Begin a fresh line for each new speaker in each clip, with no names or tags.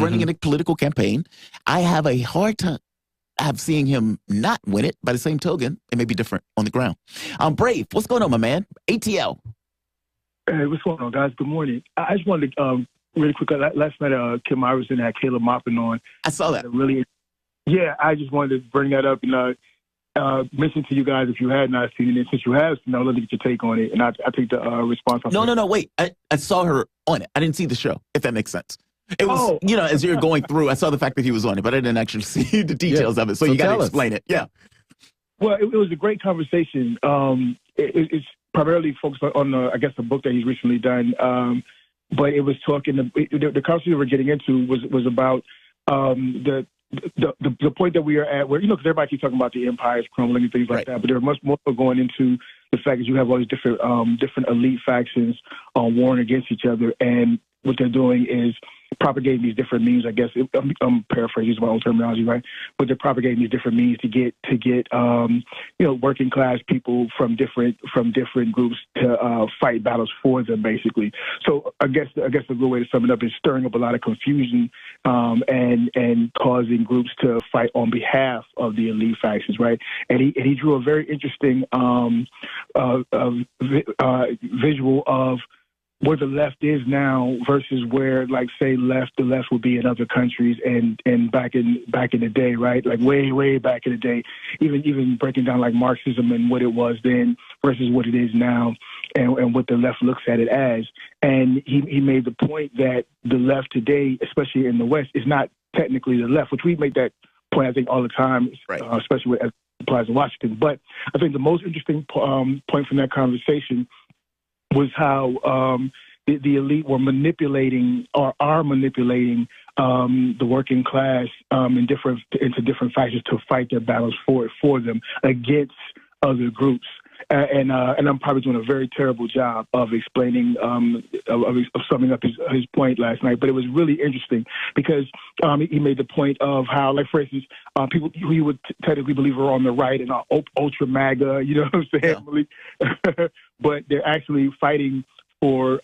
running in a political campaign. I have a hard time seeing him not win it. By the same token, it may be different on the ground. Brave, what's going on, my man? ATL.
Hey, what's going on, guys? Good morning. I just wanted to really quick. Last night, Kim Iverson had Caleb Maupin on.
I saw that.
I just wanted to bring that up and mention to you guys if you had not seen it. Since you have seen it, I'd love to get your take on it. And I take the response.
No, wait. I saw her on it. I didn't see the show, if that makes sense. It was, as you're going through, I saw the fact that he was on it, but I didn't actually see the details of it. So you got to explain it. Yeah.
Well, it was a great conversation. It's primarily focused on, I guess, the book that he's recently done. But it was talking, the conversation we're getting into was about the point that we are at, where, because everybody keeps talking about the empires crumbling and things like that, but they're much more going into the fact that you have all these different elite factions warring against each other, and what they're doing is propagating these different means. I guess I'm paraphrasing my own terminology, right? But they're propagating these different means to get working class people from different groups to fight battles for them, basically. So I guess the good way to sum it up is stirring up a lot of confusion and causing groups to fight on behalf of the elite factions, right? And he drew a very interesting visual of where the left is now versus where, like, say, the left would be in other countries and back in the day, right? Like way back in the day, even breaking down like Marxism and what it was then versus what it is now, and what the left looks at it as. And he made the point that the left today, especially in the West, is not technically the left, which we make that point, I think, all the time, especially as it applies to Washington. But I think the most interesting point from that conversation was how the elite were manipulating or are manipulating the working class into different factions to fight their battles for them against other groups. And I'm probably doing a very terrible job of explaining, of summing up his point last night. But it was really interesting because he made the point of how, like, for instance, people who you would technically believe are on the right and are ultra MAGA, you know what I'm saying? Yeah. But they're actually fighting for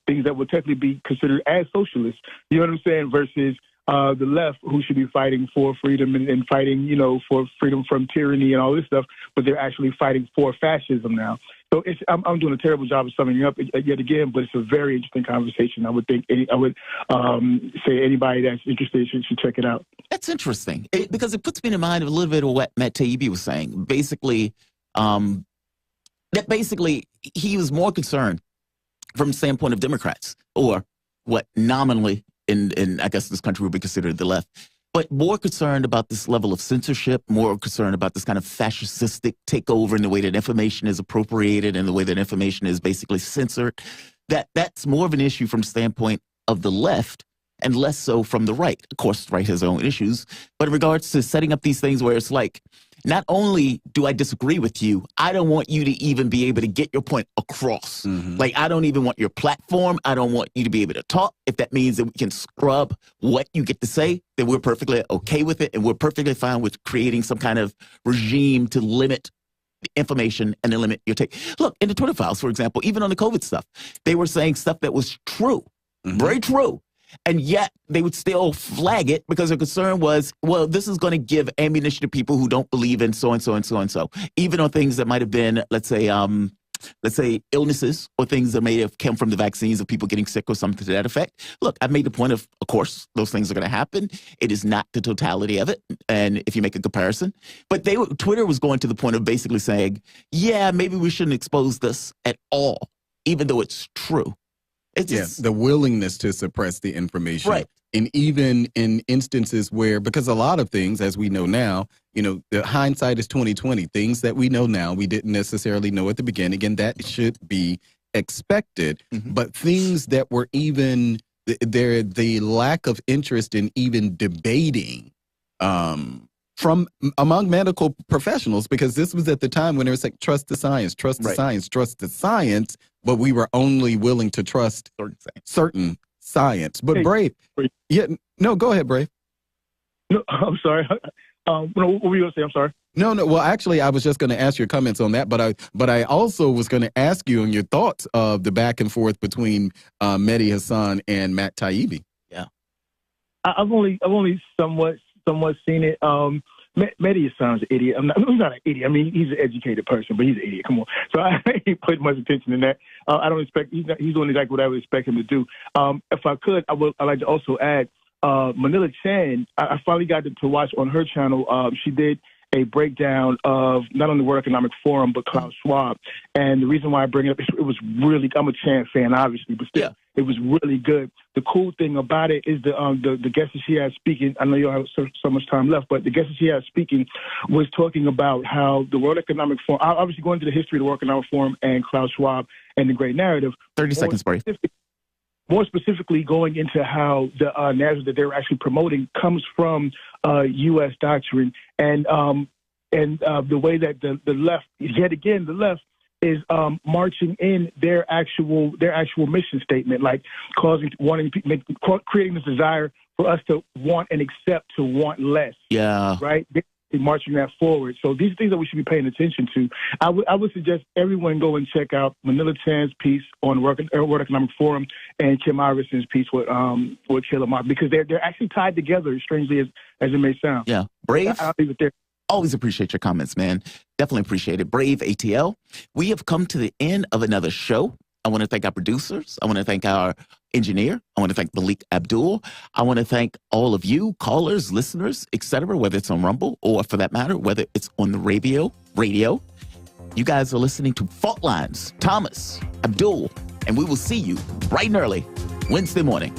things that would technically be considered as socialists, you know what I'm saying, versus the left, who should be fighting for freedom and fighting, for freedom from tyranny and all this stuff, but they're actually fighting for fascism now. So I'm doing a terrible job of summing it up yet again, but it's a very interesting conversation. I would say anybody that's interested should check it out.
That's interesting because it puts me in mind of a little bit of what Matt Taibbi was saying. Basically, he was more concerned from the standpoint of Democrats, or what nominally in I guess this country would be considered the left, but more concerned about this level of censorship, more concerned about this kind of fascistic takeover in the way that information is appropriated and the way that information is basically censored. That's more of an issue from the standpoint of the left and less so from the right. Of course, the right has their own issues, but in regards to setting up these things where it's like, not only do I disagree with you, I don't want you to even be able to get your point across. Mm-hmm. Like, I don't even want your platform. I don't want you to be able to talk. If that means that we can scrub what you get to say, then we're perfectly okay with it. And we're perfectly fine with creating some kind of regime to limit information and to limit your take. Look, in the Twitter files, for example, even on the COVID stuff, they were saying stuff that was true, very true. And yet they would still flag it because their concern was, well, this is going to give ammunition to people who don't believe in so and so and so and so. Even on things that might have been, let's say illnesses or things that may have come from the vaccines of people getting sick or something to that effect. Look, I've made the point of course, those things are going to happen. It is not the totality of it. And if you make a comparison, but Twitter was going to the point of basically saying, yeah, maybe we shouldn't expose this at all, even though it's true.
Yes, the willingness to suppress the information.
Right.
And even in instances where, because a lot of things, as we know now, the hindsight is 20/20. Things that we know now, we didn't necessarily know at the beginning, and that should be expected. Mm-hmm. But things that were even, the lack of interest in even debating from among medical professionals, because this was at the time when it was like, trust the science, trust the science, trust the science, but we were only willing to trust certain science. But hey, Brave, go ahead, Brave.
No, I'm sorry. What were you going to say? I'm sorry.
No. Well, actually, I was just going to ask your comments on that, but I also was going to ask you on your thoughts of the back and forth between Mehdi Hasan and Matt Taibbi.
Yeah.
I've only somewhat seen it. Mehdi sounds an idiot. He's not an idiot. I mean, he's an educated person, but he's an idiot. Come on. So I ain't put much attention in that. I don't expect he's doing exactly what I would expect him to do. If I could, I'd like to also add Manila Chan. I finally got to watch on her channel. She did a breakdown of not only the World Economic Forum but Klaus Schwab. And the reason why I bring it up is it was really. I'm a Chan fan, obviously, but still. Yeah. It was really good. The cool thing about it is the guest that she had speaking. I know you don't have so much time left, but the guest that she had speaking was talking about how the World Economic Forum, obviously going into the history of the World Economic Forum and Klaus Schwab and the Great Narrative.
30 seconds, Barry.
More specifically, going into how the narrative that they're actually promoting comes from U.S. doctrine and the way that the left, yet again, the left is marching in their actual mission statement, like creating this desire for us to want and accept to want less.
Yeah.
Right? They're marching that forward. So these are things that we should be paying attention to. I would suggest everyone go and check out Manila Chan's piece on World Economic Forum and Kim Iverson's piece with Kayla Mock, because they're actually tied together, strangely as it may sound.
Yeah. Brave.
I'll leave it there.
Always appreciate your comments, man. Definitely appreciate it. Brave ATL. We have come to the end of another show. I want to thank our producers. I want to thank our engineer. I want to thank Malik Abdul. I want to thank all of you, callers, listeners, etc., whether it's on Rumble or, for that matter, whether it's on the radio. You guys are listening to Fault Lines, Thomas, Abdul, and we will see you bright and early Wednesday morning.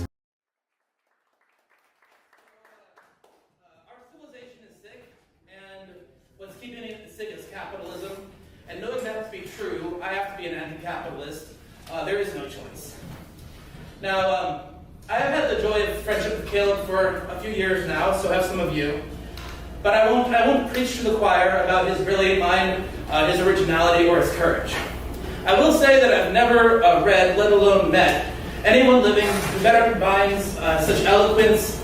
There is no choice. Now, I have had the joy of friendship with Caleb for a few years now, so have some of you. But I won't preach to the choir about his brilliant mind, his originality, or his courage. I will say that I've never read, let alone met, anyone living who better combines such eloquence,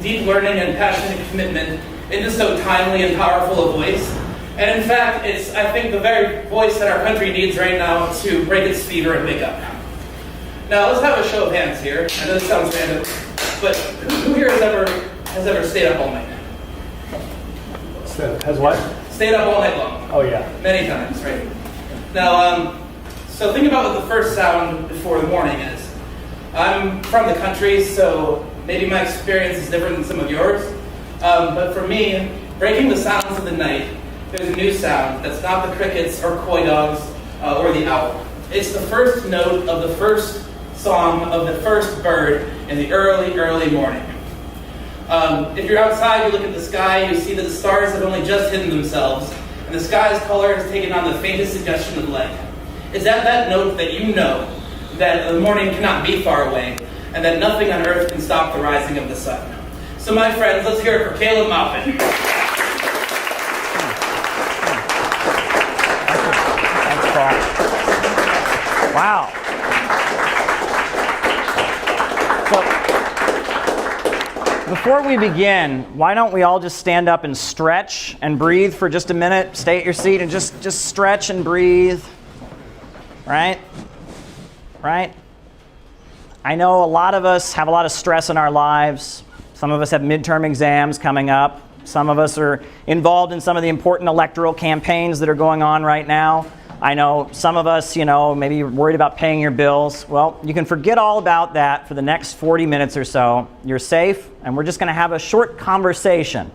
deep learning, and passionate commitment into so timely and powerful a voice. And in fact, it's, I think, the very voice that our country needs right now to break its fever and wake up. Now, let's have a show of hands here. I know this sounds random, but who here has ever stayed up all night?
Has what?
Stayed up all night long.
Oh, yeah.
Many times, right? Now, so think about what the first sound before the morning is. I'm from the country, so maybe my experience is different than some of yours. But for me, breaking the silence of the night, there's a new sound that's not the crickets or coy dogs or the owl. It's the first note of the first song of the first bird in the early, early morning. If you're outside, you look at the sky, you see that the stars have only just hidden themselves, and the sky's color has taken on the faintest suggestion of light. It's at that note that you know that the morning cannot be far away, and that nothing on earth can stop the rising of the sun. So my friends, let's hear it for Caleb Maupin.
Wow. So, before we begin, why don't we all just stand up and stretch and breathe for just a minute? Stay at your seat and just stretch and breathe. Right? Right? I know a lot of us have a lot of stress in our lives. Some of us have midterm exams coming up. Some of us are involved in some of the important electoral campaigns that are going on right now. I know some of us, maybe you're worried about paying your bills. Well, you can forget all about that for the next 40 minutes or so. You're safe, and we're just going to have a short conversation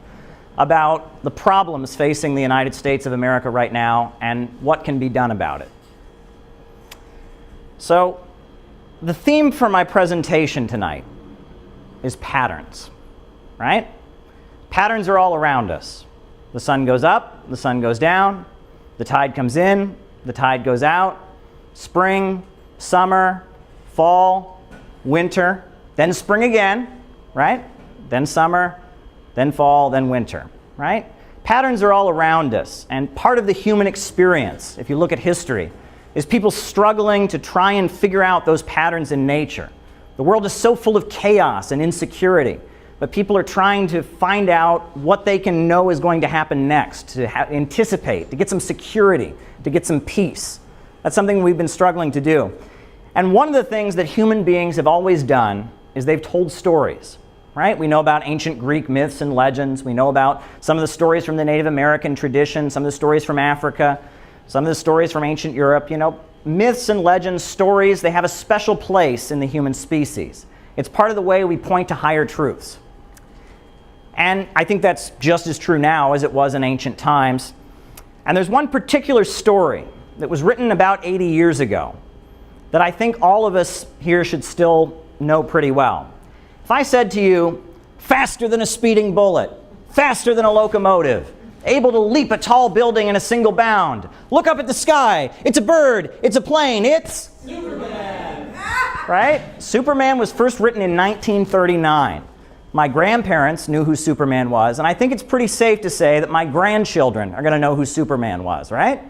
about the problems facing the United States of America right now and what can be done about it. So, the theme for my presentation tonight is patterns, right? Patterns are all around us. The sun goes up, the sun goes down, the tide comes in, the tide goes out, spring, summer, fall, winter, then spring again, right? Then summer, then fall, then winter, right? Patterns are all around us, and part of the human experience, if you look at history, is people struggling to try and figure out those patterns in nature. The world is so full of chaos and insecurity, but people are trying to find out what they can know is going to happen next, to anticipate, to get some security, to get some peace. That's something we've been struggling to do. And one of the things that human beings have always done is they've told stories. right? We know about ancient Greek myths and legends. We know about some of the stories from the Native American tradition, some of the stories from Africa, some of the stories from ancient Europe. You know, myths and legends, stories, they have a special place in the human species. It's part of the way we point to higher truths. And I think that's just as true now as it was in ancient times. And there's one particular story that was written about 80 years ago that I think all of us here should still know pretty well. If I said to you, faster than a speeding bullet, faster than a locomotive, able to leap a tall building in a single bound, look up at the sky, it's a bird, it's a plane, it's Superman! Right? Superman was first written in 1939. My grandparents knew who Superman was, and I think it's pretty safe to say that my grandchildren are going to know who Superman was, right?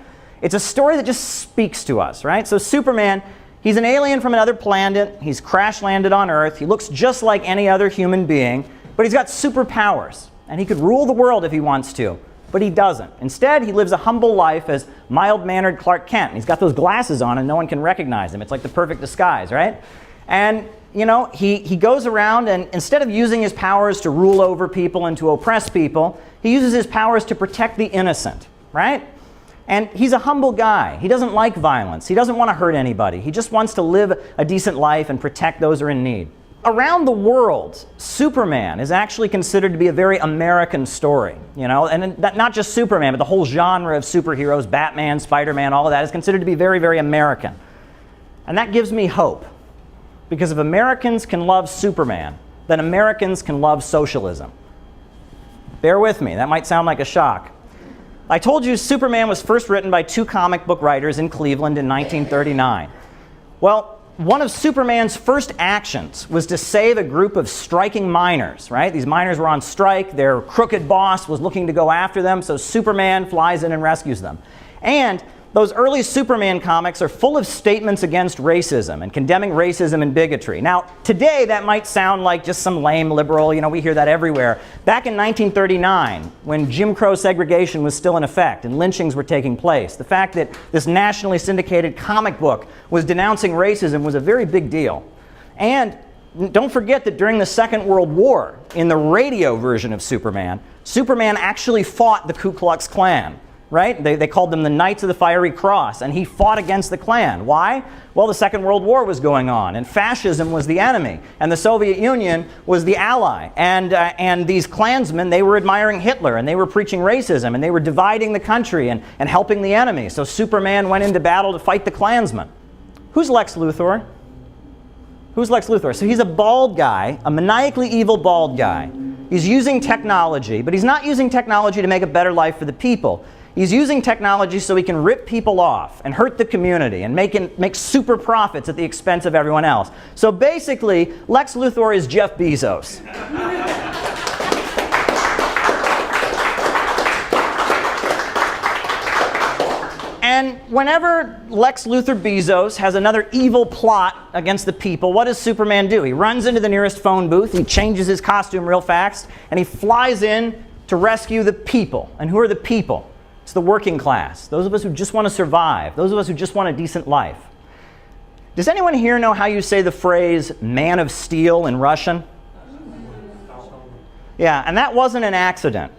It's a story that just speaks to us, right? So Superman, he's an alien from another planet. He's crash landed on Earth. He looks just like any other human being, but he's got superpowers, and he could rule the world if he wants to, but he doesn't. Instead, he lives a humble life as mild-mannered Clark Kent. He's got those glasses on, and no one can recognize him. It's like the perfect disguise, right? And you know, he goes around, and instead of using his powers to rule over people and to oppress people, he uses his powers to protect the innocent, right? And he's a humble guy. He doesn't like violence. He doesn't want to hurt anybody. He just wants to live a decent life and protect those who are in need. Around the world, Superman is actually considered to be a very American story, you know, and not just Superman, but the whole genre of superheroes, Batman, Spider-Man, all of that is considered to be very, very American. And that gives me hope. Because if Americans can love Superman, then Americans can love socialism. Bear with me, that might sound like a shock. I told you Superman was first written by two comic book writers in Cleveland in 1939. Well, one of Superman's first actions was to save a group of striking miners, right? These miners were on strike, their crooked boss was looking to go after them, so Superman flies in and rescues them. And those early Superman comics are full of statements against racism and condemning racism and bigotry. Now, today that might sound like just some lame liberal, you know, we hear that everywhere. Back in 1939, when Jim Crow segregation was still in effect and lynchings were taking place, the fact that this nationally syndicated comic book was denouncing racism was a very big deal. And don't forget that during the Second World War, in the radio version of Superman, Superman actually fought the Ku Klux Klan. Right? They called them the Knights of the Fiery Cross, and he fought against the Klan. Why? Well, the Second World War was going on, and fascism was the enemy, and the Soviet Union was the ally. And these Klansmen, they were admiring Hitler, and they were preaching racism, and they were dividing the country and helping the enemy. So Superman went into battle to fight the Klansmen. Who's Lex Luthor? Who's Lex Luthor? So he's a bald guy, a maniacally evil bald guy. He's using technology, but he's not using technology to make a better life for the people. He's using technology so he can rip people off and hurt the community and make super profits at the expense of everyone else. So basically, Lex Luthor is Jeff Bezos. And whenever Lex Luthor Bezos has another evil plot against the people, what does Superman do? He runs into the nearest phone booth, he changes his costume real fast, and he flies in to rescue the people. And who are the people? It's the working class, those of us who just want to survive, those of us who just want a decent life. Does anyone here know how you say the phrase man of steel in Russian? Yeah, and that wasn't an accident.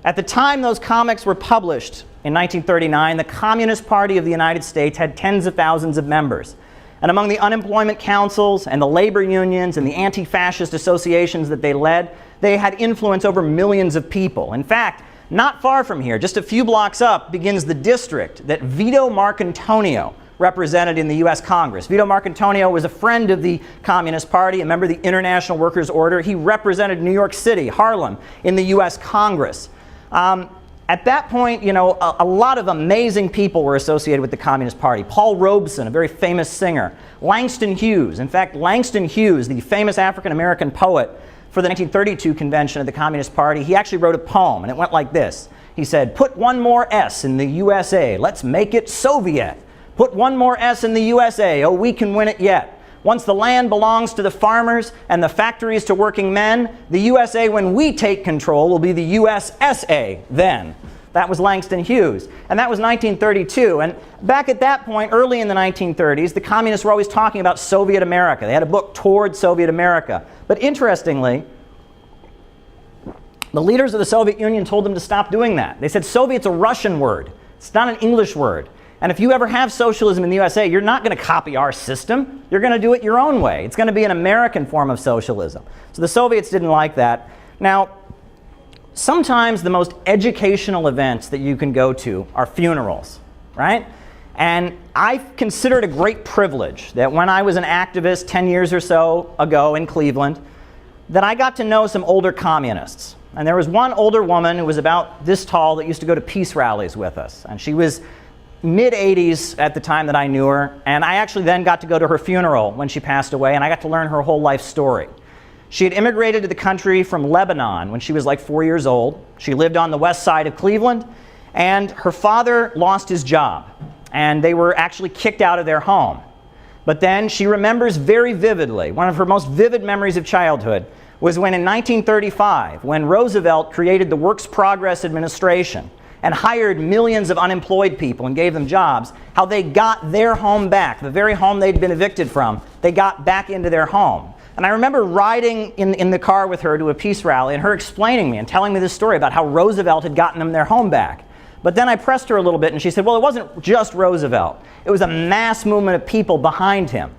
At the time those comics were published in 1939, the Communist Party of the United States had tens of thousands of members. And among the unemployment councils and the labor unions and the anti-fascist associations that they led, they had influence over millions of people. In fact, not far from here, just a few blocks up, begins the district that Vito Marcantonio represented in the U.S. Congress. Vito Marcantonio was a friend of the Communist Party, a member of the International Workers' Order. He represented New York City, Harlem, in the U.S. Congress. At that point, you know, a lot of amazing people were associated with the Communist Party. Paul Robeson, a very famous singer. Langston Hughes. In fact, Langston Hughes, the famous African-American poet, for the 1932 convention of the Communist Party, he actually wrote a poem, and it went like this. He said, "Put one more S in the USA, let's make it Soviet. Put one more S in the USA, oh, we can win it yet. Once the land belongs to the farmers and the factories to working men, the USA, when we take control, will be the USSA then." That was Langston Hughes. And that was 1932. And back at that point, early in the 1930s, the communists were always talking about Soviet America. They had a book, Toward Soviet America. But interestingly, the leaders of the Soviet Union told them to stop doing that. They said, Soviet's a Russian word. It's not an English word. And if you ever have socialism in the USA, you're not going to copy our system. You're going to do it your own way. It's going to be an American form of socialism. So the Soviets didn't like that. Now, sometimes the most educational events that you can go to are funerals, right? And I consider it a great privilege that when I was an activist 10 years or so ago in Cleveland, that I got to know some older communists. And there was one older woman who was about this tall that used to go to peace rallies with us. And she was mid-80s at the time that I knew her. And I actually then got to go to her funeral when she passed away, and I got to learn her whole life story. She had immigrated to the country from Lebanon when she was like 4 years old. She lived on the west side of Cleveland, and her father lost his job, and they were actually kicked out of their home. But then she remembers very vividly, one of her most vivid memories of childhood was when in 1935, when Roosevelt created the Works Progress Administration and hired millions of unemployed people and gave them jobs, how they got their home back, the very home they'd been evicted from, they got back into their home. And I remember riding in the car with her to a peace rally and her explaining me and telling me this story about how Roosevelt had gotten them their home back. But then I pressed her a little bit and she said, well, it wasn't just Roosevelt. It was a mass movement of people behind him.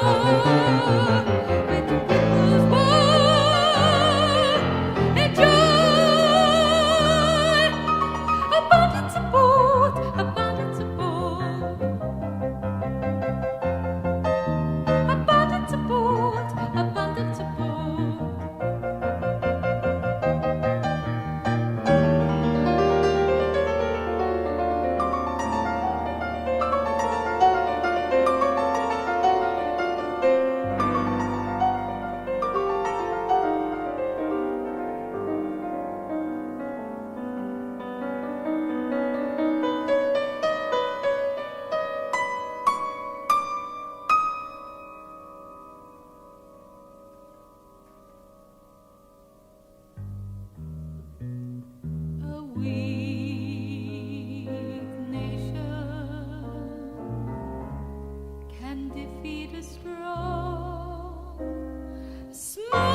with the ripples born and joy, abundance of both, abundance of both, abundance of both, abundance of both. A weak nation can defeat a strong. A small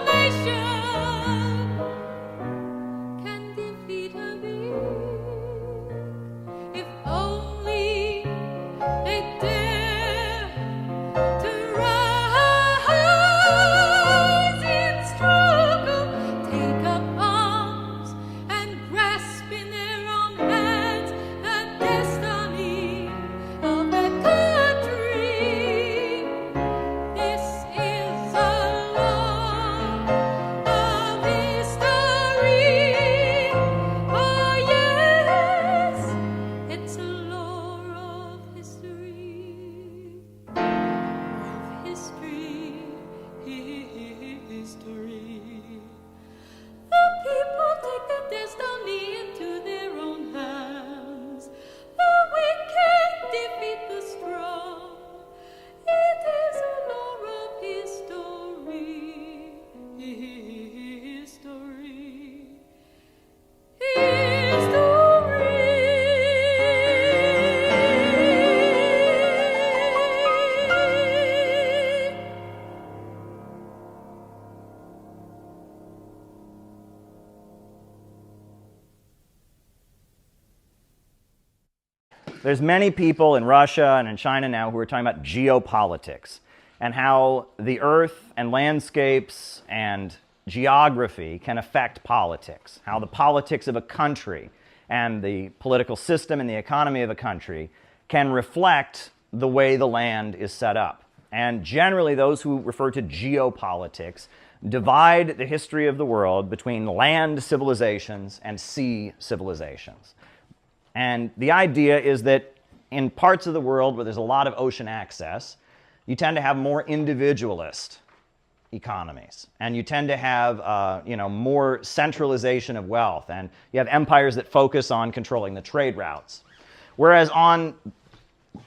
nation can defeat a big, if only they dare to rise in struggle, take up arms and grasp in their own hands the destiny of the country. This is a law of history. Oh yes, it's a law of history. History. The people take their destiny into their own hands. The weak can defeat the strong. It is a law of history. History.
There's many people in Russia and in China now who are talking about geopolitics and how the earth and landscapes and geography can affect politics, how the politics of a country and the political system and the economy of a country can reflect the way the land is set up. And generally, those who refer to geopolitics divide the history of the world between land civilizations and sea civilizations. And the idea is that in parts of the world where there's a lot of ocean access, you tend to have more individualist economies, and you tend to have more centralization of wealth, and you have empires that focus on controlling the trade routes. Whereas on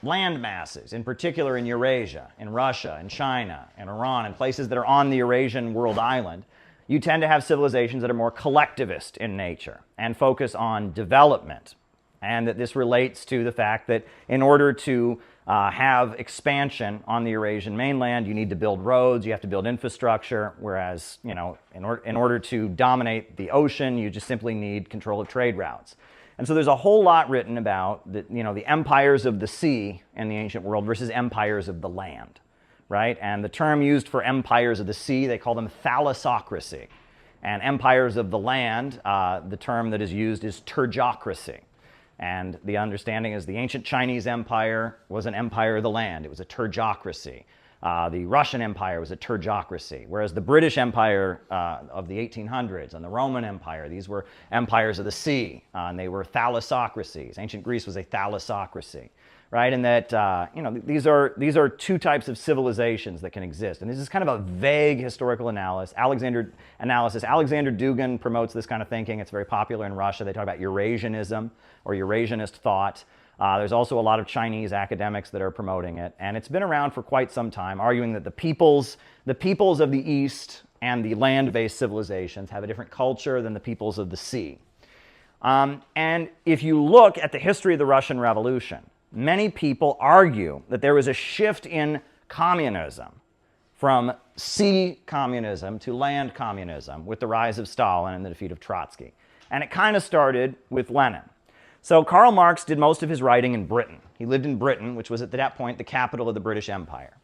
land masses, in particular in Eurasia, in Russia, in China, in Iran, and places that are on the Eurasian world island, you tend to have civilizations that are more collectivist in nature and focus on development. And that this relates to the fact that in order to have expansion on the Eurasian mainland, you need to build roads, you have to build infrastructure, whereas in order to dominate the ocean, you just simply need control of trade routes. And so there's a whole lot written about the empires of the sea in the ancient world versus empires of the land, right? And the term used for empires of the sea, they call them thalassocracy. And empires of the land, the term that is used is turgocracy. And the understanding is the ancient Chinese empire was an empire of the land. It was a turgocracy. The Russian Empire was a turgocracy, whereas the British Empire of the 1800s and the Roman Empire, these were empires of the sea, and they were thalassocracies. Ancient Greece was a thalassocracy, right? And that these are two types of civilizations that can exist. And this is kind of a vague historical analysis. Alexander Dugin promotes this kind of thinking. It's very popular in Russia. They talk about Eurasianism or Eurasianist thought. There's also a lot of Chinese academics that are promoting it, and it's been around for quite some time, arguing that the peoples of the East and the land-based civilizations have a different culture than the peoples of the sea. And if you look at the history of the Russian Revolution, many people argue that there was a shift in communism from sea communism to land communism with the rise of Stalin and the defeat of Trotsky. And it kind of started with Lenin. So Karl Marx did most of his writing in Britain. He lived in Britain, which was at that point the capital of the British Empire.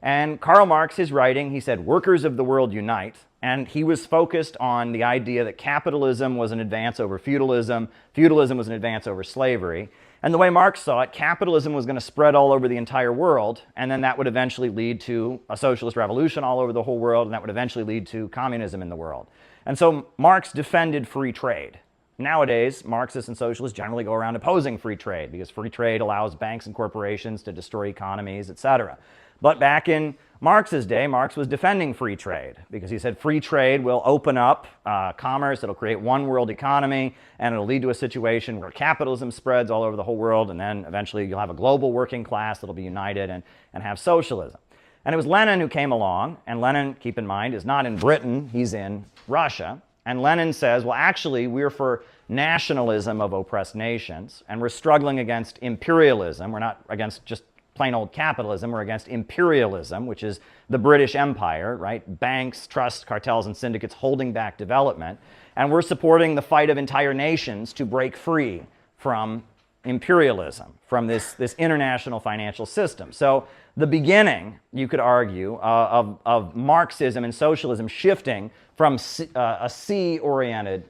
And Karl Marx, his writing, he said, "Workers of the world unite." And he was focused on the idea that capitalism was an advance over feudalism, feudalism was an advance over slavery. And the way Marx saw it, capitalism was going to spread all over the entire world, and then that would eventually lead to a socialist revolution all over the whole world, and that would eventually lead to communism in the world. And so Marx defended free trade. Nowadays, Marxists and socialists generally go around opposing free trade because free trade allows banks and corporations to destroy economies, etc. But back in Marx's day, Marx was defending free trade because he said free trade will open up commerce, it'll create one world economy, and it'll lead to a situation where capitalism spreads all over the whole world, and then eventually you'll have a global working class that'll be united and have socialism. And it was Lenin who came along, and Lenin, keep in mind, is not in Britain, he's in Russia. And Lenin says, well, actually, we're for nationalism of oppressed nations, and we're struggling against imperialism. We're not against just plain old capitalism, we're against imperialism, which is the British Empire, right? Banks, trusts, cartels, and syndicates holding back development. And we're supporting the fight of entire nations to break free from imperialism, from this international financial system. So the beginning, you could argue, of Marxism and socialism shifting from a sea-oriented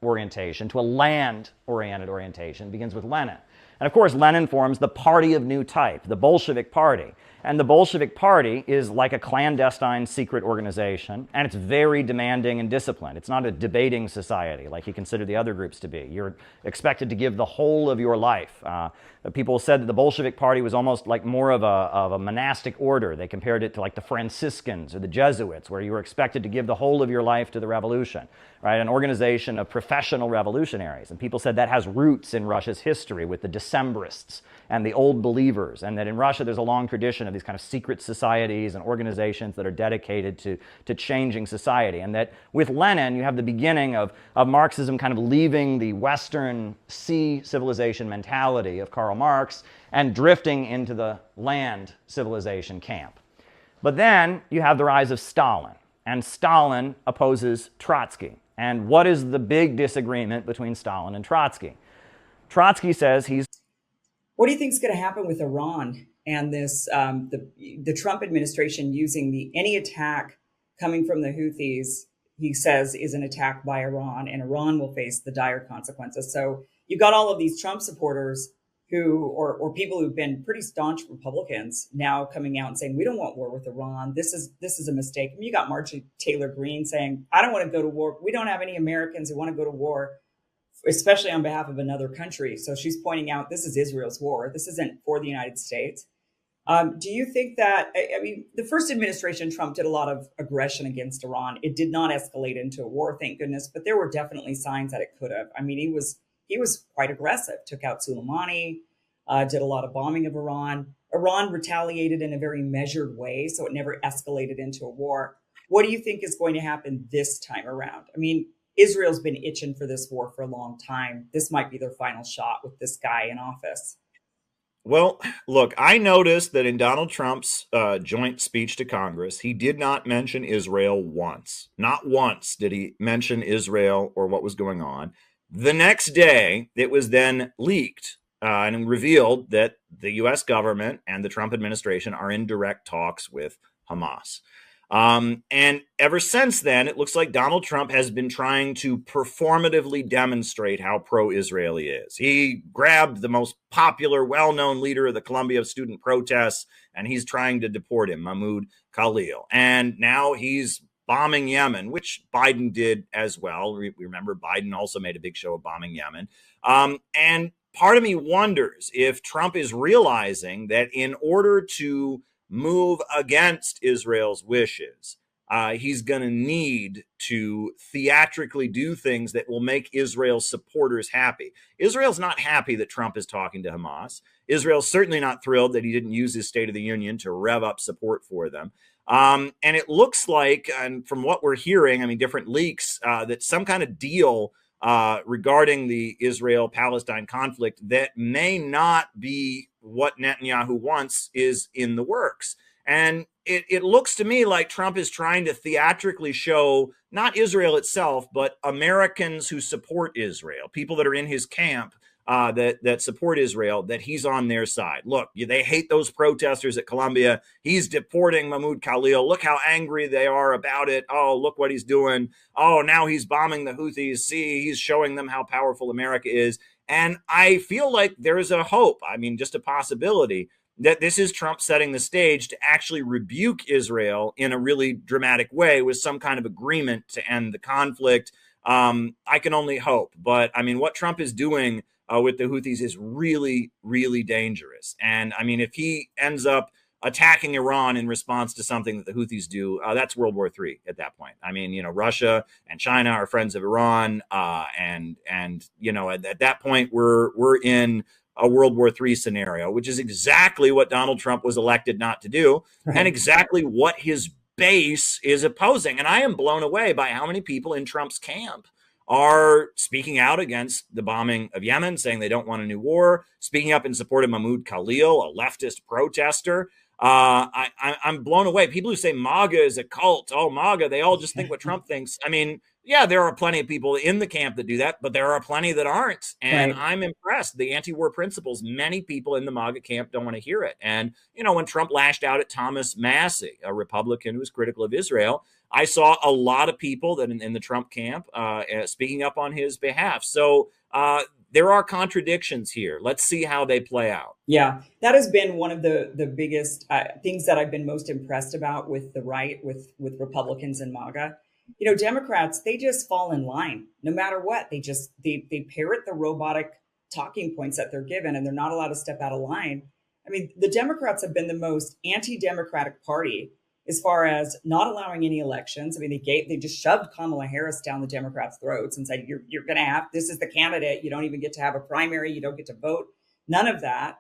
orientation to a land-oriented orientation begins with Lenin. And of course, Lenin forms the party of new type, the Bolshevik Party. And the Bolshevik Party is like a clandestine secret organization, and it's very demanding and disciplined. It's not a debating society like he considered the other groups to be. You're expected to give the whole of your life. People said that the Bolshevik Party was almost like more of a monastic order. They compared it to like the Franciscans or the Jesuits, where you were expected to give the whole of your life to the revolution, right? An organization of professional revolutionaries. And people said that has roots in Russia's history with the Decembrists and the Old Believers, and that in Russia there's a long tradition of these kind of secret societies and organizations that are dedicated to changing society. And that with Lenin, you have the beginning of Marxism kind of leaving the Western sea civilization mentality of Karl Marx and drifting into the land civilization camp. But then you have the rise of Stalin, and Stalin opposes Trotsky. And what is the big disagreement between Stalin and Trotsky? Trotsky says he's...
What do you think is going to happen with Iran and this the Trump administration using any attack coming from the Houthis? He says is an attack by Iran, and Iran will face the dire consequences. So you've got all of these Trump supporters who, or people who've been pretty staunch Republicans, now coming out and saying we don't want war with Iran. This is a mistake. I mean, you got Marjorie Taylor Greene saying I don't want to go to war. We don't have any Americans who want to go to war, especially on behalf of another country. So she's pointing out this is Israel's war. This isn't for the United States. Do you think that, I mean, the first administration, Trump did a lot of aggression against Iran. It did not escalate into a war, thank goodness, but there were definitely signs that it could have. I mean, he was quite aggressive, took out Soleimani, did a lot of bombing of Iran. Iran retaliated in a very measured way, so it never escalated into a war. What do you think is going to happen this time around? I mean, Israel's been itching for this war for a long time. This might be their final shot with this guy in office.
Well, look, I noticed that in Donald Trump's joint speech to Congress, he did not mention Israel once. Not once did he mention Israel or what was going on. The next day, it was then leaked and revealed that the U.S. government and the Trump administration are in direct talks with Hamas. And ever since then, it looks like Donald Trump has been trying to performatively demonstrate how pro-Israel he is. He grabbed the most popular, well-known leader of the Columbia student protests, and he's trying to deport him, Mahmoud Khalil. And now he's bombing Yemen, which Biden did as well. We remember Biden also made a big show of bombing Yemen. And part of me wonders if Trump is realizing that in order to move against Israel's wishes, he's going to need to theatrically do things that will make Israel's supporters happy. Israel's not happy that Trump is talking to Hamas. Israel's certainly not thrilled that he didn't use his State of the Union to rev up support for them. And it looks like, and from what we're hearing, I mean, different leaks, that some kind of deal regarding the Israel-Palestine conflict that may not be what Netanyahu wants is in the works. And it looks to me like Trump is trying to theatrically show not Israel itself, but Americans who support Israel, people that are in his camp, that support Israel, that he's on their side. Look, they hate those protesters at Columbia. He's deporting Mahmoud Khalil. Look how angry they are about it. Oh, look what he's doing. Oh, now he's bombing the Houthis. See, he's showing them how powerful America is. And I feel like there is a hope, I mean, just a possibility that this is Trump setting the stage to actually rebuke Israel in a really dramatic way with some kind of agreement to end the conflict. I can only hope. But I mean, what Trump is doing with the Houthis is really, really dangerous. And I mean, if he ends up attacking Iran in response to something that the Houthis do, that's World War III at that point. I mean, Russia and China are friends of Iran, and at that point we're in a World War III scenario, which is exactly what Donald Trump was elected not to do, and exactly what his base is opposing. And I am blown away by how many people in Trump's camp are speaking out against the bombing of Yemen, saying they don't want a new war, speaking up in support of Mahmoud Khalil, a leftist protester. I'm blown away. People who say MAGA is a cult, oh, MAGA, they all just think what Trump thinks. I mean, yeah, there are plenty of people in the camp that do that, but there are plenty that aren't. And I'm impressed. The anti-war principles, many people in the MAGA camp don't want to hear it. And, when Trump lashed out at Thomas Massie, a Republican who was critical of Israel, I saw a lot of people that in the Trump camp speaking up on his behalf. So there are contradictions here. Let's see how they play out.
Yeah, that has been one of the biggest things that I've been most impressed about with the right, with Republicans and MAGA. Democrats, they just fall in line no matter what. They parrot the robotic talking points that they're given, and they're not allowed to step out of line. I mean, the Democrats have been the most anti-democratic party as far as not allowing any elections. I mean, they just shoved Kamala Harris down the Democrats' throats and said, you're going to have, this is the candidate. You don't even get to have a primary. You don't get to vote. None of that.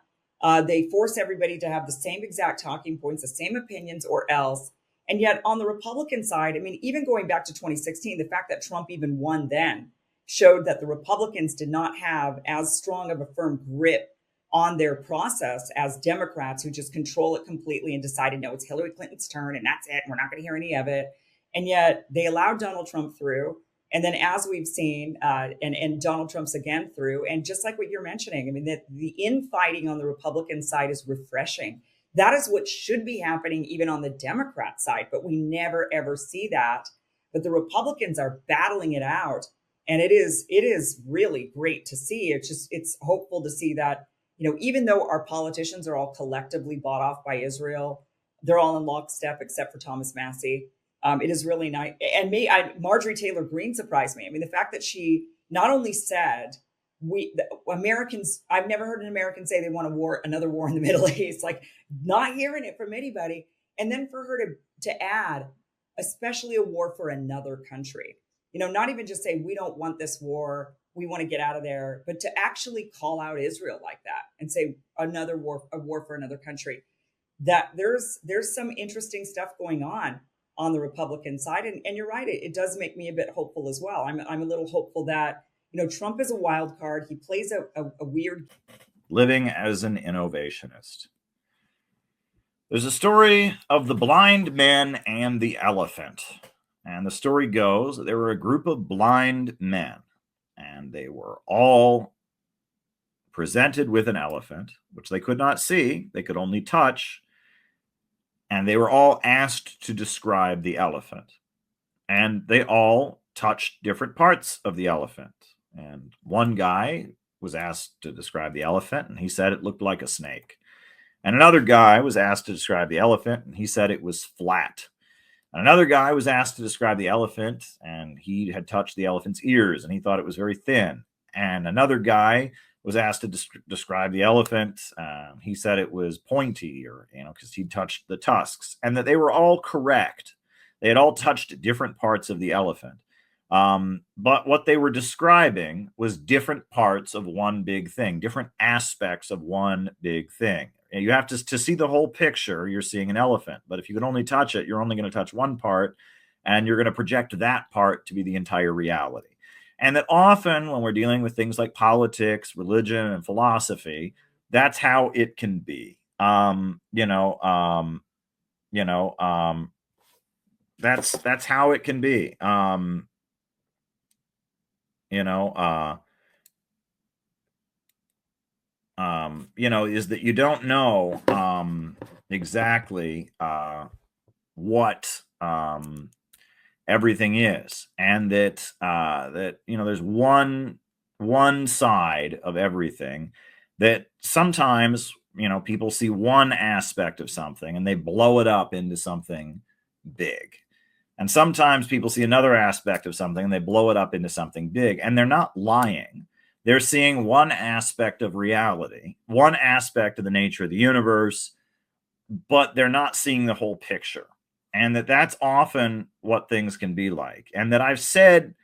They force everybody to have the same exact talking points, the same opinions, or else. And yet on the Republican side, I mean, even going back to 2016, the fact that Trump even won then showed that the Republicans did not have as strong of a firm grip on their process as Democrats, who just control it completely and decided, no, it's Hillary Clinton's turn and that's it. We're not going to hear any of it. And yet they allowed Donald Trump through. And then as we've seen, and Donald Trump's again through, and just like what you're mentioning, I mean, that the infighting on the Republican side is refreshing. That is what should be happening even on the Democrat side, but we never, ever see that. But the Republicans are battling it out. And it is really great to see. It's hopeful to see that, even though our politicians are all collectively bought off by Israel, they're all in lockstep except for Thomas Massie. It is really nice. And Marjorie Taylor Greene surprised me. I mean, the fact that she not only said, Americans, I've never heard an American say they want another war in the Middle East, like not hearing it from anybody. And then for her to add, especially a war for another country, not even just say, we don't want this war, we want to get out of there, but to actually call out Israel like that and say a war for another country, that there's some interesting stuff going on the Republican side. And you're right, it does make me a bit hopeful as well. I'm a little hopeful that, Trump is a wild card. He plays a weird.
Living as an innovationist. There's a story of the blind men and the elephant. And the story goes that there were a group of blind men, and they were all presented with an elephant, which they could not see, they could only touch. And they were all asked to describe the elephant. And they all touched different parts of the elephant. And one guy was asked to describe the elephant, and he said it looked like a snake. And another guy was asked to describe the elephant, and he said it was flat. And another guy was asked to describe the elephant, and he had touched the elephant's ears, and he thought it was very thin. And another guy was asked to describe the elephant. He said it was pointy, or because he touched the tusks, and that they were all correct. They had all touched different parts of the elephant. But what they were describing was different parts of one big thing, different aspects of one big thing. And you have to see the whole picture. You're seeing an elephant, but if you can only touch it, you're only going to touch one part, and you're going to project that part to be the entire reality. And that often when we're dealing with things like politics, religion, and philosophy, that's how it can be. that's how it can be. Is that you don't know exactly what everything is, and that there's one side of everything that sometimes people see one aspect of something and they blow it up into something big. And sometimes people see another aspect of something and they blow it up into something big, and they're not lying. They're seeing one aspect of reality, one aspect of the nature of the universe, but they're not seeing the whole picture. And that's often what things can be like. And that I've said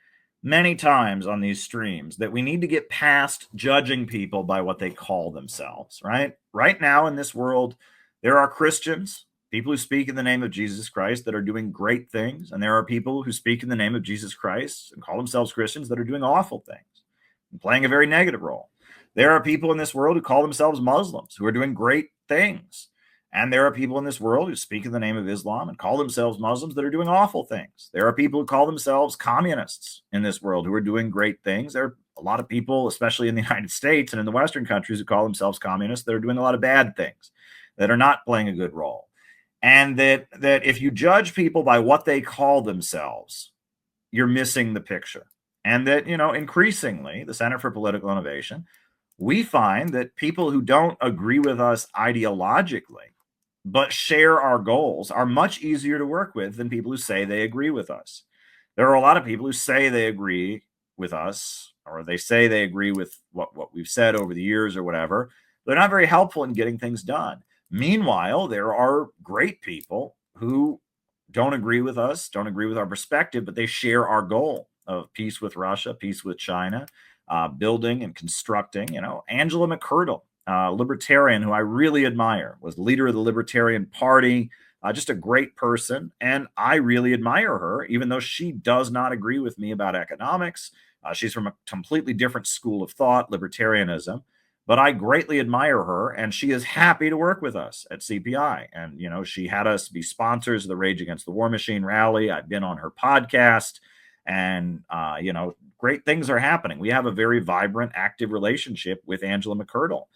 many times on these streams that we need to get past judging people by what they call themselves, right? Right now in this world, there are Christians, people who speak in the name of Jesus Christ, that are doing great things. And there are people who speak in the name of Jesus Christ and call themselves Christians that are doing awful things and playing a very negative role. There are people in this world who call themselves Muslims who are doing great things. And there are people in this world who speak in the name of Islam and call themselves Muslims that are doing awful things. There are people who call themselves communists in this world who are doing great things. There are a lot of people, especially in the United States and in the Western countries, who call themselves communists that are doing a lot of bad things, that are not playing a good role. And that if you judge people by what they call themselves, you're missing the picture. And that, increasingly, the Center for Political Innovation, we find that people who don't agree with us ideologically but share our goals are much easier to work with than people who say they agree with us. There are a lot of people who say they agree with us, or they say they agree with what we've said over the years or whatever. They're not very helpful in getting things done. Meanwhile, there are great people who don't agree with us, don't agree with our perspective, but they share our goal of peace with Russia, peace with China, building and constructing. Angela McArdle, libertarian who I really admire, was leader of the Libertarian Party, just a great person. And I really admire her, even though she does not agree with me about economics. She's from a completely different school of thought, libertarianism. But I greatly admire her, and she is happy to work with us at CPI. And, she had us be sponsors of the Rage Against the War Machine rally. I've been on her podcast, and, great things are happening. We have a very vibrant, active relationship with Angela McArdle.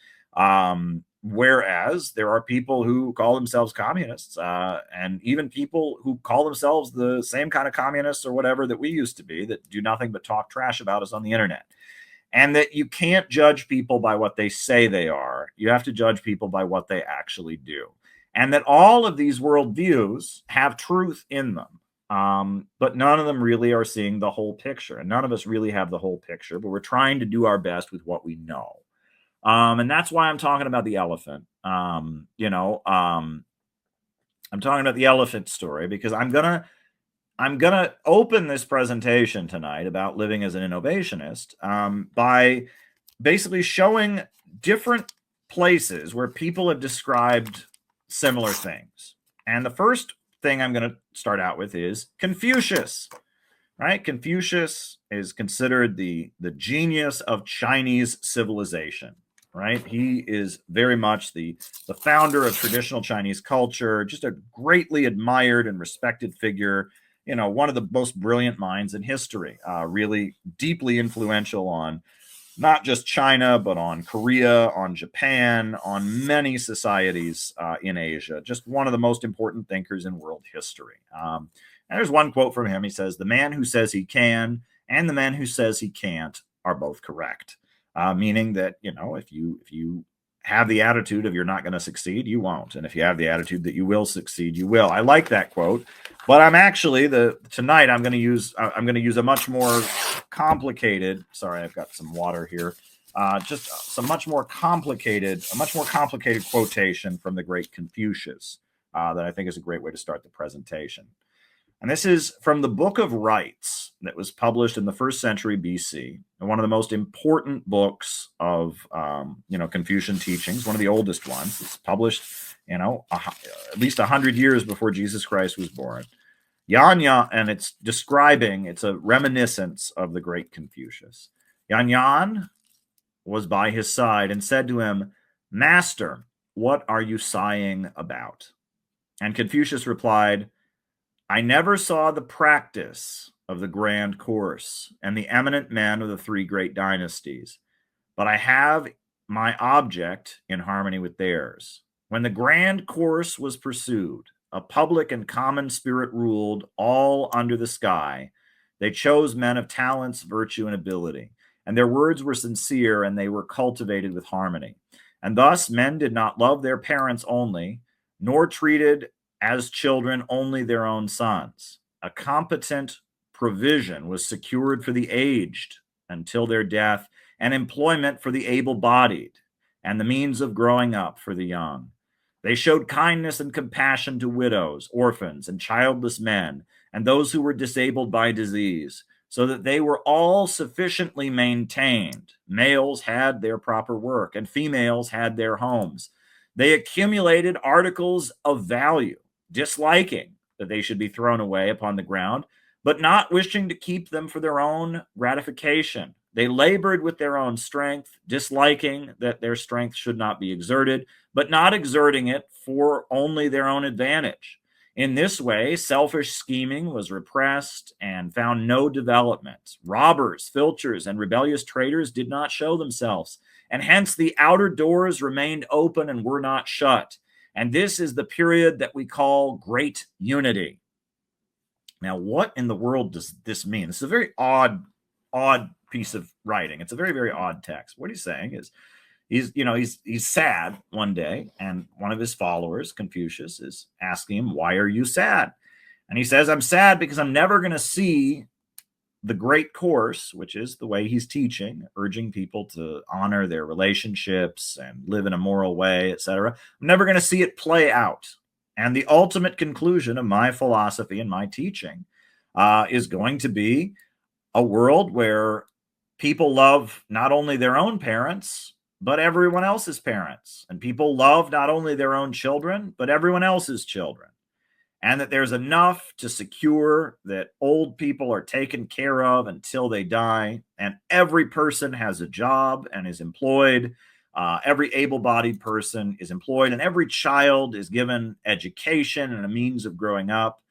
Whereas there are people who call themselves communists, and even people who call themselves the same kind of communists or whatever that we used to be, that do nothing but talk trash about us on the internet. And that you can't judge people by what they say they are. You have to judge people by what they actually do. And that all of these worldviews have truth in them. But none of them really are seeing the whole picture. And none of us really have the whole picture, but we're trying to do our best with what we know. And that's why I'm talking about the elephant. I'm talking about the elephant story because I'm gonna open this presentation tonight about living as an innovationist by basically showing different places where people have described similar things. And the first thing I'm going to start out with is Confucius. Right? Confucius is considered the genius of Chinese civilization. Right? He is very much the founder of traditional Chinese culture, just a greatly admired and respected figure. One of the most brilliant minds in history, really deeply influential on not just China, but on Korea, on Japan, on many societies in Asia. Just one of the most important thinkers in world history. And there's one quote from him. He says, "The man who says he can and the man who says he can't are both correct." Meaning that, if you have the attitude of you're not going to succeed, you won't. And if you have the attitude that you will succeed, you will. I like that quote, but I'm actually tonight I'm going to use a much more complicated. Sorry, I've got some water here. A much more complicated quotation from the great Confucius that I think is a great way to start the presentation. And this is from the Book of Rites that was published in the 1st century BC, and one of the most important books of, Confucian teachings, one of the oldest ones. It's published, at least 100 years before Jesus Christ was born. Yan Yan, and it's a reminiscence of the great Confucius. Yan Yan was by his side and said to him, "Master, what are you sighing about?" And Confucius replied, I never saw the practice of the grand course and the eminent men of the three great dynasties, but I have my object in harmony with theirs. When the grand course was pursued, a public and common spirit ruled all under the sky. They chose men of talents, virtue, and ability, and their words were sincere, and they were cultivated with harmony. And thus men did not love their parents only, nor treated as children only their own sons. A competent provision was secured for the aged until their death, and employment for the able-bodied, and the means of growing up for the young. They showed kindness and compassion to widows, orphans, and childless men, and those who were disabled by disease, so that they were all sufficiently maintained. Males had their proper work, and females had their homes. They accumulated articles of value, disliking that they should be thrown away upon the ground, but not wishing to keep them for their own gratification. They labored with their own strength, disliking that their strength should not be exerted, but not exerting it for only their own advantage. In this way, selfish scheming was repressed and found no development. Robbers, filchers, and rebellious traitors did not show themselves, and hence the outer doors remained open and were not shut. And this is the period that we call Great Unity. Now, what in the world does this mean? This is a very odd piece of writing. It's a very, very odd text. What he's saying is he's sad one day, and one of his followers, Confucius, is asking him, why are you sad? And he says, I'm sad because I'm never going to see the great course, which is the way he's teaching, urging people to honor their relationships and live in a moral way, etc. I'm never going to see it play out. And the ultimate conclusion of my philosophy and my teaching is going to be a world where people love not only their own parents, but everyone else's parents. And people love not only their own children, but everyone else's children. And that there's enough to secure that old people are taken care of until they die. And every person has a job and is employed. Every able-bodied person is employed, and every child is given education and a means of growing up.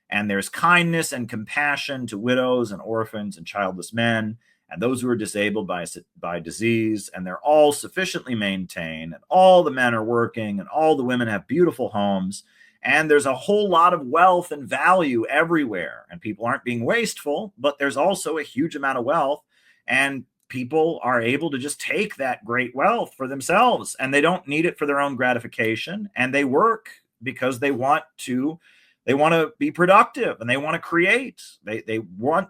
And there's kindness and compassion to widows and orphans and childless men and those who are disabled by disease, and they're all sufficiently maintained, and all the men are working, and all the women have beautiful homes, and there's a whole lot of wealth and value everywhere, and people aren't being wasteful, but there's also a huge amount of wealth, and people are able to just take that great wealth for themselves, and they don't need it for their own gratification, and they work because they want to be productive, and they want to create. They want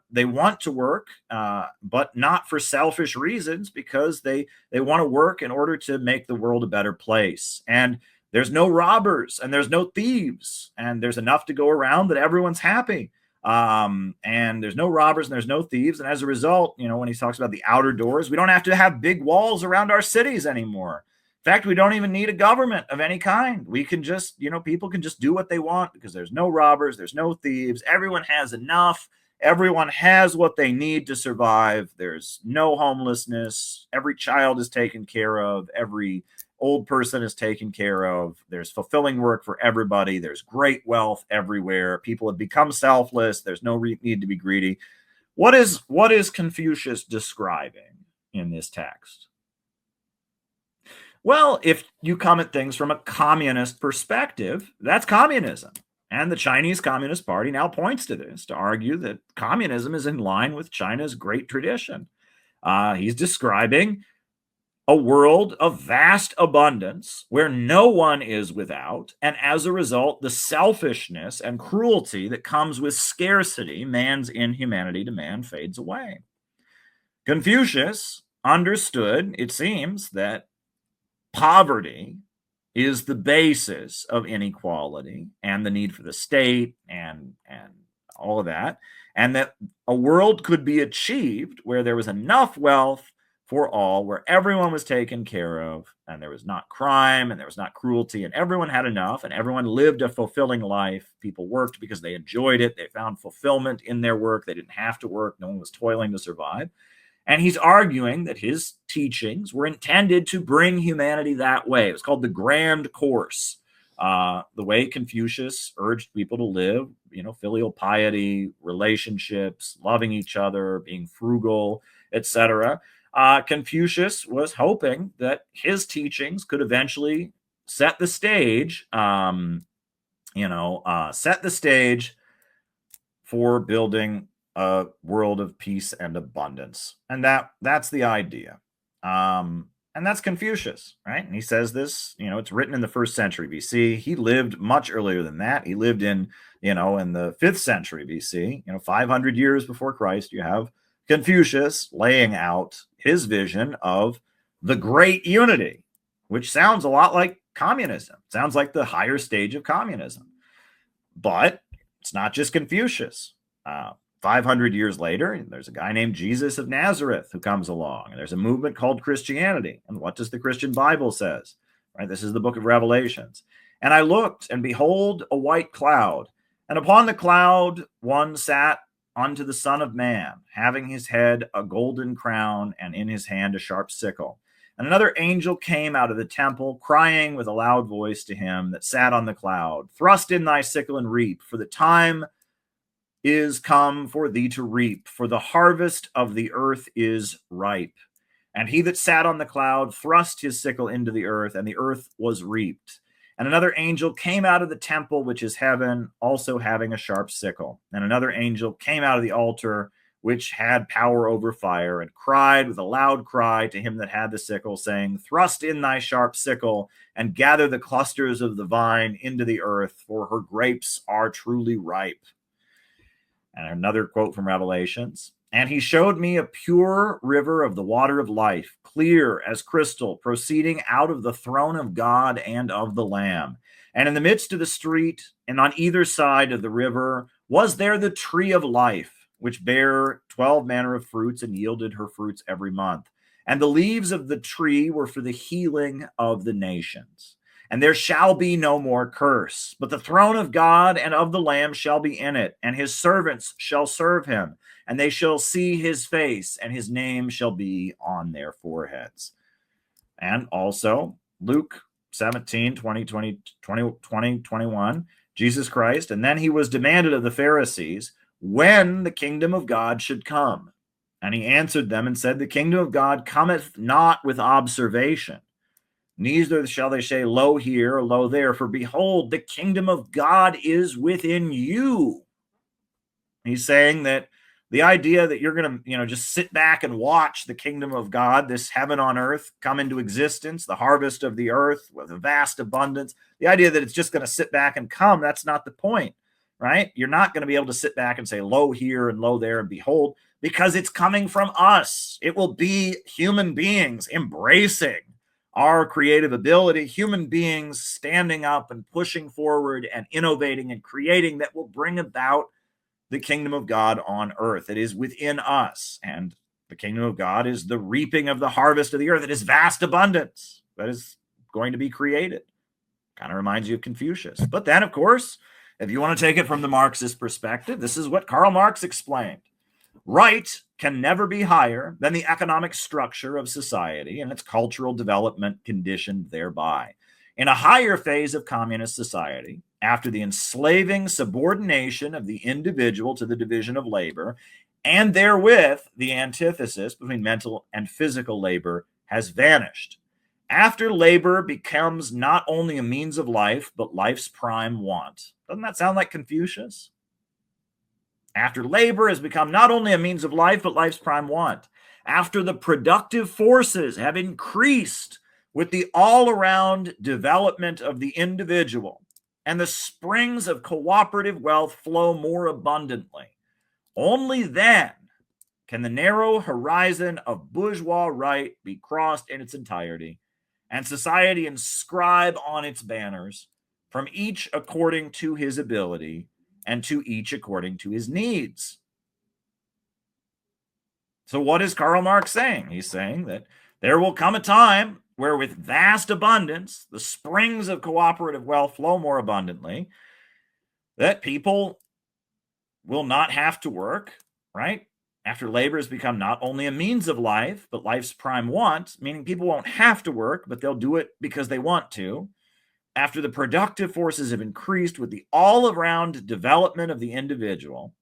to work, but not for selfish reasons, because they want to work in order to make the world a better place. And there's no robbers and there's no thieves, and there's enough to go around that everyone's happy. And there's no robbers and there's no thieves. And as a result, when he talks about the outer doors, we don't have to have big walls around our cities anymore. In fact, we don't even need a government of any kind. We can just, people can just do what they want because there's no robbers, there's no thieves. Everyone has enough. Everyone has what they need to survive. There's no homelessness. Every child is taken care of. Every old person is taken care of. There's fulfilling work for everybody. There's great wealth everywhere. People have become selfless. There's no need to be greedy. What is Confucius describing in this text? Well, if you come at things from a communist perspective, that's communism. And the Chinese Communist Party now points to this to argue that communism is in line with China's great tradition. He's describing a world of vast abundance where no one is without, and as a result, the selfishness and cruelty that comes with scarcity, man's inhumanity to man, fades away. Confucius understood, it seems, that poverty is the basis of inequality and the need for the state and all of that, and that a world could be achieved where there was enough wealth for all, where everyone was taken care of, and there was not crime and there was not cruelty, and everyone had enough, and everyone lived a fulfilling life. People worked because they enjoyed it. They found fulfillment in their work. They didn't have to work. No one was toiling to survive. And he's arguing that his teachings were intended to bring humanity that way. It was called the Grand Course. The way Confucius urged people to live, filial piety, relationships, loving each other, being frugal, etc. Confucius was hoping that his teachings could eventually set the stage, set the stage for building a world of peace and abundance. And that's the idea. And that's Confucius, right? And he says this, it's written in the 1st century BC. He lived much earlier than that. He lived in the 5th century BC, 500 years before Christ. You have Confucius laying out his vision of the great unity, which sounds a lot like communism. Sounds like the higher stage of communism. But it's not just Confucius. 500 years later, there's a guy named Jesus of Nazareth who comes along, and there's a movement called Christianity. And what does the Christian Bible says? Right? This is the book of Revelations. And I looked, and behold, a white cloud. And upon the cloud, one sat unto the Son of Man, having his head a golden crown, and in his hand a sharp sickle. And another angel came out of the temple, crying with a loud voice to him that sat on the cloud, Thrust in thy sickle and reap, for the time is come for thee to reap, for the harvest of the earth is ripe. And he that sat on the cloud thrust his sickle into the earth, and the earth was reaped. And another angel came out of the temple, which is heaven, also having a sharp sickle. And another angel came out of the altar, which had power over fire, and cried with a loud cry to him that had the sickle, saying, Thrust in thy sharp sickle, and gather the clusters of the vine into the earth, for her grapes are truly ripe. And another quote from Revelations. And he showed me a pure river of the water of life, clear as crystal, proceeding out of the throne of God and of the Lamb. And in the midst of the street, and on either side of the river, was there the tree of life, which bare 12 manner of fruits, and yielded her fruits every month. And the leaves of the tree were for the healing of the nations. And there shall be no more curse, but the throne of God and of the Lamb shall be in it, and his servants shall serve him, and they shall see his face, and his name shall be on their foreheads. And also Luke 17, 20, 21, Jesus Christ. And then he was demanded of the Pharisees when the kingdom of God should come. And he answered them and said, The kingdom of God cometh not with observation. Neither shall they say, Lo here, or lo there, for behold, the kingdom of God is within you. He's saying that the idea that you're going to, just sit back and watch the kingdom of God, this heaven on earth, come into existence, the harvest of the earth with a vast abundance, the idea that it's just going to sit back and come, that's not the point, right? You're not going to be able to sit back and say, Lo here and lo there, and behold, because it's coming from us. It will be human beings embracing our creative ability, human beings standing up and pushing forward and innovating and creating that will bring about the kingdom of God on earth. It is within us. And the kingdom of God is the reaping of the harvest of the earth. It is vast abundance that is going to be created. Kind of reminds you of Confucius. But then, of course, if you want to take it from the Marxist perspective, this is what Karl Marx explained. Right can never be higher than the economic structure of society and its cultural development conditioned thereby. In a higher phase of communist society, after the enslaving subordination of the individual to the division of labor, and therewith the antithesis between mental and physical labor has vanished. After labor becomes not only a means of life, but life's prime want. Doesn't that sound like Confucius? After labor has become not only a means of life, but life's prime want. After the productive forces have increased with the all-around development of the individual, and the springs of cooperative wealth flow more abundantly, only then can the narrow horizon of bourgeois right be crossed in its entirety, and society inscribe on its banners, from each according to his ability, and to each according to his needs. So what is Karl Marx saying? He's saying that there will come a time where with vast abundance, the springs of cooperative wealth flow more abundantly, that people will not have to work, right? After labor has become not only a means of life, but life's prime want, meaning people won't have to work, but they'll do it because they want to. after the productive forces have increased with the all-around development of the individual,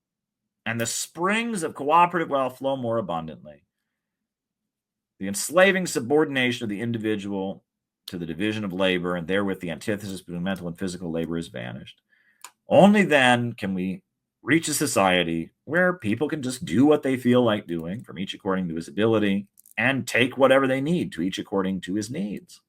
and the springs of cooperative wealth flow more abundantly, the enslaving subordination of the individual to the division of labor, and therewith the antithesis between mental and physical labor, is vanished. Only then can we reach a society where people can just do what they feel like doing, from each according to his ability, and take whatever they need, to each according to his needs.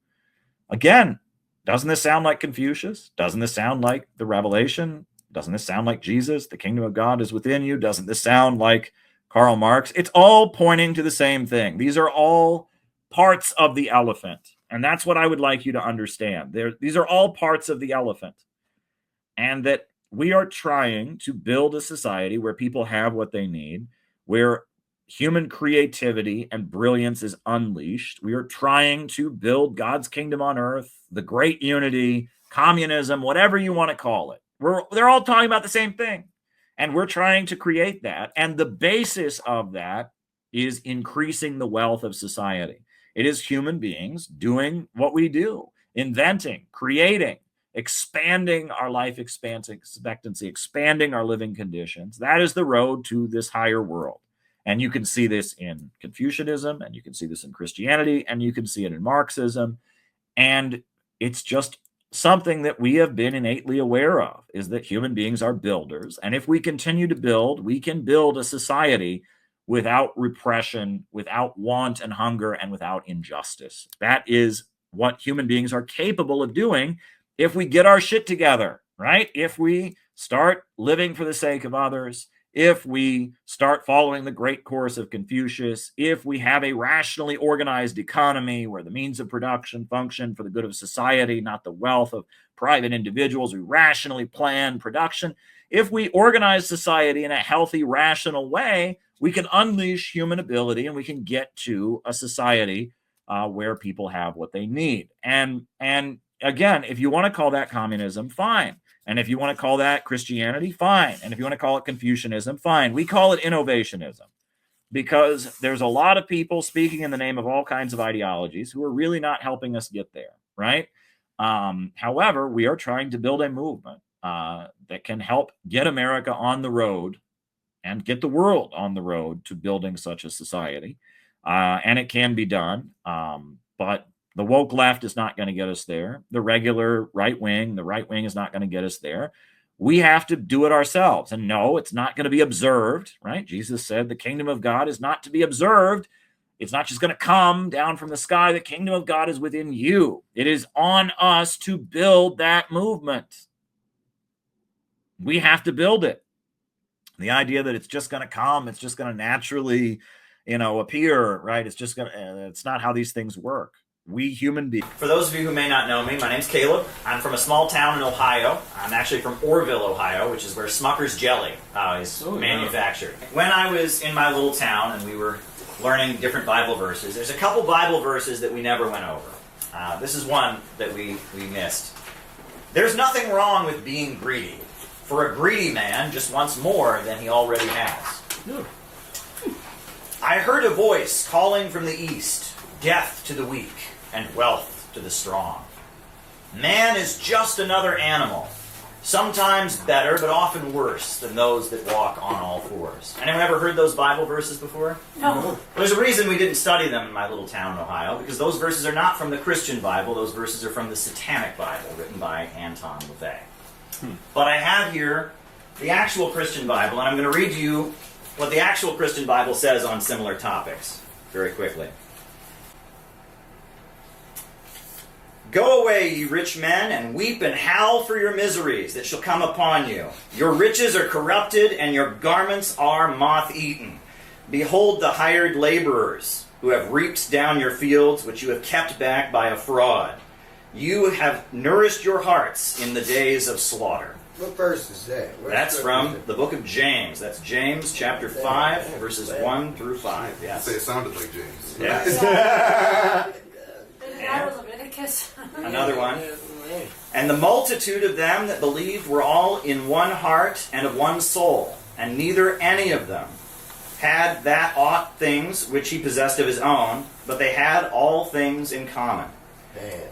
Again, doesn't this sound like Confucius? Doesn't this sound like the Revelation? Doesn't this sound like Jesus? The kingdom of God is within you. Doesn't this sound like Karl Marx? It's all pointing to the same thing. These are all parts of the elephant. And that's what I would like you to understand. These are all parts of the elephant. And that we are trying to build a society where people have what they need, where human creativity and brilliance is unleashed. We are trying to build God's kingdom on earth, the great unity, communism, whatever you want to call it. They're all talking about the same thing. And we're trying to create that. And the basis of that is increasing the wealth of society. It is human beings doing what we do, inventing, creating, expanding our life expectancy, expanding our living conditions. That is the road to this higher world. And you can see this in Confucianism, and you can see this in Christianity, and you can see it in Marxism. And it's just something that we have been innately aware of, is that human beings are builders. And if we continue to build, we can build a society without repression, without want and hunger, and without injustice. That is what human beings are capable of doing if we get our shit together, right? If we start living for the sake of others, if we start following the great course of Confucius, if we have a rationally organized economy where the means of production function for the good of society, not the wealth of private individuals, we rationally plan production. If we organize society in a healthy, rational way, we can unleash human ability and we can get to a society where people have what they need. And again, if you want to call that communism, fine. And if you want to call that Christianity, fine. And if you want to call it Confucianism, fine. We call it innovationism because there's a lot of people speaking in the name of all kinds of ideologies who are really not helping us get there, right? However, we are trying to build a movement that can help get America on the road and get the world on the road to building such a society. And it can be done. But the woke left is not going to get us there. The regular right wing is not going to get us there. We have to do it ourselves. And no, it's not going to be observed, right? Jesus said the kingdom of God is not to be observed. It's not just going to come down from the sky. The kingdom of God is within you. It is on us to build that movement. We have to build it. The idea that it's just going to come, it's just going to naturally, appear, right? It's not how these things work. We human beings.
For those of you who may not know me, my name's Caleb. I'm from a small town in Ohio. I'm actually from Orville, Ohio, which is where Smucker's Jelly is manufactured. When I was in my little town and we were learning different Bible verses, there's a couple Bible verses that we never went over. This is one that we missed. There's nothing wrong with being greedy, for a greedy man just wants more than he already has. I heard a voice calling from the east, death to the weak and wealth to the strong. Man is just another animal, sometimes better, but often worse than those that walk on all fours. Anyone ever heard those Bible verses before? No. Well, there's a reason we didn't study them in my little town in Ohio, because those verses are not from the Christian Bible. Those verses are from the Satanic Bible, written by Anton LaVey. But I have here the actual Christian Bible, and I'm going to read to you what the actual Christian Bible says on similar topics very quickly. Go away, ye rich men, and weep and howl for your miseries that shall come upon you. Your riches are corrupted, and your garments are moth-eaten. Behold the hired laborers, who have reaped down your fields, which you have kept back by a fraud. You have nourished your hearts in the days of slaughter.
What verse is that?
That's from the book of James. That's James chapter 5, verses 1 through 5. Yes.
It sounded like James.
Yes.
Leviticus.
Another one. And the multitude of them that believed were all in one heart and of one soul, and neither any of them had that aught things which he possessed of his own, but they had all things in common.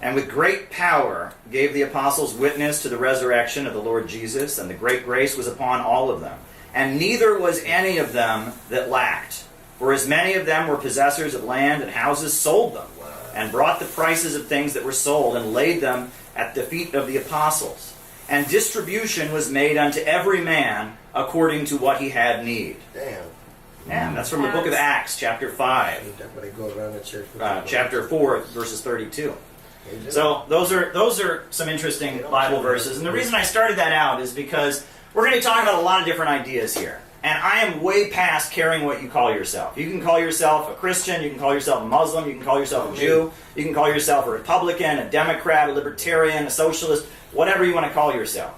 And with great power gave the apostles witness to the resurrection of the Lord Jesus, and the great grace was upon all of them. And neither was any of them that lacked. For as many of them were possessors of land and houses, sold them, and brought the prices of things that were sold, and laid them at the feet of the apostles. And distribution was made unto every man according to what he had need.
Damn.
Yeah, that's from the book of Acts, chapter 5.
That's why they go around the church.
Chapter 4, verses 32. So those are some interesting Bible verses. And the reason I started that out is because we're going to be talking about a lot of different ideas here. And I am way past caring what you call yourself. You can call yourself a Christian, you can call yourself a Muslim, you can call yourself a Jew, you can call yourself a Republican, a Democrat, a Libertarian, a Socialist, whatever you want to call yourself.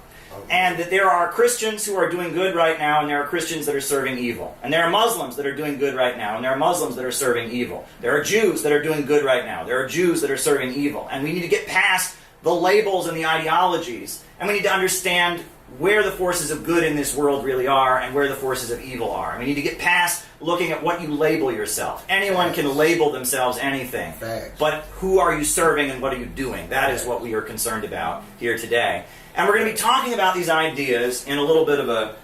And that there are Christians who are doing good right now, and there are Christians that are serving evil. And there are Muslims that are doing good right now, and there are Muslims that are serving evil. There are Jews that are doing good right now. There are Jews that are serving evil. And we need to get past the labels and the ideologies, and we need to understand where the forces of good in this world really are and where the forces of evil are. And we need to get past looking at what you label yourself. Anyone can label themselves anything. But who are you serving and what are you doing? That is what we are concerned about here today. And we're going to be talking about these ideas in a little bit of a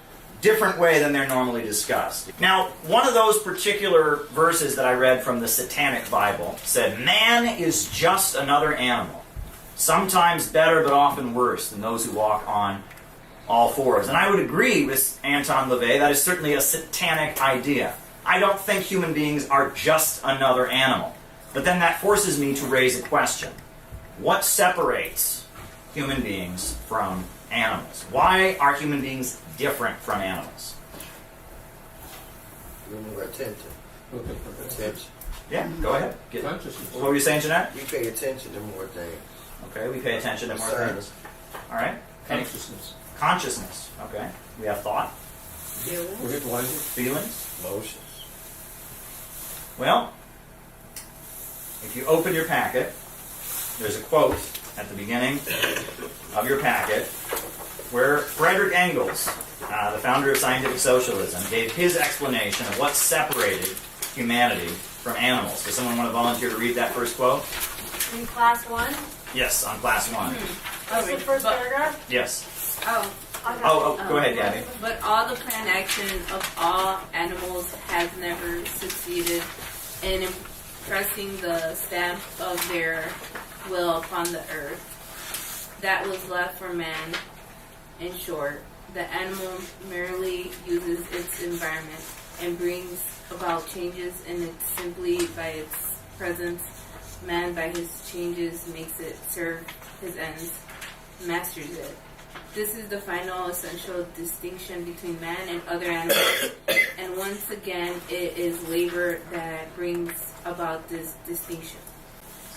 different way than they're normally discussed. Now, one of those particular verses that I read from the Satanic Bible said, "Man is just another animal, sometimes better but often worse than those who walk on all fours." And I would agree with Anton LaVey, that is certainly a satanic idea. I don't think human beings are just another animal. But then that forces me to raise a question. What separates human beings from animals? Why are human beings different from animals?
More attention. Attention.
Yeah, go ahead. What were you saying, Jeanette?
We pay attention to more things.
Okay, we pay attention to more things. All right.
Consciousness.
Consciousness. Okay. We have thought.
Feelings. Emotions.
Well, if you open your packet, there's a quote at the beginning of your packet where Frederick Engels, the founder of scientific socialism, gave his explanation of what separated humanity from animals. Does someone want to volunteer to read that first quote?
In class 1?
Yes, on class 1.
That's the first paragraph?
Yes.
Go
ahead, Gabby.
But all the planned action of all animals has never succeeded in impressing the stamp of their will upon the earth. That was left for man. In short, the animal merely uses its environment and brings about changes in it simply by its presence. Man, by his changes, makes it serve his ends, masters it. This is the final essential distinction between man and other animals. And once again, it is labor that brings about this distinction.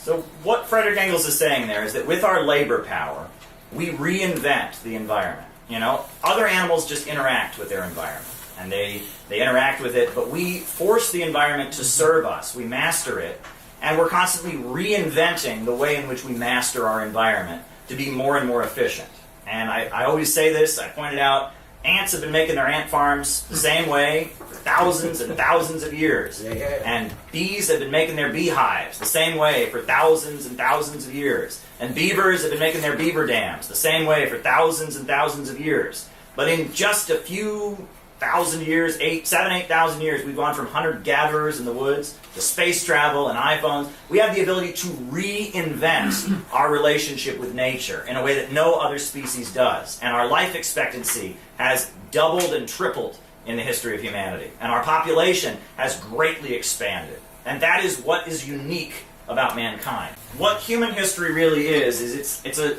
So what Frederick Engels is saying there is that with our labor power, we reinvent the environment. You know, other animals just interact with their environment, and they interact with it, but we force the environment to serve us. We master it, and we're constantly reinventing the way in which we master our environment to be more and more efficient. And I always say this, I pointed out, ants have been making their ant farms the same way for thousands and thousands of years. And bees have been making their beehives the same way for thousands and thousands of years. And beavers have been making their beaver dams the same way for thousands and thousands of years. But in just a few thousand years, 8,000 years, we've gone from hunter-gatherers in the woods to space travel and iPhones. We have the ability to reinvent our relationship with nature in a way that no other species does. And our life expectancy has doubled and tripled in the history of humanity. And our population has greatly expanded. And that is what is unique about mankind. What human history really is it's a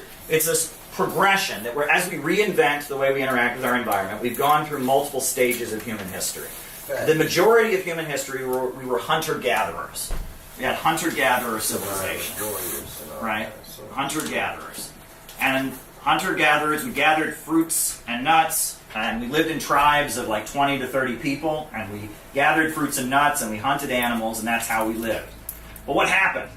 progression that as we reinvent the way we interact with our environment, we've gone through multiple stages of human history. The majority of human history, we were hunter-gatherers. We had hunter-gatherer civilization, right? Hunter-gatherers. And hunter-gatherers, we gathered fruits and nuts, and we lived in tribes of like 20 to 30 people, and we gathered fruits and nuts, and we hunted animals, and that's how we lived. But what happened?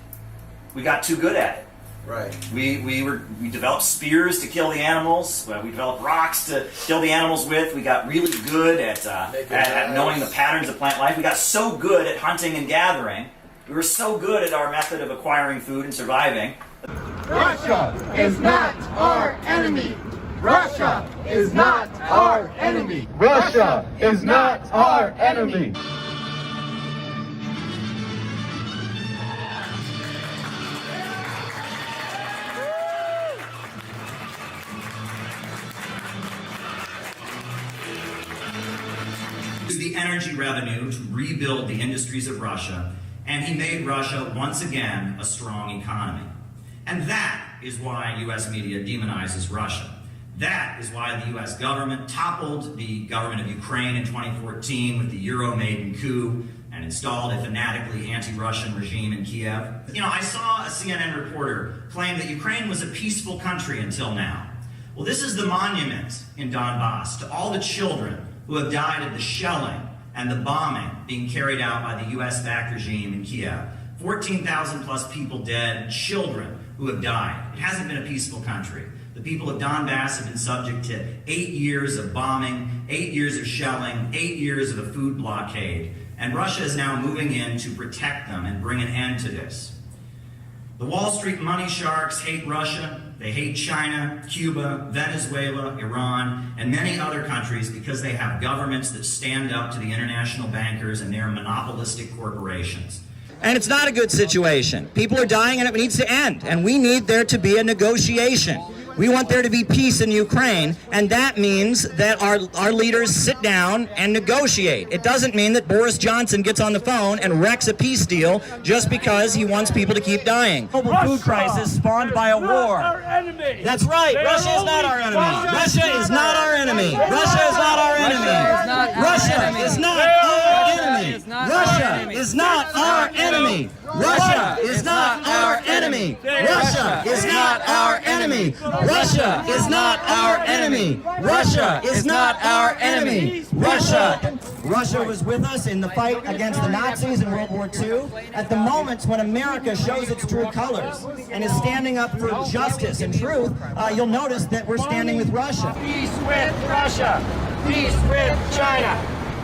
We got too good at it.
Right.
We developed spears to kill the animals. We developed rocks to kill the animals with. We got really good at knowing the patterns of plant life. We got so good at hunting and gathering We were so good at our method of acquiring food and surviving.
Russia is not our enemy. Russia is not our enemy. Russia is not our enemy.
Used the energy revenue to rebuild the industries of Russia, and he made Russia once again a strong economy. And that is why U.S. media demonizes Russia. That is why the U.S. government toppled the government of Ukraine in 2014 with the Euro-Maidan coup and installed a fanatically anti-Russian regime in Kiev. You know, I saw a CNN reporter claim that Ukraine was a peaceful country until now. Well, this is the monument in Donbass to all the children who have died of the shelling and the bombing being carried out by the U.S.-backed regime in Kiev. 14,000 plus people dead, children who have died. It hasn't been a peaceful country. The people of Donbass have been subject to 8 years of bombing, 8 years of shelling, 8 years of a food blockade, and Russia is now moving in to protect them and bring an end to this. The Wall Street money sharks hate Russia. They hate China, Cuba, Venezuela, Iran, and many other countries because they have governments that stand up to the international bankers and their monopolistic corporations.
And it's not a good situation. People are dying and it needs to end. And we need there to be a negotiation. We want there to be peace in Ukraine, and that means that our leaders sit down and negotiate. It doesn't mean that Boris Johnson gets on the phone and wrecks a peace deal just because he wants people to keep dying. Global food crisis spawned by a war. That's right. Russia is not our enemy. Russia is not our enemy. Russia is not our enemy. Russia is not our enemy. Russia is not our enemy. Russia is not our enemy. Russia is not our enemy. Russia is not our enemy. Russia is not our enemy. Russia was with us in the fight against the Nazis in World War II. At the moments when America shows its true colors and is standing up for justice and truth, you'll notice that we're standing with Russia.
Peace with Russia. Peace with China.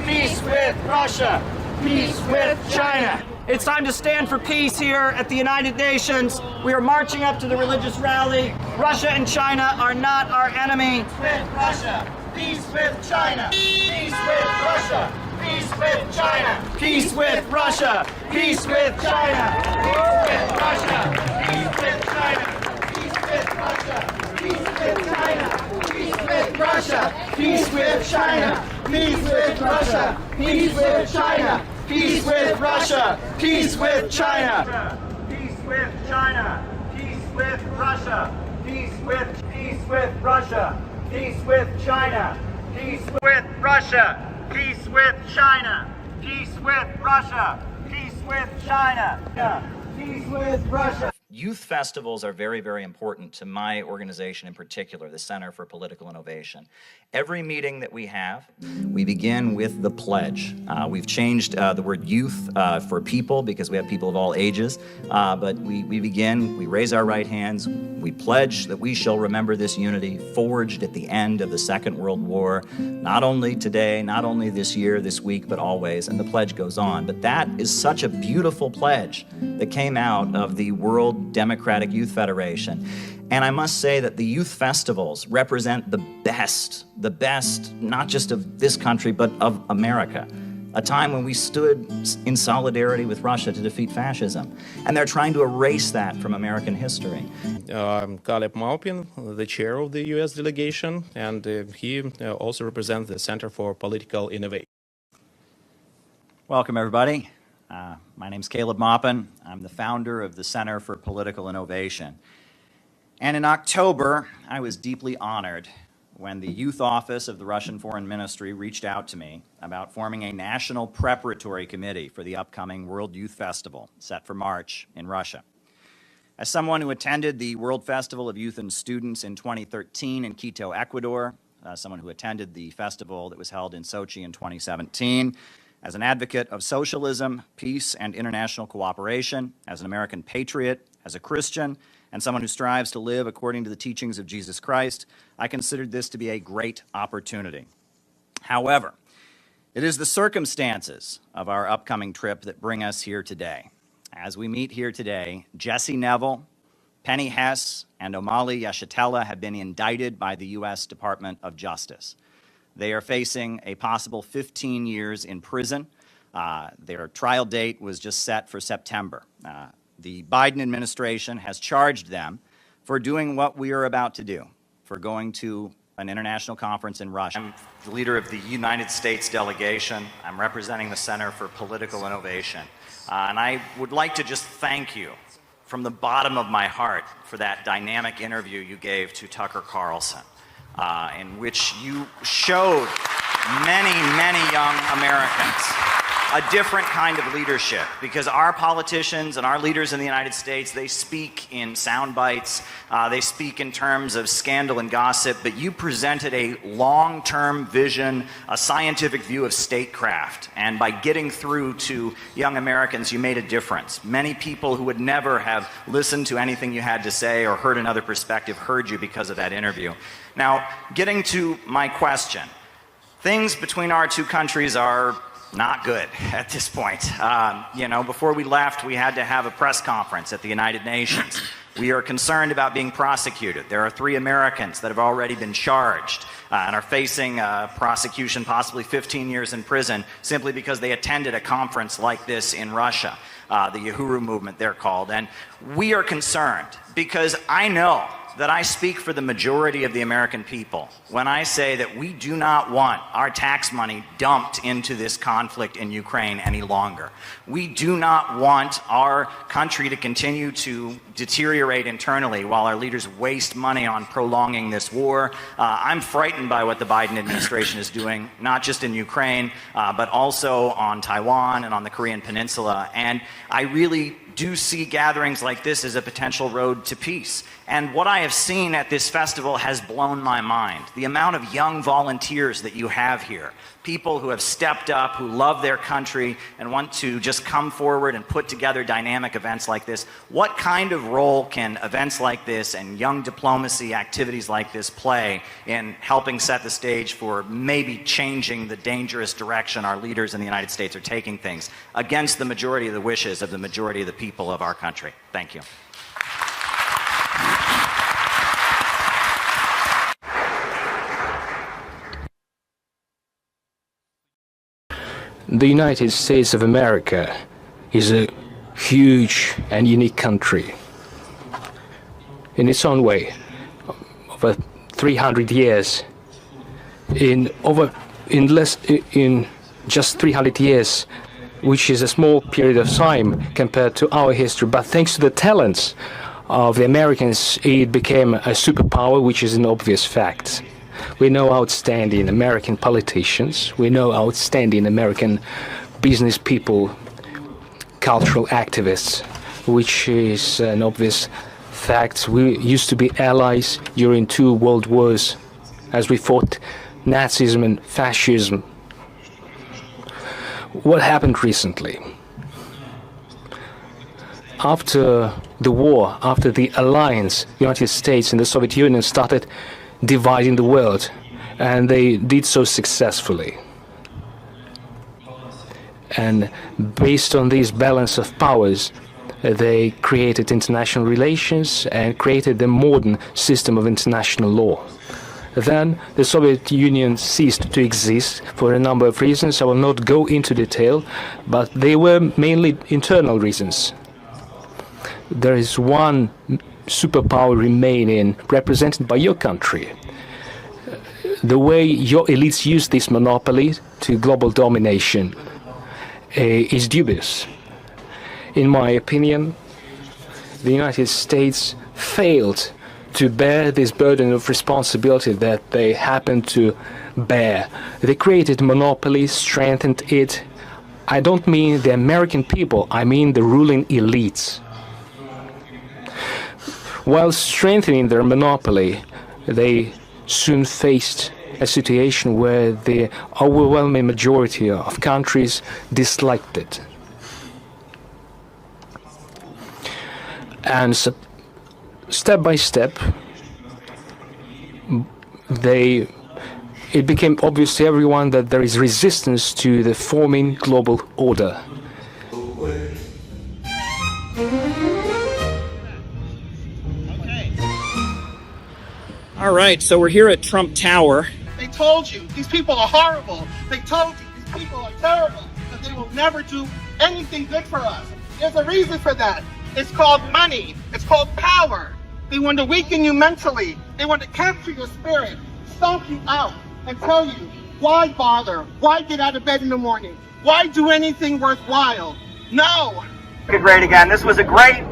Peace with Russia. Peace with China.
It's time to stand for peace here at the United Nations. We are marching up to the religious rally. Russia and China are not our enemy.
Peace with Russia. Peace with China. Peace with Russia. Peace with China.
Peace with Russia. Peace with China.
Peace with Russia. Peace with China. Peace with Russia. Peace with China. Peace with Russia. Peace with China. Peace with Russia. Peace with China.
Peace with Russia. Peace with China.
Peace with China. Peace with Russia. Peace with Russia. Peace with China. Peace with Russia. Peace with China. Peace with Russia. Peace with China. Peace with Russia.
Youth festivals are very, very important to my organization in particular, the Center for Political Innovation. Every meeting that we have, we begin with the pledge. We've changed the word youth for people because we have people of all ages, but we begin, we raise our right hands, we pledge that we shall remember this unity forged at the end of the Second World War, not only today, not only this year, this week, but always, and the pledge goes on. But that is such a beautiful pledge that came out of the World Democratic Youth Federation. And I must say that the youth festivals represent the best, not just of this country, but of America. A time when we stood in solidarity with Russia to defeat fascism. And they're trying to erase that from American history.
I'm Caleb Maupin, the chair of the U.S. delegation, and he also represents the Center for Political Innovation.
Welcome, everybody. My name's Caleb Maupin. I'm the founder of the Center for Political Innovation. And in October, I was deeply honored when the youth office of the Russian Foreign Ministry reached out to me about forming a national preparatory committee for the upcoming World Youth Festival, set for March in Russia. As someone who attended the World Festival of Youth and Students in 2013 in Quito, Ecuador, someone who attended the festival that was held in Sochi in 2017, as an advocate of socialism, peace, and international cooperation, as an American patriot, as a Christian, and someone who strives to live according to the teachings of Jesus Christ, I considered this to be a great opportunity. However, it is the circumstances of our upcoming trip that bring us here today.
As we meet here today, Jesse Neville, Penny Hess, and Omali Yeshitela have been indicted by the U.S. Department of Justice. They are facing a possible 15 years in prison. Their trial date was just set for September. The Biden administration has charged them for doing what we are about to do, for going to an international conference in Russia. I'm the leader of the United States delegation. I'm representing the Center for Political Innovation. And I would like to just thank you from the bottom of my heart for that dynamic interview you gave to Tucker Carlson, in which you showed many, many young Americans a different kind of leadership, because our politicians and our leaders in the United States, they speak in sound bites, they speak in terms of scandal and gossip, but you presented a long-term vision, a scientific view of statecraft, and by getting through to young Americans, you made a difference. Many people who would never have listened to anything you had to say or heard another perspective heard you because of that interview. Now, getting to my question, things between our two countries are not good at this point. You know, before we left, we had to have a press conference at the United Nations. We are concerned about being prosecuted. There are 3 Americans that have already been charged and are facing prosecution, possibly 15 years in prison, simply because they attended a conference like this in Russia, the Uhuru movement, they're called. And we are concerned because I know that I speak for the majority of the American people when I say that we do not want our tax money dumped into this conflict in Ukraine any longer. We do not want our country to continue to deteriorate internally while our leaders waste money on prolonging this war. I'm frightened by what the Biden administration is doing, not just in Ukraine, but also on Taiwan and on the Korean Peninsula. And I really do see gatherings like this as a potential road to peace. And what I have seen at this festival has blown my mind. The amount of young volunteers that you have here, people who have stepped up, who love their country and want to just come forward and put together dynamic events like this. What kind of role can events like this and young diplomacy activities like this play in helping set the stage for maybe changing the dangerous direction our leaders in the United States are taking things against the majority of the wishes of the majority of the people of our country? Thank you.
The United States of America is a huge and unique country. In its own way, over 300 years, in just 300 years, which is a small period of time compared to our history, but thanks to the talents of the Americans, it became a superpower, which is an obvious fact. We know outstanding American politicians, we know outstanding American business people, cultural activists, which is an obvious fact. We used to be allies during 2 world wars as we fought Nazism and fascism. What happened recently? After the war, after the alliance, the United States and the Soviet Union started dividing the world, and they did so successfully. And based on this balance of powers, they created international relations and created the modern system of international law. Then the Soviet Union ceased to exist for a number of reasons. I will not go into detail, but they were mainly internal reasons. There is one superpower remaining, represented by your country. The way your elites use this monopoly to global domination is dubious. In my opinion, the United States failed to bear this burden of responsibility that they happen to bear. They created monopoly, strengthened it. I don't mean the American people, I mean the ruling elites. While strengthening their monopoly, they soon faced a situation where the overwhelming majority of countries disliked it. And so, step by step, it became obvious to everyone that there is resistance to the forming global order.
All right, so we're here at Trump Tower.
They told you these people are horrible. They told you these people are terrible, that they will never do anything good for us. There's a reason for that. It's called money. It's called power. They want to weaken you mentally. They want to capture your spirit, stomp you out, and tell you, why bother? Why get out of bed in the morning? Why do anything worthwhile? No.
Great again. This was a great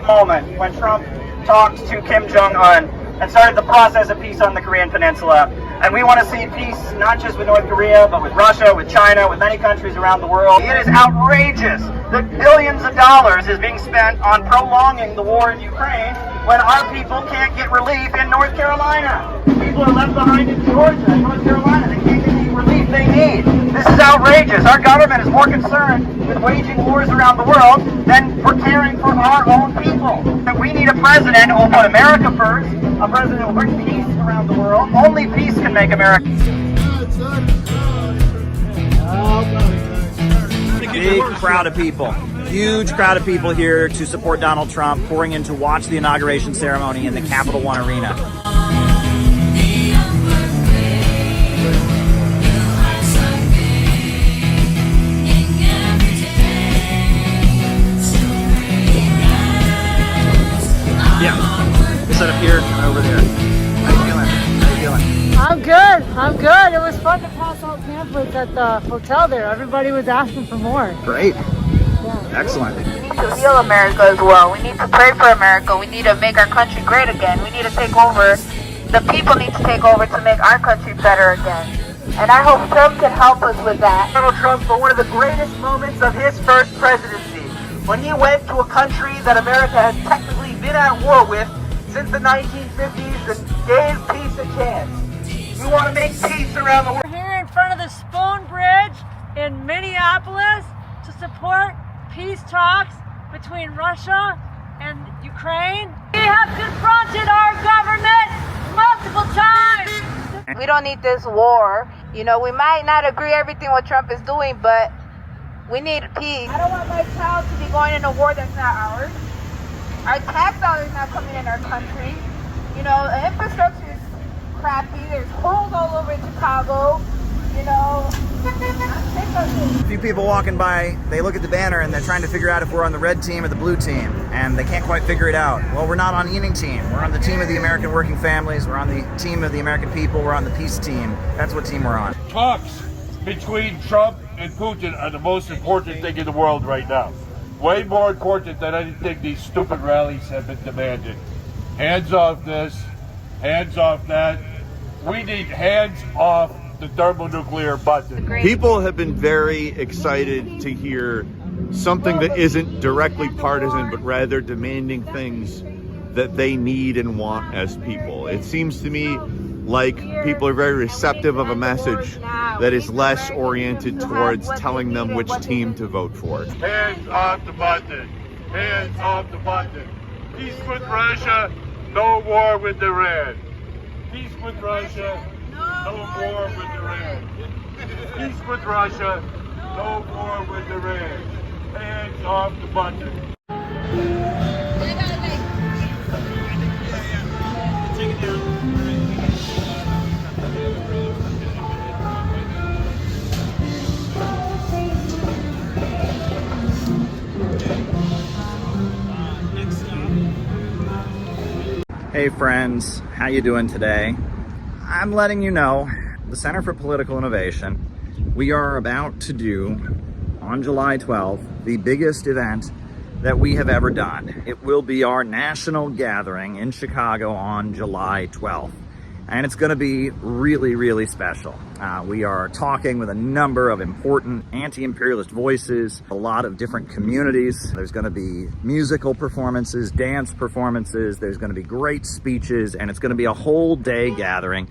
moment when Trump talked to Kim Jong-un and started the process of peace on the Korean Peninsula. And we want to see peace not just with North Korea, but with Russia, with China, with many countries around the world. It is outrageous that billions of dollars is being spent on prolonging the war in Ukraine when our people can't get relief in North Carolina. People are left behind in Georgia and North Carolina. They can't get any relief they need. This is outrageous. Our government is more concerned with waging wars around the world than for caring for our own people. And we need a president who will put America first, a president who will bring peace around the world. Only peace can make America.
Big crowd of people. Huge crowd of people here to support Donald Trump, pouring in to watch the inauguration ceremony in the Capital One Arena. Yeah, set up here and over there. How you feeling? How you feeling?
I'm good. I'm good. It was fun to pass out pamphlets at the hotel there. Everybody was asking for more.
Great.
Yeah.
Excellent.
We need to heal America as well. We need to pray for America. We need to make our country great again. We need to take over. The people need to take over to make our country better again. And I hope Trump can help us with that.
Donald Trump for one of the greatest moments of his first presidency, when he went to a country that America has technically been at war with since the 1950s and gave peace a chance. We want to make peace around the world.
We're here in front of the Spoon Bridge in Minneapolis to support peace talks between Russia and Ukraine. We have confronted our government multiple times.
We don't need this war. You know, we might not agree everything what Trump is doing, but we need peace. I don't want my child to be going in a war that's not ours. Our tax dollars not coming in our country. You know, the infrastructure is crappy. There's holes all over Chicago. You know,
A few people walking by, they look at the banner and they're trying to figure out if we're on the red team or the blue team, and they can't quite figure it out. Well, we're not on any team. We're on the team of the American working families. We're on the team of the American people. We're on the peace team. That's what team we're on.
Talks between Trump and Putin are the most important thing in the world right now. Way more important than anything these stupid rallies have been demanding. Hands off this, hands off that. We need hands off the thermonuclear button.
People have been very excited to hear something that isn't directly partisan, but rather demanding things that they need and want as people. It seems to me like people are very receptive of a message that is less oriented towards telling them which team to vote for.
Hands off the button. Hands off the button. Peace with Russia, no war with Iran. Peace with Russia, no war with Iran. Peace with Russia, no war with Iran. Hands off the button.
Take it down.
Hey friends, how you doing today? I'm letting you know, the Center for Political Innovation, we are about to do, on July 12th, the biggest event that we have ever done. It will be our national gathering in Chicago on July 12th. And it's going to be really, really special. We are talking with a number of important anti-imperialist voices, a lot of different communities. There's going to be musical performances, dance performances, there's going to be great speeches, and it's going to be a whole day gathering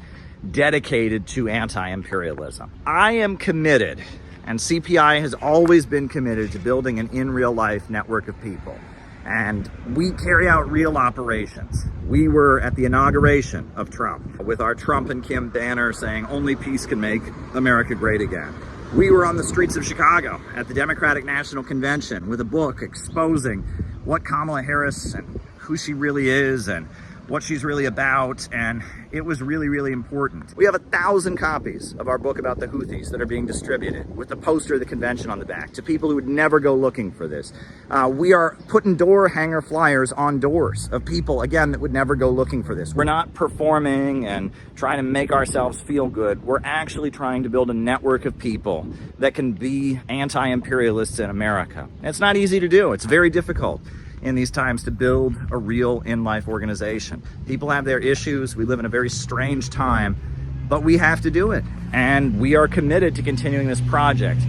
dedicated to anti-imperialism. I am committed, and CPI has always been committed to building an in real life network of people. And we carry out real operations. We were at the inauguration of Trump with our Trump and Kim banner saying only peace can make America great again. We were on the streets of Chicago at the Democratic National Convention with a book exposing what Kamala Harris and who she really is and
what she's really about, and it was really, really important. We have 1,000 copies of our book about the Houthis that are being distributed with the poster of the convention on the back to people who would never go looking for this. We are putting door hanger flyers on doors of people, again, that would never go looking for this. We're not performing and trying to make ourselves feel good. We're actually trying to build a network of people that can be anti-imperialists in America. And it's not easy to do. It's very difficult in these times to build a real in-life organization. People have their issues. We live in a very strange time, but we have to do it. And we are committed to continuing this project.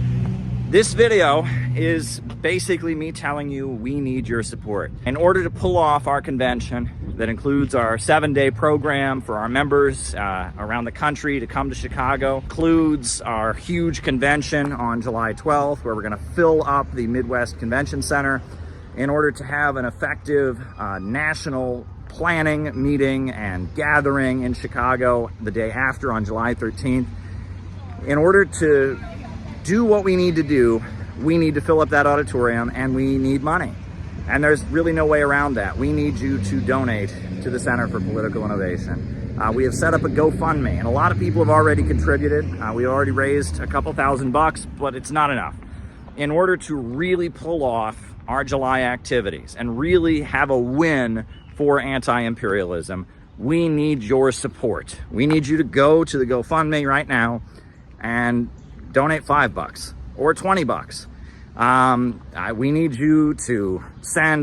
This video is basically me telling you we need your support. In order to pull off our convention that includes our 7-day program for our members around the country to come to Chicago, includes our huge convention on July 12th, where we're gonna fill up the Midwest Convention Center, in order to have an effective national planning meeting and gathering in Chicago the day after on July 13th. In order to do what we need to do, we need to fill up that auditorium and we need money. And there's really no way around that. We need you to donate to the Center for Political Innovation. We have set up a GoFundMe, and a lot of people have already contributed. We already raised a couple $1,000, but it's not enough. In order to really pull off our July activities and really have a win for anti-imperialism, we need your support. We need you to go to the GoFundMe right now and donate $5 or $20. We need you to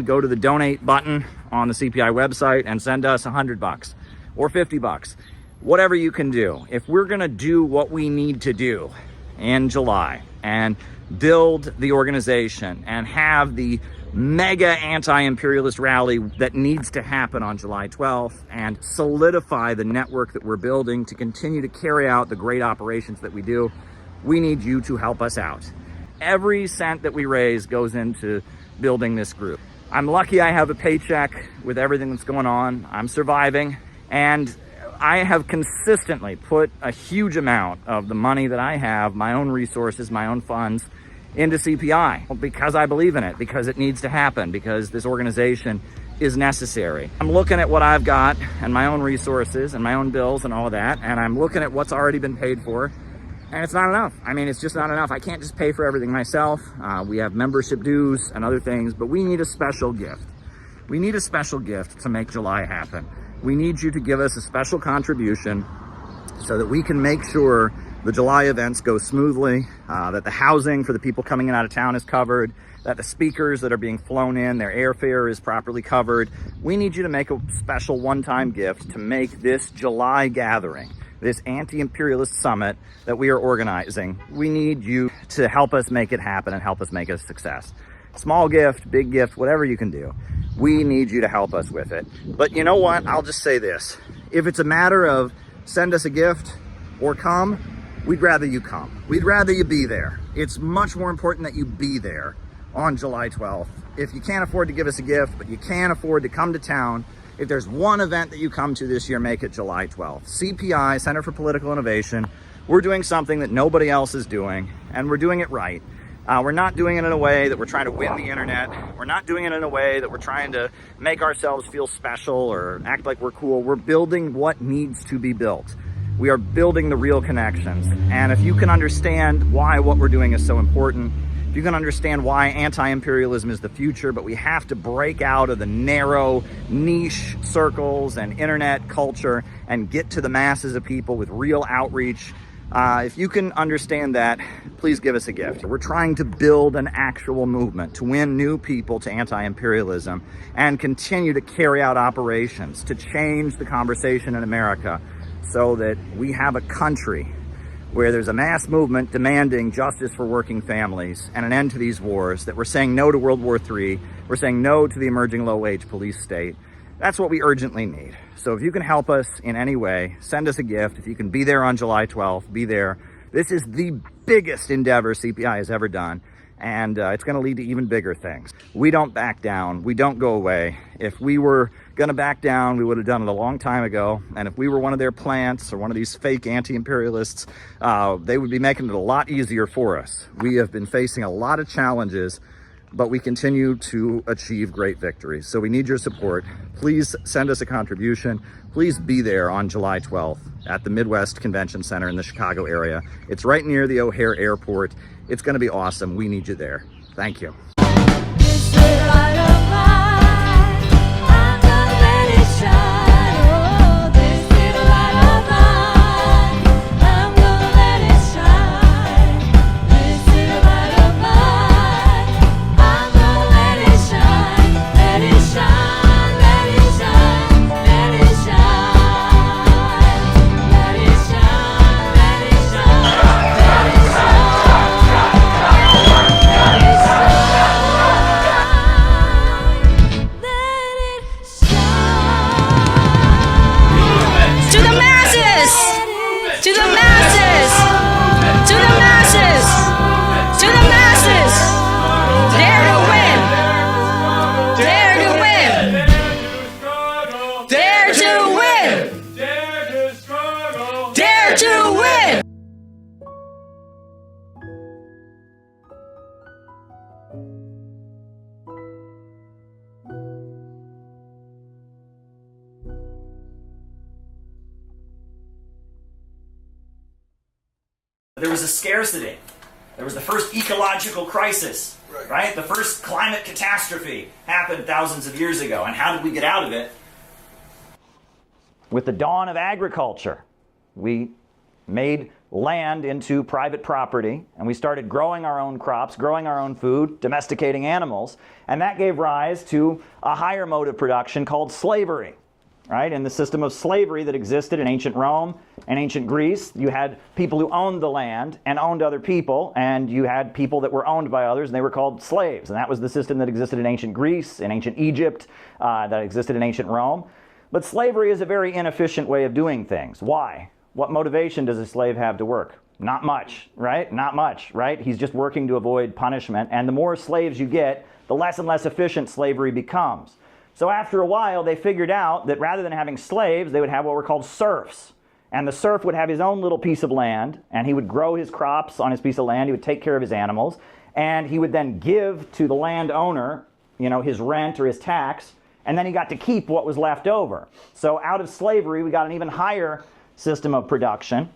go to the donate button on the CPI website and send us $100 or $50, whatever you can do. If we're gonna do what we need to do in July and build the organization and have the mega anti-imperialist rally that needs to happen on July 12th and solidify the network that we're building to continue to carry out the great operations that we do, we need you to help us out. Every cent that we raise goes into building this group. I'm lucky I have a paycheck with everything that's going on. I'm surviving, and I have consistently put a huge amount of the money that I have, my own resources, my own funds, into CPI because I believe in it, because it needs to happen, because this organization is necessary. I'm looking at what I've got and my own resources and my own bills and all of that, and I'm looking at what's already been paid for, and it's not enough. I mean, it's just not enough. I can't just pay for everything myself. We have membership dues and other things, but we need a special gift. We need a special gift to make July happen. We need you to give us a special contribution so that we can make sure the July events go smoothly, that the housing for the people coming in out of town is covered, that the speakers that are being flown in, their airfare is properly covered. We need you to make a special one-time gift to make this July gathering, this anti-imperialist summit that we are organizing. We need you to help us make it happen and help us make it a success. Small gift, big gift, whatever you can do. We need you to help us with it. But you know what? I'll just say this. If it's a matter of send us a gift or come, we'd rather you come. We'd rather you be there. It's much more important that you be there on July 12th. If you can't afford to give us a gift, but you can afford to come to town, if there's one event that you come to this year, make it July 12th. CPI, Center for Political Innovation, we're doing something that nobody else is doing, and we're doing it right. We're not doing it in a way that we're trying to win the internet. We're not doing it in a way that we're trying to make ourselves feel special or act like we're cool. We're building what needs to be built. We are building the real connections. And if you can understand why what we're doing is so important, if you can understand why anti-imperialism is the future, but we have to break out of the narrow niche circles and internet culture and get to the masses of people with real outreach. If you can understand that, please give us a gift. We're trying to build an actual movement to win new people to anti-imperialism and continue to carry out operations to change the conversation in America so that we have a country where there's a mass movement demanding justice for working families and an end to these wars, that we're saying no to World War III, we're saying no to the emerging low-wage police state. That's what we urgently need. So if you can help us in any way, send us a gift. If you can be there on July 12th, be there. This is the biggest endeavor CPI has ever done, and it's going to lead to even bigger things. We don't back down. We don't go away. If we were going to back down, we would have done it a long time ago. And if we were one of their plants or one of these fake anti-imperialists, they would be making it a lot easier for us. We have been facing a lot of challenges
but we continue to achieve great victories. So we need your support. Please send us a contribution. Please be there on July 12th at the Midwest Convention Center in the Chicago area. It's right near the O'Hare Airport. It's going to be awesome. We need you there. Thank you.
There was a scarcity. There was the first ecological crisis, right? The first climate catastrophe happened thousands of years ago. And how did we get out of it?
With the dawn of agriculture, we made land into private property, and we started growing our own crops, growing our own food, domesticating animals, and that gave rise to a higher mode of production called slavery. Right? In the system of slavery that existed in ancient Rome and ancient Greece, you had people who owned the land and owned other people, and you had people that were owned by others, and they were called slaves. And that was the system that existed in ancient Greece, in ancient Egypt, that existed in ancient Rome. But slavery is a very inefficient way of doing things. Why? What motivation does a slave have to work? Not much, right? Not much, right? He's just working to avoid punishment. And the more slaves you get, the less and less efficient slavery becomes. So after a while, they figured out that rather than having slaves, they would have what were called serfs. And the serf would have his own little piece of land, and he would grow his crops on his piece of land. He would take care of his animals, and he would then give to the landowner, his rent or his tax, and then he got to keep what was left over. So out of slavery, we got an even higher system of production.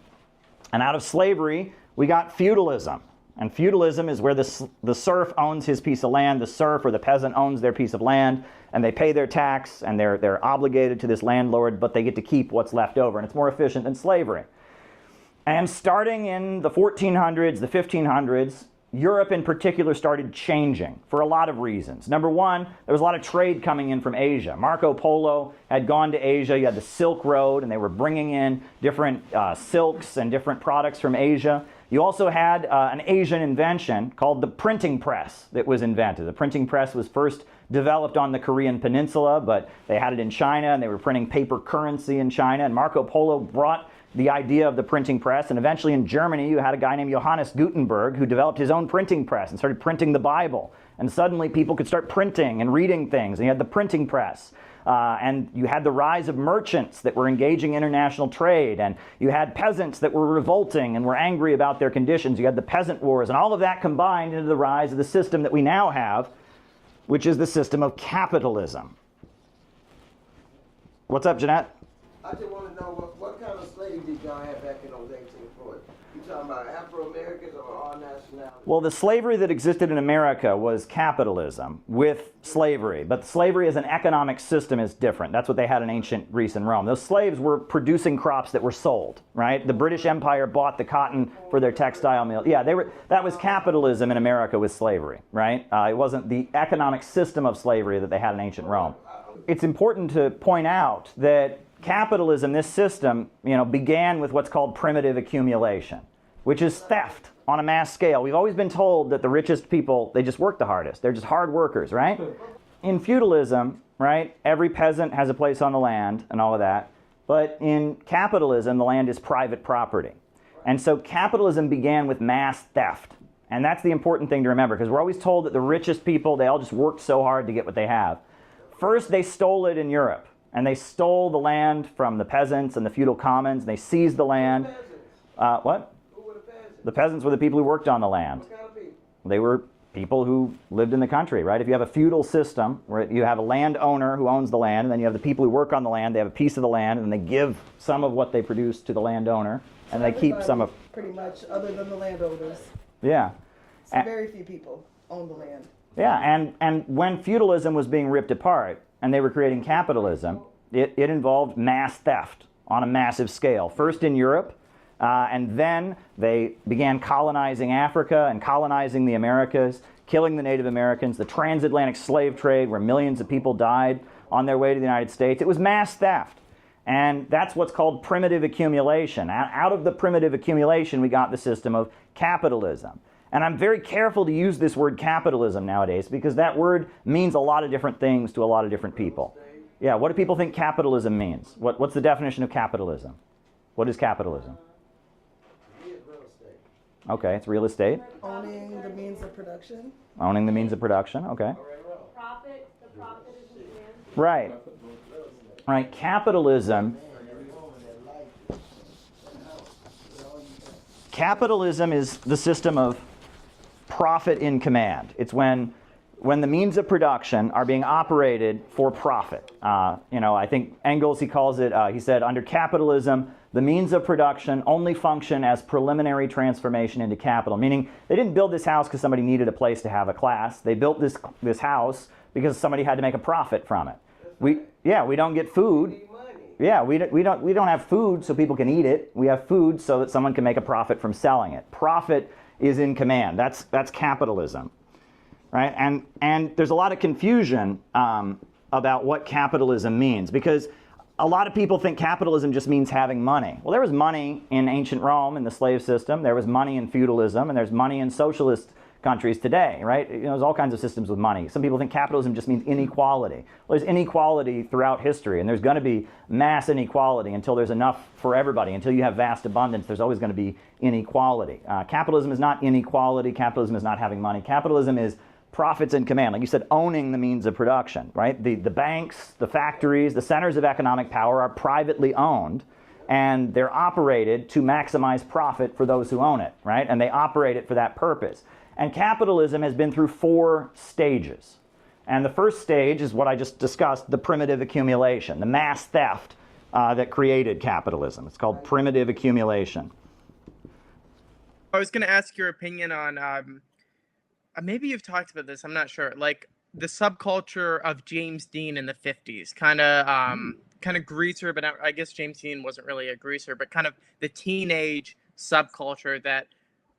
And out of slavery, we got feudalism. And feudalism is where the serf owns his piece of land, the serf or the peasant owns their piece of land, and they pay their tax, and they're obligated to this landlord, but they get to keep what's left over, and it's more efficient than slavery. And starting in the 1400s, the 1500s, Europe in particular started changing for a lot of reasons. Number one, there was a lot of trade coming in from Asia. Marco Polo had gone to Asia. You had the Silk Road, and they were bringing in different silks and different products from Asia. You also had an Asian invention called the printing press that was invented. The printing press was first developed on the Korean Peninsula, but they had it in China, and they were printing paper currency in China, and Marco Polo brought the idea of the printing press, and eventually in Germany you had a guy named Johannes Gutenberg who developed his own printing press and started printing the Bible, and suddenly people could start printing and reading things, and you had the printing press. And you had the rise of merchants that were engaging international trade, and you had peasants that were revolting and were angry about their conditions. You had the peasant wars, and all of that combined into the rise of the system that we now have, which is the system of capitalism. What's up, Jeanette?
I just want to know what kind of slaves did y'all have back in those 1840s? You talking about Afro-Americans or all nationalities?
Well, the slavery that existed in America was capitalism with slavery. But slavery as an economic system is different. That's what they had in ancient Greece and Rome. Those slaves were producing crops that were sold, right? The British Empire bought the cotton for their textile mill. Yeah, that was capitalism in America with slavery, right? It wasn't the economic system of slavery that they had in ancient Rome. It's important to point out that capitalism, this system, began with what's called primitive accumulation, which is theft on a mass scale. We've always been told that the richest people, they just work the hardest. They're just hard workers, right? In feudalism, right, every peasant has a place on the land and all of that. But in capitalism, the land is private property. And so capitalism began with mass theft. And that's the important thing to remember, because we're always told that the richest people, they all just worked so hard to get what they have. First, they stole it in Europe. And they stole the land from the peasants and the feudal commons. And they seized the land. What?
Who were the peasants?
The peasants were the people who worked on the land.
What kind of people?
They were people who lived in the country, right? If you have a feudal system where you have a landowner who owns the land, and then you have the people who work on the land, they have a piece of the land, and they give some of what they produce to the landowner, and they keep some of...
Pretty much, other than the landowners.
Yeah.
So very few people own the land.
Yeah, and when feudalism was being ripped apart, and they were creating capitalism, it involved mass theft on a massive scale. First in Europe, and then they began colonizing Africa and colonizing the Americas, killing the Native Americans, the transatlantic slave trade where millions of people died on their way to the United States. It was mass theft. And that's what's called primitive accumulation. Out of the primitive accumulation, we got the system of capitalism. And I'm very careful to use this word capitalism nowadays because that word means a lot of different things to a lot of different people. Yeah, what do people think capitalism means? What's the definition of capitalism? What is capitalism? Okay, it's real estate.
Owning the means of production.
Owning the means of production, okay.
Profit, the profit is in demand.
Right. Right, capitalism is the system of profit in command. It's when the means of production are being operated for profit. I think Engels, he calls it, he said, under capitalism, the means of production only function as preliminary transformation into capital, meaning they didn't build this house because somebody needed a place to have a class. They built this house because somebody had to make a profit from it. We don't get food. Yeah, we don't have food so people can eat it. We have food so that someone can make a profit from selling it. Profit is in command. That's capitalism, right? And there's a lot of confusion about what capitalism means because a lot of people think capitalism just means having money. Well, there was money in ancient Rome in the slave system. There was money in feudalism, and there's money in socialist countries today, right? There's all kinds of systems with money. Some people think capitalism just means inequality. Well, there's inequality throughout history, and there's going to be mass inequality until there's enough for everybody. Until you have vast abundance, there's always going to be inequality. Capitalism is not inequality. Capitalism is not having money. Capitalism is profits in command. Like you said, owning the means of production, right? The banks, the factories, the centers of economic power are privately owned, and they're operated to maximize profit for those who own it, right? And they operate it for that purpose. And capitalism has been through 4 stages. And the first stage is what I just discussed, the primitive accumulation, the mass theft that created capitalism. It's called primitive accumulation.
I was going to ask your opinion on, maybe you've talked about this, I'm not sure, like the subculture of James Dean in the 50s, kind of greaser, but I guess James Dean wasn't really a greaser, but kind of the teenage subculture that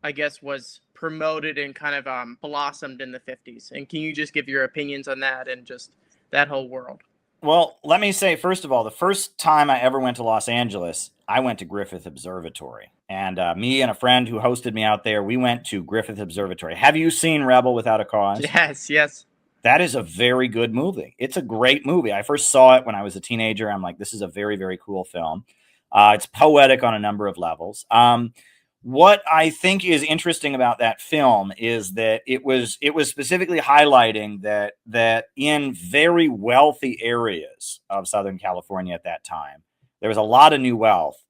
I guess was promoted and kind of blossomed in the 50s. And can you just give your opinions on that and just that whole world?
Well, let me say, first of all, the first time I ever went to Los Angeles, I went to Griffith Observatory. And me and a friend who hosted me out there, we went to Griffith Observatory. Have you seen Rebel Without a Cause?
Yes.
That is a very good movie. It's a great movie. I first saw it when I was a teenager. I'm like, this is a very, very cool film. It's poetic on a number of levels. What I think is interesting about that film is that it was specifically highlighting that in very wealthy areas of Southern California at that time, there was a lot of new wealth,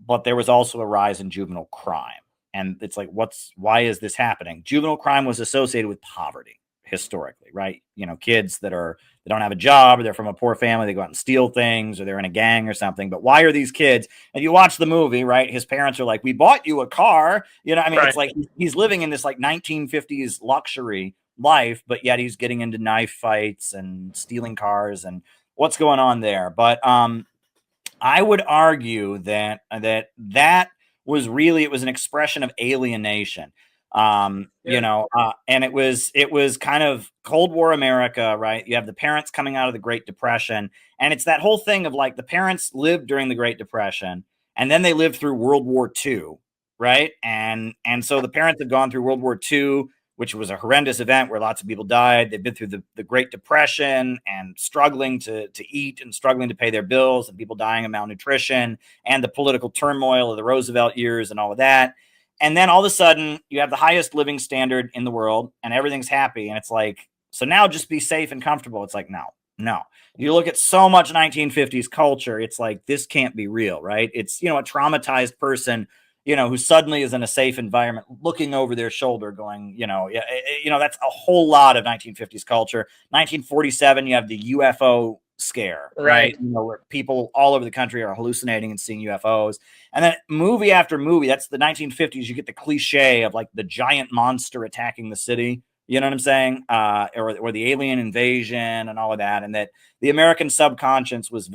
but there was also a rise in juvenile crime. And it's like, why is this happening? Juvenile crime was associated with poverty historically, right? Kids that don't have a job, or they're from a poor family, they go out and steal things, or they're in a gang or something. But why are these kids? And you watch the movie, right? His parents are like, we bought you a car. Right. It's like he's living in this like 1950s luxury life, but yet he's getting into knife fights and stealing cars and what's going on there. But I would argue that was really, it was an expression of alienation. And it was kind of Cold War America, right? You have the parents coming out of the Great Depression, and it's that whole thing of like the parents lived during the Great Depression, and then they lived through World War II, right? And so the parents have gone through World War II, which was a horrendous event where lots of people died. They've been through the Great Depression and struggling to eat and struggling to pay their bills, and people dying of malnutrition and the political turmoil of the Roosevelt years and all of that. And then all of a sudden you have the highest living standard in the world and everything's happy. And it's like, so now just be safe and comfortable. It's like, no. You look at so much 1950s culture. It's like, this can't be real, right? It's, a traumatized person
who suddenly is in a safe environment, looking over their shoulder, going, that's a whole lot of 1950s culture. 1947, you have the UFO scare, right? Where people all over the country are hallucinating and seeing UFOs. And then movie after movie, that's the 1950s. You get the cliche of like the giant monster attacking the city. You know what I'm saying? Or the alien invasion and all of that. And that the American subconscious was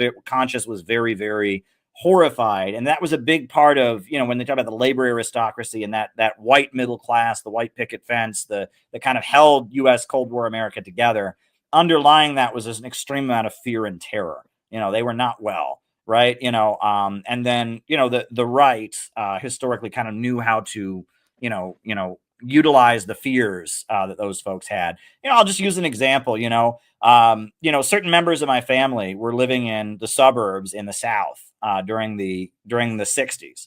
very, very horrified. And that was a big part of, when they talk about the labor aristocracy and that white middle class, the white picket fence, the kind of held U.S. Cold War America together. Underlying that was an extreme amount of fear and terror. They were not well, right? And then, the right historically kind of knew how to, utilize the fears that those folks had. I'll just use an example. Certain members of my family were living in the suburbs in the South during the 60s,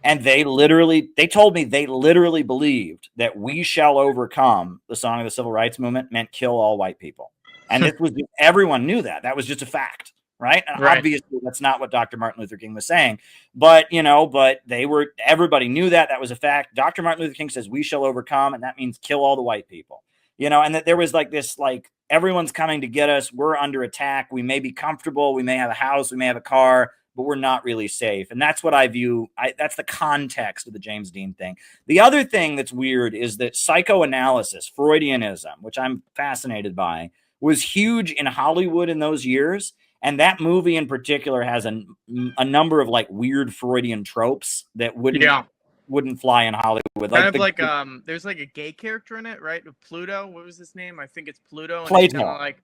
and they told me they literally believed that "We Shall Overcome," the song of the Civil Rights Movement, meant kill all white people, and this was everyone knew that was just a fact. Right. And obviously that's not what Dr. Martin Luther King was saying, but everybody knew that was a fact. Dr. Martin Luther King says "we shall overcome," and that means kill all the white people, and that there was like this, like, everyone's coming to get us. We're under attack. We may be comfortable. We may have a house. We may have a car, but we're not really safe. And that's what I view. That's the context of the James Dean thing. The other thing that's weird is that psychoanalysis, Freudianism, which I'm fascinated by, was huge in Hollywood in those years. And that movie in particular has a number of like weird Freudian tropes that wouldn't fly in Hollywood.
There's like a gay character in it, right? Pluto. What was his name? I think it's Pluto. And
Plato.
He's like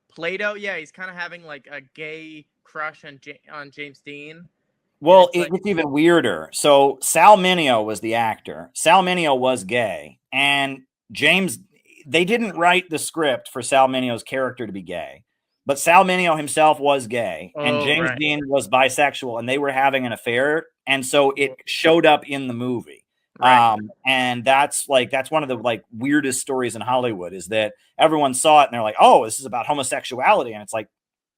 Plato. Yeah, he's kind of having like a gay crush on James Dean.
Well, it's even weirder. So Sal Mineo was the actor. Sal Mineo was gay, and they didn't write the script for Sal Mineo's character to be gay. But Sal Mineo himself was gay, and James Dean was bisexual, and they were having an affair, and so it showed up in the movie. And that's one of the like weirdest stories in Hollywood, is that everyone saw it and they're like, "Oh, this is about homosexuality," and it's like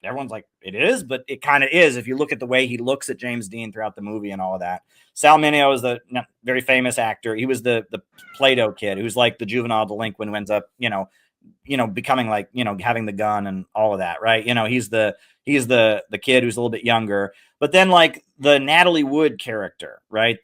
everyone's like, "It is," but it kind of is if you look at the way he looks at James Dean throughout the movie and all of that. Sal Mineo is the very famous actor. He was the Plato kid who's like the juvenile delinquent who ends up, becoming like, having the gun and all of that, right? He's the kid who's a little bit younger. But then like the Natalie Wood character, right?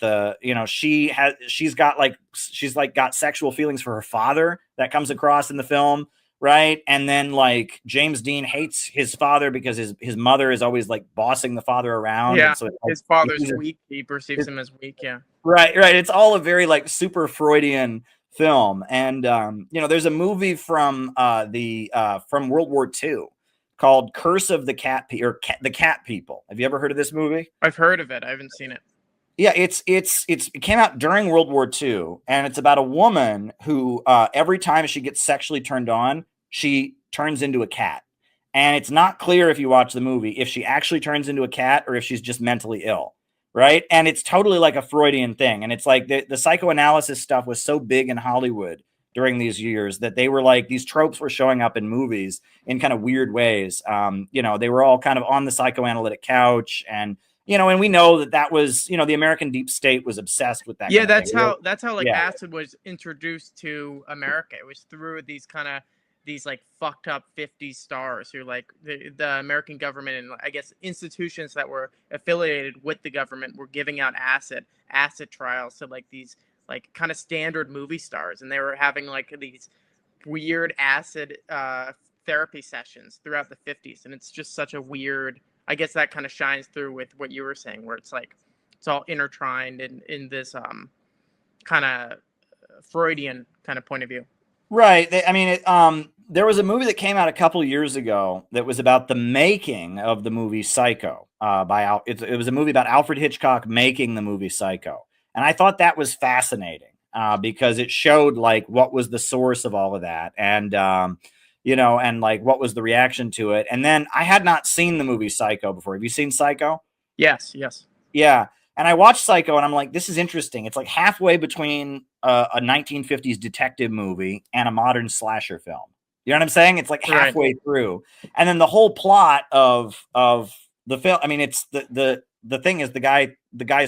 She's got sexual feelings for her father that comes across in the film, right? And then like James Dean hates his father because his mother is always like bossing the father around.
Yeah,
so
his father's weak. He perceives him as weak. Yeah.
Right. It's all a very like super Freudian film. And there's a movie from World War II called Curse of the Cat The Cat People. Have you ever heard of this movie?
I've heard of it. I haven't seen it.
Yeah, it came out during World War II, and it's about a woman who every time she gets sexually turned on, she turns into a cat. And it's not clear if you watch the movie if she actually turns into a cat or if she's just mentally ill. Right. And it's totally like a Freudian thing. And it's like the psychoanalysis stuff was so big in Hollywood during these years that they were like, these tropes were showing up in movies in kind of weird ways. They were all kind of on the psychoanalytic couch, and and we know that was, the American deep state was obsessed with that.
Yeah, that's how acid was introduced to America. It was through these like fucked up 50s stars who like the American government and I guess institutions that were affiliated with the government were giving out acid trials to like these like kind of standard movie stars, and they were having like these weird acid therapy sessions throughout the 50s. And it's just such a weird, I guess that kind of shines through with what you were saying, where it's like it's all intertwined in this kind of Freudian kind of point of view.
Right. There was a movie that came out a couple years ago that was about the making of the movie Psycho. It was a movie about Alfred Hitchcock making the movie Psycho, and I thought that was fascinating because it showed like what was the source of all of that, and and like what was the reaction to it. And then I had not seen the movie Psycho before. Have you seen Psycho?
Yes.
Yeah. And I watched Psycho and I'm like, this is interesting. It's like halfway between a 1950s detective movie and a modern slasher film. You know what I'm saying? It's like halfway through. And then the whole plot of the film, it's the
the thing is the guy's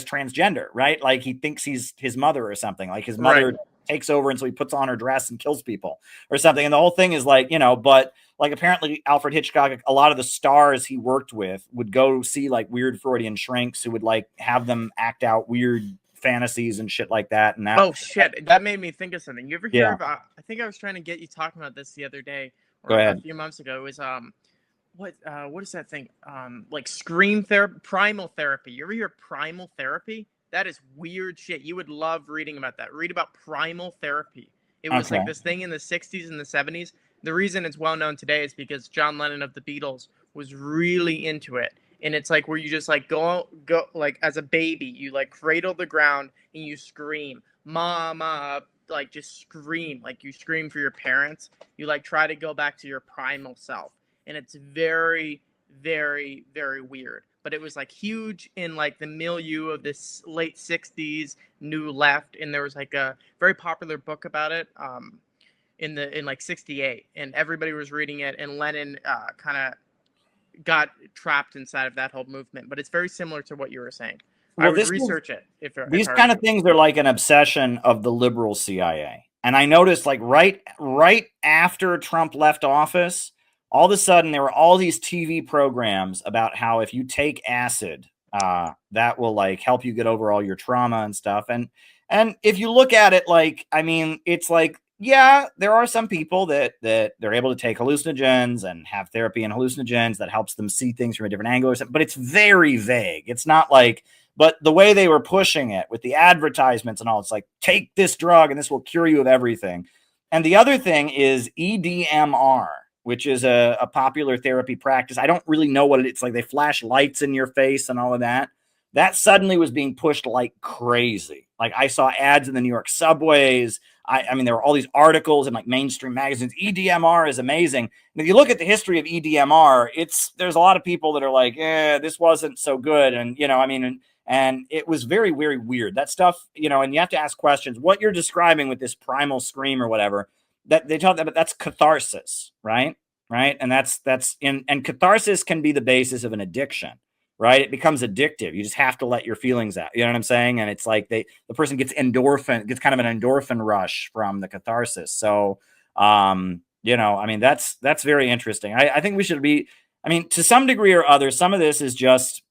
transgender, right? Like he thinks he's his mother or something. Like his mother takes over, and so he puts on her dress and kills people or something. And the whole thing is like, but like apparently Alfred Hitchcock, a lot of the stars he worked with would go see like weird Freudian shrinks who would like have them act out weird fantasies and shit like that. And that.
Oh shit, that made me think of something. You ever hear
Yeah.
about? I think I was trying to get you talking about this the other day, or
Go ahead.
a few months ago. It was what is that thing? Like scream therapy, primal therapy. You ever hear primal therapy? That is weird shit. You would love reading about that. Read about primal therapy. It was like
Okay.
this thing in the 60s and the 70s. The reason it's well known today is because John Lennon of the Beatles was really into it. And it's like where you just like go like as a baby, you like cradle the ground and you scream, mama, like just scream, like you scream for your parents. You like try to go back to your primal self. And it's very, very, very weird. But it was like huge in like the milieu of this late 60s New Left. And there was like a very popular book about it in like 68. And everybody was reading it. And Lennon kind of got trapped inside of that whole movement. But it's very similar to what you were saying. I would research it.
These kind of things are like an obsession of the liberal CIA. And I noticed like right after Trump left office, all of a sudden there were all these TV programs about how if you take acid, that will like help you get over all your trauma and stuff. And if you look at it, like, I mean, it's like, yeah, there are some people that they're able to take hallucinogens and have therapy and hallucinogens that helps them see things from a different angle or something, but it's very vague. It's not like, but the way they were pushing it with the advertisements and all, it's like, take this drug and this will cure you of everything. And the other thing is EDMR, which is a popular therapy practice. I don't really know what it's like. They flash lights in your face and all of that. That suddenly was being pushed like crazy. Like I saw ads in the New York subways. I mean, there were all these articles in like mainstream magazines. EDMR is amazing. And if you look at the history of EDMR, there's a lot of people that are like, this wasn't so good. And, I mean, and it was very, very weird. That stuff, and you have to ask questions. What you're describing with this primal scream or whatever, that they talk about, that's catharsis, right? And and catharsis can be the basis of an addiction, right? It becomes addictive. You just have to let your feelings out. You know what I'm saying? And it's like the person gets kind of an endorphin rush from the catharsis. So, I mean, that's very interesting. I think we should be, I mean, to some degree or other, some of this is just,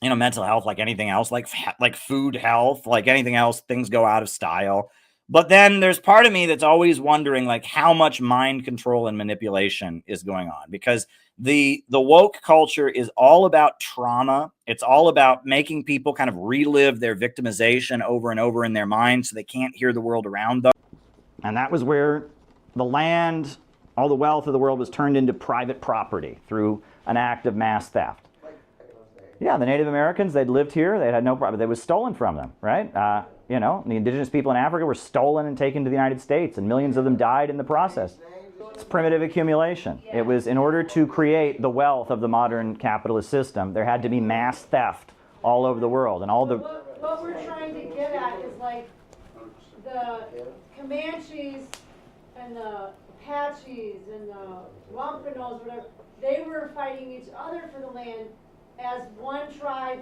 mental health, like anything else, like food health, like anything else, things go out of style. But then there's part of me that's always wondering, like, how much mind control and manipulation is going on, because the woke culture is all about trauma. It's all about making people kind of relive their victimization over and over in their minds so they can't hear the world around them.
And that was where the land, all the wealth of the world was turned into private property through an act of mass theft. Yeah, the Native Americans, they'd lived here. They had no problem. It was stolen from them, right? The indigenous people in Africa were stolen and taken to the United States, and millions of them died in the process. It's primitive accumulation. It was in order to create the wealth of the modern capitalist system, there had to be mass theft all over the world. And all the...
What we're trying to get at is like the Comanches and the Apaches and the Wampanoags, whatever, they were fighting each other for the land. As one tribe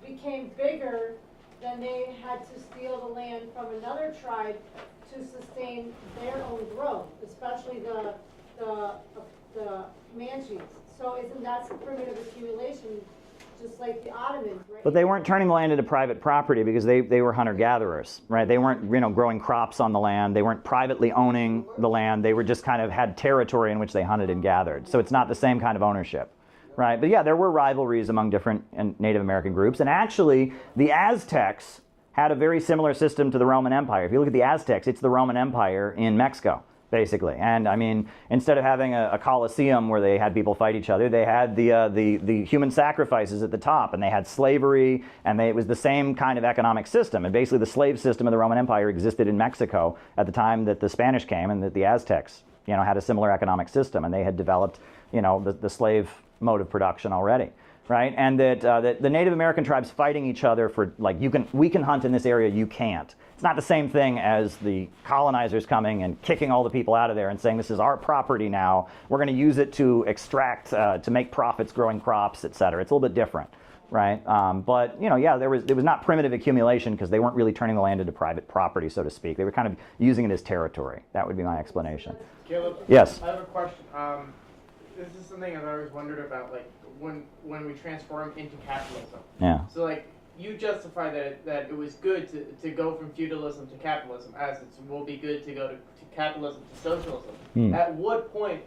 became bigger, then they had to steal the land from another tribe to sustain their own growth, especially the Comanches. So isn't that some primitive accumulation, just like the Ottomans, right?
But they weren't turning the land into private property because they were hunter-gatherers, right? They weren't, growing crops on the land. They weren't privately owning the land. They were just kind of had territory in which they hunted and gathered. So it's not the same kind of ownership. Right, but yeah, there were rivalries among different Native American groups, and actually, the Aztecs had a very similar system to the Roman Empire. If you look at the Aztecs, it's the Roman Empire in Mexico, basically. And I mean, instead of having a Colosseum where they had people fight each other, they had the human sacrifices at the top, and they had slavery, and it was the same kind of economic system. And basically, the slave system of the Roman Empire existed in Mexico at the time that the Spanish came, and that the Aztecs, had a similar economic system, and they had developed, the slave mode of production already, right? And that the Native American tribes fighting each other for, like, we can hunt in this area, you can't. It's not the same thing as the colonizers coming and kicking all the people out of there and saying, this is our property now, we're going to use it to extract, to make profits growing crops, etc. It's a little bit different. right? But yeah, there was not primitive accumulation because they weren't really turning the land into private property, so to speak. They were kind of using it as territory. That would be my explanation.
Caleb,
Yes.
I have a question. This is something I've always wondered about, like when we transform into capitalism.
Yeah.
So like you justify that it was good to go from feudalism to capitalism, as it will be good to go to capitalism to socialism. At what point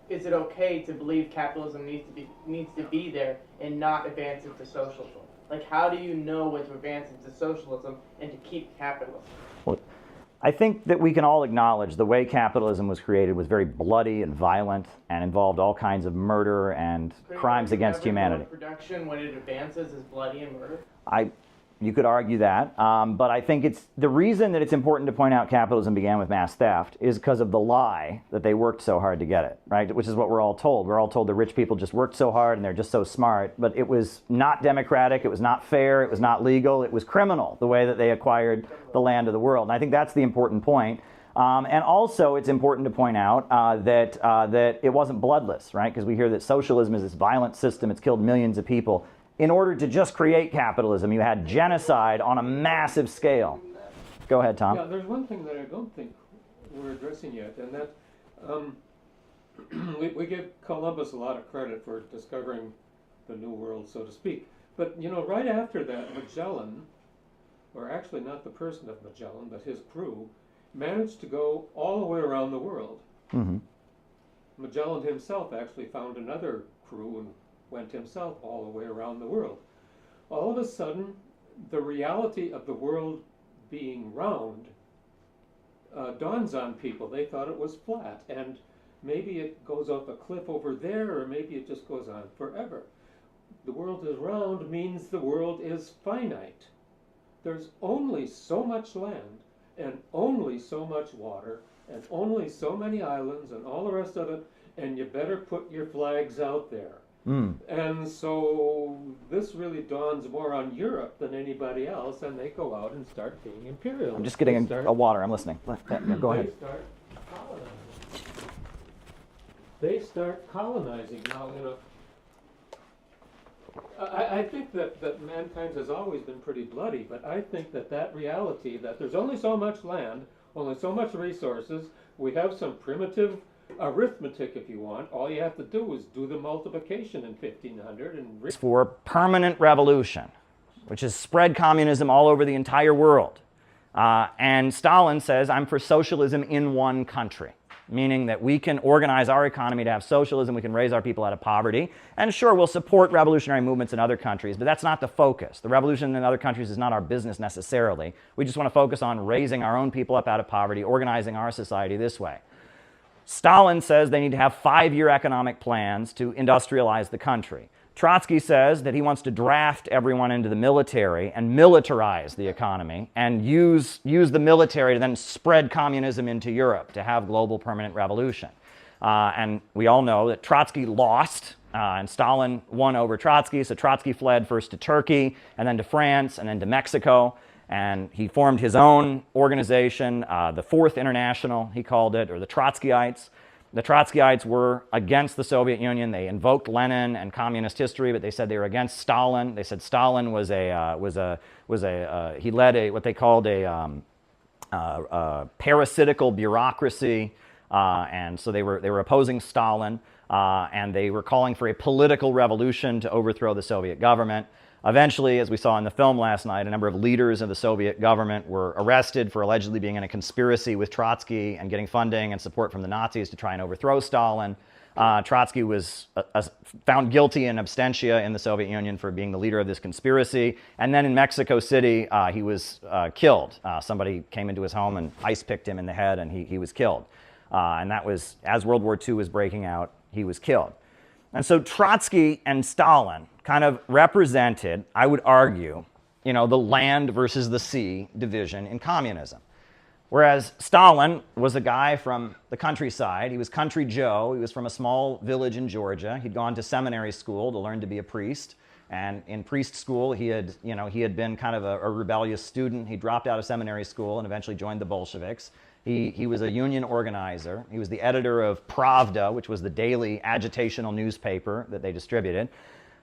is it okay to believe capitalism needs to be there and not advance into socialism? Like, how do you know when to advance into socialism and to keep capitalism?
Well, I think that we can all acknowledge the way capitalism was created was very bloody and violent and involved all kinds of murder and crimes against humanity.
Production, when it advances, is bloody and murder.
You could argue that, but I think it's the reason that it's important to point out capitalism began with mass theft is because of the lie that they worked so hard to get it, right? Which is what we're all told. We're all told the rich people just worked so hard and they're just so smart, but it was not democratic, it was not fair, it was not legal, it was criminal the way that they acquired the land of the world. And I think that's the important point. And also, it's important to point out that it wasn't bloodless, right? Because we hear that socialism is this violent system, it's killed millions of people. In order to just create capitalism, you had genocide on a massive scale. Go ahead, Tom.
Yeah, there's one thing that I don't think we're addressing yet, and that we give Columbus a lot of credit for discovering the New World, so to speak. But, right after that, Magellan, or actually not the person of Magellan, but his crew, managed to go all the way around the world.
Mm-hmm.
Magellan himself actually found another crew and went himself all the way around the world. All of a sudden, the reality of the world being round dawns on people. They thought it was flat, and maybe it goes off a cliff over there, or maybe it just goes on forever. The world is round means the world is finite. There's only so much land, and only so much water, and only so many islands, and all the rest of it, and you better put your flags out there. And so this really dawns more on Europe than anybody else, and they go out and start being imperial.
I'm just getting a water. I'm listening. Go ahead.
They start colonizing. Now, I think that mankind has always been pretty bloody, but I think that reality, that there's only so much land, only so much resources, we have some primitive arithmetic, if you want. All you have to do is do the multiplication in 1500 and
for permanent revolution, which is spread communism all over the entire world. And Stalin says, I'm for socialism in one country, meaning that we can organize our economy to have socialism, we can raise our people out of poverty, and sure, we'll support revolutionary movements in other countries, but that's not the focus. The revolution in other countries is not our business necessarily. We just want to focus on raising our own people up out of poverty, organizing our society this way. Stalin says they need to have 5-year economic plans to industrialize the country. Trotsky says that he wants to draft everyone into the military and militarize the economy and use the military to then spread communism into Europe to have global permanent revolution. And we all know that Trotsky lost and Stalin won over Trotsky, so Trotsky fled first to Turkey and then to France and then to Mexico. And he formed his own organization, the Fourth International, he called it, or the Trotskyites. The Trotskyites were against the Soviet Union. They invoked Lenin and communist history, but they said they were against Stalin. They said Stalin he led what they called a parasitical bureaucracy, and so they were opposing Stalin, and they were calling for a political revolution to overthrow the Soviet government. Eventually, as we saw in the film last night, a number of leaders of the Soviet government were arrested for allegedly being in a conspiracy with Trotsky and getting funding and support from the Nazis to try and overthrow Stalin. Trotsky was found guilty in absentia in the Soviet Union for being the leader of this conspiracy. And then in Mexico City, he was killed. Somebody came into his home and ice-picked him in the head, and he was killed. And that was, as World War II was breaking out, he was killed. And so Trotsky and Stalin kind of represented, I would argue, the land versus the sea division in communism. Whereas Stalin was a guy from the countryside. He was Country Joe. He was from a small village in Georgia. He'd gone to seminary school to learn to be a priest. And in priest school, he had been kind of a rebellious student. He dropped out of seminary school and eventually joined the Bolsheviks. He was a union organizer. He was the editor of Pravda, which was the daily agitational newspaper that they distributed.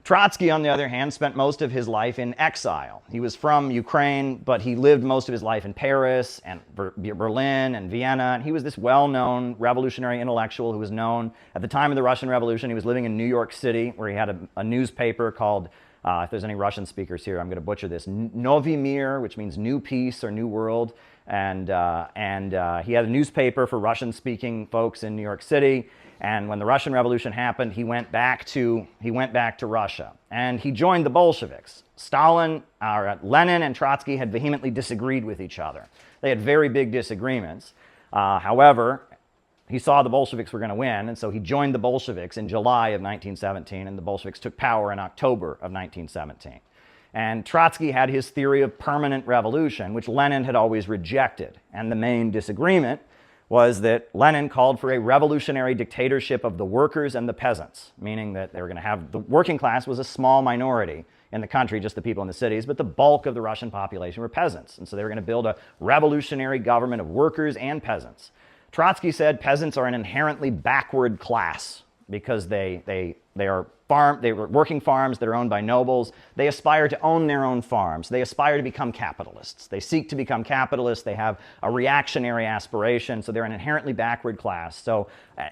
Trotsky, on the other hand, spent most of his life in exile. He was from Ukraine, but he lived most of his life in Paris and Berlin and Vienna. And he was this well-known revolutionary intellectual who was known at the time of the Russian Revolution. He was living in New York City, where he had a newspaper called, if there's any Russian speakers here, I'm going to butcher this, Novy Mir, which means New Peace or New World. And he had a newspaper for Russian-speaking folks in New York City. And when the Russian Revolution happened, he went back to Russia, and he joined the Bolsheviks. Lenin and Trotsky had vehemently disagreed with each other. They had very big disagreements. However, he saw the Bolsheviks were going to win, and so he joined the Bolsheviks in July of 1917, and the Bolsheviks took power in October of 1917. And Trotsky had his theory of permanent revolution, which Lenin had always rejected. And the main disagreement was that Lenin called for a revolutionary dictatorship of the workers and the peasants, meaning that they were going to have, the working class was a small minority in the country, just the people in the cities, but the bulk of the Russian population were peasants. And so they were going to build a revolutionary government of workers and peasants. Trotsky said peasants are an inherently backward class because they were working farms that are owned by nobles. They aspire to own their own farms. They aspire to become capitalists. They seek to become capitalists. They have a reactionary aspiration, so they're an inherently backward class. So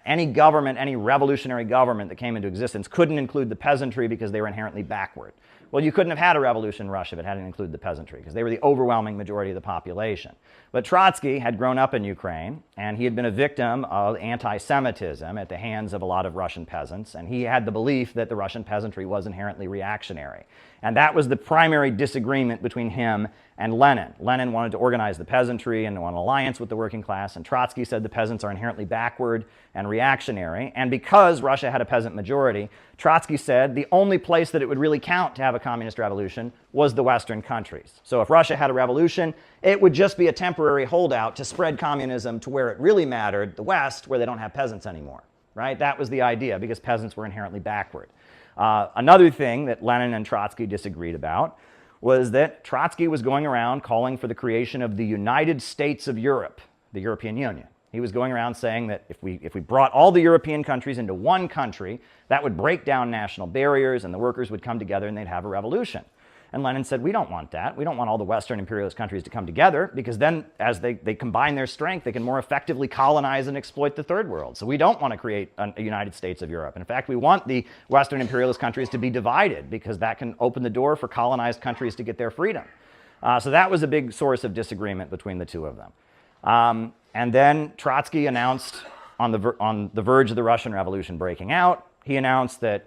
any government, any revolutionary government that came into existence couldn't include the peasantry because they were inherently backward. Well, you couldn't have had a revolution in Russia if it hadn't included the peasantry, because they were the overwhelming majority of the population. But Trotsky had grown up in Ukraine, and he had been a victim of anti-Semitism at the hands of a lot of Russian peasants, and he had the belief that the Russian peasantry was inherently reactionary. And that was the primary disagreement between him and Lenin. Lenin wanted to organize the peasantry and want an alliance with the working class, and Trotsky said the peasants are inherently backward and reactionary. And because Russia had a peasant majority, Trotsky said the only place that it would really count to have a communist revolution was the Western countries. So if Russia had a revolution, it would just be a temporary holdout to spread communism to where it really mattered, the West, where they don't have peasants anymore, right? That was the idea, because peasants were inherently backward. Another thing that Lenin and Trotsky disagreed about was that Trotsky was going around calling for the creation of the United States of Europe, the European Union. He was going around saying that if we brought all the European countries into one country, that would break down national barriers and the workers would come together and they'd have a revolution. And Lenin said, we don't want that. We don't want all the Western imperialist countries to come together, because then as they combine their strength, they can more effectively colonize and exploit the third world. So we don't want to create a United States of Europe. In fact, we want the Western imperialist countries to be divided, because that can open the door for colonized countries to get their freedom. So that was a big source of disagreement between the two of them. And then Trotsky announced, on the verge of the Russian Revolution breaking out, he announced that,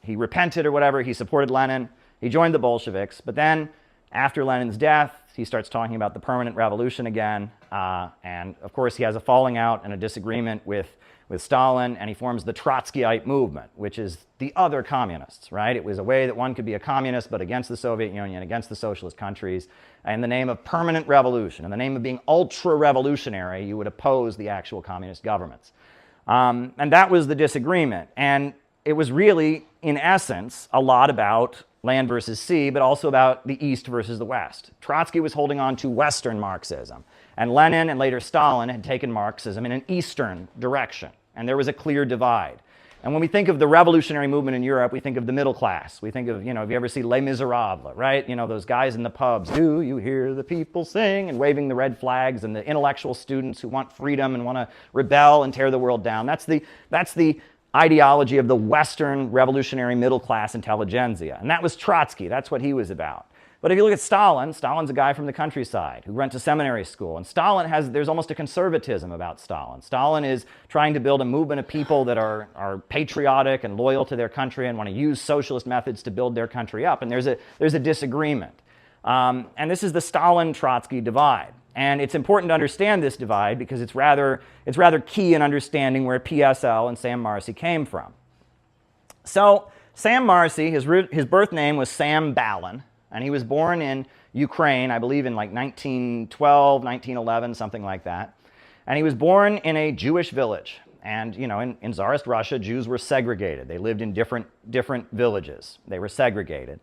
he repented or whatever, he supported Lenin. He joined the Bolsheviks, but then after Lenin's death, he starts talking about the permanent revolution again, and of course he has a falling out and a disagreement with Stalin, and he forms the Trotskyite movement, which is the other communists, right? It was a way that one could be a communist, but against the Soviet Union, against the socialist countries, in the name of permanent revolution, in the name of being ultra-revolutionary, you would oppose the actual communist governments. And that was the disagreement, and it was really, in essence, a lot about land versus sea, but also about the East versus the West. Trotsky was holding on to Western Marxism, and Lenin and later Stalin had taken Marxism in an Eastern direction, and there was a clear divide. And when we think of the revolutionary movement in Europe, we think of the middle class. We think of, if you ever see Les Miserables, right? Those guys in the pubs, do you hear the people sing, and waving the red flags, and the intellectual students who want freedom and want to rebel and tear the world down. That's the ideology of the Western revolutionary middle class intelligentsia. And that was Trotsky. That's what he was about. But if you look at Stalin, Stalin's a guy from the countryside who went to seminary school. And there's almost a conservatism about Stalin. Stalin is trying to build a movement of people that are patriotic and loyal to their country and want to use socialist methods to build their country up. And there's a disagreement. And this is the Stalin-Trotsky divide. And it's important to understand this divide because it's rather key in understanding where PSL and Sam Marcy came from. So Sam Marcy, his birth name was Sam Balin, and he was born in Ukraine, I believe in like 1912, 1911, something like that. And he was born in a Jewish village. And in Tsarist Russia, Jews were segregated. They lived in different villages. They were segregated.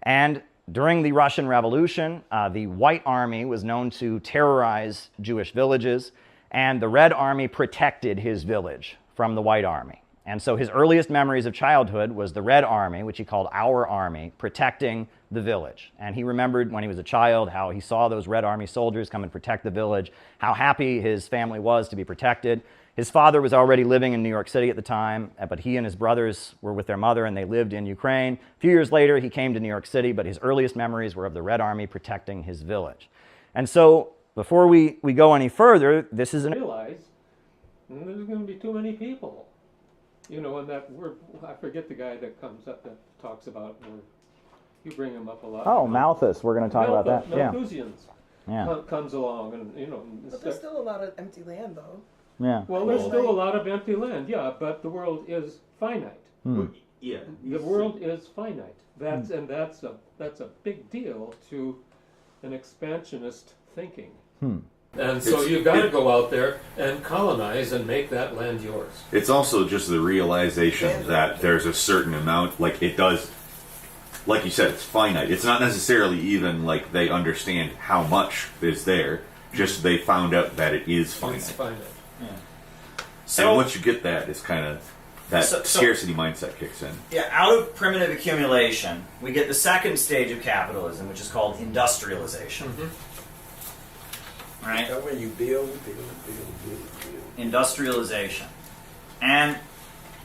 And during the Russian Revolution, the White Army was known to terrorize Jewish villages, and the Red Army protected his village from the White Army. And so his earliest memories of childhood was the Red Army, which he called our army, protecting the village. And he remembered when he was a child how he saw those Red Army soldiers come and protect the village, how happy his family was to be protected. His father was already living in New York City at the time, but he and his brothers were with their mother and they lived in Ukraine. A few years later, he came to New York City, but his earliest memories were of the Red Army protecting his village. And so before we go any further, this is an...
Realize there's going to be too many people. You know, and that word, I forget the guy that comes up that talks about, you bring him up a lot.
Oh, Malthus, we're going to talk about that.
Malthusians
Yeah.
comes along and,
But there's still a lot of empty land, though.
Yeah.
Well, there's still a lot of empty land, yeah, but the world is finite.
Yeah.
The world is finite. That's a big deal to an expansionist thinking. And so you've got to go out there and colonize and make that land yours.
It's also just the realization that there's a certain amount, like it does, like you said, it's finite. It's not necessarily even like they understand how much is there, just they found out that it is finite.
It's finite.
Yeah.
So-
And once you get that, it's kind of, that
So-
scarcity mindset kicks in.
Yeah, out of primitive accumulation, we get the second stage of capitalism, which is called industrialization. Right?
When you build.
Industrialization. And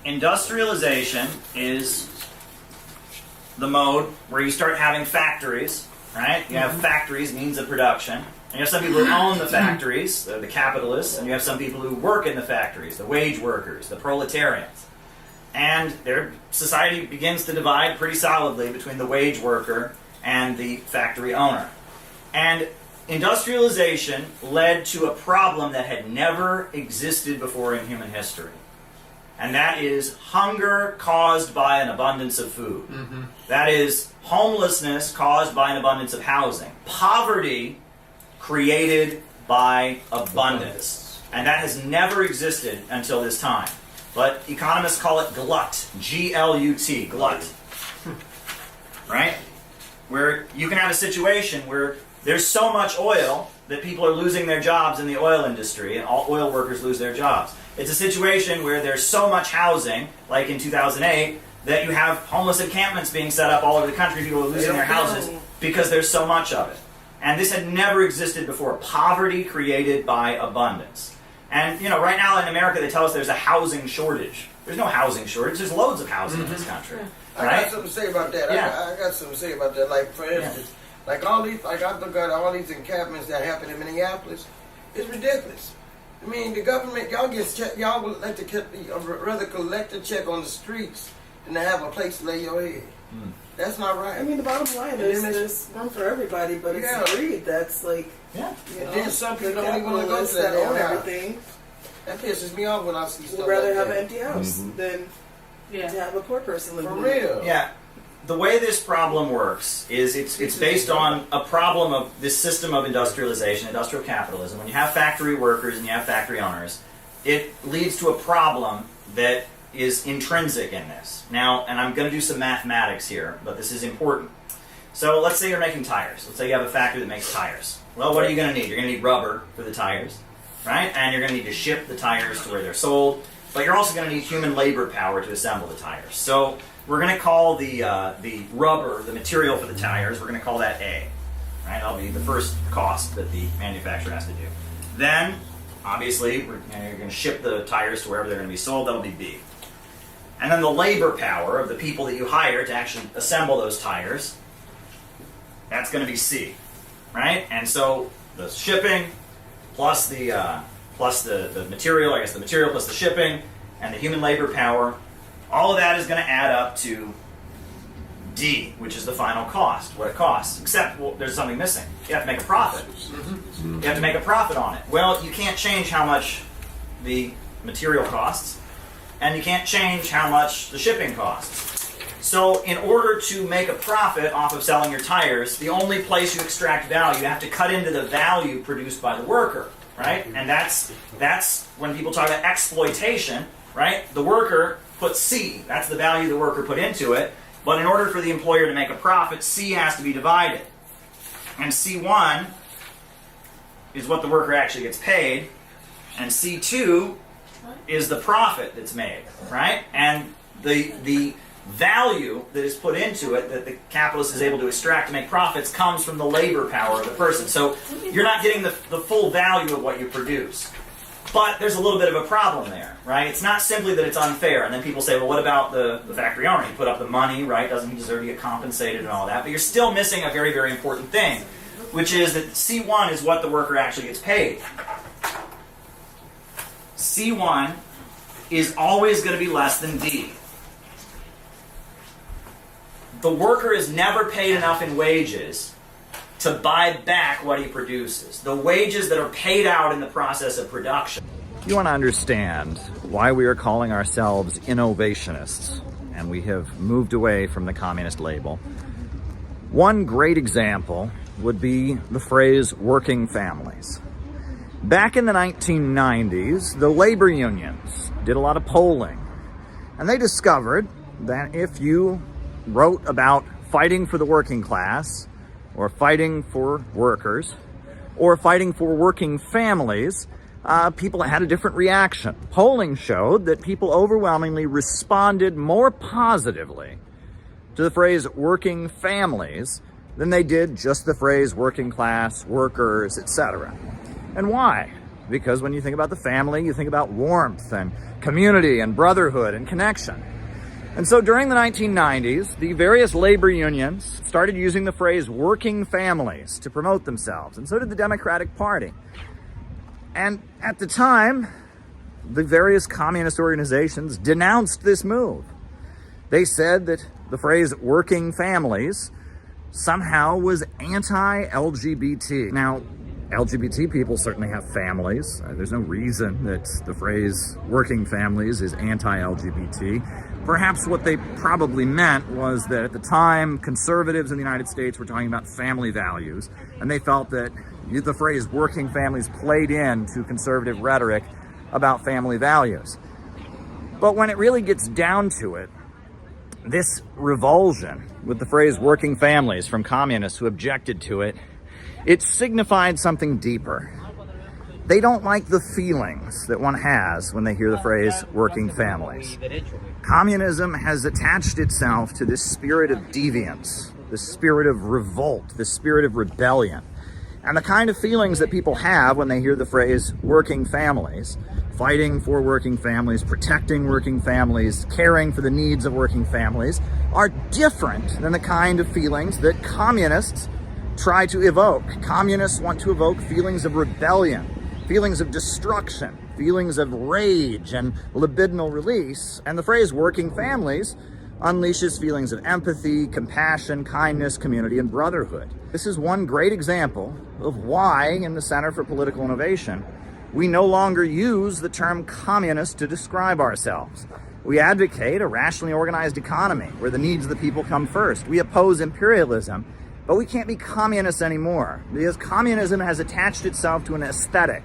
industrialization is the mode where you start having factories, right? You have factories, means of production. And you have some people who own the factories, the capitalists, and you have some people who work in the factories, the wage workers, the proletarians. And their society begins to divide pretty solidly between the wage worker and the factory owner. And industrialization led to a problem that had never existed before in human history. And that is hunger caused by an abundance of food. That is homelessness caused by an abundance of housing. Poverty created by abundance. And that has never existed until this time. But economists call it glut. G-L-U-T, glut. Right? Where you can have a situation where there's so much oil that people are losing their jobs in the oil industry, and all oil workers lose their jobs. It's a situation where there's so much housing, like in 2008, that you have homeless encampments being set up all over the country. People are losing their houses because there's so much of it. And this had never existed before. Poverty created by abundance. And, right now in America, they tell us there's a housing shortage. There's no housing shortage. There's loads of housing in this country.
I
Right?
got something to say about that.
Yeah.
I got something to say about that. Like, for instance, I look at all these encampments that happen in Minneapolis. It's ridiculous. I mean, the government, y'all would like to rather collect a check on the streets than to have a place to lay your head. That's not right.
I mean, the bottom line is there's room for everybody, but it's greed that's like,
and then some people don't even want to go to
that
that
own
house.
everything.
That pisses me off when I see stuff
Would rather
like
have
that.
an empty house than to have a poor person living
For
there.
real.
Yeah. The way this problem works is it's based on a problem of this system of industrialization, industrial capitalism. When you have factory workers and you have factory owners, it leads to a problem that is intrinsic in this. Now, and I'm going to do some mathematics here, but this is important. So let's say you're making tires. Let's say you have a factory that makes tires. Well, what are you going to need? You're going to need rubber for the tires, right? And you're going to need to ship the tires to where they're sold. But you're also going to need human labor power to assemble the tires. So we're going to call the rubber, the material for the tires, we're going to call that A. Right? That'll be the first cost that the manufacturer has to do. Then, obviously, you're going to ship the tires to wherever they're going to be sold. That'll be B. And then the labor power of the people that you hire to actually assemble those tires, that's going to be C. Right? And so the shipping plus the material, I guess the material plus the shipping and the human labor power, all of that is going to add up to D, which is the final cost, what it costs. Except, well, there's something missing. You have to make a profit. You have to make a profit on it. Well, you can't change how much the material costs, and you can't change how much the shipping costs. So in order to make a profit off of selling your tires, the only place you extract value, you have to cut into the value produced by the worker, right? And that's when people talk about exploitation, right? The worker puts C. That's the value the worker put into it. But in order for the employer to make a profit, C has to be divided. And C1 is what the worker actually gets paid. And C2
is the profit that's made, right? And the value that is put into it that the capitalist is able to extract to make profits comes from the labor power of the person. So you're not getting the full value of what you produce. But there's a little bit of a problem there, right? It's not simply that it's unfair. And then people say, well, what about the factory owner? He put up the money, right? Doesn't he deserve to get compensated and all that? But you're still missing a very, very important thing, which is that C1 is what the worker actually gets paid. C1 is always going to be less than D. The worker is never paid enough in wages to buy back what he produces. The wages that are paid out in the process of production.
You want to understand why we are calling ourselves innovationists, and we have moved away from the communist label. One great example would be the phrase working families. Back in the 1990s, the labor unions did a lot of polling, and they discovered that if you wrote about fighting for the working class, or fighting for workers, or fighting for working families, people had a different reaction. Polling showed that people overwhelmingly responded more positively to the phrase working families than they did just the phrase working class, workers, etc. And why? Because when you think about the family, you think about warmth and community and brotherhood and connection. And so during the 1990s, the various labor unions started using the phrase working families to promote themselves, and so did the Democratic Party. And at the time, the various communist organizations denounced this move. They said that the phrase working families somehow was anti-LGBT. Now, LGBT people certainly have families. There's no reason that the phrase working families is anti-LGBT. Perhaps what they probably meant was that at the time, conservatives in the United States were talking about family values, and they felt that the phrase working families played into conservative rhetoric about family values. But when it really gets down to it, this revulsion with the phrase working families from communists who objected to it, it signified something deeper. They don't like the feelings that one has when they hear the phrase working families. Communism has attached itself to this spirit of deviance, this spirit of revolt, this spirit of rebellion. And the kind of feelings that people have when they hear the phrase working families, fighting for working families, protecting working families, caring for the needs of working families, are different than the kind of feelings that communists try to evoke. Communists want to evoke feelings of rebellion, feelings of destruction, feelings of rage and libidinal release, and the phrase working families unleashes feelings of empathy, compassion, kindness, community, and brotherhood. This is one great example of why in the Center for Political Innovation, we no longer use the term communist to describe ourselves. We advocate a rationally organized economy where the needs of the people come first. We oppose imperialism, but we can't be communists anymore because communism has attached itself to an aesthetic,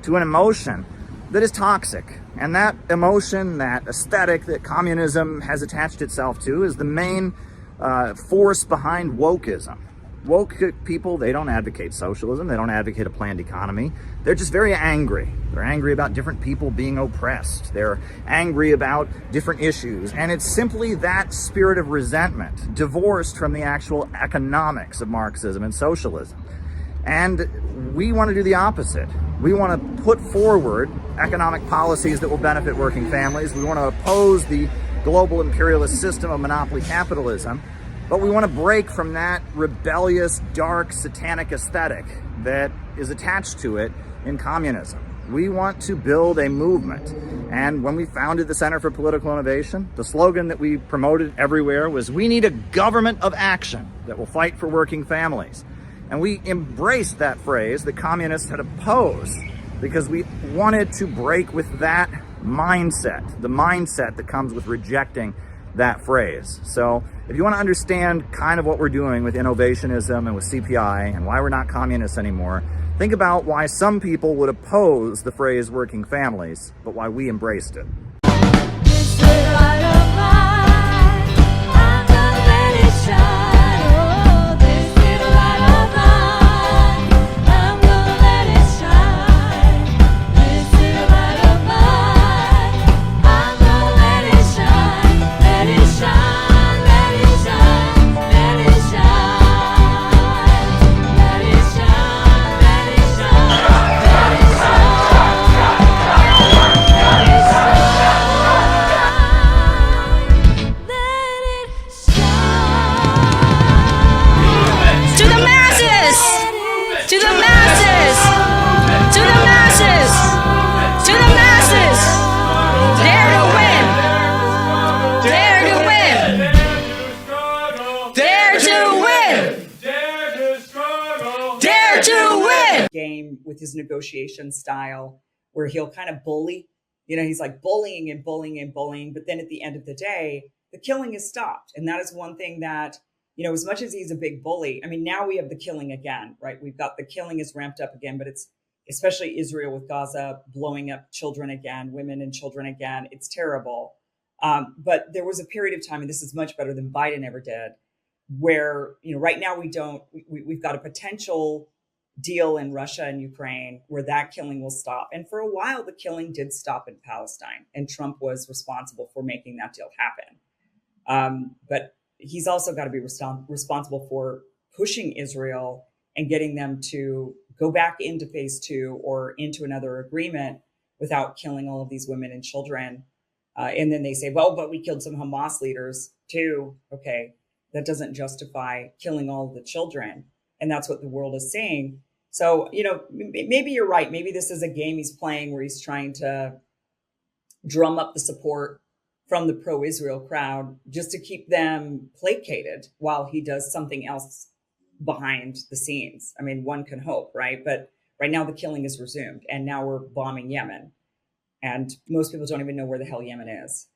to an emotion that is toxic. And that emotion, that aesthetic that communism has attached itself to is the main force behind wokeism. Woke people, they don't advocate socialism. They don't advocate a planned economy. They're just very angry. They're angry about different people being oppressed. They're angry about different issues. And it's simply that spirit of resentment, divorced from the actual economics of Marxism and socialism. And we want to do the opposite. We want to put forward economic policies that will benefit working families. We want to oppose the global imperialist system of monopoly capitalism. But we want to break from that rebellious, dark, satanic aesthetic that is attached to it in communism. We want to build a movement. And when we founded the Center for Political Innovation, the slogan that we promoted everywhere was, "We need a government of action that will fight for working families." And we embraced that phrase that communists had opposed because we wanted to break with that mindset, the mindset that comes with rejecting that phrase. So if you want to understand kind of what we're doing with innovationism and with CPI and why we're not communists anymore, think about why some people would oppose the phrase working families, but why we embraced it.
his negotiation style, where he'll kind of bully. He's like bullying and bullying and bullying. But then at the end of the day, the killing is stopped. And that is one thing that, as much as he's a big bully, I mean, now we have the killing again, right? We've got the killing is ramped up again, but it's especially Israel with Gaza blowing up children again, women and children again. It's terrible. But there was a period of time, and this is much better than Biden ever did, where, right now we've got a potential deal in Russia and Ukraine where that killing will stop. And for a while, the killing did stop in Palestine, and Trump was responsible for making that deal happen. But he's also got to be responsible for pushing Israel and getting them to go back into phase 2 or into another agreement without killing all of these women and children. And then they say, well, but we killed some Hamas leaders too. Okay, that doesn't justify killing all of the children. And that's what the world is saying. So, maybe you're right. Maybe this is a game he's playing where he's trying to drum up the support from the pro-Israel crowd just to keep them placated while he does something else behind the scenes. I mean, one can hope, right? But right now the killing is resumed, and now we're bombing Yemen. And most people don't even know where the hell Yemen is.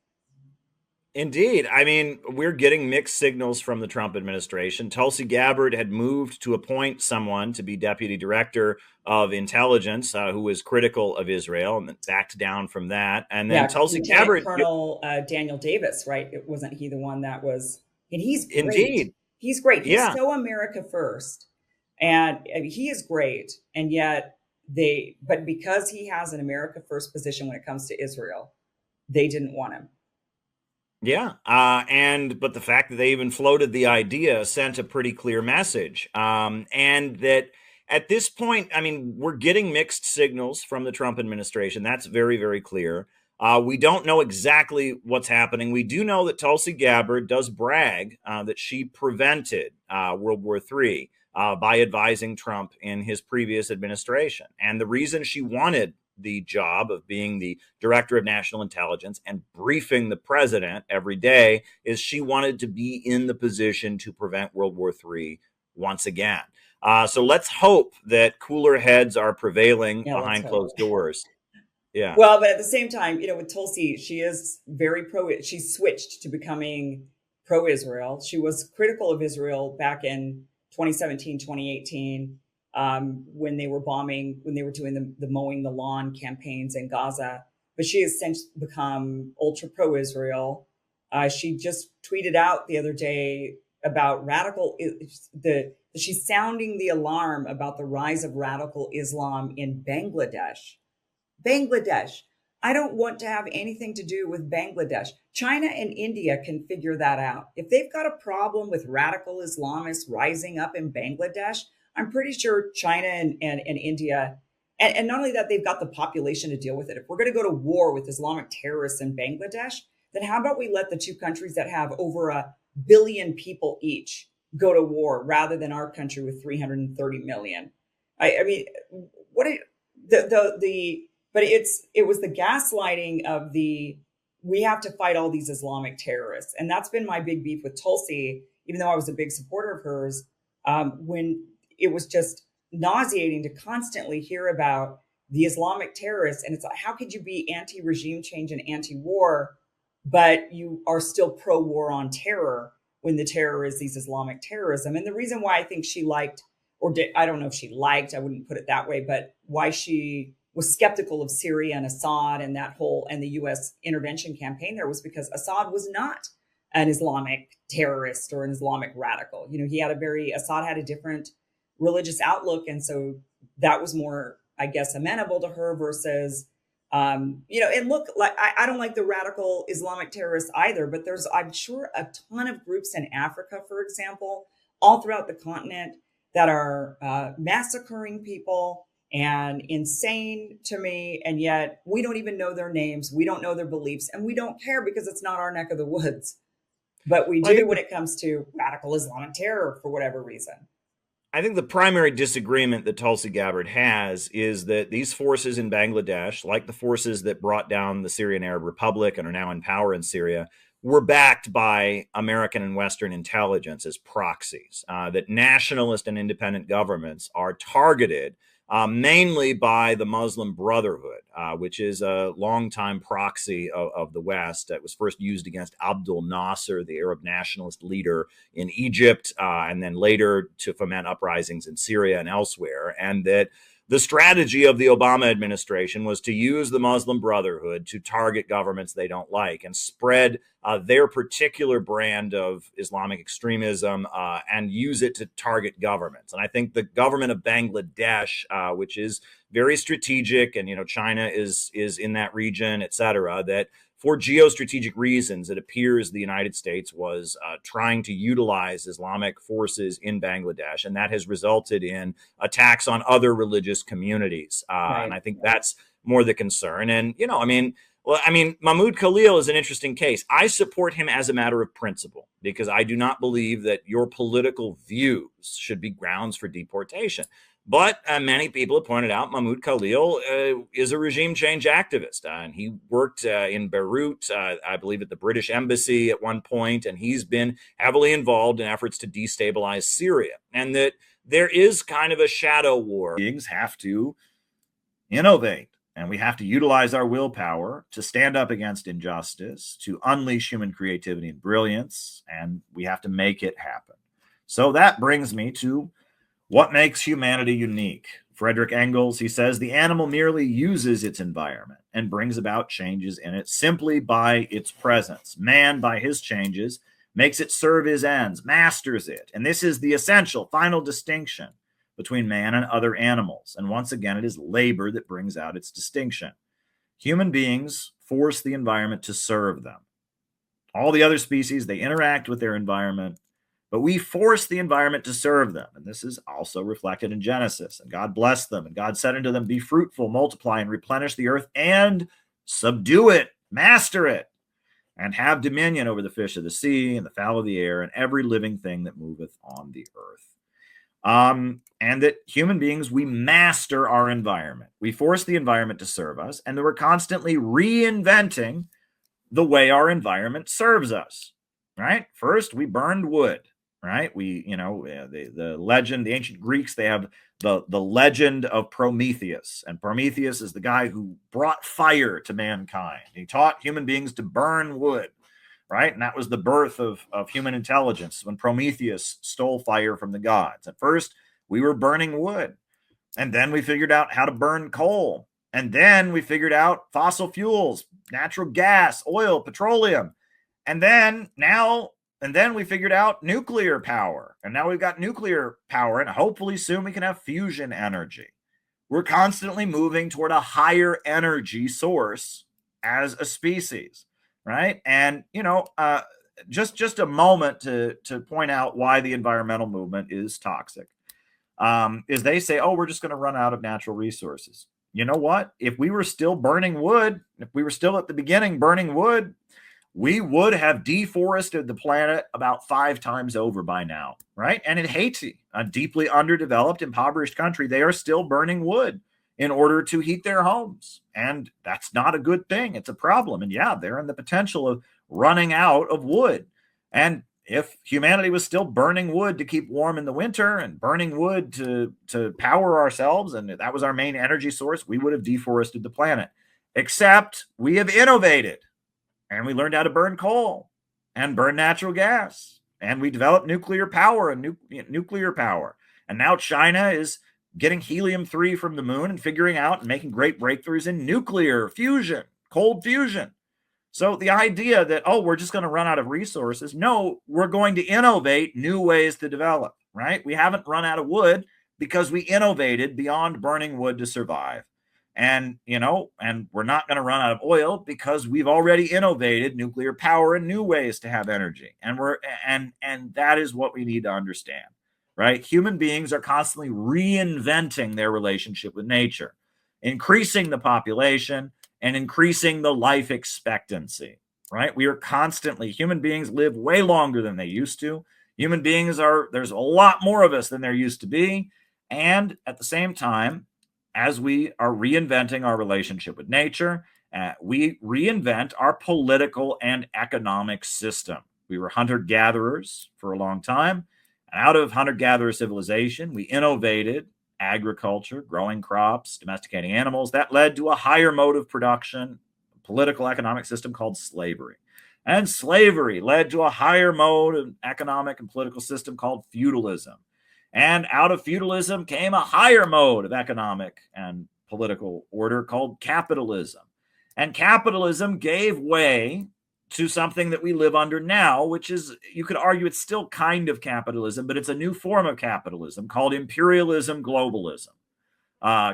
Indeed. I mean, we're getting mixed signals from the Trump administration. Tulsi Gabbard had moved to appoint someone to be deputy director of intelligence who was critical of Israel and then backed down from that. And then Tulsi Gabbard.
Colonel Daniel Davis, right? Wasn't he the one that was? And he's great.
Indeed.
He's great. He's so America first. And he is great. And yet but because he has an America first position when it comes to Israel, they didn't want him.
Yeah. But the fact that they even floated the idea sent a pretty clear message. And that at this point, I mean, we're getting mixed signals from the Trump administration. That's very, very clear. We don't know exactly what's happening. We do know that Tulsi Gabbard does brag that she prevented World War III by advising Trump in his previous administration. And the reason she wanted the job of being the director of national intelligence and briefing the president every day is she wanted to be in the position to prevent World War III once again. So let's hope that cooler heads are prevailing behind closed doors. Yeah.
Well, but at the same time, with Tulsi, she is very she switched to becoming pro-Israel. She was critical of Israel back in 2017, 2018. When they were doing the mowing the lawn campaigns in Gaza. But she has since become ultra pro-Israel. She just tweeted out the other day about she's sounding the alarm about the rise of radical Islam in Bangladesh. Bangladesh. I don't want to have anything to do with Bangladesh. China and India can figure that out. If they've got a problem with radical Islamists rising up in Bangladesh, I'm pretty sure China and India, and not only that, they've got the population to deal with it. If we're going to go to war with Islamic terrorists in Bangladesh, then how about we let the two countries that have over 1 billion people each go to war rather than our country with 330 million? I mean, but it was the gaslighting of we have to fight all these Islamic terrorists. And that's been my big beef with Tulsi, even though I was a big supporter of hers, when it was just nauseating to constantly hear about the Islamic terrorists. And it's like, how could you be anti-regime change and anti-war, but you are still pro-war on terror when the terror is these Islamic terrorism? And the reason why I think she liked, I don't know if she liked, I wouldn't put it that way, but why she was skeptical of Syria and Assad and and the U.S. intervention campaign there was because Assad was not an Islamic terrorist or an Islamic radical. Assad had a different religious outlook. And so that was more, I guess, amenable to her versus, and look, like, I don't like the radical Islamic terrorists either, but there's, I'm sure, a ton of groups in Africa, for example, all throughout the continent that are massacring people and insane to me. And yet we don't even know their names. We don't know their beliefs, and we don't care because it's not our neck of the woods. But we do when it comes to radical Islamic terror for whatever reason.
I think the primary disagreement that Tulsi Gabbard has is that these forces in Bangladesh, like the forces that brought down the Syrian Arab Republic and are now in power in Syria, were backed by American and Western intelligence as proxies, that nationalist and independent governments are targeted mainly by the Muslim Brotherhood, which is a longtime proxy of the West. It was first used against Abdul Nasser, the Arab nationalist leader in Egypt, and then later to foment uprisings in Syria and elsewhere. And that the strategy of the Obama administration was to use the Muslim Brotherhood to target governments they don't like and spread their particular brand of Islamic extremism and use it to target governments. And I think the government of Bangladesh, which is very strategic, and China is in that region, et cetera, that for geostrategic reasons, it appears the United States was trying to utilize Islamic forces in Bangladesh, and that has resulted in attacks on other religious communities. And I think that's more the concern. And, Mahmoud Khalil is an interesting case. I support him as a matter of principle because I do not believe that your political views should be grounds for deportation. But many people have pointed out Mahmoud Khalil is a regime change activist. And he worked in Beirut, I believe at the British Embassy at one point, and he's been heavily involved in efforts to destabilize Syria. And that there is kind of a shadow war. Beings have to innovate, and we have to utilize our willpower to stand up against injustice, to unleash human creativity and brilliance, and we have to make it happen. So that brings me to what makes humanity unique. Frederick Engels, he says, the animal merely uses its environment and brings about changes in it simply by its presence. Man, by his changes, makes it serve his ends, masters it. And this is the essential, final distinction between man and other animals. And once again, it is labor that brings out its distinction. Human beings force the environment to serve them. All the other species, they interact with their environment, but we force the environment to serve them. And this is also reflected in Genesis. And God blessed them. And God said unto them, be fruitful, multiply, and replenish the earth, and subdue it, master it, and have dominion over the fish of the sea, and the fowl of the air, and every living thing that moveth on the earth. And that human beings, we master our environment. We force the environment to serve us, and that we're constantly reinventing the way our environment serves us, right? First, we burned wood. Right? The legend, the ancient Greeks, they have the legend of Prometheus. And Prometheus is the guy who brought fire to mankind. He taught human beings to burn wood, right? And that was the birth of human intelligence when Prometheus stole fire from the gods. At first, we were burning wood. And then we figured out how to burn coal. And then we figured out fossil fuels, natural gas, oil, petroleum. And then we figured out nuclear power. And now we've got nuclear power, and hopefully soon we can have fusion energy. We're constantly moving toward a higher energy source as a species, right? And, just a moment to point out why the environmental movement is toxic, is they say, oh, we're just going to run out of natural resources. You know what? If we were still burning wood, if we were still at the beginning burning wood, we would have deforested the planet about 5 times over by now, right? And in Haiti, a deeply underdeveloped, impoverished country, they are still burning wood in order to heat their homes. And that's not a good thing. It's a problem. And yeah, they're in the potential of running out of wood. And if humanity was still burning wood to keep warm in the winter and burning wood to power ourselves, and that was our main energy source, we would have deforested the planet. Except we have innovated. And we learned how to burn coal and burn natural gas. And we developed nuclear power and nuclear power. And now China is getting helium-3 from the moon and figuring out and making great breakthroughs in nuclear fusion, cold fusion. So the idea that, oh, we're just going to run out of resources. No, we're going to innovate new ways to develop, right? We haven't run out of wood because we innovated beyond burning wood to survive. And, and we're not going to run out of oil because we've already innovated nuclear power and new ways to have energy. And and that is what we need to understand, right? Human beings are constantly reinventing their relationship with nature, increasing the population and increasing the life expectancy, right? Human beings live way longer than they used to. Human beings there's a lot more of us than there used to be. And at the same time, as we are reinventing our relationship with nature, we reinvent our political and economic system. We were hunter-gatherers for a long time. And out of hunter-gatherer civilization, we innovated agriculture, growing crops, domesticating animals. That led to a higher mode of production, political economic system called slavery. And slavery led to a higher mode of economic and political system called feudalism. And out of feudalism came a higher mode of economic and political order called capitalism. And capitalism gave way to something that we live under now, which is, you could argue it's still kind of capitalism, but it's a new form of capitalism called imperialism globalism.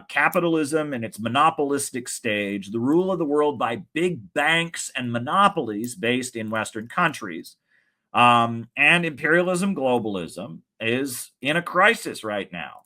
Capitalism in its monopolistic stage, the rule of the world by big banks and monopolies based in Western countries. And imperialism globalism is in a crisis right now.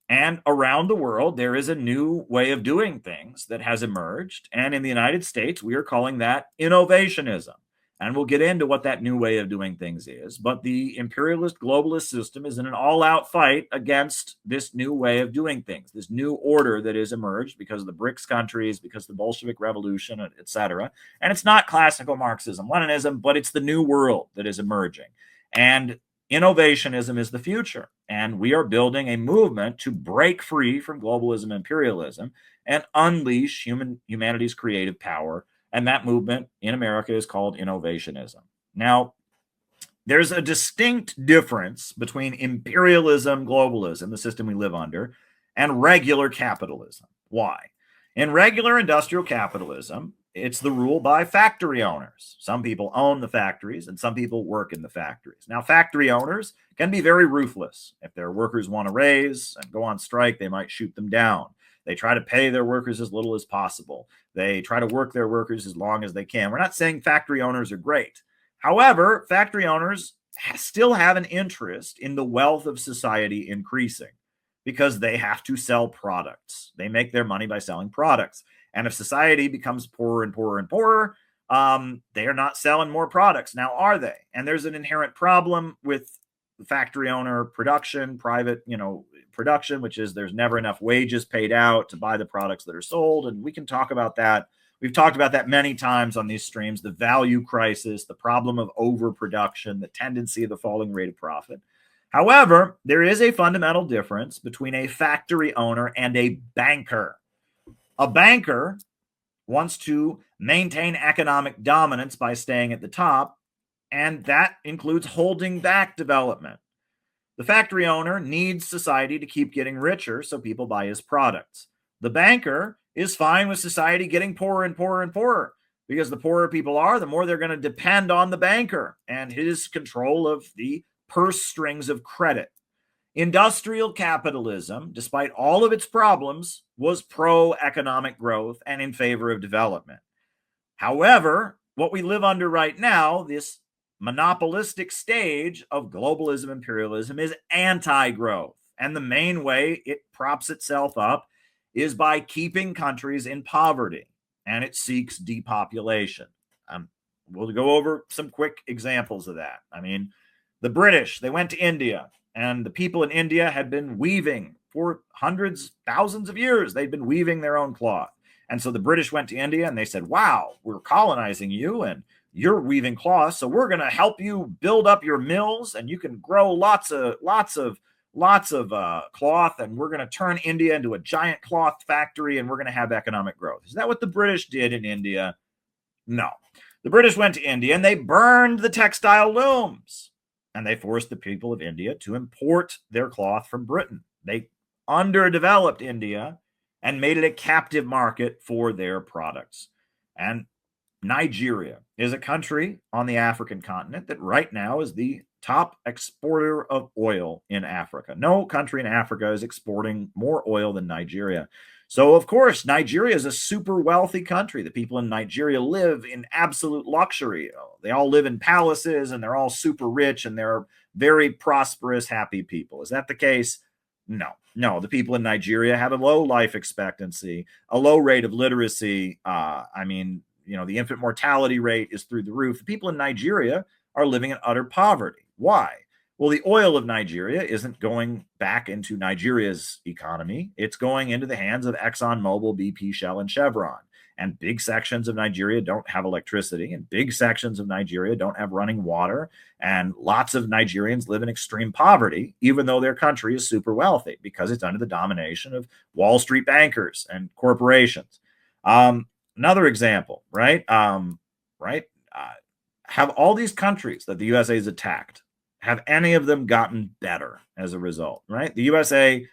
And around the world, there is a new way of doing things that has emerged. And in the United States, we are calling that innovationism. And we'll get into what that new way of doing things is. But the imperialist globalist system is in an all-out fight against this new way of doing things, this new order that has emerged because of the BRICS countries, because of the Bolshevik Revolution, etc. And it's not classical Marxism, Leninism, but it's the new world that is emerging. And innovationism is the future. And we are building a movement to break free from globalism and imperialism and unleash humanity's creative power. And that movement in America is called innovationism. Now, there's a distinct difference between imperialism, globalism, the system we live under, and regular capitalism. Why? In regular industrial capitalism, it's the rule by factory owners. Some people own the factories and some people work in the factories. Now, factory owners can be very ruthless. If their workers want to raise and go on strike, they might shoot them down. They try to pay their workers as little as possible. They try to work their workers as long as they can. We're not saying factory owners are great. However, factory owners still have an interest in the wealth of society increasing because they have to sell products. They make their money by selling products. And if society becomes poorer and poorer and poorer, they are not selling more products. Now, are they? And there's an inherent problem with factory owner production, private, production, which is there's never enough wages paid out to buy the products that are sold. And we can talk about that. We've talked about that many times on these streams, the value crisis, the problem of overproduction, the tendency of the falling rate of profit. However, there is a fundamental difference between a factory owner and a banker. A banker wants to maintain economic dominance by staying at the top, and that includes holding back development. The factory owner needs society to keep getting richer so people buy his products. The banker is fine with society getting poorer and poorer and poorer because the poorer people are, the more they're going to depend on the banker and his control of the purse strings of credit. Industrial capitalism, despite all of its problems, was pro-economic growth and in favor of development. However, what we live under right now, this monopolistic stage of globalism, imperialism, is anti-growth. And the main way it props itself up is by keeping countries in poverty, and it seeks depopulation. We'll go over some quick examples of that. I mean, the British, they went to India, and the people in India had been weaving for hundreds, thousands of years. They'd been weaving their own cloth. And so the British went to India and they said, wow, we're colonizing you and you're weaving cloth, so we're going to help you build up your mills and you can grow lots of cloth, and we're going to turn India into a giant cloth factory and we're going to have economic growth. Is that what the British did in India? No. The British went to India and they burned the textile looms and they forced the people of India to import their cloth from Britain. They underdeveloped India and made it a captive market for their products. And Nigeria is a country on the African continent that right now is the top exporter of oil in Africa. No country in Africa is exporting more oil than Nigeria. So, of course, Nigeria is a super wealthy country. The people in Nigeria live in absolute luxury. They all live in palaces and they're all super rich and they're very prosperous, happy people. Is that the case? No, the people in Nigeria have a low life expectancy, a low rate of literacy. The infant mortality rate is through the roof. The people in Nigeria are living in utter poverty. Why? Well, the oil of Nigeria isn't going back into Nigeria's economy. It's going into the hands of ExxonMobil, BP, Shell, and Chevron. and big sections of Nigeria don't have electricity, and big sections of Nigeria don't have running water, and lots of Nigerians live in extreme poverty, even though their country is super wealthy because it's under the domination of Wall Street bankers and corporations. Another example, right? Have all these countries that the USA has attacked, have any of them gotten better as a result, right? The USA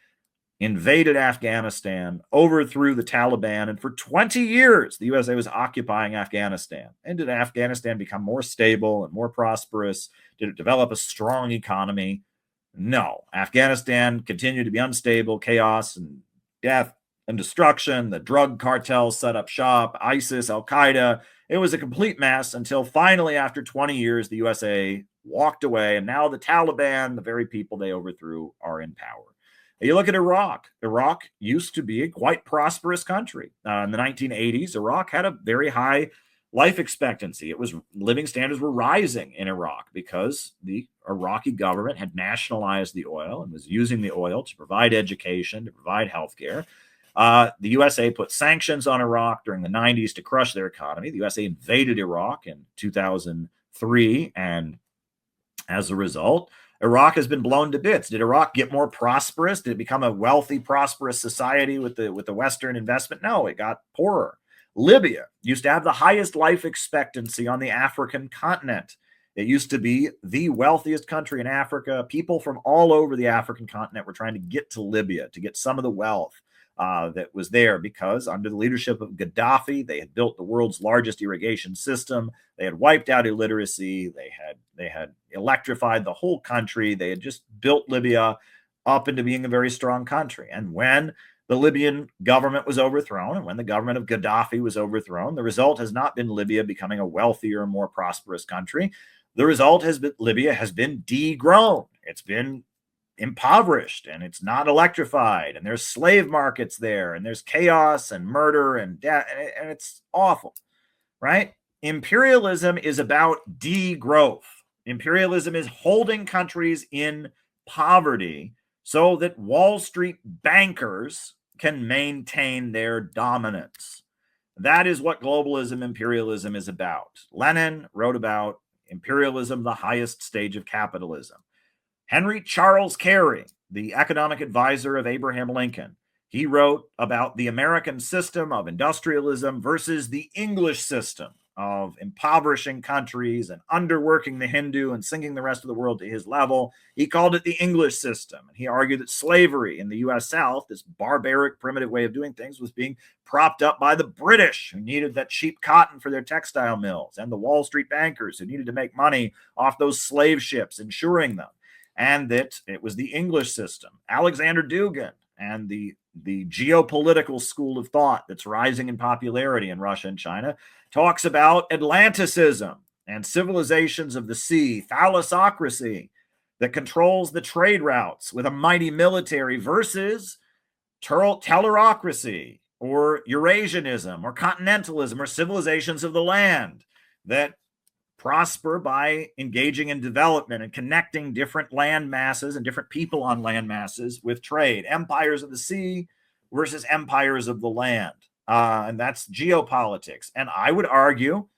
invaded Afghanistan, overthrew the Taliban, and for 20 years, the USA was occupying Afghanistan. And did Afghanistan become more stable and more prosperous? Did it develop a strong economy? No. Afghanistan continued to be unstable, chaos and death and destruction. The drug cartels set up shop, ISIS, Al-Qaeda. It was a complete mess until finally, after 20 years, the USA walked away, and now the Taliban, the very people they overthrew, are in power. You look at Iraq. Iraq used to be a quite prosperous country. In the 1980s, Iraq had a very high life expectancy. Living standards were rising in Iraq because the Iraqi government had nationalized the oil and was using the oil to provide education, to provide healthcare. The USA put sanctions on Iraq during the 90s to crush their economy. The USA invaded Iraq in 2003, and as a result, Iraq has been blown to bits. Did Iraq get more prosperous? Did it become a wealthy, prosperous society with the Western investment? No, it got poorer. Libya used to have the highest life expectancy on the African continent. It used to be the wealthiest country in Africa. People from all over the African continent were trying to get to Libya to get some of the wealth that was there, because under the leadership of Gaddafi, they had built the world's largest irrigation system. They had wiped out illiteracy. They had electrified the whole country. They had just built Libya up into being a very strong country. And when the Libyan government was overthrown, and when the government of Gaddafi was overthrown, the result has not been Libya becoming a wealthier, more prosperous country. The result has been Libya has been degrown. It's been impoverished, and it's not electrified, and there's slave markets there, and there's chaos and murder and death, and it's awful, right? Imperialism is about degrowth. Imperialism is holding countries in poverty so that Wall Street bankers can maintain their dominance. That is what globalism, imperialism is about. Lenin wrote about imperialism, the highest stage of capitalism. Henry Charles Carey, the economic advisor of Abraham Lincoln, he wrote about the American system of industrialism versus the English system of impoverishing countries and underworking the Hindu and sinking the rest of the world to his level. He called it the English system. And he argued that slavery in the U.S. South, this barbaric, primitive way of doing things, was being propped up by the British, who needed that cheap cotton for their textile mills, and the Wall Street bankers, who needed to make money off those slave ships, insuring them. And that it was the English system. Alexander Dugin and the geopolitical school of thought that's rising in popularity in Russia and China talks about Atlanticism and civilizations of the sea, thalassocracy that controls the trade routes with a mighty military versus tellerocracy or Eurasianism or continentalism or civilizations of the land that prosper by engaging in development and connecting different land masses and different people on land masses with trade. Empires of the sea versus empires of the land. And that's geopolitics. And I would argue,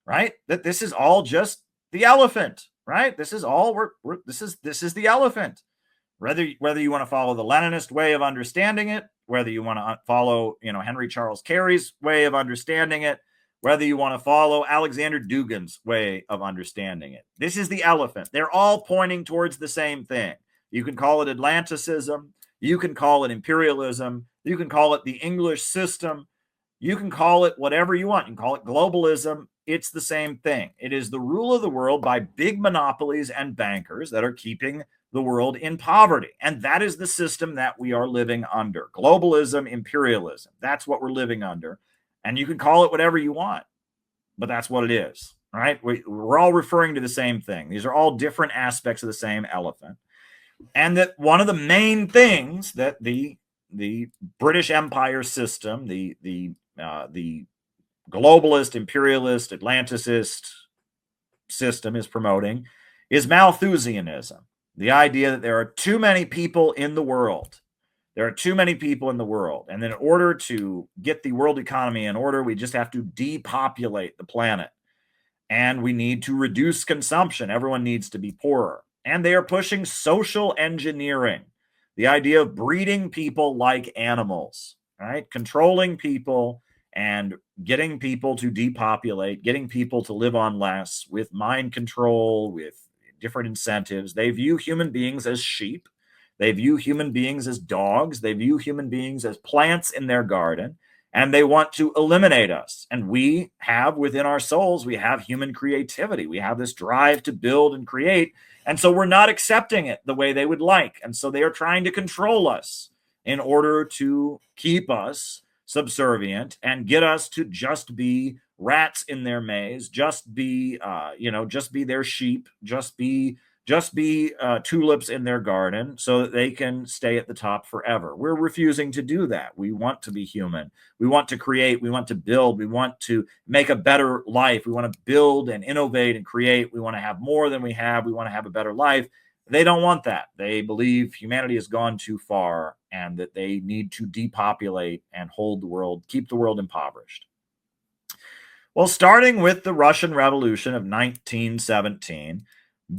right, that this is all just the elephant, right? This is all this is the elephant. Whether you want to follow the Leninist way of understanding it, whether you want to follow, Henry Charles Carey's way of understanding it, whether you want to follow Alexander Dugin's way of understanding it. This is the elephant. They're all pointing towards the same thing. You can call it Atlanticism. You can call it imperialism. You can call it the English system. You can call it whatever you want. You can call it globalism. It's the same thing. It is the rule of the world by big monopolies and bankers that are keeping the world in poverty. And that is the system that we are living under. Globalism, imperialism. That's what we're living under. And you can call it whatever you want, but that's what it is, right? We're all referring to the same thing. These are all different aspects of the same elephant. And that one of the main things that the British Empire system, the globalist, imperialist, Atlanticist system is promoting is Malthusianism. The idea that there are too many people in the world There are too many people in the world. And in order to get the world economy in order, we just have to depopulate the planet. And we need to reduce consumption. Everyone needs to be poorer. And they are pushing social engineering, the idea of breeding people like animals, right? Controlling people and getting people to depopulate, getting people to live on less with mind control, with different incentives. They view human beings as sheep. They view human beings as dogs. They view human beings as plants in their garden, and they want to eliminate us. And we have within our souls, we have human creativity. We have this drive to build and create. And so we're not accepting it the way they would like. And so they are trying to control us in order to keep us subservient and get us to just be rats in their maze, just be, just be their sheep, just be tulips in their garden so that they can stay at the top forever. We're refusing to do that. We want to be human. We want to create. We want to build. We want to make a better life. We want to build and innovate and create. We want to have more than we have. We want to have a better life. They don't want that. They believe humanity has gone too far and that they need to depopulate and hold the world, keep the world impoverished. Well, starting with the Russian Revolution of 1917,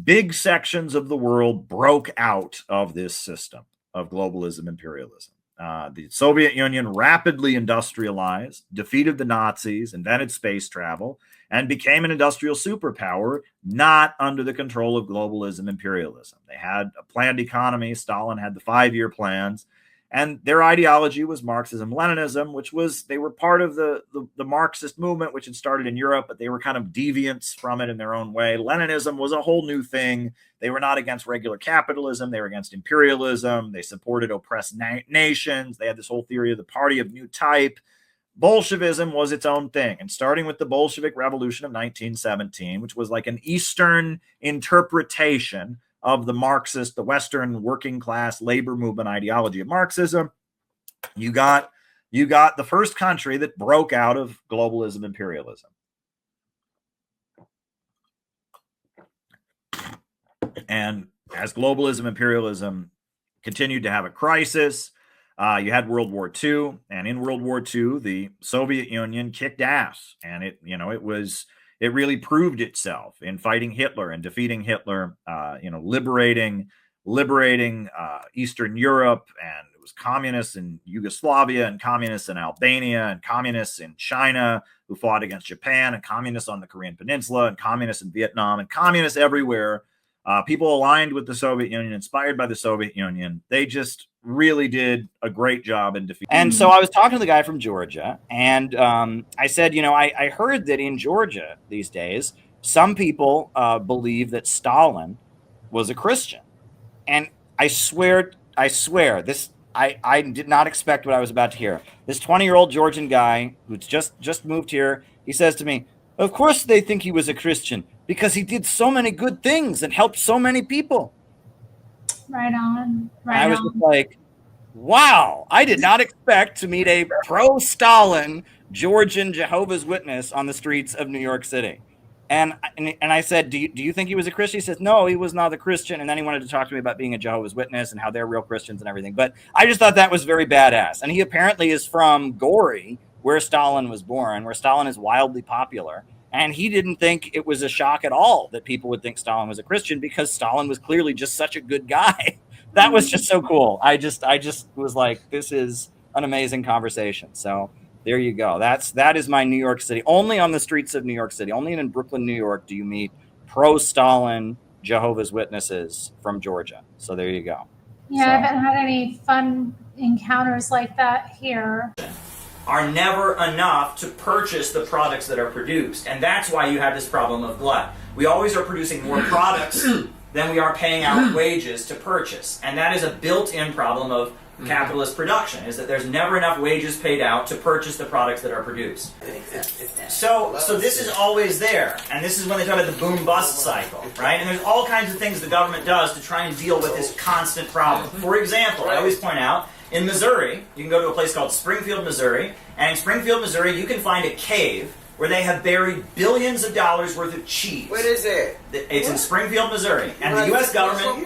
big sections of the world broke out of this system of globalism, imperialism. The Soviet Union rapidly industrialized, defeated the Nazis, invented space travel, and became an industrial superpower, not under the control of globalism, imperialism. They had a planned economy. Stalin had the 5-year plans. And their ideology was Marxism-Leninism, which was, they were part of the Marxist movement, which had started in Europe, but they were kind of deviants from it in their own way. Leninism was a whole new thing. They were not against regular capitalism. They were against imperialism. They supported oppressed nations. They had this whole theory of the party of new type. Bolshevism was its own thing. And starting with the Bolshevik Revolution of 1917, which was like an Eastern interpretation of the Marxist, the Western working class labor movement ideology of Marxism, you got the first country that broke out of globalism, imperialism. And as globalism, imperialism continued to have a crisis, you had World War II, and in World War II, the Soviet Union kicked ass, and it really proved itself in fighting Hitler and defeating Hitler, liberating Eastern Europe, and it was communists in Yugoslavia and communists in Albania and communists in China who fought against Japan, and communists on the Korean Peninsula, and communists in Vietnam, and communists everywhere. People aligned with the Soviet Union, inspired by the Soviet Union. They just really did a great job in defeating.
And so I was talking to the guy from Georgia, and I said, I heard that in Georgia these days, some people believe that Stalin was a Christian. And I swear, this I did not expect what I was about to hear. This 20-year-old Georgian guy who's just moved here, he says to me, of course they think he was a Christian because he did so many good things and helped so many people.
Right on.
I was just like, wow, I did not expect to meet a pro-Stalin Georgian Jehovah's Witness on the streets of New York City. And I said, do you think he was a Christian? He says, no, he was not a Christian. And then he wanted to talk to me about being a Jehovah's Witness and how they're real Christians and everything. But I just thought that was very badass. And he apparently is from Gori, where Stalin was born, where Stalin is wildly popular. And he didn't think it was a shock at all that people would think Stalin was a Christian because Stalin was clearly just such a good guy. That was just so cool. I just was like, this is an amazing conversation. So there you go. That is my New York City. Only on the streets of New York City, only in Brooklyn, New York, do you meet pro-Stalin Jehovah's Witnesses from Georgia. So there you go.
Yeah, I haven't had any fun encounters like that here.
Are never enough to purchase the products that are produced. And that's why you have this problem of glut. We always are producing more products than we are paying out wages to purchase. And that is a built-in problem of capitalist production, is that there's never enough wages paid out to purchase the products that are produced. So this is always there. And this is when they talk about the boom-bust cycle, right? And there's all kinds of things the government does to try and deal with this constant problem. For example, I always point out, in Missouri, you can go to a place called Springfield, Missouri, and in Springfield, Missouri, you can find a cave where they have buried billions of dollars worth of cheese.
What is that?
It's in Springfield, Missouri. And the U.S. government,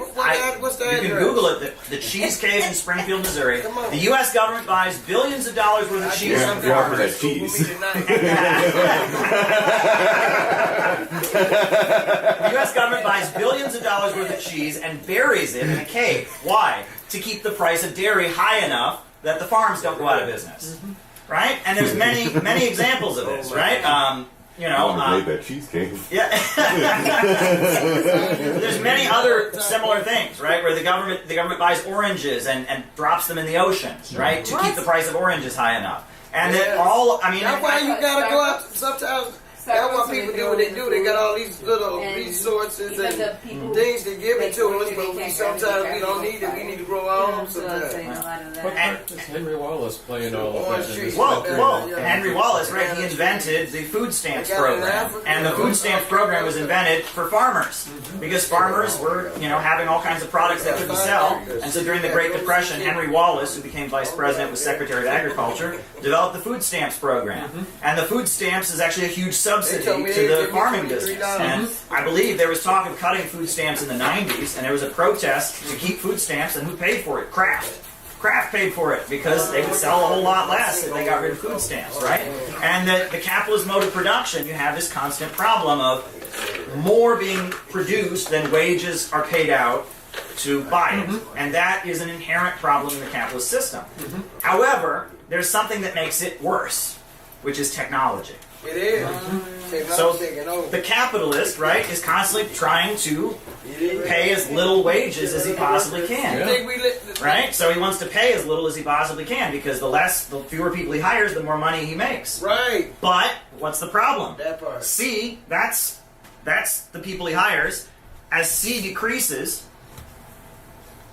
What's the
you can
address?
Google it, the Cheese Cave in Springfield, Missouri. The U.S. government buys billions of dollars worth of cheese from farmers.
that cheese.
The U.S. government buys billions of dollars worth of cheese and buries it in a cave. Why? To keep the price of dairy high enough that the farms don't go out of business. Right? And there's many examples of this, right?
That cheesecake.
Yeah. There's many other similar things, right? Where the government buys oranges and drops them in the oceans, right? To keep the price of oranges high enough. And then
that's why you gotta go out sometimes. That's what people do what they do. They got all these little resources and things to give it to us, but sometimes we don't need it. We need to grow our own sometimes.
What part does Henry Wallace play in all of that? in this
Well,
country?
Henry Wallace, right? He invented the food stamps program, and the food stamps program was invented for farmers because farmers were, having all kinds of products they couldn't sell, and so during the Great Depression, Henry Wallace, who became vice president, was Secretary of Agriculture, developed the food stamps program, and the food stamps is actually a huge subsidy to the farming business. And I believe there was talk of cutting food stamps in the 90s, and there was a protest to keep food stamps, and who paid for it? Kraft. Kraft paid for it because they would sell a whole lot less if they got rid of food stamps, right? And the capitalist mode of production, you have this constant problem of more being produced than wages are paid out to buy it. And that is an inherent problem in the capitalist system. However, there's something that makes it worse, which is technology.
It is.
So the capitalist, right, is constantly trying to pay as little wages as he possibly can. Right? So he wants to pay as little as he possibly can because the fewer people he hires, the more money he makes.
Right.
But what's the problem?
That part.
C, that's the people he hires. As C decreases,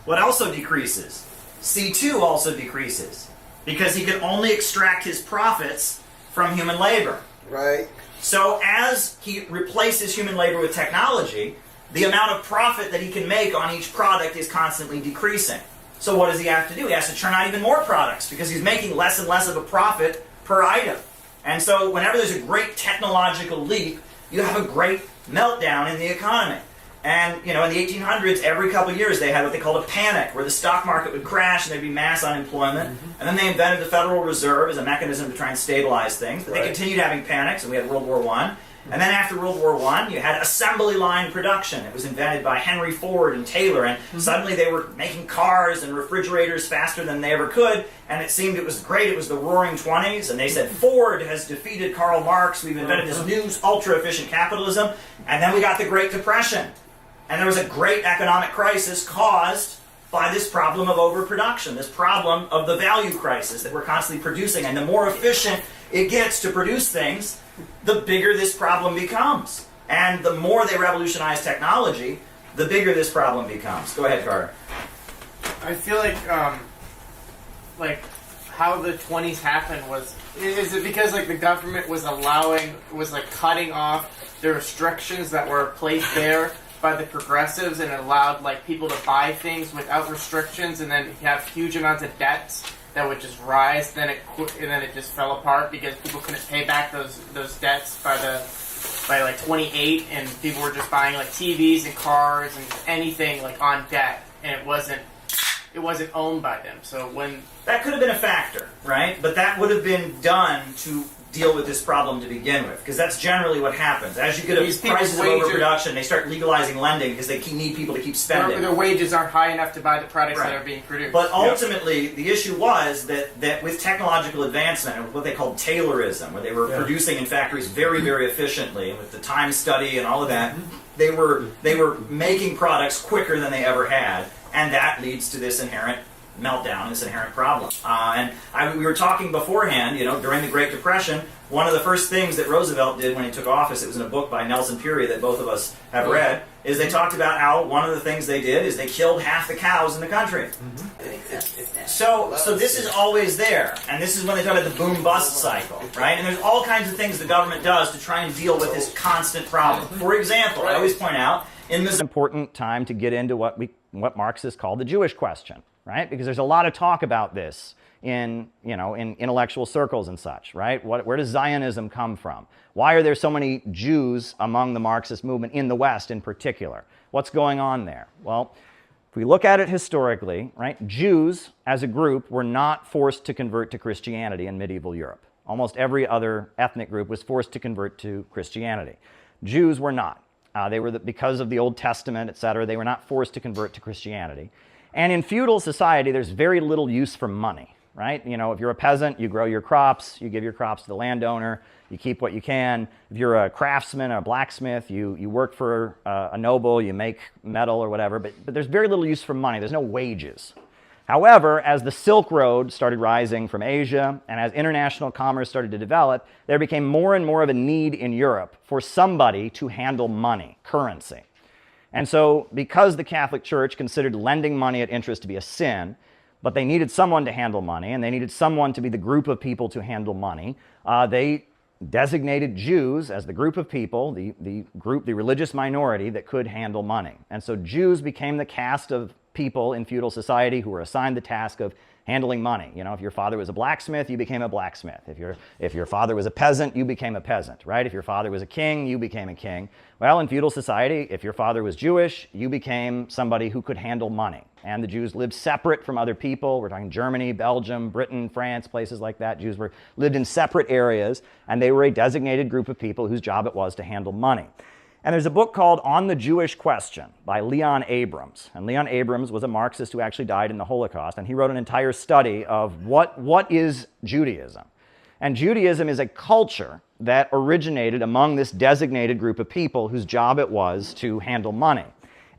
what also decreases? C2 also decreases because he can only extract his profits from human labor.
Right.
So as he replaces human labor with technology, the amount of profit that he can make on each product is constantly decreasing. So what does he have to do? He has to churn out even more products because he's making less and less of a profit per item. And so whenever there's a great technological leap, you have a great meltdown in the economy. And, in the 1800s, every couple of years, they had what they called a panic, where the stock market would crash and there'd be mass unemployment. And then they invented the Federal Reserve as a mechanism to try and stabilize things. But they continued having panics, and we had World War I. And then after World War I, you had assembly line production. It was invented by Henry Ford and Taylor, and suddenly they were making cars and refrigerators faster than they ever could, and it seemed it was great. It was the Roaring 20s, and they said, Ford has defeated Karl Marx. We've invented this new ultra-efficient capitalism. And then we got the Great Depression. And there was a great economic crisis caused by this problem of overproduction, this problem of the value crisis that we're constantly producing. And the more efficient it gets to produce things, the bigger this problem becomes. And the more they revolutionize technology, the bigger this problem becomes. Go ahead, Carter.
I feel like how the 20s happened is it because the government was cutting off the restrictions that were placed there by the progressives and allowed people to buy things without restrictions, and then you have huge amounts of debts that would just rise, and then it just fell apart because people couldn't pay back those debts by 28, and people were just buying TVs and cars and anything on debt, and it wasn't owned by them. So
that could have been a factor, right? But that would have been done to deal with this problem to begin with, because that's generally what happens. As you get prices of overproduction, they start legalizing lending because they need people to keep spending.
Their wages aren't high enough to buy the products that are being produced.
But ultimately, the issue was that with technological advancement, and what they called Taylorism, where they were producing in factories very, very efficiently, and with the time study and all of that, they were making products quicker than they ever had, and that leads to this inherent meltdown, this inherent problem. We were talking beforehand, during the Great Depression, one of the first things that Roosevelt did when he took office, it was in a book by Nelson Peary that both of us have read, is they talked about how one of the things they did is they killed half the cows in the country. So this is always there, and this is when they talk about the boom-bust cycle, right? And there's all kinds of things the government does to try and deal with this constant problem. For example, I always point out, in this
important time to get into what Marxists call the Jewish question, right? Because there's a lot of talk about this in intellectual circles and such, right? Where does Zionism come from? Why are there so many Jews among the Marxist movement in the West in particular? What's going on there? Well, if we look at it historically, right, Jews as a group were not forced to convert to Christianity in medieval Europe. Almost every other ethnic group was forced to convert to Christianity. Jews were not. They were, because of the Old Testament, etc., they were not forced to convert to Christianity. And in feudal society, there's very little use for money, right? If you're a peasant, you grow your crops, you give your crops to the landowner, you keep what you can. If you're a craftsman, a blacksmith, you work for a noble, you make metal or whatever, but there's very little use for money. There's no wages. However, as the Silk Road started rising from Asia and as international commerce started to develop, there became more and more of a need in Europe for somebody to handle money, currency. And so because the Catholic Church considered lending money at interest to be a sin, but they needed someone to handle money and they needed someone to be the group of people to handle money, they designated Jews as the group of people, the religious minority that could handle money. And so Jews became the caste of people in feudal society who were assigned the task of handling money. If your father was a blacksmith, you became a blacksmith. If your father was a peasant, you became a peasant, right? If your father was a king, you became a king. Well, in feudal society, if your father was Jewish, you became somebody who could handle money. And the Jews lived separate from other people. We're talking Germany, Belgium, Britain, France, places like that. Jews lived in separate areas, and they were a designated group of people whose job it was to handle money. And there's a book called On the Jewish Question by Leon Abrams. And Leon Abrams was a Marxist who actually died in the Holocaust. And he wrote an entire study of what is Judaism. And Judaism is a culture that originated among this designated group of people whose job it was to handle money.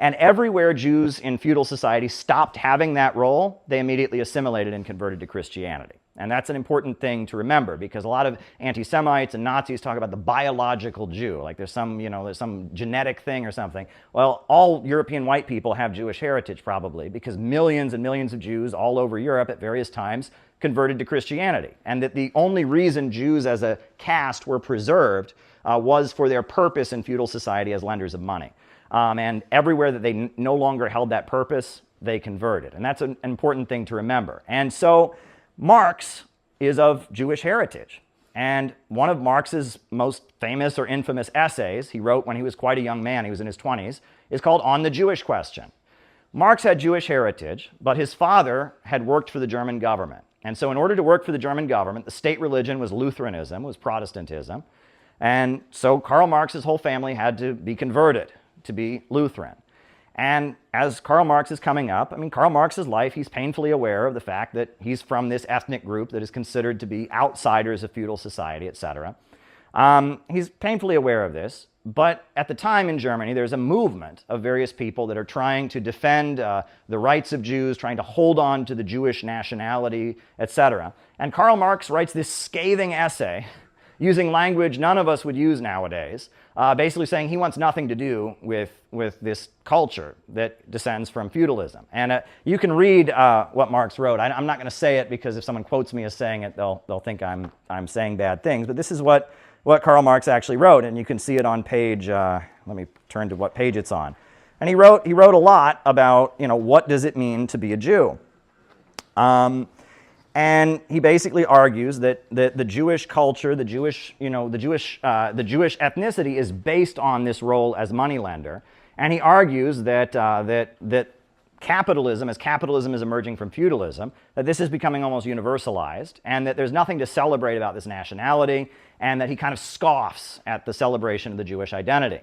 And everywhere Jews in feudal society stopped having that role, they immediately assimilated and converted to Christianity. And that's an important thing to remember, because a lot of anti-Semites and Nazis talk about the biological Jew, like there's some genetic thing or something. Well, all European white people have Jewish heritage probably, because millions and millions of Jews all over Europe at various times converted to Christianity. And that the only reason Jews as a caste were preserved was for their purpose in feudal society as lenders of money. And everywhere that they no longer held that purpose, they converted. And that's an important thing to remember. And so Marx is of Jewish heritage. And one of Marx's most famous or infamous essays he wrote when he was quite a young man, he was in his 20s, is called On the Jewish Question. Marx had Jewish heritage, but his father had worked for the German government. And so in order to work for the German government, the state religion was Lutheranism, was Protestantism. And so Karl Marx's whole family had to be converted to be Lutheran. And as Karl Marx is coming up, Karl Marx's life, he's painfully aware of the fact that he's from this ethnic group that is considered to be outsiders of feudal society, etc. He's painfully aware of this, but at the time in Germany, there's a movement of various people that are trying to defend the rights of Jews, trying to hold on to the Jewish nationality, etc. And Karl Marx writes this scathing essay using language none of us would use nowadays, basically saying he wants nothing to do with this culture that descends from feudalism. And you can read what Marx wrote. I'm not going to say it because if someone quotes me as saying it, they'll think I'm saying bad things. But this is what Karl Marx actually wrote, and you can see it on page. Let me turn to what page it's on. And he wrote a lot about what does it mean to be a Jew. And he basically argues that the Jewish culture, the Jewish ethnicity is based on this role as moneylender. And he argues that capitalism, as capitalism is emerging from feudalism, that this is becoming almost universalized, and that there's nothing to celebrate about this nationality, and that he kind of scoffs at the celebration of the Jewish identity.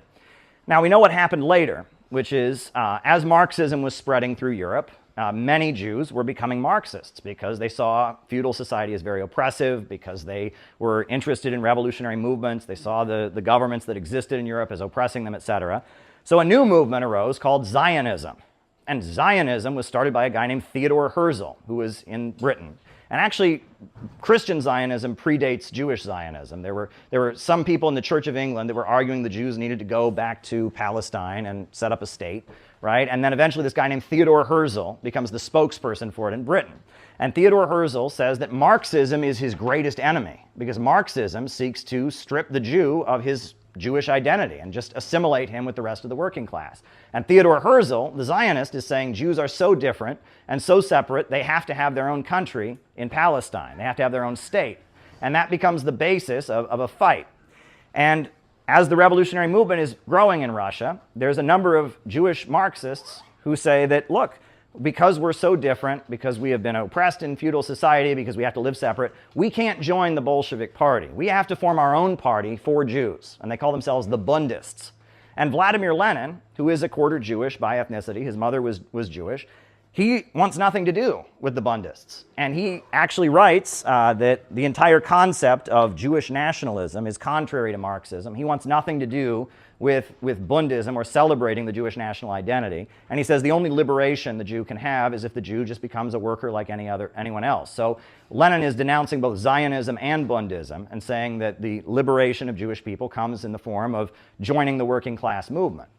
Now, we know what happened later, which is as Marxism was spreading through Europe, many Jews were becoming Marxists because they saw feudal society as very oppressive, because they were interested in revolutionary movements, they saw the governments that existed in Europe as oppressing them, etc. So a new movement arose called Zionism. And Zionism was started by a guy named Theodor Herzl, who was in Britain. And actually, Christian Zionism predates Jewish Zionism. There were some people in the Church of England that were arguing the Jews needed to go back to Palestine and set up a state, right? And then eventually this guy named Theodor Herzl becomes the spokesperson for it in Britain. And Theodor Herzl says that Marxism is his greatest enemy, because Marxism seeks to strip the Jew of his Jewish identity and just assimilate him with the rest of the working class. And Theodor Herzl, the Zionist, is saying Jews are so different and so separate, they have to have their own country in Palestine. They have to have their own state. And that becomes the basis of a fight. And as the revolutionary movement is growing in Russia, there's a number of Jewish Marxists who say that, look, because we're so different, because we have been oppressed in feudal society, because we have to live separate, we can't join the Bolshevik party. We have to form our own party for Jews. And they call themselves the Bundists. And Vladimir Lenin, who is a quarter Jewish by ethnicity, his mother was Jewish, he wants nothing to do with the Bundists. And he actually writes that the entire concept of Jewish nationalism is contrary to Marxism. He wants nothing to do with Bundism or celebrating the Jewish national identity. And he says the only liberation the Jew can have is if the Jew just becomes a worker like anyone else. So Lenin is denouncing both Zionism and Bundism and saying that the liberation of Jewish people comes in the form of joining the working class movement.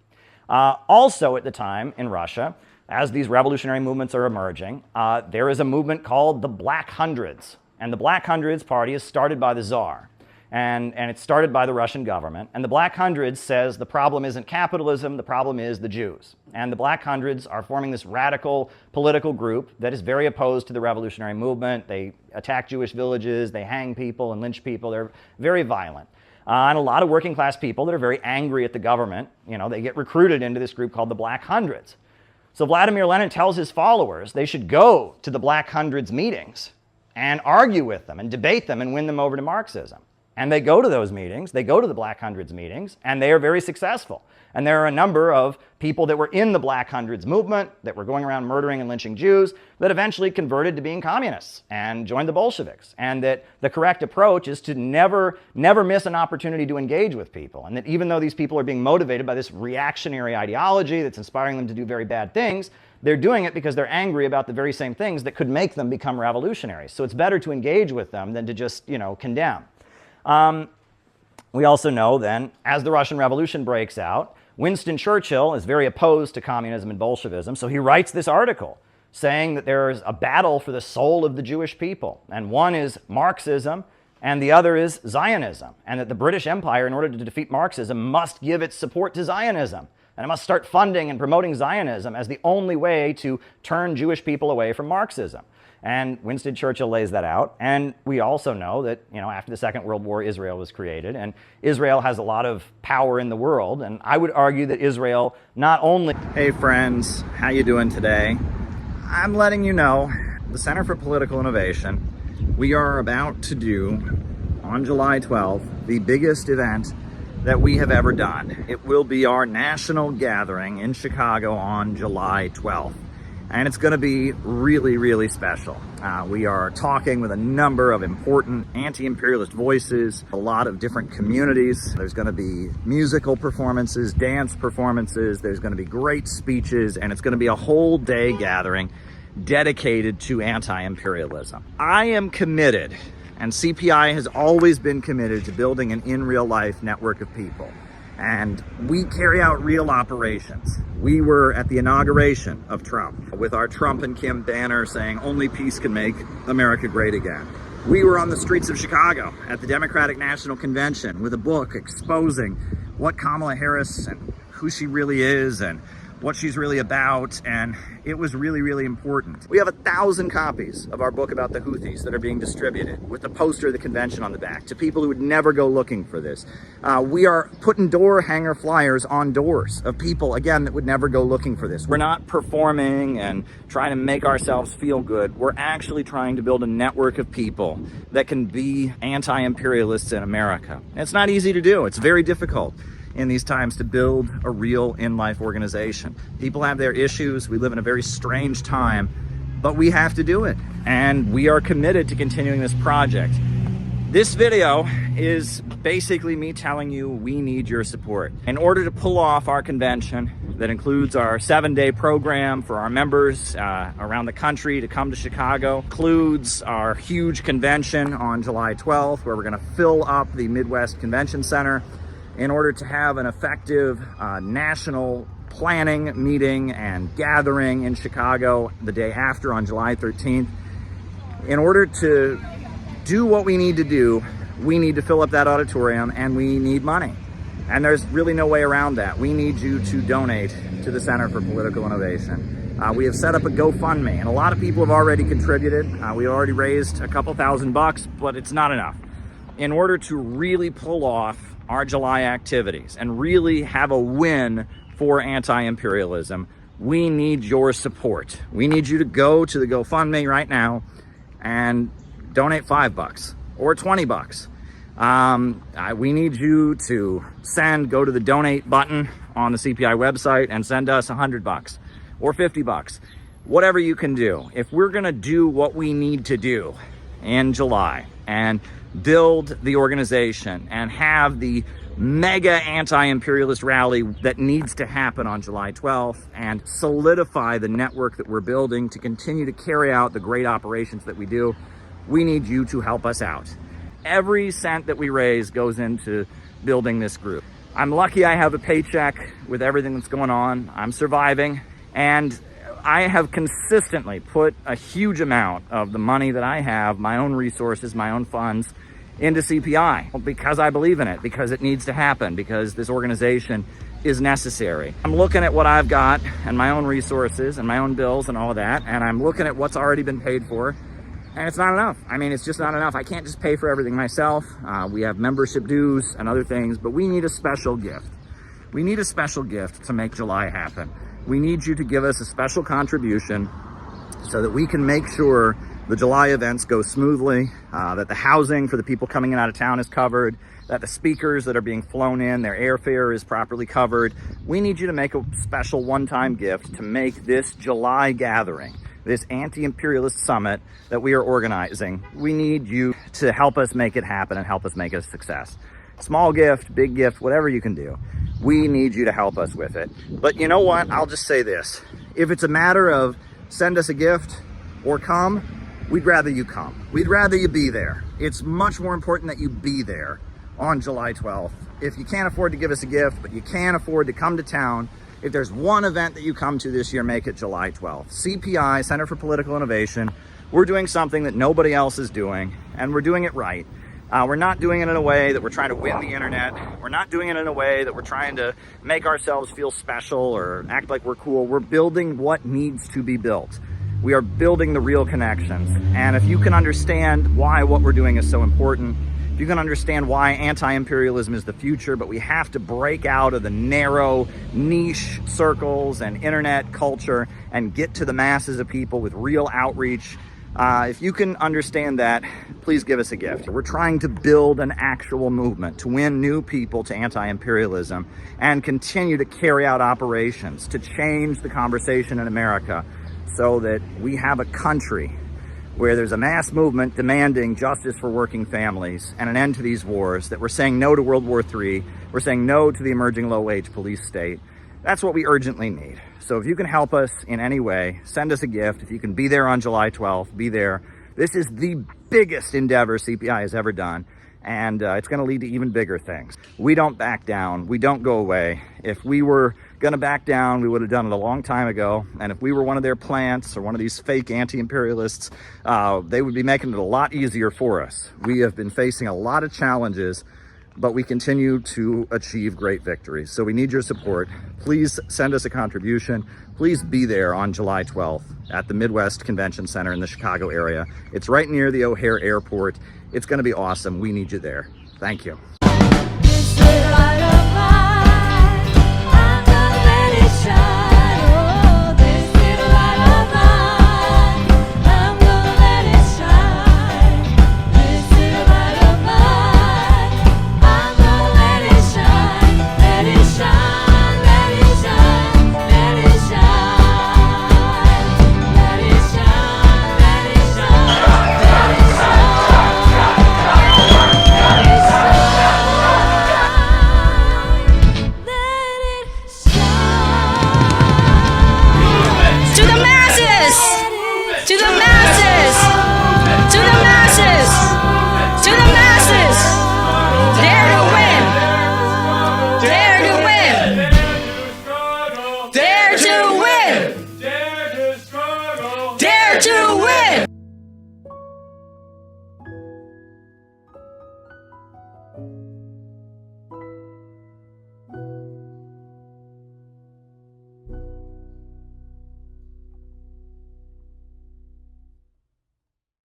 Also at the time in Russia, as these revolutionary movements are emerging, there is a movement called the Black Hundreds. And the Black Hundreds party is started by the Tsar. And it's started by the Russian government. And the Black Hundreds says the problem isn't capitalism, the problem is the Jews. And the Black Hundreds are forming this radical political group that is very opposed to the revolutionary movement. They attack Jewish villages, they hang people and lynch people. They're very violent. And a lot of working class people that are very angry at the government, they get recruited into this group called the Black Hundreds. So Vladimir Lenin tells his followers they should go to the Black Hundreds meetings and argue with them and debate them and win them over to Marxism. And they go to those meetings, they go to the Black Hundreds meetings, and they are very successful. And there are a number of people that were in the Black Hundreds movement, that were going around murdering and lynching Jews, that eventually converted to being communists and joined the Bolsheviks. And that the correct approach is to never miss an opportunity to engage with people. And that even though these people are being motivated by this reactionary ideology that's inspiring them to do very bad things, they're doing it because they're angry about the very same things that could make them become revolutionaries. So it's better to engage with them than to just, condemn. We also know then, as the Russian Revolution breaks out, Winston Churchill is very opposed to communism and Bolshevism, so he writes this article saying that there is a battle for the soul of the Jewish people, and one is Marxism and the other is Zionism, and that the British Empire, in order to defeat Marxism, must give its support to Zionism, and it must start funding and promoting Zionism as the only way to turn Jewish people away from Marxism. And Winston Churchill lays that out. And we also know that, after the Second World War, Israel was created. And Israel has a lot of power in the world. And I would argue that Israel not only...
Hey friends, how you doing today? I'm letting you know, the Center for Political Innovation, we are about to do, on July 12th, the biggest event that we have ever done. It will be our national gathering in Chicago on July 12th. And it's going to be really, really special. We are talking with a number of important anti-imperialist voices, a lot of different communities. There's going to be musical performances, dance performances, there's going to be great speeches, and it's going to be a whole day gathering dedicated to anti-imperialism. I am committed, and CPI has always been committed to building an in-real-life network of people. And we carry out real operations. We were at the inauguration of Trump with our Trump and Kim banner saying only peace can make America great again. We were on the streets of Chicago at the Democratic National Convention with a book exposing what Kamala Harris and who she really is and what she's really about, and it was really, really important. We have 1,000 copies of our book about the Houthis that are being distributed with the poster of the convention on the back to people who would never go looking for this. We are putting door hanger flyers on doors of people, again, that would never go looking for this. We're not performing and trying to make ourselves feel good. We're actually trying to build a network of people that can be anti-imperialists in America. And it's not easy to do. It's very difficult in these times to build a real in-life organization. People have their issues. We live in a very strange time, but we have to do it. And we are committed to continuing this project. This video is basically me telling you we need your support. In order to pull off our convention that includes our 7-day program for our members around the country to come to Chicago, includes our huge convention on July 12th, where we're gonna fill up the Midwest Convention Center, in order to have an effective national planning meeting and gathering in Chicago the day after on July 13th. In order to do what we need to do, we need to fill up that auditorium and we need money.
And there's really no way around that. We need you to donate to the Center for Political Innovation. We have set up a GoFundMe, and a lot of people have already contributed. We already raised a couple $1,000, but it's not enough. In order to really pull off our July activities and really have a win for anti-imperialism, we need your support. We need you to go to the GoFundMe right now and donate $5 or $20. We need you to go to the donate button on the CPI website and send us $100 or $50, whatever you can do. If we're gonna do what we need to do in July and build the organization and have the mega anti-imperialist rally that needs to happen on July 12th and solidify the network that we're building to continue to carry out the great operations that we do, we need you to help us out. Every cent that we raise goes into building this group. I'm lucky I have a paycheck with everything that's going on. I'm surviving, and I have consistently put a huge amount of the money that I have, my own resources, my own funds, into CPI because I believe in it, because it needs to happen, because this organization is necessary. I'm looking at what I've got and my own resources and my own bills and all of that, and I'm looking at what's already been paid for, and it's not enough. I mean, it's just not enough. I can't just pay for everything myself. We have membership dues and other things, but we need a special gift. We need a special gift to make July happen. We need you to give us a special contribution so that we can make sure the July events go smoothly, that the housing for the people coming in out of town is covered, that the speakers that are being flown in, their airfare is properly covered. We need you to make a special one-time gift to make this July gathering, this anti-imperialist summit that we are organizing. We need you to help us make it happen and help us make it a success. Small gift, big gift, whatever you can do. We need you to help us with it. But you know what? I'll just say this. If it's a matter of send us a gift or come, we'd rather you come. We'd rather you be there. It's much more important that you be there on July 12th. If you can't afford to give us a gift, but you can afford to come to town, if there's one event that you come to this year, make it July 12th. CPI, Center for Political Innovation, we're doing something that nobody else is doing, and we're doing it right. We're not doing it in a way that we're trying to win the internet. We're not doing it in a way that we're trying to make ourselves feel special or act like we're cool. We're building what needs to be built. We are building the real connections. And if you can understand why what we're doing is so important, if you can understand why anti-imperialism is the future, but we have to break out of the narrow niche circles and internet culture and get to the masses of people with real outreach. If you can understand that, please give us a gift. We're trying to build an actual movement to win new people to anti-imperialism and continue to carry out operations to change the conversation in America so that we have a country where there's a mass movement demanding justice for working families and an end to these wars, that we're saying no to World War III, we're saying no to the emerging low-wage police state. That's what we urgently need. So if you can help us in any way, send us a gift. If you can be there on July 12th, be there. This is the biggest endeavor CPI has ever done, and it's going to lead to even bigger things. We don't back down. We don't go away. If we were going to back down, we would have done it a long time ago. And if we were one of their plants or one of these fake anti-imperialists, they would be making it a lot easier for us. We have been facing a lot of challenges, but we continue to achieve great victories. So we need your support. Please send us a contribution. Please be there on July 12th at the Midwest Convention Center in the Chicago area. It's right near the O'Hare Airport. It's going to be awesome. We need you there. Thank you.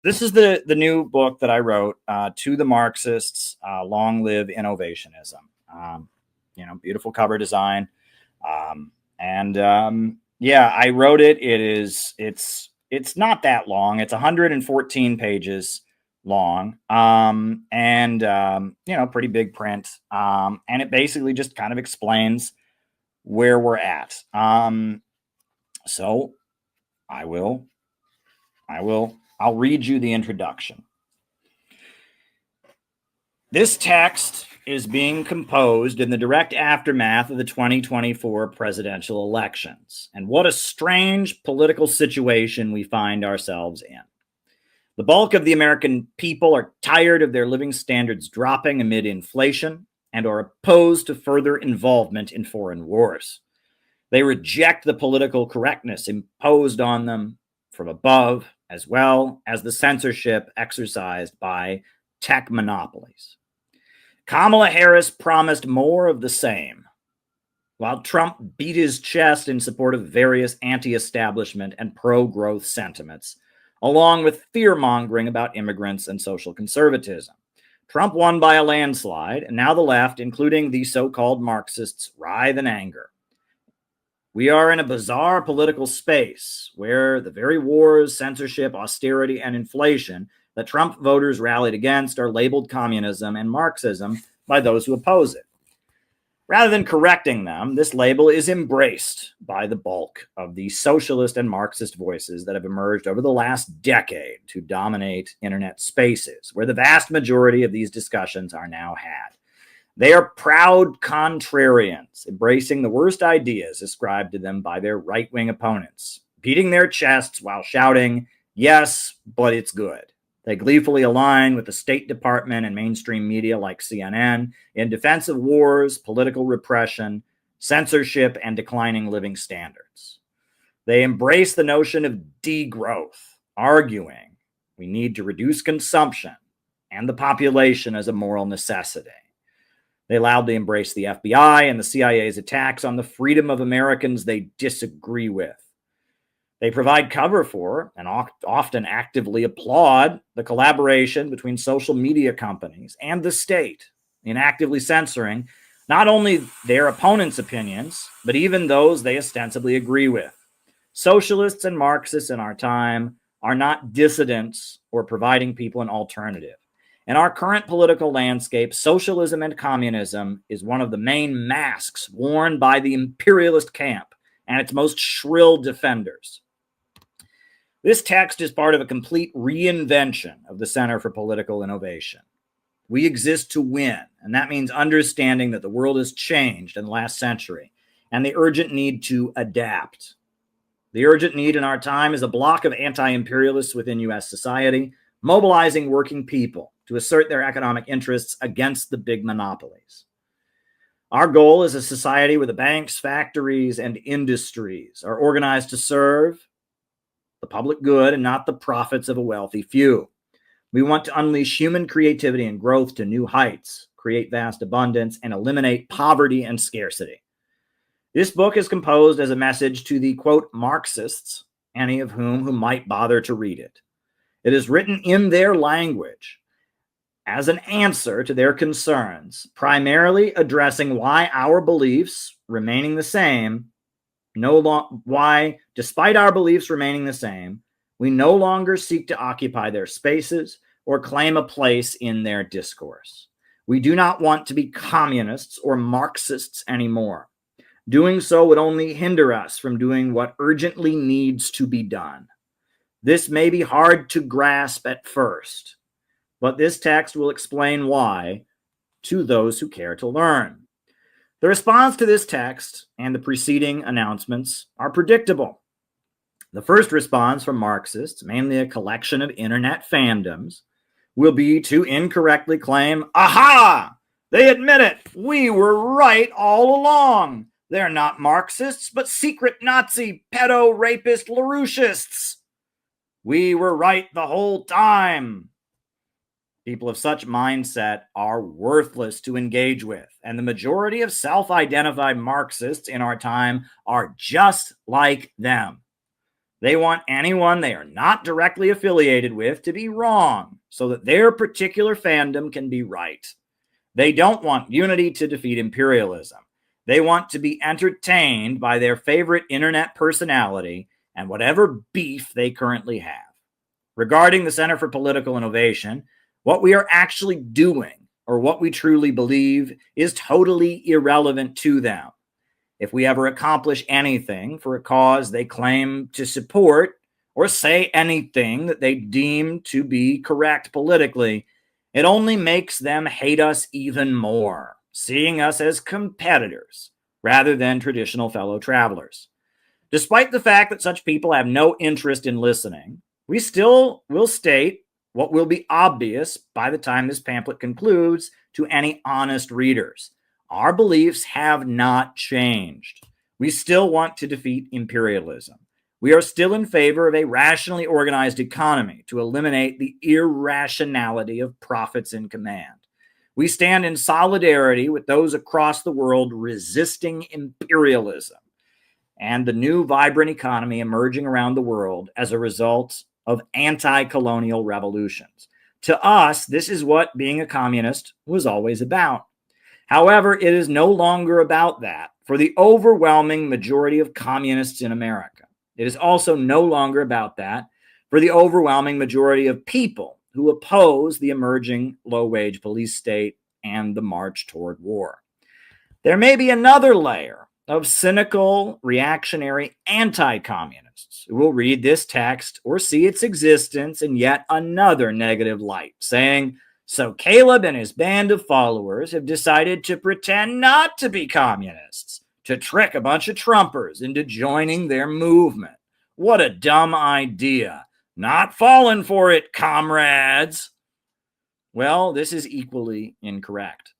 this is the new book that I wrote, To the Marxists, Long Live Innovationism. Beautiful cover design. Yeah, I wrote it. It's not that long. It's 114 pages long. Pretty big print. And it basically just kind of explains where we're at. So I'll read you the introduction. This text is being composed in the direct aftermath of the 2024 presidential elections. And what a strange political situation we find ourselves in. The bulk of the American people are tired of their living standards dropping amid inflation and are opposed to further involvement in foreign wars. They reject the political correctness imposed on them from above, as well as the censorship exercised by tech monopolies. Kamala Harris promised more of the same, while Trump beat his chest in support of various anti-establishment and pro-growth sentiments, along with fear-mongering about immigrants and social conservatism. Trump won by a landslide, and now the left, including the so-called Marxists, writhe in anger. We are in a bizarre political space where the very wars, censorship, austerity, and inflation that Trump voters rallied against are labeled communism and Marxism by those who oppose it. Rather than correcting them, this label is embraced by the bulk of the socialist and Marxist voices that have emerged over the last decade to dominate internet spaces, where the vast majority of these discussions are now had. They are proud contrarians, embracing the worst ideas ascribed to them by their right-wing opponents, beating their chests while shouting, "Yes, but it's good." They gleefully align with the State Department and mainstream media like CNN in defense of wars, political repression, censorship, and declining living standards. They embrace the notion of degrowth, arguing we need to reduce consumption and the population as a moral necessity. They loudly embrace the FBI and the CIA's attacks on the freedom of Americans they disagree with. They provide cover for and often actively applaud the collaboration between social media companies and the state in actively censoring not only their opponents' opinions, but even those they ostensibly agree with. Socialists and Marxists in our time are not dissidents or providing people an alternative. In our current political landscape, socialism and communism is one of the main masks worn by the imperialist camp and its most shrill defenders. This text is part of a complete reinvention of the Center for Political Innovation. We exist to win, and that means understanding that the world has changed in the last century and the urgent need to adapt. The urgent need in our time is a block of anti-imperialists within U.S. society, mobilizing working people to assert their economic interests against the big monopolies. Our goal is a society where the banks, factories, and industries are organized to serve the public good and not the profits of a wealthy few. We want to unleash human creativity and growth to new heights, create vast abundance, and eliminate poverty and scarcity. This book is composed as a message to the, quote, Marxists, any of whom might bother to read it. It is written in their language as an answer to their concerns, primarily addressing why our beliefs remaining the same, why, despite our beliefs remaining the same, we no longer seek to occupy their spaces or claim a place in their discourse. We do not want to be communists or Marxists anymore. Doing so would only hinder us from doing what urgently needs to be done. This may be hard to grasp at first, but this text will explain why to those who care to learn. The response to this text and the preceding announcements are predictable. The first response from Marxists, mainly a collection of internet fandoms, will be to incorrectly claim, "Aha! They admit it! We were right all along! They're not Marxists, but secret Nazi, pedo, rapist, LaRouchists! We were right the whole time!" People of such mindset are worthless to engage with, and the majority of self-identified Marxists in our time are just like them. They want anyone they are not directly affiliated with to be wrong so that their particular fandom can be right. They don't want unity to defeat imperialism. They want to be entertained by their favorite internet personality and whatever beef they currently have. Regarding the Center for Political Innovation, what we are actually doing or what we truly believe is totally irrelevant to them. If we ever accomplish anything for a cause they claim to support or say anything that they deem to be correct politically, it only makes them hate us even more, seeing us as competitors rather than traditional fellow travelers. Despite the fact that such people have no interest in listening, we still will state what will be obvious by the time this pamphlet concludes to any honest readers. Our beliefs have not changed. We still want to defeat imperialism. We are still in favor of a rationally organized economy to eliminate the irrationality of profits in command. We stand in solidarity with those across the world resisting imperialism and the new vibrant economy emerging around the world as a result of anti-colonial revolutions. To us, this is what being a communist was always about. However, it is no longer about that for the overwhelming majority of communists in America. It is also no longer about that for the overwhelming majority of people who oppose the emerging low-wage police state and the march toward war. There may be another layer of cynical, reactionary anti-communists who will read this text or see its existence in yet another negative light, saying, so Caleb and his band of followers have decided to pretend not to be communists, to trick a bunch of Trumpers into joining their movement. What a dumb idea. Not falling for it, comrades. Well, this is equally incorrect.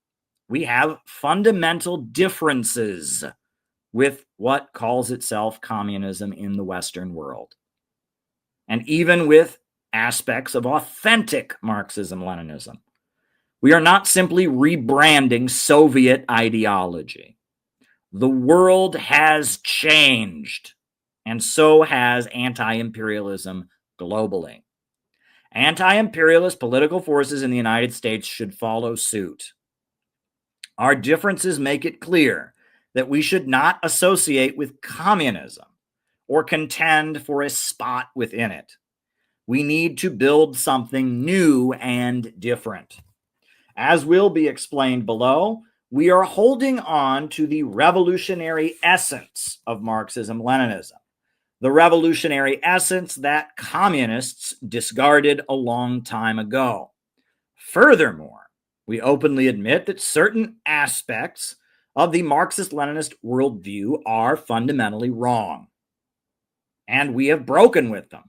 We have fundamental differences with what calls itself communism in the Western world, and even with aspects of authentic Marxism-Leninism. We are not simply rebranding Soviet ideology. The world has changed, and so has anti-imperialism globally. Anti-imperialist political forces in the United States should follow suit. Our differences make it clear that we should not associate with communism or contend for a spot within it. We need to build something new and different. As will be explained below, we are holding on to the revolutionary essence of Marxism-Leninism, the revolutionary essence that communists discarded a long time ago. Furthermore, we openly admit that certain aspects of the Marxist-Leninist worldview are fundamentally wrong, and we have broken with them.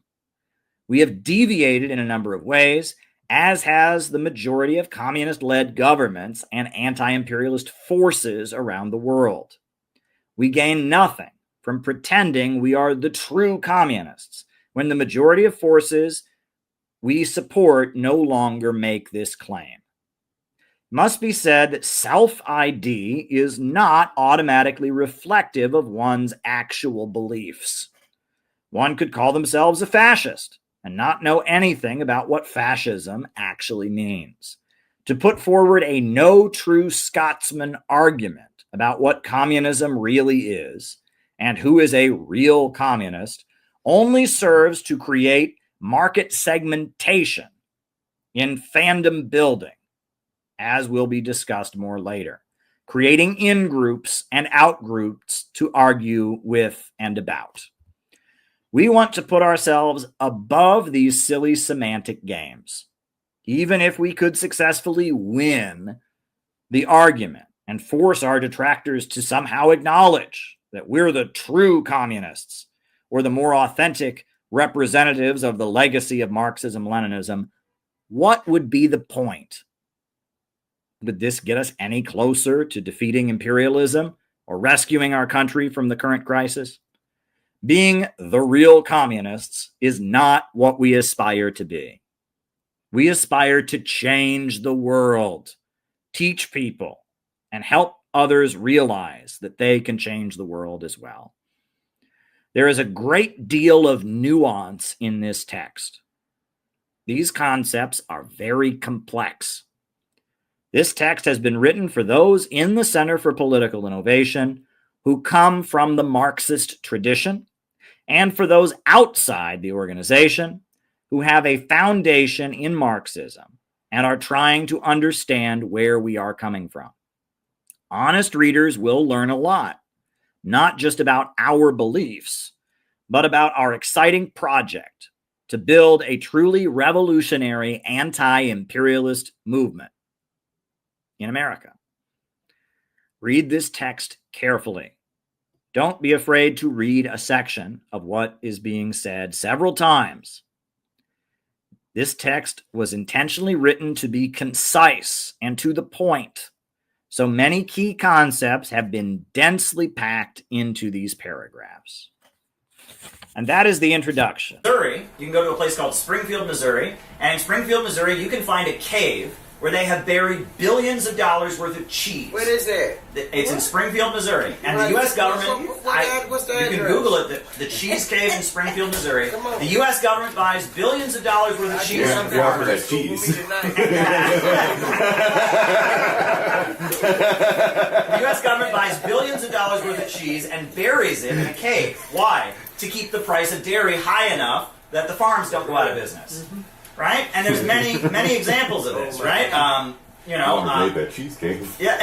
We have deviated in a number of ways, as has the majority of communist-led governments and anti-imperialist forces around the world. We gain nothing from pretending we are the true communists when the majority of forces we support no longer make this claim. It must be said that self-ID is not automatically reflective of one's actual beliefs. One could call themselves a fascist and not know anything about what fascism actually means. To put forward a no true Scotsman argument about what communism really is and who is a real communist only serves to create market segmentation in fandom building, as will be discussed more later, creating in-groups and out-groups to argue with and about. We want to put ourselves above these silly semantic games, even if we could successfully win the argument and force our detractors to somehow acknowledge that we're the true communists or the more authentic representatives of the legacy of Marxism-Leninism. What would be the point? Would this get us any closer to defeating imperialism or rescuing our country from the current crisis? Being the real communists is not what we aspire to be. We aspire to change the world, teach people, and help others realize that they can change the world as well. There is a great deal of nuance in this text. These concepts are very complex. This text has been written for those in the Center for Political Innovation who come from the Marxist tradition, and for those outside the organization who have a foundation in Marxism and are trying to understand where we are coming from. Honest readers will learn a lot, not just about our beliefs, but about our exciting project to build a truly revolutionary anti-imperialist movement in America. Read this text carefully. Don't be afraid to read a section of what is being said several times. This text was intentionally written to be concise and to the point, so many key concepts have been densely packed into these paragraphs. And that is the introduction.
Missouri, you can go to a place called Springfield, Missouri, and in Springfield, Missouri, you can find a cave where they have buried billions of dollars worth of cheese.
What is that?
It's in Springfield, Missouri. And the U.S. government,
what's the
you can
address?
Google it, the cheese cave in Springfield, Missouri. The U.S. government buys billions of dollars worth of cheese from farmers.
that cheese.
The U.S. government buys billions of dollars worth of cheese and buries it in a cave. Why? To keep the price of dairy high enough that the farms don't go out of business. Right? And there's many examples of this, right?
Made that cheesecake.
Yeah.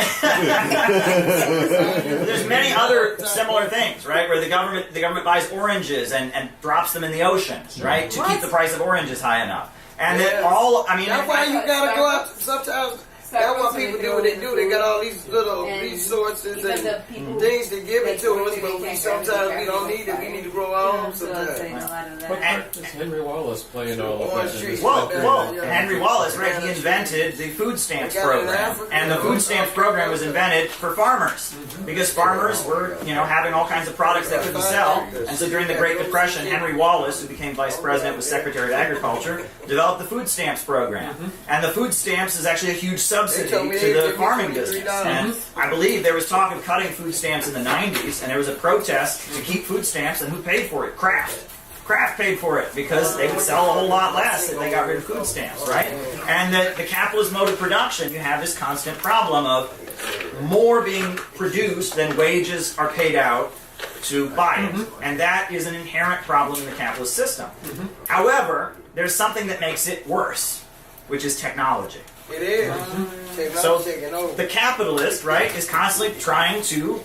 There's many other similar things, right? Where the government buys oranges and drops them in the oceans, right? To keep the price of oranges high enough. And then
that's why you gotta go out sometimes. That's what people do. What they do, they got all these little resources and things to give it to us, but we sometimes we don't need it. We need to grow our own sometimes.
What part does Henry Wallace play in all of that?
Well, Henry Wallace, right? He invented the food stamps program, and the food stamps program was invented for farmers because farmers were, having all kinds of products they couldn't sell, and so during the Great Depression, Henry Wallace, who became vice president, was Secretary of Agriculture, developed the food stamps program, and the food stamps is actually a huge subsidy to the farming business. And I believe there was talk of cutting food stamps in the 90s, and there was a protest to keep food stamps, and who paid for it? Kraft. Kraft paid for it because they would sell a whole lot less if they got rid of food stamps, right? And the capitalist mode of production, you have this constant problem of more being produced than wages are paid out to buy it. And that is an inherent problem in the capitalist system. However, there's something that makes it worse, which is technology.
It is.
So the capitalist, right, is constantly trying to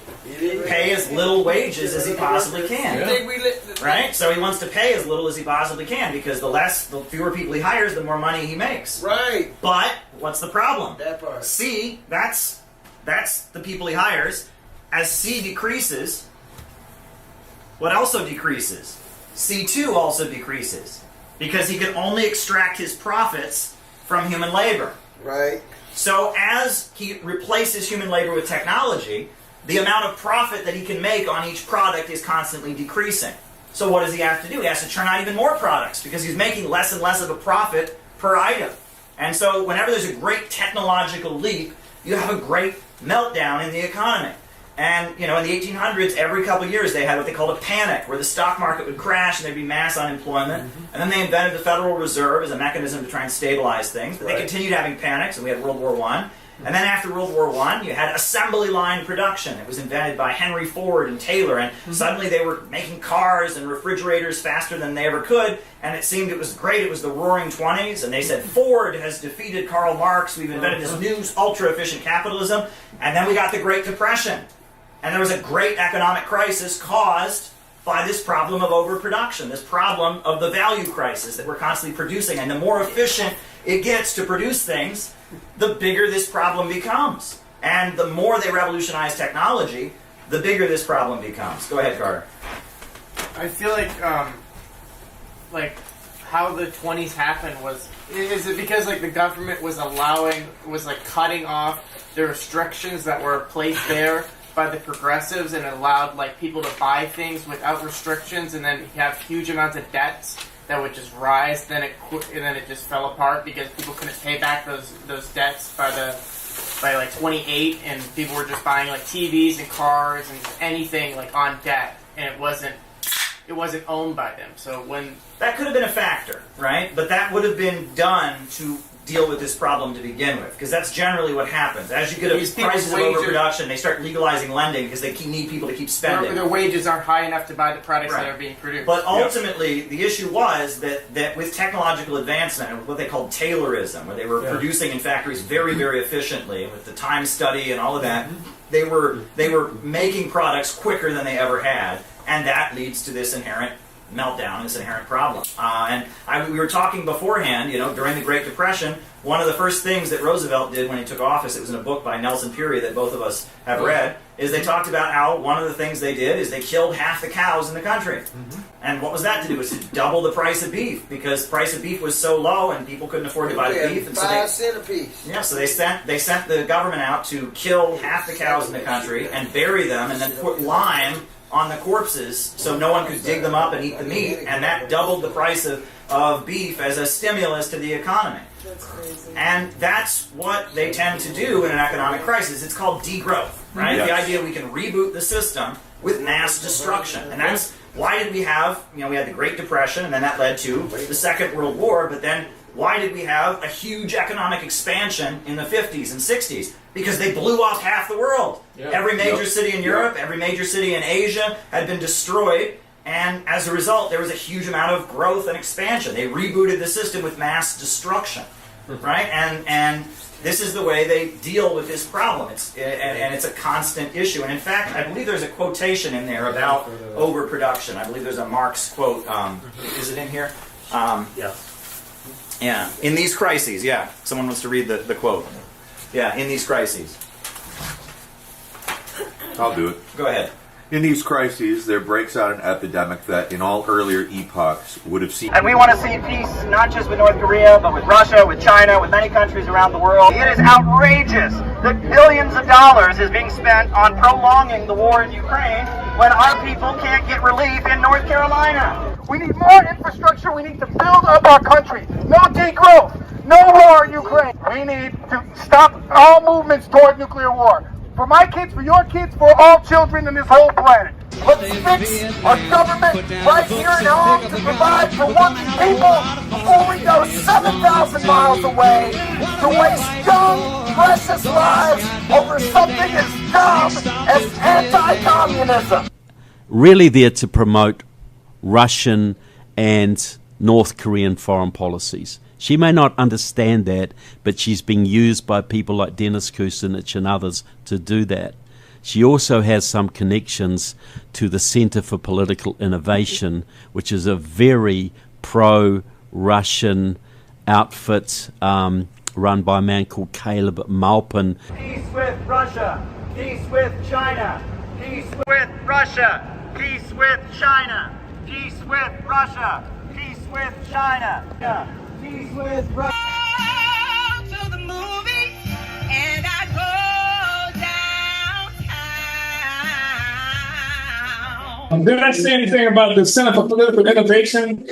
pay as little wages as he possibly can. Right? So he wants to pay as little as he possibly can because the fewer people he hires, the more money he makes.
Right.
But what's the problem?
That part.
C, that's the people he hires. As C decreases, what also decreases? C2 also decreases because he can only extract his profits from human labor.
Right.
So as he replaces human labor with technology, the amount of profit that he can make on each product is constantly decreasing. So what does he have to do? He has to churn out even more products because he's making less and less of a profit per item. And so whenever there's a great technological leap, you have a great meltdown in the economy. And, in the 1800s, every couple of years, they had what they called a panic, where the stock market would crash and there'd be mass unemployment. And then they invented the Federal Reserve as a mechanism to try and stabilize things. But they continued having panics, and we had World War I. And then after World War I, you had assembly line production. It was invented by Henry Ford and Taylor, and suddenly they were making cars and refrigerators faster than they ever could, and it seemed it was great. It was the Roaring 20s, and they said, Ford has defeated Karl Marx. We've invented this new ultra-efficient capitalism. And then we got the Great Depression. And there was a great economic crisis caused by this problem of overproduction, this problem of the value crisis that we're constantly producing. And the more efficient it gets to produce things, the bigger this problem becomes. And the more they revolutionize technology, the bigger this problem becomes. Go ahead, Carter.
I feel like how the 20s happened is it because the government was cutting off the restrictions that were placed there by the progressives and allowed people to buy things without restrictions, and then you have huge amounts of debts that would just rise, and then it just fell apart because people couldn't pay back those debts by 28, and people were just buying TVs and cars and anything on debt, and it wasn't it wasn't owned by them. So when
that could have been a factor, right? But that would have been done to deal with this problem to begin with, because that's generally what happens. As you get
These
a
people's
prices of
wages-
overproduction, they start legalizing lending because they need people to keep spending.
their wages aren't high enough to buy the products
Right.
that are being produced.
But ultimately, the issue was that with technological advancement, and with what they called Taylorism, where they were producing in factories very, very efficiently, and with the time study and all of that, they were making products quicker than they ever had, and that leads to this inherent meltdown, this inherent problem. We were talking beforehand, during the Great Depression, one of the first things that Roosevelt did when he took office, it was in a book by Nelson Peary that both of us have read, is they talked about how one of the things they did is they killed half the cows in the country. And what was that to do? It was to double the price of beef, because the price of beef was so low and people couldn't afford to buy the beef. And so
5 cents a piece.
yeah, so they sent the government out to kill half the cows in the country and bury them and then put lime on the corpses so no one could dig them up and eat the meat, and that doubled the price of beef as a stimulus to the economy. And that's what they tend to do in an economic crisis. It's called degrowth, right?
Yes.
The idea we can reboot the system with mass destruction. And that's why did we have, we had the Great Depression, and then that led to the Second World War, but then why did we have a huge economic expansion in the 50s and 60s? Because they blew off half the world.
Yeah.
Every major
Yep.
city in Europe, every major city in Asia had been destroyed, and as a result, there was a huge amount of growth and expansion. They rebooted the system with mass destruction, right? And this is the way they deal with this problem. And it's a constant issue. And in fact, I believe there's a quotation in there about overproduction. I believe there's a Marx quote. Is it in here?
Yeah.
Yeah. In these crises, yeah. Someone wants to read the quote. Yeah, in these crises.
I'll do it.
Go ahead.
In these crises, there breaks out an epidemic that in all earlier epochs would have seen.
And we want to see peace not just with North Korea, but with Russia, with China, with many countries around the world. It is outrageous that billions of dollars is being spent on prolonging the war in Ukraine when our people can't get relief in North Carolina. We need more infrastructure. We need to build up our country. No degrowth. No war in Ukraine. We need to stop all movements toward nuclear war. For my kids, for your kids, for all children in this whole planet. Let's fix our government right here at home to provide for working people before we go 7,000 miles away to waste young, precious lives over something as dumb as anti-communism.
Really there to promote Russian and North Korean foreign policies. She may not understand that, but she's being used by people like Dennis Kucinich and others to do that. She also has some connections to the Center for Political Innovation, which is a very pro-Russian outfit run by a man called Caleb Maupin.
Peace with Russia. Peace with China. Peace with Russia. Peace with China. Peace with Russia. Peace with China. Peace with Russia.
To the movies and I go downtown.
Did I say anything about the Center for Political Innovation?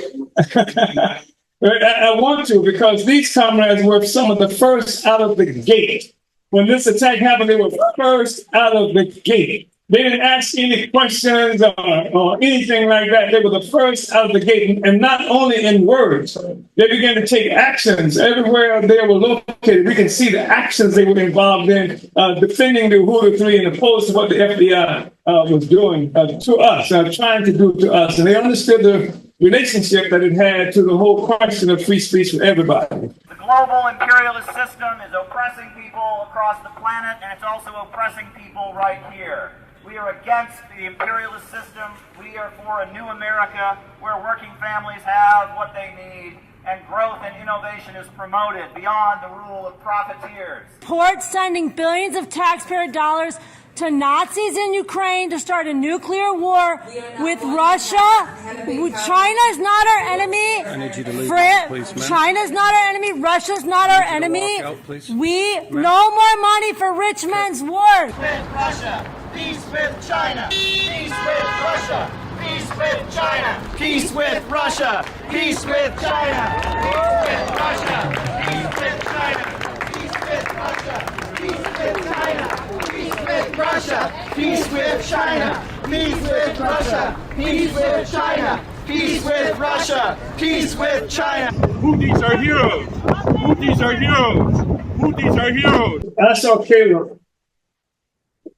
I want to, because these comrades were some of the first out of the gate. When this attack happened, they were first out of the gate. They didn't ask any questions or anything like that. They were the first out of the gate, and not only in words. They began to take actions everywhere they were located. We can see the actions they were involved in, defending the Uhuru 3 and opposed to what the FBI was doing to us, trying to do to us. And they understood the relationship that it had to the whole question of free speech for everybody.
The global imperialist system is oppressing people across the planet, and it's also oppressing people right here. We are against the imperialist system. We are for a new America where working families have what they need and growth and innovation is promoted beyond the rule of profiteers.
Support sending billions of taxpayer dollars to Nazis in Ukraine to start a nuclear war with Russia. China is not our enemy.
I need you to leave, please, ma'am.
China is not our enemy. Russia's not our enemy.
Walk out, please.
No more money for rich men's wars.
Peace with Russia. Peace with China. Peace with Russia. Peace with China. Peace with Russia. Peace with China. Peace with Russia. Peace with China. Peace with Russia. Peace with China. Peace with Russia. Peace with China. Peace with Russia. Peace with China. Peace with Russia. Peace with China.
Houthis are heroes. Houthis are heroes. Houthis are heroes.
I saw Caleb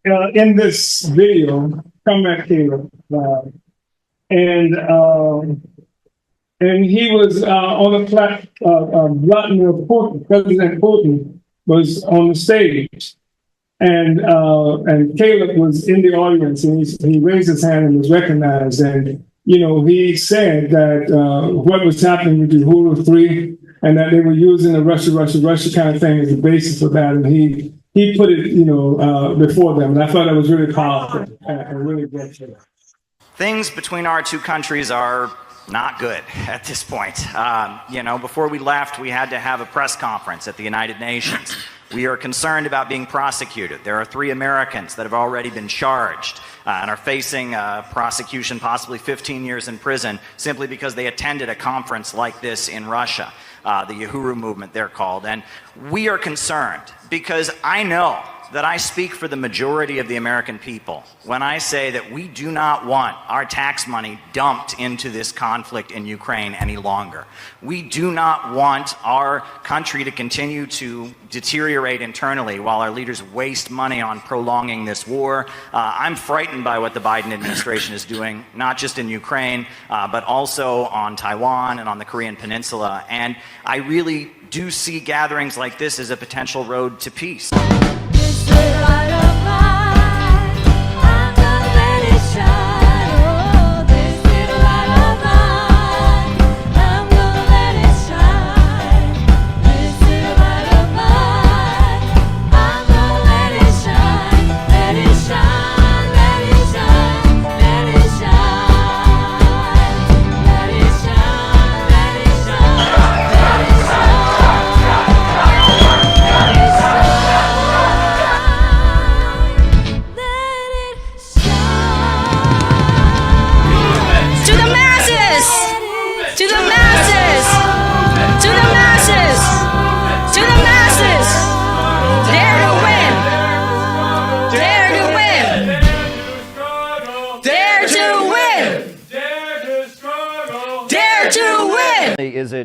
in this video. Come back, Caleb. And he was on the Vladimir Putin, President Putin was on the stage. And Caleb was in the audience, and he raised his hand and was recognized. And, he said that what was happening with the Hulu 3 and that they were using the Russia kind of thing as the basis for that. And he put it, before them. And I thought that was really powerful and really good.
Things between our two countries are not good at this point. Before we left, we had to have a press conference at the United Nations. We are concerned about being prosecuted. There are 3 Americans that have already been charged and are facing prosecution, possibly 15 years in prison, simply because they attended a conference like this in Russia, the Uhuru movement they're called. And we are concerned because I know that I speak for the majority of the American people when I say that we do not want our tax money dumped into this conflict in Ukraine any longer. We do not want our country to continue to deteriorate internally while our leaders waste money on prolonging this war. I'm frightened by what the Biden administration is doing, not just in Ukraine, but also on Taiwan and on the Korean Peninsula. And I really do see gatherings like this as a potential road to peace.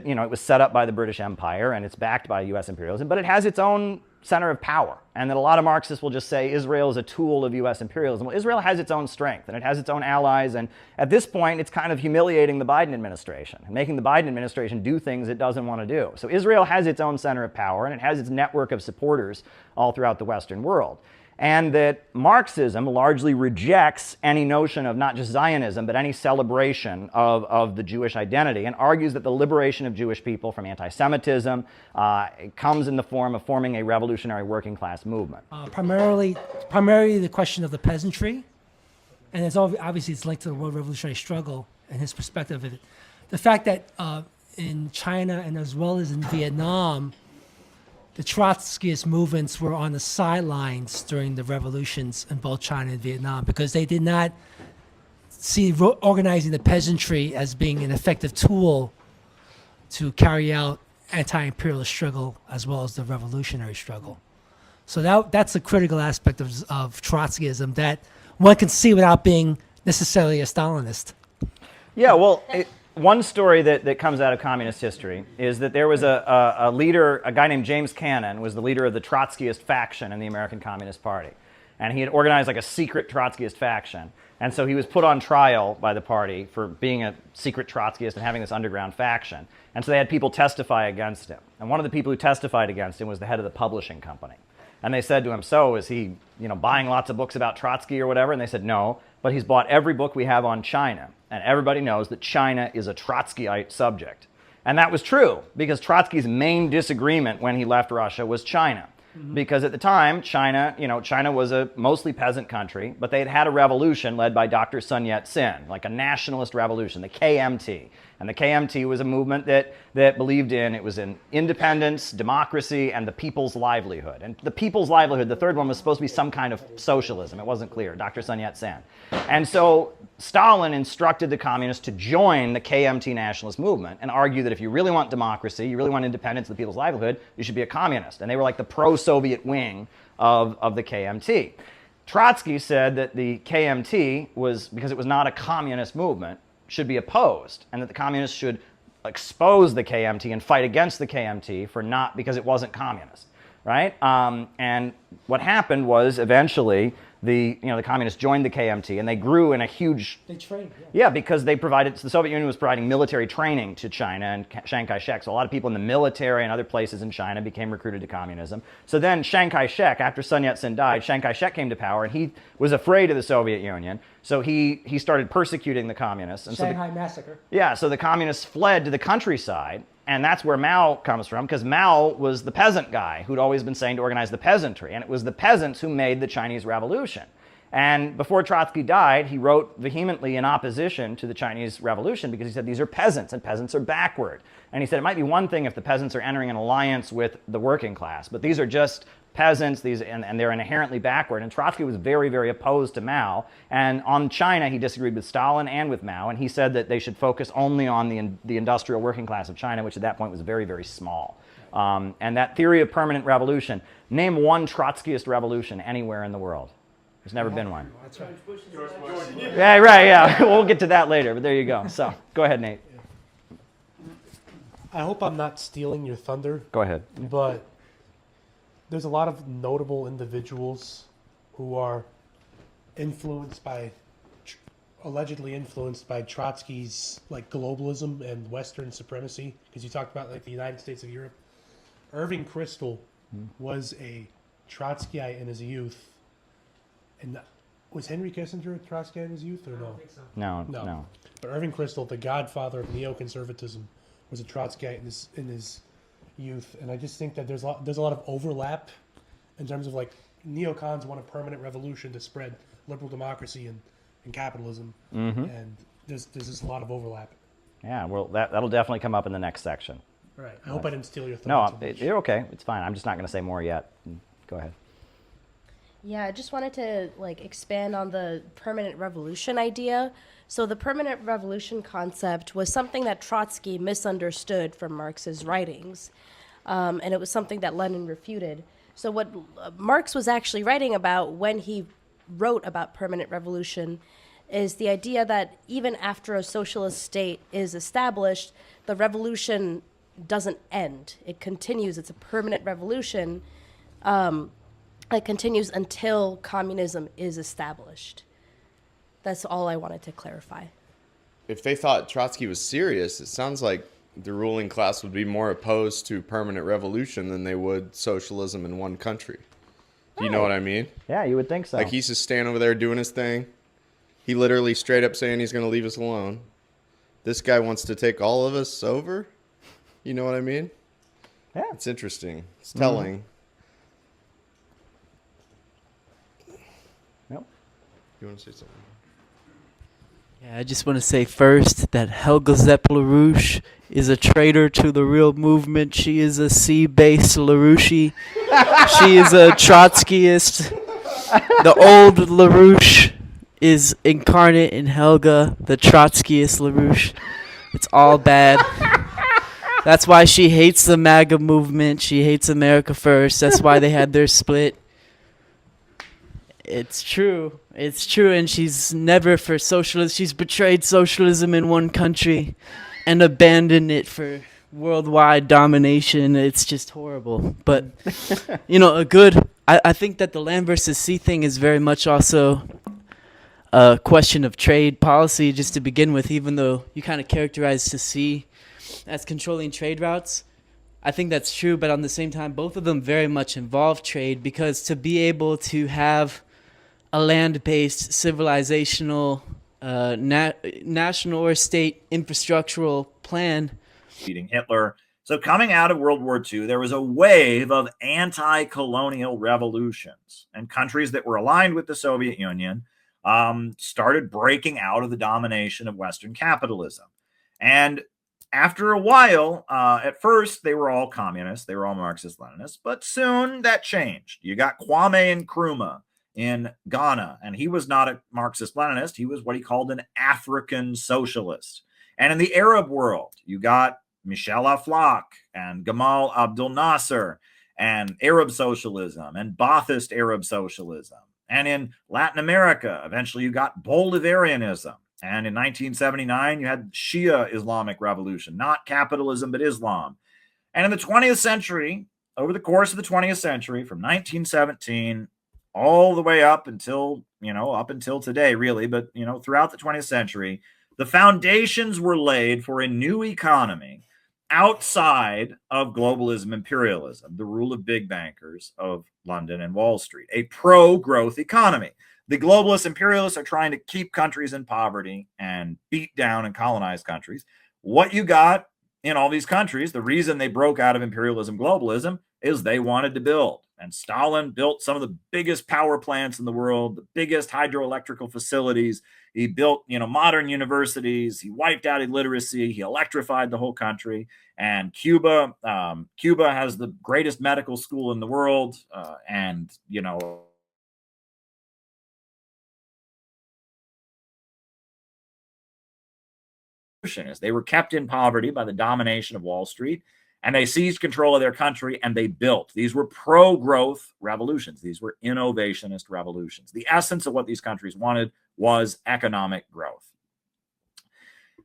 It was set up by the British Empire and it's backed by U.S. imperialism, but it has its own center of power. And that a lot of Marxists will just say Israel is a tool of U.S. imperialism. Well, Israel has its own strength and it has its own allies. And at this point, it's kind of humiliating the Biden administration and making the Biden administration do things it doesn't want to do. So Israel has its own center of power and it has its network of supporters all throughout the Western world. And that Marxism largely rejects any notion of not just Zionism, but any celebration of the Jewish identity, and argues that the liberation of Jewish people from anti-Semitism comes in the form of forming a revolutionary working class movement.
Primarily the question of the peasantry, and obviously it's linked to the world revolutionary struggle and his perspective of it. The fact that in China and as well as in Vietnam, the Trotskyist movements were on the sidelines during the revolutions in both China and Vietnam because they did not see organizing the peasantry as being an effective tool to carry out anti-imperialist struggle as well as the revolutionary struggle. So that's a critical aspect of Trotskyism that one can see without being necessarily a Stalinist.
Yeah, well, one story that comes out of communist history is that there was a leader, a guy named James Cannon, was the leader of the Trotskyist faction in the American Communist Party. And he had organized like a secret Trotskyist faction. And so he was put on trial by the party for being a secret Trotskyist and having this underground faction. And so they had people testify against him. And one of the people who testified against him was the head of the publishing company. And they said to him, so is he, buying lots of books about Trotsky or whatever? And they said, no, but he's bought every book we have on China. And everybody knows that China is a Trotskyite subject. And that was true, because Trotsky's main disagreement when he left Russia was China. Because at the time, China was a mostly peasant country, but they had had a revolution led by Dr. Sun Yat-sen, like a nationalist revolution, the KMT. And the KMT was a movement that believed it was in independence, democracy, and the people's livelihood. And the people's livelihood, the third one, was supposed to be some kind of socialism. It wasn't clear, Dr. Sun Yat-sen. And so Stalin instructed the communists to join the KMT nationalist movement and argue that if you really want democracy, you really want independence of the people's livelihood, you should be a communist. And they were like the pro-Soviet wing of the KMT.
Trotsky said that the KMT was, because it was not a communist movement, should be opposed, and that the communists should expose the KMT and fight against the KMT for not, because it wasn't communist, right? And what happened was eventually the communists joined the KMT, and they grew in a huge.
They trained.
Yeah, because they provided, the Soviet Union was providing military training to China and Chiang Kai-shek. So a lot of people in the military and other places in China became recruited to communism. So then Chiang Kai-shek, after Sun Yat-sen died, Chiang Kai-shek came to power, and he was afraid of the Soviet Union. So he started persecuting the communists. And
Shanghai Massacre.
Yeah, so the communists fled to the countryside, and that's where Mao comes from, because Mao was the peasant guy who'd always been saying to organize the peasantry, and it was the peasants who made the Chinese Revolution. And before Trotsky died, he wrote vehemently in opposition to the Chinese Revolution, because he said these are peasants, and peasants are backward. And he said it might be one thing if the peasants are entering an alliance with the working class, but these are just peasants, and they're inherently backward. And Trotsky was very, very opposed to Mao. And on China, he disagreed with Stalin and with Mao, and he said that they should focus only on the industrial working class of China, which at that point was very, very small. And that theory of permanent revolution, name one Trotskyist revolution anywhere in the world. There's never been one.
That's right.
Yeah, right, yeah. We'll get to that later, but there you go. So, go ahead, Nate.
I hope I'm not stealing your thunder.
Go ahead.
But there's a lot of notable individuals who are allegedly influenced by Trotsky's globalism and Western supremacy. Because you talked about the United States of Europe. Irving Kristol was a Trotskyite in his youth. And was Henry Kissinger a Trotskyite in his youth, or no?
I don't think so.
No.
But Irving Kristol, the godfather of neoconservatism, was a Trotskyite in his youth, and I just think that there's a lot of overlap in terms of neocons want a permanent revolution to spread liberal democracy and capitalism, and there's just a lot of overlap.
Yeah, well, that'll definitely come up in the next section.
All right. I hope I didn't steal your thunder.
No, you're okay. It's fine. I'm just not going to say more yet. Go ahead.
Yeah, I just wanted to expand on the permanent revolution idea. So the permanent revolution concept was something that Trotsky misunderstood from Marx's writings, and it was something that Lenin refuted. So what Marx was actually writing about when he wrote about permanent revolution is the idea that even after a socialist state is established, the revolution doesn't end. It continues. It's a permanent revolution. It continues until communism is established. That's all I wanted to clarify.
If they thought Trotsky was serious, it sounds like the ruling class would be more opposed to permanent revolution than they would socialism in one country. Do you know what I mean?
Yeah, you would think so.
He's just standing over there doing his thing. He literally straight up saying he's going to leave us alone. This guy wants to take all of us over. You know what I mean?
Yeah.
It's interesting. It's telling.
Nope.
You want to say something?
Yeah, I just want to say first that Helga Zepp-LaRouche is a traitor to the real movement. She is a sea-based LaRouche. She is a Trotskyist. The old LaRouche is incarnate in Helga, the Trotskyist LaRouche. It's all bad. That's why she hates the MAGA movement. She hates America First. That's why they had their split. It's true. It's true, and she's never for socialism. She's betrayed socialism in one country and abandoned it for worldwide domination. It's just horrible. But, I think that the land versus sea thing is very much also a question of trade policy just to begin with, even though you kind of characterize the sea as controlling trade routes. I think that's true, but on the same time, both of them very much involve trade, because to be able to have a land-based civilizational national or state infrastructural plan.
Beating Hitler. So coming out of World War II, there was a wave of anti-colonial revolutions, and countries that were aligned with the Soviet Union started breaking out of the domination of Western capitalism. And after a while, at first, they were all communists. They were all Marxist-Leninists. But soon that changed. You got Kwame Nkrumah in Ghana, and he was not a Marxist-Leninist. He was what he called an African socialist. And in the Arab world, you got Michel Aflaq and Gamal Abdel Nasser and Arab socialism and Ba'athist Arab socialism.
And in Latin America, eventually you got Bolivarianism. And in 1979, you had Shia Islamic revolution, not capitalism, but Islam. And in the 20th century, over the course of the 20th century, from 1917 all the way up until today, really, but, throughout the 20th century, the foundations were laid for a new economy outside of globalism, imperialism, the rule of big bankers of London and Wall Street, a pro-growth economy. The globalists, imperialists are trying to keep countries in poverty and beat down and colonize countries. What you got in all these countries, the reason they broke out of imperialism, globalism, is they wanted to build. And Stalin built some of the biggest power plants in the world, the biggest hydroelectrical facilities. He built, modern universities. He wiped out illiteracy. He electrified the whole country. And Cuba has the greatest medical school in the world. Is they were kept in poverty by the domination of Wall Street, and they seized control of their country and they built. These were pro-growth revolutions. These were innovationist revolutions. The essence of what these countries wanted was economic growth.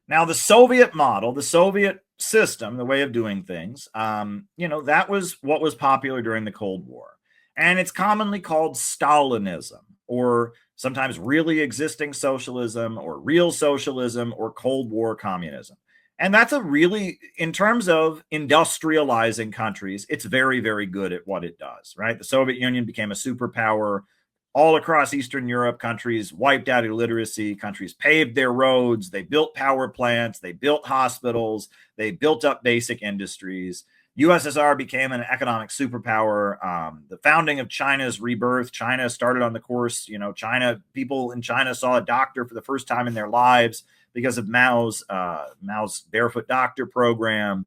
Now, the Soviet model, the Soviet system, the way of doing things, that was what was popular during the Cold War. And it's commonly called Stalinism, or sometimes really existing socialism, or real socialism, or Cold War communism. And that's in terms of industrializing countries, it's very, very good at what it does, right? The Soviet Union became a superpower. All across Eastern Europe, countries wiped out illiteracy, countries paved their roads, they built power plants, they built hospitals, they built up basic industries. USSR became an economic superpower. The founding of China's rebirth, China started on the course, people in China saw a doctor for the first time in their lives because of Mao's Barefoot Doctor program.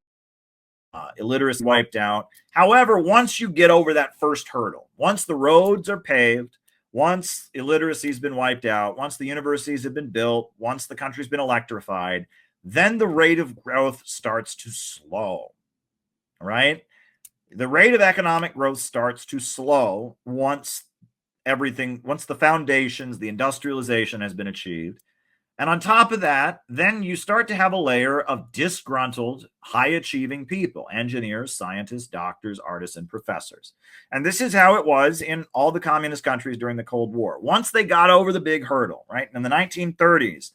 Illiteracy wiped out. However, once you get over that first hurdle, once the roads are paved, once illiteracy has been wiped out, once the universities have been built, once the country's been electrified, then the rate of growth starts to slow, right? The rate of economic growth starts to slow once the foundations, the industrialization has been achieved. And on top of that, then you start to have a layer of disgruntled, high-achieving people, engineers, scientists, doctors, artists, and professors. And this is how it was in all the communist countries during the Cold War. Once they got over the big hurdle, right? In the 1930s,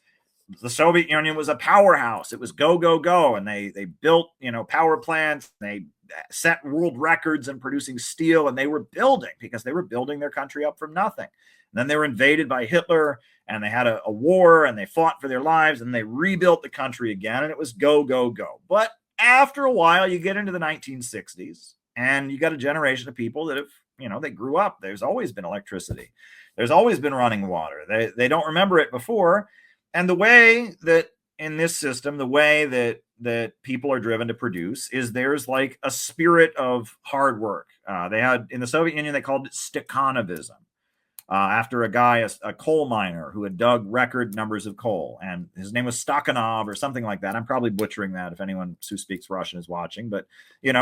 the Soviet Union was a powerhouse. It was go, go, go. And they built, power plants. They set world records in producing steel, and they were building because they were building their country up from nothing. And then they were invaded by Hitler, and they had a war, and they fought for their lives, and they rebuilt the country again, and it was go, go, go. But after a while, you get into the 1960s, and you got a generation of people that have, they grew up. There's always been electricity. There's always been running water. They don't remember it before. And the way that in this system, the way that people are driven to produce is there's like a spirit of hard work. They had, in the Soviet Union, they called it Stakhanovism. After a guy, a coal miner who had dug record numbers of coal, and his name was Stakhanov or something like that. I'm probably butchering that if anyone who speaks Russian is watching, but he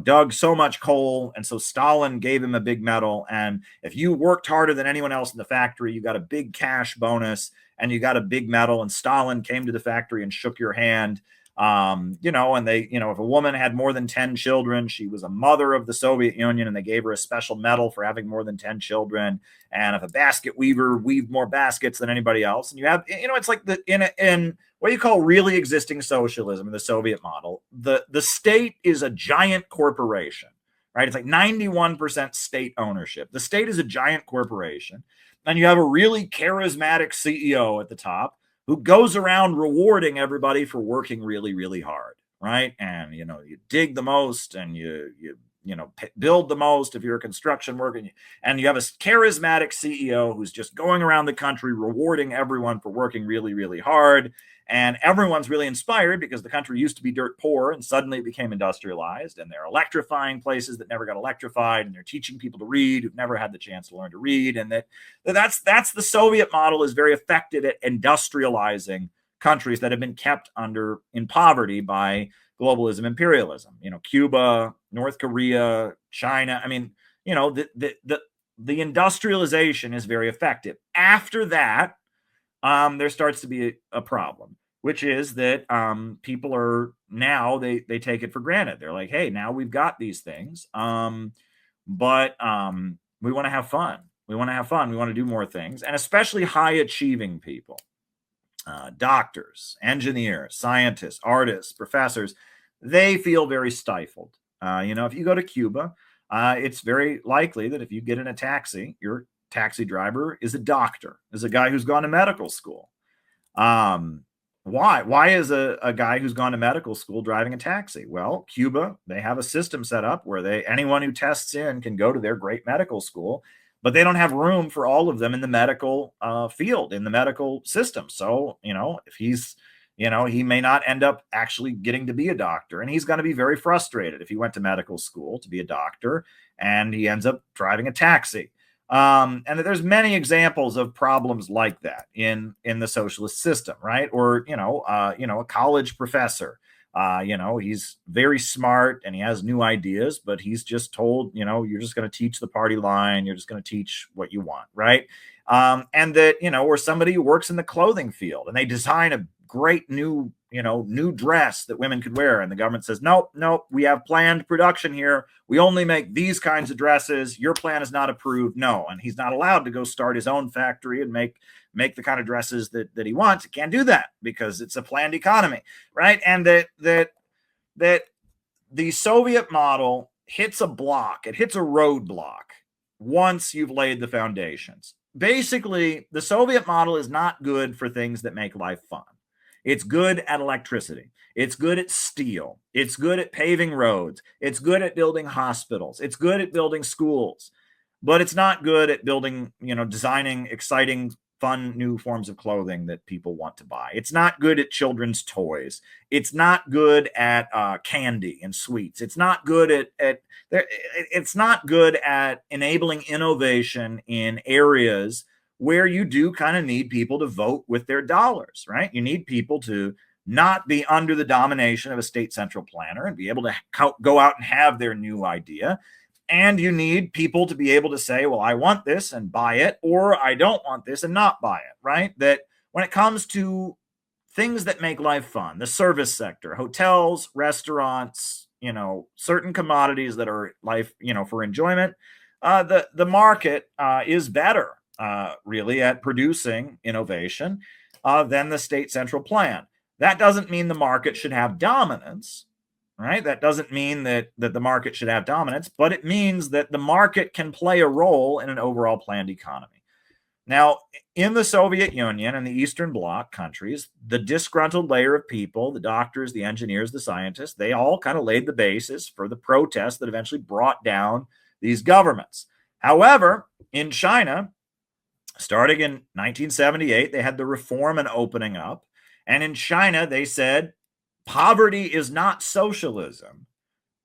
dug so much coal, and so Stalin gave him a big medal. And if you worked harder than anyone else in the factory, you got a big cash bonus and you got a big medal. And Stalin came to the factory and shook your hand. And they, if a woman had more than 10 children, she was a mother of the Soviet Union, and they gave her a special medal for having more than 10 children. And if a basket weaver weaved more baskets than anybody else, and you have, it's like in what you call really existing socialism in the Soviet model, the state is a giant corporation, right? It's like 91% state ownership. The state is a giant corporation, and you have a really charismatic CEO at the top who goes around rewarding everybody for working really, really hard, right? And, you dig the most, and you build the most if you're a construction worker, and you have a charismatic CEO who's just going around the country rewarding everyone for working really, really hard. And everyone's really inspired because the country used to be dirt poor, and suddenly it became industrialized, and they're electrifying places that never got electrified, and they're teaching people to read who've never had the chance to learn to read. And that's the Soviet model is very effective at industrializing countries that have been kept in poverty by globalism, imperialism. Cuba, North Korea, China. I mean, the industrialization is very effective. After that, there starts to be a problem, which is that people are now, they take it for granted. They're like, hey, now we've got these things, but we want to have fun. We want to have fun. We want to do more things, and especially high achieving people, doctors, engineers, scientists, artists, professors, they feel very stifled. If you go to Cuba, it's very likely that if you get in a taxi, your taxi driver is a doctor, is a guy who's gone to medical school. Why is a guy who's gone to medical school driving a taxi? Well, Cuba, they have a system set up where anyone who tests in can go to their great medical school, but they don't have room for all of them in the medical field, in the medical system. So, if he's, he may not end up actually getting to be a doctor, and he's going to be very frustrated if he went to medical school to be a doctor and he ends up driving a taxi. And there's many examples of problems like that in the socialist system, right? Or, a college professor, he's very smart and he has new ideas, but he's just told, you're just going to teach the party line. You're just going to teach what you want, right? And that, or somebody who works in the clothing field and they design a great new dress that women could wear. And the government says, nope, we have planned production here. We only make these kinds of dresses. Your plan is not approved. No. And he's not allowed to go start his own factory and make the kind of dresses that he wants. He can't do that because it's a planned economy, right? And that the Soviet model hits a block. It hits a roadblock once you've laid the foundations. Basically, the Soviet model is not good for things that make life fun. It's good at electricity. It's good at steel. It's good at paving roads. It's good at building hospitals. It's good at building schools. But it's not good at building, designing exciting, fun new forms of clothing that people want to buy. It's not good at children's toys. It's not good at candy and sweets. It's not good it's not good at enabling innovation in areas where you do kind of need people to vote with their dollars, right? You need people to not be under the domination of a state central planner and be able to go out and have their new idea. And you need people to be able to say, well, I want this and buy it, or I don't want this and not buy it, right? That when it comes to things that make life fun, the service sector, hotels, restaurants, certain commodities that are life, for enjoyment, the market is better. Really at producing innovation than the state central plan. That doesn't mean the market should have dominance, right? That doesn't mean that the market should have dominance, but it means that the market can play a role in an overall planned economy. Now, in the Soviet Union and the Eastern Bloc countries, the disgruntled layer of people, the doctors, the engineers, the scientists, they all kind of laid the basis for the protests that eventually brought down these governments. However, in China, starting in 1978, they had the reform and opening up. And in China, they said, poverty is not socialism.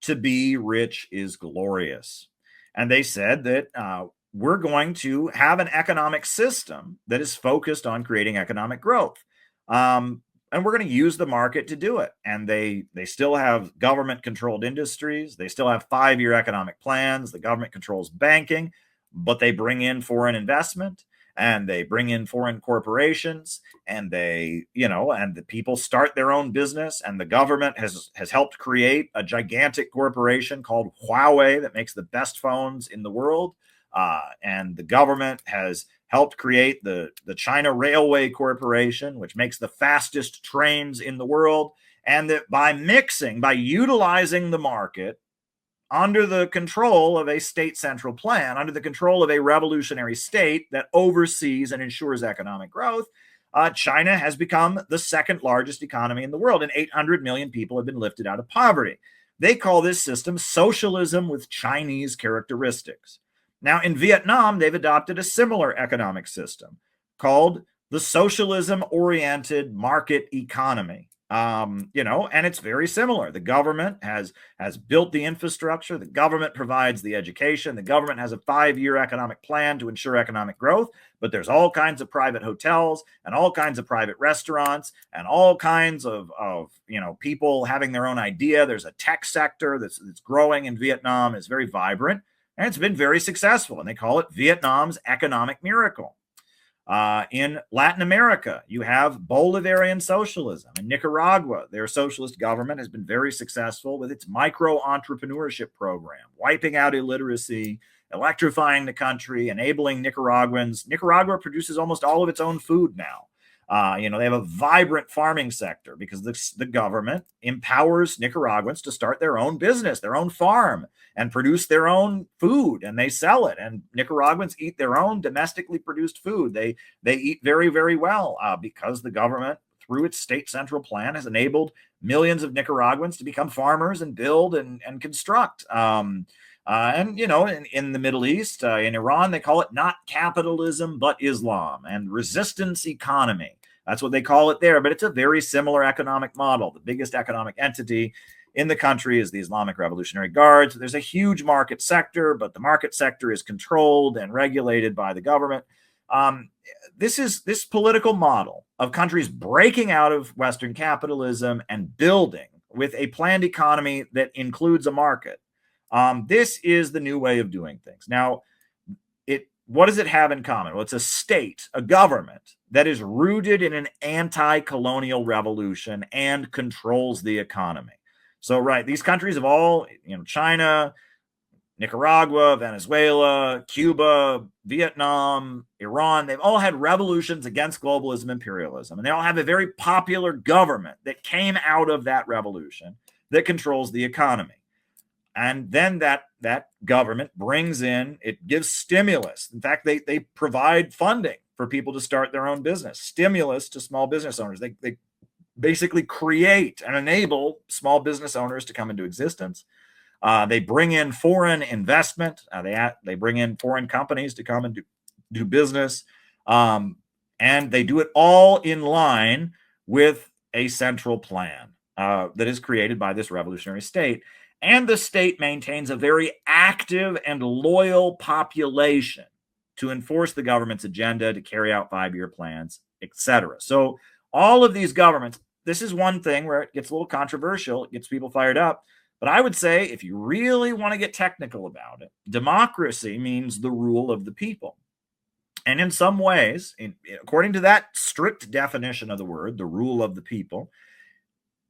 To be rich is glorious. And they said that we're going to have an economic system that is focused on creating economic growth. And we're going to use the market to do it. And they still have government-controlled industries. They still have 5-year economic plans. The government controls banking, but they bring in foreign investment. And they bring in foreign corporations, and they, and the people start their own business. And the government has helped create a gigantic corporation called Huawei that makes the best phones in the world. And the government has helped create the China Railway Corporation, which makes the fastest trains in the world. And that by utilizing the market, under the control of a state central plan, under the control of a revolutionary state that oversees and ensures economic growth, China has become the second largest economy in the world, and 800 million people have been lifted out of poverty. They call this system socialism with Chinese characteristics. Now, in Vietnam, they've adopted a similar economic system called the socialism-oriented market economy. And it's very similar. The government has built the infrastructure. The government provides the education. The government has a 5-year economic plan to ensure economic growth. But there's all kinds of private hotels and all kinds of private restaurants and all kinds of people having their own idea. There's a tech sector that's growing in Vietnam. It's very vibrant. And it's been very successful, and they call it Vietnam's economic miracle. In Latin America, you have Bolivarian socialism. In Nicaragua, their socialist government has been very successful with its micro-entrepreneurship program, wiping out illiteracy, electrifying the country, enabling Nicaraguans. Nicaragua produces almost all of its own food now. They have a vibrant farming sector because the government empowers Nicaraguans to start their own business, their own farm, and produce their own food, and they sell it. And Nicaraguans eat their own domestically produced food. They eat very, very well because the government, through its state central plan, has enabled millions of Nicaraguans to become farmers and build and construct. In the Middle East, in Iran, they call it not capitalism, but Islam and resistance economy. That's what they call it there, but it's a very similar economic model. The biggest economic entity in the country is the Islamic Revolutionary Guards. There's a huge market sector, but the market sector is controlled and regulated by the government. This political model of countries breaking out of Western capitalism and building with a planned economy that includes a market. This is the new way of doing things. Now, what does it have in common? Well, it's a state, a government that is rooted in an anti-colonial revolution and controls the economy. So, right, these countries have all, China, Nicaragua, Venezuela, Cuba, Vietnam, Iran, they've all had revolutions against globalism, imperialism, and they all have a very popular government that came out of that revolution that controls the economy. And then that government brings in, it gives stimulus. In fact, they provide funding for people to start their own business, stimulus to small business owners. They basically create and enable small business owners to come into existence. They bring in foreign investment. They bring in foreign companies to come and do business. And they do it all in line with a central plan that is created by this revolutionary state. And the state maintains a very active and loyal population to enforce the government's agenda, to carry out 5-year plans, etc. So all of these governments, this is one thing where it gets a little controversial, it gets people fired up. But I would say if you really want to get technical about it, democracy means the rule of the people. And in some ways, according to that strict definition of the word, the rule of the people,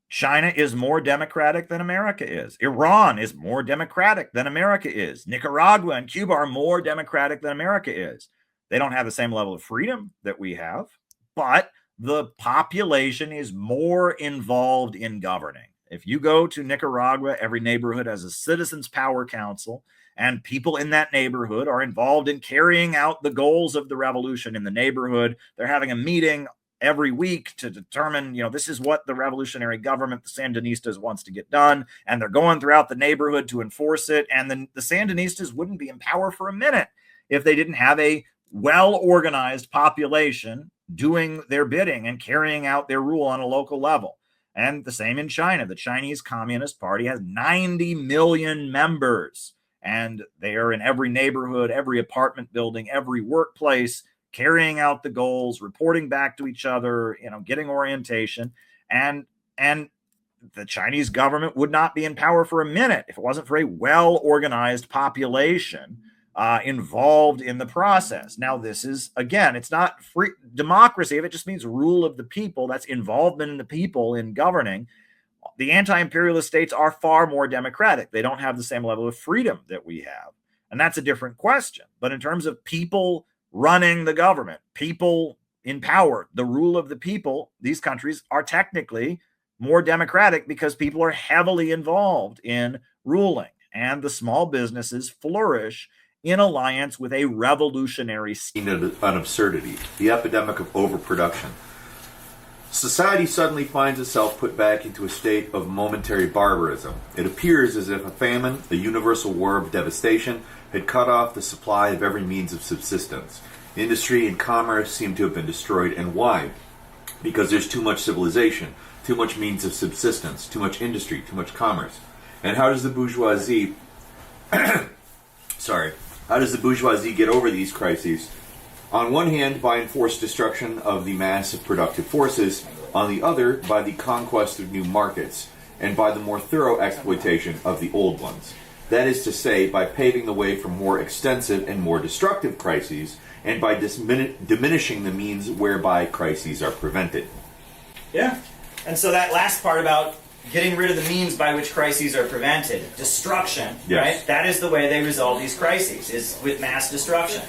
China is more democratic than America is. Iran is more democratic than America is. Nicaragua and Cuba are more democratic than America is. They don't have the same level of freedom that we have, but the population is more involved in governing. If you go to Nicaragua, every neighborhood has a citizens' power council, and people in that neighborhood are involved in carrying out the goals of the revolution in the neighborhood. They're having a meeting every week to determine, this is what the revolutionary government, the Sandinistas, wants to get done. And they're going throughout the neighborhood to enforce it. And then the Sandinistas wouldn't be in power for a minute if they didn't have a well-organized population doing their bidding and carrying out their rule on a local level. And the same in China. The Chinese Communist Party has 90 million members, and they are in every neighborhood, every apartment building, every workplace, carrying out the goals, reporting back to each other, getting orientation. And the Chinese government would not be in power for a minute if it wasn't for a well-organized population involved in the process. Now, this is, again, it's not free democracy. If it just means rule of the people, that's involvement in the people in governing. The anti-imperialist states are far more democratic. They don't have the same level of freedom that we have. And that's a different question. But in terms of people running the government, people in power, the rule of the people, these countries are technically more democratic because people are heavily involved in ruling, and the small businesses flourish in alliance with a revolutionary state.
An absurdity, the epidemic of overproduction. Society suddenly finds itself put back into a state of momentary barbarism. It appears as if a famine, a universal war of devastation, had cut off the supply of every means of subsistence. Industry and commerce seem to have been destroyed. And why? Because there's too much civilization, too much means of subsistence, too much industry, too much commerce. And how does the bourgeoisie how does the bourgeoisie get over these crises? On one hand, by enforced destruction of the massive productive forces, on the other, by the conquest of new markets, and by the more thorough exploitation of the old ones. That is to say, by paving the way for more extensive and more destructive crises, and by diminishing the means whereby crises are prevented.
Yeah. And so that last part about getting rid of the means by which crises are prevented, destruction,
Yes.
right? That is the way they resolve these crises, is with mass destruction.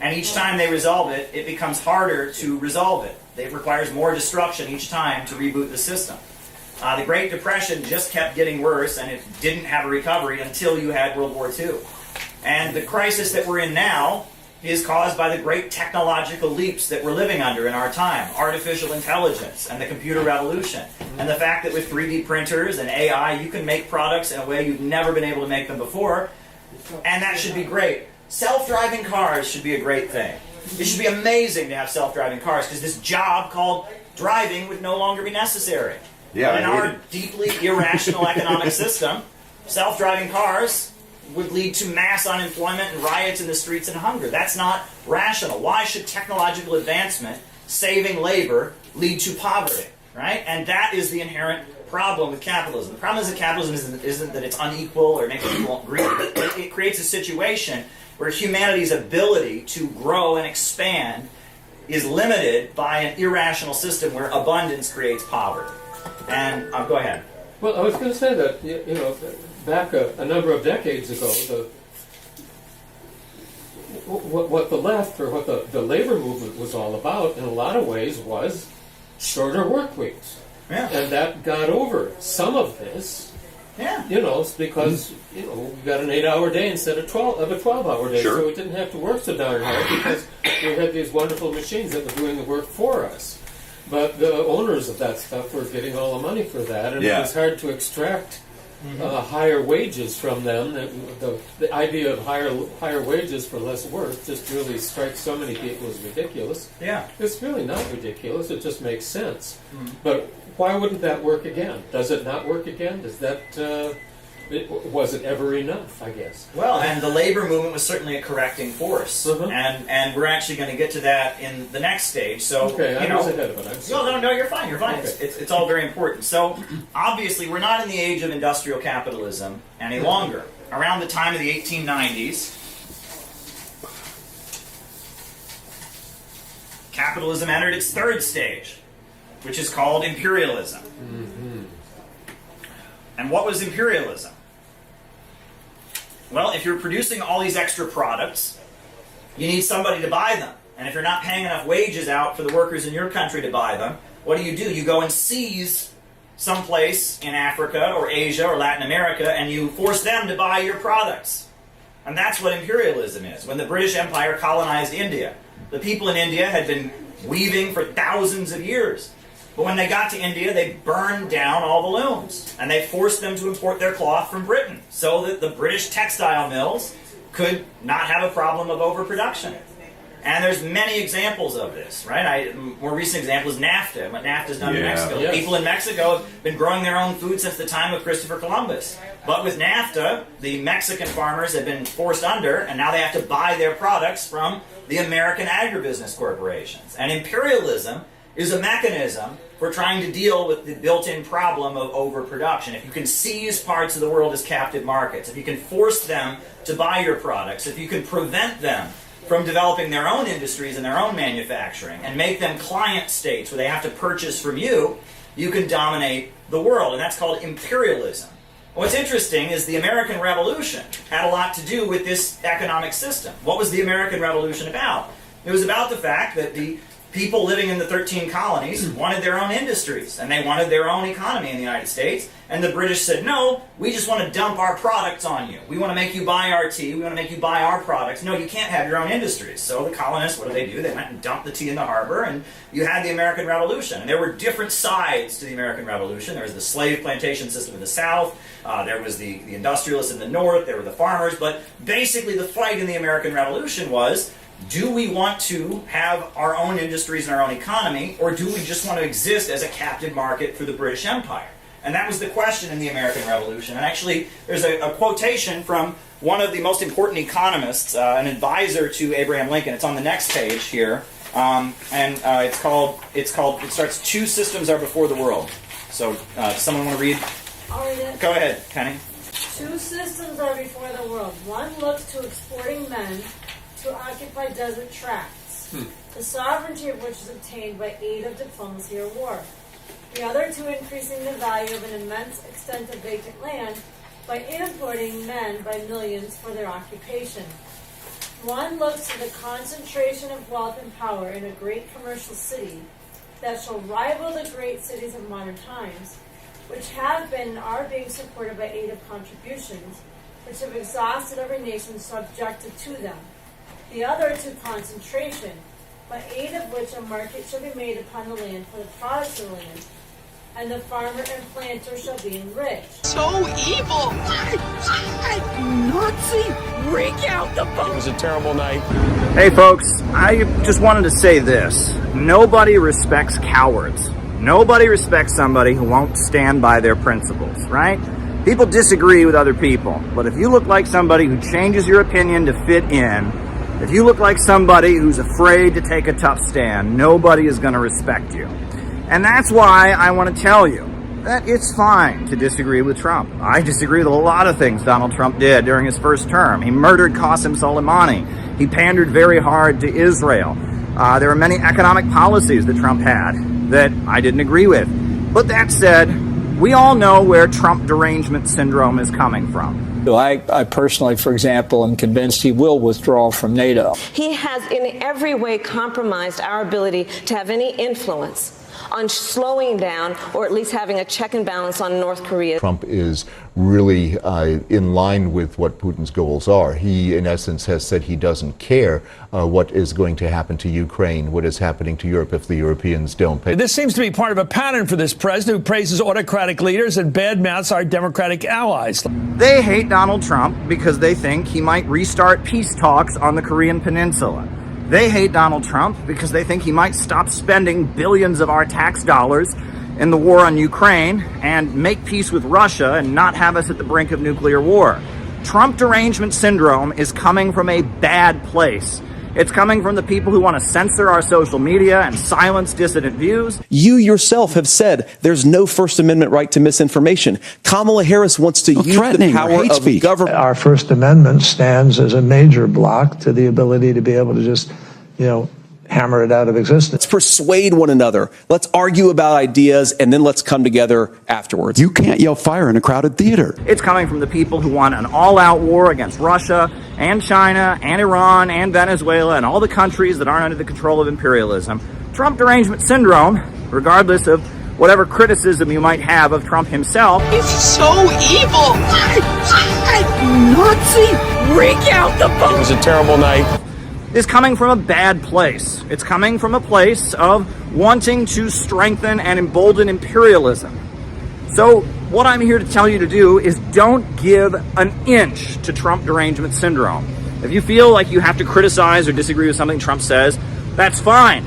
And each time they resolve it, it becomes harder to resolve it. It requires more destruction each time to reboot the system. The Great Depression just kept getting worse, and it didn't have a recovery until you had World War II. And the crisis that we're in now is caused by the great technological leaps that we're living under in our time. Artificial intelligence and the computer revolution. And the fact that with 3D printers and AI, you can make products in a way you've never been able to make them before. And that should be great. Self-driving cars should be a great thing. It should be amazing to have self-driving cars, because this job called driving would no longer be necessary.
Yeah,
But in our deeply irrational economic system, self-driving cars would lead to mass unemployment and riots in the streets and hunger. That's not rational. Why should technological advancement, saving labor, lead to poverty? Right? And that is the inherent problem with capitalism. The problem is that capitalism isn't that it's unequal or makes people greedy. It creates a situation where humanity's ability to grow and expand is limited by an irrational system where abundance creates poverty. And go ahead.
Well, I was going to say that, you know, back a number of decades ago, what the left, or what the labor movement was all about, in a lot of ways, was shorter work weeks.
Yeah.
And that got over some of this.
Yeah.
You know, because, you know, we got an 8-hour day instead of a 12-hour day.
Sure.
So we didn't have to work so darn hard because we had these wonderful machines that were doing the work for us. But the owners of that stuff were getting all the money for that, and
Yeah.
it was hard to extract higher wages from them. The idea of higher wages for less work just really strikes so many people as ridiculous.
Yeah.
It's really not ridiculous. It just makes sense. But why wouldn't that work again? Does it not work again? Does that was it ever enough? I guess.
Well, and the labor movement was certainly a correcting force, and we're actually going to get to that in the next stage. So,
Okay,
you
I
know,
was ahead of it. I'm sorry.
no, you're fine. You're fine.
Okay.
It's all very important. So, obviously, we're not in the age of industrial capitalism any longer. Around the time of the 1890s, capitalism entered its third stage, which is called imperialism. And what was imperialism? Well, if you're producing all these extra products, you need somebody to buy them. And if you're not paying enough wages out for the workers in your country to buy them, what do? You go and seize someplace in Africa or Asia or Latin America, and you force them to buy your products. And that's what imperialism is. When the British Empire colonized India, the people in India had been weaving for thousands of years. But when they got to India, they burned down all the looms, and they forced them to import their cloth from Britain so that the British textile mills could not have a problem of overproduction. And there's many examples of this, right? More recent example is NAFTA, and what NAFTA's done in
Yeah.
Mexico.
Yes.
People in Mexico have been growing their own food since the time of Christopher Columbus. But with NAFTA, the Mexican farmers have been forced under, and now they have to buy their products from the American agribusiness corporations. And imperialism is a mechanism for trying to deal with the built-in problem of overproduction. If you can seize parts of the world as captive markets, if you can force them to buy your products, if you can prevent them from developing their own industries and their own manufacturing and make them client states where they have to purchase from you, you can dominate the world. And that's called imperialism. What's interesting is the American Revolution had a lot to do with this economic system. What was the American Revolution about? It was about the fact that the people living in the 13 colonies wanted their own industries, and they wanted their own economy in the United States. And the British said, no, we just want to dump our products on you. We want to make you buy our tea. We want to make you buy our products. No, you can't have your own industries. So the colonists, what do? They went and dumped the tea in the harbor, and you had the American Revolution. And there were different sides to the American Revolution. There was the slave plantation system in the South. There was the industrialists in the North. There were the farmers. But basically the fight in the American Revolution was, do we want to have our own industries and our own economy, or do we just want to exist as a captive market for the British Empire? And that was the question in the American Revolution. And actually, there's a quotation from one of the most important economists, an advisor to Abraham Lincoln. It's on the next page here. It starts, two systems are before the world. So, does someone want to read?
I'll read it.
Go ahead, Kenny.
Two systems are before the world. One looks to exporting men to occupy desert tracts, the sovereignty of which is obtained by aid of diplomacy or war. The other to increasing the value of an immense extent of vacant land by importing men by millions for their occupation. One looks to the concentration of wealth and power in a great commercial city that shall rival the great cities of modern times, which have been and are being supported by aid of contributions, which have exhausted every nation subjected to them. The other to concentration, by aid of which a market shall be made upon the land for the products of the land, and the farmer and planter shall be enriched.
So evil! Nazi! Break out the boat!
It was a terrible night.
Hey folks, I just wanted to say this. Nobody respects cowards. Nobody respects somebody who won't stand by their principles, right? People disagree with other people, but if you look like somebody who changes your opinion to fit in, if you look like somebody who's afraid to take a tough stand, nobody is going to respect you. And that's why I want to tell you that it's fine to disagree with Trump. I disagree with a lot of things Donald Trump did during his first term. He murdered Qasem Soleimani. He pandered very hard to Israel. There are many economic policies that Trump had that I didn't agree with. But that said, we all know where Trump derangement syndrome is coming from.
I personally, for example, am convinced he will withdraw from NATO.
He has in every way compromised our ability to have any influence on slowing down or at least having a check and balance on North Korea.
Trump is really in line with what Putin's goals are. He, in essence, has said he doesn't care what is going to happen to Ukraine, what is happening to Europe if the Europeans don't pay.
This seems to be part of a pattern for this president who praises autocratic leaders and badmouths our Democratic allies.
They hate Donald Trump because they think he might restart peace talks on the Korean Peninsula. They hate Donald Trump because they think he might stop spending billions of our tax dollars in the war on Ukraine and make peace with Russia and not have us at the brink of nuclear war. Trump derangement syndrome is coming from a bad place. It's coming from the people who want to censor our social media and silence dissident views.
You yourself have said there's no First Amendment right to misinformation. Kamala Harris wants to use the power of government.
Our First Amendment stands as a major block to the ability to be able to just, hammer it out of existence.
Let's persuade one another. Let's argue about ideas, and then let's come together afterwards.
You can't yell fire in a crowded theater.
It's coming from the people who want an all-out war against Russia and China and Iran and Venezuela and all the countries that aren't under the control of imperialism. Trump derangement syndrome, regardless of whatever criticism you might have of Trump himself,
is so evil! Nazi! Break out the boat!
It was a terrible night.
Is coming from a bad place. It's coming from a place of wanting to strengthen and embolden imperialism. So what I'm here to tell you to do is don't give an inch to Trump derangement syndrome. If you feel like you have to criticize or disagree with something Trump says, that's fine.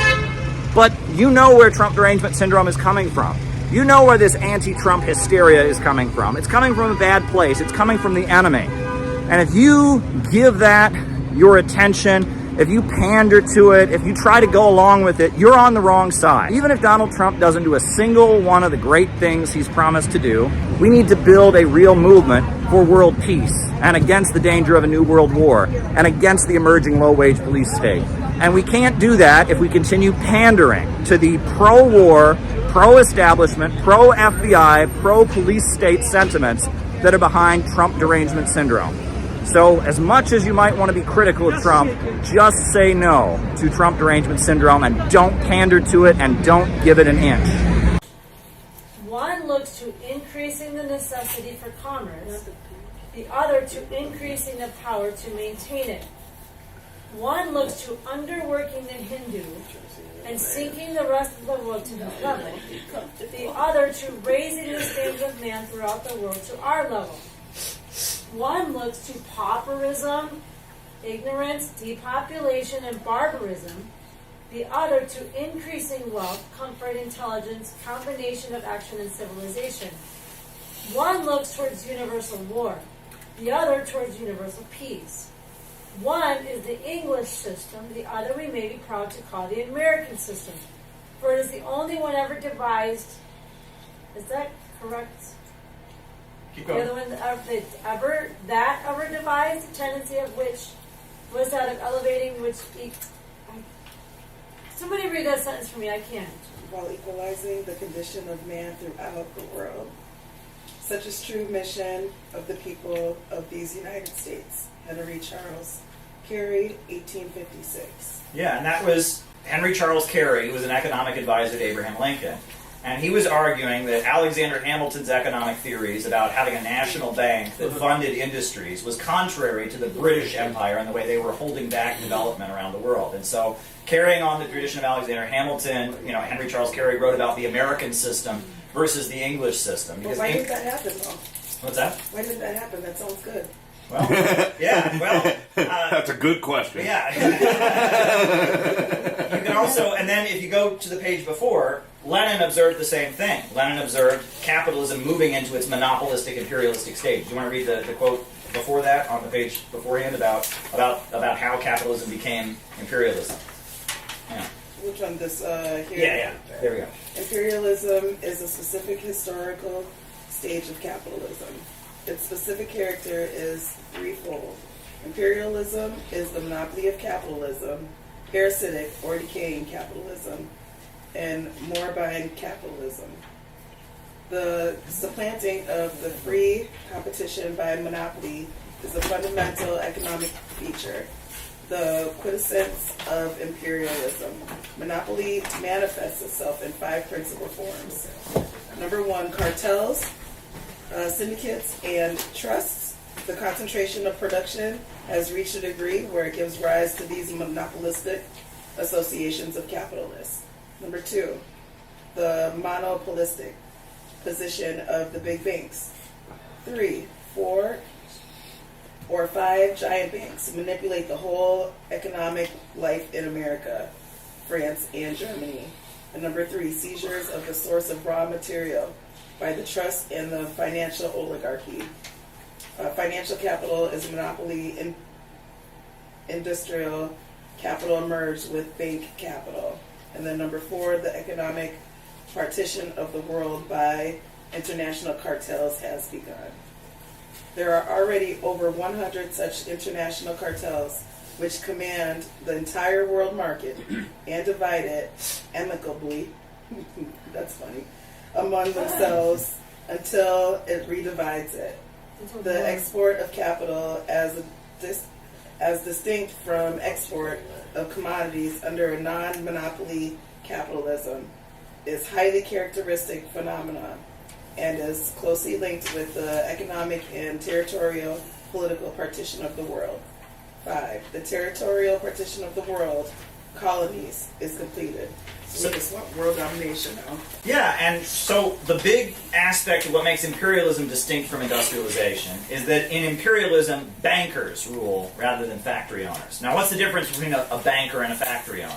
But you know where Trump derangement syndrome is coming from. You know where this anti-Trump hysteria is coming from. It's coming from a bad place. It's coming from the enemy. And if you give that your attention, if you pander to it, if you try to go along with it, you're on the wrong side. Even if Donald Trump doesn't do a single one of the great things he's promised to do, we need to build a real movement for world peace and against the danger of a new world war and against the emerging low-wage police state. And we can't do that if we continue pandering to the pro-war, pro-establishment, pro-FBI, pro-police state sentiments that are behind Trump derangement syndrome. So as much as you might want to be critical of Trump, just say no to Trump derangement syndrome and don't pander to it and don't give it an inch.
One looks to increasing the necessity for commerce, the other to increasing the power to maintain it. One looks to underworking the Hindu and sinking the rest of the world to his level, the other to raising the standard of man throughout the world to our level. One looks to pauperism, ignorance, depopulation, and barbarism. The other to increasing wealth, comfort, intelligence, combination of action and civilization. One looks towards universal war. The other towards universal peace. One is the English system. The other we may be proud to call the American system. For it is the only one ever devised. Is that correct?
Keep
The
going.
other one that ever devised, the tendency of which was that of elevating which. Somebody read that sentence for me. I can't.
While equalizing the condition of man throughout the world. Such is true mission of the people of these United States. Henry Charles Carey, 1856.
Yeah, and that was Henry Charles Carey, who was an economic advisor to Abraham Lincoln. And he was arguing that Alexander Hamilton's economic theories about having a national bank that funded industries was contrary to the British Empire and the way they were holding back development around the world. And so, carrying on the tradition of Alexander Hamilton, Henry Charles Carey wrote about the American system versus the English system.
Well, why did that happen, though?
What's that?
Why did that happen? That sounds good.
Well, yeah, well...
That's a good question.
Yeah. You can also, and then if you go to the page before, Lenin observed the same thing. Lenin observed capitalism moving into its monopolistic, imperialistic stage. Do you want to read the quote before that on the page beforehand about how capitalism became imperialism? Yeah.
Which one? This here?
Yeah. There we go.
Imperialism is a specific historical stage of capitalism. Its specific character is threefold. Imperialism is the monopoly of capitalism, parasitic or decaying capitalism, and moribund capitalism. The supplanting of the free competition by monopoly is a fundamental economic feature, the quintessence of imperialism. Monopoly manifests itself in 5 principal forms. Number 1, cartels, syndicates, and trusts. The concentration of production has reached a degree where it gives rise to these monopolistic associations of capitalists. Number 2, the monopolistic position of the big banks. 3, 4, or 5 giant banks manipulate the whole economic life in America, France, and Germany. And number 3, seizures of the source of raw material by the trust and the financial oligarchy. Financial capital is a monopoly in industrial capital merged with bank capital. And then number 4, the economic partition of the world by international cartels has begun. There are already over 100 such international cartels which command the entire world market and divide it amicably, that's funny, among themselves until it redivides it. The export of capital as distinct from export of commodities under a non-monopoly capitalism is highly characteristic phenomenon and is closely linked with the economic and territorial political partition of the world. 5. The territorial partition of the world, colonies, is completed. So we just want world domination now.
Yeah, and so the big aspect of what makes imperialism distinct from industrialization is that in imperialism, bankers rule rather than factory owners. Now, what's the difference between a banker and a factory owner?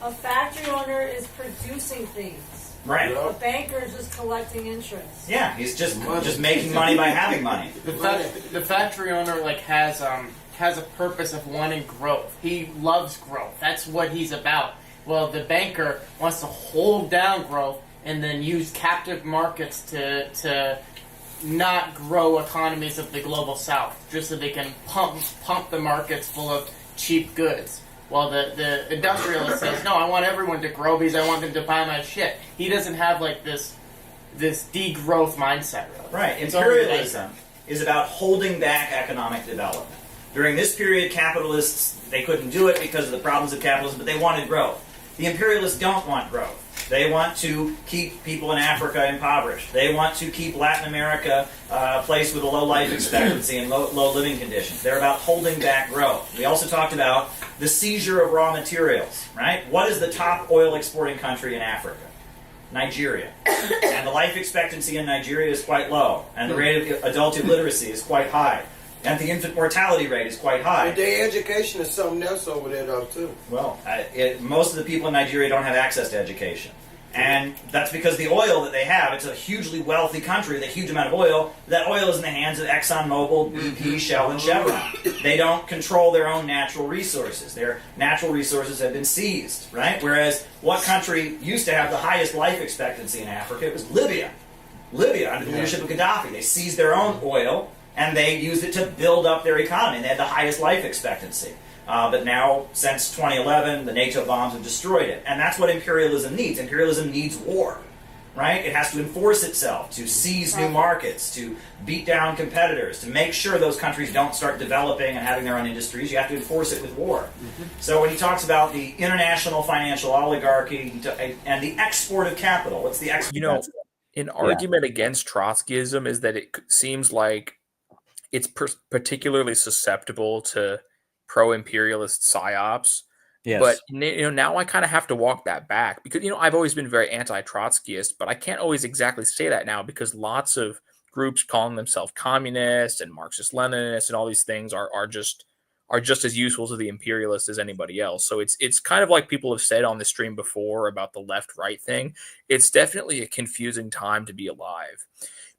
A factory owner is producing things.
Right.
A banker is just collecting interest.
Yeah, he's just making money by having money.
The factory owner has a purpose of wanting growth. He loves growth. That's what he's about. Well, the banker wants to hold down growth and then use captive markets to not grow economies of the global south, just so they can pump the markets full of cheap goods. While the industrialist says, no, I want everyone to grow because I want them to buy my shit. He doesn't have like this degrowth mindset. Really.
Right. Imperialism is about holding back economic development. During this period, capitalists, they couldn't do it because of the problems of capitalism, but they wanted growth. The imperialists don't want growth. They want to keep people in Africa impoverished. They want to keep Latin America a place with a low life expectancy and low living conditions. They're about holding back growth. We also talked about the seizure of raw materials, right? What is the top oil exporting country in Africa? Nigeria. And the life expectancy in Nigeria is quite low. And the rate of adult illiteracy is quite high. And the infant mortality rate is quite high.
But their education is something else over there, though, too.
Well, most of the people in Nigeria don't have access to education. And that's because the oil that they have, it's a hugely wealthy country with a huge amount of oil. That oil is in the hands of ExxonMobil, BP, Shell, and Chevron. They don't control their own natural resources. Their natural resources have been seized, right? Whereas what country used to have the highest life expectancy in Africa? It was Libya. Libya under the leadership of Gaddafi. They seized their own oil and they used it to build up their economy. They had the highest life expectancy. But now, since 2011, the NATO bombs have destroyed it. And that's what imperialism needs. Imperialism needs war, right? It has to enforce itself, to seize new markets, to beat down competitors, to make sure those countries don't start developing and having their own industries. You have to enforce it with war. So when he talks about the international financial oligarchy and the export of capital, what's the export?
You know, an argument against Trotskyism is that it seems like it's particularly susceptible to pro-imperialist psyops.
Yes.
But now I kind of have to walk that back because I've always been very anti-Trotskyist, but I can't always exactly say that now because lots of groups calling themselves communist and Marxist-Leninists and all these things are just as useful to the imperialists as anybody else. So it's kind of like people have said on the stream before about the left-right thing. It's definitely a confusing time to be alive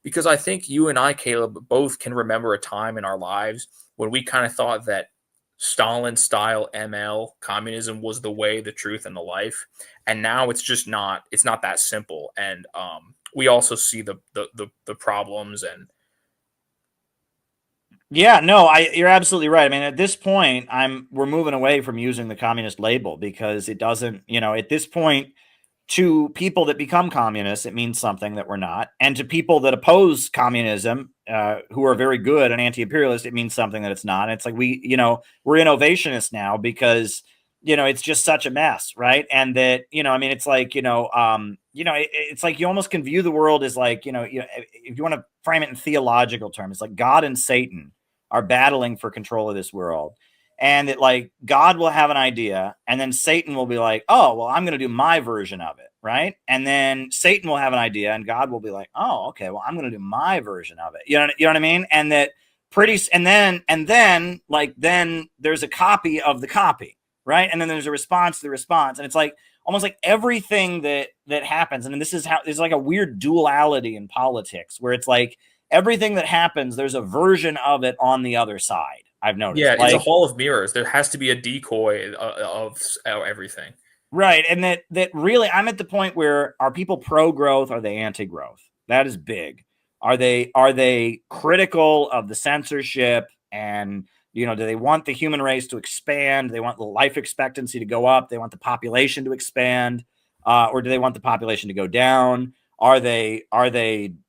because I think you and I, Caleb, both can remember a time in our lives when we kind of thought that Stalin-style ML communism was the way, the truth, and the life, and now it's just not. It's not that simple, and we also see the problems. And
yeah, no, you're absolutely right. I mean, at this point, we're moving away from using the communist label because it doesn't. At this point, to people that become communists, it means something that we're not, and to people that oppose communism, who are very good and anti-imperialist, it means something that it's not. And it's like we're innovationists now because it's just such a mess, right? And that I mean, it's like it's like you almost can view the world as like if you want to frame it in theological terms, it's like God and Satan are battling for control of this world. And that like God will have an idea and then Satan will be like, oh, well, I'm going to do my version of it. Right. And then Satan will have an idea and God will be like, oh, okay, well, I'm going to do my version of it. You know what I mean? And that then there's a copy of the copy. Right. And then there's a response to the response. And it's like almost like everything that happens. And this is how there's like a weird duality in politics where it's like everything that happens, there's a version of it on the other side. I've noticed.
Yeah, it's a hall of mirrors. There has to be a decoy of everything.
Right, and that really, I'm at the point where are people pro-growth? Are they anti-growth? That is big. Are they critical of the censorship? And do they want the human race to expand? They want the life expectancy to go up. They want the population to expand, or do they want the population to go down? Are they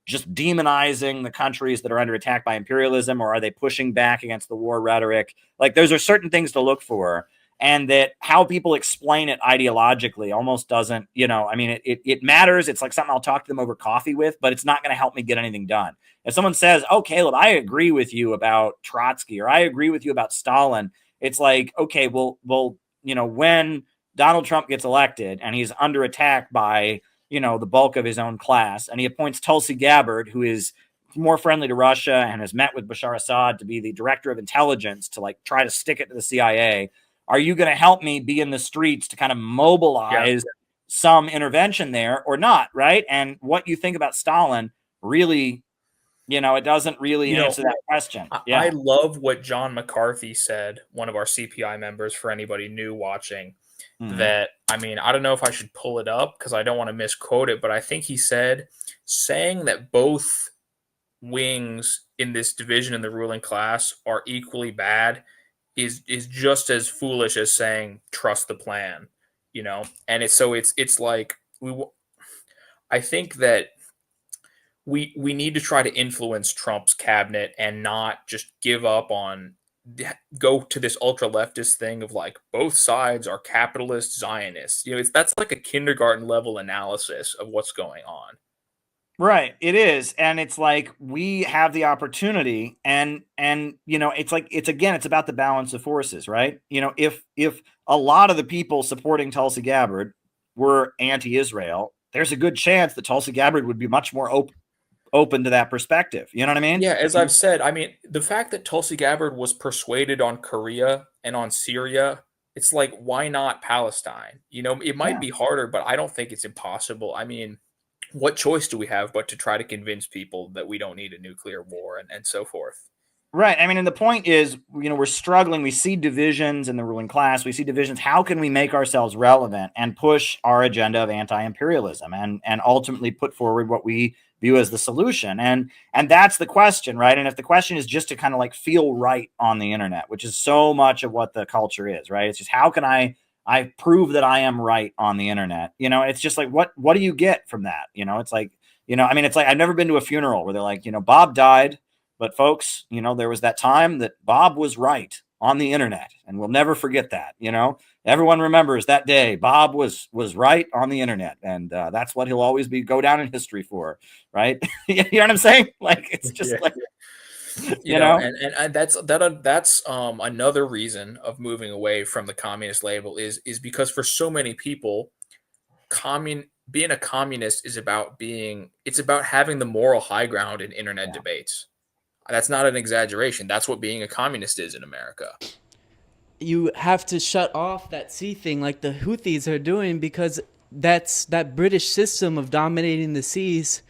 just demonizing the countries that are under attack by imperialism, or are they pushing back against the war rhetoric? Like those are certain things to look for, and that how people explain it ideologically almost doesn't, I mean, it matters. It's like something I'll talk to them over coffee with, but it's not going to help me get anything done. If someone says, oh, Caleb, I agree with you about Trotsky, or I agree with you about Stalin, it's like, okay, well, when Donald Trump gets elected and he's under attack by the bulk of his own class, and he appoints Tulsi Gabbard, who is more friendly to Russia and has met with Bashar Assad to be the director of intelligence to like try to stick it to the CIA. Are you going to help me be in the streets to kind of mobilize some intervention there or not? Right. And what you think about Stalin really, it doesn't really answer that question. Yeah.
I love what John McCarthy said, one of our CPI members, for anybody new watching. That, I mean, I don't know if I should pull it up because I don't want to misquote it, but I think he said, saying that both wings in this division in the ruling class are equally bad is just as foolish as saying trust the plan, and it's like I think that we need to try to influence Trump's cabinet and not just give up on go to this ultra leftist thing of like both sides are capitalist Zionists. That's like a kindergarten level analysis of what's going on.
Right. It is. And it's like we have the opportunity and it's like it's about the balance of forces, right? If a lot of the people supporting Tulsi Gabbard were anti-Israel, there's a good chance that Tulsi Gabbard would be much more open to that perspective. You know what I mean?
Yeah, as I've said, I mean, the fact that Tulsi Gabbard was persuaded on Korea and on Syria, it's like, why not Palestine? It might be harder, but I don't think it's impossible. I mean, what choice do we have but to try to convince people that we don't need a nuclear war and so forth?
Right. I mean, and the point is, we're struggling. We see divisions in the ruling class. We see divisions. How can we make ourselves relevant and push our agenda of anti-imperialism and ultimately put forward what we view as the solution? And that's the question, right? And if the question is just to kind of like feel right on the internet, which is so much of what the culture is, right? It's just, how can I prove that I am right on the internet? It's just like, what do you get from that? It's like, it's like, I've never been to a funeral where they're like, Bob died. But folks, there was that time that Bob was right on the internet, and we'll never forget that. Everyone remembers that day. Bob was right on the internet, and that's what he'll always go down in history for, right? You know what I'm saying? Like, it's just like,
and that's another reason of moving away from the communist label is because for so many people, being a communist is about having the moral high ground in internet debates. That's not an exaggeration. That's what being a communist is in America.
You have to shut off that sea thing like the Houthis are doing, because that British system of dominating the seas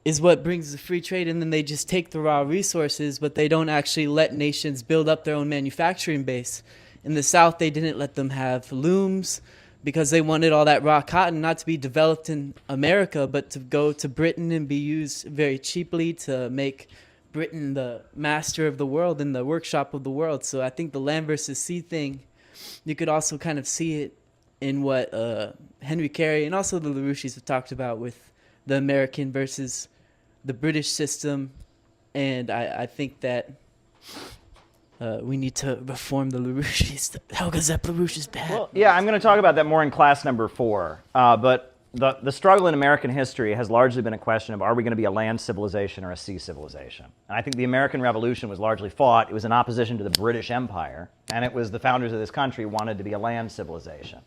is what brings the free trade, and then they just take the raw resources, but they don't actually let nations build up their own manufacturing base. In the South, they didn't let them have looms because they wanted all that raw cotton not to be developed in America, but to go to Britain and be used very cheaply to make Britain the master of the world and the workshop of the world. So I think the land versus sea thing, you could also kind of see it in what Henry Carey and also the LaRouches have talked about with the American versus the British system. And I think that we need to reform the LaRouches. Helga Zepp LaRouche is bad.
Well, yeah, I'm going to talk about that more in class number 4. But the struggle in American history has largely been a question of, are we going to be a land civilization or a sea civilization? And I think the American Revolution was largely fought. It was in opposition to the British Empire, and it was the founders of this country wanted to be a land civilization.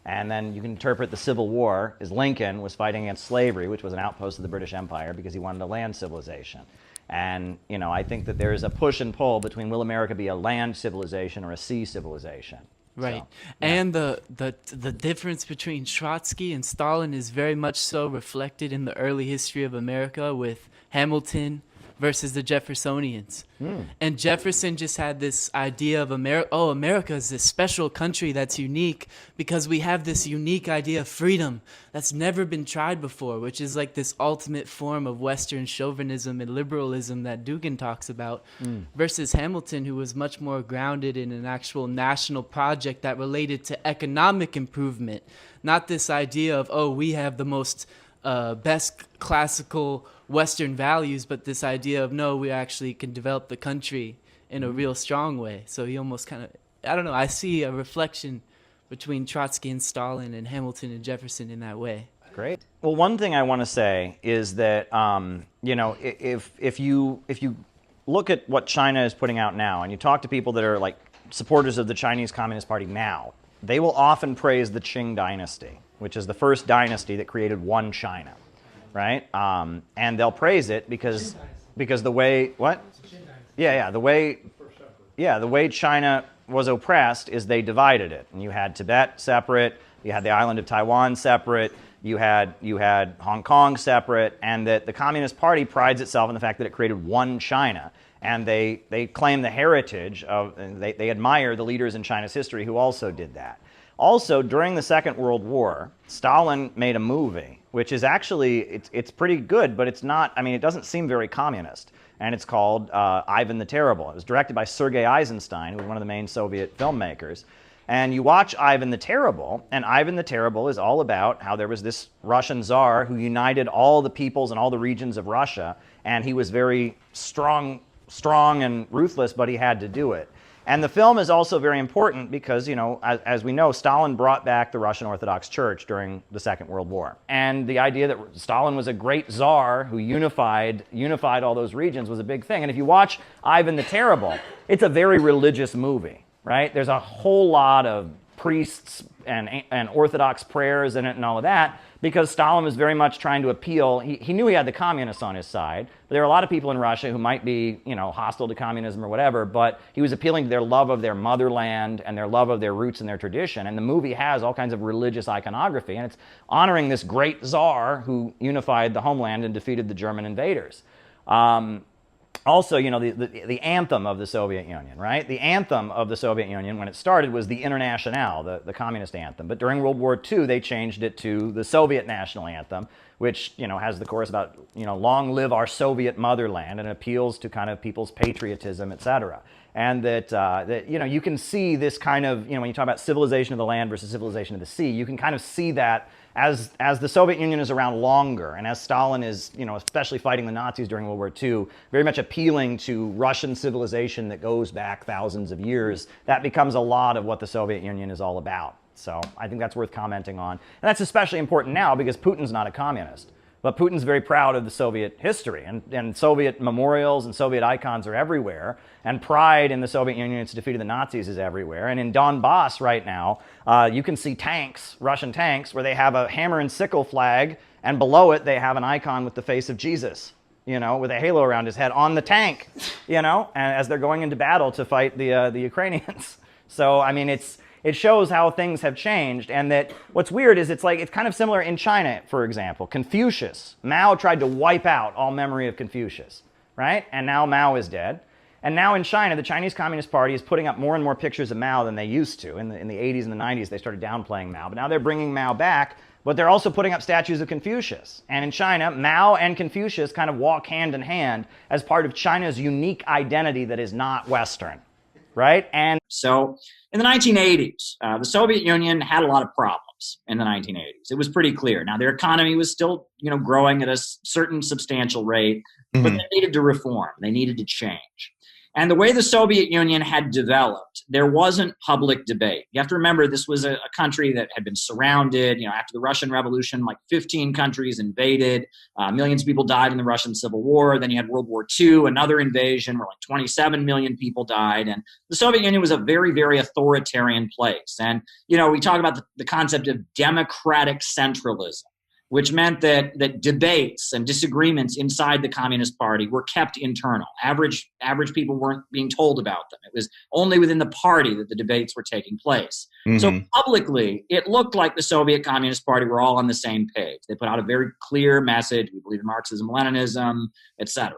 And then you can interpret the Civil War as Lincoln was fighting against slavery, which was an outpost of the British Empire, because he wanted a land civilization. And, I think that there's a push and pull between, will America be a land civilization or a sea civilization?
Right.
So, yeah.
And the difference between Trotsky and Stalin is very much so reflected in the early history of America with Hamilton versus the Jeffersonians. And Jefferson just had this idea of America is this special country that's unique because we have this unique idea of freedom that's never been tried before, which is like this ultimate form of Western chauvinism and liberalism that Dugan talks about, versus Hamilton, who was much more grounded in an actual national project that related to economic improvement, not this idea of, we have the most best classical Western values, but this idea of, no, we actually can develop the country in a real strong way. So he almost kind of, I don't know, I see a reflection between Trotsky and Stalin and Hamilton and Jefferson in that way.
Great. Well, one thing I want to say is that, if you look at what China is putting out now, and you talk to people that are like supporters of the Chinese Communist Party now, they will often praise the Qing dynasty, which is the first dynasty that created one China, right? And they'll praise it because the way the way China was oppressed is they divided it, and you had Tibet separate, you had the island of Taiwan separate, you had Hong Kong separate, and that the Communist Party prides itself on the fact that it created one China. And they claim the heritage of, and they admire the leaders in China's history who also did that. Also, during the Second World War, Stalin made a movie, which is actually, it's pretty good, but it's not, it doesn't seem very communist. And it's called Ivan the Terrible. It was directed by Sergei Eisenstein, who was one of the main Soviet filmmakers. And you watch Ivan the Terrible, and Ivan the Terrible is all about how there was this Russian Tsar who united all the peoples and all the regions of Russia, and he was very strong and ruthless, but he had to do it. And the film is also very important because, as we know, Stalin brought back the Russian Orthodox Church during the Second World War. And the idea that Stalin was a great czar who unified all those regions was a big thing. And if you watch Ivan the Terrible, it's a very religious movie, right? There's a whole lot of priests and Orthodox prayers in it and all of that, because Stalin was very much trying to appeal. He knew he had the communists on his side, but there are a lot of people in Russia who might be, hostile to communism or whatever, but he was appealing to their love of their motherland and their love of their roots and their tradition. And the movie has all kinds of religious iconography, and it's honoring this great czar who unified the homeland and defeated the German invaders. also, the anthem of the Soviet Union, right? The anthem of the Soviet Union when it started was the Internationale, the communist anthem. But during World War II, they changed it to the Soviet national anthem, which, has the chorus about, long live our Soviet motherland, and appeals to kind of people's patriotism, et cetera. And that you can see this kind of, when you talk about civilization of the land versus civilization of the sea, you can kind of see that as the Soviet Union is around longer, and as Stalin is, especially fighting the Nazis during World War II, very much appealing to Russian civilization that goes back thousands of years, that becomes a lot of what the Soviet Union is all about. So I think that's worth commenting on. And that's especially important now because Putin's not a communist. But Putin's very proud of the Soviet history, and Soviet memorials and Soviet icons are everywhere, and pride in the Soviet Union's defeat of the Nazis is everywhere. And in Donbass right now, you can see tanks, Russian tanks, where they have a hammer and sickle flag, and below it they have an icon with the face of Jesus, with a halo around his head on the tank, and as they're going into battle to fight the Ukrainians. So, I mean, it shows how things have changed, and that what's weird is it's kind of similar in China, for example. Confucius, Mao tried to wipe out all memory of Confucius, right? And now Mao is dead. And now in China, the Chinese Communist Party is putting up more and more pictures of Mao than they used to. In the 80s and the 90s, they started downplaying Mao, but now they're bringing Mao back, but they're also putting up statues of Confucius. And in China, Mao and Confucius kind of walk hand in hand as part of China's unique identity that is not Western, right? And
so in the 1980s, the Soviet Union had a lot of problems in the 1980s. It was pretty clear. Now, their economy was still, growing at a certain substantial rate, but they needed to reform. They needed to change. And the way the Soviet Union had developed, there wasn't public debate. You have to remember, this was a country that had been surrounded. After the Russian Revolution, 15 countries invaded. Millions of people died in the Russian Civil War. Then you had World War II, another invasion where 27 million people died. And the Soviet Union was a very, very authoritarian place. And, we talk about the concept of democratic centralism, which meant that debates and disagreements inside the Communist Party were kept internal. Average people weren't being told about them. It was only within the party that the debates were taking place. Mm-hmm. So publicly, it looked like the Soviet Communist Party were all on the same page. They put out a very clear message. We believe in Marxism, Leninism, etc.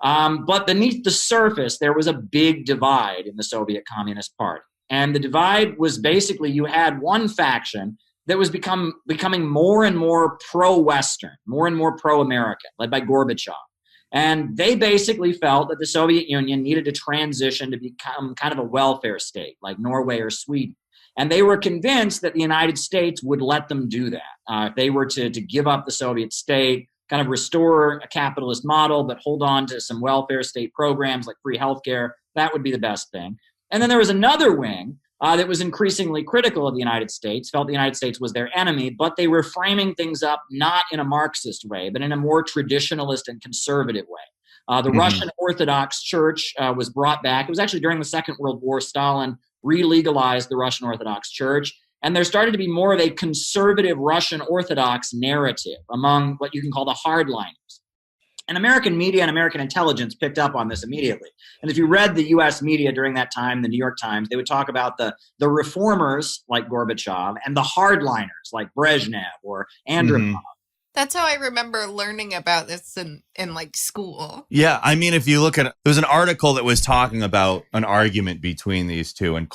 But beneath the surface, there was a big divide in the Soviet Communist Party. And the divide was basically, you had one faction that was becoming more and more pro-Western, more and more pro-American, led by Gorbachev. And they basically felt that the Soviet Union needed to transition to become kind of a welfare state, like Norway or Sweden. And they were convinced that the United States would let them do that. If they were to give up the Soviet state, kind of restore a capitalist model, but hold on to some welfare state programs like free healthcare, that would be the best thing. And then there was another wing that was increasingly critical of the United States, felt the United States was their enemy, but they were framing things up not in a Marxist way, but in a more traditionalist and conservative way. The Russian Orthodox Church was brought back. It was actually during the Second World War, Stalin re-legalized the Russian Orthodox Church, and there started to be more of a conservative Russian Orthodox narrative among what you can call the hardliners. And American media and American intelligence picked up on this immediately. And if you read the U.S. media during that time, the New York Times, they would talk about the reformers like Gorbachev and the hardliners like Brezhnev or Andropov.
That's how I remember learning about this in school.
Yeah, I mean, if you look at it, there was an article that was talking about an argument between these two and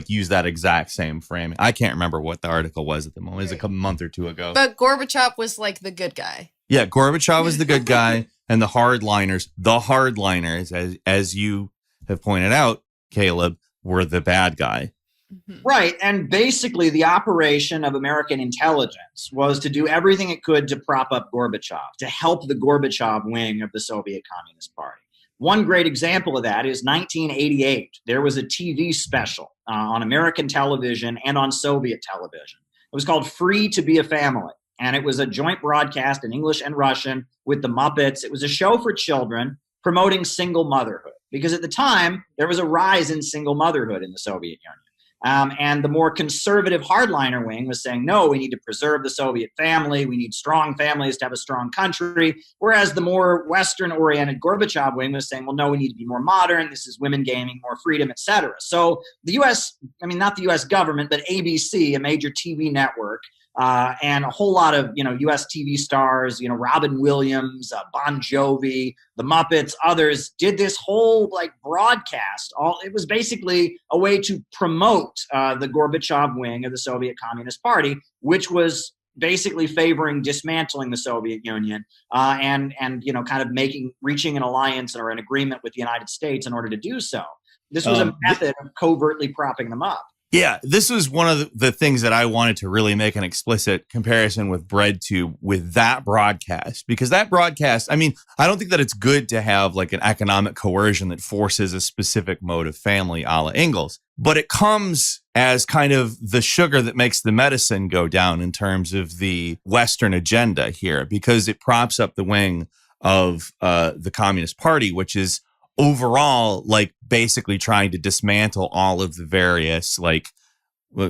use that exact same framing. I can't remember what the article was at the moment. It was a couple month or two ago.
But Gorbachev was the good guy.
Yeah, Gorbachev was the good guy, and the hardliners, as you have pointed out, Caleb, were the bad guy.
Right. And basically the operation of American intelligence was to do everything it could to prop up Gorbachev, to help the Gorbachev wing of the Soviet Communist Party. One great example of that is 1988. There was a TV special on American television and on Soviet television. It was called Free to Be a Family. And it was a joint broadcast in English and Russian with the Muppets. It was a show for children promoting single motherhood, because at the time, there was a rise in single motherhood in the Soviet Union. And the more conservative hardliner wing was saying, no, we need to preserve the Soviet family. We need strong families to have a strong country. Whereas the more Western-oriented Gorbachev wing was saying, well, no, we need to be more modern. This is women gaining more freedom, etc. So the U.S., not the U.S. government, but ABC, a major TV network, and a whole lot of, U.S. TV stars, Robin Williams, Bon Jovi, the Muppets, others did this whole broadcast. It was basically a way to promote the Gorbachev wing of the Soviet Communist Party, which was basically favoring dismantling the Soviet Union and kind of reaching an alliance or an agreement with the United States in order to do so. This was a method of covertly propping them up.
Yeah, this was one of the things that I wanted to really make an explicit comparison with BreadTube with that broadcast, because that broadcast, I mean, I don't think that it's good to have like an economic coercion that forces a specific mode of family a la Ingalls, but it comes as kind of the sugar that makes the medicine go down in terms of the Western agenda here, because it props up the wing of the Communist Party, which is overall like basically trying to dismantle all of the various like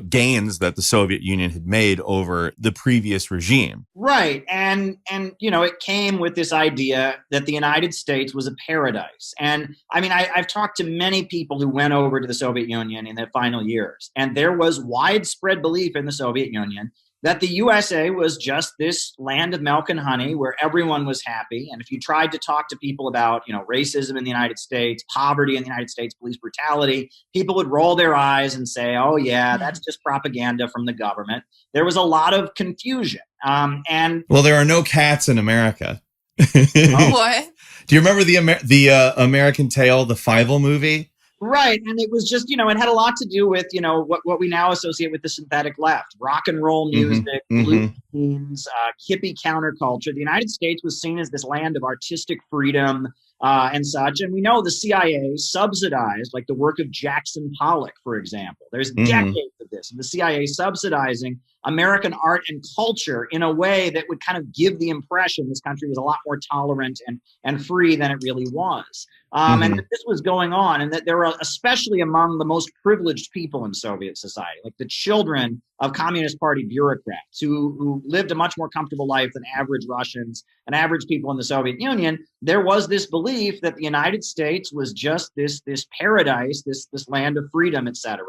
gains that the Soviet Union had made over the previous regime.
Right. And it came with this idea that the United States was a paradise. And I mean, I've talked to many people who went over to the Soviet Union in their final years, and there was widespread belief in the Soviet Union that the USA was just this land of milk and honey where everyone was happy. And if you tried to talk to people about, racism in the United States, poverty in the United States, police brutality, people would roll their eyes and say, oh yeah, that's just propaganda from the government. There was a lot of confusion.
Well, there are no cats in America.
What?
Do you remember the American Tail, the Fievel movie?
Right. And it was just, it had a lot to do with, what we now associate with the synthetic left, rock and roll music, blue jeans, hippie counterculture. The United States was seen as this land of artistic freedom and such. And we know the CIA subsidized like the work of Jackson Pollock, for example. There's decades of this, and the CIA subsidizing American art and culture in a way that would kind of give the impression this country was a lot more tolerant and free than it really was. And that this was going on, and that there were, especially among the most privileged people in Soviet society, like the children of Communist Party bureaucrats who lived a much more comfortable life than average Russians and average people in the Soviet Union, there was this belief that the United States was just this paradise, this land of freedom, etc.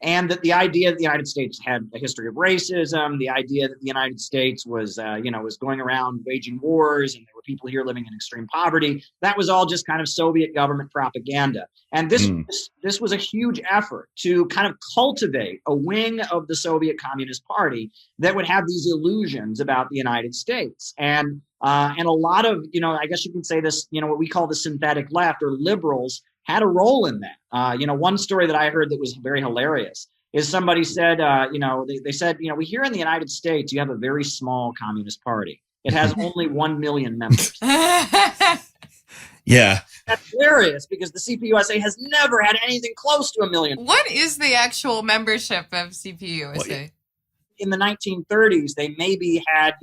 And that the idea that the United States had a history of racism, the idea that the United States was, was going around waging wars, and there were people here living in extreme poverty, that was all just kind of Soviet government propaganda. And this was a huge effort to kind of cultivate a wing of the Soviet Communist Party that would have these illusions about the United States. And a lot of, I guess you can say this, what we call the synthetic left or liberals had a role in that. One story that I heard that was very hilarious is somebody said, they said, we here in the United States, you have a very small Communist Party. It has only 1 million members.
Yeah.
That's hilarious because the CPUSA has never had anything close to 1 million.
What is the actual membership of CPUSA?
In the 1930s, they maybe had,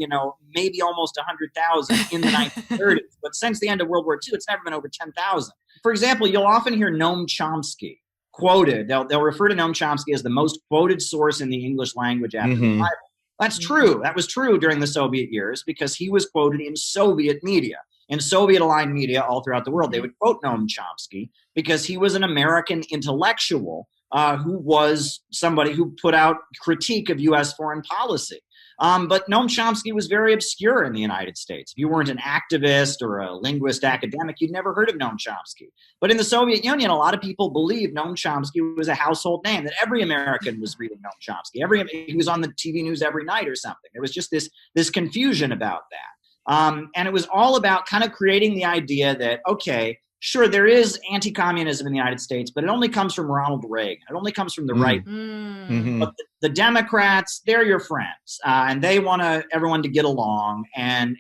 maybe almost 100,000 in the 1930s. But since the end of World War II, it's never been over 10,000. For example, you'll often hear Noam Chomsky quoted. They'll refer to Noam Chomsky as the most quoted source in the English language after the Bible. That's true. That was true during the Soviet years because he was quoted in Soviet media. In Soviet-aligned media all throughout the world, they would quote Noam Chomsky because he was an American intellectual who was somebody who put out critique of U.S. foreign policy. But Noam Chomsky was very obscure in the United States. If you weren't an activist or a linguist academic, you'd never heard of Noam Chomsky. But in the Soviet Union, a lot of people believed Noam Chomsky was a household name, that every American was reading Noam Chomsky. He was on the TV news every night or something. There was just this confusion about that. And it was all about kind of creating the idea that, okay, sure, there is anti-communism in the United States, but it only comes from Ronald Reagan. It only comes from the right. But the Democrats, they're your friends, and they want everyone to get along. And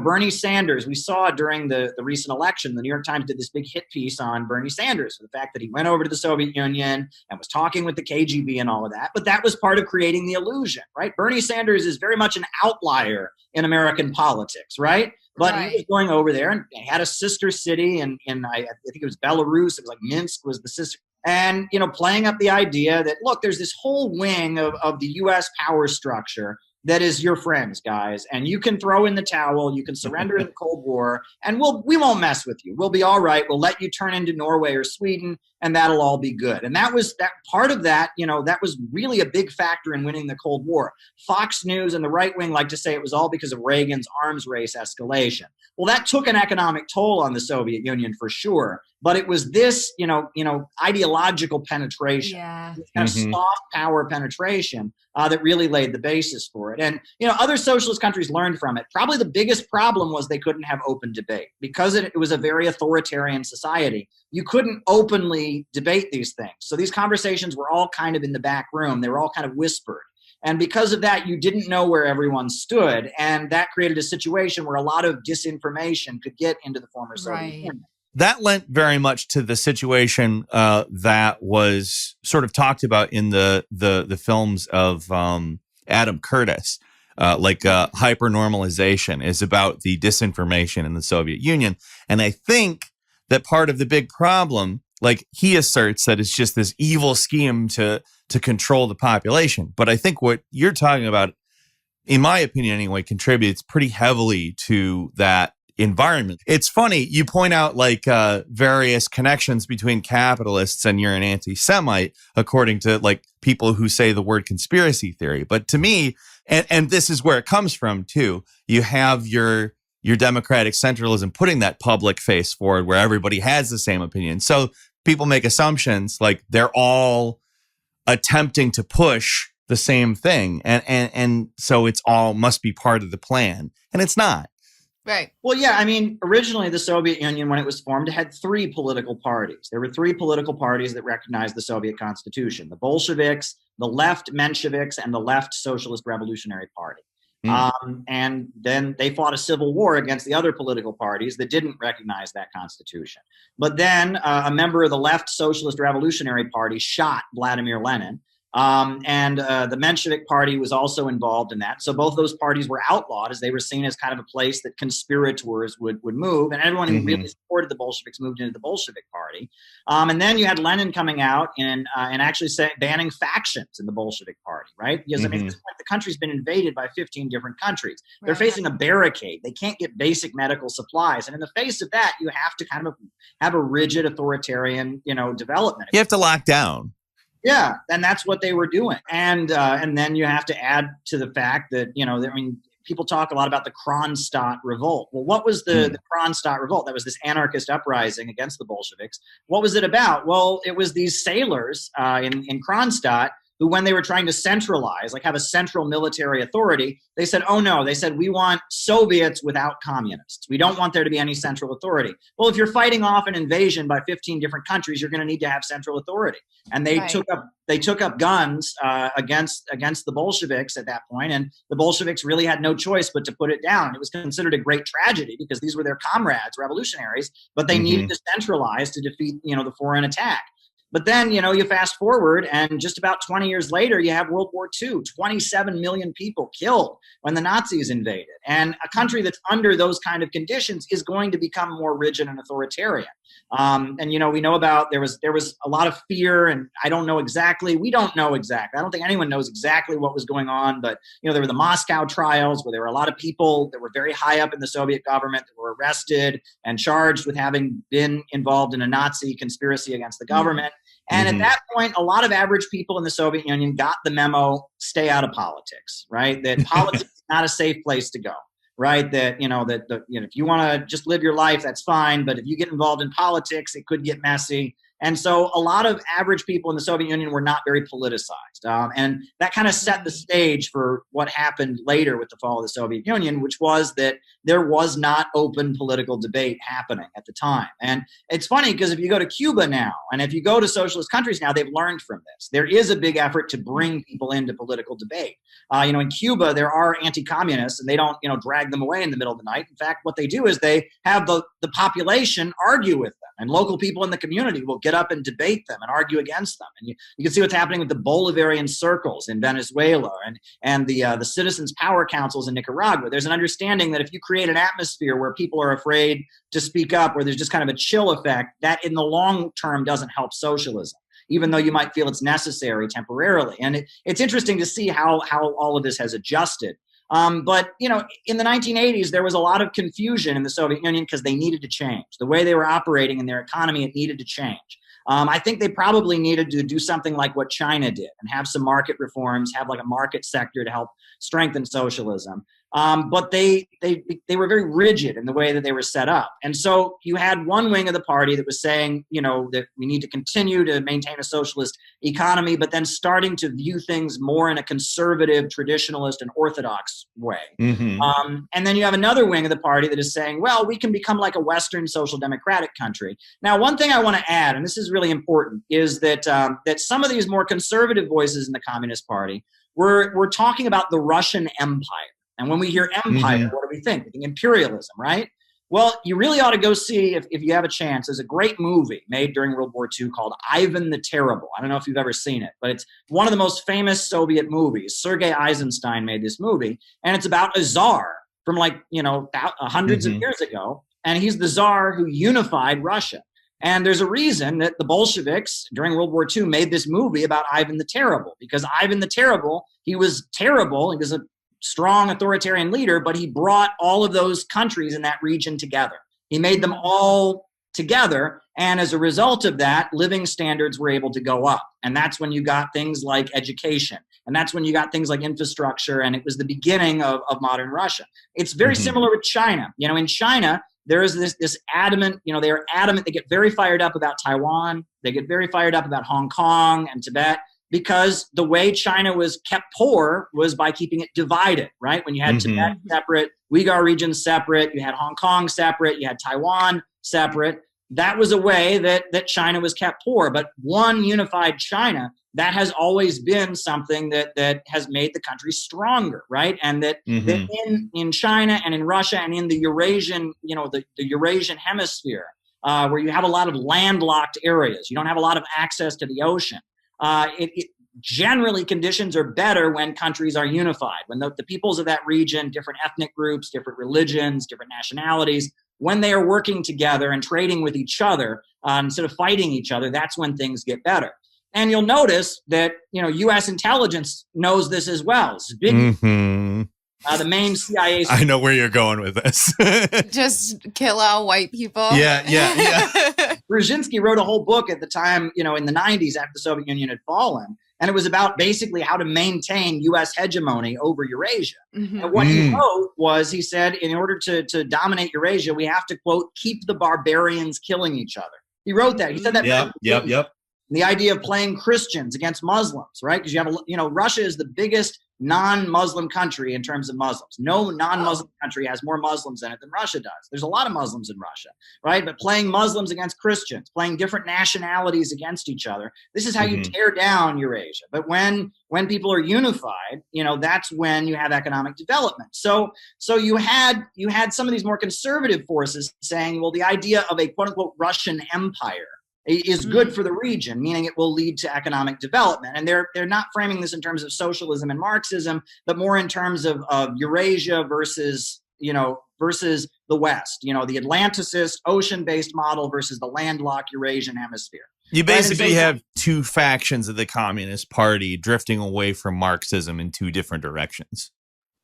Bernie Sanders, we saw during the recent election, the New York Times did this big hit piece on Bernie Sanders for the fact that he went over to the Soviet Union and was talking with the KGB and all of that. But that was part of creating the illusion, right? Bernie Sanders is very much an outlier in American politics, right? But he was going over there and had a sister city in I think it was Belarus. It was like Minsk was the sister. And, playing up the idea that, look, there's this whole wing of the U.S. power structure that is your friends, guys. And you can throw in the towel, you can surrender in the Cold War, and we won't mess with you. We'll be all right. We'll let you turn into Norway or Sweden, and that'll all be good. And that was that part of that, that was really a big factor in winning the Cold War. Fox News and the right wing like to say it was all because of Reagan's arms race escalation. Well, that took an economic toll on the Soviet Union for sure. But it was this, ideological penetration, this kind of soft power penetration that really laid the basis for it. And, other socialist countries learned from it. Probably the biggest problem was they couldn't have open debate. Because it was a very authoritarian society, you couldn't openly debate these things. So these conversations were all kind of in the back room. They were all kind of whispered. And because of that, you didn't know where everyone stood. And that created a situation where a lot of disinformation could get into the former Soviet Union.
That lent very much to the situation that was sort of talked about in the films of Adam Curtis. Hypernormalization is about the disinformation in the Soviet Union. And I think that part of the big problem, like he asserts that it's just this evil scheme to control the population. But I think what you're talking about, in my opinion anyway, contributes pretty heavily to that environment. It's funny, you point out various connections between capitalists and you're an anti-Semite, according to people who say the word conspiracy theory. But to me, and this is where it comes from too, you have your democratic centralism putting that public face forward where everybody has the same opinion. So people make assumptions like they're all attempting to push the same thing. And so it's all must be part of the plan. And it's not.
Right. Well, yeah, I mean, originally the Soviet Union, when it was formed, it had three political parties. There were three political parties that recognized the Soviet Constitution: the Bolsheviks, the left Mensheviks, and the left Socialist Revolutionary Party. And then they fought a civil war against the other political parties that didn't recognize that constitution. But then a member of the left Socialist Revolutionary Party shot Vladimir Lenin. And the Menshevik Party was also involved in that. So both those parties were outlawed as they were seen as kind of a place that conspirators would move. And everyone who really supported the Bolsheviks moved into the Bolshevik Party. And then you had Lenin coming out and actually banning factions in the Bolshevik Party, right? Because I mean, at this point, the country's been invaded by 15 different countries. They're facing a barricade. They can't get basic medical supplies. And in the face of that, you have to kind of have a rigid authoritarian, development.
You have to lock down.
Yeah, and that's what they were doing. And then you have to add to the fact that, people talk a lot about the Kronstadt revolt. Well, what was the Kronstadt revolt? That was this anarchist uprising against the Bolsheviks. What was it about? Well, it was these sailors in Kronstadt who, when they were trying to centralize, have a central military authority, they said, oh no, they said, we want Soviets without communists. We don't want there to be any central authority. Well, if you're fighting off an invasion by 15 different countries, you're going to need to have central authority. And they took up guns against the Bolsheviks at that point, and the Bolsheviks really had no choice but to put it down. It was considered a great tragedy because these were their comrades, revolutionaries, but they needed to centralize to defeat, the foreign attack. But then, you fast forward and just about 20 years later, you have World War II, 27 million people killed when the Nazis invaded. And a country that's under those kind of conditions is going to become more rigid and authoritarian. And, we know about there was a lot of fear, and we don't know exactly. I don't think anyone knows exactly what was going on. But, there were the Moscow trials where there were a lot of people that were very high up in the Soviet government that were arrested and charged with having been involved in a Nazi conspiracy against the government. And at that point, a lot of average people in the Soviet Union got the memo, stay out of politics, right? That politics is not a safe place to go, right? That, if you want to just live your life, that's fine. But if you get involved in politics, it could get messy. And so a lot of average people in the Soviet Union were not very politicized. And that kind of set the stage for what happened later with the fall of the Soviet Union, which was that there was not open political debate happening at the time. And it's funny because if you go to Cuba now, and if you go to socialist countries now, they've learned from this. There is a big effort to bring people into political debate. In Cuba, there are anti-communists, and they don't, drag them away in the middle of the night. In fact, what they do is they have the population argue with them, and local people in the community will get up and debate them and argue against them. And you can see what's happening with the Bolivarian circles in Venezuela and the citizens' power councils in Nicaragua. There's an understanding that if you create an atmosphere where people are afraid to speak up, where there's just kind of a chill effect, that in the long term doesn't help socialism. even though you might feel it's necessary temporarily. And it's interesting to see how all of this has adjusted. But, you know, in the 1980s, there was a lot of confusion in the Soviet Union because they needed to change. The way they were operating in their economy, it needed to change. I think they probably needed to do something like what China did and have some market reforms, have like a market sector to help strengthen socialism. But they were very rigid in the way that they were set up. And so you had one wing of the party that was saying, you know, that we need to continue to maintain a socialist economy, but then starting to view things more in a conservative, traditionalist, and orthodox way. And then you have another wing of the party that is saying, well, we can become like a Western social democratic country. Now, one thing I want to add, and this is really important, is that that some of these more conservative voices in the Communist Party were talking about the Russian Empire. And when we hear empire, what do we think? We think imperialism, right? Well, you really ought to go see, if you have a chance, there's a great movie made during World War II called Ivan the Terrible. I don't know if you've ever seen it, but it's one of the most famous Soviet movies. Sergei Eisenstein made this movie, and it's about a czar from hundreds of years ago, and he's the czar who unified Russia. And there's a reason that the Bolsheviks during World War II made this movie about Ivan the Terrible, because Ivan the Terrible, he was terrible. He was a strong authoritarian leader, but he brought all of those countries in that region together. He made them all together, and as a result of that, living standards were able to go up. And that's when you got things like education, and that's when you got things like infrastructure, and it was the beginning of modern Russia. It's very similar with China. You know, in China, there is this adamant, you know, they are adamant, they get very fired up about Taiwan, they get very fired up about Hong Kong and Tibet, because the way China was kept poor was by keeping it divided, right? When you had Tibet separate, Uyghur regions separate, you had Hong Kong separate, you had Taiwan separate. That was a way that China was kept poor. But one unified China, that has always been something that has made the country stronger, right? And that in China and in Russia and in the Eurasian, you know, the Eurasian hemisphere, where you have a lot of landlocked areas, you don't have a lot of access to the ocean. Generally, conditions are better when countries are unified, when the peoples of that region, different ethnic groups, different religions, different nationalities, when they are working together and trading with each other instead of fighting each other, that's when things get better. And you'll notice that, you know, U.S. intelligence knows this as well. It's big. The main CIA.
I know where you're going with this.
Just kill all white people.
Yeah.
Brzezinski wrote a whole book at the time, you know, in the 90s after the Soviet Union had fallen. And it was about basically how to maintain U.S. hegemony over Eurasia. And what he wrote was, he said, in order to dominate Eurasia, we have to, quote, keep the barbarians killing each other. He wrote that. He said that.
Yep.
The idea of playing Christians against Muslims, right? Because you have, you know, Russia is the biggest non-Muslim country in terms of Muslims. No non-Muslim country has more Muslims in it than Russia does. There's a lot of Muslims in Russia, right? But playing Muslims against Christians, playing different nationalities against each other, this is how you tear down Eurasia. But when people are unified, you know, that's when you have economic development. So you had some of these more conservative forces saying, well, the idea of a quote-unquote Russian empire is good for the region, meaning it will lead to economic development. And they're not framing this in terms of socialism and Marxism, but more in terms of Eurasia versus the West, you know, the Atlanticist, ocean-based model versus the landlocked Eurasian hemisphere.
You basically have two factions of the Communist Party drifting away from Marxism in two different directions.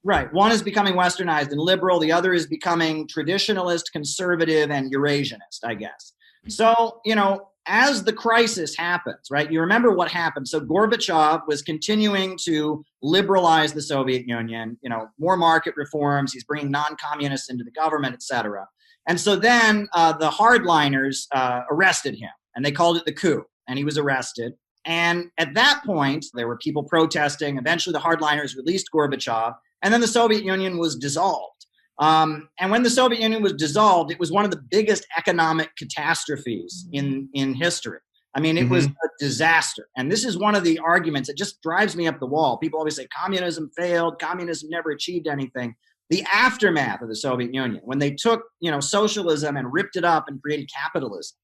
Right. One is becoming westernized and liberal. The other is becoming traditionalist, conservative, and Eurasianist, I guess. So, you know, as the crisis happens, right, you remember what happened. So Gorbachev was continuing to liberalize the Soviet Union, you know, more market reforms. He's bringing non-communists into the government, et cetera. And so then the hardliners arrested him, and they called it the coup, and he was arrested. And at that point, there were people protesting. Eventually, the hardliners released Gorbachev, and then the Soviet Union was dissolved. And when the Soviet Union was dissolved, it was one of the biggest economic catastrophes in history. I mean, it was a disaster. And this is one of the arguments that just drives me up the wall. People always say communism failed, communism never achieved anything. The aftermath of the Soviet Union, when they took, you know, socialism and ripped it up and created capitalism,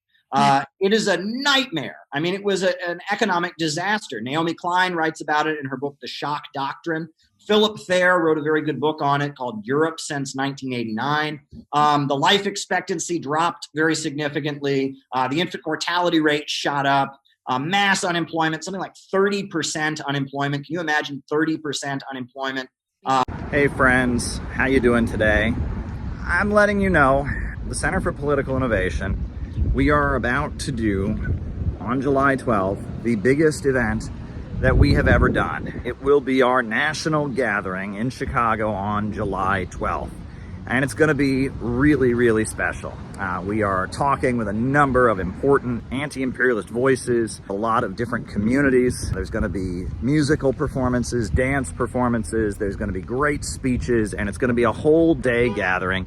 it is a nightmare. I mean, it was an economic disaster. Naomi Klein writes about it in her book, The Shock Doctrine. Philip Thayer wrote a very good book on it called Europe Since 1989. The life expectancy dropped very significantly. The infant mortality rate shot up. mass unemployment, something like 30% unemployment. Can you imagine 30% unemployment?
Hey friends, how you doing today? I'm letting you know, the Center for Political Innovation, we are about to do, on July 12th, the biggest event that we have ever done. It will be our national gathering in Chicago on July 12th. And it's going to be really, really special. We are talking with a number of important anti-imperialist voices, a lot of different communities. There's going to be musical performances, dance performances, there's going to be great speeches, and it's going to be a whole day gathering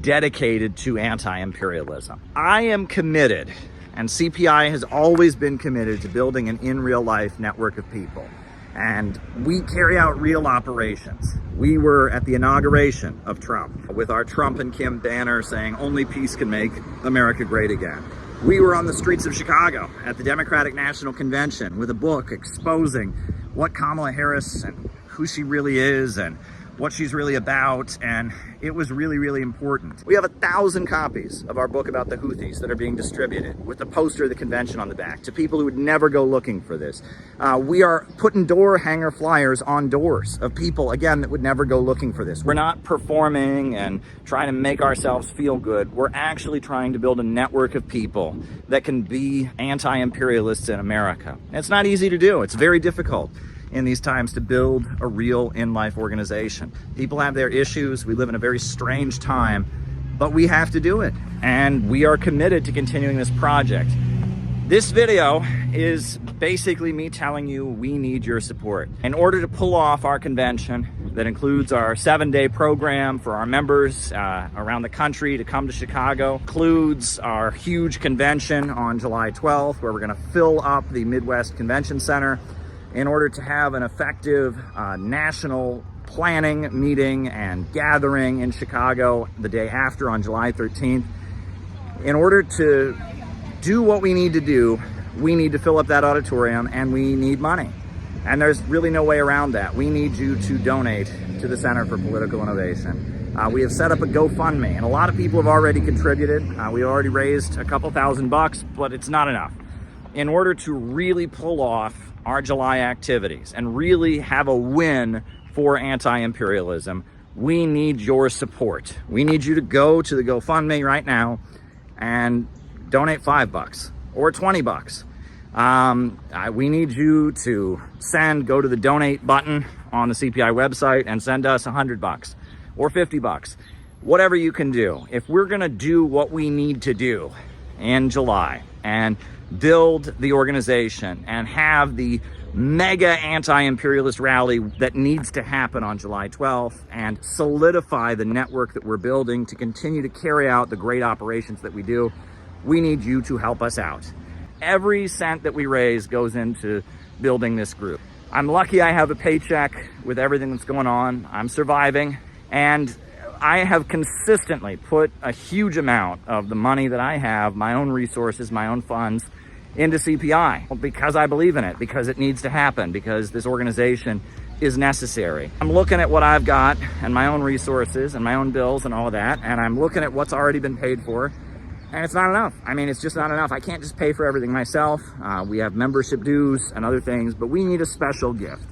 dedicated to anti-imperialism. I am committed, and CPI has always been committed to building an in real life network of people. And we carry out real operations. We were at the inauguration of Trump with our Trump and Kim banner saying only peace can make America great again. We were on the streets of Chicago at the Democratic National Convention with a book exposing what Kamala Harris and who she really is and what she's really about, and it was really, really important. We have 1,000 copies of our book about the Houthis that are being distributed with the poster of the convention on the back to people who would never go looking for this. We are putting door hanger flyers on doors of people, again, that would never go looking for this. We're not performing and trying to make ourselves feel good. We're actually trying to build a network of people that can be anti-imperialists in America. And it's not easy to do. It's very difficult in these times to build a real in-life organization. People have their issues. We live in a very strange time, but we have to do it. And we are committed to continuing this project. This video is basically me telling you we need your support. In order to pull off our convention that includes our 7-day program for our members around the country to come to Chicago, includes our huge convention on July 12th, where we're gonna fill up the Midwest Convention Center, in order to have an effective national planning meeting and gathering in Chicago the day after on July 13th. In order to do what we need to do, we need to fill up that auditorium and we need money. And there's really no way around that. We need you to donate to the Center for Political Innovation. We have set up a GoFundMe, and a lot of people have already contributed. We already raised a couple $1,000, but it's not enough. In order to really pull off our July activities and really have a win for anti-imperialism, we need your support. We need you to go to the GoFundMe right now and donate $5 or $20. We need you to go to the donate button on the CPI website and send us $100 or $50, whatever you can do. If we're gonna do what we need to do in July and build the organization and have the mega anti-imperialist rally that needs to happen on July 12th and solidify the network that we're building to continue to carry out the great operations that we do, we need you to help us out. Every cent that we raise goes into building this group. I'm lucky I have a paycheck with everything that's going on. I'm surviving, and I have consistently put a huge amount of the money that I have, my own resources, my own funds, into CPI because I believe in it, because it needs to happen, because this organization is necessary. I'm looking at what I've got and my own resources and my own bills and all of that, and I'm looking at what's already been paid for, and it's not enough. I mean, it's just not enough. I can't just pay for everything myself. We have membership dues and other things, but we need a special gift.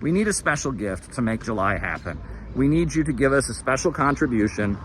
We need a special gift to make July happen. We need you to give us a special contribution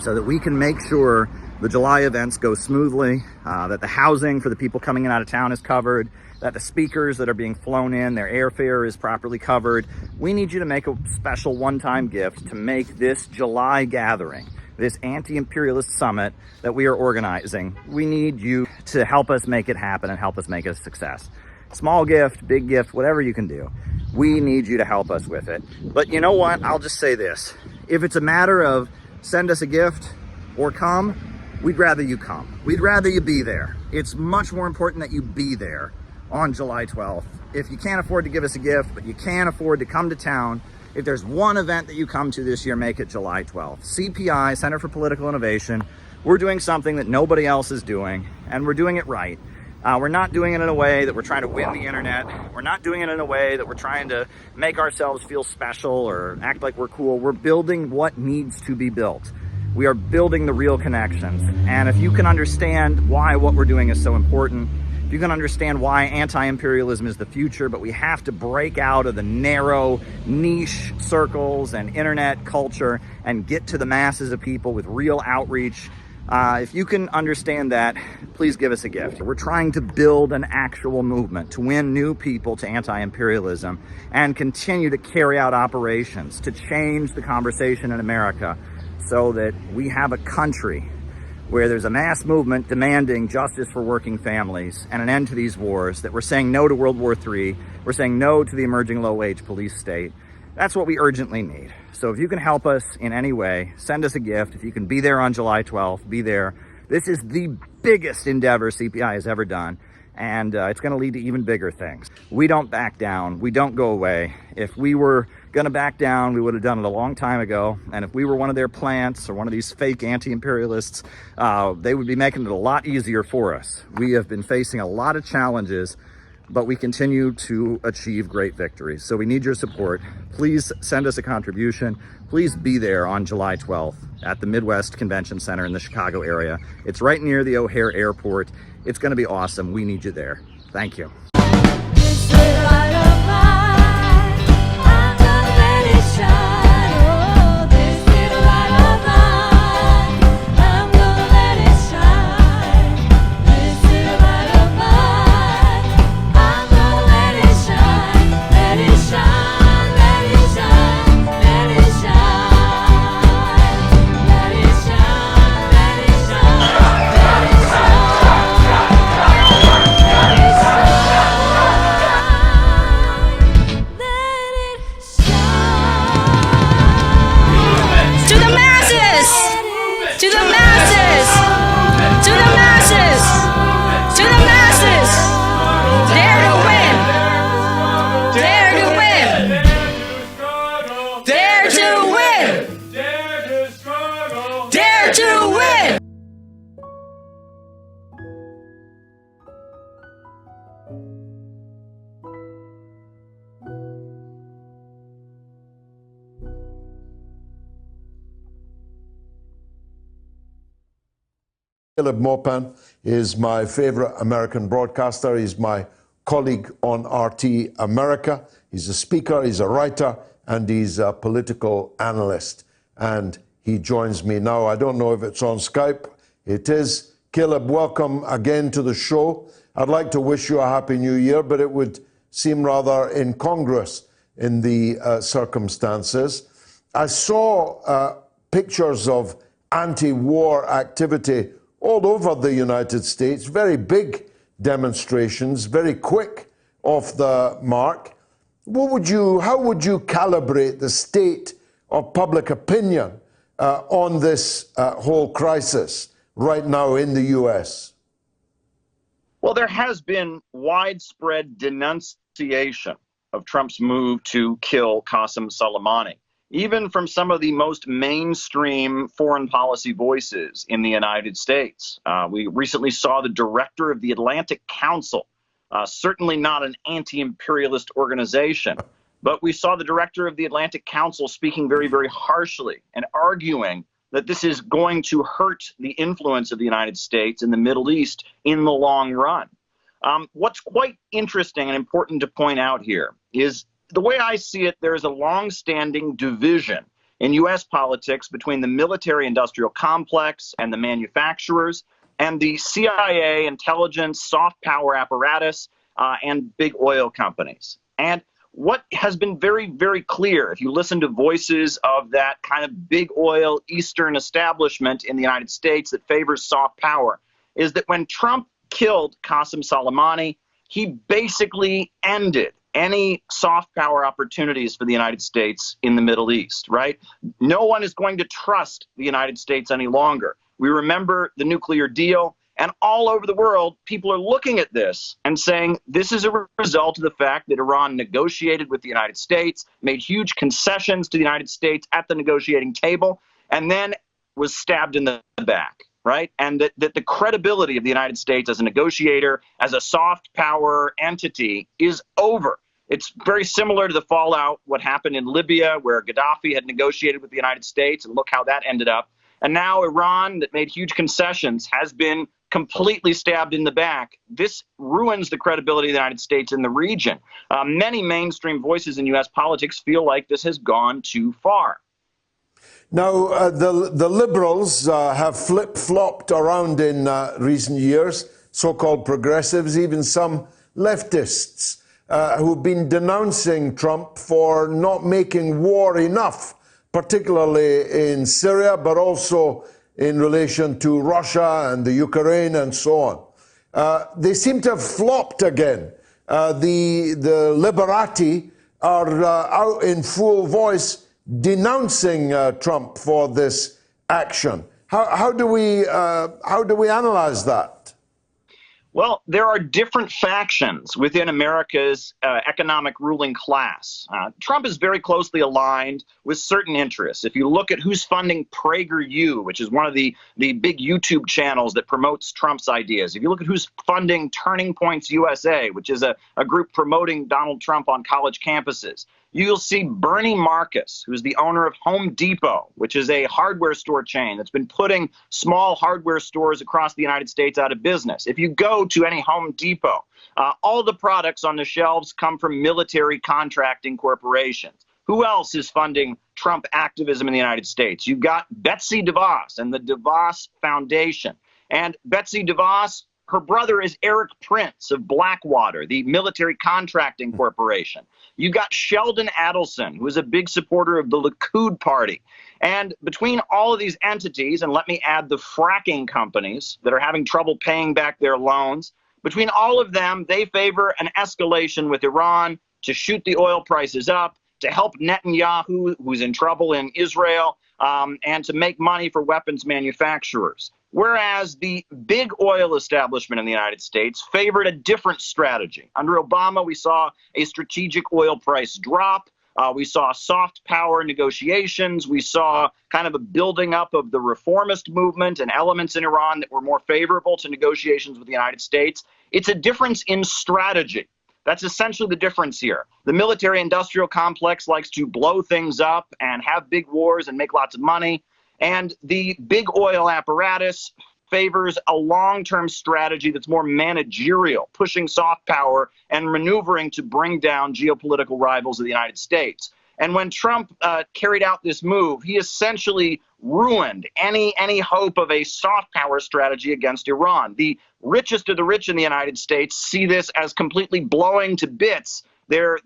so that we can make sure the July events go smoothly, that the housing for the people coming in out of town is covered, that the speakers that are being flown in, their airfare is properly covered. We need you to make a special one-time gift to make this July gathering, this anti-imperialist summit that we are organizing. We need you to help us make it happen and help us make it a success. Small gift, big gift, whatever you can do. We need you to help us with it. But you know what? I'll just say this. If it's a matter of send us a gift or come, we'd rather you come. We'd rather you be there. It's much more important that you be there on July 12th. If you can't afford to give us a gift, but you can afford to come to town, if there's one event that you come to this year, make it July 12th. CPI, Center for Political Innovation, we're doing something that nobody else is doing, and we're doing it right. We're not doing it in a way that we're trying to win the internet. We're not doing it in a way that we're trying to make ourselves feel special or act like we're cool. We're building what needs to be built. We are building the real connections. And if you can understand why what we're doing is so important, if you can understand why anti-imperialism is the future, but we have to break out of the narrow niche circles and internet culture and get to the masses of people with real outreach. If you can understand that, please give us a gift. We're trying to build an actual movement to win new people to anti-imperialism and continue to carry out operations to change the conversation in America so that we have a country where there's a mass movement demanding justice for working families and an end to these wars, that we're saying no to World War III, we're saying no to the emerging low-wage police state. That's what we urgently need. So if you can help us in any way, send us a gift. If you can be there on July 12th, be there. This is the biggest endeavor CPI has ever done, and it's going to lead to even bigger things. We don't back down. We don't go away. If we were going to back down, we would have done it a long time ago. And if we were one of their plants or one of these fake anti-imperialists, they would be making it a lot easier for us. We have been facing a lot of challenges, but we continue to achieve great victories. So we need your support. Please send us a contribution. Please be there on July 12th at the Midwest Convention Center in the Chicago area. It's right near the O'Hare Airport. It's going to be awesome. We need you there. Thank you.
Caleb Maupin is my favorite American broadcaster. He's my colleague on RT America. He's a speaker, he's a writer, and he's a political analyst. And he joins me now. I don't know if it's on Skype. It is. Caleb, welcome again to the show. I'd like to wish you a Happy New Year, but it would seem rather incongruous in the circumstances. I saw pictures of anti-war activity all over the United States, very big demonstrations, very quick off the mark. How would you calibrate the state of public opinion on this whole crisis right now in the U.S.?
Well, there has been widespread denunciation of Trump's move to kill Qasem Soleimani, even from some of the most mainstream foreign policy voices in the United States. We recently saw the director of the Atlantic Council, certainly not an anti-imperialist organization, but we saw the director of the Atlantic Council speaking very, very harshly and arguing that this is going to hurt the influence of the United States in the Middle East in the long run. What's quite interesting and important to point out here is the way I see it, there is a long-standing division in U.S. politics between the military-industrial complex and the manufacturers and the CIA, intelligence, soft power apparatus, and big oil companies. And what has been very, very clear, if you listen to voices of that kind of big oil Eastern establishment in the United States that favors soft power, is that when Trump killed Qasem Soleimani, he basically ended any soft power opportunities for the United States in the Middle East, right? No one is going to trust the United States any longer. We remember the nuclear deal, and all over the world, people are looking at this and saying this is a result of the fact that Iran negotiated with the United States, made huge concessions to the United States at the negotiating table, and then was stabbed in the back, right? And that the credibility of the United States as a negotiator, as a soft power entity, is over. It's very similar to the fallout, what happened in Libya, where Gaddafi had negotiated with the United States, and look how that ended up. And now Iran, that made huge concessions, has been completely stabbed in the back. This ruins the credibility of the United States in the region. Many mainstream voices in U.S. politics feel like this has gone too far.
Now, the liberals have flip-flopped around in recent years, so-called progressives, even some leftists who've been denouncing Trump for not making war enough, particularly in Syria, but also in relation to Russia and the Ukraine and so on. They seem to have flopped again. The Liberati are out in full voice denouncing Trump for this action. How do we analyze that?
Well, there are different factions within America's economic ruling class. Trump is very closely aligned with certain interests. If you look at who's funding PragerU, which is one of the big YouTube channels that promotes Trump's ideas. If you look at who's funding Turning Points USA, which is a group promoting Donald Trump on college campuses. You'll see Bernie Marcus, who's the owner of Home Depot, which is a hardware store chain that's been putting small hardware stores across the United States out of business. If you go to any Home Depot, all the products on the shelves come from military contracting corporations. Who else is funding Trump activism in the United States? You've got Betsy DeVos and the DeVos Foundation. And Betsy DeVos, her brother is Eric Prince of Blackwater, the military contracting corporation. You've got Sheldon Adelson, who is a big supporter of the Likud party. And between all of these entities, and let me add the fracking companies that are having trouble paying back their loans, between all of them, they favor an escalation with Iran to shoot the oil prices up, to help Netanyahu, who's in trouble in Israel, and to make money for weapons manufacturers. Whereas the big oil establishment in the United States favored a different strategy. Under Obama, we saw a strategic oil price drop. We saw soft power negotiations. We saw kind of a building up of the reformist movement and elements in Iran that were more favorable to negotiations with the United States. It's a difference in strategy. That's essentially the difference here. The military-industrial complex likes to blow things up and have big wars and make lots of money. And the big oil apparatus favors a long-term strategy that's more managerial, pushing soft power and maneuvering to bring down geopolitical rivals of the United States. And when Trump carried out this move, he essentially ruined any hope of a soft power strategy against Iran. The richest of the rich in the United States see this as completely blowing to bits their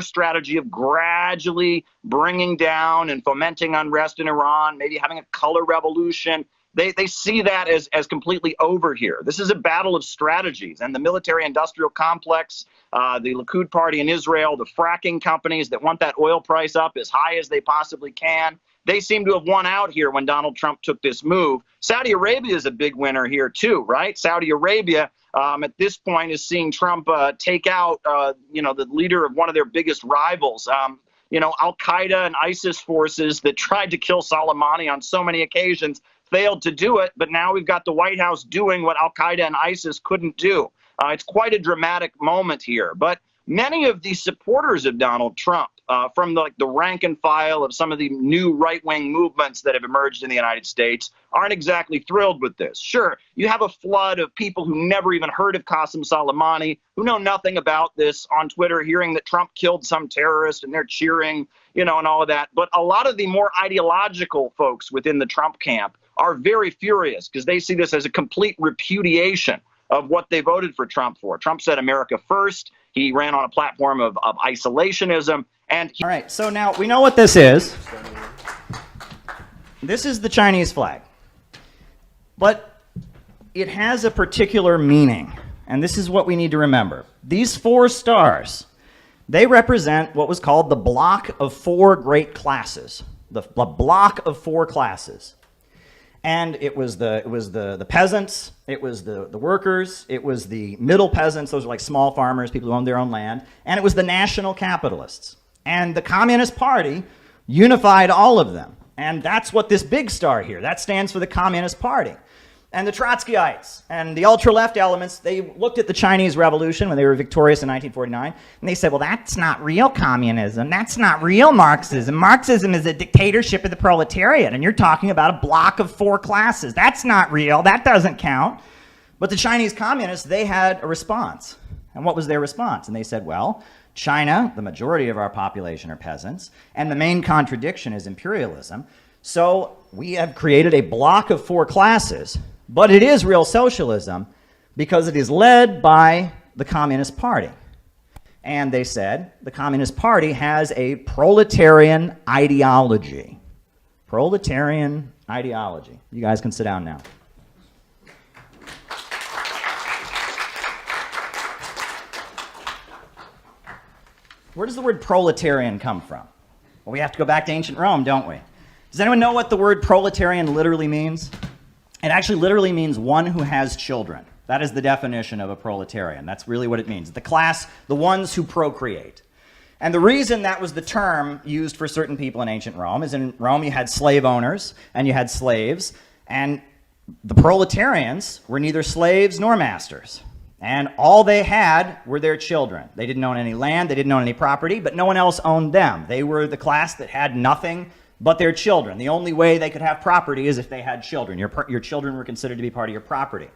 strategy of gradually bringing down and fomenting unrest in Iran, maybe having a color revolution. They see that as completely over here. This is a battle of strategies, and the military-industrial complex, the Likud party in Israel, the fracking companies that want that oil price up as high as they possibly can, they seem to have won out here when Donald Trump took this move. Saudi Arabia is a big winner here too, right? Saudi Arabia at this point is seeing Trump take out, the leader of one of their biggest rivals. Al-Qaeda and ISIS forces that tried to kill Soleimani on so many occasions failed to do it, but now we've got the White House doing what Al-Qaeda and ISIS couldn't do. It's quite a dramatic moment here. But many of the supporters of Donald Trump, from the rank and file of some of the new right-wing movements that have emerged in the United States, aren't exactly thrilled with this. Sure, you have a flood of people who never even heard of Qasem Soleimani, who know nothing about this on Twitter, hearing that Trump killed some terrorist and they're cheering, and all of that. But a lot of the more ideological folks within the Trump camp are very furious because they see this as a complete repudiation of what they voted for Trump for. Trump said America first. He ran on a platform of isolationism. And
all right, so now we know what this is. This is the Chinese flag. But it has a particular meaning, and this is what we need to remember. These 4 stars, they represent what was called the block of 4 great classes, the block of 4 classes. And it was the peasants, it was the workers, it was the middle peasants, those are like small farmers, people who owned their own land, and it was the national capitalists. And the Communist Party unified all of them. And that's what this big star here, that stands for the Communist Party. And the Trotskyites and the ultra-left elements, they looked at the Chinese Revolution when they were victorious in 1949, and they said, well, that's not real communism. That's not real Marxism. Marxism is a dictatorship of the proletariat, and you're talking about a block of 4 classes. That's not real. That doesn't count. But the Chinese communists, they had a response. And what was their response? And they said, well, China, the majority of our population are peasants, and the main contradiction is imperialism. So we have created a block of 4 classes, but it is real socialism because it is led by the Communist Party. And they said the Communist Party has a proletarian ideology. Proletarian ideology. You guys can sit down now. Where does the word proletarian come from? Well, we have to go back to ancient Rome, don't we? Does anyone know what the word proletarian literally means? It actually literally means one who has children. That is the definition of a proletarian. That's really what it means. The class, the ones who procreate. And the reason that was the term used for certain people in ancient Rome is in Rome you had slave owners and you had slaves, and the proletarians were neither slaves nor masters. And all they had were their children. They didn't own any land, they didn't own any property, but no one else owned them. They were the class that had nothing but their children. The only way they could have property is if they had children. Your children were considered to be part of your property.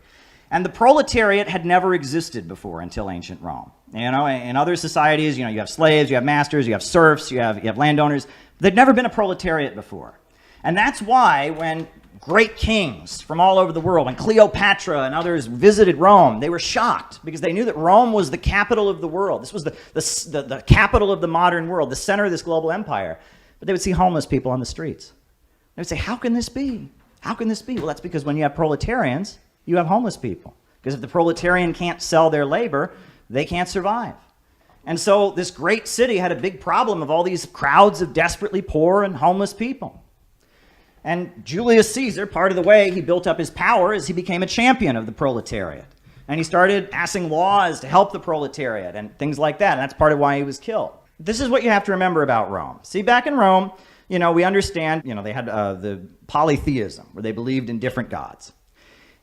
And the proletariat had never existed before until ancient Rome. You know, in other societies, you have slaves, you have masters, you have serfs, you have landowners. There'd never been a proletariat before. And that's why when great kings from all over the world, when Cleopatra and others visited Rome, they were shocked because they knew that Rome was the capital of the world. This was the capital of the modern world, the center of this global empire. But they would see homeless people on the streets. They would say, how can this be? How can this be? Well, that's because when you have proletarians, you have homeless people. Because if the proletarian can't sell their labor, they can't survive. And so this great city had a big problem of all these crowds of desperately poor and homeless people. And Julius Caesar, part of the way he built up his power is he became a champion of the proletariat. And he started passing laws to help the proletariat and things like that. And that's part of why he was killed. This is what you have to remember about Rome. See, back in Rome, we understand, they had the polytheism, where they believed in different gods.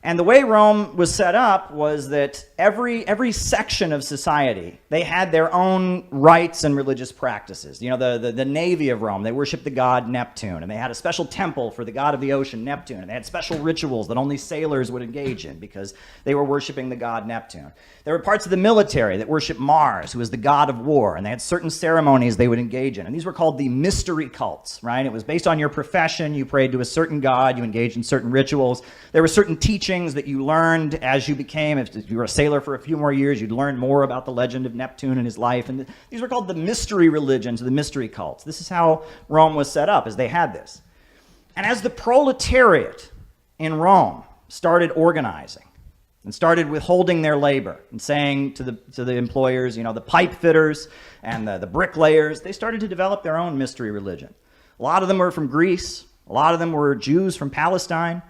And the way Rome was set up was that every section of society, they had their own rites and religious practices. The navy of Rome, they worshiped the god Neptune, and they had a special temple for the god of the ocean, Neptune, and they had special rituals that only sailors would engage in because they were worshiping the god Neptune. There were parts of the military that worshiped Mars, who was the god of war, and they had certain ceremonies they would engage in, and these were called the mystery cults, right? It was based on your profession. You prayed to a certain god, you engaged in certain rituals. There were certain teachings that you learned as you became, if you were a sailor for a few more years, you'd learn more about the legend of Neptune and his life. And these were called the mystery religions, the mystery cults. This is how Rome was set up, as they had this. And as the proletariat in Rome started organizing and started withholding their labor and saying to the employers, the pipe fitters and the bricklayers, they started to develop their own mystery religion. A lot of them were from Greece. A lot of them were Jews from Palestine.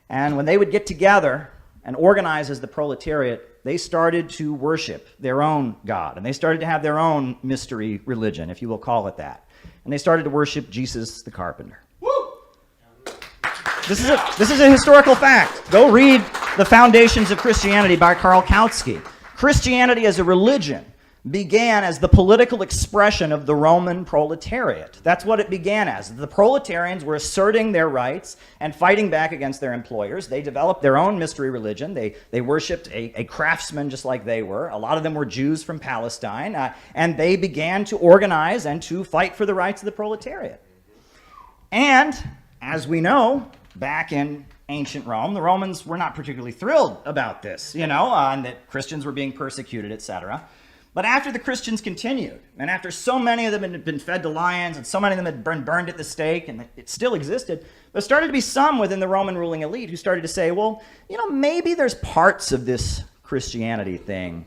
And when they would get together and organize as the proletariat, they started to worship their own God. And they started to have their own mystery religion, if you will call it that. And they started to worship Jesus the carpenter. Woo! This is a historical fact. Go read The Foundations of Christianity by Karl Kautsky. Christianity as a religion began as the political expression of the Roman proletariat. That's what it began as. The proletarians were asserting their rights and fighting back against their employers. They developed their own mystery religion. They worshipped a craftsman just like they were. A lot of them were Jews from Palestine. And they began to organize and to fight for the rights of the proletariat. And, as we know, back in ancient Rome, the Romans were not particularly thrilled about this, and that Christians were being persecuted, etc. But after the Christians continued, and after so many of them had been fed to lions, and so many of them had been burned at the stake, and it still existed, there started to be some within the Roman ruling elite who started to say, well, maybe there's parts of this Christianity thing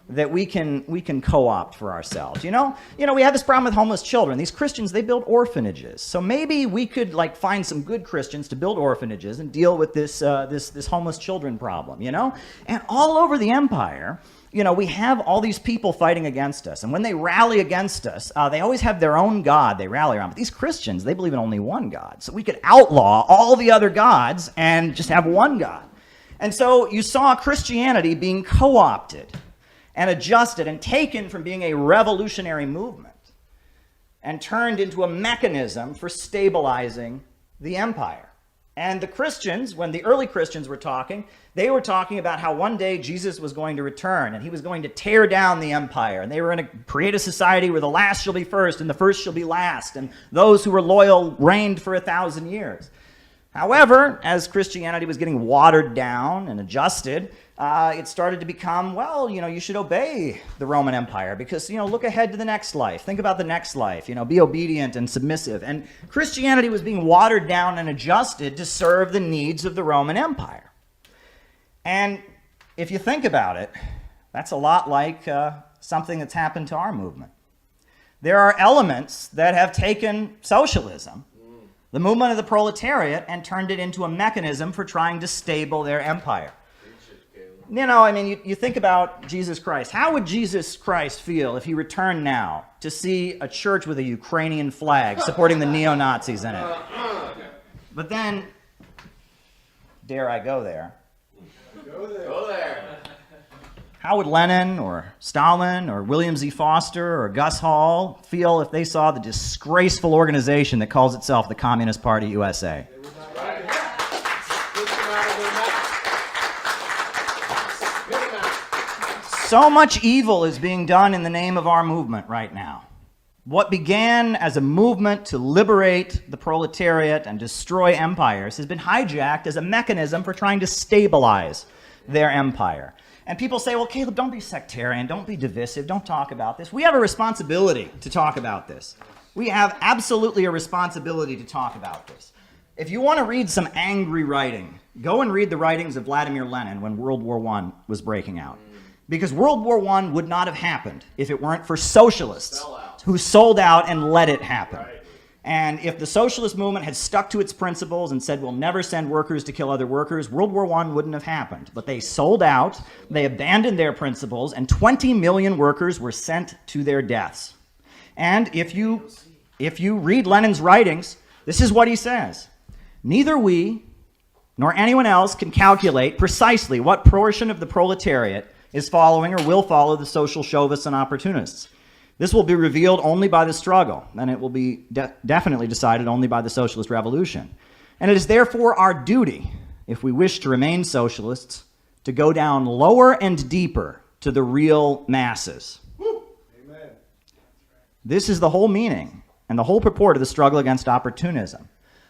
that we can co-opt for ourselves. We have this problem with homeless children. These Christians, they build orphanages. So maybe we could find some good Christians to build orphanages and deal with this homeless children problem, And all over the empire, we have all these people fighting against us. And when they rally against us, they always have their own God they rally around. But these Christians, they believe in only one God. So we could outlaw all the other gods and just have one God. And so you saw Christianity being co-opted and adjusted and taken from being a revolutionary movement and turned into a mechanism for stabilizing the empire. And the Christians, when the early Christians were talking, they were talking about how one day Jesus was going to return and he was going to tear down the empire. And they were going to create a society where the last shall be first and the first shall be last. And those who were loyal reigned for 1,000 years. However, as Christianity was getting watered down and adjusted, it started to become, well, you should obey the Roman Empire because, look ahead to the next life. Think about the next life, be obedient and submissive. And Christianity was being watered down and adjusted to serve the needs of the Roman Empire. And if you think about it, that's a lot like something that's happened to our movement. There are elements that have taken socialism, the movement of the proletariat, and turned it into a mechanism for trying to stable their empire. You think about Jesus Christ. How would Jesus Christ feel if he returned now to see a church with a Ukrainian flag supporting the neo-Nazis in it? But then, dare I go there?
Go there.
How would Lenin or Stalin or William Z. Foster or Gus Hall feel if they saw the disgraceful organization that calls itself the Communist Party USA? So much evil is being done in the name of our movement right now. What began as a movement to liberate the proletariat and destroy empires has been hijacked as a mechanism for trying to stabilize their empire. And people say, well, Caleb, don't be sectarian, don't be divisive, don't talk about this. We have a responsibility to talk about this. We have absolutely a responsibility to talk about this. If you want to read some angry writing, go and read the writings of Vladimir Lenin when World War I was breaking out. Because World War I would not have happened if it weren't for socialists who sold out and let it happen. And if the socialist movement had stuck to its principles and said, we'll never send workers to kill other workers, World War I wouldn't have happened. But they sold out, they abandoned their principles, and 20 million workers were sent to their deaths. And if you read Lenin's writings, this is what he says. Neither we nor anyone else can calculate precisely what portion of the proletariat is following or will follow the social chauvists and opportunists. This will be revealed only by the struggle, and it will be definitely decided only by the socialist revolution. And it is therefore our duty, if we wish to remain socialists, to go down lower and deeper to the real masses.
Amen.
This is the whole meaning and the whole purport of the struggle against opportunism.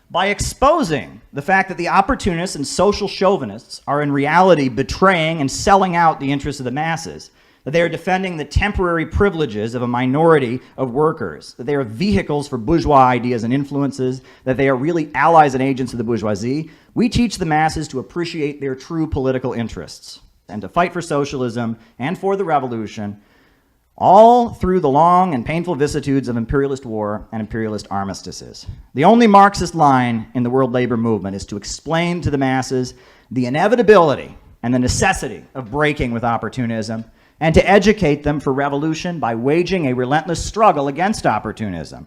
By exposing the fact that the opportunists and social chauvinists are in reality betraying and selling out the interests of the masses, that they are defending the temporary privileges of a minority of workers, that they are vehicles for bourgeois ideas and influences, that they are really allies and agents of the bourgeoisie, we teach the masses to appreciate their true political interests and to fight for socialism and for the revolution, all through the long and painful vicissitudes of imperialist war and imperialist armistices. The only Marxist line in the world labor movement is to explain to the masses the inevitability and the necessity of breaking with opportunism, and to educate them for revolution by waging a relentless struggle against opportunism,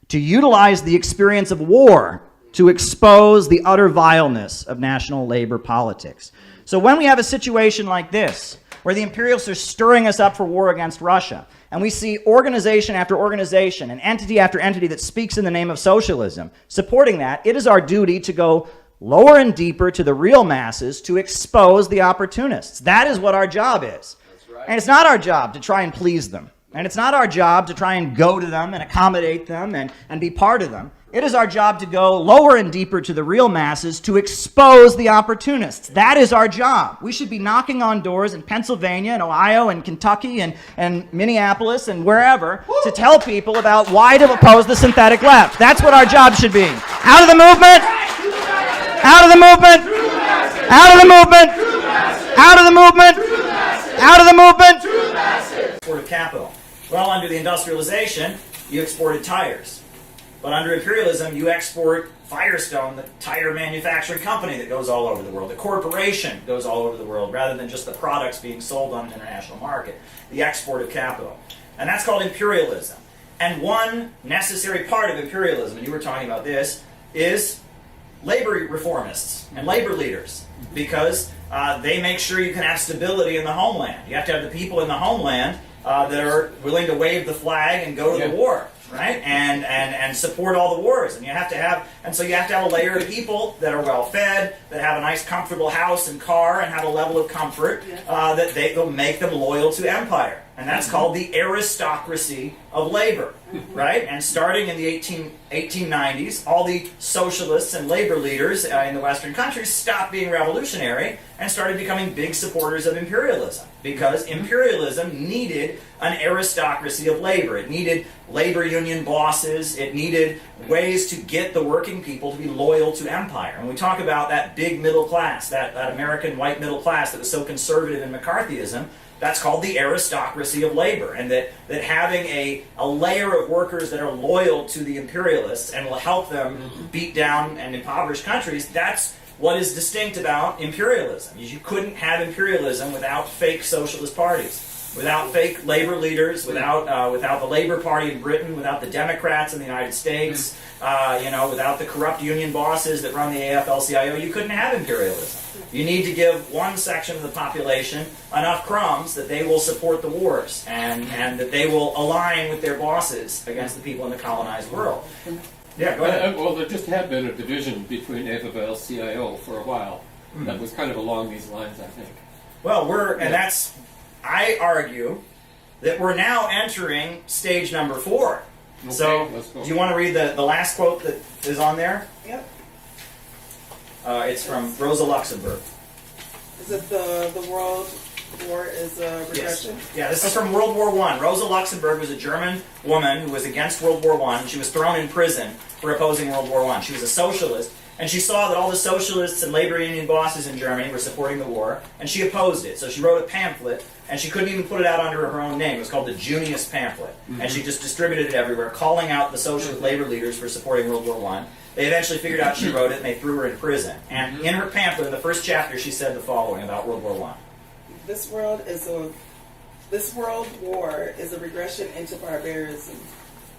to utilize the experience of war to expose the utter vileness of national labor politics. So when we have a situation like this, where the imperialists are stirring us up for war against Russia, and we see organization after organization and entity after entity that speaks in the name of socialism supporting that, it is our duty to go lower and deeper to the real masses to expose the opportunists. That is what our job is. And it's not our job to try and please them. And it's not our job to try and go to them and accommodate them and be part of them. It is our job to go lower and deeper to the real masses to expose the opportunists. That is our job. We should be knocking on doors in Pennsylvania and Ohio and Kentucky and Minneapolis and wherever to tell people about why to oppose the synthetic left. That's what our job should be. Out of the movement! Out of the movement! Out of the movement! Out of the movement! Out of the movement! Export of capital. Well, under the industrialization, you exported tires. But under imperialism, you export Firestone, the tire manufacturing company that goes all over the world. The corporation goes all over the world rather than just the products being sold on an international market. The export of capital. And that's called imperialism. And one necessary part of imperialism, and you were talking about this, is labor reformists and labor leaders. Because they make sure you can have stability in the homeland. You have to have the people in the homeland that are willing to wave the flag and go to the war.
right? And support all the wars. And you have to have a layer of people that are well fed, that have a nice comfortable house and car, and have a level of comfort that will make them loyal to empire. And that's called the aristocracy of labor, right? And starting in the 1890s, all the socialists and labor leaders in the Western countries stopped being revolutionary and started becoming big supporters of imperialism, because imperialism needed an aristocracy of labor. It needed labor union bosses. It needed ways to get the working people to be loyal to empire. And we talk about that big middle class, that American white middle class that was so conservative in McCarthyism. That's called the aristocracy of labor, and that having a layer of workers that are loyal to the imperialists and will help them beat down and impoverish countries, that's what is distinct about imperialism. You couldn't have imperialism without fake socialist parties, without fake labor leaders, without the Labor Party in Britain, without the Democrats in the United States, without the corrupt union bosses that run the AFL-CIO. You couldn't have imperialism. You need to give one section of the population enough crumbs that they will support the wars and that they will align with their bosses against the people in the colonized world. Yeah, go ahead.
Well, there just had been a division between AFL-CIO for a while. That was kind of along these lines, I think.
Well, I argue that we're now entering stage number 4.
Okay,
so,
let's go.
do you want to read the last quote that is on there?
Yep.
It's from Rosa Luxemburg.
Is it the World War is a regression?
Yes. Yeah, this is from World War I. Rosa Luxemburg was a German woman who was against World War I. She was thrown in prison for opposing World War I. She was a socialist, and she saw that all the socialists and labor union bosses in Germany were supporting the war, and she opposed it. So she wrote a pamphlet, and she couldn't even put it out under her own name. It was called the Junius Pamphlet, and she just distributed it everywhere, calling out the socialist labor leaders for supporting World War I. They eventually figured out she wrote it, and they threw her in prison. And in her pamphlet, in the first chapter, she said the following about World War I.
This world war is a regression into barbarism.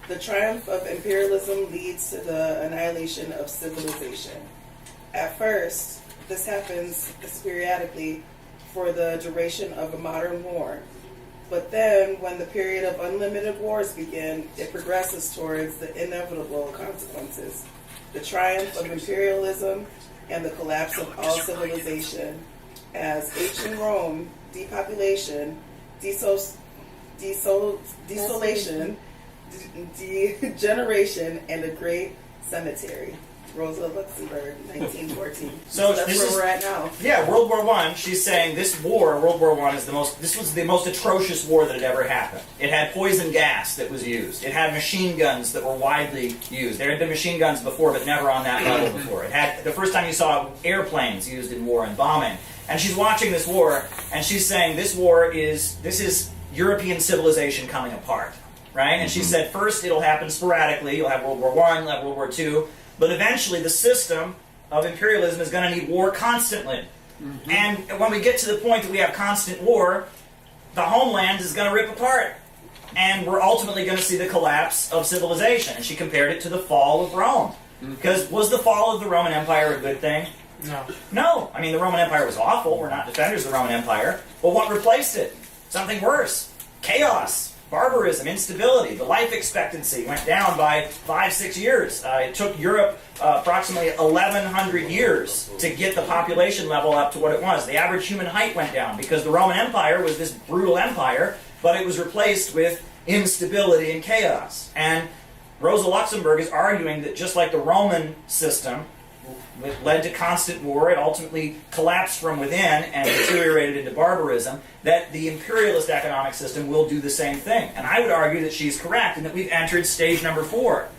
The triumph of imperialism leads to the annihilation of civilization. At first, this happens periodically for the duration of a modern war. But then, when the period of unlimited wars begin, it progresses towards the inevitable consequences. The triumph of imperialism and the collapse of all civilization, as ancient Rome, depopulation, desolation, degeneration, and a great cemetery. Rosa Luxemburg, 1914.
So
that's where we're at now.
Yeah, World War I. She's saying this war, World War I, this was the most atrocious war that had ever happened. It had poison gas that was used. It had machine guns that were widely used. There had been machine guns before, but never on that level before. It had the first time you saw airplanes used in war and bombing. And she's watching this war, and she's saying this is European civilization coming apart, right? And she said first it'll happen sporadically. You'll have World War I, you'll have World War II. But eventually, the system of imperialism is going to need war constantly. And when we get to the point that we have constant war, the homeland is going to rip apart. And we're ultimately going to see the collapse of civilization. And she compared it to the fall of Rome. Because was the fall of the Roman Empire a good thing?
No.
No. I mean, the Roman Empire was awful. We're not defenders of the Roman Empire. But what replaced it? Something worse. Chaos. Barbarism, instability. The life expectancy went down by 5-6 years. It took Europe approximately 1,100 years to get the population level up to what it was. The average human height went down because the Roman Empire was this brutal empire, but it was replaced with instability and chaos. And Rosa Luxemburg is arguing that just like the Roman system, it led to constant war, it ultimately collapsed from within and deteriorated into barbarism, that the imperialist economic system will do the same thing. And I would argue that she's correct and that we've entered stage number 4.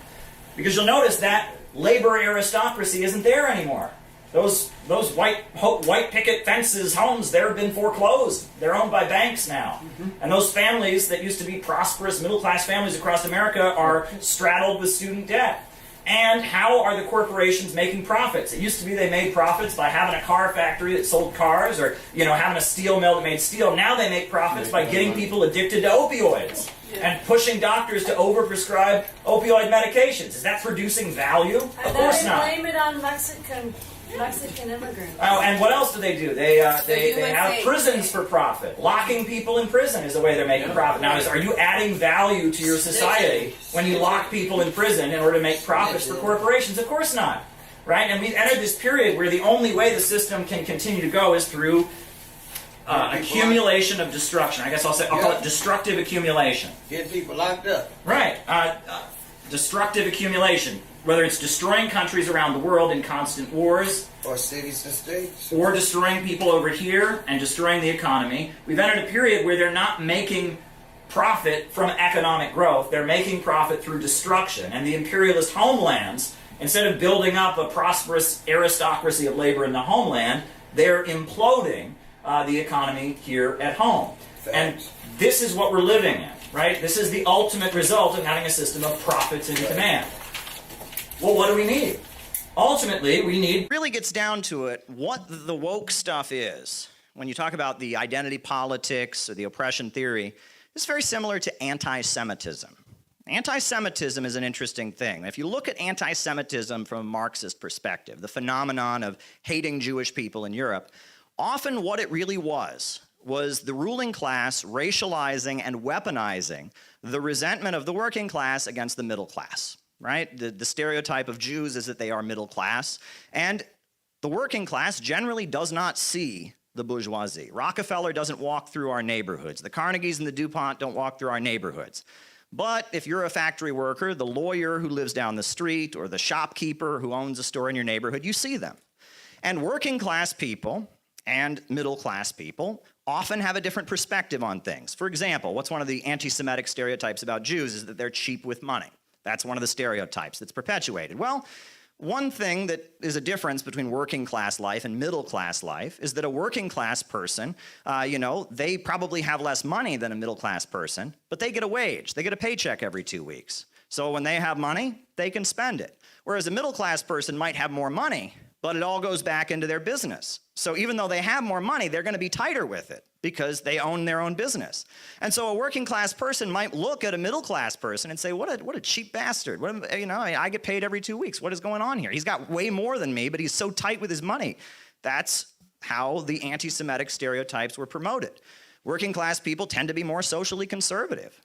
Because you'll notice that labor aristocracy isn't there anymore. Those white picket fences homes, they've been foreclosed. They're owned by banks now. And those families that used to be prosperous middle-class families across America are straddled with student debt. And how are the corporations making profits? It used to be they made profits by having a car factory that sold cars, or having a steel mill that made steel. Now they make profits by getting people addicted to opioids and pushing doctors to overprescribe opioid medications. Is that producing value? Of course not.
Blame it on Mexican
Mexican immigrants.
Oh, and what else do? They they
USA.
have prisons for profit. Locking people in prison is the way they're making profit. Now, are you adding value to your society when you lock people in prison in order to make profits for corporations? Of course not, right? And we've entered this period where the only way the system can continue to go is through accumulation of destruction. I guess I'll call it destructive accumulation.
Get people locked up.
Right. Destructive accumulation. Whether it's destroying countries around the world in constant wars,
or cities and states,
or destroying people over here and destroying the economy. We've entered a period where they're not making profit from economic growth. They're making profit through destruction. And the imperialist homelands, instead of building up a prosperous aristocracy of labor in the homeland, they're imploding the economy here at home. And this is what we're living in, right? This is the ultimate result of having a system of profits in command. Well, what do we need? Ultimately, we need...
really gets down to it, what the woke stuff is, when you talk about the identity politics or the oppression theory, it's very similar to anti-Semitism. Anti-Semitism is an interesting thing. If you look at anti-Semitism from a Marxist perspective, the phenomenon of hating Jewish people in Europe, often what it really was the ruling class racializing and weaponizing the resentment of the working class against the middle class. Right? The stereotype of Jews is that they are middle class, and the working class generally does not see the bourgeoisie. Rockefeller doesn't walk through our neighborhoods. The Carnegies and the DuPont don't walk through our neighborhoods. But if you're a factory worker, the lawyer who lives down the street, or the shopkeeper who owns a store in your neighborhood, you see them. And working class people and middle class people often have a different perspective on things. For example, what's one of the anti-Semitic stereotypes about Jews is that they're cheap with money. That's one of the stereotypes that's perpetuated. Well, one thing that is a difference between working class life and middle class life is that a working class person, they probably have less money than a middle class person, but they get a wage. They get a paycheck every 2 weeks. So when they have money, they can spend it. Whereas a middle class person might have more money, but it all goes back into their business. So even though they have more money, they're going to be tighter with it because they own their own business. And so a working class person might look at a middle class person and say, what a cheap bastard. I get paid every 2 weeks. What is going on here? He's got way more than me, but he's so tight with his money. That's how the anti-Semitic stereotypes were promoted. Working class people tend to be more socially conservative.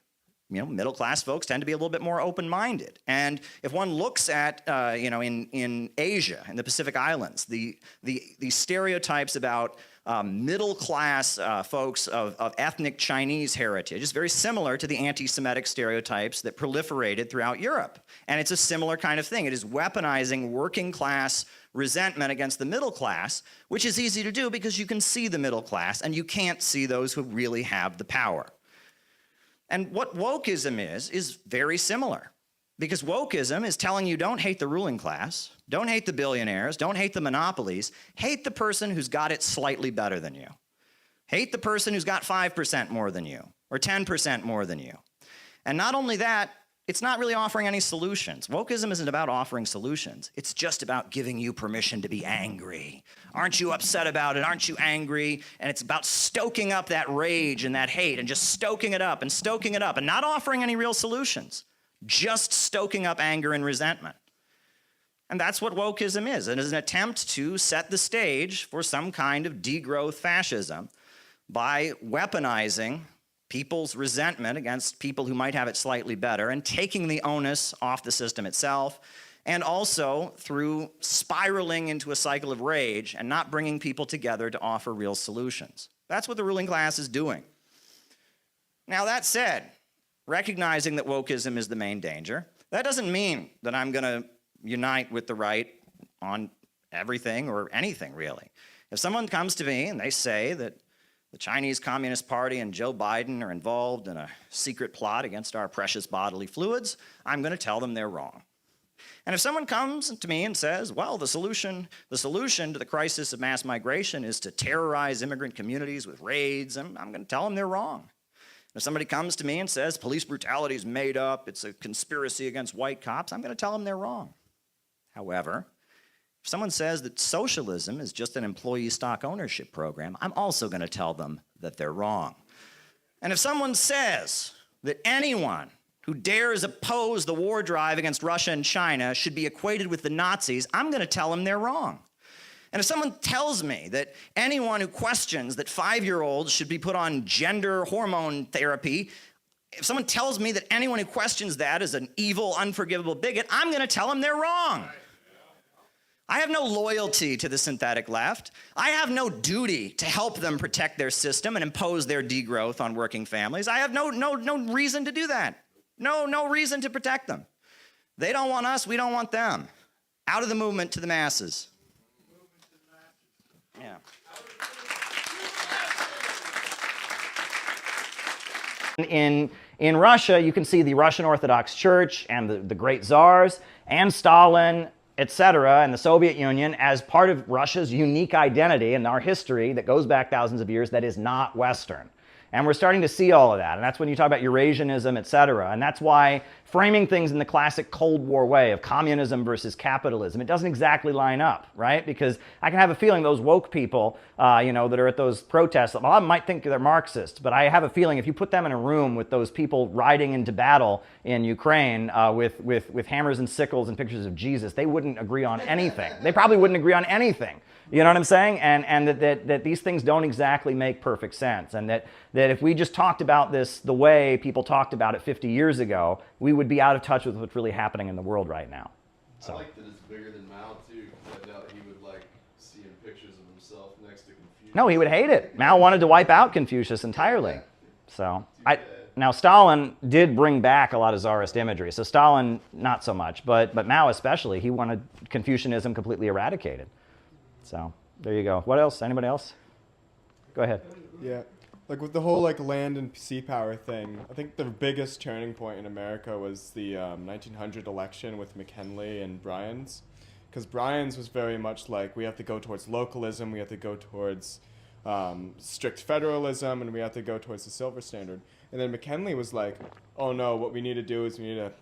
Middle class folks tend to be a little bit more open-minded. And if one looks at, in Asia, in the Pacific Islands, the stereotypes about middle class folks of ethnic Chinese heritage is very similar to the anti-Semitic stereotypes that proliferated throughout Europe. And it's a similar kind of thing. It is weaponizing working class resentment against the middle class, which is easy to do because you can see the middle class and you can't see those who really have the power. And what wokeism is very similar. Because wokeism is telling you don't hate the ruling class, don't hate the billionaires, don't hate the monopolies, hate the person who's got it slightly better than you. Hate the person who's got 5% more than you, or 10% more than you. And not only that, it's not really offering any solutions. Wokeism isn't about offering solutions. It's just about giving you permission to be angry. Aren't you upset about it? Aren't you angry? And it's about stoking up that rage and that hate and just stoking it up and not offering any real solutions. Just stoking up anger and resentment. And that's what wokeism is. It is an attempt to set the stage for some kind of degrowth fascism by weaponizing people's resentment against people who might have it slightly better and taking the onus off the system itself, and also through spiraling into a cycle of rage and not bringing people together to offer real solutions. That's what the ruling class is doing. Now, that said, recognizing that wokeism is the main danger, that doesn't mean that I'm going to unite with the right on everything or anything, really. If someone comes to me and they say that the Chinese Communist Party and Joe Biden are involved in a secret plot against our precious bodily fluids, I'm going to tell them they're wrong. And if someone comes to me and says, well, the solution to the crisis of mass migration is to terrorize immigrant communities with raids, I'm going to tell them they're wrong. If somebody comes to me and says police brutality is made up, it's a conspiracy against white cops, I'm going to tell them they're wrong. However, if someone says that socialism is just an employee stock ownership program, I'm also going to tell them that they're wrong. And if someone says that anyone who dares oppose the war drive against Russia and China should be equated with the Nazis, I'm going to tell them they're wrong. And if someone tells me that anyone who questions that 5-year-olds should be put on gender hormone therapy, if someone tells me that anyone who questions that is an evil, unforgivable bigot, I'm going to tell them they're wrong. I have no loyalty to the synthetic left. I have no duty to help them protect their system and impose their degrowth on working families. I have no reason to do that. No reason to protect them. They don't want us, we don't want them. Out of the movement to the masses. Yeah.
In Russia, you can see the Russian Orthodox Church and the great czars and Stalin, etc., and the Soviet Union as part of Russia's unique identity in our history that goes back thousands of years that is not Western. And we're starting to see all of that. And that's when you talk about Eurasianism, etc. And that's why framing things in the classic Cold War way of communism versus capitalism, it doesn't exactly line up, right? Because I can have a feeling those woke people, that are at those protests, well, I might think they're Marxist, but I have a feeling if you put them in a room with those people riding into battle in Ukraine with hammers and sickles and pictures of Jesus, they wouldn't agree on anything. They probably wouldn't agree on anything. You know what I'm saying? And that these things don't exactly make perfect sense. And that if we just talked about this the way people talked about it 50 years ago, we would be out of touch with what's really happening in the world right now. So.
I like that it's bigger than Mao, too, because I doubt he would like seeing pictures of himself next to Confucius.
No, he would hate it. Mao wanted to wipe out Confucius entirely. So now Stalin did bring back a lot of Tsarist imagery. So Stalin, not so much, but Mao especially, he wanted Confucianism completely eradicated. So there you go. What else? Anybody else? Go ahead.
Yeah, like with the whole land and sea power thing, I think the biggest turning point in America was the 1900 election with McKinley and Bryan's, because Bryan's was very much like we have to go towards localism, we have to go towards strict federalism, and we have to go towards the silver standard. And then McKinley was like, oh no, what we need to do is we need to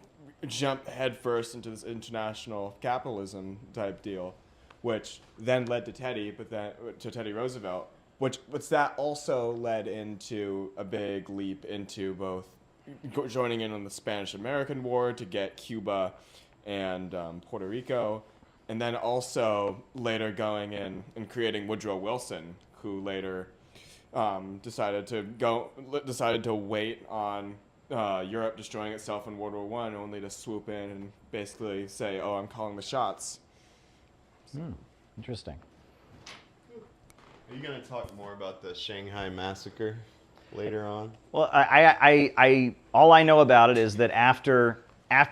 jump headfirst into this international capitalism type deal, which then led to Teddy Roosevelt, which that also led into a big leap into both joining in on the Spanish-American War to get Cuba and Puerto Rico, and then also later going in and creating Woodrow Wilson, who later decided to wait on Europe destroying itself in World War I, only to swoop in and basically say, "Oh, I'm calling the shots."
Interesting.
Are you going to talk more about the Shanghai massacre later on?
Well, I all I know about it is that after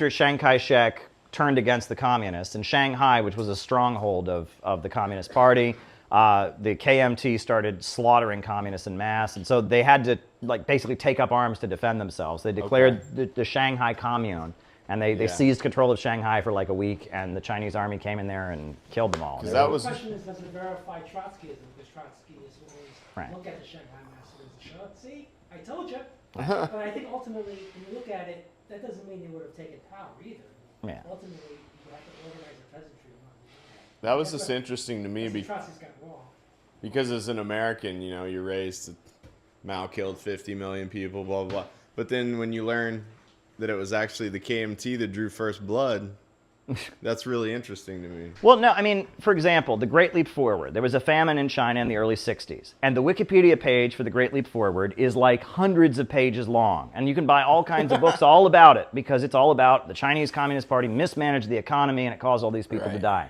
Chiang Kai-shek turned against the communists, and Shanghai, which was a stronghold of the Communist Party, the KMT started slaughtering communists en masse, and so they had to basically take up arms to defend themselves. They declared the Shanghai Commune. And they seized control of Shanghai for a week, and the Chinese army came in there and killed them all.
The question is, does it verify Trotskyism? Because Trotsky is always look at the Shanghai massacre and show, see, I told you. But I think ultimately, when you look at it, that doesn't mean they would have taken power either.
Yeah.
Ultimately, you have to organize the peasantry.
That was just interesting to me
Trotsky's got it wrong.
Because as an American, you're raised to Mao killed 50 million people, blah, blah, blah. But then when you learn that it was actually the KMT that drew first blood, that's really interesting to me.
Well, no, I mean, for example, the Great Leap Forward. There was a famine in China in the early 60s. And the Wikipedia page for the Great Leap Forward is hundreds of pages long. And you can buy all kinds of books all about it, because it's all about the Chinese Communist Party mismanaged the economy and it caused all these people to die.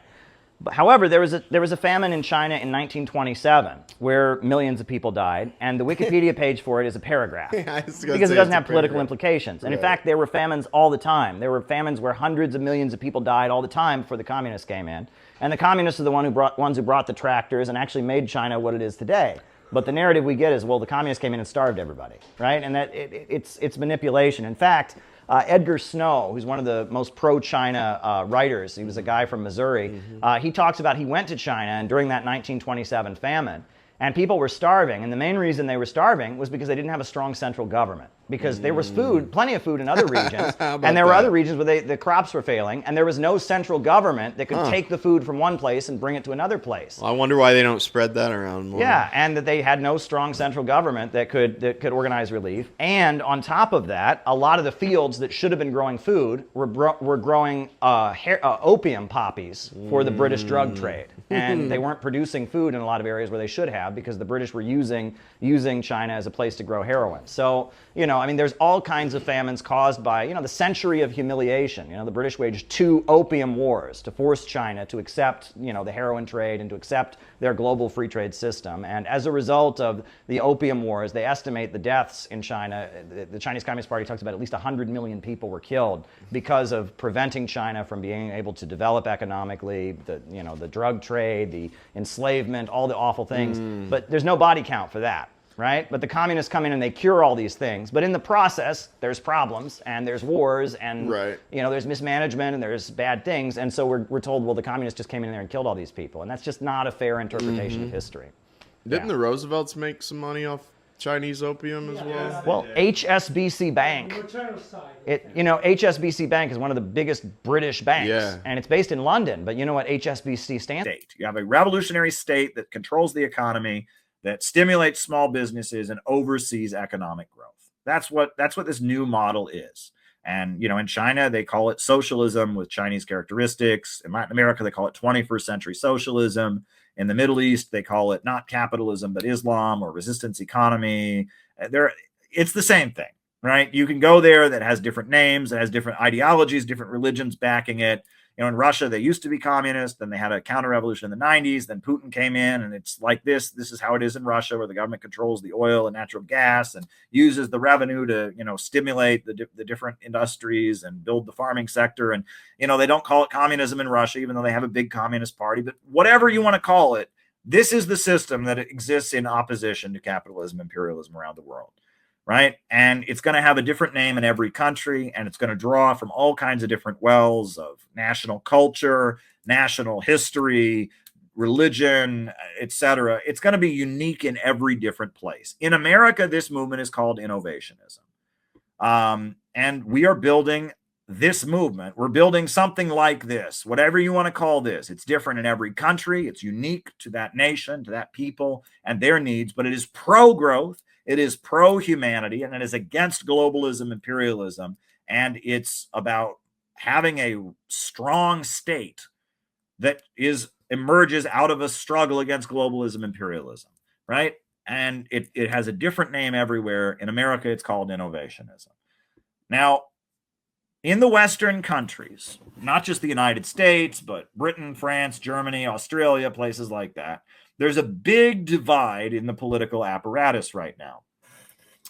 But, however, there was a famine in China in 1927 where millions of people died, and the Wikipedia page for it is a paragraph because it doesn't have political implications. And in fact, there were famines all the time. There were famines where hundreds of millions of people died all the time before the communists came in. And the communists are the ones who brought the tractors and actually made China what it is today. But the narrative we get is, well, the communists came in and starved everybody, right? And that it's manipulation. In fact, Edgar Snow, who's one of the most pro-China writers, he was a guy from Missouri, he talks about he went to China and during that 1927 famine, and people were starving, and the main reason they were starving was because they didn't have a strong central government. because there was food, plenty of food in other regions,
How about
and there were
that?
other regions where the crops were failing, and there was no central government that could
Huh.
take the food from one place and bring it to another place.
Well, I wonder why they don't spread that around more.
Yeah, and that they had no strong central government that could organize relief. And on top of that, a lot of the fields that should have been growing food were growing opium poppies for the British drug trade. And they weren't producing food in a lot of areas where they should have, because the British were using China as a place to grow heroin. So, I mean, there's all kinds of famines caused by, the century of humiliation. The British waged 2 opium wars to force China to accept, the heroin trade and to accept their global free trade system. And as a result of the opium wars, they estimate the deaths in China. The Chinese Communist Party talks about at least 100 million people were killed because of preventing China from being able to develop economically, the drug trade, the enslavement, all the awful things. But there's no body count for that. Right? But the communists come in and they cure all these things. But in the process, there's problems and there's wars and there's mismanagement and there's bad things. And so we're told, well, the communists just came in there and killed all these people. And that's just not a fair interpretation of history.
Didn't the Roosevelts make some money off Chinese opium as well?
Well, HSBC Bank. HSBC Bank is one of the biggest British banks, and it's based in London. But you know what HSBC stands for?
You have a revolutionary state that controls the economy, that stimulates small businesses and oversees economic growth. That's what this new model is. And in China they call it socialism with Chinese characteristics. In Latin America they call it 21st century socialism. In the Middle East they call it not capitalism but Islam or resistance economy. It's the same thing, right? You can go there, that has different names, that has different ideologies, different religions backing it. In Russia, they used to be communist, then they had a counter-revolution in the 90s, then Putin came in, and it's like this. This is how it is in Russia, where the government controls the oil and natural gas and uses the revenue to, stimulate the different industries and build the farming sector. And, they don't call it communism in Russia, even though they have a big communist party. But whatever you want to call it, this is the system that exists in opposition to capitalism, imperialism around the world. Right? And it's going to have a different name in every country, and it's going to draw from all kinds of different wells of national culture, national history, religion, etc. It's going to be unique in every different place. In America, this movement is called innovationism. And we are building this movement. We're building something like this, whatever you want to call this. It's different in every country. It's unique to that nation, to that people and their needs, but it is pro-growth. It is pro-humanity, and it is against globalism, imperialism, and it's about having a strong state that emerges out of a struggle against globalism, imperialism, right? And it has a different name everywhere. In America, it's called innovationism. Now, in the Western countries, not just the United States, but Britain, France, Germany, Australia, places like that, there's a big divide in the political apparatus right now.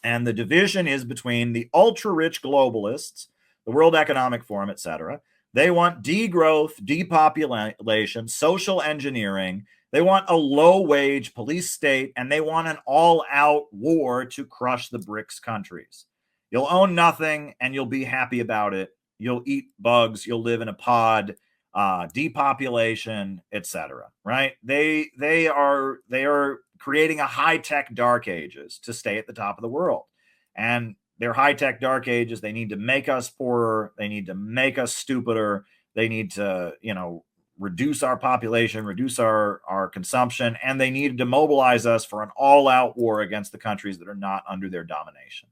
And the division is between the ultra-rich globalists, the World Economic Forum, etc. They want degrowth, depopulation, social engineering. They want a low-wage police state, and they want an all-out war to crush the BRICS countries. You'll own nothing, and you'll be happy about it. You'll eat bugs. You'll live in a pod. Depopulation, etc. Right? They are creating a high-tech dark ages to stay at the top of the world, and their high-tech dark ages. They need to make us poorer. They need to make us stupider. They need to, reduce our population, reduce our consumption, and they need to mobilize us for an all-out war against the countries that are not under their domination.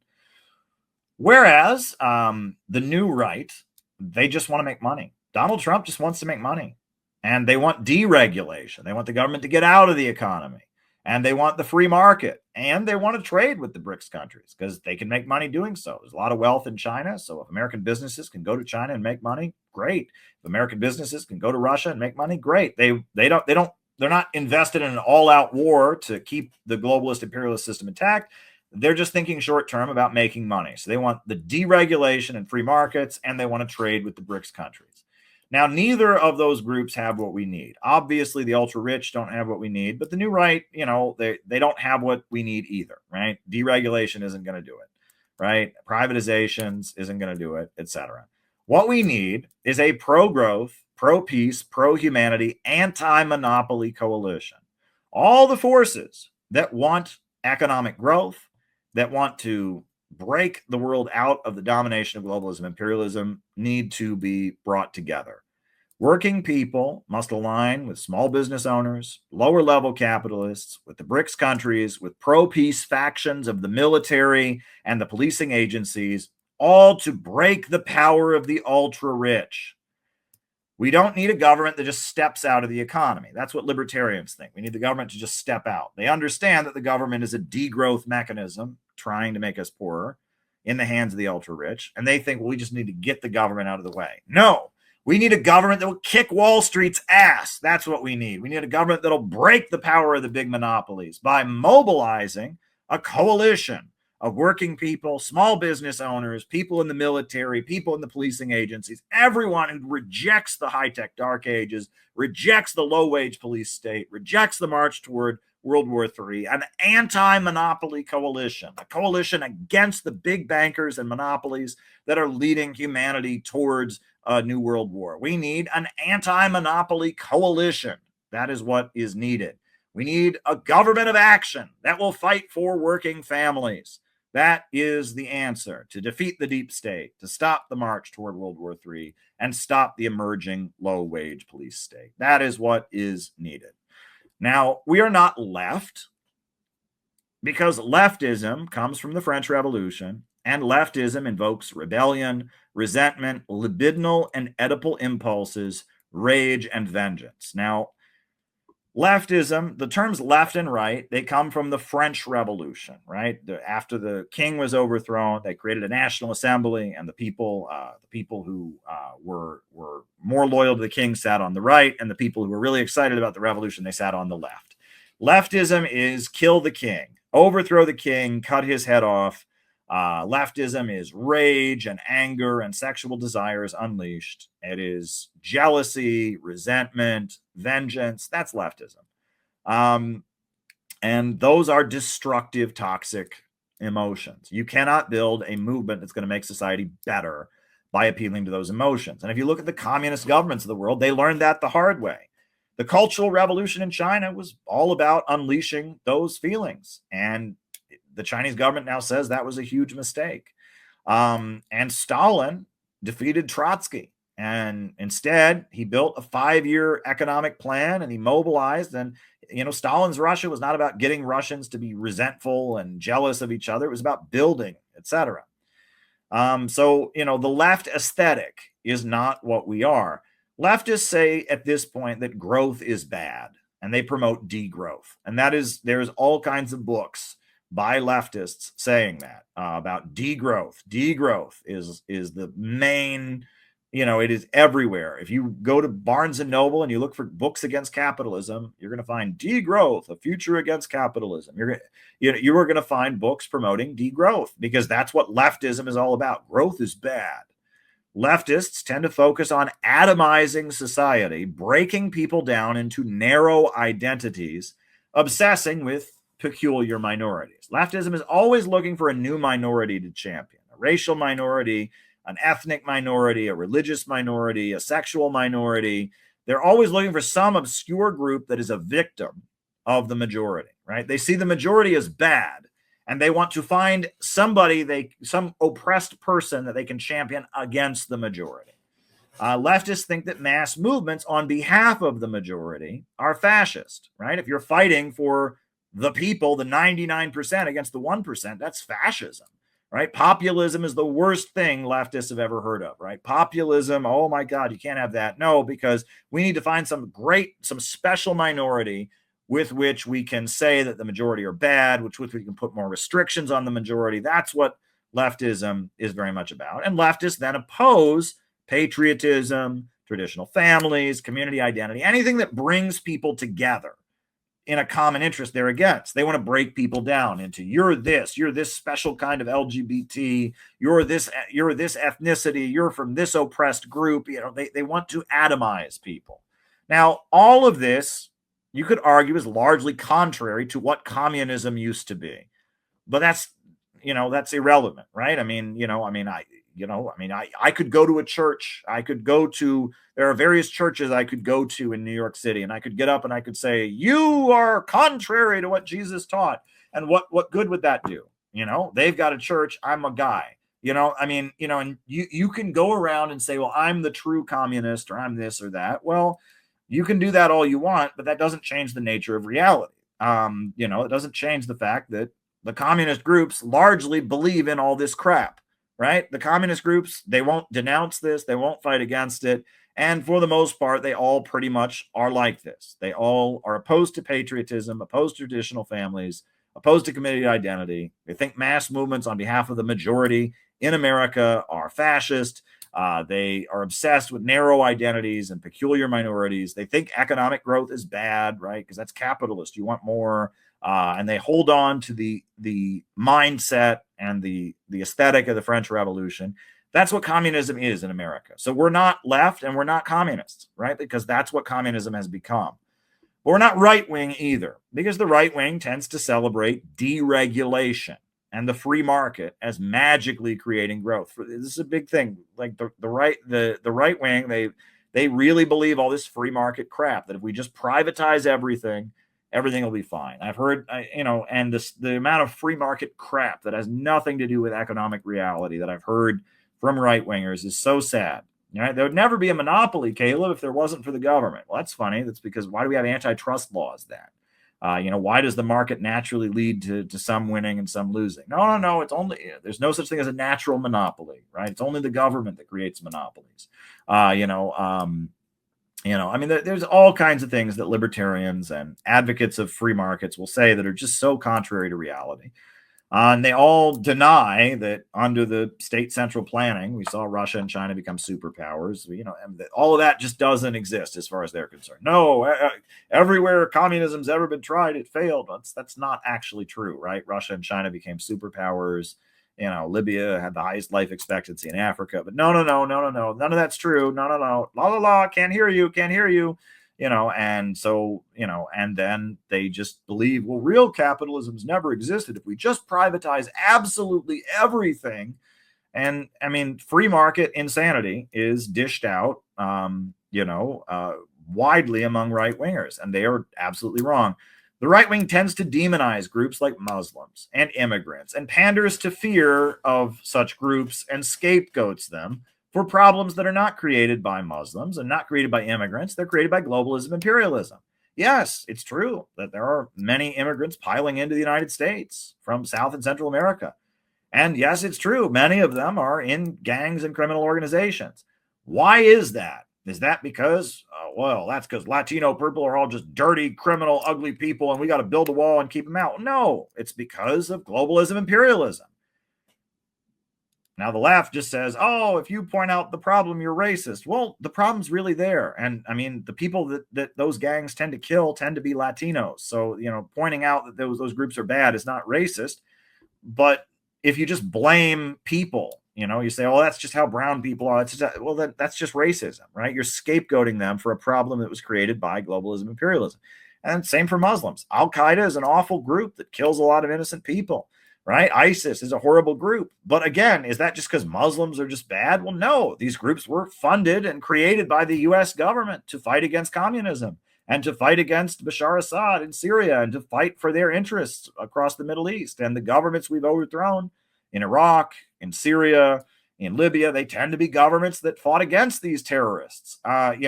Whereas the new right, they just want to make money. Donald Trump just wants to make money, and they want deregulation. They want the government to get out of the economy, and they want the free market, and they want to trade with the BRICS countries because they can make money doing so. There's a lot of wealth in China, so if American businesses can go to China and make money, great. If American businesses can go to Russia and make money, great. They're not invested in an all-out war to keep the globalist imperialist system intact. They're just thinking short term about making money. So they want the deregulation and free markets, and they want to trade with the BRICS countries. Now, neither of those groups have what we need. Obviously, the ultra-rich don't have what we need, but the new right, they don't have what we need either, right? Deregulation isn't going to do it, right? Privatizations isn't going to do it, etc. What we need is a pro-growth, pro-peace, pro-humanity, anti-monopoly coalition. All the forces that want economic growth, that want to
break the world out of the domination of globalism, imperialism, need to be brought together. Working people must align with small business owners, lower level capitalists, with the BRICS countries, with pro-peace factions of the military and the policing agencies, all to break the power of the ultra-rich. We don't need a government that just steps out of the economy. That's what libertarians think. We need the government to just step out. They understand that the government is a degrowth mechanism trying to make us poorer in the hands of the ultra-rich, and they think, well, we just need to get the government out of the way. No. We need a government that will kick Wall Street's ass. That's what we need. We need a government that'll break the power of the big monopolies by mobilizing a coalition of working people, small business owners, people in the military, people in the policing agencies, everyone who rejects the high-tech dark ages, rejects the low-wage police state, rejects the march toward World War III, an anti-monopoly coalition, a coalition against the big bankers and monopolies that are leading humanity towards a new world war. We need an anti-monopoly coalition. That is what is needed. We need a government of action that will fight for working families. That is the answer to defeat the deep state, to stop the march toward World War III, and stop the emerging low-wage police state. That is what is needed. Now, we are not left because leftism comes from the French Revolution, and leftism invokes rebellion, resentment, libidinal and Oedipal impulses, rage, and vengeance. Now, leftism, the terms left and right, they come from the French Revolution, right? After the king was overthrown, they created a national assembly, and the people who were more loyal to the king sat on the right, and the people who were really excited about the revolution, they sat on the left. Leftism is kill the king, overthrow the king, cut his head off. Leftism is rage and anger and sexual desires unleashed. It is jealousy, resentment, vengeance. That's leftism. And those are destructive, toxic emotions. You cannot build a movement that's going to make society better by appealing to those emotions. And if you look at the communist governments of the world, they learned that the hard way. The Cultural Revolution in China was all about unleashing those feelings. And the Chinese government now says that was a huge mistake. And Stalin defeated Trotsky. And instead, he built a 5-year economic plan, and he mobilized. And, Stalin's Russia was not about getting Russians to be resentful and jealous of each other. It was about building, etc. So, the left aesthetic is not what we are. Leftists say at this point that growth is bad, and they promote degrowth. And there's all kinds of books by leftists saying that about degrowth. Degrowth is the main, it is everywhere. If you go to Barnes and Noble and you look for books against capitalism, you're going to find Degrowth, A Future Against Capitalism. You are going to find books promoting degrowth because that's what leftism is all about. Growth is bad. Leftists tend to focus on atomizing society, breaking people down into narrow identities, obsessing with peculiar minorities. Leftism is always looking for a new minority to champion, a racial minority, an ethnic minority, a religious minority, a sexual minority. They're always looking for some obscure group that is a victim of the majority, right? They see the majority as bad, and they want to find some oppressed person that they can champion against the majority. Leftists think that mass movements on behalf of the majority are fascist, right? If you're fighting for the people, the 99% against the 1%, that's fascism, right? Populism is the worst thing leftists have ever heard of, right? Populism, oh my God, you can't have that. No, because we need to find some special minority with which we can say that the majority are bad, which we can put more restrictions on the majority. That's what leftism is very much about. And leftists then oppose patriotism, traditional families, community identity, anything that brings people together in a common interest they're against. They want to break people down into you're this special kind of LGBT, you're this ethnicity, you're from this oppressed group. They want to atomize people. Now, all of this you could argue is largely contrary to what communism used to be. But that's irrelevant, right? I could go to a church. There are various churches I could go to in New York City, and I could get up and I could say, you are contrary to what Jesus taught. And what good would that do? You know, they've got a church. I'm a guy. You know, I mean, you know, and you can go around and say, well, I'm the true communist or I'm this or that. Well, you can do that all you want, but that doesn't change the nature of reality. You know, it doesn't change the fact that the communist groups largely believe in all this crap, right? The communist groups, they won't denounce this, they won't fight against it. And for the most part, they all pretty much are like this. They all are opposed to patriotism, opposed to traditional families, opposed to community identity. They think mass movements on behalf of the majority in America are fascist. They are obsessed with narrow identities and peculiar minorities. They think economic growth is bad, right? Because that's capitalist. You want more. And they hold on to the mindset and the aesthetic of the French Revolution. That's what communism is in America. So we're not left and we're not communists, right? Because that's what communism has become. But we're not right wing either, because the right wing tends to celebrate deregulation and the free market as magically creating growth. This is a big thing. Like the right wing, they really believe all this free market crap, that if we just privatize everything will be fine. I've heard, you know, and the amount of free market crap that has nothing to do with economic reality that I've heard from right wingers is so sad. Right? There would never be a monopoly, Caleb, if there wasn't for the government. Well, that's funny. That's because why do we have antitrust laws then? You know, why does the market naturally lead to some winning and some losing? No. It's only, there's no such thing as a natural monopoly, right? It's only the government that creates monopolies. I mean, there's all kinds of things that libertarians and advocates of free markets will say that are just so contrary to reality. And they all deny that under the state central planning, we saw Russia and China become superpowers. You know, and all of that just doesn't exist as far as they're concerned. No, everywhere communism's ever been tried, it failed. That's not actually true, right? Russia and China became superpowers. You know, Libya had the highest life expectancy in Africa. But no. None of that's true. No. La. Can't hear you. You know, and so, you know, and then they just believe, well, real capitalism's never existed. If we just privatize absolutely everything. And I mean, free market insanity is dished out, widely among right wingers, and they are absolutely wrong. The right wing tends to demonize groups like Muslims and immigrants and panders to fear of such groups and scapegoats them for problems that are not created by Muslims and not created by immigrants. They're created by globalism, imperialism. Yes, it's true that there are many immigrants piling into the United States from South and Central America. And yes, it's true, many of them are in gangs and criminal organizations. Why is that? Is that because, that's because Latino people are all just dirty, criminal, ugly people and we got to build a wall and keep them out? No, it's because of globalism, imperialism. Now, the left just says, oh, if you point out the problem, you're racist. Well, the problem's really there. And I mean, the people that those gangs tend to kill tend to be Latinos. So, you know, pointing out that those groups are bad is not racist. But if you just blame people, you know, you say, oh, that's just how brown people are. That's just racism, right? You're scapegoating them for a problem that was created by globalism, imperialism. And same for Muslims. Al-Qaeda is an awful group that kills a lot of innocent people. Right? ISIS is a horrible group. But again, is that just because Muslims are just bad? Well, no. These groups were funded and created by the U.S. government to fight against communism and to fight against Bashar Assad in Syria and to fight for their interests across the Middle East. And the governments we've overthrown in Iraq, in Syria, in Libya, they tend to be governments that fought against these terrorists. Again,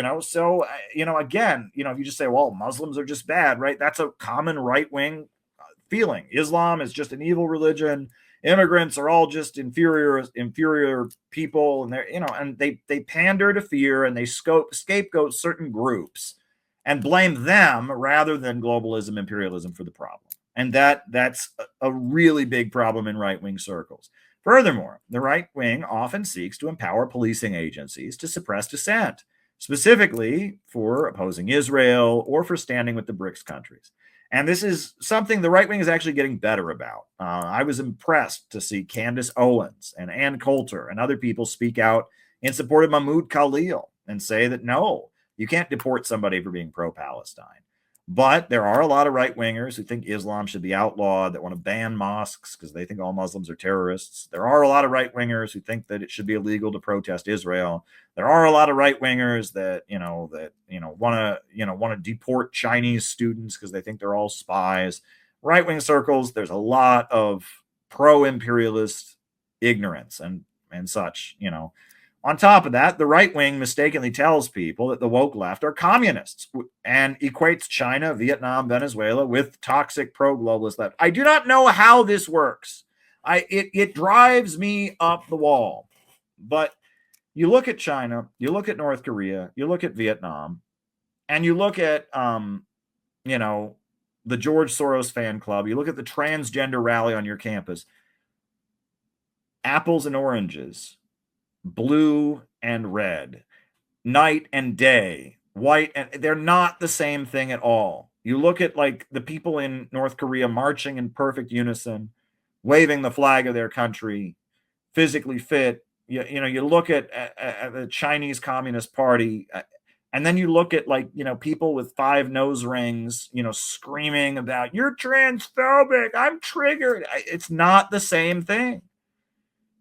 if you just say, well, Muslims are just bad, right? That's a common right-wing feeling. Islam is just an evil religion. Immigrants are all just inferior people, and they pander to fear and they scapegoat certain groups and blame them rather than globalism, imperialism for the problem. And that's a really big problem in right-wing circles. Furthermore, the right wing often seeks to empower policing agencies to suppress dissent, specifically for opposing Israel or for standing with the BRICS countries. And this is something the right wing is actually getting better about. I was impressed to see Candace Owens and Ann Coulter and other people speak out in support of Mahmoud Khalil and say that, no, you can't deport somebody for being pro-Palestine. But there are a lot of right-wingers who think Islam should be outlawed, that want to ban mosques because they think all Muslims are terrorists. There are a lot of right-wingers who think that it should be illegal to protest Israel. There are a lot of right-wingers that want to deport Chinese students because they think they're all spies. Right-wing circles, there's a lot of pro-imperialist ignorance and such, you know. On top of that, the right wing mistakenly tells people that the woke left are communists and equates China, Vietnam, Venezuela with toxic pro-globalist left. I do not know how this works. It drives me up the wall. But you look at China, you look at North Korea, you look at Vietnam, and you look at you know, the George Soros fan club, you look at the transgender rally on your campus. Apples and oranges, blue and red, night and day, white, and they're not the same thing at all. You look at like the people in North Korea marching in perfect unison, waving the flag of their country, physically fit. You know, you look at the Chinese Communist Party, and then you look at like, you know, people with 5 nose rings, you know, screaming about, you're transphobic, I'm triggered. It's not the same thing.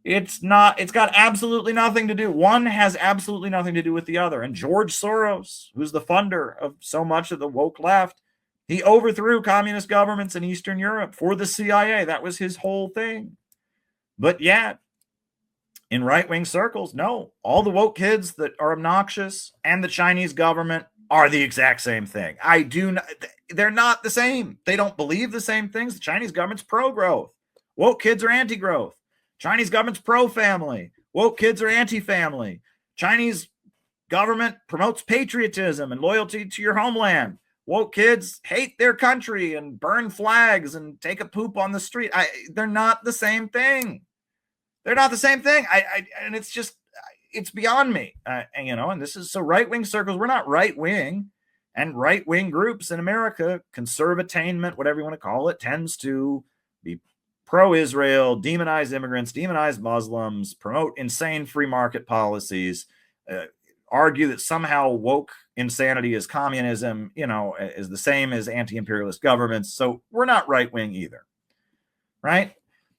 It's not, it's got absolutely nothing to do. One has absolutely nothing to do with the other. And George Soros, who's the funder of so much of the woke left, he overthrew communist governments in Eastern Europe for the CIA. That was his whole thing. But yet, in right-wing circles, no, all the woke kids that are obnoxious and the Chinese government are the exact same thing. They're not the same. They don't believe the same things. The Chinese government's pro-growth. Woke kids are anti-growth. Chinese government's pro-family. Woke kids are anti-family. Chinese government promotes patriotism and loyalty to your homeland. Woke kids hate their country and burn flags and take a poop on the street. They're not the same thing. They're not the same thing. And it's just, it's beyond me. And, you know, and this is, so right-wing circles, we're not right-wing, and right-wing groups in America, conservatainment, whatever you want to call it, tends to be pro-Israel, demonize immigrants, demonize Muslims, promote insane free market policies, argue that somehow woke insanity is communism, you know, is the same as anti-imperialist governments. So we're not right-wing either, right?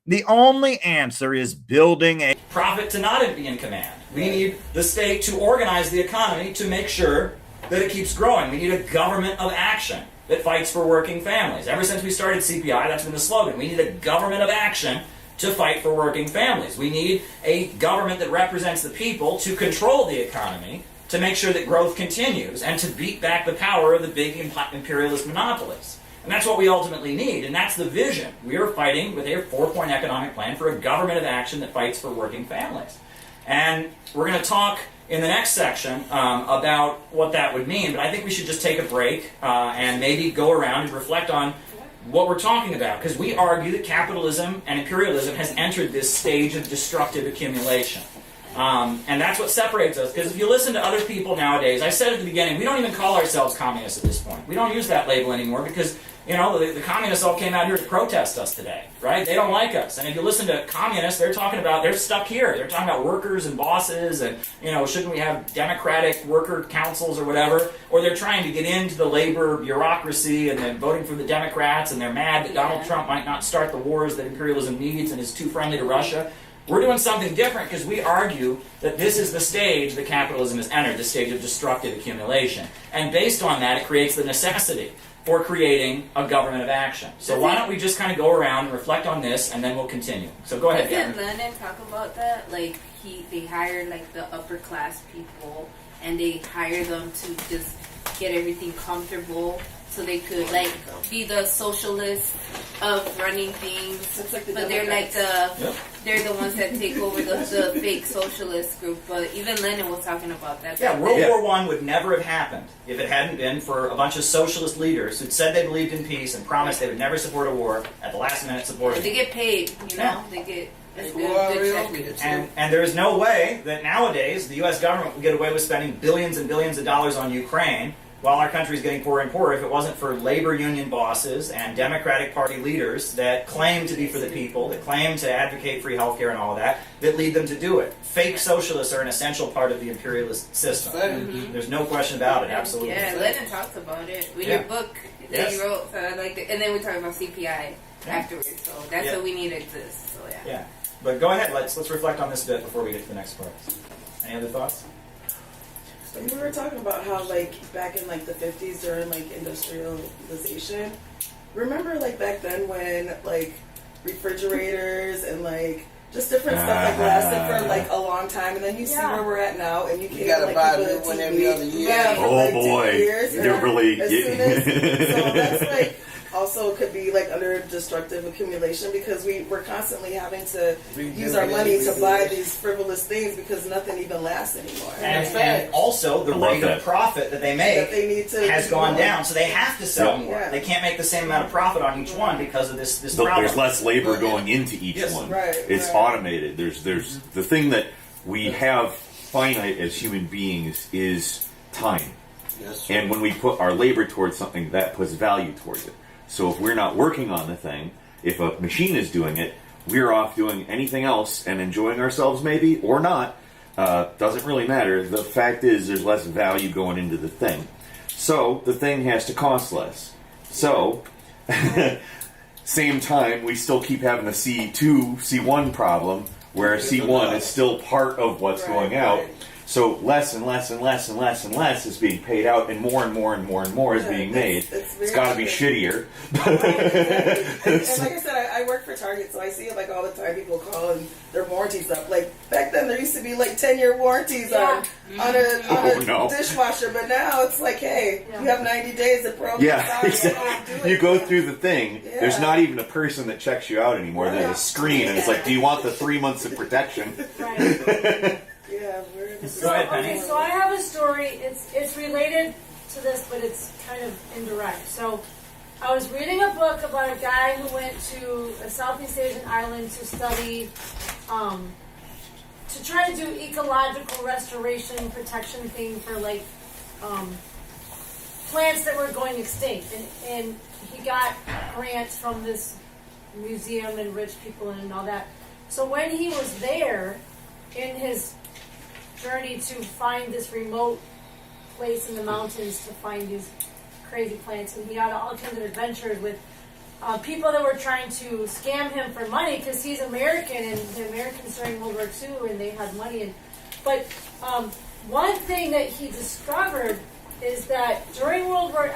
The only answer is building a
profit to not be in command. We need the state to organize the economy to make sure that it keeps growing. We need a government of action that fights for working families. Ever since we started CPI, that's been the slogan. We need a government of action to fight for working families. We need a government that represents the people to control the economy, to make sure that growth continues, and to beat back the power of the big imperialist monopolies. And that's what we ultimately need, and that's the vision. We are fighting with a 4-point economic plan for a government of action that fights for working families. And we're going to talk in the next section about what that would mean, but I think we should just take a break and maybe go around and reflect on what we're talking about, because we argue that capitalism and imperialism has entered this stage of destructive accumulation. And that's what separates us, because if you listen to other people nowadays, I said at the beginning, we don't even call ourselves communists at this point. We don't use that label anymore because, you know, the communists all came out here to protest us today, right? They don't like us. And if you listen to communists, they're talking about, they're stuck here. They're talking about workers and bosses and, you know, shouldn't we have democratic worker councils or whatever? Or they're trying to get into the labor bureaucracy and then voting for the Democrats, and they're mad that Donald Trump might not start the wars that imperialism needs and is too friendly to Russia. We're doing something different because we argue that this is the stage that capitalism has entered, the stage of destructive accumulation. And based on that, it creates the necessity for creating a government of action. So why don't we just kind of go around and reflect on this, and then we'll continue. So go ahead,
Didn't
Gavin.
Lenin talk about that? Like, they hired, like, the upper class people, and they hired them to just get everything comfortable so they could, like, be the socialists of running things.
Like the
but they're like they're the ones that take over the fake socialist group. But even Lenin was talking about that.
Yeah, World War I would never have happened if it hadn't been for a bunch of socialist leaders who'd said they believed in peace and promised they would never support a war, at the last minute supported
They
it.
get paid, you know?
Yeah.
They get a
Well,
good check.
And there is no way that nowadays the U.S. government would get away with spending billions and billions of dollars on Ukraine while our country is getting poorer and poorer if it wasn't for labor union bosses and Democratic Party leaders that claim to be for the people, that claim to advocate free healthcare and all of that, that lead them to do it. Fake socialists are an essential part of the imperialist system.
Mhm.
There's no question about it, absolutely.
Yeah, Lenin talks about it. With
Yeah.
your book that
Yes.
you wrote, so I like it. And then we talk about CPI afterwards. So that's
Yeah.
what we need to exist. So yeah.
Yeah. But go ahead, let's reflect on this a bit before we get to the next part. Any other thoughts?
And we were talking about how, like, back in, like, the 50s during, like, industrialization, remember, like, back then when, like, refrigerators and like just different stuff like lasted for like a long time, and then you see where we're at now, and you can't
gotta
like
buy a
people
new one
TV.
every other year.
Yeah, for,
Oh
like, 10
boy,
years,
you're really
as soon as, so that's like also could be like under destructive accumulation because we're constantly having to use our money to buy these frivolous things because nothing even lasts anymore.
And also the
I love
rate
that.
of profit that they make
That they need to
has gone
more.
down, so they have to sell
Yeah.
more.
Yeah.
They can't make the same amount of profit on each one because of this
So
problem.
there's less labor going into each
Yes.
one.
Right,
It's
right.
automated. There's the thing that we have finite as human beings is time.
Yes,
And when we put our labor towards something, that puts value towards it. So if we're not working on the thing, if a machine is doing it, we're off doing anything else and enjoying ourselves maybe, or not. Doesn't really matter. The fact is there's less value going into the thing. So the thing has to cost less. So, same time, we still keep having a C2, C1 problem, where C1 is still part of what's going out. So less and less and less and less and less is being paid out, and more and more and more and more is being made. It's got to be shittier.
And like I said, I work for Target, so I see it like all the time. People call and their warranties up. Like back then, there used to be like 10-year warranties on a dishwasher, but now it's like, hey, you have 90 days of program.
Yeah, exactly. You go through the thing.
Yeah.
There's not even a person that checks you out anymore. There's a screen, and it's like, do you want the 3 months of protection?
Yeah,
Okay, so I have a story. It's related to this, but it's kind of indirect. So I was reading a book about a guy who went to a Southeast Asian island to study, to try to do ecological restoration protection thing for like plants that were going extinct, and he got grants from this museum and rich people and all that. So when he was there, in his journey to find this remote place in the mountains to find these crazy plants, and he had all kinds of adventures with people that were trying to scam him for money because he's American, and the Americans during World War II, and they had money. But one thing that he discovered is that after World War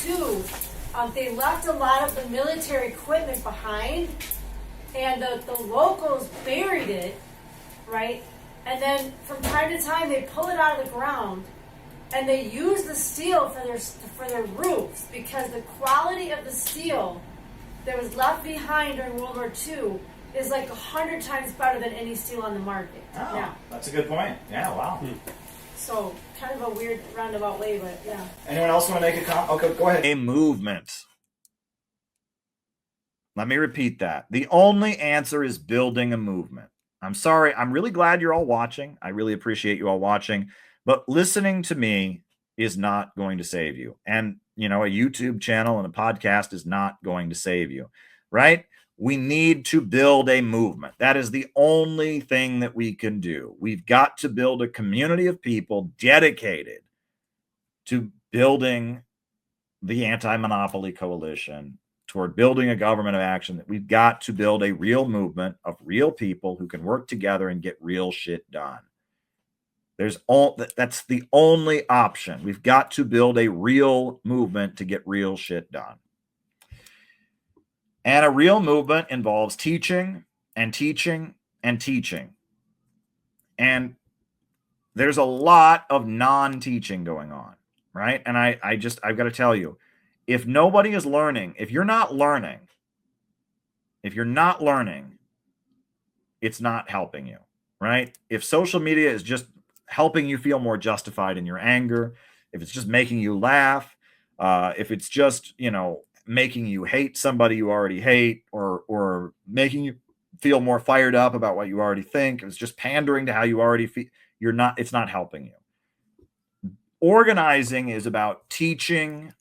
II, they left a lot of the military equipment behind, and the locals buried it, right? And then from time to time, they pull it out of the ground, and they use the steel for their roofs because the quality of the steel that was left behind during World War II is like 100 times better than any steel on the market.
Oh,
Yeah.
that's a good point. Yeah, wow.
So kind of a weird roundabout way, but yeah.
Anyone else want to make a comment? Okay, go ahead.
A movement. Let me repeat that. The only answer is building a movement. I'm sorry. I'm really glad you're all watching. I really appreciate you all watching. But listening to me is not going to save you. And, a YouTube channel and a podcast is not going to save you, right? We need to build a movement. That is the only thing that we can do. We've got to build a community of people dedicated to building the anti-monopoly coalition, toward building a government of action. That we've got to build a real movement of real people who can work together and get real shit done. That's the only option. We've got to build a real movement to get real shit done. And a real movement involves teaching and teaching and teaching. And there's a lot of non-teaching going on, right? And I've got to tell you, if nobody is learning, if you're not learning, it's not helping you, right? If social media is just helping you feel more justified in your anger, if it's just making you laugh, if it's just, making you hate somebody you already hate, or making you feel more fired up about what you already think, if it's just pandering to how you already feel, it's not helping you. Organizing is about teaching.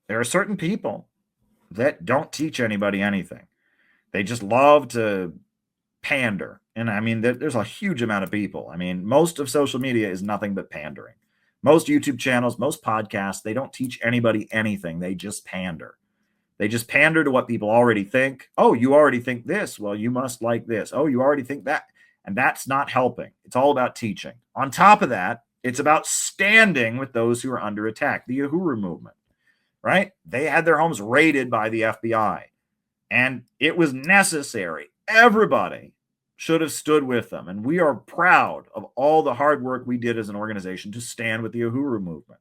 There are certain people that don't teach anybody anything. They just love to pander. And I mean, there's a huge amount of people. I mean, most of social media is nothing but pandering. Most YouTube channels, most podcasts, they don't teach anybody anything. They just pander. They just pander to what people already think. Oh, you already think this. Well, you must like this. Oh, you already think that. And that's not helping. It's all about teaching. On top of that, it's about standing with those who are under attack, the Uhuru movement, right? They had their homes raided by the FBI, and it was necessary. Everybody should have stood with them, and we are proud of all the hard work we did as an organization to stand with the Uhuru movement.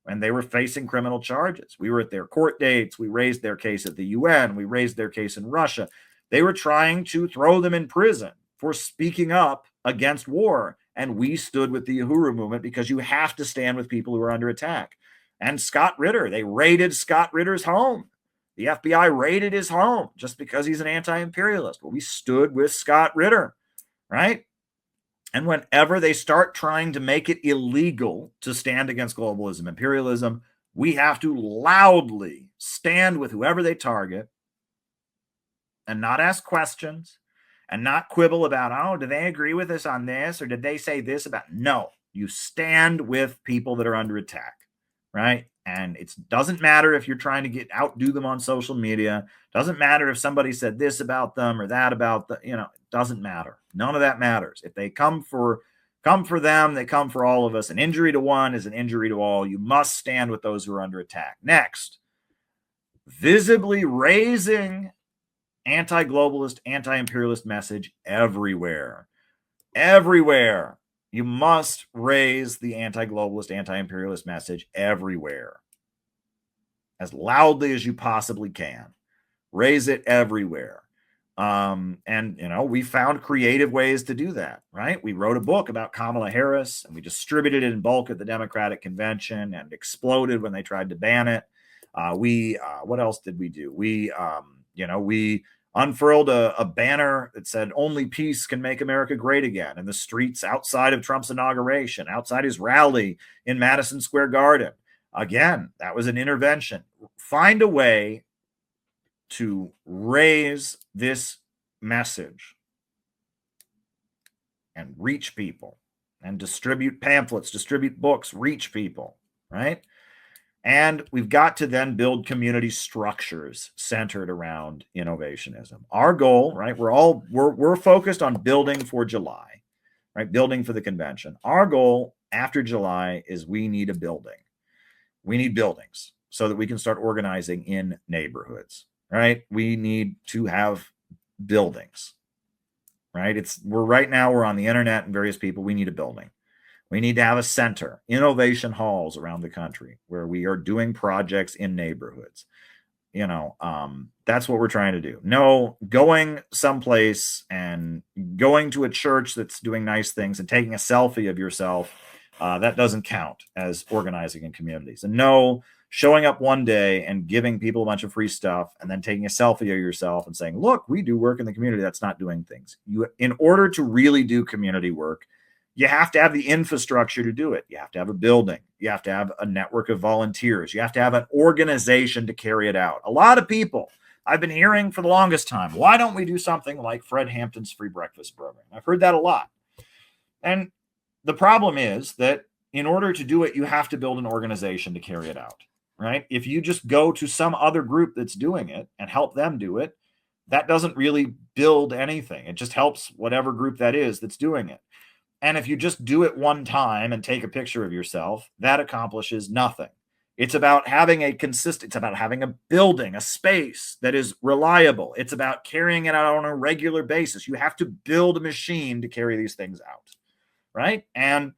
And they were facing criminal charges. We were at their court dates. We raised their case at the UN. We raised their case in Russia. They were trying to throw them in prison for speaking up against war. And we stood with the Uhuru movement because you have to stand with people who are under attack. And Scott Ritter, they raided Scott Ritter's home. The FBI raided his home just because he's an anti-imperialist. Well, we stood with Scott Ritter, right? And whenever they start trying to make it illegal to stand against globalism, imperialism, we have to loudly stand with whoever they target and not ask questions and not quibble about, oh, do they agree with us on this? Or did they say this about? No, you stand with people that are under attack, right? And it doesn't matter if you're trying to outdo them on social media. Doesn't matter if somebody said this about them or that about the, it doesn't matter. None of that matters. If they come for them, they come for all of us. An injury to one is an injury to all. You must stand with those who are under attack. Next, visibly raising anti-globalist, anti-imperialist message everywhere. Everywhere. You must raise the anti-globalist, anti-imperialist message everywhere. As loudly as you possibly can. Raise it everywhere. We found creative ways to do that, right? We wrote a book about Kamala Harris, and we distributed it in bulk at the Democratic Convention and exploded when they tried to ban it. What else did we do? We unfurled a banner that said only peace can make America great again in the streets outside of Trump's inauguration, outside his rally in Madison Square Garden. Again, that was an intervention. Find a way to raise this message and reach people and distribute pamphlets, distribute books, reach people, right? And we've got to then build community structures centered around innovationism. Our goal, right? We're focused on building for July, right? Building for the convention. Our goal after July is we need a building. We need buildings so that we can start organizing in neighborhoods, right? We need to have buildings, right? Right now we're on the internet and various people. We need a building. We need to have a center, innovation halls around the country where we are doing projects in neighborhoods. That's what we're trying to do. No, going someplace and going to a church that's doing nice things and taking a selfie of yourself, that doesn't count as organizing in communities. And no, showing up one day and giving people a bunch of free stuff and then taking a selfie of yourself and saying, look, we do work in the community. That's not doing things. In order to really do community work, you have to have the infrastructure to do it. You have to have a building. You have to have a network of volunteers. You have to have an organization to carry it out. A lot of people I've been hearing for the longest time, why don't we do something like Fred Hampton's free breakfast program? I've heard that a lot. And the problem is that in order to do it, you have to build an organization to carry it out, right? If you just go to some other group that's doing it and help them do it, that doesn't really build anything. It just helps whatever group that is that's doing it. And if you just do it one time and take a picture of yourself, that accomplishes nothing. It's about having it's about having a building, a space that is reliable. It's about carrying it out on a regular basis. You have to build a machine to carry these things out, right? And,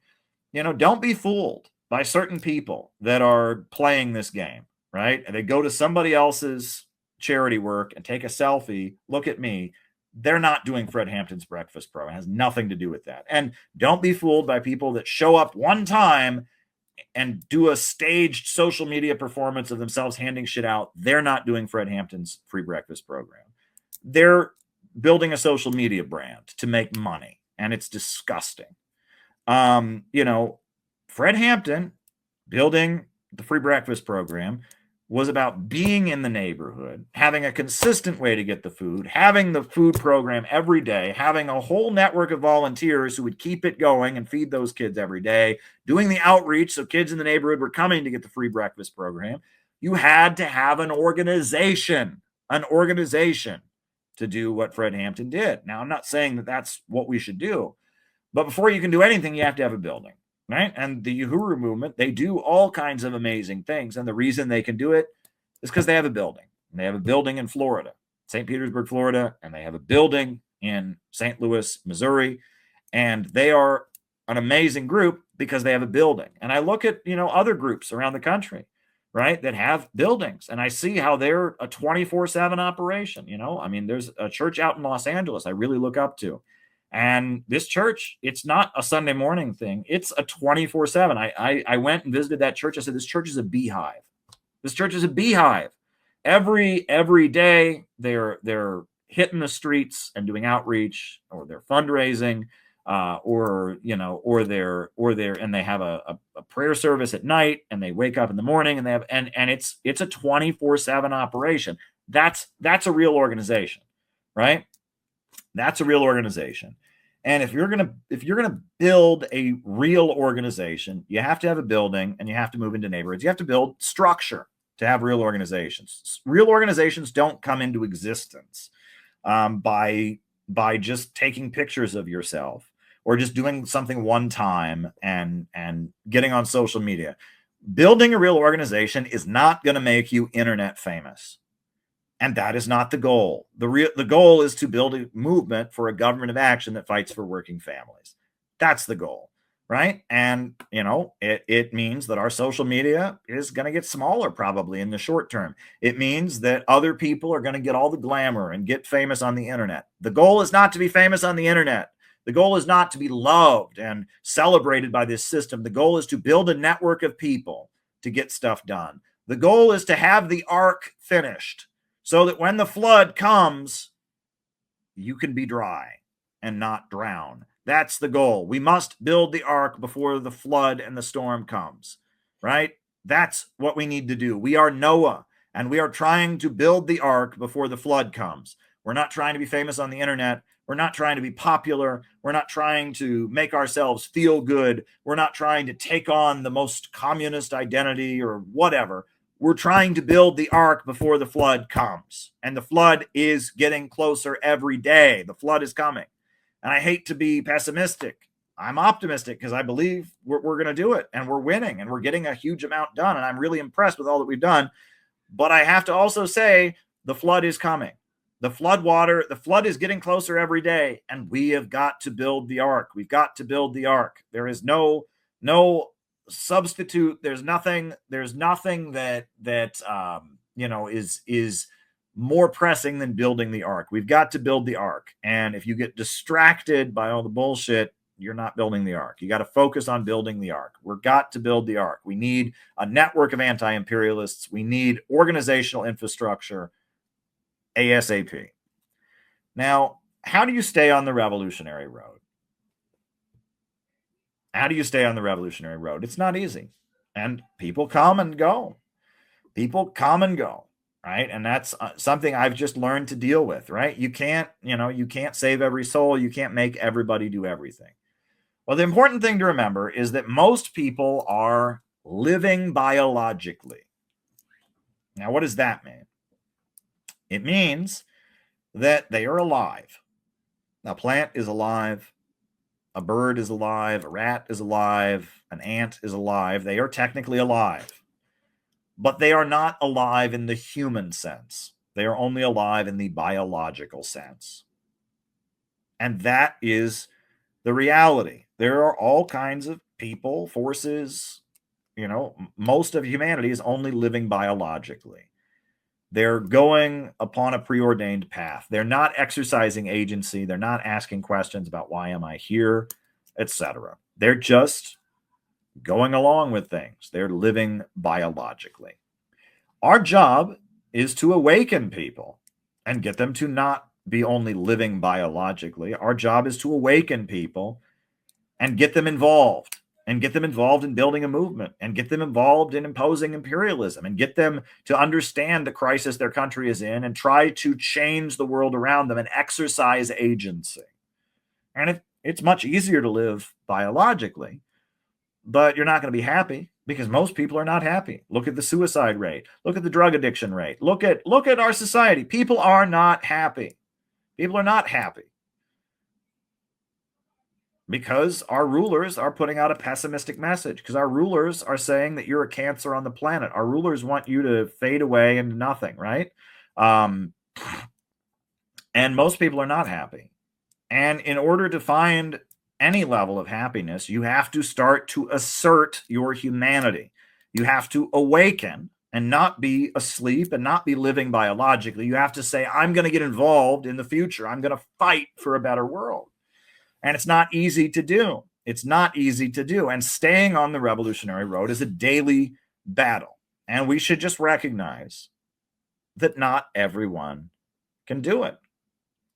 don't be fooled by certain people that are playing this game, right? And they go to somebody else's charity work and take a selfie, look at me. They're not doing Fred Hampton's breakfast program. It has nothing to do with that. And don't be fooled by people that show up one time and do a staged social media performance of themselves handing shit out. They're not doing Fred Hampton's free breakfast program. They're building a social media brand to make money, and it's disgusting. Fred Hampton building the free breakfast program was about being in the neighborhood, having a consistent way to get the food, having the food program every day, having a whole network of volunteers who would keep it going and feed those kids every day, doing the outreach so kids in the neighborhood were coming to get the free breakfast program. You had to have an organization to do what Fred Hampton did. Now, I'm not saying that that's what we should do, but before you can do anything, you have to have a building. right? And the Uhuru movement, they do all kinds of amazing things. And the reason they can do it is because they have a building. And they have a building in Florida, St. Petersburg, Florida, and they have a building in St. Louis, Missouri. And they are an amazing group because they have a building. And I look at, other groups around the country, right, that have buildings, and I see how they're a 24/7 operation. There's a church out in Los Angeles I really look up to. And this church, it's not a Sunday morning thing. It's a 24/7. I went and visited that church. I said, this church is a beehive. This church is a beehive. Every day they're hitting the streets and doing outreach, or they're fundraising, or they have a prayer service at night, and they wake up in the morning, and they have and it's a 24/7 operation. That's a real organization, right? That's a real organization. And if you're gonna build a real organization, you have to have a building, and you have to move into neighborhoods. You have to build structure to have real organizations. Real organizations don't come into existence by just taking pictures of yourself, or just doing something one time and getting on social media. Building a real organization is not going to make you internet famous. And that is not the goal. The goal is to build a movement for a government of action that fights for working families. That's the goal, right? And, it means that our social media is going to get smaller probably in the short term. It means that other people are going to get all the glamour and get famous on the internet. The goal is not to be famous on the internet. The goal is not to be loved and celebrated by this system. The goal is to build a network of people to get stuff done. The goal is to have the ark finished so that when the flood comes, you can be dry and not drown. That's the goal. We must build the ark before the flood and the storm comes, right? That's what we need to do. We are Noah, and we are trying to build the ark before the flood comes. We're not trying to be famous on the internet. We're not trying to be popular. We're not trying to make ourselves feel good. We're not trying to take on the most communist identity or whatever. We're trying to build the ark before the flood comes. And the flood is getting closer every day. The flood is coming. And I hate to be pessimistic. I'm optimistic because I believe we're going to do it, and we're winning, and we're getting a huge amount done. And I'm really impressed with all that we've done. But I have to also say the flood is coming. The flood is getting closer every day, and we have got to build the ark. We've got to build the ark. There is no substitute. There's nothing that is more pressing than building the ark. We've got to build the ark. And if you get distracted by all the bullshit, you're not building the ark. You got to focus on building the ark. We've got to build the ark. We need a network of anti-imperialists. We need organizational infrastructure ASAP. Now, how do you stay on the revolutionary road? How do you stay on the revolutionary road? It's not easy. And people come and go. Right? And that's something I've just learned to deal with, right? You can't save every soul. You can't make everybody do everything. Well, the important thing to remember is that most people are living biologically. Now, what does that mean? It means that they are alive. A plant is alive. A bird is alive. A rat is alive. An ant is alive. They are technically alive. But they are not alive in the human sense. They are only alive in the biological sense. And that is the reality. There are all kinds of people, forces, most of humanity is only living biologically. They're going upon a preordained path. They're not exercising agency. They're not asking questions about why am I here, etc. They're just going along with things. They're living biologically. Our job is to awaken people and get them to not be only living biologically. Our job is to awaken people and get them involved, and get them involved in building a movement, and get them involved in imposing imperialism, and get them to understand the crisis their country is in and try to change the world around them and exercise agency. And it's much easier to live biologically, but you're not going to be happy because most people are not happy. Look at the suicide rate. Look at the drug addiction rate. Look at our society. People are not happy. People are not happy. because our rulers are putting out a pessimistic message, because our rulers are saying that you're a cancer on the planet. Our rulers want you to fade away into nothing, right? And most people are not happy. And in order to find any level of happiness, you have to start to assert your humanity. You have to awaken and not be asleep and not be living biologically. You have to say, I'm going to get involved in the future. I'm going to fight for a better world. And it's not easy to do. It's not easy to do. And staying on the revolutionary road is a daily battle. And we should just recognize that not everyone can do it.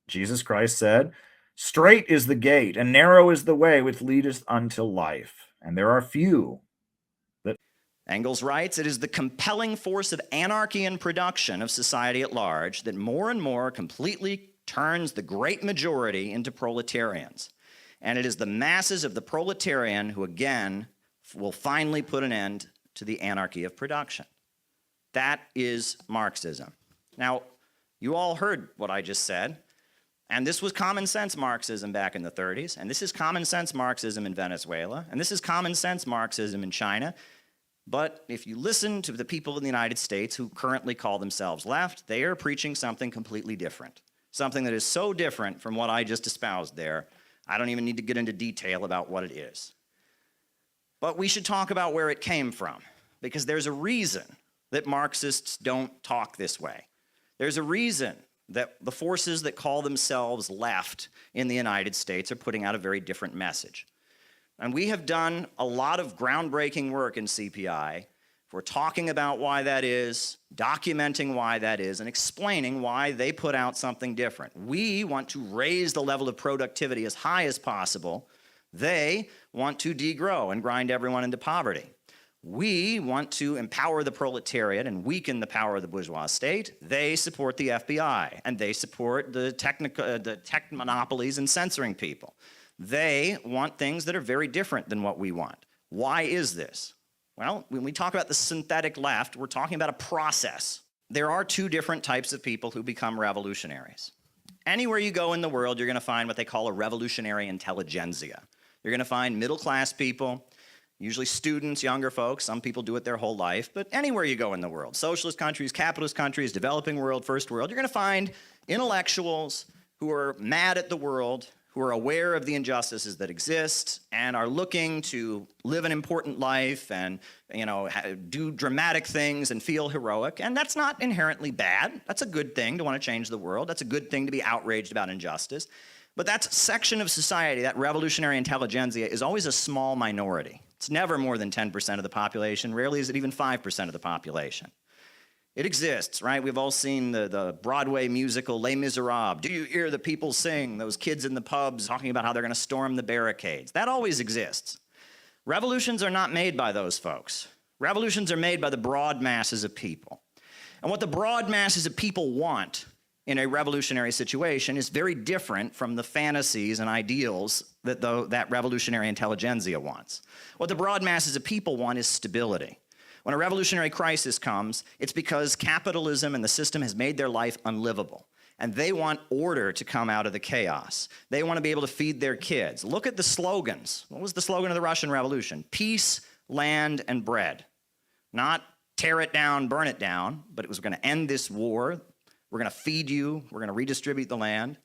Jesus Christ said, "Straight is the gate and narrow is the way which leadeth unto life, and there are few that..."
Engels writes, "It is the compelling force of anarchy and production of society at large that more and more completely turns the great majority into proletarians. And it is the masses of the proletarian who again will finally put an end to the anarchy of production." That is Marxism. Now, you all heard what I just said, and this was common sense Marxism back in the 30s, and this is common sense Marxism in Venezuela, and this is common sense Marxism in China. But if you listen to the people in the United States who currently call themselves left, they are preaching something completely different. Something that is so different from what I just espoused there, I don't even need to get into detail about what it is. But we should talk about where it came from, because there's a reason that Marxists don't talk this way. There's a reason that the forces that call themselves left in the United States are putting out a very different message. And we have done a lot of groundbreaking work in CPI for talking about why that is, documenting why that is, and explaining why they put out something different. We want to raise the level of productivity as high as possible. They want to degrow and grind everyone into poverty. We want to empower the proletariat and weaken the power of the bourgeois state. They support the FBI, and they support the tech monopolies and censoring people. They want things that are very different than what we want. Why is this? Well, when we talk about the synthetic left, we're talking about a process. There are two different types of people who become revolutionaries. Anywhere you go in the world, you're going to find what they call a revolutionary intelligentsia. You're going to find middle-class people, usually students, younger folks. Some people do it their whole life. But anywhere you go in the world, socialist countries, capitalist countries, developing world, first world, you're going to find intellectuals who are mad at the world, who are aware of the injustices that exist and are looking to live an important life and, do dramatic things and feel heroic. And that's not inherently bad. That's a good thing to want to change the world. That's a good thing to be outraged about injustice. But that section of society, that revolutionary intelligentsia, is always a small minority. It's never more than 10% of the population. Rarely is it even 5% of the population. It exists, right? We've all seen the Broadway musical Les Miserables. Do you hear the people sing? Those kids in the pubs talking about how they're going to storm the barricades. That always exists. Revolutions are not made by those folks. Revolutions are made by the broad masses of people. And what the broad masses of people want in a revolutionary situation is very different from the fantasies and ideals that that revolutionary intelligentsia wants. What the broad masses of people want is stability. When a revolutionary crisis comes, it's because capitalism and the system has made their life unlivable. And they want order to come out of the chaos. They want to be able to feed their kids. Look at the slogans. What was the slogan of the Russian Revolution? Peace, land, and bread. Not tear it down, burn it down, but it was going to end this war. We're going to feed you. We're going to redistribute the land.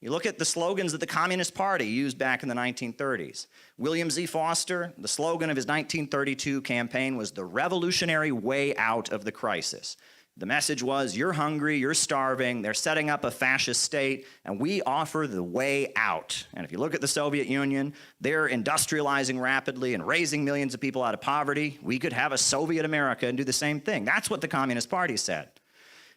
You look at the slogans that the Communist Party used back in the 1930s. William Z. Foster, the slogan of his 1932 campaign was the revolutionary way out of the crisis. The message was, you're hungry, you're starving, they're setting up a fascist state, and we offer the way out. And if you look at the Soviet Union, they're industrializing rapidly and raising millions of people out of poverty. We could have a Soviet America and do the same thing. That's what the Communist Party said.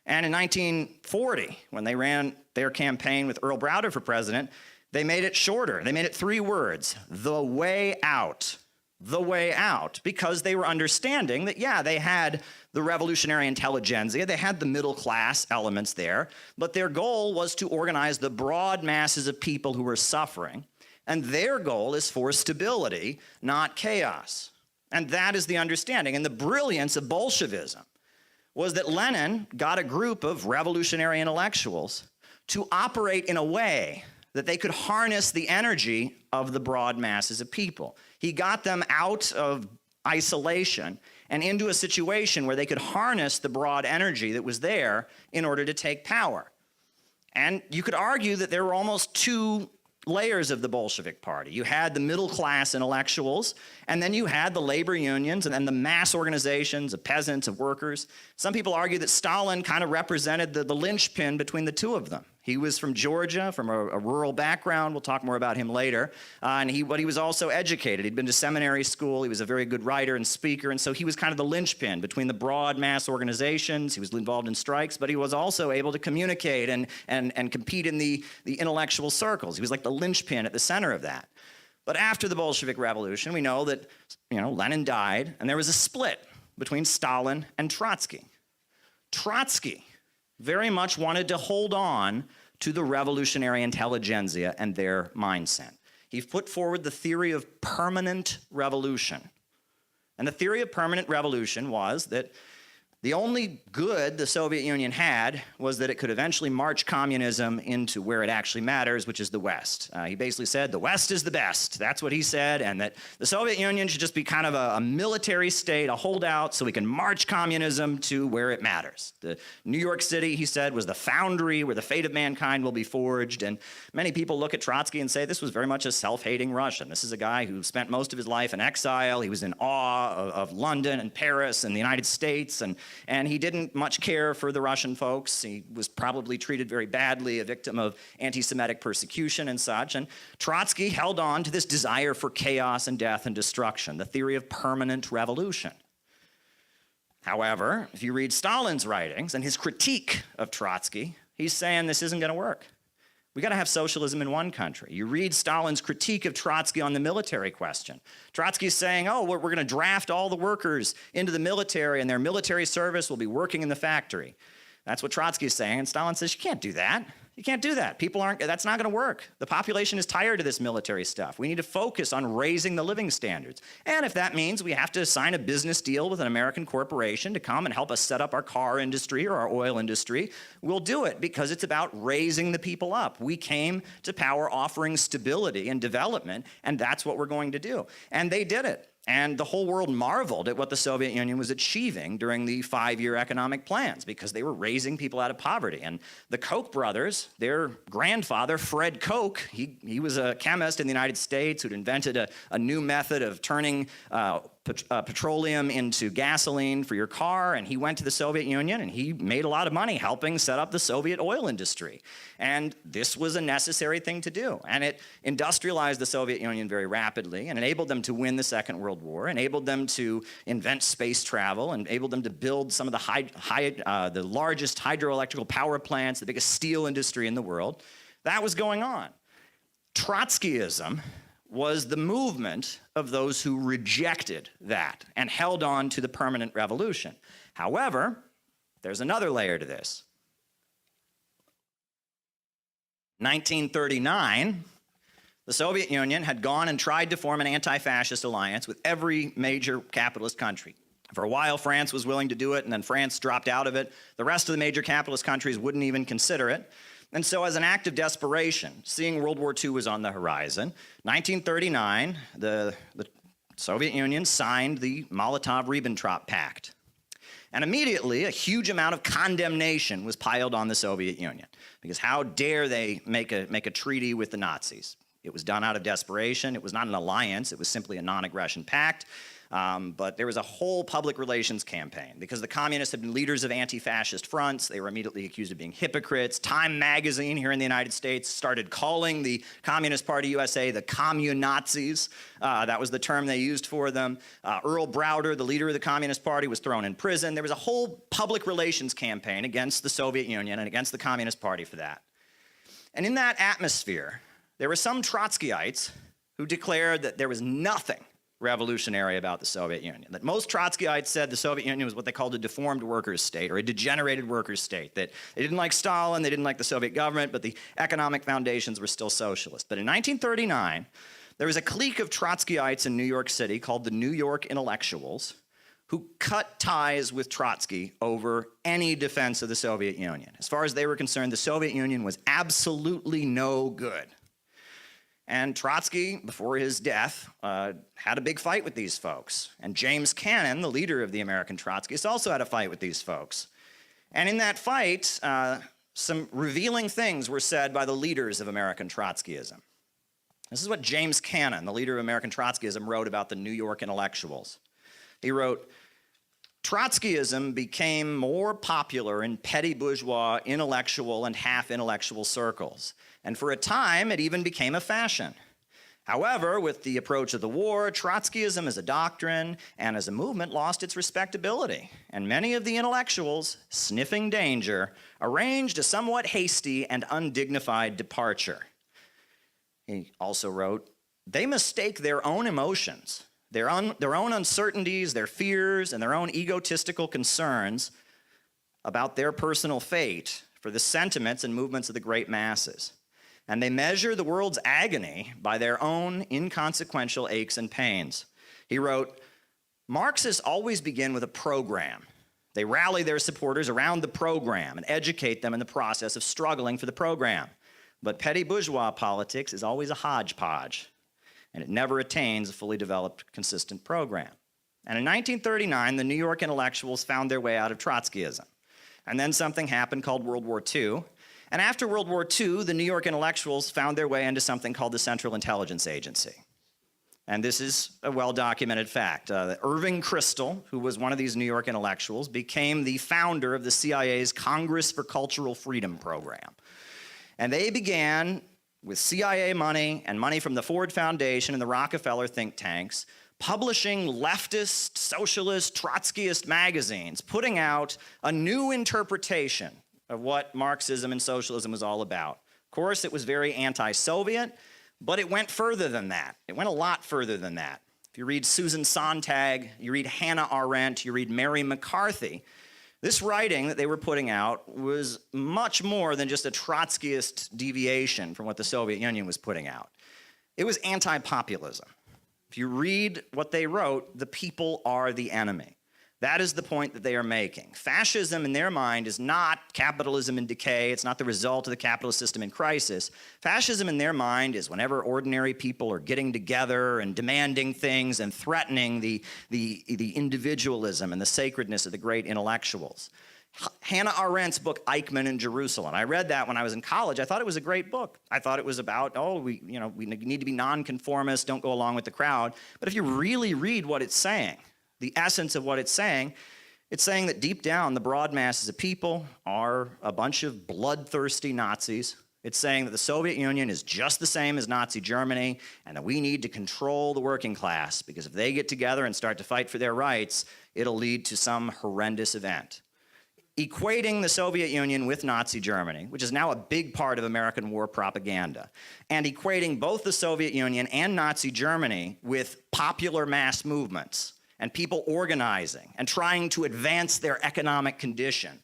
And in 1940, when they ran their campaign with Earl Browder for president, they made it shorter. They made it 3 words, the way out. The way out, because they were understanding that, yeah, they had the revolutionary intelligentsia, they had the middle class elements there, but their goal was to organize the broad masses of people who were suffering, and their goal is for stability, not chaos. And that is the understanding. And the brilliance of Bolshevism was that Lenin got a group of revolutionary intellectuals to operate in a way that they could harness the energy of the broad masses of people. He got them out of isolation and into a situation where they could harness the broad energy that was there in order to take power. And you could argue that there were almost two layers of the Bolshevik Party. You had the middle class intellectuals, and then you had the labor unions and then the mass organizations of peasants, of workers. Some people argue that Stalin kind of represented the linchpin between the two of them. He was from Georgia, from a rural background. We'll talk more about him later. But he was also educated. He'd been to seminary school. He was a very good writer and speaker. And so he was kind of the linchpin between the broad mass organizations. He was involved in strikes, but he was also able to communicate and compete in the intellectual circles. He was like the linchpin at the center of that. But after the Bolshevik Revolution, we know that Lenin died, and there was a split between Stalin and Trotsky. Trotsky very much wanted to hold on to the revolutionary intelligentsia and their mindset. He put forward the theory of permanent revolution. And the theory of permanent revolution was that the only good the Soviet Union had was that it could eventually march communism into where it actually matters, which is the West. He basically said the West is the best. That's what he said, and that the Soviet Union should just be kind of a military state, a holdout, so we can march communism to where it matters. The New York City, he said, was the foundry where the fate of mankind will be forged, and many people look at Trotsky and say this was very much a self-hating Russian. This is a guy who spent most of his life in exile. He was in awe of London and Paris and the United States, and he didn't much care for the Russian folks. He was probably treated very badly, a victim of anti-Semitic persecution and such. And Trotsky held on to this desire for chaos and death and destruction, the theory of permanent revolution. However, if you read Stalin's writings and his critique of Trotsky, he's saying this isn't going to work. We got to have socialism in one country. You read Stalin's critique of Trotsky on the military question. Trotsky's saying, oh, we're going to draft all the workers into the military and their military service will be working in the factory. That's what Trotsky's saying. And Stalin says, you can't do that. You can't do that. That's not going to work. The population is tired of this military stuff. We need to focus on raising the living standards. And if that means we have to sign a business deal with an American corporation to come and help us set up our car industry or our oil industry, we'll do it because it's about raising the people up. We came to power offering stability and development, and that's what we're going to do. And they did it. And the whole world marveled at what the Soviet Union was achieving during the 5-year economic plans because they were raising people out of poverty. And the Koch brothers, their grandfather, Fred Koch, he was a chemist in the United States who'd invented a new method of turning petroleum into gasoline for your car, and he went to the Soviet Union and he made a lot of money helping set up the Soviet oil industry. And this was a necessary thing to do. And it industrialized the Soviet Union very rapidly and enabled them to win the Second World War, enabled them to invent space travel, enabled them to build some of the largest hydroelectrical power plants, the biggest steel industry in the world. That was going on. Trotskyism was the movement of those who rejected that and held on to the permanent revolution. However, there's another layer to this. 1939, the Soviet Union had gone and tried to form an anti-fascist alliance with every major capitalist country. For a while, France was willing to do it, and then France dropped out of it. The rest of the major capitalist countries wouldn't even consider it. And so as an act of desperation, seeing World War II was on the horizon, 1939, the Soviet Union signed the Molotov-Ribbentrop Pact. And immediately, a huge amount of condemnation was piled on the Soviet Union, because how dare they make a treaty with the Nazis? It was done out of desperation. It was not an alliance. It was simply a non-aggression pact. But there was a whole public relations campaign because the communists had been leaders of anti-fascist fronts. They were immediately accused of being hypocrites. Time magazine here in the United States started calling the Communist Party USA the communazis. That was the term they used for them. Earl Browder, the leader of the Communist Party, was thrown in prison. There was a whole public relations campaign against the Soviet Union and against the Communist Party for that. And in that atmosphere, there were some Trotskyites who declared that there was nothing revolutionary about the Soviet Union. That most Trotskyites said the Soviet Union was what they called a deformed workers' state or a degenerated workers' state. That they didn't like Stalin, they didn't like the Soviet government, but the economic foundations were still socialist. But in 1939, there was a clique of Trotskyites in New York City called the New York Intellectuals who cut ties with Trotsky over any defense of the Soviet Union. As far as they were concerned, the Soviet Union was absolutely no good. And Trotsky, before his death, had a big fight with these folks. And James Cannon, the leader of the American Trotskyists, also had a fight with these folks. And in that fight, some revealing things were said by the leaders of American Trotskyism. This is what James Cannon, the leader of American Trotskyism, wrote about the New York intellectuals. He wrote, Trotskyism became more popular in petty bourgeois intellectual and half-intellectual circles, and for a time it even became a fashion. However, with the approach of the war, Trotskyism as a doctrine and as a movement lost its respectability, and many of the intellectuals, sniffing danger, arranged a somewhat hasty and undignified departure. He also wrote, they mistake their own emotions, their own uncertainties, their fears, and their own egotistical concerns about their personal fate for the sentiments and movements of the great masses. And they measure the world's agony by their own inconsequential aches and pains. He wrote, Marxists always begin with a program. They rally their supporters around the program and educate them in the process of struggling for the program. But petty bourgeois politics is always a hodgepodge, and it never attains a fully developed, consistent program. And in 1939, the New York intellectuals found their way out of Trotskyism. And then something happened called World War II. And after World War II, the New York intellectuals found their way into something called the Central Intelligence Agency. And this is a well-documented fact. Irving Kristol, who was one of these New York intellectuals, became the founder of the CIA's Congress for Cultural Freedom program. And they began with CIA money and money from the Ford Foundation and the Rockefeller think tanks, publishing leftist, socialist, Trotskyist magazines, putting out a new interpretation of what Marxism and socialism was all about. Of course, it was very anti-Soviet, but it went further than that. It went a lot further than that. If you read Susan Sontag, you read Hannah Arendt, you read Mary McCarthy, this writing that they were putting out was much more than just a Trotskyist deviation from what the Soviet Union was putting out. It was anti-populism. If you read what they wrote, the people are the enemy. That is the point that they are making. Fascism in their mind is not capitalism in decay. It's not the result of the capitalist system in crisis. Fascism in their mind is whenever ordinary people are getting together and demanding things and threatening the individualism and the sacredness of the great intellectuals. Hannah Arendt's book, Eichmann in Jerusalem. I read that when I was in college. I thought it was a great book. I thought it was about, we need to be nonconformists, don't go along with the crowd. But if you really read what it's saying, the essence of what it's saying that deep down the broad masses of people are a bunch of bloodthirsty Nazis. It's saying that the Soviet Union is just the same as Nazi Germany and that we need to control the working class because if they get together and start to fight for their rights, it'll lead to some horrendous event. Equating the Soviet Union with Nazi Germany, which is now a big part of American war propaganda, and equating both the Soviet Union and Nazi Germany with popular mass movements and people organizing and trying to advance their economic condition.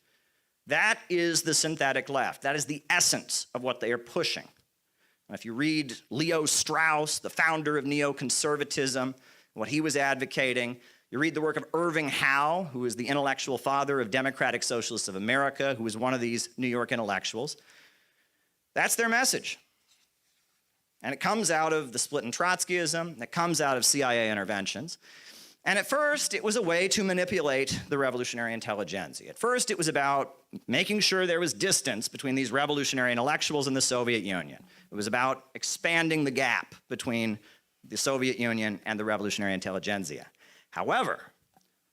That is the synthetic left. That is the essence of what they are pushing. And if you read Leo Strauss, the founder of neoconservatism, what he was advocating, you read the work of Irving Howe, who is the intellectual father of Democratic Socialists of America, who was one of these New York intellectuals. That's their message. And it comes out of the split in Trotskyism, it comes out of CIA interventions. And at first, it was a way to manipulate the revolutionary intelligentsia. At first, it was about making sure there was distance between these revolutionary intellectuals and the Soviet Union. It was about expanding the gap between the Soviet Union and the revolutionary intelligentsia. However,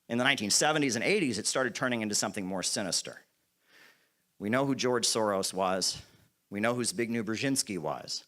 in the 1970s and 80s, it started turning into something more sinister. We know who George Soros was. We know who Zbigniew Brzezinski was.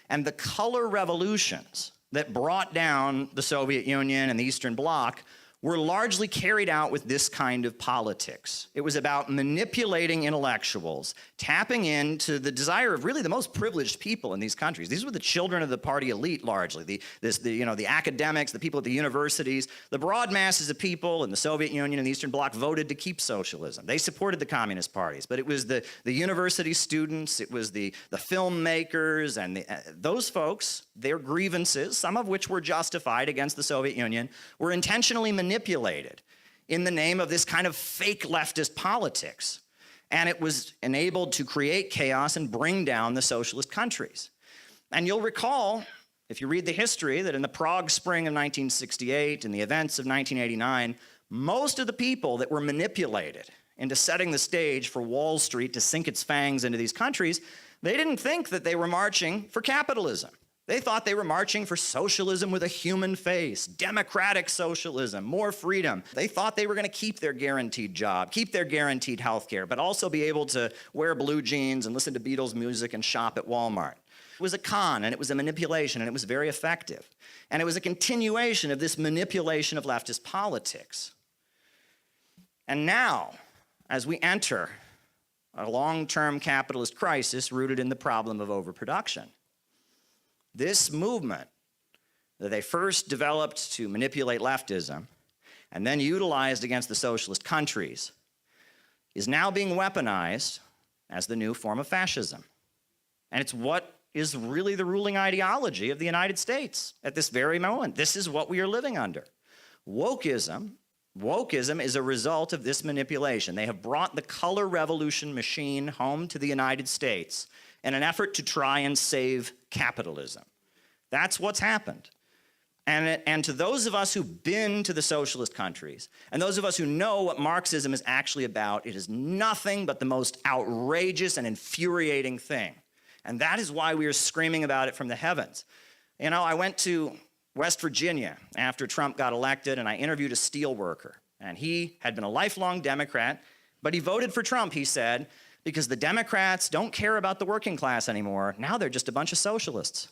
And the color revolutions that brought down the Soviet Union and the Eastern Bloc were largely carried out with this kind of politics. It was about manipulating intellectuals, tapping into the desire of really the most privileged people in these countries. These were the children of the party elite largely, the academics, the people at the universities. The broad masses of people in the Soviet Union and the Eastern Bloc voted to keep socialism. They supported the communist parties, but it was the university students, it was the filmmakers, and those folks, their grievances, some of which were justified against the Soviet Union, were intentionally manipulated in the name of this kind of fake leftist politics. And it was enabled to create chaos and bring down the socialist countries. And you'll recall If you read the history, that in the Prague Spring of 1968 and the events of 1989, most of the people that were manipulated into setting the stage for Wall Street to sink its fangs into these countries, they didn't think that they were marching for capitalism. They thought they were marching for socialism with a human face, democratic socialism, more freedom. They thought they were going to keep their guaranteed job, keep their guaranteed health care, but also be able to wear blue jeans and listen to Beatles music and shop at Walmart. It was a con, and it was a manipulation, and it was very effective. And it was a continuation of this manipulation of leftist politics. And now, as we enter a long-term capitalist crisis rooted in the problem of overproduction, this movement that they first developed to manipulate leftism and then utilized against the socialist countries is now being weaponized as the new form of fascism. And it's what is really the ruling ideology of the United States at this very moment. This is what we are living under. Wokeism is a result of this manipulation. They have brought the color revolution machine home to the United States in an effort to try and save capitalism. That's what's happened. And to those of us who've been to the socialist countries, and those of us who know what Marxism is actually about, it is nothing but the most outrageous and infuriating thing. And that is why we are screaming about it from the heavens. You know, I went to West Virginia after Trump got elected, and I interviewed a steel worker. And he had been a lifelong Democrat, but he voted for Trump, he said, because the Democrats don't care about the working class anymore. Now they're just a bunch of socialists.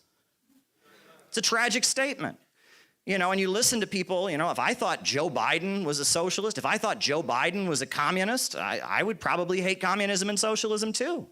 It's a tragic statement. You know, and you listen to people, you know, if I thought Joe Biden was a socialist, if I thought Joe Biden was a communist, I would probably hate communism and socialism too.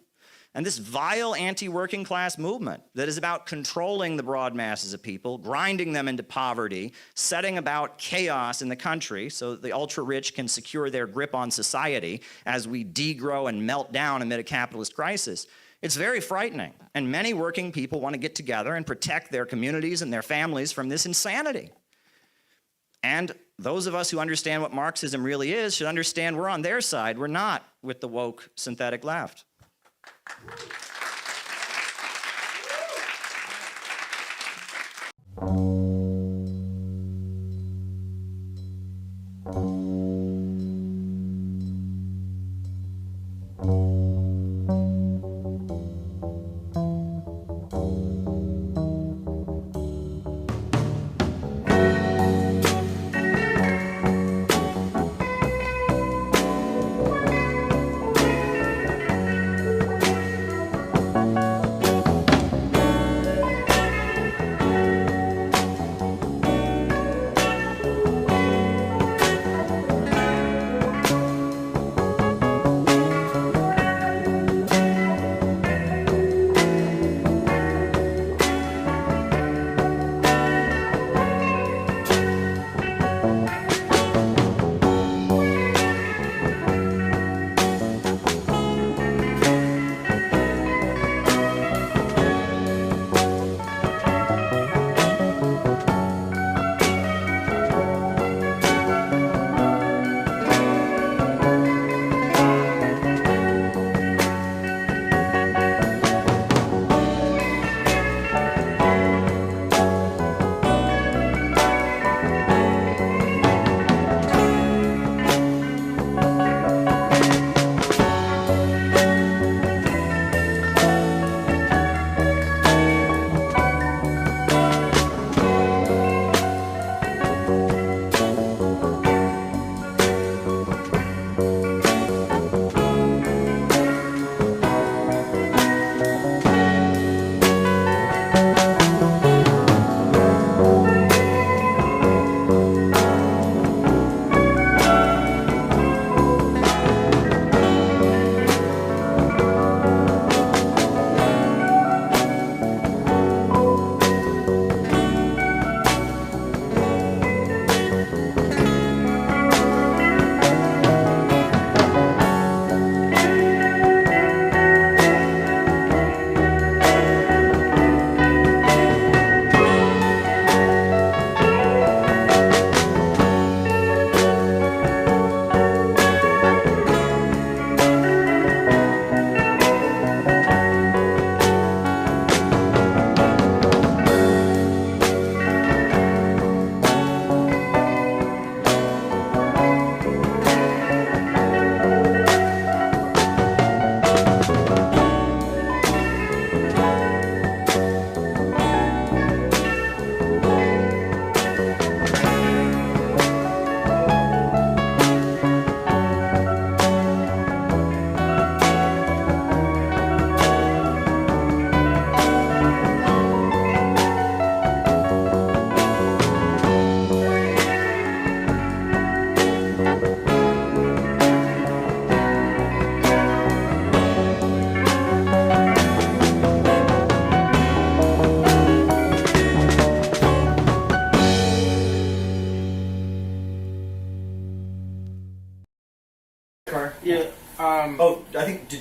And this vile anti-working class movement that is about controlling the broad masses of people, grinding them into poverty, setting about chaos in the country so the ultra-rich can secure their grip on society as we degrow and melt down amid a capitalist crisis. It's very frightening. And many working people want to get together and protect their communities and their families from this insanity. And those of us who understand what Marxism really is should understand we're on their side. We're not with the woke synthetic left.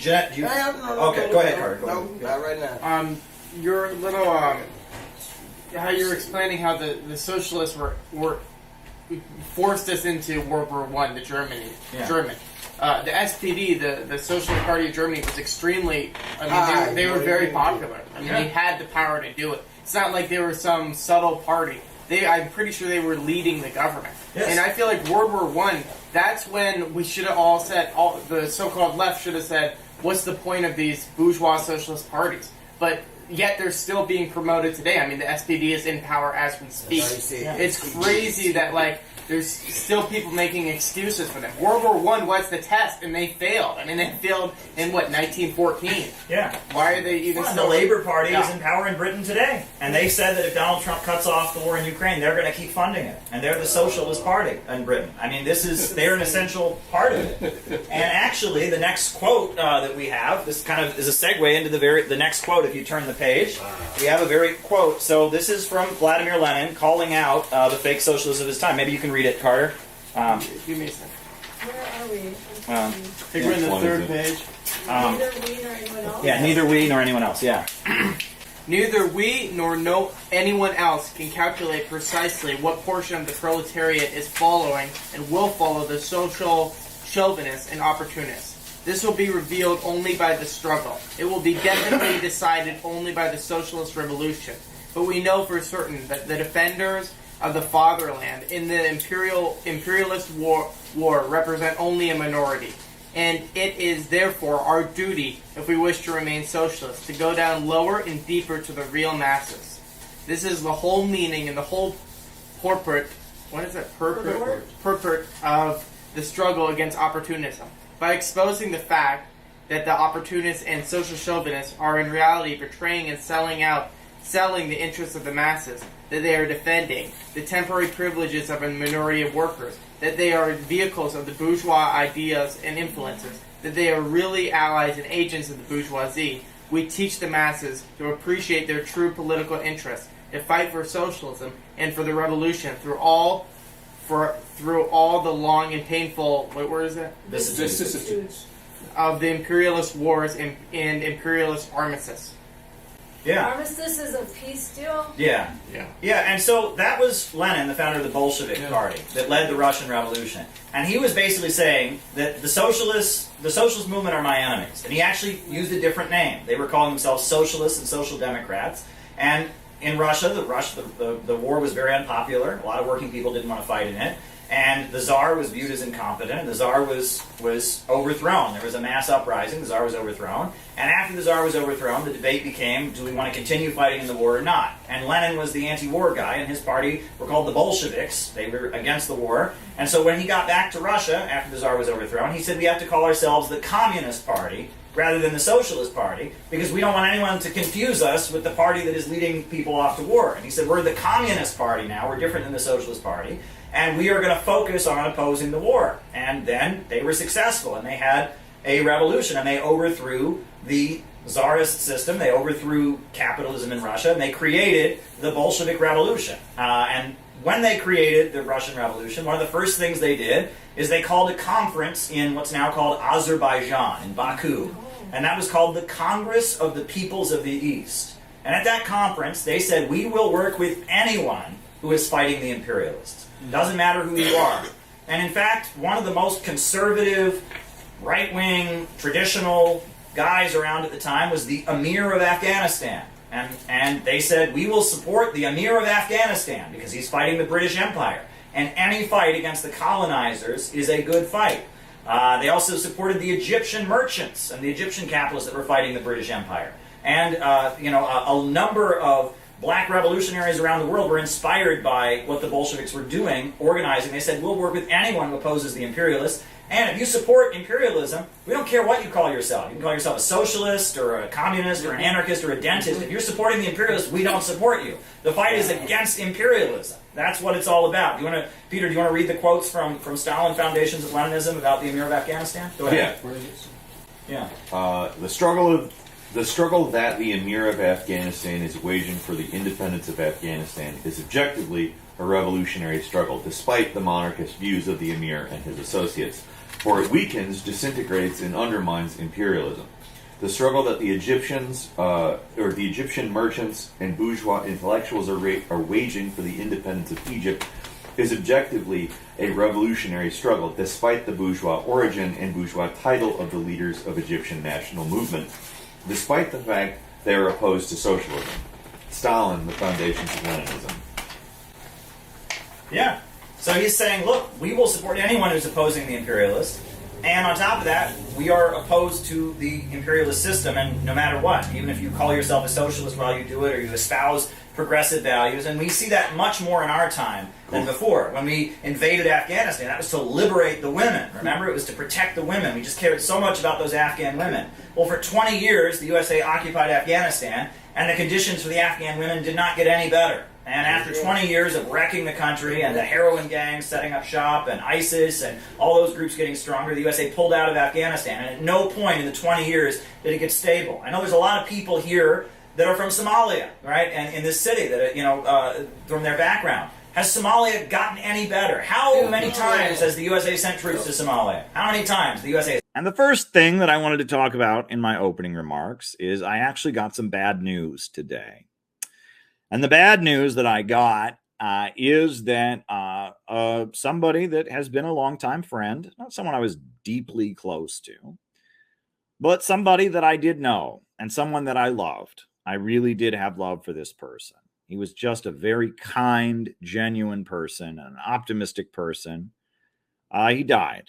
Jeanette, do you? Okay, go ahead, Carter.
No, not right now.
Your little how you were explaining how the socialists were forced us into World War I, German. The SPD, the Socialist Party of Germany, was extremely. I mean, they were very popular. I mean, they had the power to do it. It's not like they were some subtle party. I'm pretty sure they were leading the government.
Yes.
And I feel like World War I, that's when we should have all said, the so-called left should have said, what's the point of these bourgeois socialist parties? But yet they're still being promoted today. I mean, the SPD is in power as we speak. It's crazy that, like, there's still people making excuses for them. World War I was the test, and they failed. I mean, they failed in, 1914?
Yeah.
Why are they even
Well,
still...
the Labour Party is in power in Britain today. And they said that if Donald Trump cuts off the war in Ukraine, they're going to keep funding it. And they're the Socialist Party in Britain. I mean, they're an essential part of it. And actually, the next quote that we have, this kind of is a segue into the next quote if you turn the page. We have a very quote. So this is from Vladimir Lenin calling out the fake socialists of his time. Maybe you can read it, Carter.
Give me a second.
Where are we?
I think we're in the third page.
Neither we nor anyone else.
Yeah, neither we nor anyone else. Yeah.
Neither we nor anyone else can calculate precisely what portion of the proletariat is following and will follow the social chauvinists and opportunists. This will be revealed only by the struggle. It will be definitely decided only by the socialist revolution. But we know for certain that the defenders of the fatherland in the imperialist war represent only a minority. And it is therefore our duty, if we wish to remain socialists, to go down lower and deeper to the real masses. This is the whole meaning and the whole purport of the struggle against opportunism. By exposing the fact that the opportunists and social chauvinists are in reality betraying and selling the interests of the masses, that they are defending the temporary privileges of a minority of workers, that they are vehicles of the bourgeois ideas and influences, that they are really allies and agents of the bourgeoisie, we teach the masses to appreciate their true political interests, to fight for socialism and for the revolution through all the long and painful vicissitudes of the imperialist wars and imperialist armistice.
Yeah.
Armistice is a peace deal?
Yeah. And so that was Lenin, the founder of the Bolshevik Party, that led the Russian Revolution. And he was basically saying that the socialist movement are my enemies. And he actually used a different name. They were calling themselves socialists and social democrats. And in Russia, the war was very unpopular. A lot of working people didn't want to fight in it. And the Tsar was viewed as incompetent. The Tsar was overthrown. There was a mass uprising. The Tsar was overthrown. And after the Tsar was overthrown, the debate became, do we want to continue fighting in the war or not? And Lenin was the anti-war guy, and his party were called the Bolsheviks. They were against the war. And so when he got back to Russia, after the Tsar was overthrown, he said, we have to call ourselves the Communist Party rather than the Socialist Party, because we don't want anyone to confuse us with the party that is leading people off to war. And he said, we're the Communist Party now. We're different than the Socialist Party. And we are going to focus on opposing the war. And then they were successful, and they had a revolution, and they overthrew the Tsarist system. They overthrew capitalism in Russia, and they created the Bolshevik Revolution. And when they created the Russian Revolution, one of the first things they did is they called a conference in what's now called Azerbaijan, in Baku. And that was called the Congress of the Peoples of the East. And at that conference, they said, we will work with anyone who is fighting the imperialists. Doesn't matter who you are. And in fact, one of the most conservative, right-wing, traditional guys around at the time was the Emir of Afghanistan. And they said, we will support the Emir of Afghanistan because he's fighting the British Empire. And any fight against the colonizers is a good fight. They also supported the Egyptian merchants and the Egyptian capitalists that were fighting the British Empire. And a number of black revolutionaries around the world were inspired by what the Bolsheviks were doing, organizing. They said, we'll work with anyone who opposes the imperialists. And if you support imperialism, we don't care what you call yourself. You can call yourself a socialist or a communist or an anarchist or a dentist. If you're supporting the imperialists, we don't support you. The fight is against imperialism. That's what it's all about. Peter, do you want to read the quotes from Stalin Foundations of Leninism about the Emir of Afghanistan? Go ahead.
Yeah. The struggle The struggle that the Emir of Afghanistan is waging for the independence of Afghanistan is objectively a revolutionary struggle, despite the monarchist views of the Emir and his associates, for it weakens, disintegrates, and undermines imperialism. The struggle that the Egyptians, or the Egyptian merchants and bourgeois intellectuals are waging for the independence of Egypt is objectively a revolutionary struggle, despite the bourgeois origin and bourgeois title of the leaders of Egyptian national movement, despite the fact they are opposed to socialism. Stalin, the foundations of Leninism.
Yeah. So he's saying, look, we will support anyone who's opposing the imperialists. And on top of that, we are opposed to the imperialist system, and no matter what, even if you call yourself a socialist while you do it, or you espouse progressive values, and we see that much more in our time than before. When we invaded Afghanistan, that was to liberate the women. Remember, it was to protect the women. We just cared so much about those Afghan women. Well, for 20 years, the USA occupied Afghanistan, and the conditions for the Afghan women did not get any better. And after 20 years of wrecking the country and the heroin gangs setting up shop and ISIS and all those groups getting stronger, the USA pulled out of Afghanistan. And at no point in the 20 years did it get stable. I know there's a lot of people here that are from Somalia, right? And in this city that, from their background. Has Somalia gotten any better? How many times has the USA sent troops to Somalia? How many times the USA?
And the first thing that I wanted to talk about in my opening remarks is I actually got some bad news today. And the bad news that I got is that somebody that has been a longtime friend, not someone I was deeply close to, but somebody that I did know and someone that I loved. I really did have love for this person. He was just a very kind, genuine person, an optimistic person. He died.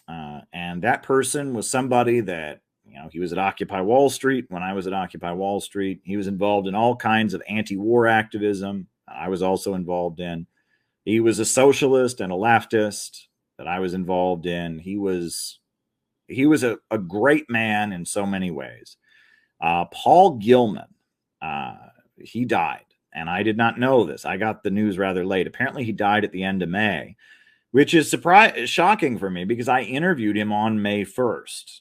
And that person was somebody that, he was at Occupy Wall Street when I was at Occupy Wall Street. He was involved in all kinds of anti-war activism I was also involved in. He was a socialist and a leftist that I was involved in. He was a great man in so many ways. Paul Gilman, he died, and I did not know this. I got the news rather late. Apparently, he died at the end of May, which is shocking for me because I interviewed him on May 1st.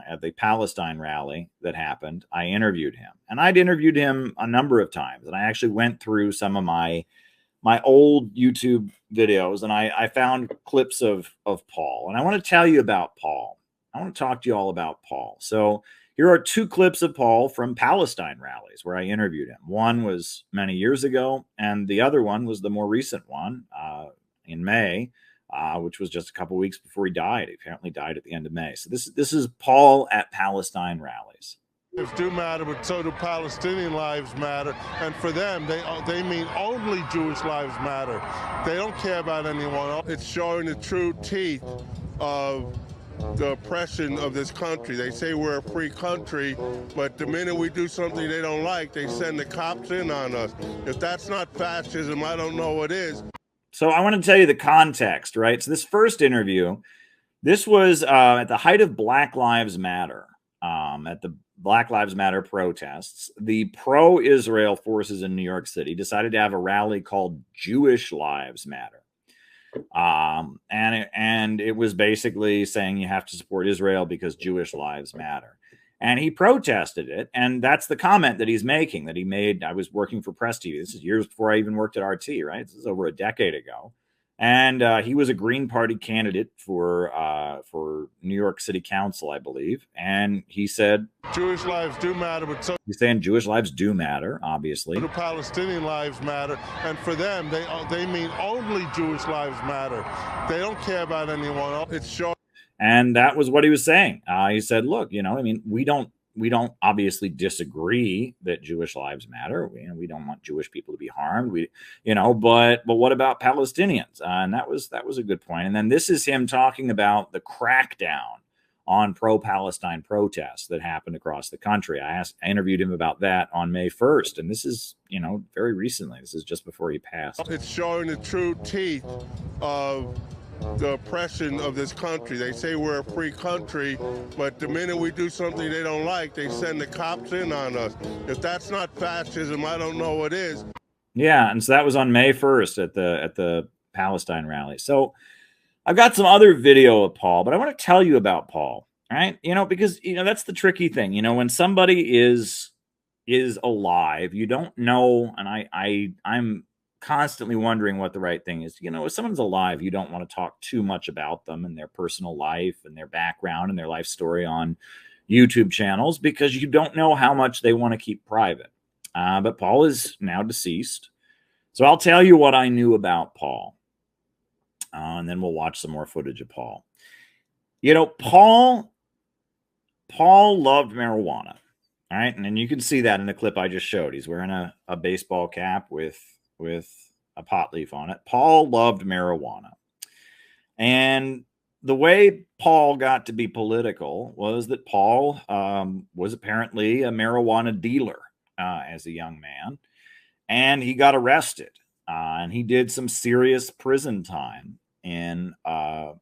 At the Palestine rally that happened. I interviewed him, and I'd interviewed him a number of times, and I actually went through some of my old YouTube videos, and I found clips of Paul, and I want to tell you about Paul. I want to talk to you all about Paul. So here are two clips of Paul from Palestine rallies where I interviewed him. One was many years ago, and the other one was the more recent one in May, which was just a couple weeks before he died. He apparently died at the end of May. So this is Paul at Palestine rallies.
Lives do matter, but so do Palestinian lives matter. And for them, they mean only Jewish lives matter. They don't care about anyone else. It's showing the true teeth of the oppression of this country. They say we're a free country, but the minute we do something they don't like, they send the cops in on us. If that's not fascism, I don't know what is.
So I want to tell you the context, right? So this first interview, this was at the height of Black Lives Matter, at the Black Lives Matter protests. The pro-Israel forces in New York City decided to have a rally called Jewish Lives Matter. And it was basically saying you have to support Israel because Jewish lives matter. And he protested it. And that's the comment that he's making, that he made. I was working for Press TV. This is years before I even worked at RT, right? This is over a decade ago. And he was a Green Party candidate for New York City Council, I believe. And he said,
Jewish lives do matter, but so
he's saying Jewish lives do matter, obviously.
do Palestinian lives matter. And for them, they mean only Jewish lives matter. They don't care about anyone else. It's showing.
And that was what he was saying. He said, look, we don't obviously disagree that Jewish lives matter. We don't want Jewish people to be harmed. But what about Palestinians? And that was a good point. And then this is him talking about the crackdown on pro-Palestine protests that happened across the country. I interviewed him about that on May 1st. And this is, very recently. This is just before he passed.
It's showing the true teeth of the oppression of this country. They say we're a free country, but the minute we do something they don't like, they send the cops in on us. If that's not fascism, I don't know what is.
Yeah, and so that was on May 1st at the Palestine rally. So I've got some other video of Paul, but I want to tell you about Paul. right? Because that's the tricky thing. When somebody is alive, you don't know, and I'm constantly wondering what the right thing is. If someone's alive, you don't want to talk too much about them and their personal life and their background and their life story on YouTube channels, because you don't know how much they want to keep private. But Paul is now deceased. So I'll tell you what I knew about Paul. And then we'll watch some more footage of Paul. Paul loved marijuana. All right. And then you can see that in the clip I just showed. He's wearing a baseball cap with a pot leaf on it. Paul loved marijuana. And the way Paul got to be political was that Paul was apparently a marijuana dealer as a young man. And he got arrested. And he did some serious prison time in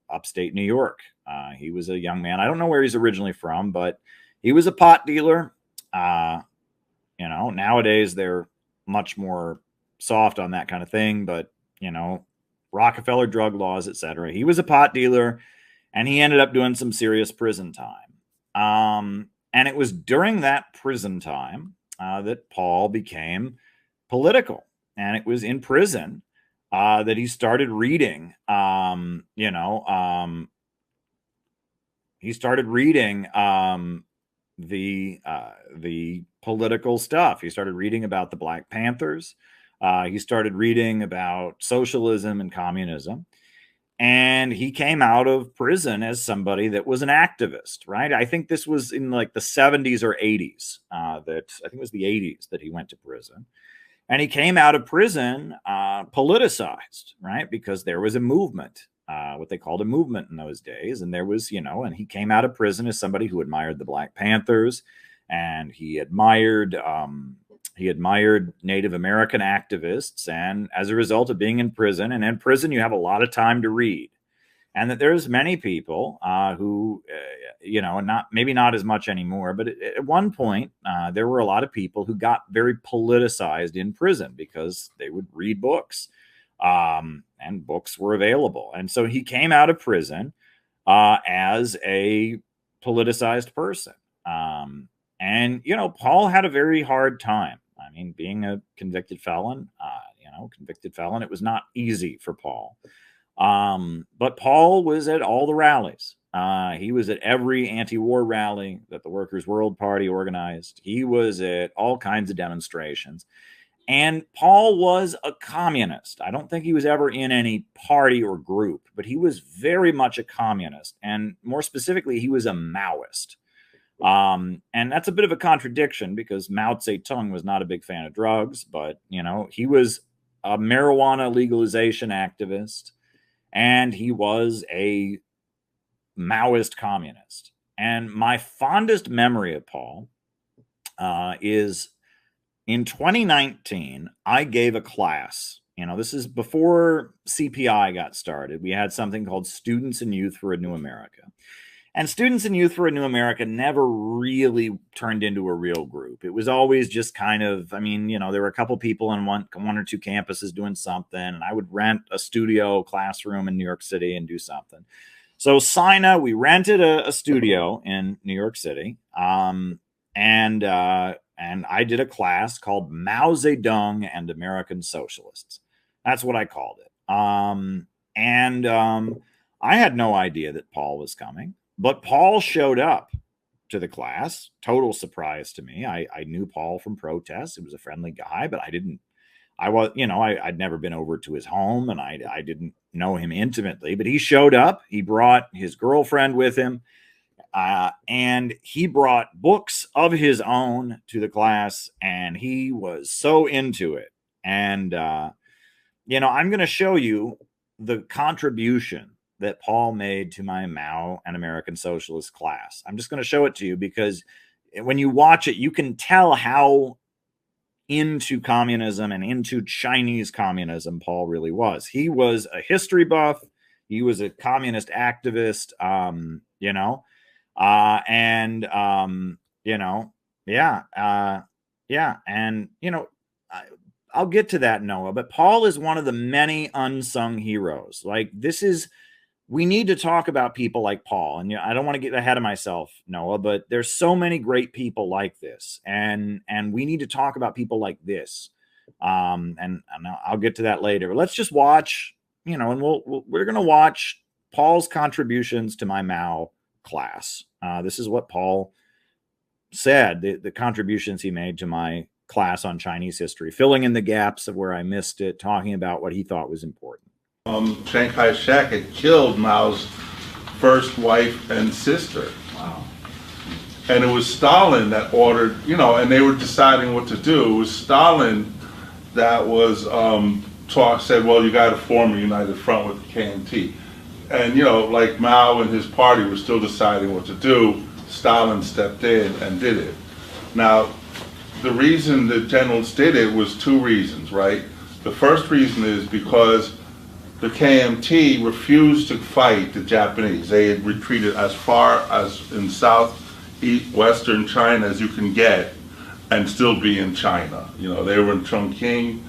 upstate New York. He was a young man. I don't know where he's originally from, but he was a pot dealer. Nowadays they're much more soft on that kind of thing, but Rockefeller drug laws, etc. He was a pot dealer, and he ended up doing some serious prison time. And it was during that prison time that Paul became political, and it was in prison that he started reading. He started reading the political stuff. He started reading about the Black Panthers. He started reading about socialism and communism. And he came out of prison as somebody that was an activist, right? I think this was in like the 70s or 80s. I think it was the 80s that he went to prison. And he came out of prison politicized, right? Because there was a movement, what they called a movement in those days. And there was, and he came out of prison as somebody who admired the Black Panthers, and he admired Native American activists. And as a result of being in prison, and in prison, you have a lot of time to read. And that there's many people who, maybe not as much anymore, but at one point, there were a lot of people who got very politicized in prison because they would read books, and books were available. And so he came out of prison as a politicized person. Paul had a very hard time. I mean, being a convicted felon, it was not easy for Paul. But Paul was at all the rallies. He was at every anti-war rally that the Workers' World Party organized. He was at all kinds of demonstrations. And Paul was a communist. I don't think he was ever in any party or group, but he was very much a communist. And more specifically, he was a Maoist. And that's a bit of a contradiction because Mao Zedong was not a big fan of drugs, but, he was a marijuana legalization activist, and he was a Maoist communist. And my fondest memory of Paul is in 2019, I gave a class. This is before CPI got started. We had something called Students and Youth for a New America. And Students and Youth for a New America never really turned into a real group. It was always just kind of, there were a couple people in one or two campuses doing something, and I would rent a studio classroom in New York City and do something. So we rented a studio in New York City, and I did a class called Mao Zedong and American Socialists. That's what I called it. I had no idea that Paul was coming. But Paul showed up to the class. Total surprise to me. I knew Paul from protests. He was a friendly guy, but I'd never been over to his home, and I didn't know him intimately. But he showed up. He brought his girlfriend with him, and he brought books of his own to the class, and he was so into it. And, I'm going to show you the contribution that Paul made to my Mao and American Socialist class. I'm just going to show it to you because when you watch it, you can tell how into communism and into Chinese communism Paul really was. He was a history buff. He was a communist activist, I'll get to that, Noah, but Paul is one of the many unsung heroes. Like, this is we need to talk about people like Paul. And I don't want to get ahead of myself, Noah, but there's so many great people like this, and we need to talk about people like this. And I'll get to that later. But let's just watch, and we're going to watch Paul's contributions to my Mao class. This is what Paul said, the contributions he made to my class on Chinese history, filling in the gaps of where I missed it, talking about what he thought was important.
Chiang Kai-shek had killed Mao's first wife and sister.
Wow.
And it was Stalin that ordered, and they were deciding what to do. It was Stalin that was said, well, you got to form a united front with the KMT. And, like Mao and his party were still deciding what to do, Stalin stepped in and did it. Now, the reason the generals did it was two reasons, right? The first reason is because the KMT refused to fight the Japanese. They had retreated as far as in southwestern China as you can get and still be in China. They were in Chongqing,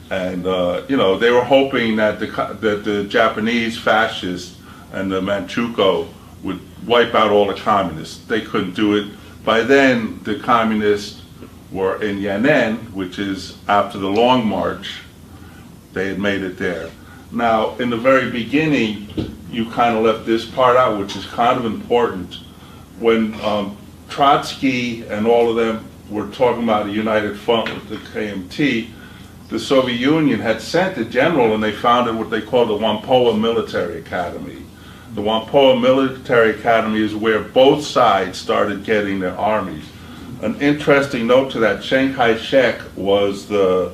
and they were hoping that the Japanese fascists and the Manchukuo would wipe out all the communists. They couldn't do it. By then, the communists were in Yan'an, which is after the Long March. They had made it there. Now, in the very beginning, you kind of left this part out, which is kind of important. When Trotsky and all of them were talking about a united front with the KMT, the Soviet Union had sent a general, and they founded what they call the Whampoa Military Academy. The Whampoa Military Academy is where both sides started getting their armies. An interesting note to that, Chiang Kai-shek was the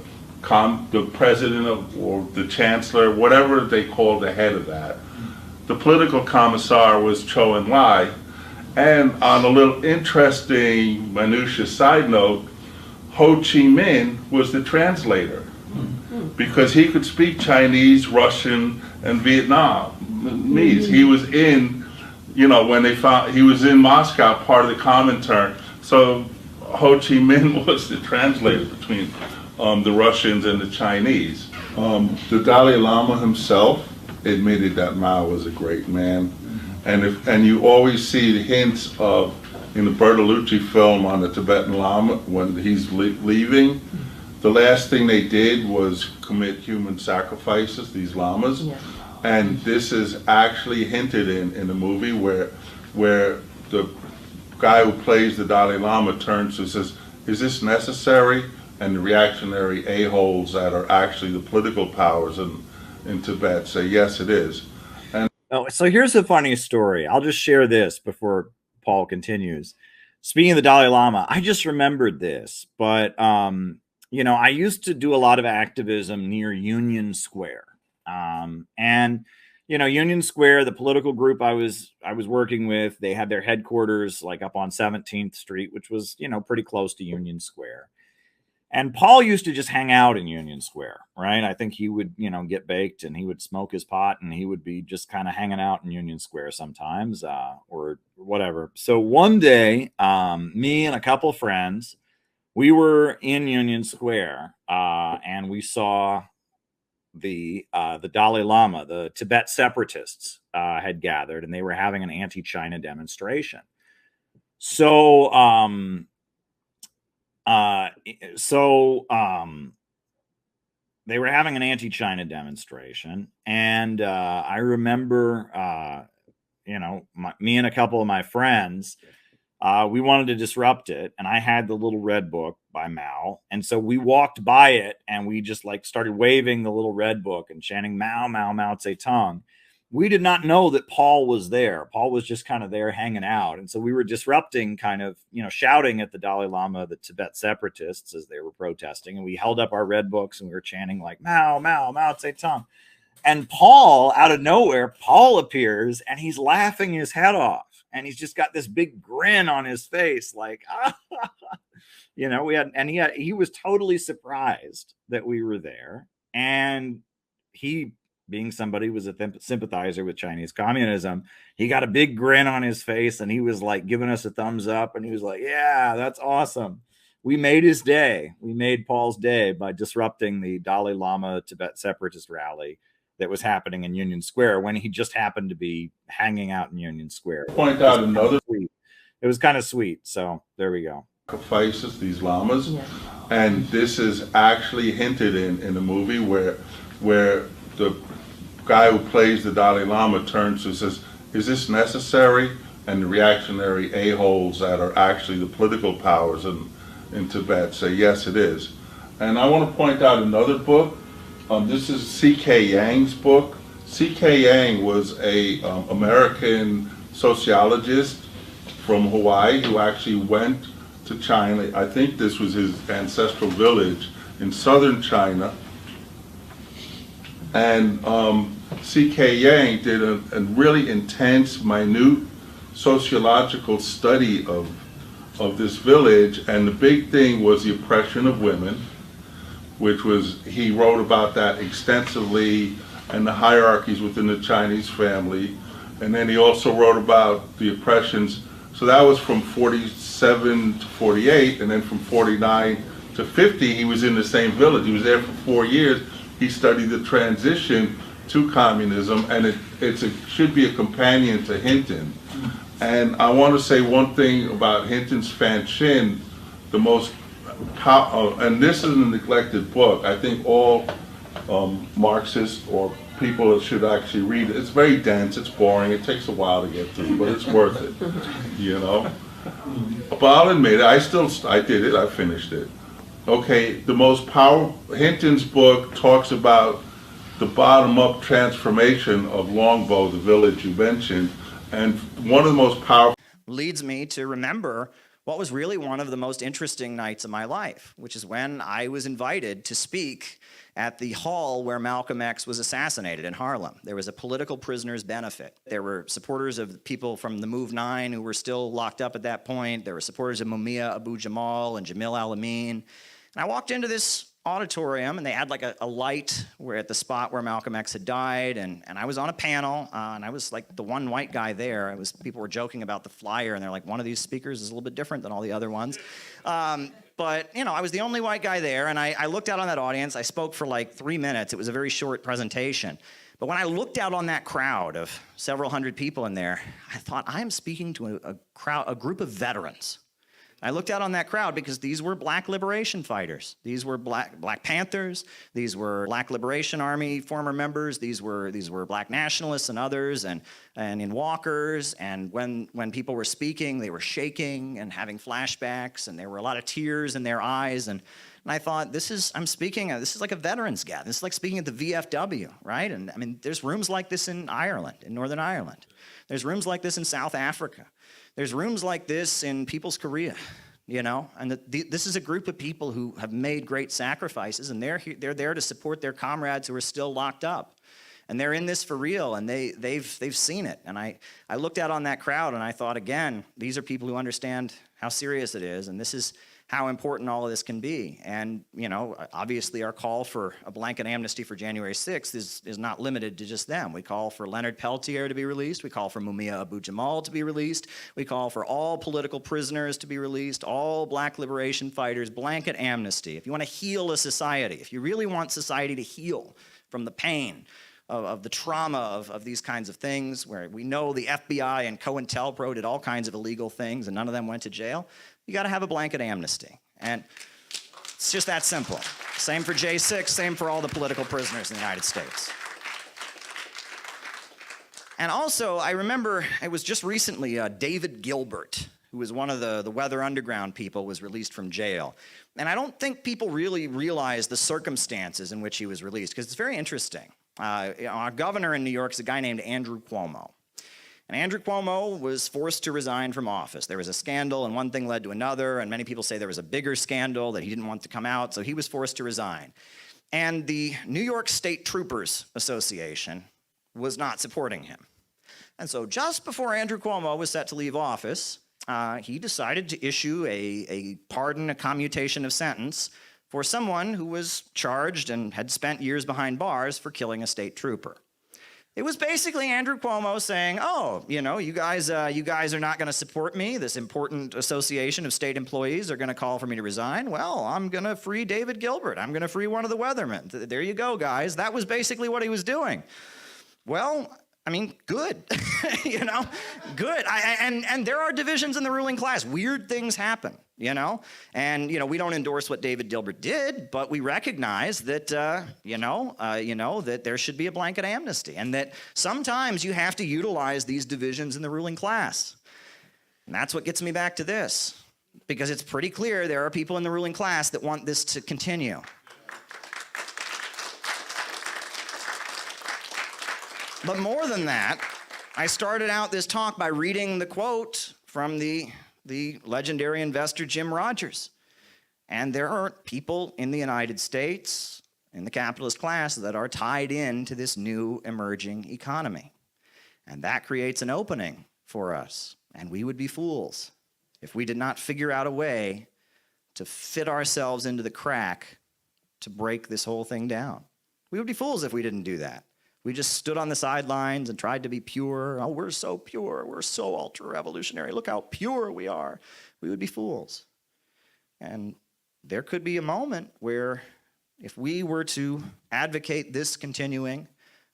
president or the chancellor, whatever they called the head of that. The political commissar was Zhou Enlai. And on a little interesting minutiae side note, Ho Chi Minh was the translator because he could speak Chinese, Russian, and Vietnamese. He was in, when he was in Moscow, part of the Comintern. So Ho Chi Minh was the translator between the Russians and the Chinese. The Dalai Lama himself admitted that Mao was a great man, and you always see the hints of in the Bertolucci film on the Tibetan Lama when he's leaving. The last thing they did was commit human sacrifices, these lamas, and this is actually hinted in the movie where the guy who plays the Dalai Lama turns and says, "Is this necessary?" And the reactionary a-holes that are actually the political powers in Tibet say, yes, it is. And
so here's the funniest story. I'll just share this before Paul continues. Speaking of the Dalai Lama, I just remembered this, but, I used to do a lot of activism near Union Square. Union Square, the political group I was working with, they had their headquarters like up on 17th Street, which was, pretty close to Union Square. And Paul used to just hang out in Union Square, right? I think he would, get baked and he would smoke his pot and he would be just kind of hanging out in Union Square sometimes or whatever. So one day, me and a couple of friends, we were in Union Square and we saw the Dalai Lama, the Tibet separatists had gathered and they were having an anti-China demonstration. So they were having an anti-China demonstration, and I remember, me and a couple of my friends, we wanted to disrupt it, and I had the little red book by Mao, and so we walked by it, and we just started waving the little red book and chanting Mao, Mao, Mao Zedong. We did not know that Paul was there. Paul was just kind of there hanging out. And so we were disrupting, kind of, shouting at the Dalai Lama, the Tibet separatists as they were protesting. And we held up our red books and we were chanting like Mao, Mao, Mao Zedong. And Paul, out of nowhere, Paul appears and he's laughing his head off. And he's just got this big grin on his face like, he was totally surprised that we were there. And he, being somebody who was a sympathizer with Chinese communism, he got a big grin on his face and he was like giving us a thumbs up and he was like, yeah, that's awesome. We made his day. We made Paul's day by disrupting the Dalai Lama Tibet separatist rally that was happening in Union Square when he just happened to be hanging out in Union Square.
Point out another.
It was kind of sweet. So there we go.
Sacrifices, these llamas, and this is actually hinted in the movie where the guy who plays the Dalai Lama turns and says, "Is this necessary?" And the reactionary a-holes that are actually the political powers in Tibet say, "Yes, it is." And I want to point out another book. This is C.K. Yang's book. C.K. Yang was a American sociologist from Hawaii who actually went to China. I think this was his ancestral village in southern China. And C.K. Yang did a really intense, minute sociological study of this village. And the big thing was the oppression of women, which was, he wrote about that extensively, and the hierarchies within the Chinese family. And then he also wrote about the oppressions. So that was from 47 to 48, and then from 49 to 50, he was in the same village. He was there for 4 years. He studied the transition to communism, and it should be a companion to Hinton. And I want to say one thing about Hinton's Fan Shin, the most, and this is a neglected book. I think all Marxists or people should actually read it. It's very dense, it's boring, it takes a while to get through, but it's worth it, you know? But I'll admit it, I did it, I finished it. Okay, the most powerful, Hinton's book talks about the bottom-up transformation of Longbow, the village you mentioned, and one of the most powerful...
Leads me to remember what was really one of the most interesting nights of my life, which is when I was invited to speak at the hall where Malcolm X was assassinated in Harlem. There was a political prisoner's benefit. There were supporters of people from the Move 9 who were still locked up at that point. There were supporters of Mumia Abu-Jamal and Jamil Al-Amin. And I walked into this auditorium, and they had like a light where at the spot where Malcolm X had died, and I was on a panel, and I was like the one white guy there. People were joking about the flyer, and they're like, one of these speakers is a little bit different than all the other ones. But, you know, I was the only white guy there, and I looked out on that audience. I spoke for like 3 minutes. It was a very short presentation. But when I looked out on that crowd of several hundred people in there, I thought, I am speaking to a group of veterans. I looked out on that crowd because these were black liberation fighters. These were Black Panthers. These were Black Liberation Army former members. These were black nationalists and others, and in walkers. And when people were speaking, they were shaking and having flashbacks, and there were a lot of tears in their eyes. And I thought, this is like a veterans gathering. This is like speaking at the VFW, right? And I mean, there's rooms like this in Ireland, in Northern Ireland. There's rooms like this in South Africa. There's rooms like this in People's Korea, you know? And this is a group of people who have made great sacrifices, and they're there to support their comrades who are still locked up. And they're in this for real, and they've seen it. And I looked out on that crowd, and I thought, again, these are people who understand how serious it is, and this is how important all of this can be. And, you know, obviously our call for a blanket amnesty for January 6th is not limited to just them. We call for Leonard Peltier to be released. We call for Mumia Abu-Jamal to be released. We call for all political prisoners to be released, all black liberation fighters, blanket amnesty. If you want to heal a society, if you really want society to heal from the pain of the trauma of these kinds of things, where we know the FBI and COINTELPRO did all kinds of illegal things and none of them went to jail, you got to have a blanket amnesty. And it's just that simple. Same for J6, same for all the political prisoners in the United States. And also, I remember it was just recently David Gilbert, who was one of the Weather Underground people, was released from jail. And I don't think people really realize the circumstances in which he was released, because it's very interesting. Our governor in New York is a guy named Andrew Cuomo. And Andrew Cuomo was forced to resign from office. There was a scandal, and one thing led to another, and many people say there was a bigger scandal that he didn't want to come out, so he was forced to resign. And the New York State Troopers Association was not supporting him. And so just before Andrew Cuomo was set to leave office, he decided to issue a pardon, a commutation of sentence for someone who was charged and had spent years behind bars for killing a state trooper. It was basically Andrew Cuomo saying, "Oh, you guys are not going to support me. This important association of state employees are going to call for me to resign. Well, I'm going to free David Gilbert. I'm going to free one of the weathermen. There you go, guys." That was basically what he was doing. Well, I mean, good, good. And there are divisions in the ruling class. Weird things happen, And, we don't endorse what David Gilbert did, but we recognize that, that there should be a blanket amnesty and that sometimes you have to utilize these divisions in the ruling class. And that's what gets me back to this, because it's pretty clear there are people in the ruling class that want this to continue. But more than that, I started out this talk by reading the quote from the legendary investor Jim Rogers. And there are people in the United States, in the capitalist class, that are tied into this new emerging economy. And that creates an opening for us. And we would be fools if we did not figure out a way to fit ourselves into the crack to break this whole thing down. We would be fools if we didn't do that. We just stood on the sidelines and tried to be pure. Oh, we're so pure. We're so ultra-revolutionary. Look how pure we are. We would be fools. And there could be a moment where if we were to advocate this continuing,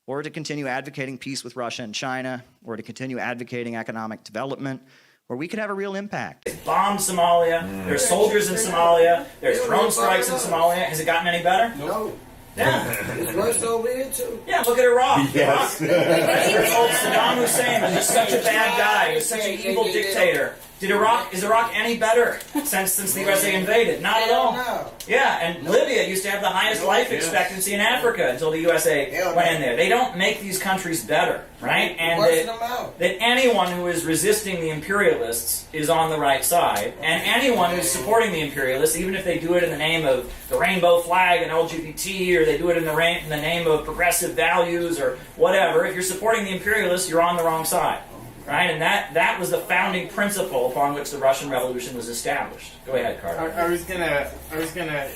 or to continue advocating peace with Russia and China, or to continue advocating economic development, where we could have a real impact. Bomb Somalia. There's soldiers in Somalia. There's drone strikes in Somalia. Has it gotten any better?
No.
Yeah.
It's worse over here, too.
Yeah, look at Iraq.
Yes.
Iraq. Saddam Hussein was just such a bad guy. He was such an evil dictator. Is Iraq any better since the USA invaded? Not at all. No. Yeah, and Libya used to have the highest life expectancy in Africa until the USA went in there. They don't make these countries better, right? And that anyone who is resisting the imperialists is on the right side, and anyone who's supporting the imperialists, even if they do it in the name of the rainbow flag and LGBT, or they do it in the name of progressive values or whatever, if you're supporting the imperialists, you're on the wrong side. Right, and that was the founding principle upon which the Russian Revolution was established. Go ahead, Carter.
I was gonna.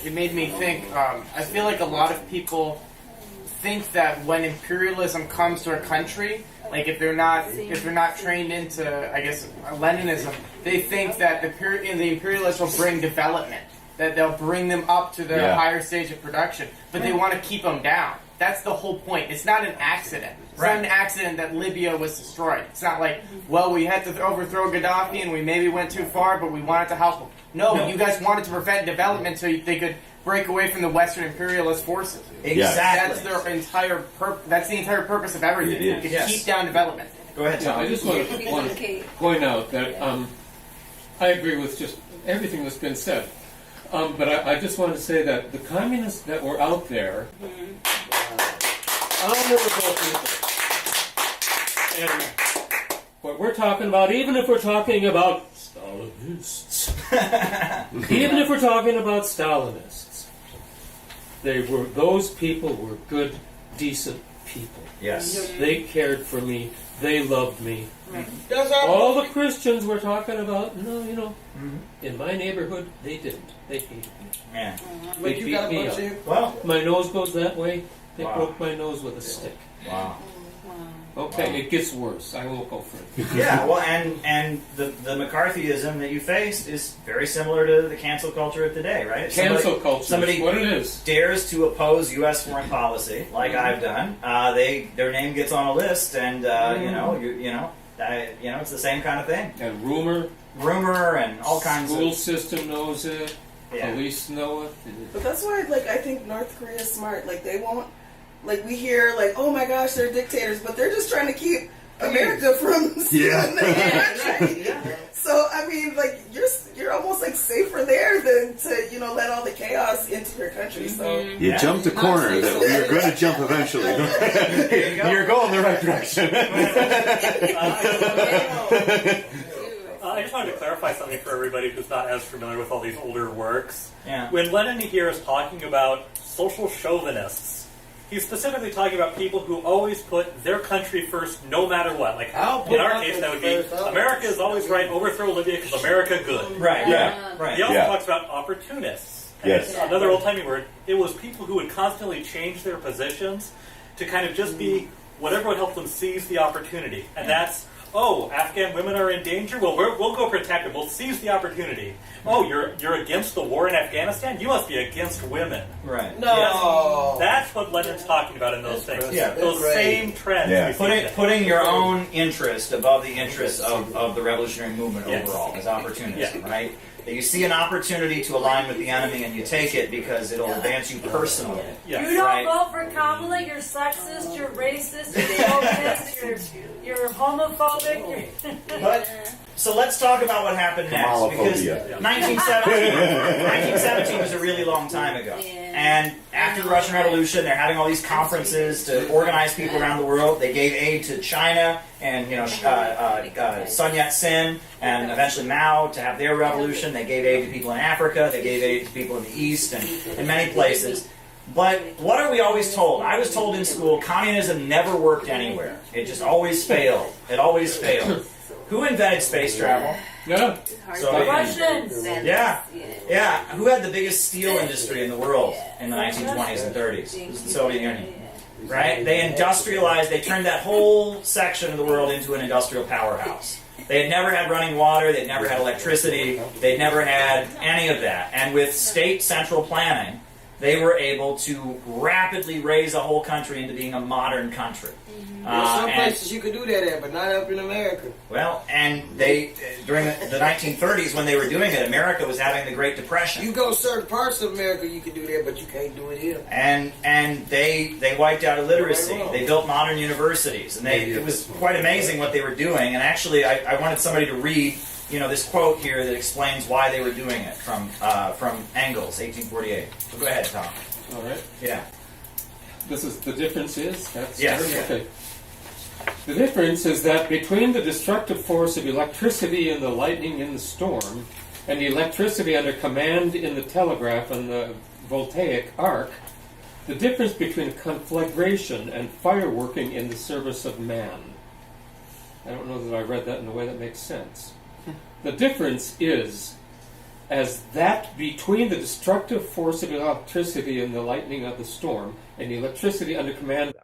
It made me think. I feel like a lot of people think that when imperialism comes to a country, like if they're not trained into, I guess, Leninism, they think that the imperialists will bring development, that they'll bring them up to the higher stage of production, but they want to keep them down. That's the whole point. It's not an accident. It's not an accident that Libya was destroyed. It's not like, well, we had to overthrow Gaddafi and we maybe went too far, but we wanted to help them. No, you guys wanted to prevent development so they could break away from the Western imperialist forces.
Exactly.
That's their entire that's the entire purpose of everything. To keep down development.
Go ahead, Tom.
I just want to point out that I agree with just everything that's been said. But I just want to say that the communists that were out there, honorable people. And what we're talking about, even if we're talking about Stalinists, those people were good, decent people.
Yes.
They cared for me. They loved me. All the Christians we're talking about, in my neighborhood, they didn't. They hated me.
Yeah.
They beat me up.
Well,
my nose goes that way. They broke my nose with a stick.
Wow.
Okay, it gets worse. I won't go further.
Yeah, well, and the McCarthyism that you faced is very similar to the cancel culture of today, right?
Cancel culture
somebody
is what it is.
Dares to oppose U.S. foreign policy, like I've done. Their name gets on a list, and it's the same kind of thing.
And rumor,
and all kinds of
school system knows it.
Yeah.
Police know it.
But that's why, I think North Korea is smart. They won't. We hear, oh my gosh, they're dictators, but they're just trying to keep America from stealing their country. So, I mean, you're almost, safer there than to, let all the chaos into your country. So
you jumped a corner that you're going to jump eventually. You're going the right direction.
I just wanted to clarify something for everybody who's not as familiar with all these older works.
Yeah.
When Lenin here is talking about social chauvinists, he's specifically talking about people who always put their country first no matter what. In our case, that would be, America is always right, overthrow Libya because America good.
Right.
Yeah.
Right. He also talks about opportunists. And
Yes.
it's another old-timey word. It was people who would constantly change their positions to kind of just be whatever would help them seize the opportunity. And that's, oh, Afghan women are in danger? Well, we'll go protect them. We'll seize the opportunity. Oh, you're against the war in Afghanistan? You must be against women.
Right.
No. Yes. That's what Lenin's talking about in those things.
Yeah.
Those same trends.
Yeah. Putting your own interest above the interests of the revolutionary movement overall as opportunism, right? That you see an opportunity to align with the enemy and you take it because it'll advance you personally.
You don't vote for Kamala, you're sexist, you're racist, you're chauvinist, you're homophobic.
So let's talk about what happened next, because 1917 was a really long time ago. And after the Russian Revolution, they're having all these conferences to organize people around the world. They gave aid to China and Sun Yat-sen and eventually Mao to have their revolution. They gave aid to people in Africa. They gave aid to people in the East and in many places. But what are we always told? I was told in school, communism never worked anywhere. It just always failed. It always failed. Who invented space travel?
Yeah.
Russians.
Yeah. Who had the biggest steel industry in the world in the 1920s and 30s? It was the Soviet Union. Right? They industrialized, they turned that whole section of the world into an industrial powerhouse. They had never had running water, they'd never had electricity, they'd never had any of that. And with state central planning, they were able to rapidly raise a whole country into being a modern country.
There's some places you could do that at, but not up in America.
Well, and they, during the 1930s when they were doing it, America was having the Great Depression.
You go certain parts of America, you can do that, but you can't do it here.
And they wiped out illiteracy. They built modern universities. And it was quite amazing what they were doing. And actually, I wanted somebody to read this quote here that explains why they were doing it from Engels, 1848. So go ahead, Tom.
All right.
Yeah.
This is the difference is? That's
yes.
Okay. The difference is that between the destructive force of electricity in the lightning in the storm and the electricity under command in the telegraph and the voltaic arc, the difference between conflagration and fireworking in the service of man. I don't know that I read that in a way that makes sense. The difference is as that between the destructive force of electricity in the lightning of the storm and the electricity under command.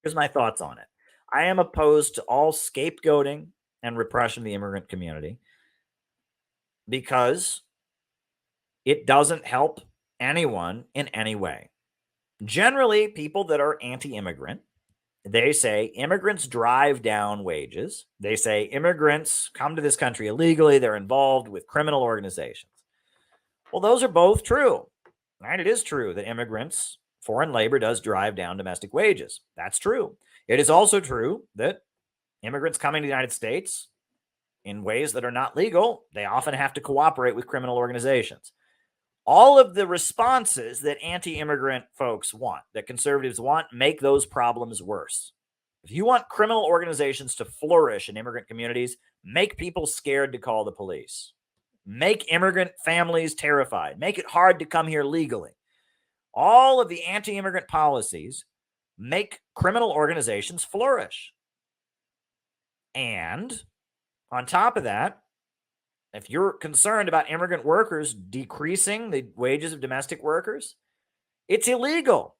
Here's my thoughts on it. I am opposed to all scapegoating and repression of the immigrant community because it doesn't help anyone in any way. Generally, people that are anti-immigrant, they say immigrants drive down wages. They say immigrants come to this country illegally. They're involved with criminal organizations. Well, those are both true. Right? It is true that immigrants, foreign labor does drive down domestic wages. That's true. It is also true that immigrants coming to the United States in ways that are not legal, they often have to cooperate with criminal organizations. All of the responses that anti-immigrant folks want, that conservatives want, make those problems worse. If you want criminal organizations to flourish in immigrant communities, make people scared to call the police. Make immigrant families terrified. Make it hard to come here legally. All of the anti-immigrant policies make criminal organizations flourish. And on top of that, if you're concerned about immigrant workers decreasing the wages of domestic workers, it's illegal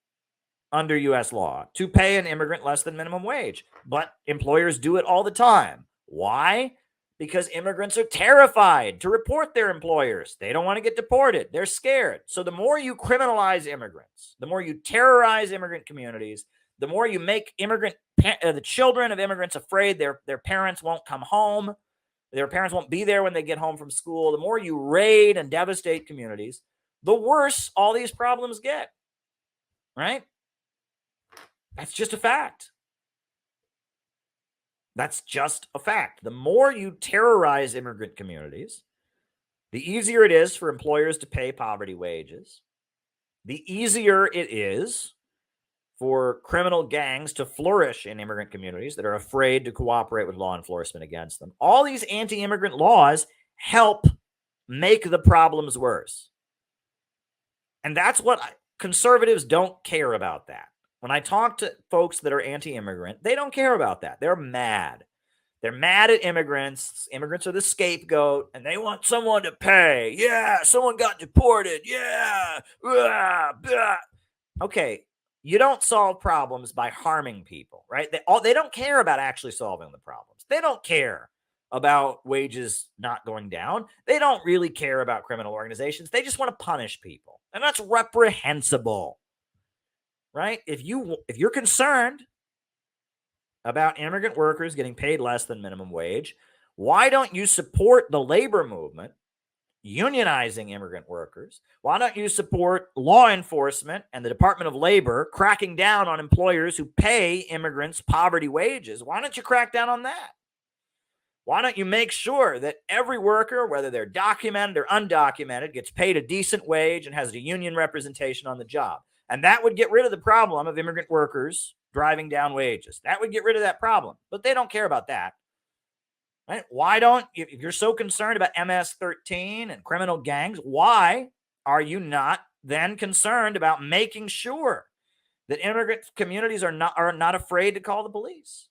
under U.S. law to pay an immigrant less than minimum wage. But employers do it all the time. Why? Because immigrants are terrified to report their employers. They don't want to get deported. They're scared. So the more you criminalize immigrants, the more you terrorize immigrant communities, the more you make the children of immigrants afraid their parents won't come home, their parents won't be there when they get home from school, the more you raid and devastate communities, the worse all these problems get. Right? That's just a fact. That's just a fact. The more you terrorize immigrant communities, the easier it is for employers to pay poverty wages. The easier it is for criminal gangs to flourish in immigrant communities that are afraid to cooperate with law enforcement against them. All these anti-immigrant laws help make the problems worse. And that's what conservatives don't care about that. When I talk to folks that are anti-immigrant, they don't care about that. They're mad. They're mad at immigrants. Immigrants are the scapegoat, and they want someone to pay. Yeah, someone got deported. Yeah. Okay,
you don't solve problems by harming people, right? They don't care about actually solving the problems. They don't care about wages not going down. They don't really care about criminal organizations. They just want to punish people. And that's reprehensible, right? If you're concerned about immigrant workers getting paid less than minimum wage, why don't you support the labor movement unionizing immigrant workers? Why don't you support law enforcement and the Department of Labor cracking down on employers who pay immigrants poverty wages? Why don't you crack down on that? Why don't you make sure that every worker, whether they're documented or undocumented, gets paid a decent wage and has a union representation on the job? And that would get rid of the problem of immigrant workers driving down wages. That would get rid of that problem. But they don't care about that. Right? Why don't, if you're so concerned about MS-13 and criminal gangs, why are you not then concerned about making sure that immigrant communities are not afraid to call the police?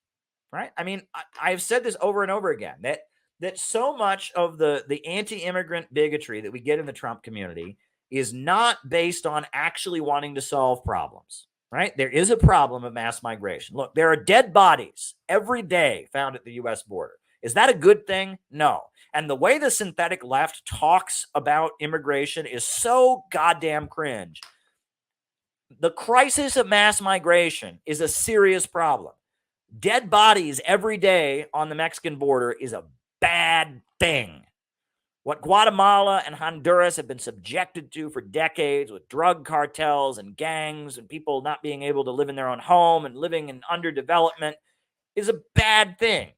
Right? I mean, I've said this over and over again, that so much of the anti-immigrant bigotry that we get in the Trump community is not based on actually wanting to solve problems. Right? There is a problem of mass migration. Look, there are dead bodies every day found at the U.S. border. Is that a good thing? No. And the way the synthetic left talks about immigration is so goddamn cringe. The crisis of mass migration is a serious problem. Dead bodies every day on the Mexican border is a bad thing. What Guatemala and Honduras have been subjected to for decades with drug cartels and gangs and people not being able to live in their own home and living in underdevelopment is a bad thing.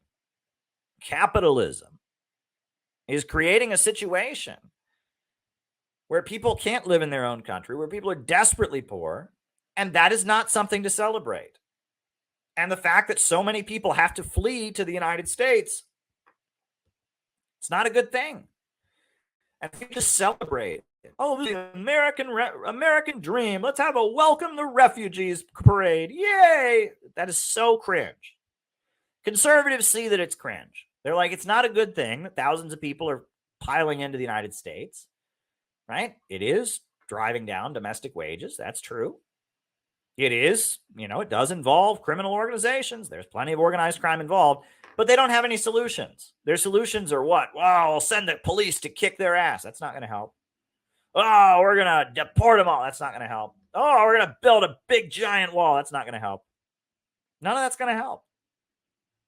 Capitalism is creating a situation where people can't live in their own country, where people are desperately poor, and that is not something to celebrate. And the fact that so many people have to flee to the United States, it's not a good thing. And if you just celebrate, oh, the American dream, let's have a welcome the refugees parade, yay! That is so cringe. Conservatives see that it's cringe. They're like, it's not a good thing that thousands of people are piling into the United States, right? It is driving down domestic wages. That's true. It is, it does involve criminal organizations. There's plenty of organized crime involved, but they don't have any solutions. Their solutions are what? Well, we'll send the police to kick their ass. That's not going to help. Oh, we're going to deport them all. That's not going to help. Oh, we're going to build a big giant wall. That's not going to help. None of that's going to help.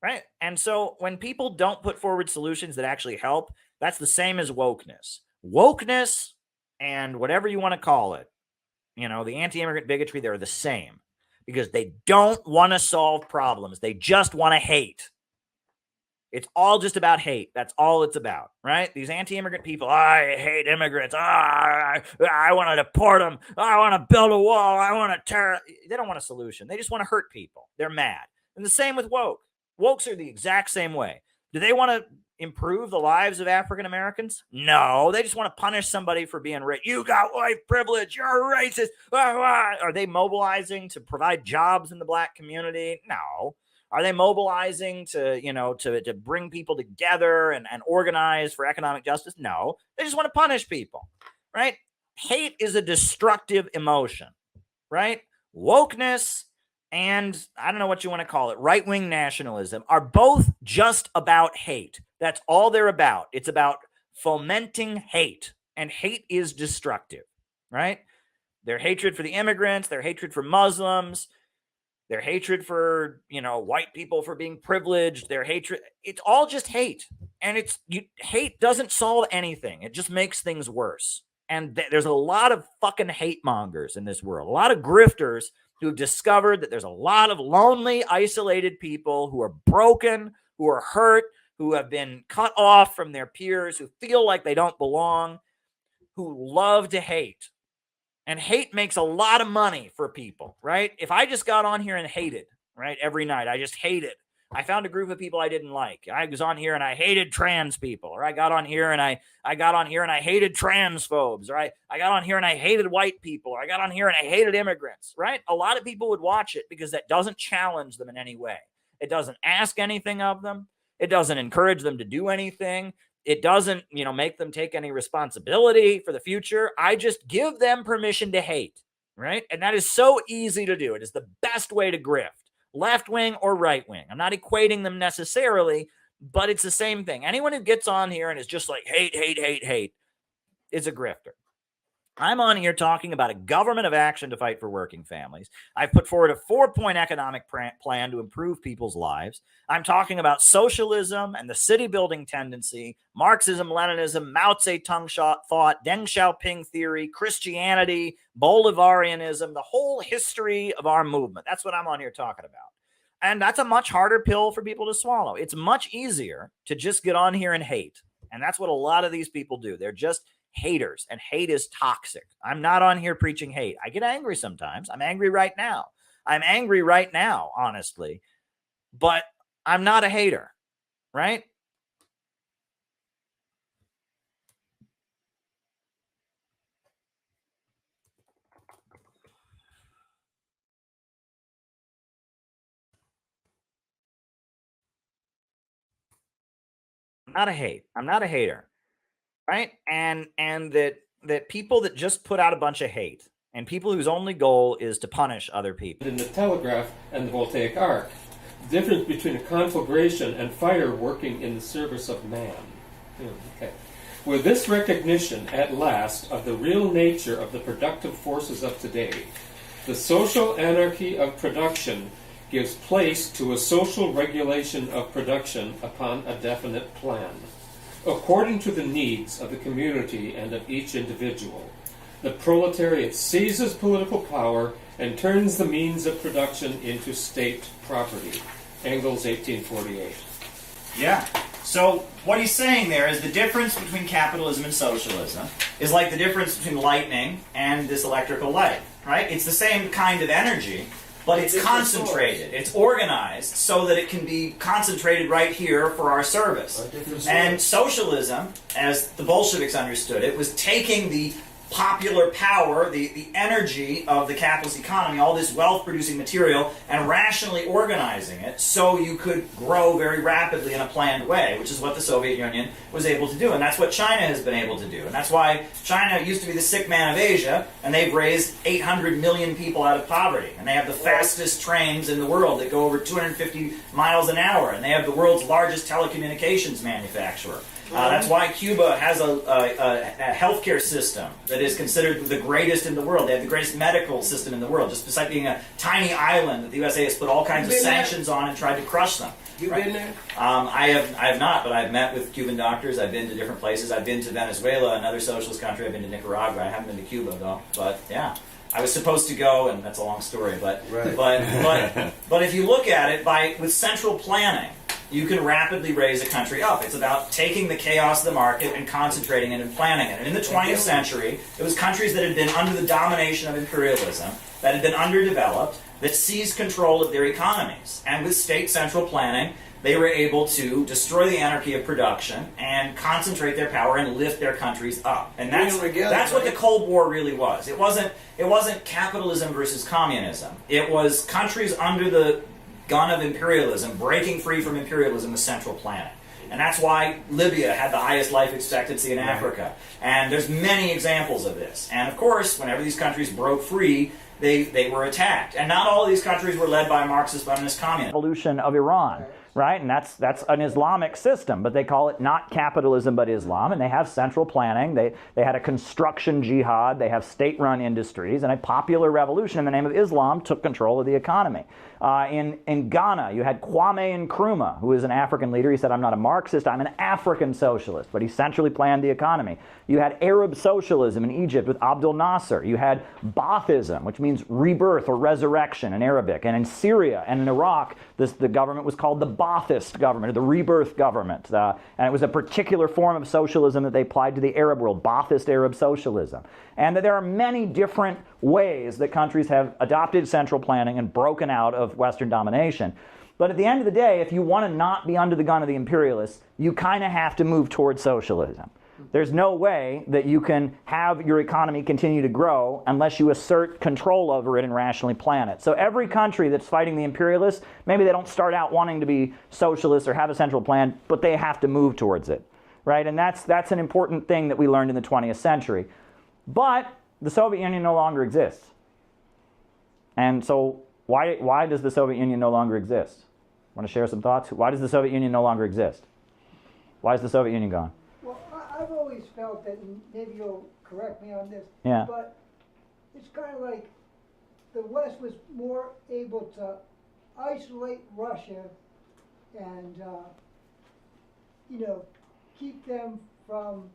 Right? And so when people don't put forward solutions that actually help, that's the same as wokeness. Wokeness and whatever you want to call it, the anti-immigrant bigotry, they're the same because they don't want to solve problems. They just want to hate. It's all just about hate. That's all it's about, right? These anti-immigrant people, I hate immigrants. I want to deport them. I want to build a wall. I want to tear. They don't want a solution. They just want to hurt people. They're mad. And the same with woke. Wokes are the exact same way. Do they want to improve the lives of African Americans? No, they just want to punish somebody for being rich. You got white privilege. You're a racist. Are they mobilizing to provide jobs in the black community? No. Are they mobilizing to, to bring people together and organize for economic justice? No. They just want to punish people, right? Hate is a destructive emotion, right? Wokeness and I don't know what you want to call it, right-wing nationalism are both just about hate. That's all they're about. It's about fomenting hate, and hate is destructive, right? Their hatred for the immigrants, their hatred for Muslims, their hatred for, white people for being privileged, their hatred, it's all just hate. And hate doesn't solve anything. It just makes things worse. And there's a lot of fucking hate mongers in this world, a lot of grifters who've discovered that there's a lot of lonely, isolated people who are broken, who are hurt, who have been cut off from their peers, who feel like they don't belong, who love to hate. And hate makes a lot of money for people, right? If I just got on here and hated, right, every night, I just hated. I found a group of people I didn't like. I was on here and I hated trans people, or I got on here and I hated transphobes, or I got on here and I hated white people, or I got on here and I hated immigrants, right? A lot of people would watch it because that doesn't challenge them in any way. It doesn't ask anything of them. It doesn't encourage them to do anything. It doesn't, make them take any responsibility for the future. I just give them permission to hate. right? And that is so easy to do. It is the best way to grift, left wing or right wing. I'm not equating them necessarily, but it's the same thing. Anyone who gets on here and is just like hate, hate, hate, hate is a grifter. I'm on here talking about a government of action to fight for working families. I've put forward a 4-point economic plan to improve people's lives. I'm talking about socialism and the city-building tendency, Marxism, Leninism, Mao Zedong thought, Deng Xiaoping theory, Christianity, Bolivarianism, the whole history of our movement. That's what I'm on here talking about. And that's a much harder pill for people to swallow. It's much easier to just get on here and hate. And that's what a lot of these people do. They're just haters, and hate is toxic. I'm not on here preaching hate. I get angry sometimes. I'm angry right now. Honestly, but I'm not a hater, right? I'm not a hater. Right? And that people that just put out a bunch of hate and people whose only goal is to punish other people.
In the telegraph and the voltaic arc, the difference between a conflagration and fire working in the service of man. Okay. With this recognition at last of the real nature of the productive forces of today, the social anarchy of production gives place to a social regulation of production upon a definite plan. According to the needs of the community and of each individual, the proletariat seizes political power and turns the means of production into state property. Engels, 1848.
Yeah. So what he's saying there is the difference between capitalism and socialism is like the difference between lightning and this electrical light, right? It's the same kind of energy, but it's concentrated. It's organized so that it can be concentrated right here for our service. And socialism, as the Bolsheviks understood it, was taking the popular power, the energy of the capitalist economy, all this wealth-producing material, and rationally organizing it so you could grow very rapidly in a planned way, which is what the Soviet Union was able to do. And that's what China has been able to do. And that's why China used to be the sick man of Asia, and they've raised 800 million people out of poverty. And they have the fastest trains in the world that go over 250 miles an hour. And they have the world's largest telecommunications manufacturer. That's why Cuba has a healthcare system that is considered the greatest in the world. They have the greatest medical system in the world, just besides being a tiny island that the USA has put all kinds of sanctions on and tried to crush them.
You been there?
I have not, but I've met with Cuban doctors. I've been to different places. I've been to Venezuela, another socialist country. I've been to Nicaragua. I haven't been to Cuba though. But yeah, I was supposed to go, and that's a long story. But if you look at it with central planning, you can rapidly raise a country up. It's about taking the chaos of the market and concentrating it and planning it. And in the 20th century, it was countries that had been under the domination of imperialism, that had been underdeveloped, that seized control of their economies. And with state central planning, they were able to destroy the anarchy of production and concentrate their power and lift their countries up. And that's what the Cold War really was. It wasn't capitalism versus communism. It was countries under the gun of imperialism, breaking free from imperialism with central planning. And that's why Libya had the highest life expectancy in Africa. And there's many examples of this. And of course, whenever these countries broke free, they were attacked. And not all of these countries were led by Marxist-Leninist communists.
Evolution of Iran, right? And that's an Islamic system, but they call it not capitalism but Islam, and they have central planning. They had a construction jihad. They have state-run industries, and a popular revolution in the name of Islam took control of the economy. In Ghana, you had Kwame Nkrumah, who is an African leader. He said, I'm not a Marxist, I'm an African socialist, but he centrally planned the economy. You had Arab socialism in Egypt with Abdel Nasser. You had Baathism, which means rebirth or resurrection in Arabic. And in Syria and in Iraq, the government was called the Baathist government, or the rebirth government. And it was a particular form of socialism that they applied to the Arab world, Baathist Arab socialism. And that there are many different ways that countries have adopted central planning and broken out of Western domination. But at the end of the day, if you want to not be under the gun of the imperialists, you kind of have to move towards socialism. There's no way that you can have your economy continue to grow unless you assert control over it and rationally plan it. So every country that's fighting the imperialists, maybe they don't start out wanting to be socialists or have a central plan, but they have to move towards it, right? And that's an important thing that we learned in the 20th century. But the Soviet Union no longer exists. And so why does the Soviet Union no longer exist? Want to share some thoughts? Why does the Soviet Union no longer exist? Why is the Soviet Union gone?
Well, I've always felt that, and maybe you'll correct me on this,
Yeah.
but it's kind of like the West was more able to isolate Russia and, keep them from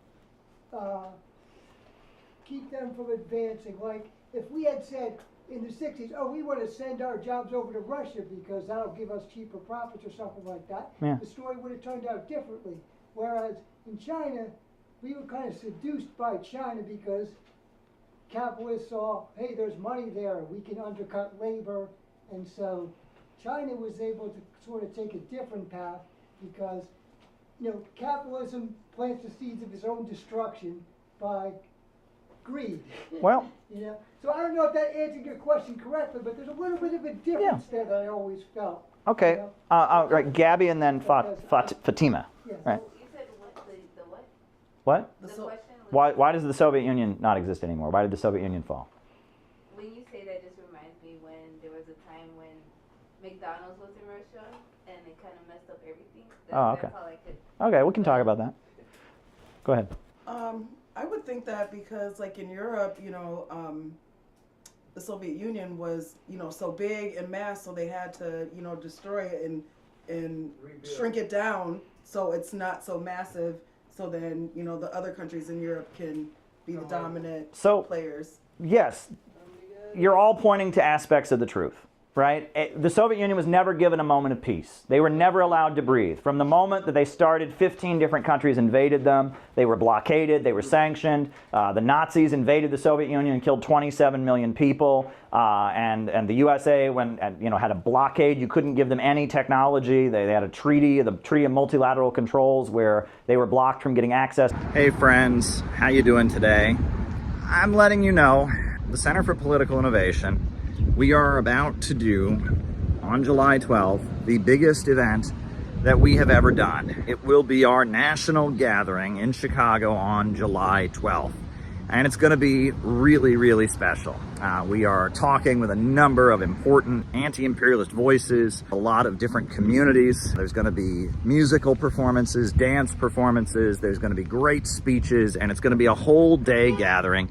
advancing. Like, if we had said in the 60s, oh, we want to send our jobs over to Russia because that'll give us cheaper profits or something like that,
Yeah.
the story would have turned out differently. Whereas in China, we were kind of seduced by China because capitalists saw, hey, there's money there, we can undercut labor, and so China was able to sort of take a different path because, capitalism plants the seeds of its own destruction by greed.
Well,
So I don't know if that answered your question correctly, but there's a little bit of a difference there that I always felt.
Okay. Right, Gabby and then Fatima. Right. What? Why does the Soviet Union not exist anymore? Why did the Soviet Union fall?
When you say that, just reminds me when there was a time when McDonald's was in Russia and it kind of messed up everything.
Okay.
That's all I could.
Okay, we can talk about that. Go ahead.
I would think that because, like in Europe, the Soviet Union was, so big and mass, so they had to, destroy it and shrink it down so it's not so massive. So then, the other countries in Europe can be the dominant players.
Yes, you're all pointing to aspects of the truth, right? The Soviet Union was never given a moment of peace. They were never allowed to breathe. From the moment that they started, 15 different countries invaded them. They were blockaded. They were sanctioned. The Nazis invaded the Soviet Union and killed 27 million people. And the USA had a blockade. You couldn't give them any technology. They had a treaty, the Treaty of Multilateral Controls, where they were blocked from getting access. Hey friends, how you doing today? I'm letting you know, the Center for Political Innovation, we are about to do, on July 12th, the biggest event that we have ever done. It will be our national gathering in Chicago on July 12th. And it's going to be really, really special. We are talking with a number of important anti-imperialist voices, a lot of different communities. There's going to be musical performances, dance performances, there's going to be great speeches, and it's going to be a whole day gathering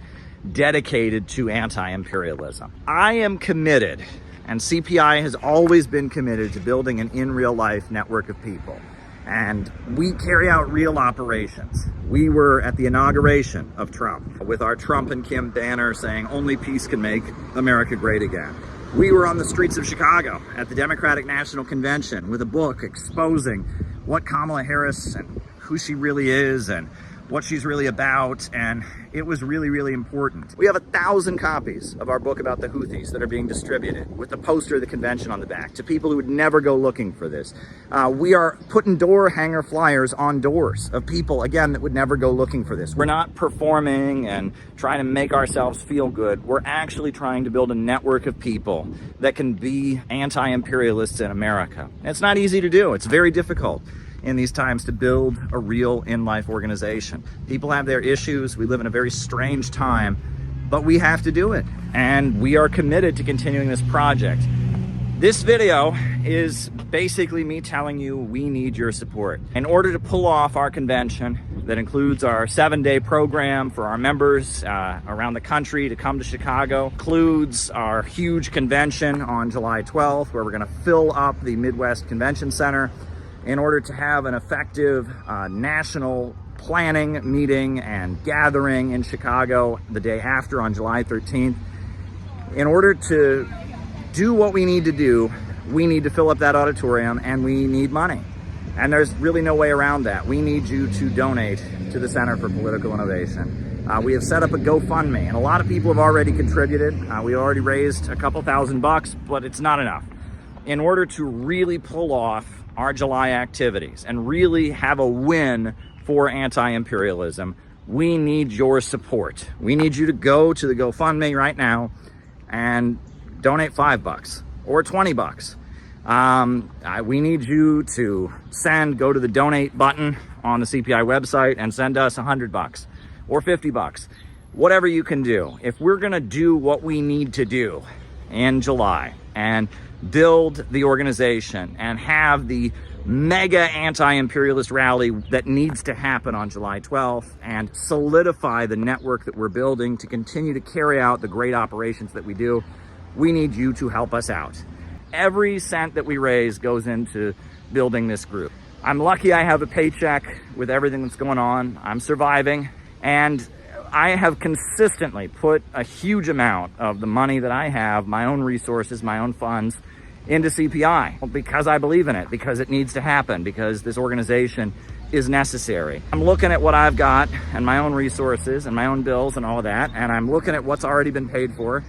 dedicated to anti-imperialism. I am committed, and CPI has always been committed to building an in real life network of people. And we carry out real operations. We were at the inauguration of Trump with our Trump and Kim banner saying only peace can make America great again. We were on the streets of Chicago at the Democratic National Convention with a book exposing what Kamala Harris and who she really is and what she's really about, and it was really, really important. We have 1,000 copies of our book about the Houthis that are being distributed with the poster of the convention on the back to people who would never go looking for this. We are putting door hanger flyers on doors of people, again, that would never go looking for this. We're not performing and trying to make ourselves feel good. We're actually trying to build a network of people that can be anti-imperialists in America. And it's not easy to do. It's very difficult in these times to build a real in-life organization. People have their issues. We live in a very strange time, but we have to do it. And we are committed to continuing this project. This video is basically me telling you we need your support. In order to pull off our convention that includes our 7-day program for our members around the country to come to Chicago, includes our huge convention on July 12th, where we're gonna fill up the Midwest Convention Center, in order to have an effective national planning meeting and gathering in Chicago the day after on July 13th. In order to do what we need to do, we need to fill up that auditorium and we need money. And there's really no way around that. We need you to donate to the Center for Political Innovation. We have set up a GoFundMe, and a lot of people have already contributed. We already raised a couple $1,000, but it's not enough. In order to really pull off our July activities and really have a win for anti-imperialism, we need your support. We need you to go to the GoFundMe right now and donate $5 or $20. We need you to go to the donate button on the CPI website and send us $100 or $50, whatever you can do. If we're gonna do what we need to do
in July and build the organization and have the mega anti-imperialist rally that needs to happen on July 12th and solidify the network that we're building to continue to carry out the great operations that we do, we need you to help us out. Every cent that we raise goes into building this group. I'm lucky I have a paycheck with everything that's going on. I'm surviving, and I have consistently put a huge amount of the money that I have, my own resources, my own funds, into CPI because I believe in it, because it needs to happen, because this organization is necessary. I'm looking at what I've got and my own resources and my own bills and all of that, and I'm looking at what's already been paid for,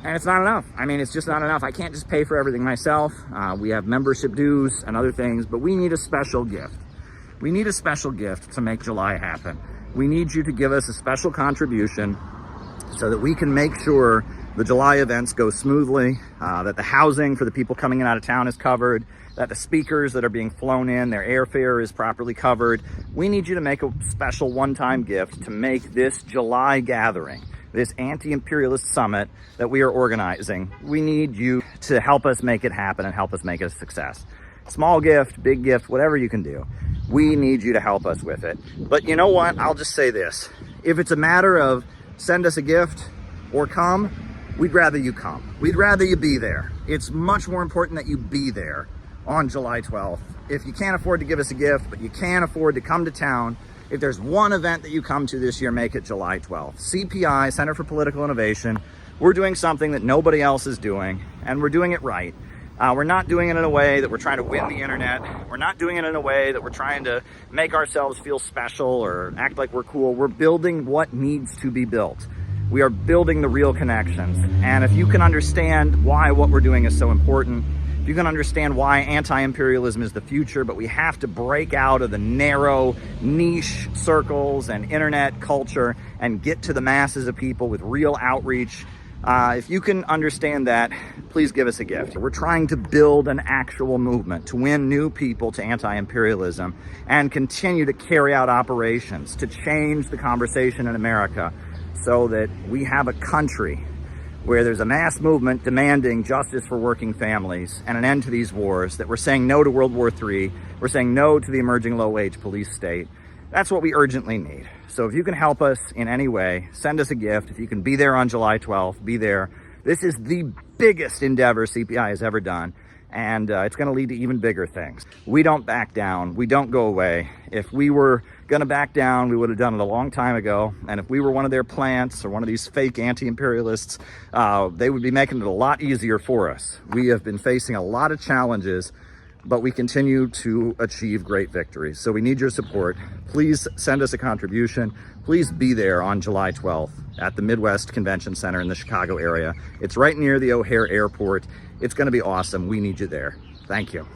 and it's not enough. I mean, it's just not enough. I can't just pay for everything myself. We have membership dues and other things, but we need a special gift. We need a special gift to make July happen. We need you to give us a special contribution so that we can make sure the July events go smoothly, that the housing for the people coming in out of town is covered, that the speakers that are being flown in, their airfare is properly covered. We need you to make a special one-time gift to make this July gathering, this anti-imperialist summit that we are organizing. We need you to help us make it happen and help us make it a success. Small gift, big gift, whatever you can do. We need you to help us with it. But you know what? I'll just say this. If it's a matter of send us a gift or come, we'd rather you come. We'd rather you be there. It's much more important that you be there on July 12th. If you can't afford to give us a gift, but you can afford to come to town, if there's one event that you come to this year, make it July 12th. CPI, Center for Political Innovation, we're doing something that nobody else is doing, and we're doing it right. We're not doing it in a way that we're trying to win the internet. We're not doing it in a way that we're trying to make ourselves feel special or act like we're cool. We're building what needs to be built. We are building the real connections. And if you can understand why what we're doing is so important, if you can understand why anti-imperialism is the future, but we have to break out of the narrow niche circles and internet culture and get to the masses of people with real outreach. If you can understand that, please give us a gift. We're trying to build an actual movement to win new people to anti-imperialism and continue to carry out operations to change the conversation in America, so that we have a country where there's a mass movement demanding justice for working families and an end to these wars, that we're saying no to World War III, we're saying no to the emerging low-wage police state. That's what we urgently need. So if you can help us in any way, send us a gift. If you can be there on July 12th, be there. This is the biggest endeavor CPI has ever done, and it's going to lead to even bigger things. We don't back down. We don't go away. If we were going to back down, we would have done it a long time ago. And if we were one of their plants or one of these fake anti-imperialists, they would be making it a lot easier for us. We have been facing a lot of challenges, but we continue to achieve great victories. So we need your support. Please send us a contribution. Please be there on July 12th at the Midwest Convention Center in the Chicago area. It's right near the O'Hare Airport. It's going to be awesome. We need you there. Thank you.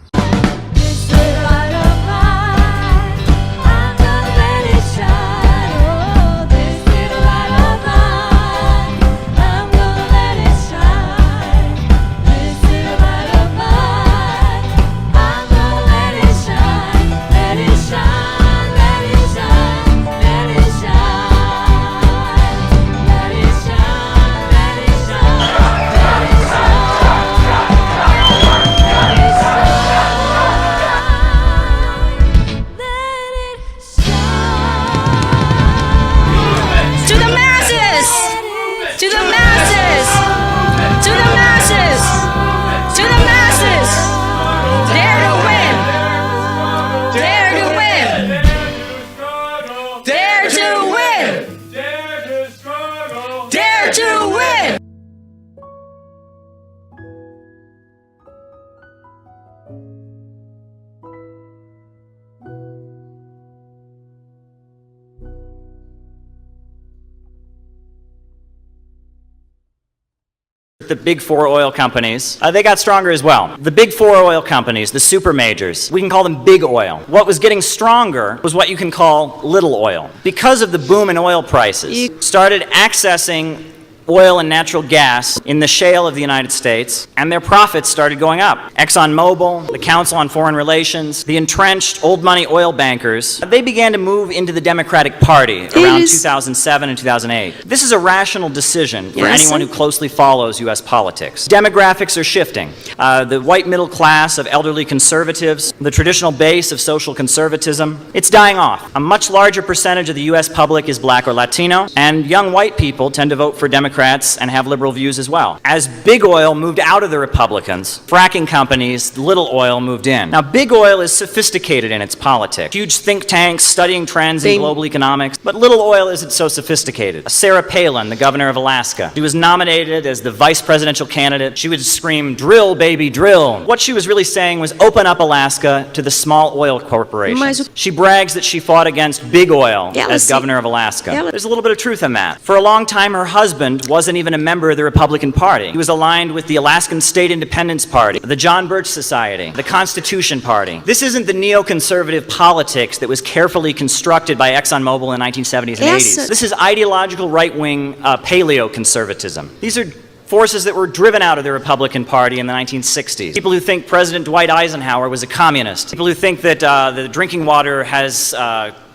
The big four oil companies, they got stronger as well. The big four oil companies, the super majors, we can call them big oil. What was getting stronger was what you can call little oil. Because of the boom in oil prices, you started accessing
oil and natural gas in the shale of the United States, and their profits started going up. ExxonMobil, the Council on Foreign Relations, the entrenched old money oil bankers, they began to move into the Democratic Party around 2007 and 2008. This is a rational decision for anyone who closely follows U.S. politics. Demographics are shifting. The white middle class of elderly conservatives, the traditional base of social conservatism, it's dying off. A much larger percentage of the U.S. public is black or Latino, and young white people tend to vote for Democrats and have liberal views as well. As big oil moved out of the Republicans, fracking companies, little oil moved in. Now, big oil is sophisticated in its politics. Huge think tanks studying trends in global economics, but little oil isn't so sophisticated. Sarah Palin, the governor of Alaska, she was nominated as the vice presidential candidate. She would scream, "Drill, baby, drill." What she was really saying was open up Alaska to the small oil corporations. She brags that she fought against big oil as governor of Alaska. There's a little bit of truth in that. For a long time, her husband wasn't even a member of the Republican Party. He was aligned with the Alaskan State Independence Party, the John Birch Society, the Constitution Party. This isn't the neoconservative politics that was carefully constructed by ExxonMobil in the 1970s and 80s. This is ideological right-wing paleoconservatism. These are forces that were driven out of the Republican Party in the 1960s. People who think President Dwight Eisenhower was a communist. People who think that the drinking water has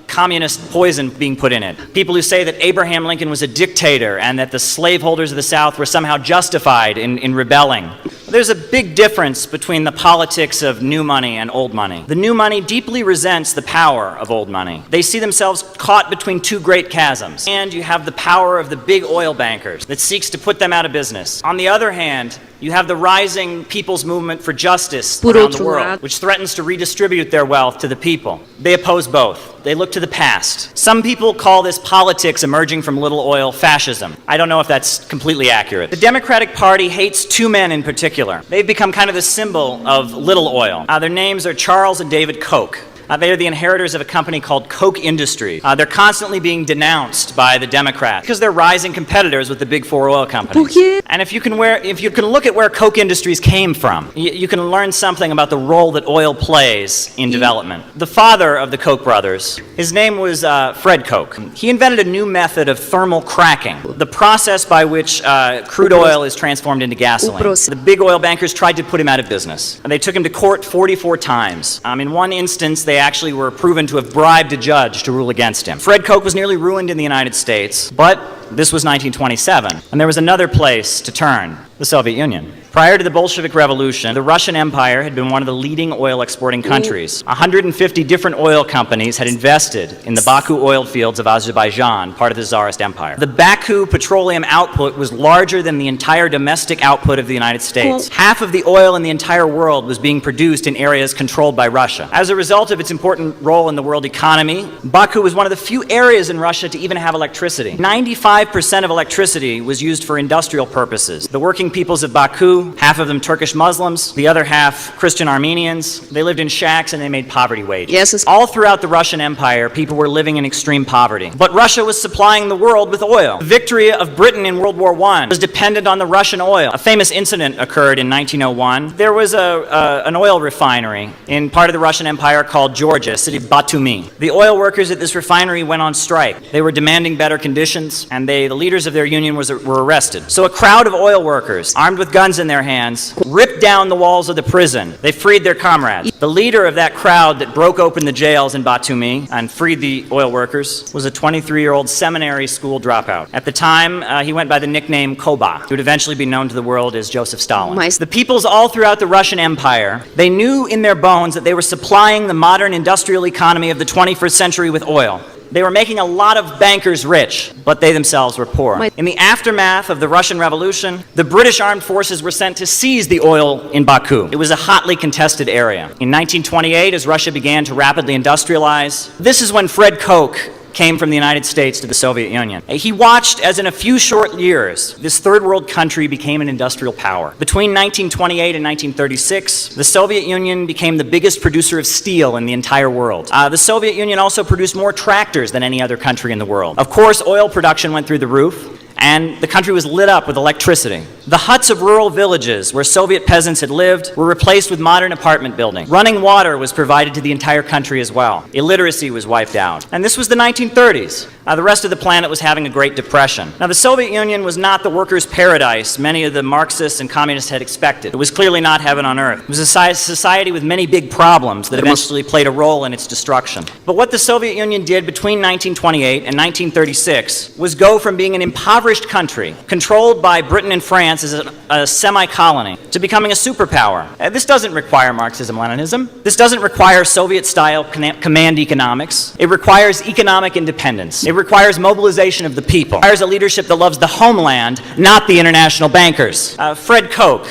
communist poison being put in it. People who say that Abraham Lincoln was a dictator and that the slaveholders of the South were somehow justified in rebelling. There's a big difference between the politics of new money and old money. The new money deeply resents the power of old money. They see themselves caught between two great chasms. And you have the power of the big oil bankers that seeks to put them out of business. On the other hand, you have the rising people's movement for justice around the world, which threatens to redistribute their wealth to the people. They oppose both. They look to the past. Some people call this politics emerging from little oil fascism. I don't know if that's completely accurate. The Democratic Party hates two men in particular. They've become kind of the symbol of little oil. Their names are Charles and David Koch. They are the inheritors of a company called Koch Industries. They're constantly being denounced by the Democrats because they're rising competitors with the big four oil companies. And if you can look at where Koch Industries came from, you can learn something about the role that oil plays in development. The father of the Koch brothers, his name was Fred Koch. He invented a new method of thermal cracking, the process by which crude oil is transformed into gasoline. The big oil bankers tried to put him out of business. And they took him to court 44 times. In one instance, they actually were proven to have bribed a judge to rule against him. Fred Koch was nearly ruined in the United States, but this was 1927, and there was another place to turn, the Soviet Union. Prior to the Bolshevik Revolution, the Russian Empire had been one of the leading oil exporting countries. 150 different oil companies had invested in the Baku oil fields of Azerbaijan, part of the Tsarist Empire. The Baku petroleum output was larger than the entire domestic output of the United States. Half of the oil in the entire world was being produced in areas controlled by Russia. As a result of its important role in the world economy, Baku was one of the few areas in Russia to even have electricity. 95% of electricity was used for industrial purposes. The working peoples of Baku, half of them Turkish Muslims, the other half Christian Armenians, they lived in shacks and they made poverty wages. All throughout the Russian Empire, people were living in extreme poverty. But Russia was supplying the world with oil. The victory of Britain in World War I was dependent on the Russian oil. A famous incident occurred in 1901. There was an oil refinery in part of the Russian Empire called Georgia, city of Batumi. The oil workers at this refinery went on strike. They were demanding better conditions, and the leaders of their union were arrested. So a crowd of oil workers, armed with guns in their hands, ripped down the walls of the prison. They freed their comrades. The leader of that crowd that broke open the jails in Batumi and freed the oil workers was a 23-year-old seminary school dropout. At the time, he went by the nickname Koba, who would eventually be known to the world as Joseph Stalin. The peoples all throughout the Russian Empire, they knew in their bones that they were supplying the modern industrial economy of the 21st century with oil. They were making a lot of bankers rich, but they themselves were poor. In the aftermath of the Russian Revolution, the British armed forces were sent to seize the oil in Baku. It was a hotly contested area. In 1928, as Russia began to rapidly industrialize, this is when Fred Koch came from the United States to the Soviet Union. He watched as in a few short years, this third world country became an industrial power. Between 1928 and 1936, the Soviet Union became the biggest producer of steel in the entire world. The Soviet Union also produced more tractors than any other country in the world. Of course, oil production went through the roof, and the country was lit up with electricity. The huts of rural villages where Soviet peasants had lived were replaced with modern apartment buildings. Running water was provided to the entire country as well. Illiteracy was wiped out. And this was the 1930s. The rest of the planet was having a Great Depression. Now, the Soviet Union was not the workers' paradise many of the Marxists and communists had expected. It was clearly not heaven on earth. It was a society with many big problems that eventually played a role in its destruction. But what the Soviet Union did between 1928 and 1936 was go from being an impoverished country, controlled by Britain and France as a semi-colony, to becoming a superpower. This doesn't require Marxism-Leninism. This doesn't require Soviet-style command economics. It requires economic independence. It requires mobilization of the people. It requires a leadership that loves the homeland, not the international bankers. Fred Koch.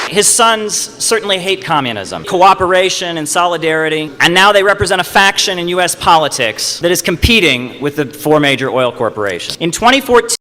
His sons certainly hate communism, cooperation and solidarity, and now they represent a faction in U.S. politics that is competing with the four major oil corporations. In 2014,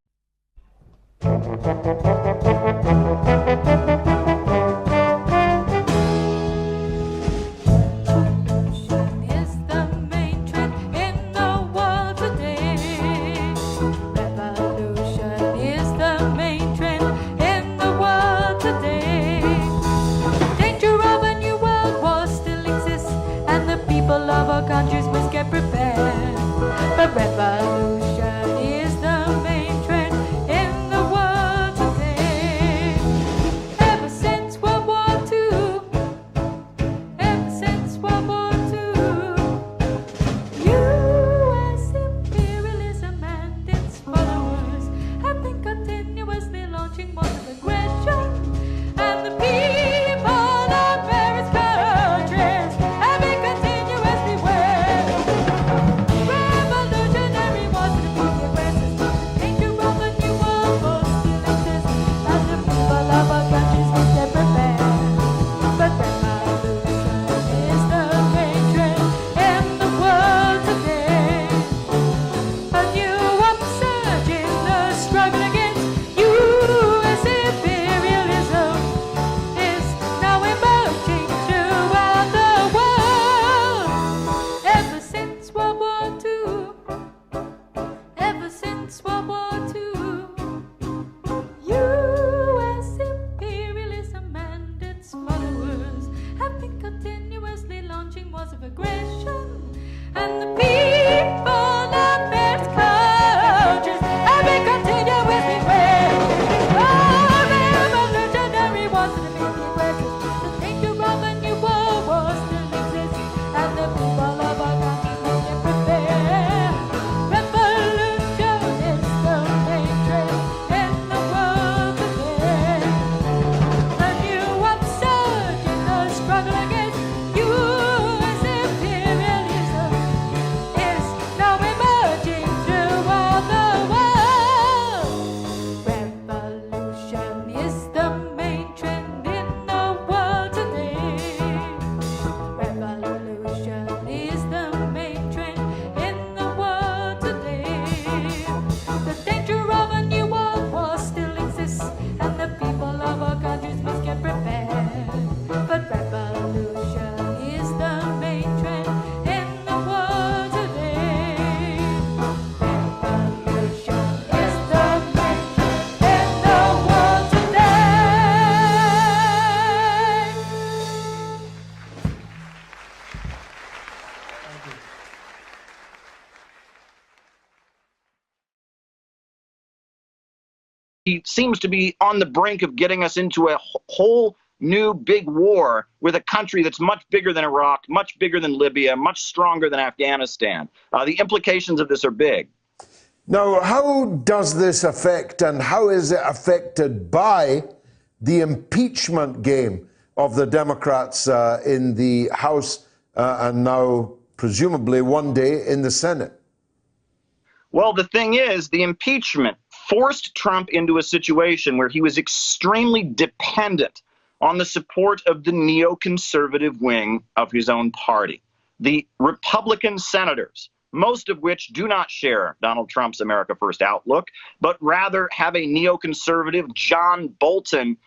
countries must get prepared. But revolution is the main trend in the world today. Ever since World War II, ever since World War II, U.S. imperialism and its followers have been continuously launching wars of aggression, and the people of various countries have been continuously revolutionary wars to defeat the aggressors. The danger of the new world war still exists, and the people of our countries must get prepared. But revolution is the main trend in the world today. A new upsurge in the struggle against U.S. imperialism is now emerging throughout the world. Ever since World War II, ever since World War II, U.S. imperialism and its followers have been continuously launching wars of aggression, and the people of various countries have been continuously waging revolutionary wars to defeat the aggressors. The danger of a new world war still exists, and the people of our countries must get prepared. Revolution is the main trend in the world today. A new upsurge in the struggle against U.S. imperialism is now emerging throughout the world. Revolution is the main trend in the world today. Revolution is the main trend in the world today. The danger of a new world war still exists, and the people of our countries must get prepared. But revolution is the main trend in the world today. Revolution is the main trend in the world today.
He seems to be on the brink of getting us into a whole new big war with a country that's much bigger than Iraq, much bigger than Libya, much stronger than Afghanistan. The implications of this are big.
Now, how does this affect, and how is it affected by the impeachment game of the Democrats in the House and now presumably one day in the Senate?
Well, the thing is, the impeachment forced Trump into a situation where he was extremely dependent on the support of the neoconservative wing of his own party. The Republican senators, most of which do not share Donald Trump's America First outlook, but rather have a neoconservative John Bolton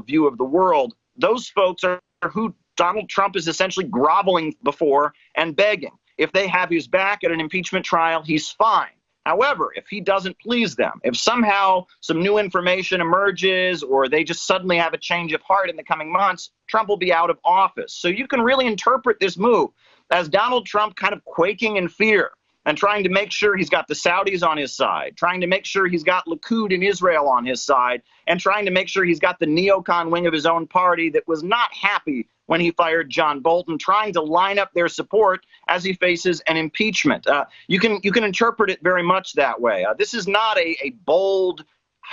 view of the world. Those folks are who Donald Trump is essentially groveling before and begging. If they have his back at an impeachment trial, he's fine. However, if he doesn't please them, if somehow some new information emerges or they just suddenly have a change of heart in the coming months, Trump will be out of office. So you can really interpret this move as Donald Trump kind of quaking in fear and trying to make sure he's got the Saudis on his side, trying to make sure he's got Likud in Israel on his side, and trying to make sure he's got the neocon wing of his own party that was not happy when he fired John Bolton, trying to line up their support as he faces an impeachment. You can interpret it very much that way. This is not a bold,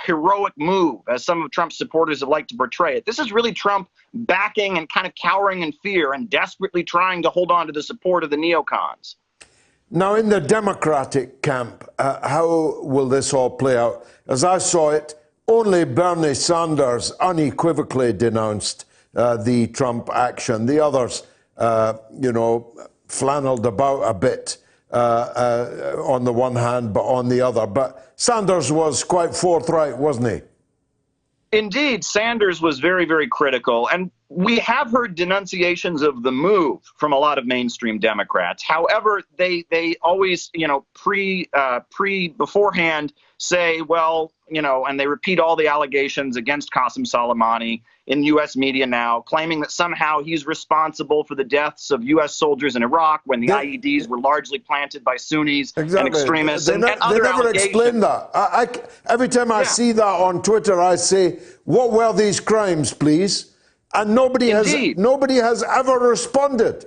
heroic move, as some of Trump's supporters have liked to portray it. This is really Trump backing and kind of cowering in fear and desperately trying to hold on to the support of the neocons.
Now, in the Democratic camp, how will this all play out? As I saw it, only Bernie Sanders unequivocally denounced the Trump action. The others, flanneled about a bit on the one hand, but on the other. But Sanders was quite forthright, wasn't he?
Indeed, Sanders was very, very critical. And we have heard denunciations of the move from a lot of mainstream Democrats. However, they always, beforehand say, well, and they repeat all the allegations against Qasem Soleimani in U.S. media now, claiming that somehow he's responsible for the deaths of U.S. soldiers in Iraq when the IEDs were largely planted by Sunnis and extremists.
They never explain that. Every time I see that on Twitter, I say, what were these crimes, please? And nobody has ever responded.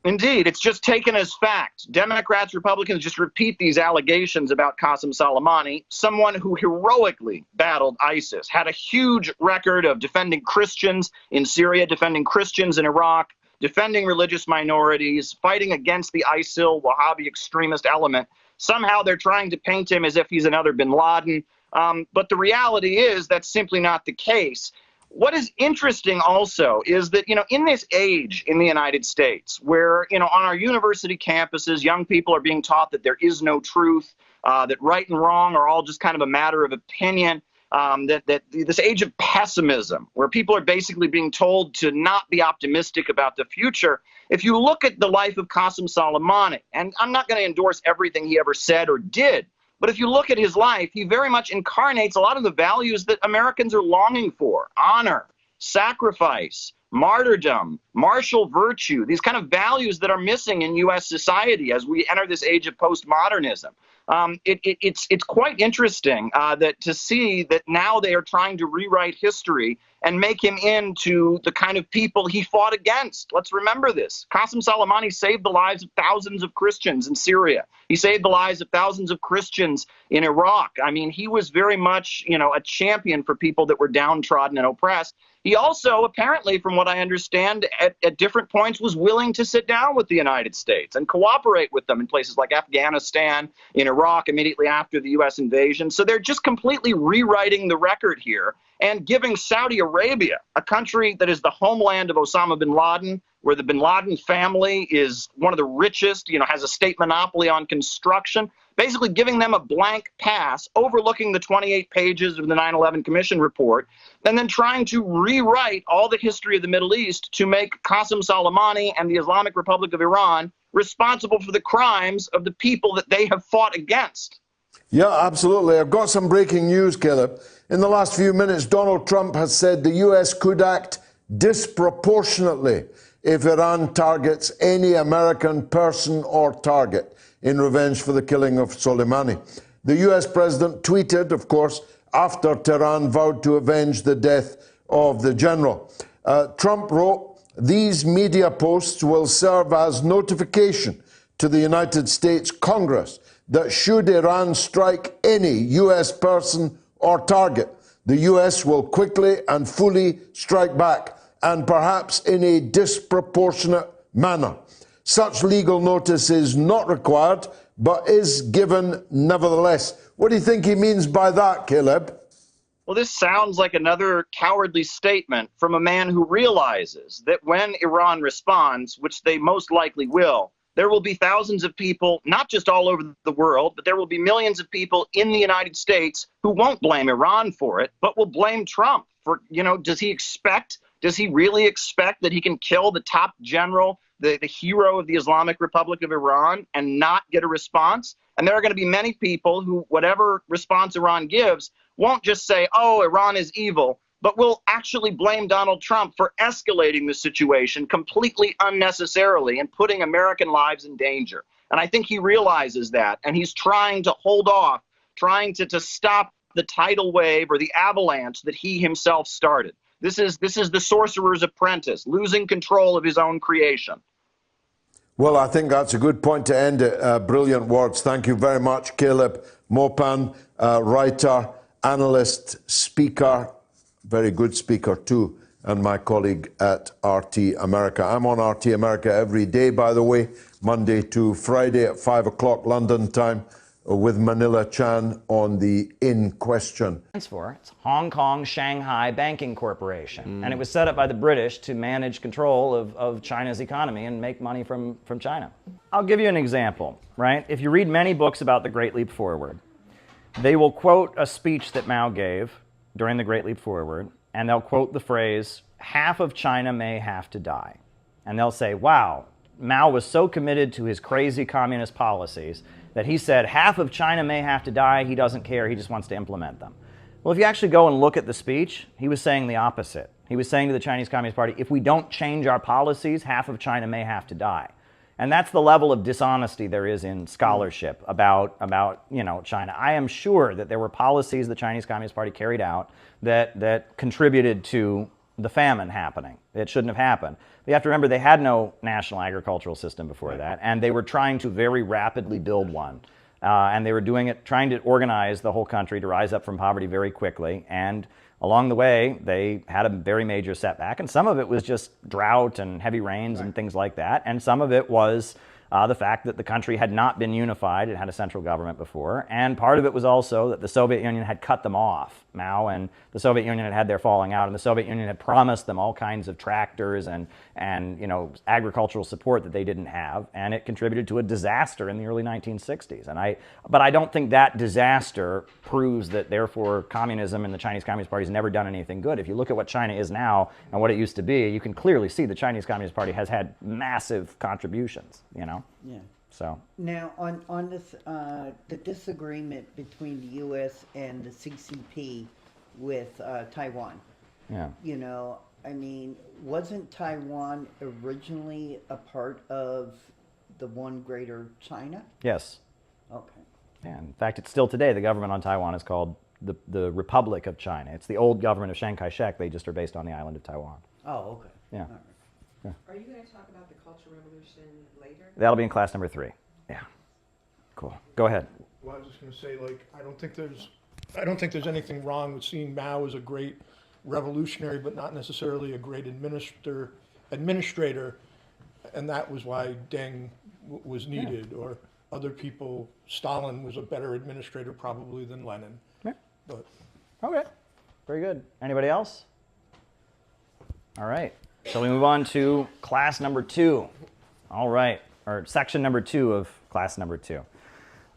Indeed, it's just taken as fact. Democrats, Republicans just repeat these allegations about Qasem Soleimani, someone who heroically battled ISIS, had a huge record of defending Christians in Syria, defending Christians in Iraq, defending religious minorities, fighting against the ISIL Wahhabi extremist element. Somehow they're trying to paint him as if he's another bin Laden. But the reality is that's simply not the case. What is interesting also is that, in this age in the United States where, on our university campuses, young people are being taught that there is no truth, that right and wrong are all just kind of a matter of opinion, that this age of pessimism where people are basically being told to not be optimistic about the future. If you look at the life of Qasem Soleimani, and I'm not going to endorse everything he ever said or did, but if you look at his life, he very much incarnates a lot of the values that Americans are longing for: honor, sacrifice, martyrdom, martial virtue, these kind of values that are missing in U.S. society as we enter this age of postmodernism. It's quite interesting that to see that now they are trying to rewrite history and make him into the kind of people he fought against. Let's remember this. Qasem Soleimani saved the lives of thousands of Christians in Syria. He saved the lives of thousands of Christians in Iraq. I mean, he was very much, a champion for people that were downtrodden and oppressed. He also, apparently, from what I understand, at different points was willing to sit down with the United States and cooperate with them in places like Afghanistan, in Iraq, immediately after the U.S. invasion. So they're just completely rewriting the record here and giving Saudi Arabia, a country that is the homeland of Osama bin Laden, where the bin Laden family is one of the richest, has a state monopoly on construction, basically giving them a blank pass, overlooking the 28 pages of the 9/11 Commission report, and then trying to rewrite all the history of the Middle East to make Qasem Soleimani and the Islamic Republic of Iran responsible for the crimes of the people that they have fought against.
Yeah, absolutely. I've got some breaking news, Caleb. In the last few minutes, Donald Trump has said the U.S. could act disproportionately if Iran targets any American person or target in revenge for the killing of Soleimani. The U.S. president tweeted, of course, after Tehran vowed to avenge the death of the general. Trump wrote, "These media posts will serve as notification to the United States Congress that should Iran strike any U.S. person or target, the U.S. will quickly and fully strike back, and perhaps in a disproportionate manner. Such legal notice is not required, but is given nevertheless." What do you think he means by that, Caleb?
Well, this sounds like another cowardly statement from a man who realizes that when Iran responds, which they most likely will, there will be thousands of people, not just all over the world, but there will be millions of people in the United States who won't blame Iran for it, but will blame Trump for, does he really expect that he can kill the top general, the hero of the Islamic Republic of Iran, and not get a response? And there are going to be many people who, whatever response Iran gives, won't just say, oh, Iran is evil. but will actually blame Donald Trump for escalating the situation completely unnecessarily and putting American lives in danger. And I think he realizes that, and he's trying to hold off, trying to stop the tidal wave or the avalanche that he himself started. This is the sorcerer's apprentice, losing control of his own creation.
Well, I think that's a good point to end it. Brilliant words. Thank you very much, Caleb Mopan, writer, analyst, speaker, very good speaker too, and my colleague at RT America. I'm on RT America every day, by the way, Monday to Friday at 5 o'clock London time, with Manila Chan on the In Question.
It's Hong Kong Shanghai Banking Corporation. And it was set up by the British to manage control of China's economy and make money from China. I'll give you an example, right? If you read many books about the Great Leap Forward, they will quote a speech that Mao gave during the Great Leap Forward, and they'll quote the phrase, "Half of China may have to die." And they'll say, wow, Mao was so committed to his crazy communist policies that he said half of China may have to die, he doesn't care, he just wants to implement them. Well, if you actually go and look at the speech, he was saying the opposite. He was saying to the Chinese Communist Party, if we don't change our policies, half of China may have to die. And that's the level of dishonesty there is in scholarship about China. I am sure that there were policies the Chinese Communist Party carried out that contributed to the famine happening. It shouldn't have happened. But you have to remember they had no national agricultural system before that, and they were trying to very rapidly build one. And they were doing it, trying to organize the whole country to rise up from poverty very quickly. And along the way, they had a very major setback. And some of it was just drought and heavy rains and things like that. And some of it was the fact that the country had not been unified. It had a central government before. And part of it was also that the Soviet Union had cut them off. Mao and the Soviet Union had their falling out, and the Soviet Union had promised them all kinds of tractors and agricultural support that they didn't have, and it contributed to a disaster in the early 1960s. But I don't think that disaster proves that therefore communism and the Chinese Communist Party has never done anything good. If you look at what China is now and what it used to be, you can clearly see the Chinese Communist Party has had massive contributions, Yeah. So
now on this the disagreement between the U.S. and the CCP with Taiwan.
Yeah.
I mean, wasn't Taiwan originally a part of the one greater China?
Yes.
Okay.
Yeah, in fact, it's still today. The government on Taiwan is called the Republic of China. It's the old government of Chiang Kai-shek. They just are based on the island of Taiwan.
Oh, okay.
Yeah.
All right.
Yeah.
Are you going to talk about the Cultural Revolution later?
That'll be in class number 3. Yeah. Cool. Go ahead.
Well, I was just going to say, I don't think there's anything wrong with seeing Mao as a great revolutionary, but not necessarily a great administrator, and that was why Deng was needed, or other people. Stalin was a better administrator probably than Lenin.
Yeah.
But
okay, very good. Anybody else? All right. Shall we move on to class number 2? All right, or section number 2 of class number 2.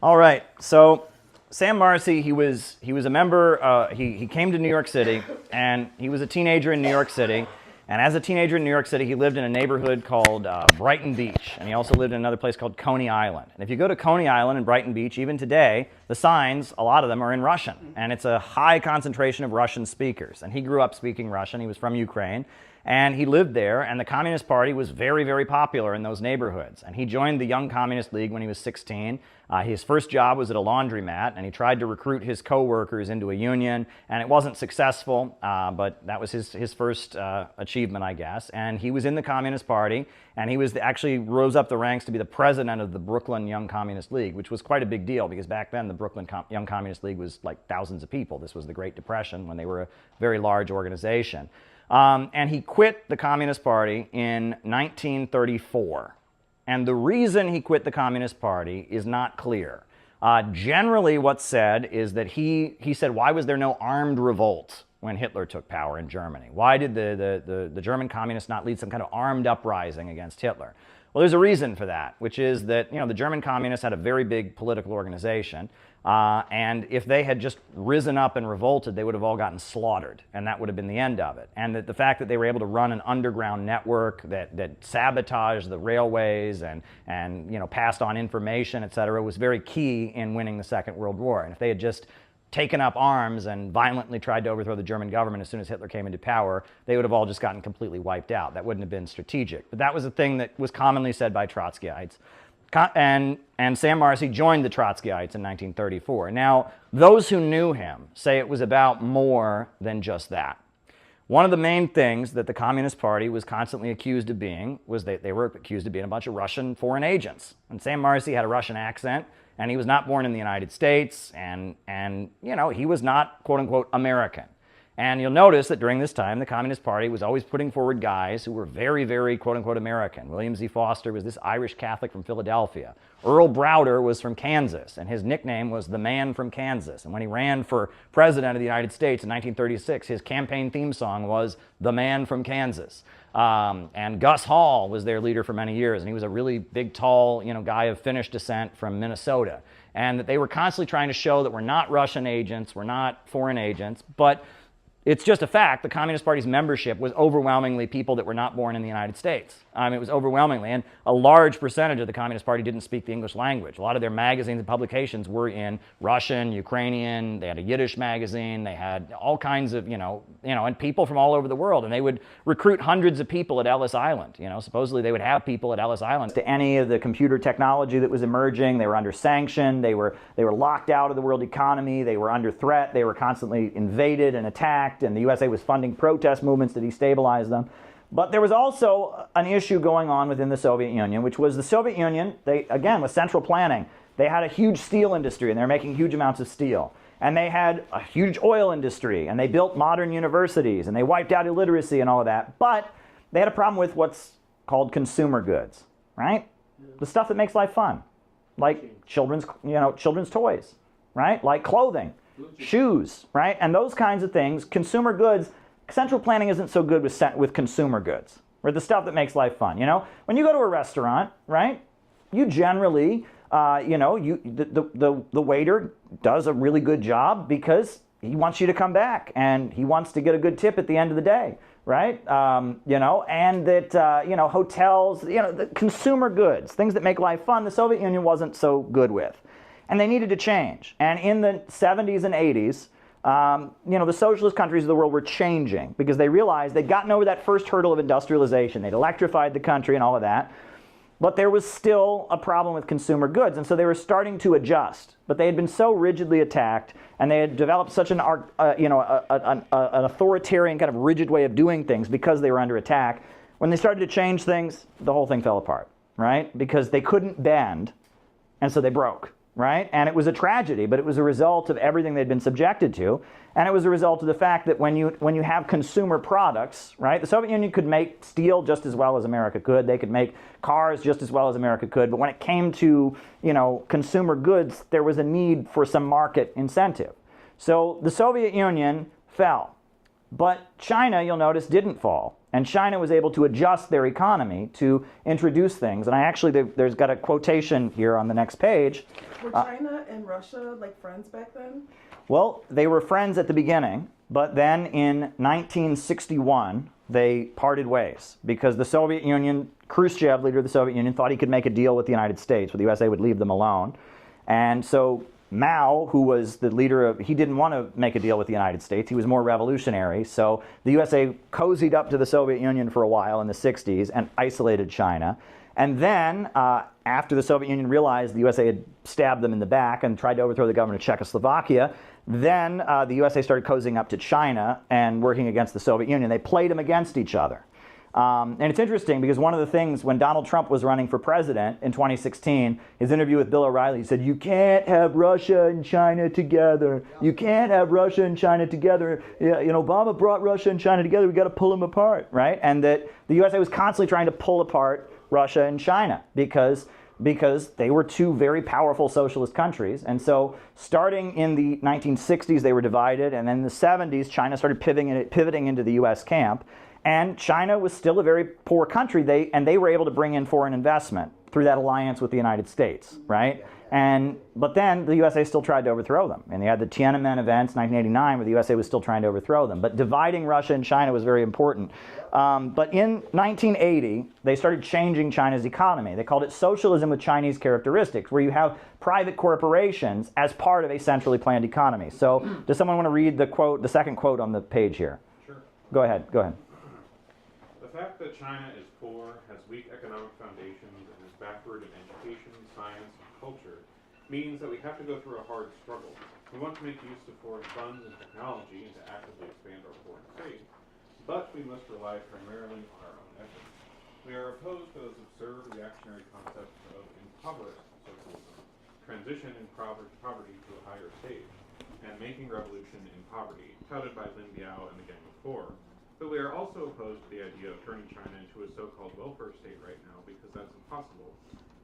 All right. So Sam Marcy, he was a member. He came to New York City, and he was a teenager in New York City. And as a teenager in New York City, he lived in a neighborhood called Brighton Beach, and he also lived in another place called Coney Island. And if you go to Coney Island and Brighton Beach, even today, the signs, a lot of them are in Russian, and it's a high concentration of Russian speakers. And he grew up speaking Russian. He was from Ukraine, and he lived there, and the Communist Party was very, very popular in those neighborhoods. And he joined the Young Communist League when he was 16. His first job was at a laundromat, and he tried to recruit his co-workers into a union, and it wasn't successful, but that was his first achievement, I guess. And he was in the Communist Party, and he actually rose up the ranks to be the president of the Brooklyn Young Communist League, which was quite a big deal, because back then the Brooklyn Young Communist League was like thousands of people. This was the Great Depression, when they were a very large organization. And he quit the Communist Party in 1934. And the reason he quit the Communist Party is not clear. Generally what's said is that he said, why was there no armed revolt when Hitler took power in Germany? Why did the German communists not lead some kind of armed uprising against Hitler? Well, there's a reason for that, which is that the German communists had a very big political organization, and if they had just risen up and revolted, they would have all gotten slaughtered, and that would have been the end of it. And that the fact that they were able to run an underground network that sabotaged the railways and passed on information, etc., was very key in winning the Second World War. And if they had just taken up arms and violently tried to overthrow the German government as soon as Hitler came into power, they would have all just gotten completely wiped out. That wouldn't have been strategic. But that was a thing that was commonly said by Trotskyites. And Sam Marcy joined the Trotskyites in 1934. Now, those who knew him say it was about more than just that. One of the main things that the Communist Party was constantly accused of being was that they were accused of being a bunch of Russian foreign agents. And Sam Marcy had a Russian accent, and he was not born in the United States, and you know, he was not, quote unquote, American. And you'll notice that during this time, the Communist Party was always putting forward guys who were very, very, quote unquote, American. William Z. Foster was this Irish Catholic from Philadelphia. Earl Browder was from Kansas, and his nickname was the Man from Kansas. And when he ran for president of the United States in 1936, his campaign theme song was The Man from Kansas. And Gus Hall was their leader for many years, and he was a really big, tall, you know, guy of Finnish descent from Minnesota. And that they were constantly trying to show that we're not Russian agents, we're not foreign agents, but it's just a fact, the Communist Party's membership was overwhelmingly people that were not born in the United States. It was overwhelmingly, and a large percentage of the Communist Party didn't speak the English language. A lot of their magazines and publications were in Russian, Ukrainian, they had a Yiddish magazine, they had all kinds of, and people from all over the world, and they would recruit hundreds of people at Ellis Island. Supposedly they would have people at Ellis Island to any of the computer technology that was emerging. They were under sanction, they were locked out of the world economy, they were under threat, they were constantly invaded and attacked, and the USA was funding protest movements to destabilize them. But there was also an issue going on within the Soviet Union, which was the Soviet Union, again, with central planning, they had a huge steel industry, and they were making huge amounts of steel. And they had a huge oil industry, and they built modern universities, and they wiped out illiteracy and all of that. But they had a problem with what's called consumer goods, right? The stuff that makes life fun, like children's toys, right? Like clothing, shoes, right? And those kinds of things, consumer goods. Central planning isn't so good with consumer goods, or the stuff that makes life fun. When you go to a restaurant, right? You generally, the waiter does a really good job because he wants you to come back and he wants to get a good tip at the end of the day, right? And that hotels, the consumer goods, things that make life fun, the Soviet Union wasn't so good with, and they needed to change. And in the 70s and 80s. The socialist countries of the world were changing because they realized they'd gotten over that first hurdle of industrialization. They'd electrified the country and all of that. But there was still a problem with consumer goods, and so they were starting to adjust. But they had been so rigidly attacked, and they had developed such an authoritarian kind of rigid way of doing things because they were under attack. When they started to change things, the whole thing fell apart, right? Because they couldn't bend, and so they broke. Right? And it was a tragedy, but it was a result of everything they'd been subjected to. And it was a result of the fact that when you have consumer products, right? The Soviet Union could make steel just as well as America could. They could make cars just as well as America could. But when it came to, consumer goods, there was a need for some market incentive. So the Soviet Union fell. But China, you'll notice, didn't fall. And China was able to adjust their economy to introduce things. And there's got a quotation here on the next page.
Were China and Russia like friends back then?
Well, they were friends at the beginning, but then in 1961, they parted ways because the Soviet Union, Khrushchev, leader of the Soviet Union, thought he could make a deal with the United States, where the USA would leave them alone. And so Mao, who was the leader he didn't want to make a deal with the United States. He was more revolutionary. So the USA cozied up to the Soviet Union for a while in the 60s and isolated China. And then, after the Soviet Union realized the USA had stabbed them in the back and tried to overthrow the government of Czechoslovakia, then the USA started cozying up to China and working against the Soviet Union. They played them against each other. And it's interesting because one of the things when Donald Trump was running for president in 2016, his interview with Bill O'Reilly, he said, "You can't have Russia and China together. You can't have Russia and China together. Obama brought Russia and China together. We got to pull them apart," right? And that the USA was constantly trying to pull apart Russia and China because they were two very powerful socialist countries. And so starting in the 1960s, they were divided. And then in the 70s, China started pivoting into the US camp. And China was still a very poor country, and they were able to bring in foreign investment through that alliance with the United States, right? But then the USA still tried to overthrow them. And they had the Tiananmen events, 1989, where the USA was still trying to overthrow them. But dividing Russia and China was very important. But in 1980, they started changing China's economy. They called it socialism with Chinese characteristics, where you have private corporations as part of a centrally planned economy. So does someone want to read the quote, the second quote on the page here?
Sure.
Go ahead.
The fact that China is poor, has weak economic foundations, and is backward in education, science, and culture means that we have to go through a hard struggle. We want to make use of foreign funds and technology and to actively expand our foreign trade, but we must rely primarily on our own efforts. We are opposed to those absurd reactionary concepts of impoverished socialism, transition in poverty to a higher stage, and making revolution in poverty, touted by Lin Biao and the Gang of Four. But we are also opposed to the idea of turning China into a so-called welfare state right now because that's impossible.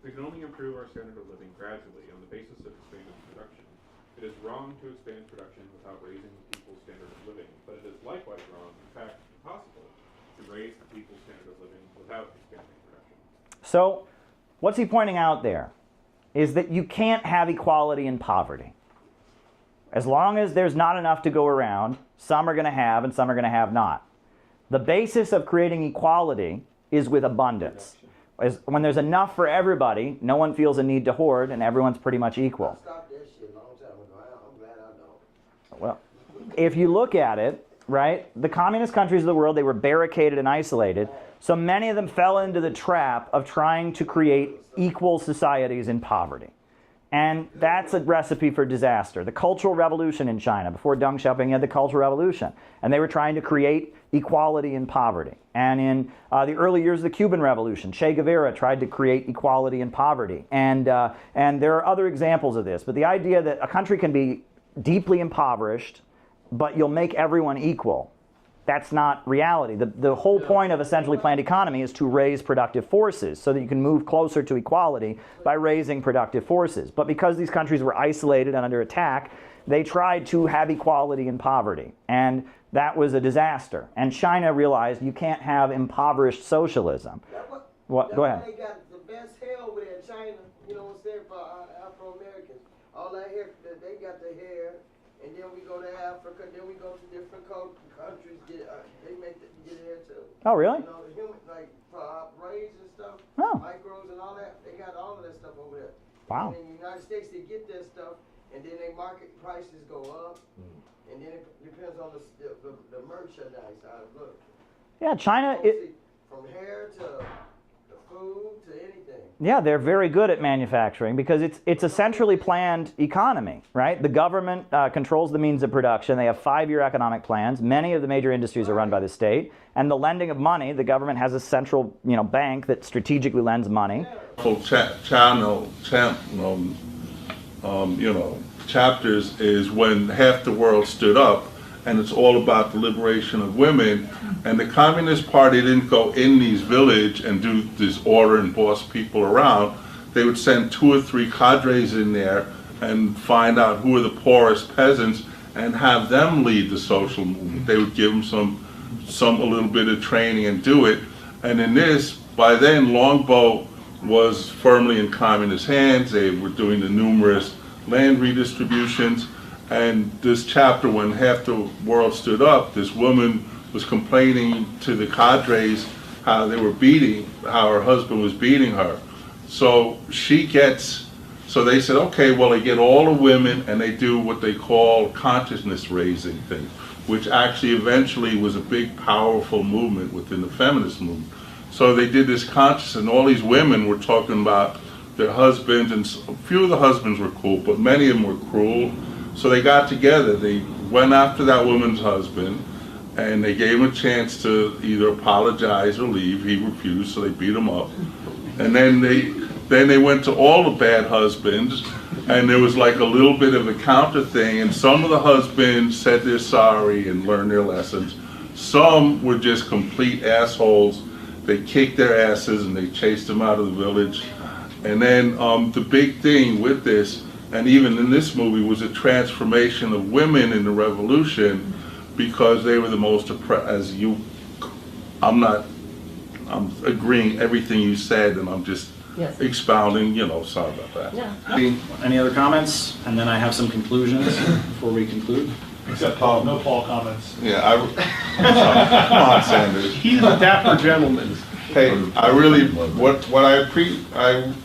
We can only improve our standard of living gradually on the basis of expanded production. It is wrong to expand production without raising the people's standard of living, but it is likewise wrong, in fact impossible, to raise the people's standard of living without expanding production.
So what's he pointing out there is that you can't have equality in poverty. As long as there's not enough to go around, some are going to have and some are going to have not. The basis of creating equality is with abundance. When there's enough for everybody, no one feels a need to hoard, and everyone's pretty much equal. Well, if you look at it, right, the communist countries of the world, they were barricaded and isolated, so many of them fell into the trap of trying to create equal societies in poverty. And that's a recipe for disaster. The Cultural Revolution in China, before Deng Xiaoping, you had the Cultural Revolution. And they were trying to create equality in poverty. And in the early years of the Cuban Revolution, Che Guevara tried to create equality in poverty. And there are other examples of this. But the idea that a country can be deeply impoverished, but you'll make everyone equal, that's not reality. The whole point of a centrally planned economy is to raise productive forces so that you can move closer to equality by raising productive forces. But because these countries were isolated and under attack, they tried to have equality in poverty. And that was a disaster. And China realized you can't have impoverished socialism. Go ahead.
They got the best hair over there in China, you know what I'm saying, for Afro-Americans. All that hair, they got the hair. And then we go to Africa, then we go to different countries, they make get hair too.
Oh, really?
You know, the human, like braids and stuff, micros and all that, they got all of that stuff over there.
Wow.
And in the United States, they get that stuff, and then they market prices go up, and then it depends on the merchandise, how it looks.
Yeah, China...
From hair to the food to anything.
Yeah, they're very good at manufacturing because it's a centrally planned economy, right? The government controls the means of production. They have 5-year economic plans. Many of the major industries are run by the state. And the lending of money, the government has a central bank that strategically lends money.
Chapters is when half the world stood up, and it's all about the liberation of women. And the Communist Party didn't go in these villages and do disorder and boss people around. They would send 2 or 3 cadres in there and find out who are the poorest peasants and have them lead the social movement. They would give them a little bit of training and do it. And in this, by then, Longboat was firmly in communist hands. They were doing the numerous land redistributions. And this chapter, when half the world stood up, this woman was complaining to the cadres how her husband was beating her. So so they said, okay, well, they get all the women and they do what they call consciousness raising thing, which actually eventually was a big, powerful movement within the feminist movement. So they did this conscious, and all these women were talking about their husbands, and a few of the husbands were cool, but many of them were cruel. So they got together, they went after that woman's husband, and they gave him a chance to either apologize or leave. He refused, so they beat him up. And then they went to all the bad husbands, and there was like a little bit of a counter thing, and some of the husbands said they're sorry and learned their lessons. Some were just complete assholes. They kicked their asses and they chased them out of the village. And then the big thing with this, and even in this movie, was a transformation of women in the revolution, because they were the most oppressed. I'm agreeing everything you said, and I'm just
Yes.
expounding, sorry about that.
Yeah.
Any other comments? And then I have some conclusions before we conclude.
Except Paul, no Paul comments.
Yeah, come on, Sanders.
He's a dapper gentleman.
Hey, I really,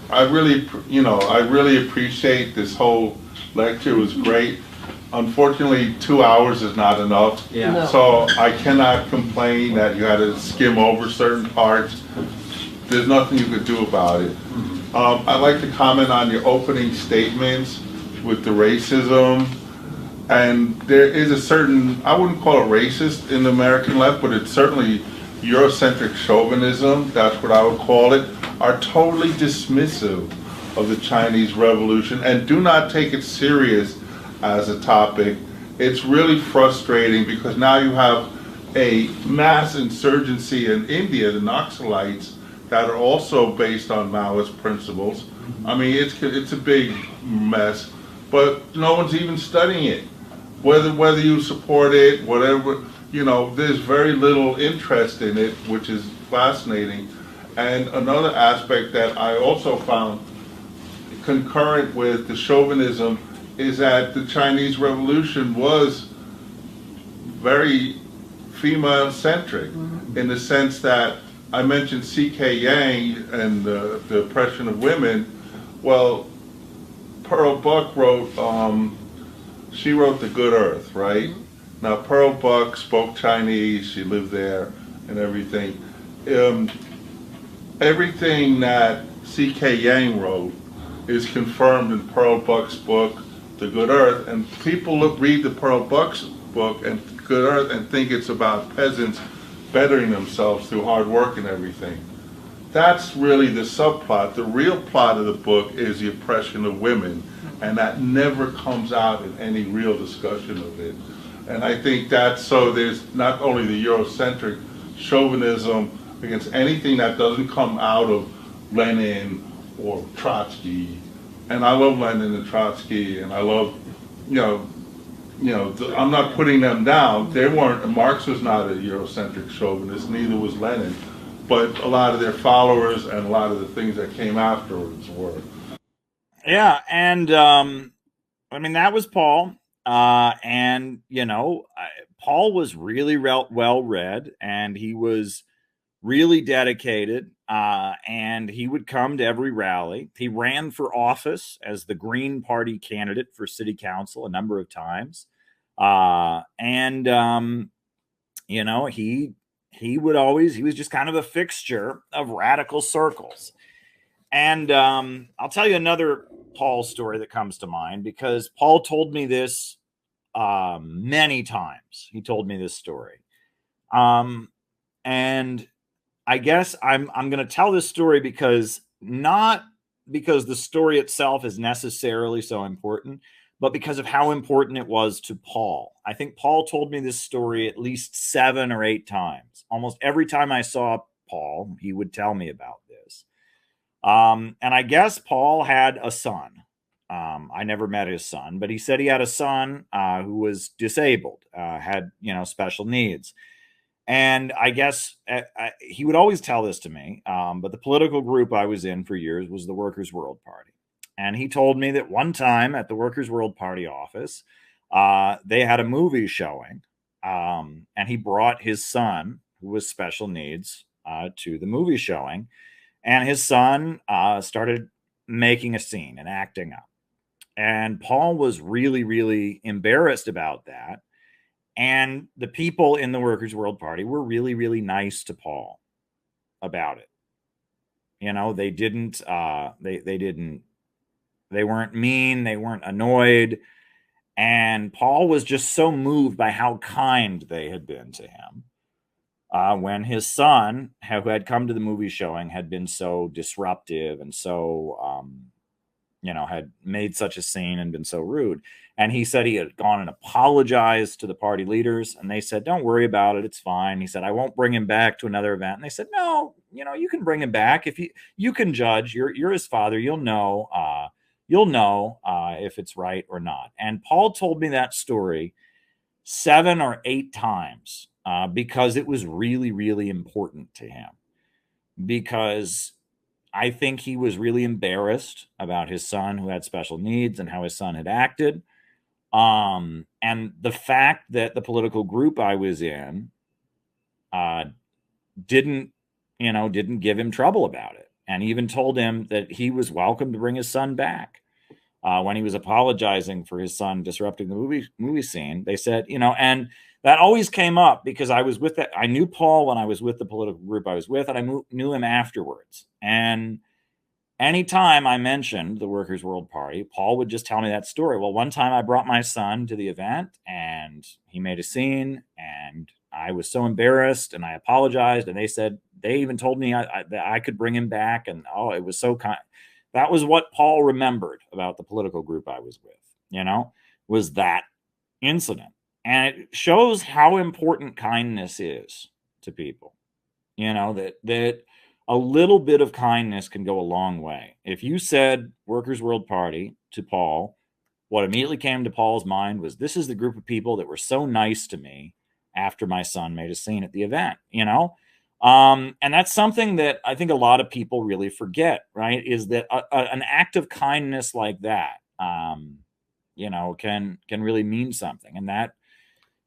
I really appreciate this whole lecture. It was great. Unfortunately, 2 hours is not enough.
Yeah.
No.
So I cannot complain that you had to skim over certain parts. There's nothing you could do about it. I'd like to comment on your opening statements with the racism. And there is a certain, I wouldn't call it racist in the American left, but it's certainly Eurocentric chauvinism, that's what I would call it, are totally dismissive of the Chinese Revolution and do not take it serious as a topic. It's really frustrating because now you have a mass insurgency in India, the Naxalites, that are also based on Maoist principles. I mean, it's a big mess, but no one's even studying it. Whether you support it, whatever, there's very little interest in it, which is fascinating. And another aspect that I also found concurrent with the chauvinism is that the Chinese Revolution was very female-centric in the sense that I mentioned C.K. Yang and the oppression of women. Well, Pearl Buck wrote, she wrote The Good Earth, right? Now, Pearl Buck spoke Chinese, she lived there and everything. Everything that C.K. Yang wrote is confirmed in Pearl Buck's book, The Good Earth, and people read the Pearl Buck's book and Good Earth and think it's about peasants bettering themselves through hard work and everything. That's really the subplot. The real plot of the book is the oppression of women, and that never comes out in any real discussion of it. And I think that's so there's not only the Eurocentric chauvinism against anything that doesn't come out of Lenin or Trotsky. And I love Lenin and Trotsky, and I love, I'm not putting them down. They weren't, Marx was not a Eurocentric chauvinist, neither was Lenin. But a lot of their followers and a lot of the things that came afterwards were.
Yeah, and that was Paul. And, Paul was really well read, and he was really dedicated, and he would come to every rally. He ran for office as the Green Party candidate for city council a number of times. He was just kind of a fixture of radical circles. And I'll tell you another Paul story that comes to mind, because Paul told me this many times. He told me this story. And I guess I'm going to tell this story not because the story itself is necessarily so important, but because of how important it was to Paul. I think Paul told me this story at least 7 or 8 times. Almost every time I saw Paul, he would tell me about this. And I guess Paul had a son. I never met his son, but he said he had a son who was disabled, had, special needs. And I guess he would always tell this to me, but the political group I was in for years was the Workers' World Party. And he told me that one time at the Workers' World Party office, they had a movie showing, and he brought his son, who was special needs, to the movie showing. And his son started making a scene and acting up. And Paul was really, really embarrassed about that. And the people in the Workers' World Party were really, really nice to Paul about it. They didn't, they weren't mean, they weren't annoyed. And Paul was just so moved by how kind they had been to him when his son, who had come to the movie showing, had been so disruptive and so, had made such a scene and been so rude. And he said he had gone and apologized to the party leaders, and they said, don't worry about it, it's fine. He said, I won't bring him back to another event. And they said, no, you can bring him back. If you can judge, you're his father, you'll know if it's right or not. And Paul told me that story 7 or 8 times because it was really, really important to him. Because I think he was really embarrassed about his son who had special needs and how his son had acted. And the fact that the political group I was in didn't give him trouble about it, and even told him that he was welcome to bring his son back. When he was apologizing for his son disrupting the movie scene, they said, and that always came up because I was with that. I knew Paul when I was with the political group I was with, and I knew him afterwards. And anytime I mentioned the Workers' World Party, Paul would just tell me that story. Well, one time I brought my son to the event and he made a scene and I was so embarrassed and I apologized. And they even told me that I could bring him back. And it was so kind. That was what Paul remembered about the political group I was with, was that incident. And it shows how important kindness is to people, that a little bit of kindness can go a long way. If you said Workers' World Party to Paul, what immediately came to Paul's mind was, this is the group of people that were so nice to me after my son made a scene at the event, and that's something that I think a lot of people really forget, right? Is that an act of kindness like that, can really mean something. And that,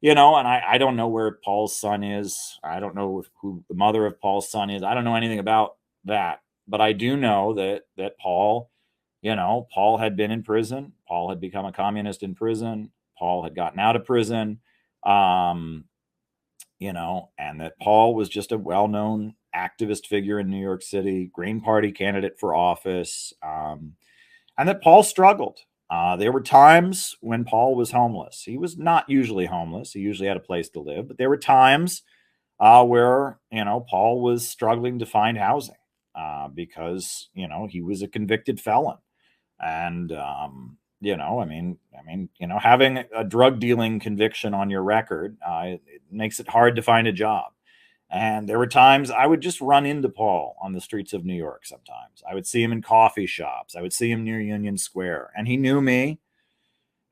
and I don't know where Paul's son is. I don't know who the mother of Paul's son is. I don't know anything about that. But I do know that Paul, Paul had been in prison. Paul had become a communist in prison. Paul had gotten out of prison, and that Paul was just a well-known activist figure in New York City, Green Party candidate for office, and that Paul struggled. There were times when Paul was homeless. He was not usually homeless. He usually had a place to live. But there were times where, Paul was struggling to find housing because, he was a convicted felon. And, having a drug dealing conviction on your record, it makes it hard to find a job. And there were times I would just run into Paul on the streets of New York sometimes. I would see him in coffee shops. I would see him near Union Square. And he knew me.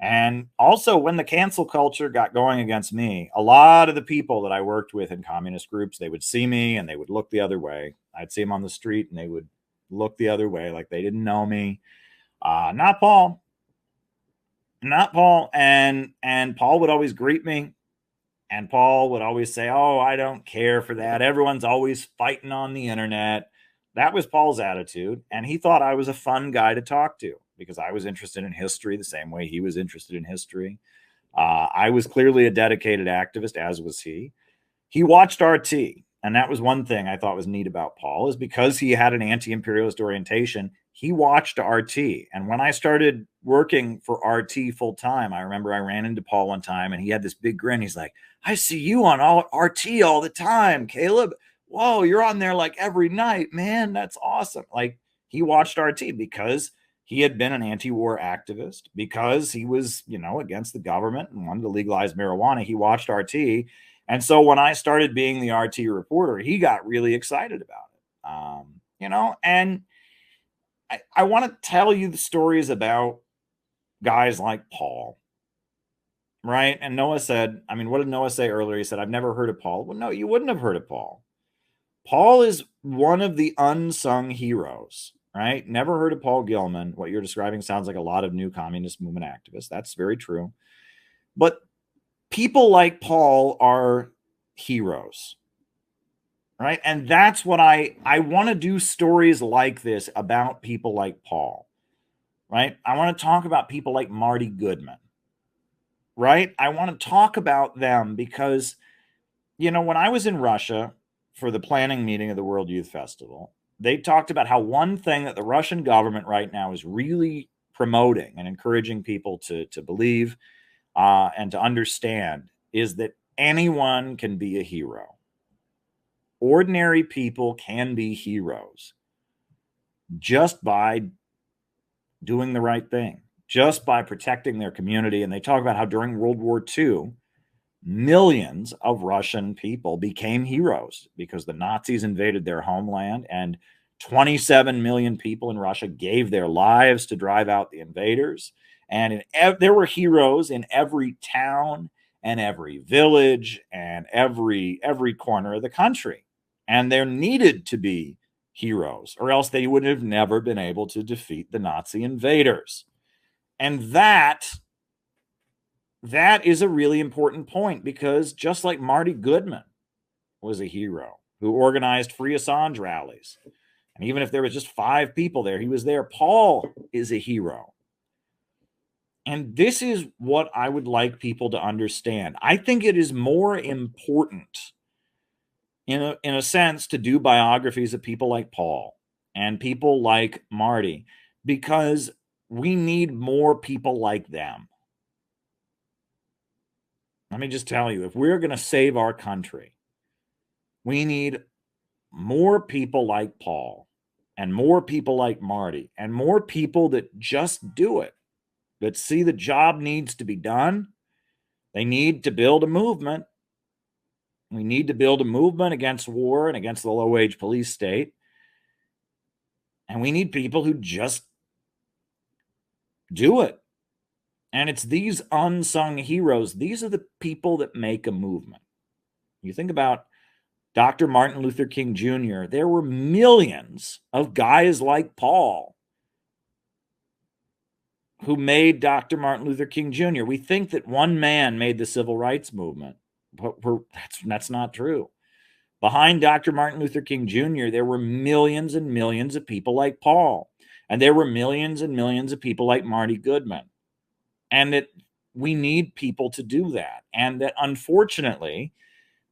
And also, when the cancel culture got going against me, a lot of the people that I worked with in communist groups, they would see me and they would look the other way. I'd see him on the street and they would look the other way like they didn't know me. Not Paul. Not Paul. And Paul would always greet me. And Paul would always say, "Oh, I don't care for that. Everyone's always fighting on the internet." That was Paul's attitude. And he thought I was a fun guy to talk to because I was interested in history the same way he was interested in history. I was clearly a dedicated activist, as was he. He watched RT. And that was one thing I thought was neat about Paul, is because he had an anti-imperialist orientation, he watched RT. And when I started working for RT full time, I remember I ran into Paul one time and he had this big grin. He's like, "I see you on RT all the time, Caleb. Whoa, you're on there like every night, man. That's awesome." Like, he watched RT because he had been an anti-war activist, because he was, against the government and wanted to legalize marijuana. He watched RT. And so when I started being the RT reporter, he got really excited about it. And I want to tell you the stories about guys like Paul, right? And Noah said, what did Noah say earlier? He said, "I've never heard of Paul." Well, no, you wouldn't have heard of Paul. Paul is one of the unsung heroes, right? Never heard of Paul Gilman. What you're describing sounds like a lot of new communist movement activists. That's very true. But people like Paul are heroes, right? And that's what I want to do, stories like this about people like Paul, right? I want to talk about people like Marty Goodman, right? I want to talk about them because, when I was in Russia for the planning meeting of the World Youth Festival, they talked about how one thing that the Russian government right now is really promoting and encouraging people to believe and to understand is that anyone can be a hero. Ordinary people can be heroes just by doing the right thing, just by protecting their community. And they talk about how during World War II, millions of Russian people became heroes because the Nazis invaded their homeland, and 27 million people in Russia gave their lives to drive out the invaders. And there were heroes in every town and every village and every corner of the country. And there needed to be heroes, or else they would have never been able to defeat the Nazi invaders. And that is a really important point, because just like Marty Goodman was a hero who organized Free Assange rallies, and even if there was just 5 people there, he was there. Paul is a hero. And this is what I would like people to understand. I think it is more important, in a sense, to do biographies of people like Paul and people like Marty, because we need more people like them. Let me just tell you, if we're going to save our country, we need more people like Paul and more people like Marty and more people that just do it, that see the job needs to be done. They need to build a movement. We need to build a movement against war and against the low-wage police state. And we need people who just do it. And it's these unsung heroes. These are the people that make a movement. You think about Dr. Martin Luther King Jr., there were millions of guys like Paul who made Dr. Martin Luther King Jr. We think that one man made the civil rights movement, but that's not true. Behind Dr. Martin Luther King Jr., there were millions and millions of people like Paul, and there were millions and millions of people like Marty Goodman. And that we need people to do that. And that, unfortunately,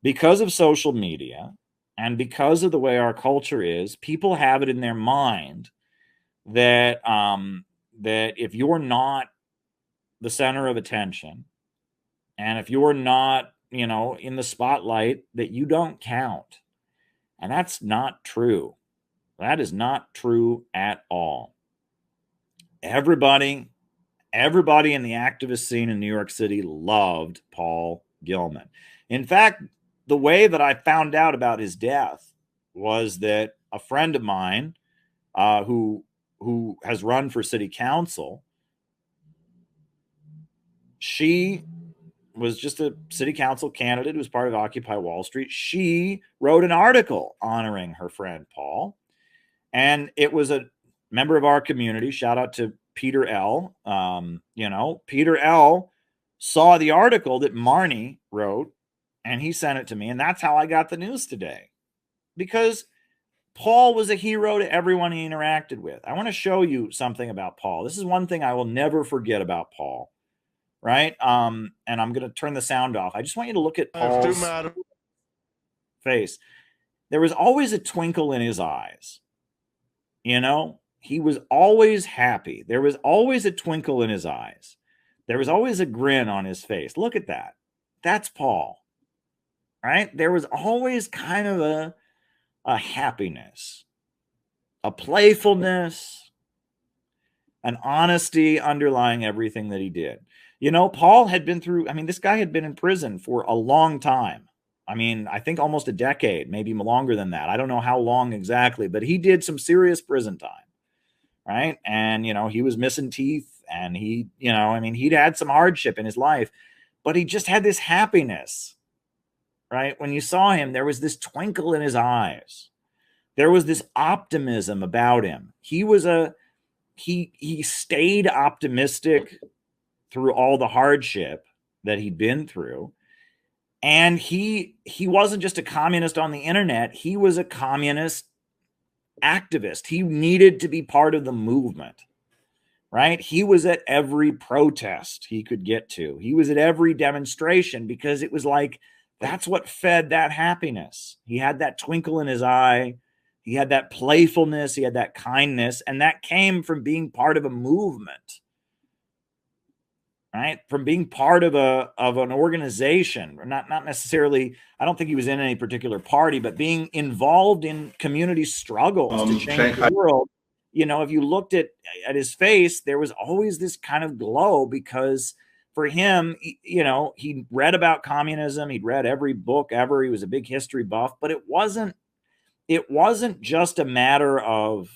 because of social media and because of the way our culture is, people have it in their mind that that if you're not the center of attention, and if you're not, in the spotlight, that you don't count. And that's not true. That is not true at all. Everybody in the activist scene in New York City loved Paul Gilman. In fact, the way that I found out about his death was that a friend of mine who has run for city council, she was just a city council candidate who was part of Occupy Wall Street. She wrote an article honoring her friend Paul, and it was a member of our community. Shout out to Peter L. Peter L. saw the article that Marnie wrote, and he sent it to me, and that's how I got the news today, because Paul was a hero to everyone he interacted with. I want to show you something about Paul. This is one thing I will never forget about Paul, right? And I'm going to turn the sound off. I just want you to look at Paul's face. There was always a twinkle in his eyes. He was always happy. There was always a twinkle in his eyes. There was always a grin on his face. Look at that. That's Paul, right? There was always kind of a happiness, a playfulness, an honesty underlying everything that he did. Paul had been through, this guy had been in prison for a long time. I think almost a decade, maybe longer than that. I don't know how long exactly, but he did some serious prison time, right? And, he was missing teeth, and he'd had some hardship in his life, but he just had this happiness, right? When you saw him, there was this twinkle in his eyes. There was this optimism about him. He stayed optimistic through all the hardship that he'd been through. And he wasn't just a communist on the internet. He was a communist activist. He needed to be part of the movement, right? He was at every protest he could get to. He was at every demonstration, because it was like, that's what fed that happiness. He had that twinkle in his eye. He had that playfulness. He had that kindness. And that came from being part of a movement, right? From being part of an organization, not necessarily, I don't think he was in any particular party, but being involved in community struggles to change the world. If you looked at his face, there was always this kind of glow, because for him, he read about communism. He'd read every book ever. He was a big history buff, but it wasn't just a matter of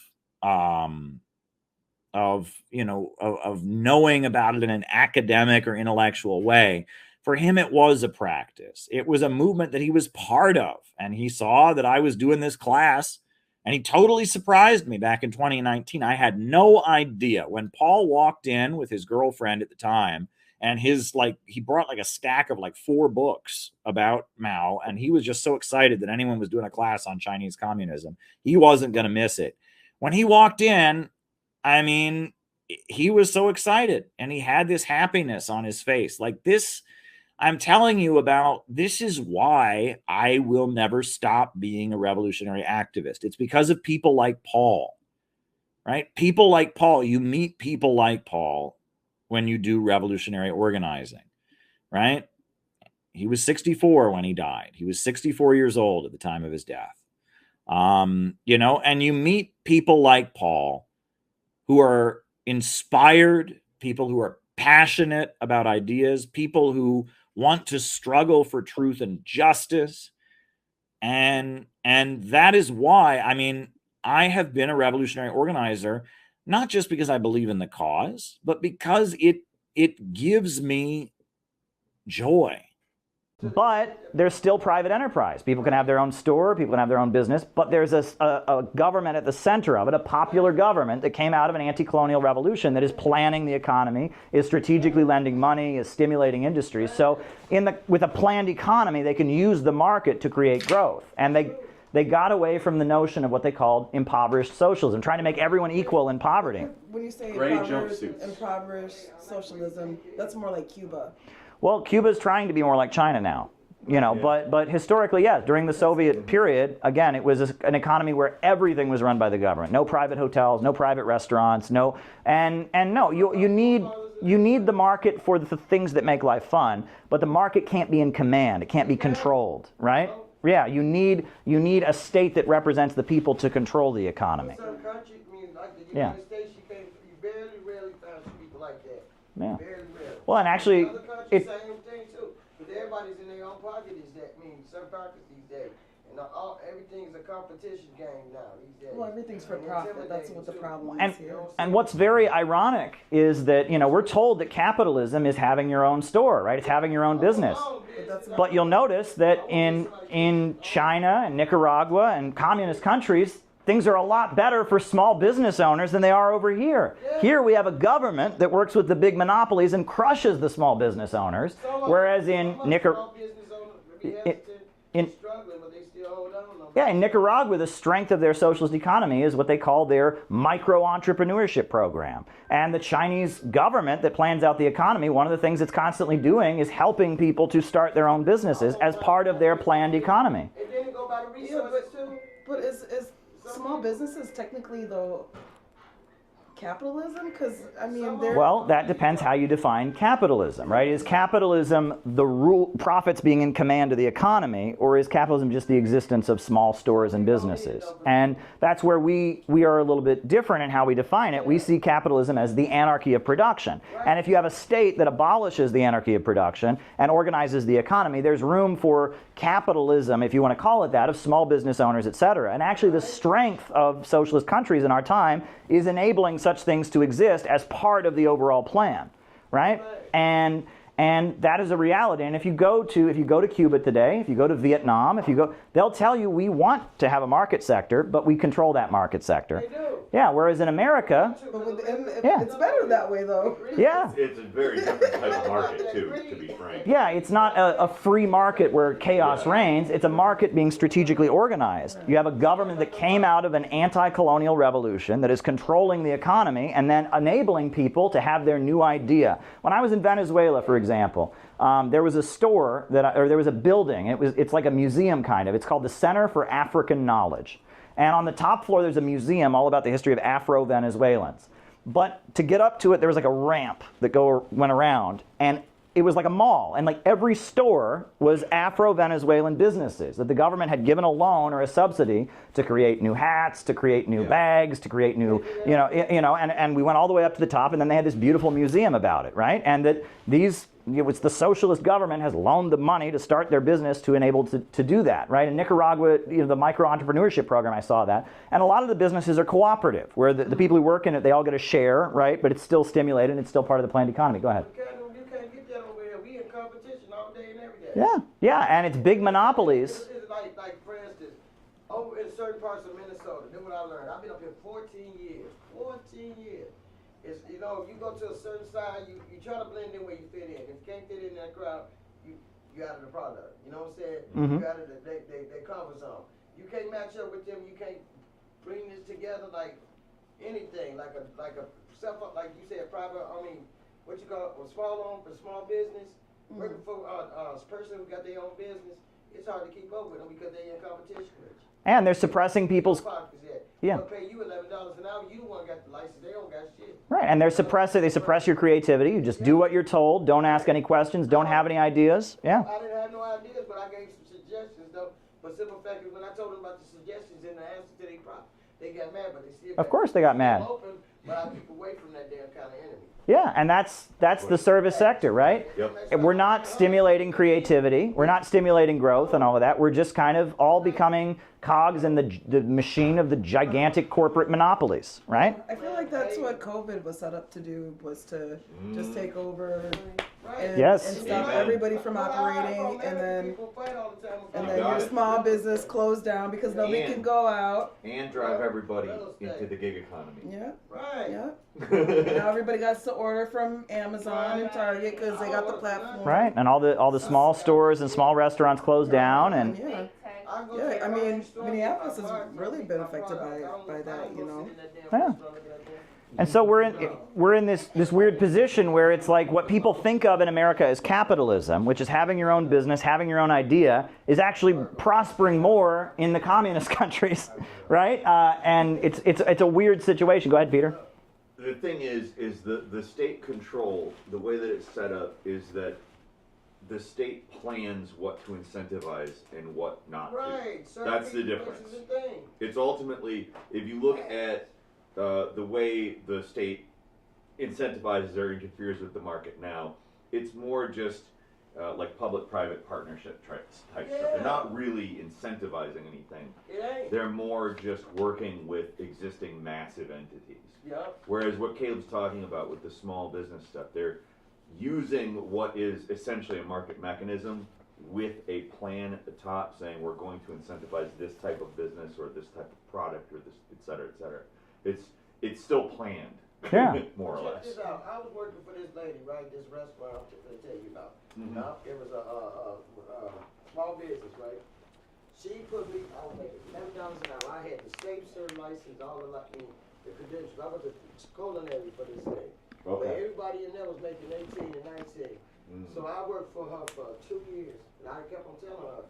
knowing about it in an academic or intellectual way. For him, it was a practice. It was a movement that he was part of. And he saw that I was doing this class And he totally surprised me back in 2019. I had no idea when Paul walked in with his girlfriend at the time, and he brought like a stack of like 4 books about Mao, and he was just so excited that anyone was doing a class on Chinese communism. He wasn't going to miss it. When he walked in, I mean, he was so excited, and he had this happiness on his face. Like this, I'm telling you about, this is why I will never stop being a revolutionary activist. It's because of people like Paul, right? People like Paul. You meet people like Paul when you do revolutionary organizing, right? He was 64 when he died. He was 64 years old at the time of his death. And you meet people like Paul who are inspired, people who are passionate about ideas, people who want to struggle for truth and justice. And that is why, I mean, I have been a revolutionary organizer, not just because I believe in the cause, but because it gives me joy.
But there's still private enterprise. People can have their own store, people can have their own business, but there's a government at the center of it, a popular government that came out of an anti-colonial revolution that is planning the economy, is strategically lending money, is stimulating industries. So with a planned economy, they can use the market to create growth. And they got away from the notion of what they called impoverished socialism, trying to make everyone equal in poverty.
When you say
Gray
impoverished socialism, that's more like Cuba.
Well, Cuba's trying to be more like China now, but historically, yes, during the Soviet period, again, it was an economy where everything was run by the government. No private hotels, no private restaurants, you need the market for the things that make life fun, but the market can't be in command. It can't be controlled, right? Yeah, you need a state that represents the people to control the economy.
Some countries, like the United States, you rarely find people like that.
Yeah.
Very rarely.
Well, and actually,
other countries, same thing too. Because everybody's in their own pocket some pockets these days. And everything's a competition game now these days.
Well, everything's for profit. That's what the problem
And,
is here.
and what's very ironic is that, we're told that capitalism is having your own store, right? It's having your own business. But you'll notice that in China and Nicaragua and communist countries, things are a lot better for small business owners than they are over here. Here we have a government that works with the big monopolies and crushes the small business owners, whereas in Nicaragua, in Nicaragua, the strength of their socialist economy is what they call their micro-entrepreneurship program. And the Chinese government that plans out the economy, one of the things it's constantly doing is helping people to start their own businesses as part of their planned economy.
And then go by the resources too.
But is small businesses technically though capitalism? Because they're
Well, that depends how you define capitalism, right? Is capitalism the profits being in command of the economy, or is capitalism just the existence of small stores and businesses? And that's where we are a little bit different in how we define it. We see capitalism as the anarchy of production. And if you have a state that abolishes the anarchy of production and organizes the economy, there's room for capitalism, if you want to call it that, of small business owners, etc. And actually the strength of socialist countries in our time is enabling such things to exist as part of the overall plan, right? And that is a reality. And if you go to Cuba today, if you go to Vietnam, they'll tell you we want to have a market sector, but we control that market sector.
They do.
Yeah, whereas in America,
it's better that way though.
Yeah.
It's a very different type of market too, to be frank.
Yeah, it's not a free market where chaos reigns. It's a market being strategically organized. You have a government that came out of an anti-colonial revolution that is controlling the economy and then enabling people to have their new idea. When I was in Venezuela, for example, there was a store there was a building. It's like a museum kind of. It's called the Center for African Knowledge. And on the top floor, there's a museum all about the history of Afro-Venezuelans. But to get up to it, there was like a ramp that went around, and it was like a mall, and like every store was Afro-Venezuelan businesses that the government had given a loan or a subsidy to create new hats, to create new bags, to create new, and we went all the way up to the top, and then they had this beautiful museum about it, right? And that it's the socialist government has loaned the money to start their business to enable to do that, right? In Nicaragua, the micro-entrepreneurship program, I saw that. And a lot of the businesses are cooperative, where the people who work in it, they all get a share, right? But it's still stimulated, it's still part of the planned economy. Go ahead.
You can't get that over here. We in competition all day and every day.
Yeah, and it's big monopolies.
It's like for instance, over in certain parts of Minnesota. That's what I learned. I've been up here 14 years. 14 years. It's, you know, you go to a certain side, you try to blend in where you fit in. If you can't fit in that crowd, you out of the product. You know what I'm saying?
Mhm.
You out of they comfort zone. You can't match up with them. You can't bring this together like anything, like a self, like you said, private. I mean, what you call a small business. Working for a person who got their own business, it's hard to keep up with them because they're in competition with you.
And they're suppressing people's. Yeah.
They'll pay you $11 an hour. You the one got the license. They don't got shit.
Right, and they suppress your creativity. You just do what you're told. Don't ask any questions. Don't have any ideas. Yeah.
I didn't have no ideas, but I gave some suggestions though. But simple fact is, when I told them about the suggestions and the answer to their problem, they got mad. But they still.
Of course they got mad.
Open, but I keep away from that damn kind of enemy.
Yeah, and that's the service sector, right?
Yep.
We're not stimulating creativity. We're not stimulating growth and all of that. We're just kind of all becoming cogs in the machine of the gigantic corporate monopolies, right?
I feel like that's what COVID was set up to do, was to just take over and,
Yes.
and stop everybody from operating, and then your small business closed down because nobody
And-
can go out.
And drive everybody into the gig economy.
Yeah.
Right.
Yeah. Now everybody got to order from Amazon and Target because they got the platform.
Right, and all the small stores and small restaurants closed down, and
Yeah. Yeah, I mean, Minneapolis has really been affected by that, you know.
yeah. And so we're in this weird position where it's like what people think of in America as capitalism, which is having your own business, having your own idea, is actually prospering more in the communist countries, right? And it's a weird situation. Go ahead, Peter.
The thing is the state control, the way that it's set up is that the state plans what to incentivize and what not
Right.
to. That's the difference. It's ultimately, if you look at the way the state incentivizes or interferes with the market now, it's more just like public-private partnership type stuff. They're not really incentivizing anything.
It ain't.
They're more just working with existing massive entities.
Yep.
Whereas what Caleb's talking about with the small business stuff, they're using what is essentially a market mechanism with a plan at the top saying we're going to incentivize this type of business or this type of product or this, et cetera, et cetera. It's still planned,
Yeah.
more or
Check
less.
this out. I was working for this lady, right? This restaurant I'm going to tell you about.
Mhm.
Now, it was a small business, right? She put me, I was making $11 an hour. I had the state cert license, all the credentials. I was a culinary for this thing. But
Okay.
everybody in there was making 18 and 19.
Mhm.
So I worked for her for 2 years. And I kept on telling her,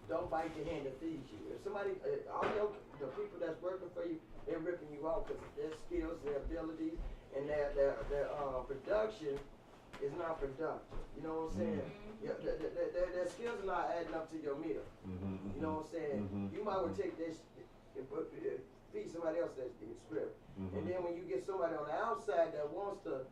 don't bite the hand that feeds you. If somebody, the people that's working for you, they're ripping you off because their skills, their abilities, and their production is not productive. You know what I'm saying? Yeah, their skills are not adding up to your meal. You know what I'm saying? You might well take this and feed somebody else that's the script. And then when you get somebody on the outside that wants to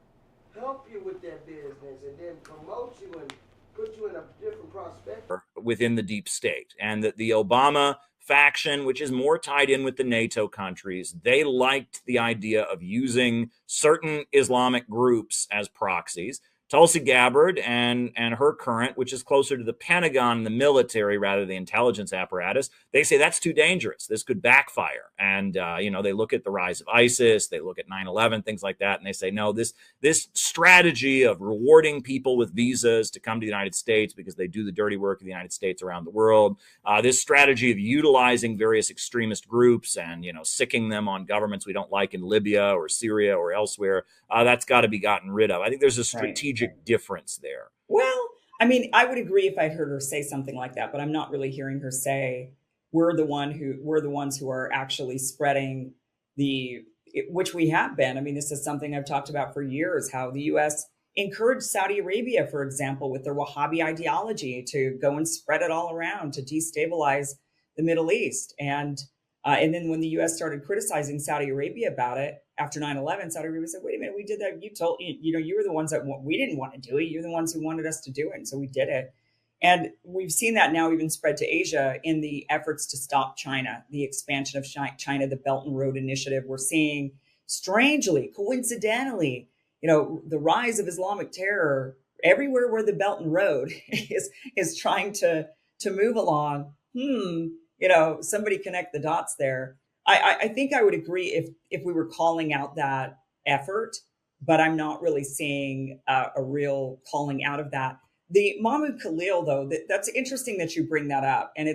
help you with that business and then promote you and put you in a different perspective.
Within the deep state, and that the Obama faction, which is more tied in with the NATO countries, they liked the idea of using certain Islamic groups as proxies. Tulsi Gabbard and her current, which is closer to the Pentagon and the military rather than the intelligence apparatus, they say that's too dangerous. This could backfire. And, they look at the rise of ISIS, they look at 9/11, things like that, and they say, no, this strategy of rewarding people with visas to come to the United States because they do the dirty work of the United States around the world, this strategy of utilizing various extremist groups and, sicking them on governments we don't like in Libya or Syria or elsewhere, that's got to be gotten rid of. I think there's a strategic difference there.
Well, I mean, I would agree if I'd heard her say something like that, but I'm not really hearing her say we're the ones who are actually spreading which we have been. I mean, this is something I've talked about for years, how the U.S. encouraged Saudi Arabia, for example, with their Wahhabi ideology to go and spread it all around to destabilize the Middle East. And then when the U.S. started criticizing Saudi Arabia about it after 9/11, Saudi Arabia said, wait a minute, we did that. You were the ones that we didn't want to do it. You're the ones who wanted us to do it. And so we did it. And we've seen that now even spread to Asia in the efforts to stop China, the expansion of China, the Belt and Road Initiative. We're seeing, strangely, coincidentally, the rise of Islamic terror everywhere where the Belt and Road is trying to move along. somebody connect the dots there. I think I would agree if we were calling out that effort, but I'm not really seeing a real calling out of that. The Mahmoud Khalil, though, that's interesting that you bring that up. And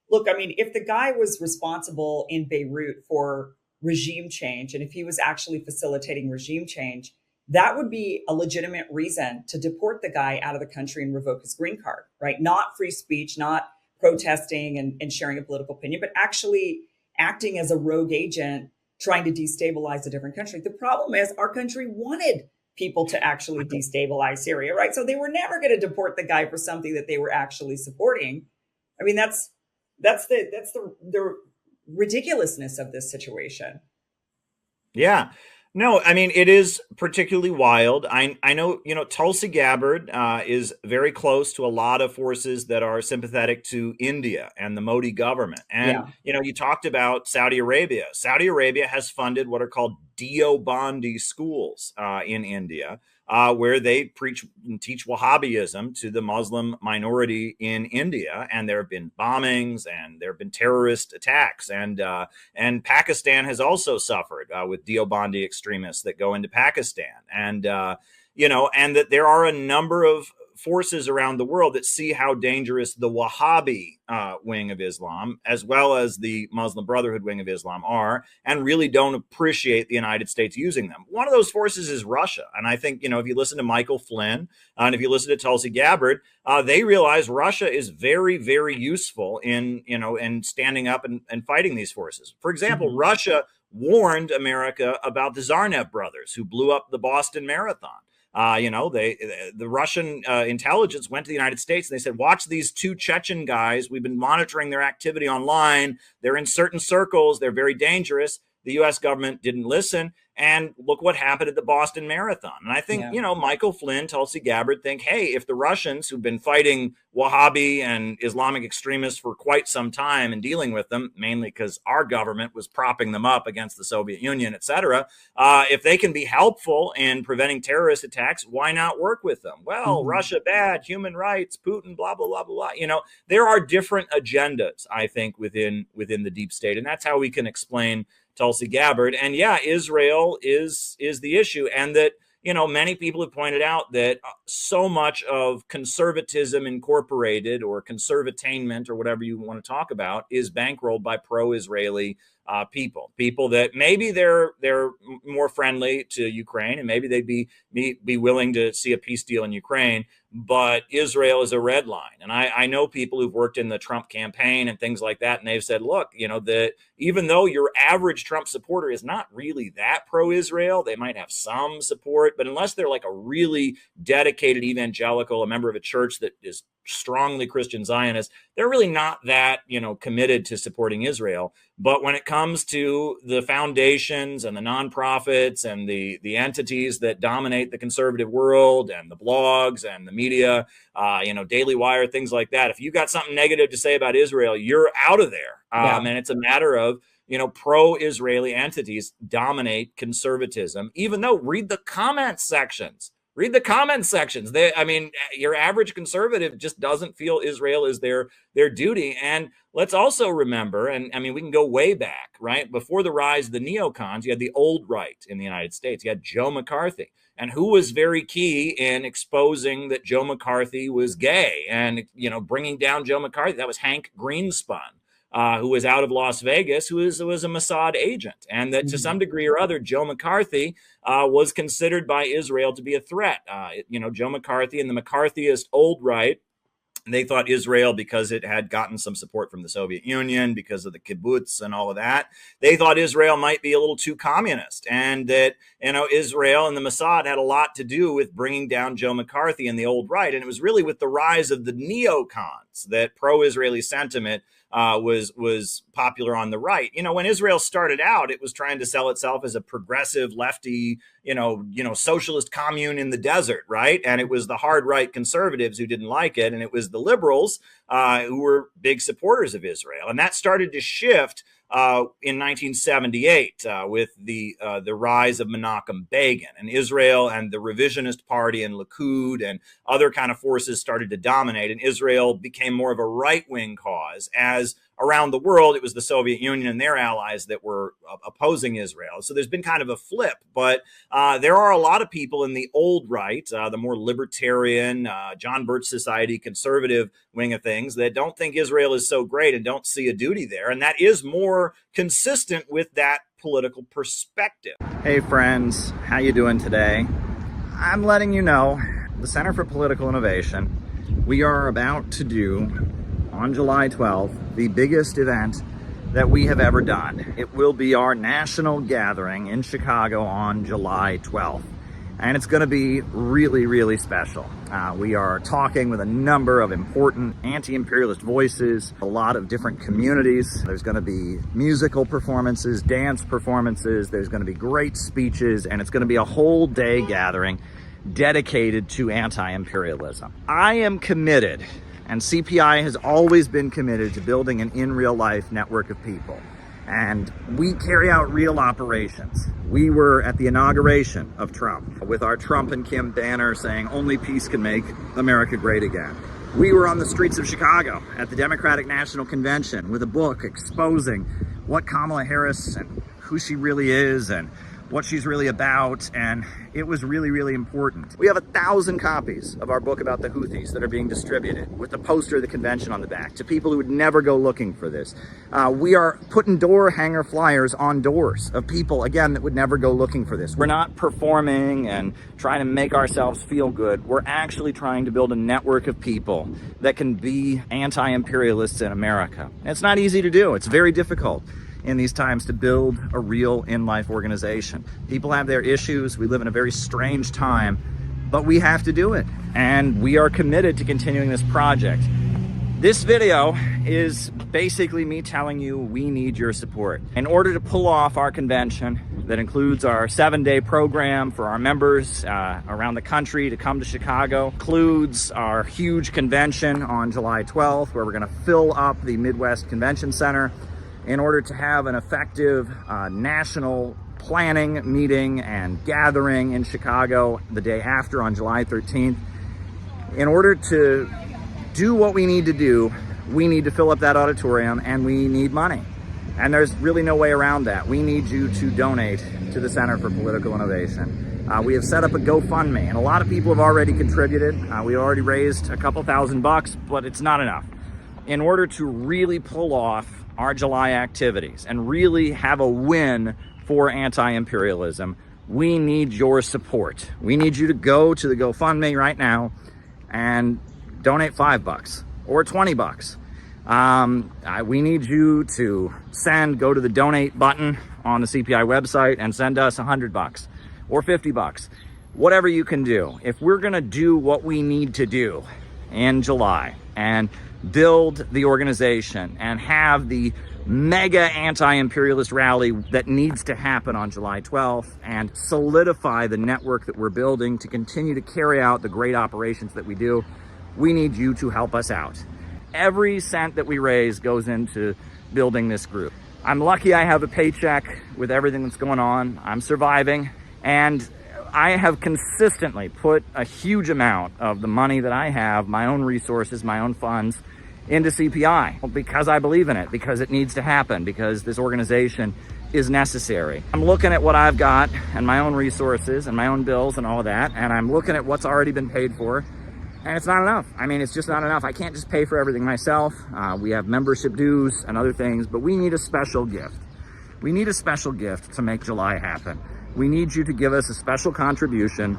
look, I mean, if the guy was responsible in Beirut for regime change, and if he was actually facilitating regime change, that would be a legitimate reason to deport the guy out of the country and revoke his green card, right? Not free speech, not protesting and sharing a political opinion, but actually acting as a rogue agent trying to destabilize a different country. The problem is our country wanted people to actually destabilize Syria, right? So they were never going to deport the guy for something that they were actually supporting. I mean, that's the ridiculousness of this situation.
Yeah. No, I mean, it is particularly wild. I know, Tulsi Gabbard is very close to a lot of forces that are sympathetic to India and the Modi government. And, you talked about Saudi Arabia. Saudi Arabia has funded what are called Deobandi schools in India, where they preach and teach Wahhabism to the Muslim minority in India. And there have been bombings and there have been terrorist attacks. And Pakistan has also suffered with Deobandi extremists that go into Pakistan. And, and that there are a number of forces around the world that see how dangerous the Wahhabi wing of Islam, as well as the Muslim Brotherhood wing of Islam are, and really don't appreciate the United States using them. One of those forces is Russia. And I think, if you listen to Michael Flynn and if you listen to Tulsi Gabbard, they realize Russia is very, very useful in standing up and fighting these forces. For example, Russia warned America about the Tsarnaev brothers who blew up the Boston Marathon. The Russian intelligence went to the United States and they said, watch these two Chechen guys. We've been monitoring their activity online. They're in certain circles. They're very dangerous. The U.S. government didn't listen. And look what happened at the Boston Marathon. And I think, Michael Flynn, Tulsi Gabbard think, hey, if the Russians who've been fighting Wahhabi and Islamic extremists for quite some time and dealing with them, mainly because our government was propping them up against the Soviet Union, et cetera, if they can be helpful in preventing terrorist attacks, why not work with them? Well, Russia bad, human rights, Putin, blah, blah, blah, blah, blah. There are different agendas, I think, within the deep state. And that's how we can explain Tulsi Gabbard. And Israel is the issue. And that, many people have pointed out that so much of conservatism incorporated or conservatainment or whatever you want to talk about is bankrolled by pro-Israeli people that maybe they're more friendly to Ukraine and maybe they'd be willing to see a peace deal in Ukraine, but Israel is a red line. And I know people who've worked in the Trump campaign and things like that, and they've said, look, that even though your average Trump supporter is not really that pro-Israel, they might have some support, but unless they're like a really dedicated evangelical, a member of a church that is strongly Christian Zionist, they're really not that, committed to supporting Israel. But when it comes to the foundations and the nonprofits and the entities that dominate the conservative world and the blogs and the media, Daily Wire, things like that, if you got something negative to say about Israel, you're out of there. And it's a matter of, pro-Israeli entities dominate conservatism, even though read the comment sections. Read the comment sections. Your average conservative just doesn't feel Israel is their duty. And let's also remember, and we can go way back, right? Before the rise of the neocons, you had the old right in the United States. You had Joe McCarthy. And who was very key in exposing that Joe McCarthy was gay and, bringing down Joe McCarthy? That was Hank Greenspun. Who was out of Las Vegas, who was a Mossad agent. And that to some degree or other, Joe McCarthy was considered by Israel to be a threat. Joe McCarthy and the McCarthyist old right, they thought Israel, because it had gotten some support from the Soviet Union, because of the kibbutz and all of that, they thought Israel might be a little too communist. And that, Israel and the Mossad had a lot to do with bringing down Joe McCarthy and the old right. And it was really with the rise of the neocons that pro-Israeli sentiment was popular on the right. When Israel started out, it was trying to sell itself as a progressive lefty, socialist commune in the desert, right? And it was the hard right conservatives who didn't like it, and it was the liberals who were big supporters of Israel. And that started to shift in 1978 with the rise of Menachem Begin, and Israel and the revisionist party and Likud and other kind of forces started to dominate, and Israel became more of a right-wing cause as around the world, it was the Soviet Union and their allies that were opposing Israel. So there's been kind of a flip, but there are a lot of people in the old right, the more libertarian, John Birch Society, conservative wing of things that don't think Israel is so great and don't see a duty there. And that is more consistent with that political perspective. Hey friends, how you doing today? I'm letting you know, the Center for Political Innovation, we are about to do on July 12th, the biggest event that we have ever done. It will be our national gathering in Chicago on July 12th. And it's going to be really, really special. We are talking with a number of important anti-imperialist voices, a lot of different communities. There's going to be musical performances, dance performances, there's going to be great speeches, and it's going to be a whole day gathering dedicated to anti-imperialism. I am committed, and CPI has always been committed to building an in real life network of people. And we carry out real operations. We were at the inauguration of Trump with our Trump and Kim banner saying only peace can make America great again. We were on the streets of Chicago at the Democratic National Convention with a book exposing what Kamala Harris and who she really is and what she's really about, and it was really, really important. We have 1,000 copies of our book about the Houthis that are being distributed with the poster of the convention on the back to people who would never go looking for this. We are putting door hanger flyers on doors of people, again, that would never go looking for this. We're not performing and trying to make ourselves feel good. We're actually trying to build a network of people that can be anti-imperialists in America. And it's not easy to do. It's very difficult in these times to build a real in-life organization. People have their issues. We live in a very strange time, but we have to do it. And we are committed to continuing this project. This video is basically me telling you we need your support. In order to pull off our convention that includes our 7-day program for our members around the country to come to Chicago, includes our huge convention on July 12th, where we're gonna fill up the Midwest Convention Center, in order to have an effective national planning meeting and gathering in Chicago the day after on July 13th. In order to do what we need to do, we need to fill up that auditorium and we need money. And there's really no way around that. We need you to donate to the Center for Political Innovation. We have set up a GoFundMe, and a lot of people have already contributed. We already raised a couple $1,000, but it's not enough. In order to really pull off our July activities and really have a win for anti-imperialism, we need your support. We need you to go to the GoFundMe right now and donate $5 or $20. We need you to go to the donate button on the CPI website and send us $100 or $50, whatever you can do. If we're gonna do what we need to do in July and build the organization and have the mega anti-imperialist rally that needs to happen on July 12th and solidify the network that we're building to continue to carry out the great operations that we do, we need you to help us out. Every cent that we raise goes into building this group. I'm lucky I have a paycheck with everything that's going on. I'm surviving, and I have consistently put a huge amount of the money that I have, my own resources, my own funds, into CPI because I believe in it, because it needs to happen, because this organization is necessary. I'm looking at what I've got and my own resources and my own bills and all of that, and I'm looking at what's already been paid for, and it's not enough. I mean, it's just not enough. I can't just pay for everything myself. We have membership dues and other things, but we need a special gift. We need a special gift to make July happen. We need you to give us a special contribution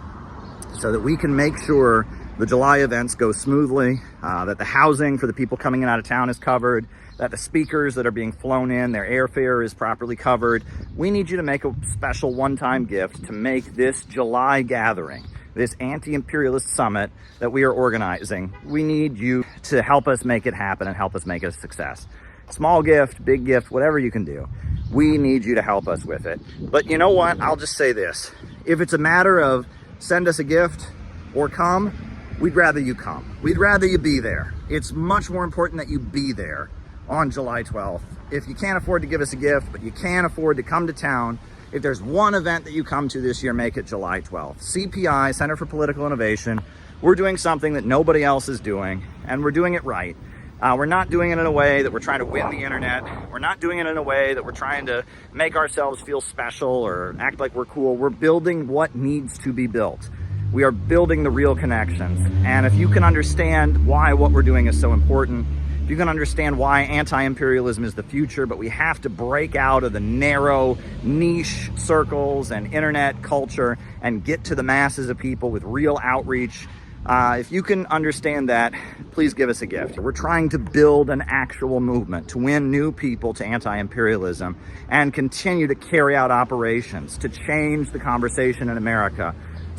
so that we can make sure the July events go smoothly, that the housing for the people coming in out of town is covered, that the speakers that are being flown in, their airfare is properly covered. We need you to make a special one-time gift to make this July gathering, this anti-imperialist summit that we are organizing. We need you to help us make it happen and help us make it a success. Small gift, big gift, whatever you can do. We need you to help us with it. But you know what? I'll just say this. If it's a matter of send us a gift or come, we'd rather you come. We'd rather you be there. It's much more important that you be there on July 12th. If you can't afford to give us a gift, but you can afford to come to town, if there's one event that you come to this year, make it July 12th. CPI, Center for Political Innovation, we're doing something that nobody else is doing, and we're doing it right. We're not doing it in a way that we're trying to win the internet. We're not doing it in a way that we're trying to make ourselves feel special or act like we're cool. We're building what needs to be built. We are building the real connections. And if you can understand why what we're doing is so important, if you can understand why anti-imperialism is the future, but we have to break out of the narrow niche circles and internet culture and get to the masses of people with real outreach. If you can understand that, please give us a gift. We're trying to build an actual movement to win new people to anti-imperialism and continue to carry out operations to change the conversation in America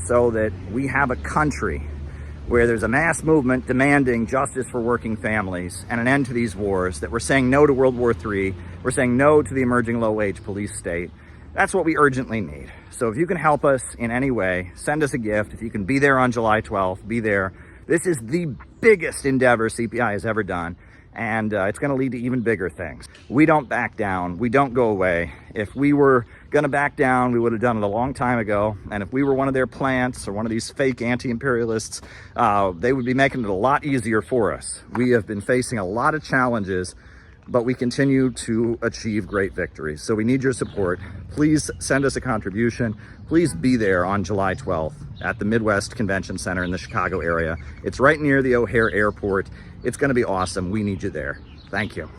so that we have a country where there's a mass movement demanding justice for working families and an end to these wars, that we're saying no to World War III, we're saying no to the emerging low-wage police state. That's what we urgently need. So if you can help us in any way, send us a gift. If you can be there on July 12th, be there. This is the biggest endeavor CPI has ever done, and it's going to lead to even bigger things. We don't back down. We don't go away. If we were going to back down, we would have done it a long time ago. And if we were one of their plants or one of these fake anti-imperialists, they would be making it a lot easier for us. We have been facing a lot of challenges, but we continue to achieve great victories. So we need your support. Please send us a contribution. Please be there on July 12th at the Midwest Convention Center in the Chicago area. It's right near the O'Hare Airport. It's going to be awesome. We need you there. Thank you.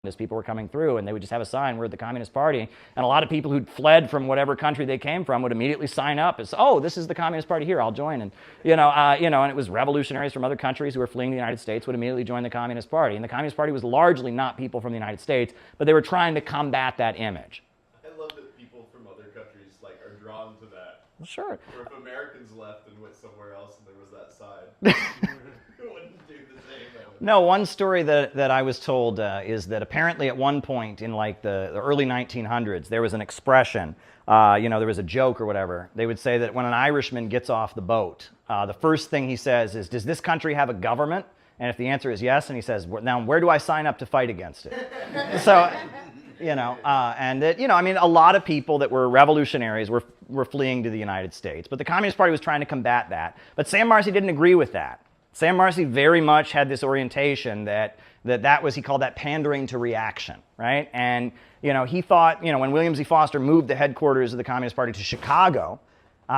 As people were coming through, and they would just have a sign, "We're the Communist Party," and a lot of people who'd fled from whatever country they came from would immediately sign up as, "Oh, this is the Communist Party here, I'll join." And and it was revolutionaries from other countries who were fleeing the United States would immediately join the Communist Party. And the Communist Party was largely not people from the United States, but they were trying to combat that image.
I love that people from other countries are drawn to that.
Well, sure.
Or if Americans left and went somewhere else and there was that side.
No, one story that I was told is that apparently at one point in the early 1900s, there was an expression, there was a joke or whatever. They would say that when an Irishman gets off the boat, the first thing he says is, "Does this country have a government?" And if the answer is yes, and he says, "Now where do I sign up to fight against it?" So, and that, a lot of people that were revolutionaries were fleeing to the United States. But the Communist Party was trying to combat that. But Sam Marcy didn't agree with that. Sam Marcy very much had this orientation that was, he called that pandering to reaction, right? And, he thought, when William Z. Foster moved the headquarters of the Communist Party to Chicago,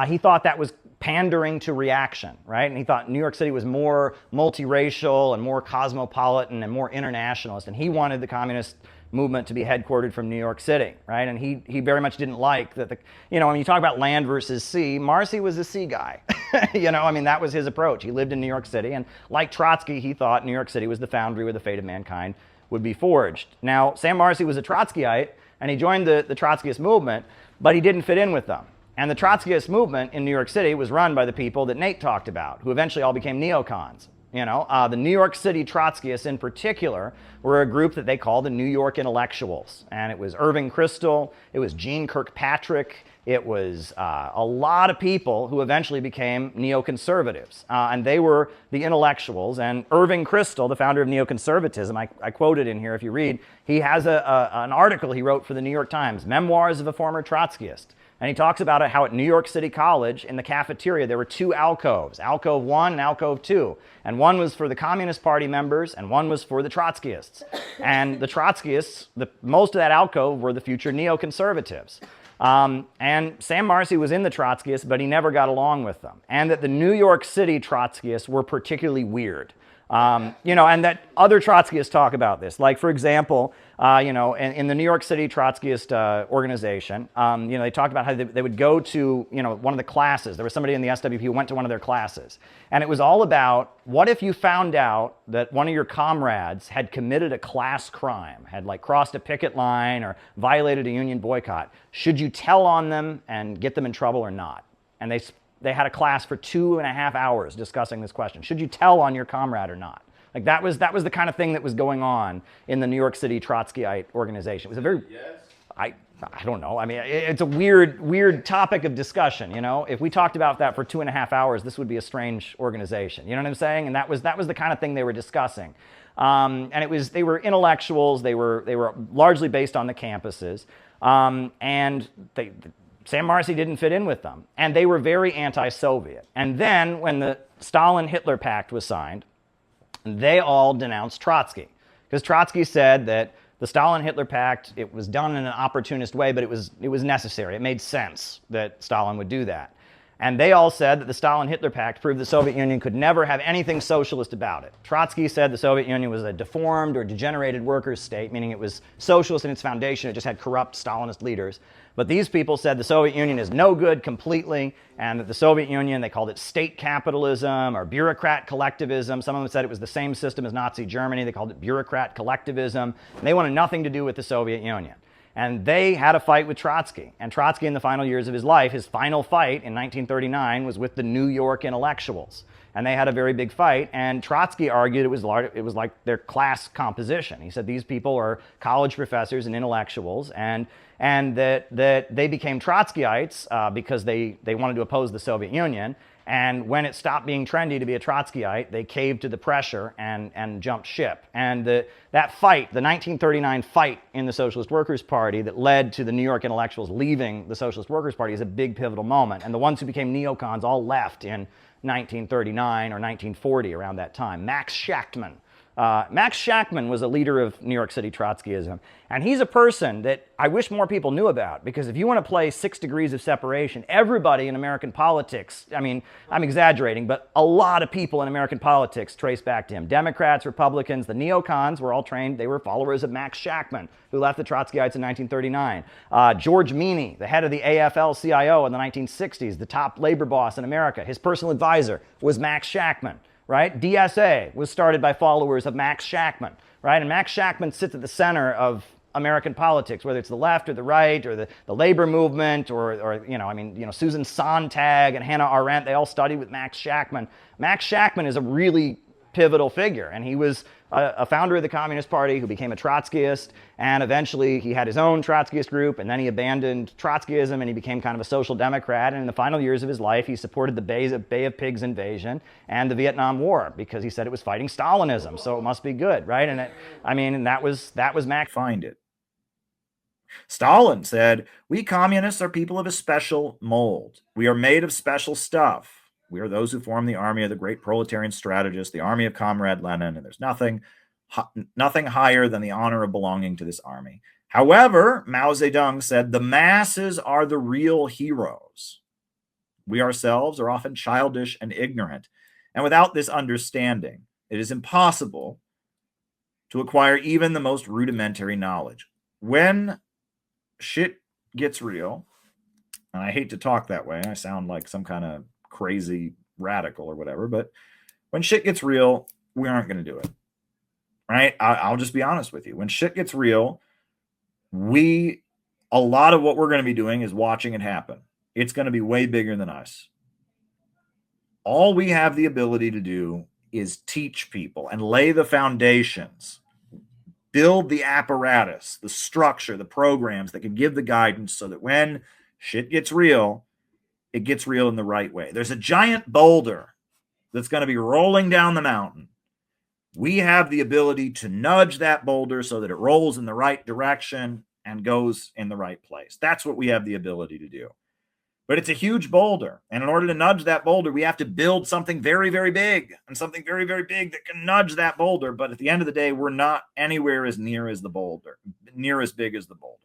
he thought that was pandering to reaction, right? And he thought New York City was more multiracial and more cosmopolitan and more internationalist, and he wanted the communist movement to be headquartered from New York City, right? And he very much didn't like that when you talk about land versus sea, Marcy was a sea guy. That was his approach. He lived in New York City, and like Trotsky, he thought New York City was the foundry where the fate of mankind would be forged. Now, Sam Marcy was a Trotskyite, and he joined the Trotskyist movement, but he didn't fit in with them. And the Trotskyist movement in New York City was run by the people that Nate talked about, who eventually all became neocons. The New York City Trotskyists in particular were a group that they called the New York Intellectuals. And it was Irving Kristol, it was Gene Kirkpatrick, it was a lot of people who eventually became neoconservatives. And they were the intellectuals. And Irving Kristol, the founder of neoconservatism, I quoted in here if you read,
He has an article he wrote for the New York Times, Memoirs of a Former Trotskyist. And he talks about it, how at New York City College, in the cafeteria, there were two alcoves, Alcove 1 and Alcove 2. And one was for the Communist Party members, and one was for the Trotskyists. And the Trotskyists, most of that alcove were the future neoconservatives. And Sam Marcy was in the Trotskyists, but he never got along with them. And that the New York City Trotskyists were particularly weird. And that other Trotskyists talk about this. Like, for example, in the New York City Trotskyist organization, they talked about how they would go to, one of the classes. There was somebody in the SWP who went to one of their classes. And it was all about, what if you found out that one of your comrades had committed a class crime, had like crossed a picket line or violated a union boycott? Should you tell on them and get them in trouble or not? And they had a class for 2.5 hours discussing this question. Should you tell on your comrade or not? Like that was the kind of thing that was going on in the New York City Trotskyite organization. It was a very, I don't know. I mean, it's a weird topic of discussion. If we talked about that for 2.5 hours, this would be a strange organization. You know what I'm saying? And that was the kind of thing they were discussing. And they were intellectuals. They were largely based on the campuses, and Sam Marcy didn't fit in with them, and they were very anti-Soviet. And then when the Stalin-Hitler Pact was signed, they all denounced Trotsky, because Trotsky said that the Stalin-Hitler Pact, it was done in an opportunist way, but it was necessary. It made sense that Stalin would do that. And they all said that the Stalin-Hitler Pact proved the Soviet Union could never have anything socialist about it. Trotsky said the Soviet Union was a deformed or degenerated workers' state, meaning it was socialist in its foundation, it just had corrupt Stalinist leaders. But these people said the Soviet Union is no good completely, and that the Soviet Union, they called it state capitalism or bureaucrat collectivism. Some of them said it was the same system as Nazi Germany. They called it bureaucrat collectivism. And they wanted nothing to do with the Soviet Union. And they had a fight with Trotsky. And Trotsky, in the final years of his life, his final fight in 1939 was with the New York intellectuals. And they had a very big fight. And Trotsky argued it was like their class composition. He said these people are college professors and intellectuals, and that they became Trotskyites because they wanted to oppose the Soviet Union. And when it stopped being trendy to be a Trotskyite, they caved to the pressure and jumped ship. And that fight, the 1939 fight in the Socialist Workers' Party that led to the New York intellectuals leaving the Socialist Workers' Party, is a big pivotal moment. And the ones who became neocons all left in 1939 or 1940, around that time. Max Shachtman. Max Shachtman was a leader of New York City Trotskyism. And he's a person that I wish more people knew about, because if you want to play 6 degrees of separation, everybody in American politics, I mean, I'm exaggerating, but a lot of people in American politics trace back to him. Democrats, Republicans, the neocons were all trained. They were followers of Max Shachtman, who left the Trotskyites in 1939. George Meany, the head of the AFL-CIO in the 1960s, the top labor boss in America, his personal advisor was Max Shachtman. Right? DSA was started by followers of Max Shachtman, right? And Max Shachtman sits at the center of American politics, whether it's the left or the right or the labor movement or Susan Sontag and Hannah Arendt, they all studied with Max Shachtman. Max Shachtman is a really pivotal figure, and he was a founder of the Communist Party who became a Trotskyist, and eventually he had his own Trotskyist group, and then he abandoned Trotskyism and he became kind of a social democrat, and in the final years of his life he supported the Bay of Pigs invasion and the Vietnam War because he said it was fighting Stalinism, so it must be good, right? And that was Max.
Find it. Stalin said, "We communists are people of a special mold. We are made of special stuff. We are those who form the army of the great proletarian strategist, the army of Comrade Lenin, and there's nothing higher than the honor of belonging to this army." However, Mao Zedong said, "The masses are the real heroes. We ourselves are often childish and ignorant, and without this understanding, it is impossible to acquire even the most rudimentary knowledge. When shit gets real," and I hate to talk that way, I sound like some kind of crazy radical or whatever, but when shit gets real, we aren't going to do it, right? I'll just be honest with you. When shit gets real, a lot of what we're going to be doing is watching it happen. It's going to be way bigger than us. All we have the ability to do is teach people and lay the foundations, build the apparatus, the structure, the programs that can give the guidance so that when shit gets real, it gets real in the right way. There's a giant boulder that's going to be rolling down the mountain. We have the ability to nudge that boulder so that it rolls in the right direction and goes in the right place. That's what we have the ability to do. But it's a huge boulder. And in order to nudge that boulder, we have to build something very, very big, and something very, very big that can nudge that boulder. But at the end of the day, we're not anywhere as near as the boulder, near as big as the boulder.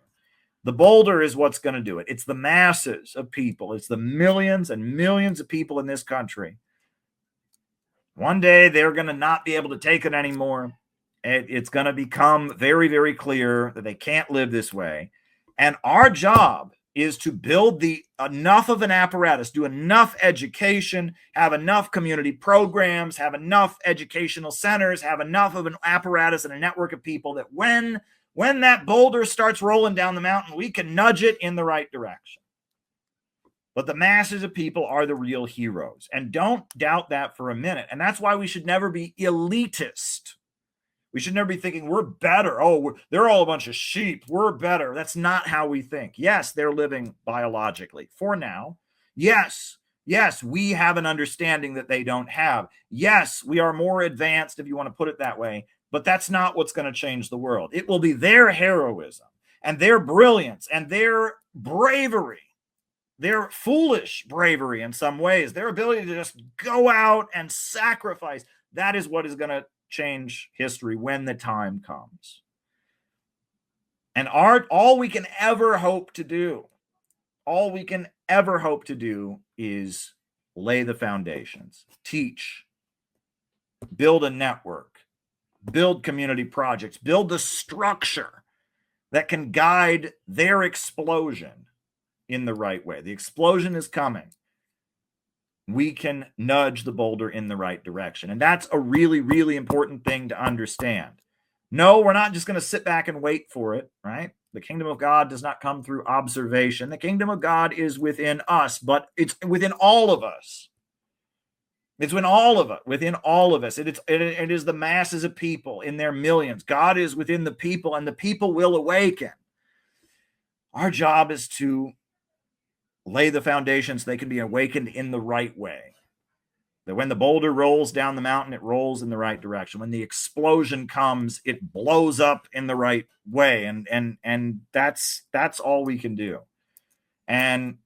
The boulder is what's going to do it. It's the masses of people. It's the millions and millions of people in this country. One day they're going to not be able to take it anymore. It's going to become very, very clear that they can't live this way. And our job is to build enough of an apparatus, do enough education, have enough community programs, have enough educational centers, have enough of an apparatus and a network of people that when that boulder starts rolling down the mountain, we can nudge it in the right direction. But the masses of people are the real heroes. And don't doubt that for a minute. And that's why we should never be elitist. We should never be thinking we're better. Oh, they're all a bunch of sheep. We're better. That's not how we think. Yes, they're living biologically for now. Yes, we have an understanding that they don't have. Yes, we are more advanced, if you want to put it that way. But that's not what's going to change the world. It will be their heroism and their brilliance and their bravery, their foolish bravery in some ways, their ability to just go out and sacrifice. That is what is going to change history when the time comes. And all we can ever hope to do is lay the foundations, teach, build a network, build community projects, build the structure that can guide their explosion in the right way. The explosion is coming. We can nudge the boulder in the right direction. And that's a really, really important thing to understand. No, we're not just going to sit back and wait for it, right? The kingdom of God does not come through observation. The kingdom of God is within us, but it's within all of us. It's within all of us. It is the masses of people in their millions. God is within the people, and the people will awaken. Our job is to lay the foundations so they can be awakened in the right way. That when the boulder rolls down the mountain, it rolls in the right direction. When the explosion comes, it blows up in the right way. And that's all we can do. And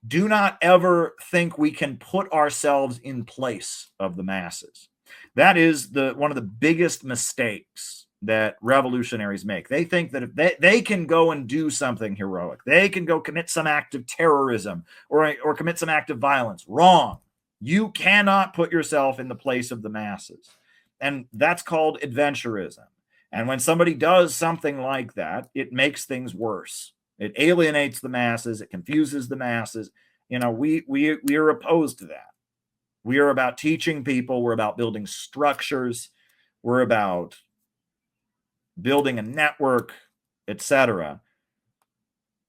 do not ever think we can put ourselves in place of the masses. That is one of the biggest mistakes that revolutionaries make. They think that if they can go and do something heroic, they can go commit some act of terrorism or commit some act of violence. Wrong. You cannot put yourself in the place of the masses. And that's called adventurism. And when somebody does something like that, it makes things worse. It alienates the masses. It confuses the masses. We are opposed to that. We are about teaching people. We're about building structures. We're about building a network, etc.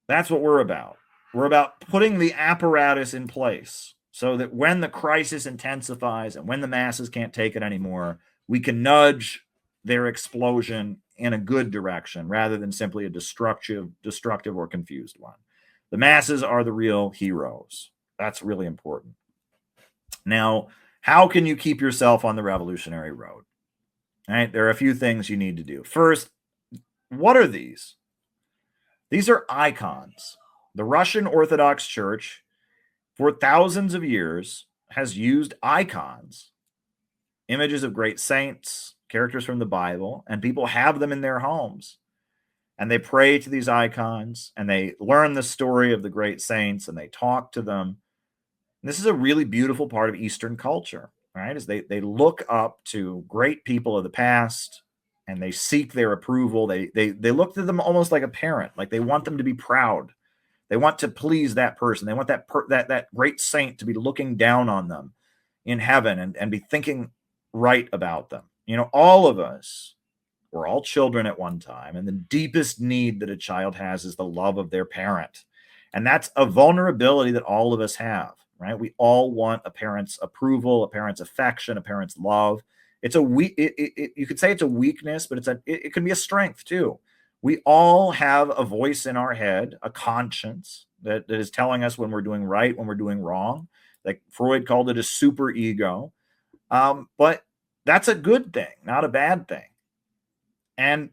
That's what we're about. We're about putting the apparatus in place so that when the crisis intensifies and when the masses can't take it anymore, we can nudge their explosion in a good direction rather than simply a destructive or confused one. The masses are the real heroes. That's really important. Now, how can you keep yourself on the revolutionary road? All right, there are a few things you need to do. First, what are these? These are icons. The Russian Orthodox Church, for thousands of years, has used icons, images of great saints, characters from the Bible, and people have them in their homes. And they pray to these icons, and they learn the story of the great saints, and they talk to them. And this is a really beautiful part of Eastern culture. Right, as they look up to great people of the past and they seek their approval. They look to them almost like a parent, like they want them to be proud. They want to please that person. They want that great saint to be looking down on them in heaven and be thinking right about them. All of us, we're all children at one time, and the deepest need that a child has is the love of their parent. And that's a vulnerability that all of us have. Right? We all want a parent's approval, a parent's affection, a parent's love. It's you could say it's a weakness, but it can be a strength too. We all have a voice in our head, a conscience that is telling us when we're doing right, when we're doing wrong. Like Freud called it a super ego. But That's a good thing, not a bad thing. And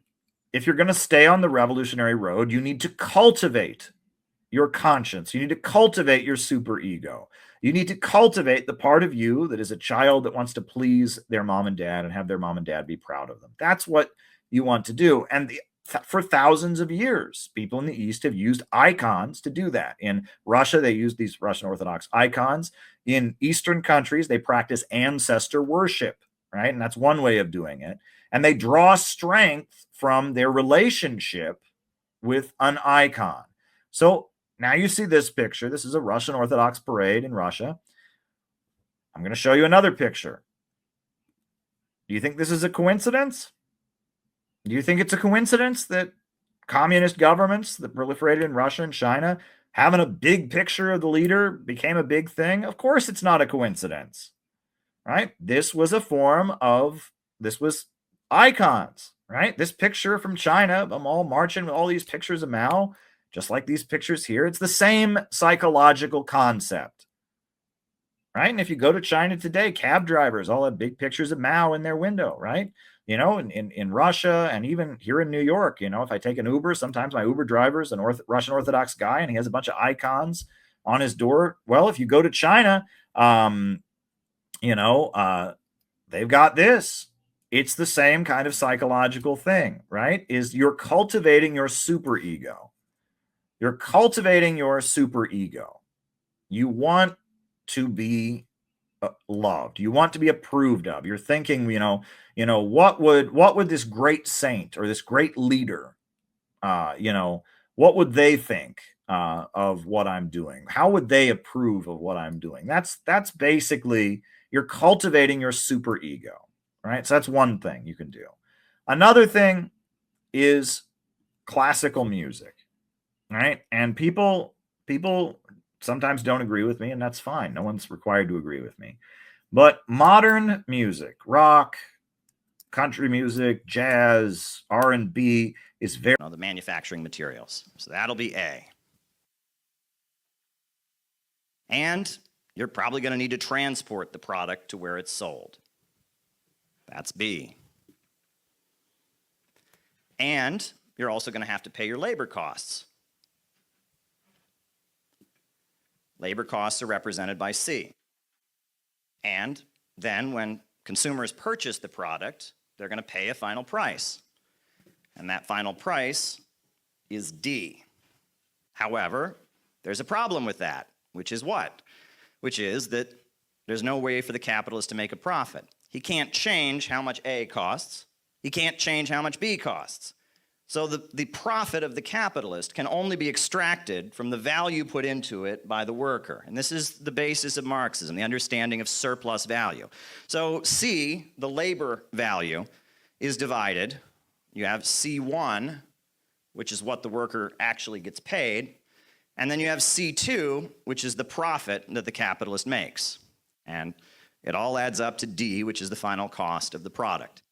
if you're going to stay on the revolutionary road, you need to cultivate your conscience. You need to cultivate your superego. You need to cultivate the part of you that is a child that wants to please their mom and dad and have their mom and dad be proud of them. That's what you want to do. And for thousands of years, people in the East have used icons to do that. In Russia, they use these Russian Orthodox icons. In Eastern countries, they practice ancestor worship, right? And that's one way of doing it. And they draw strength from their relationship with an icon. So now you see this picture. This is a Russian Orthodox parade in Russia. I'm going to show you another picture. Do you think this is a coincidence? Do you think it's a coincidence that communist governments that proliferated in Russia and China, having a big picture of the leader became a big thing? Of course it's not a coincidence, right? This was icons, right? This picture from China, I'm all marching with all these pictures of Mao, just like these pictures here. It's the same psychological concept, right? And if you go to China today, cab drivers all have big pictures of Mao in their window, right? You know, in Russia and even here in New York, you know, if I take an Uber, sometimes my Uber driver is an Russian Orthodox guy and he has a bunch of icons on his door. Well, if you go to China, they've got this. It's the same kind of psychological thing, right? Is you're cultivating your superego. You're cultivating your superego. You want to be loved. You want to be approved of. You're thinking, what would this great saint or this great leader, what would they think of what I'm doing? How would they approve of what I'm doing? That's basically, you're cultivating your superego, right? So that's one thing you can do. Another thing is classical music, right? And people sometimes don't agree with me, and that's fine. No one's required to agree with me. But modern music, rock, country music, jazz, R&B is very...
The manufacturing materials. So that'll be A. And you're probably going to need to transport the product to where it's sold. That's B. And you're also going to have to pay your labor costs. Labor costs are represented by C. And then when consumers purchase the product, they're going to pay a final price. And that final price is D. However, there's a problem with that, which is what? Which is that there's no way for the capitalist to make a profit. He can't change how much A costs. He can't change how much B costs. So the profit of the capitalist can only be extracted from the value put into it by the worker. And this is the basis of Marxism, the understanding of surplus value. So C, the labor value, is divided. You have C1, which is what the worker actually gets paid. And then you have C2, which is the profit that the capitalist makes. And it all adds up to D, which is the final cost of the product.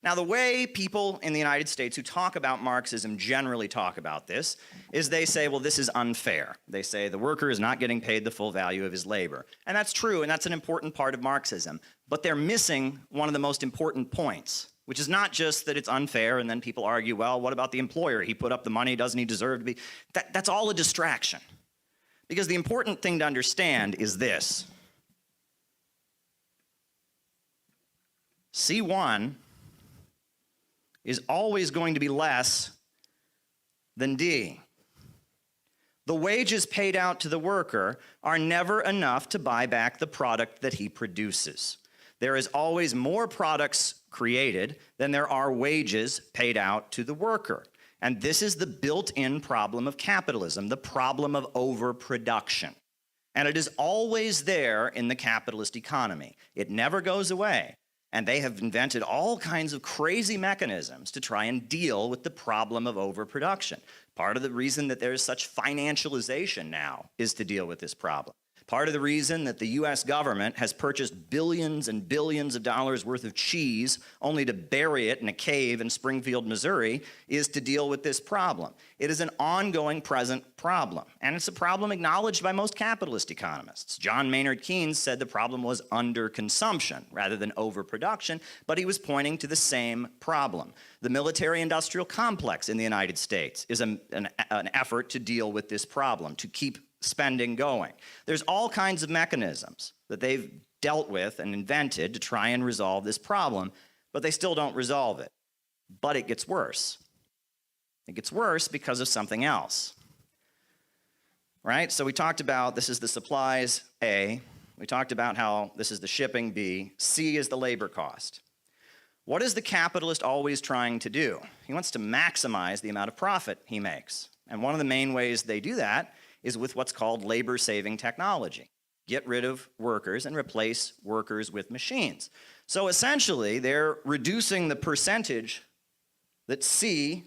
Now, the way people in the United States who talk about Marxism generally talk about this is they say, well, this is unfair. They say the worker is not getting paid the full value of his labor. And that's true, and that's an important part of Marxism. But they're missing one of the most important points, which is not just that it's unfair, and then people argue, well, what about the employer? He put up the money, doesn't he deserve to be? That's all a distraction. Because the important thing to understand is this. C1 is always going to be less than D. The wages paid out to the worker are never enough to buy back the product that he produces. There is always more products created than there are wages paid out to the worker. And this is the built-in problem of capitalism, the problem of overproduction. And it is always there in the capitalist economy. It never goes away. And they have invented all kinds of crazy mechanisms to try and deal with the problem of overproduction. Part of the reason that there is such financialization now is to deal with this problem.
Part of the reason that the US government has purchased billions and billions of dollars worth of cheese only to bury it in a cave in Springfield, Missouri, is to deal with this problem. It is an ongoing present problem, and it's a problem acknowledged by most capitalist economists. John Maynard Keynes said the problem was underconsumption rather than overproduction, but he was pointing to the same problem. The military-industrial complex in the United States is an effort to deal with this problem, to keep spending going. There's all kinds of mechanisms that they've dealt with and invented to try and resolve this problem, but they still don't resolve it. But it gets worse. It gets worse because of something else. Right? So we talked about this is the supplies, A. We talked about how this is the shipping, B. C is the labor cost. What is the capitalist always trying to do? He wants to maximize the amount of profit he makes. And one of the main ways they do that is with what's called labor-saving technology. Get rid of workers and replace workers with machines. So essentially, they're reducing the percentage that C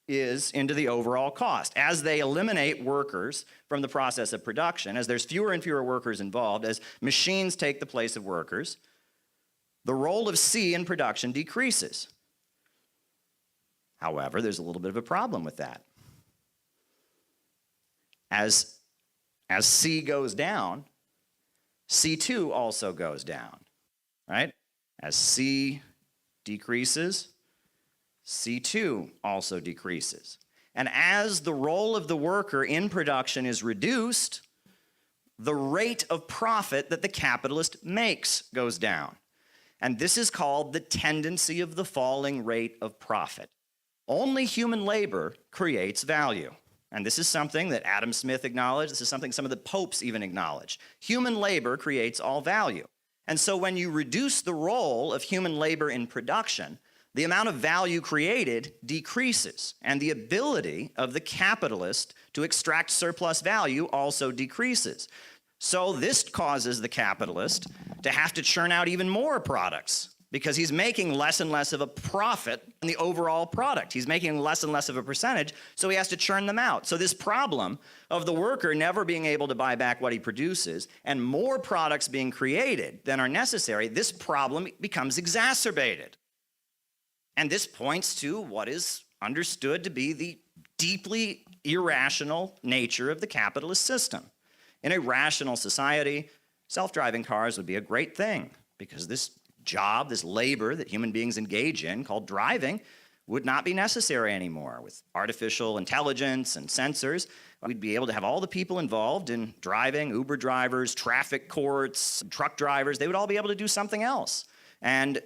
is into the overall cost. As they eliminate workers from the process of production, as there's fewer and fewer workers involved, as machines take the place of workers, the role of C in production decreases. However, there's a little bit of a problem with that. As C goes down, C2 also goes down, right? As C decreases, C2 also decreases. And as the role of the worker in production is reduced, the rate of profit that the capitalist makes goes down. And this is called the tendency of the falling rate of profit. Only human labor creates value. And this is something that Adam Smith acknowledged. This is something some of the popes even acknowledge. Human labor creates all value. And so when you reduce the role of human labor in production, the amount of value created decreases, and the ability of the capitalist to extract surplus value also decreases. So this causes the capitalist to have to churn out even more products because he's making less and less of a profit on the overall product. He's making less and less of a percentage, so he has to churn them out. So this problem of the worker never being able to buy back what he produces and more products being created than are necessary, this problem becomes exacerbated. And this points to what is understood to be the deeply irrational nature of the capitalist system. In a rational society, self-driving cars would be a great thing because this job, this labor that human beings engage in called driving would not be necessary anymore. With artificial intelligence and sensors, we'd be able to have all the people involved in driving, Uber drivers, traffic courts, truck drivers, they would all be able to do something else. And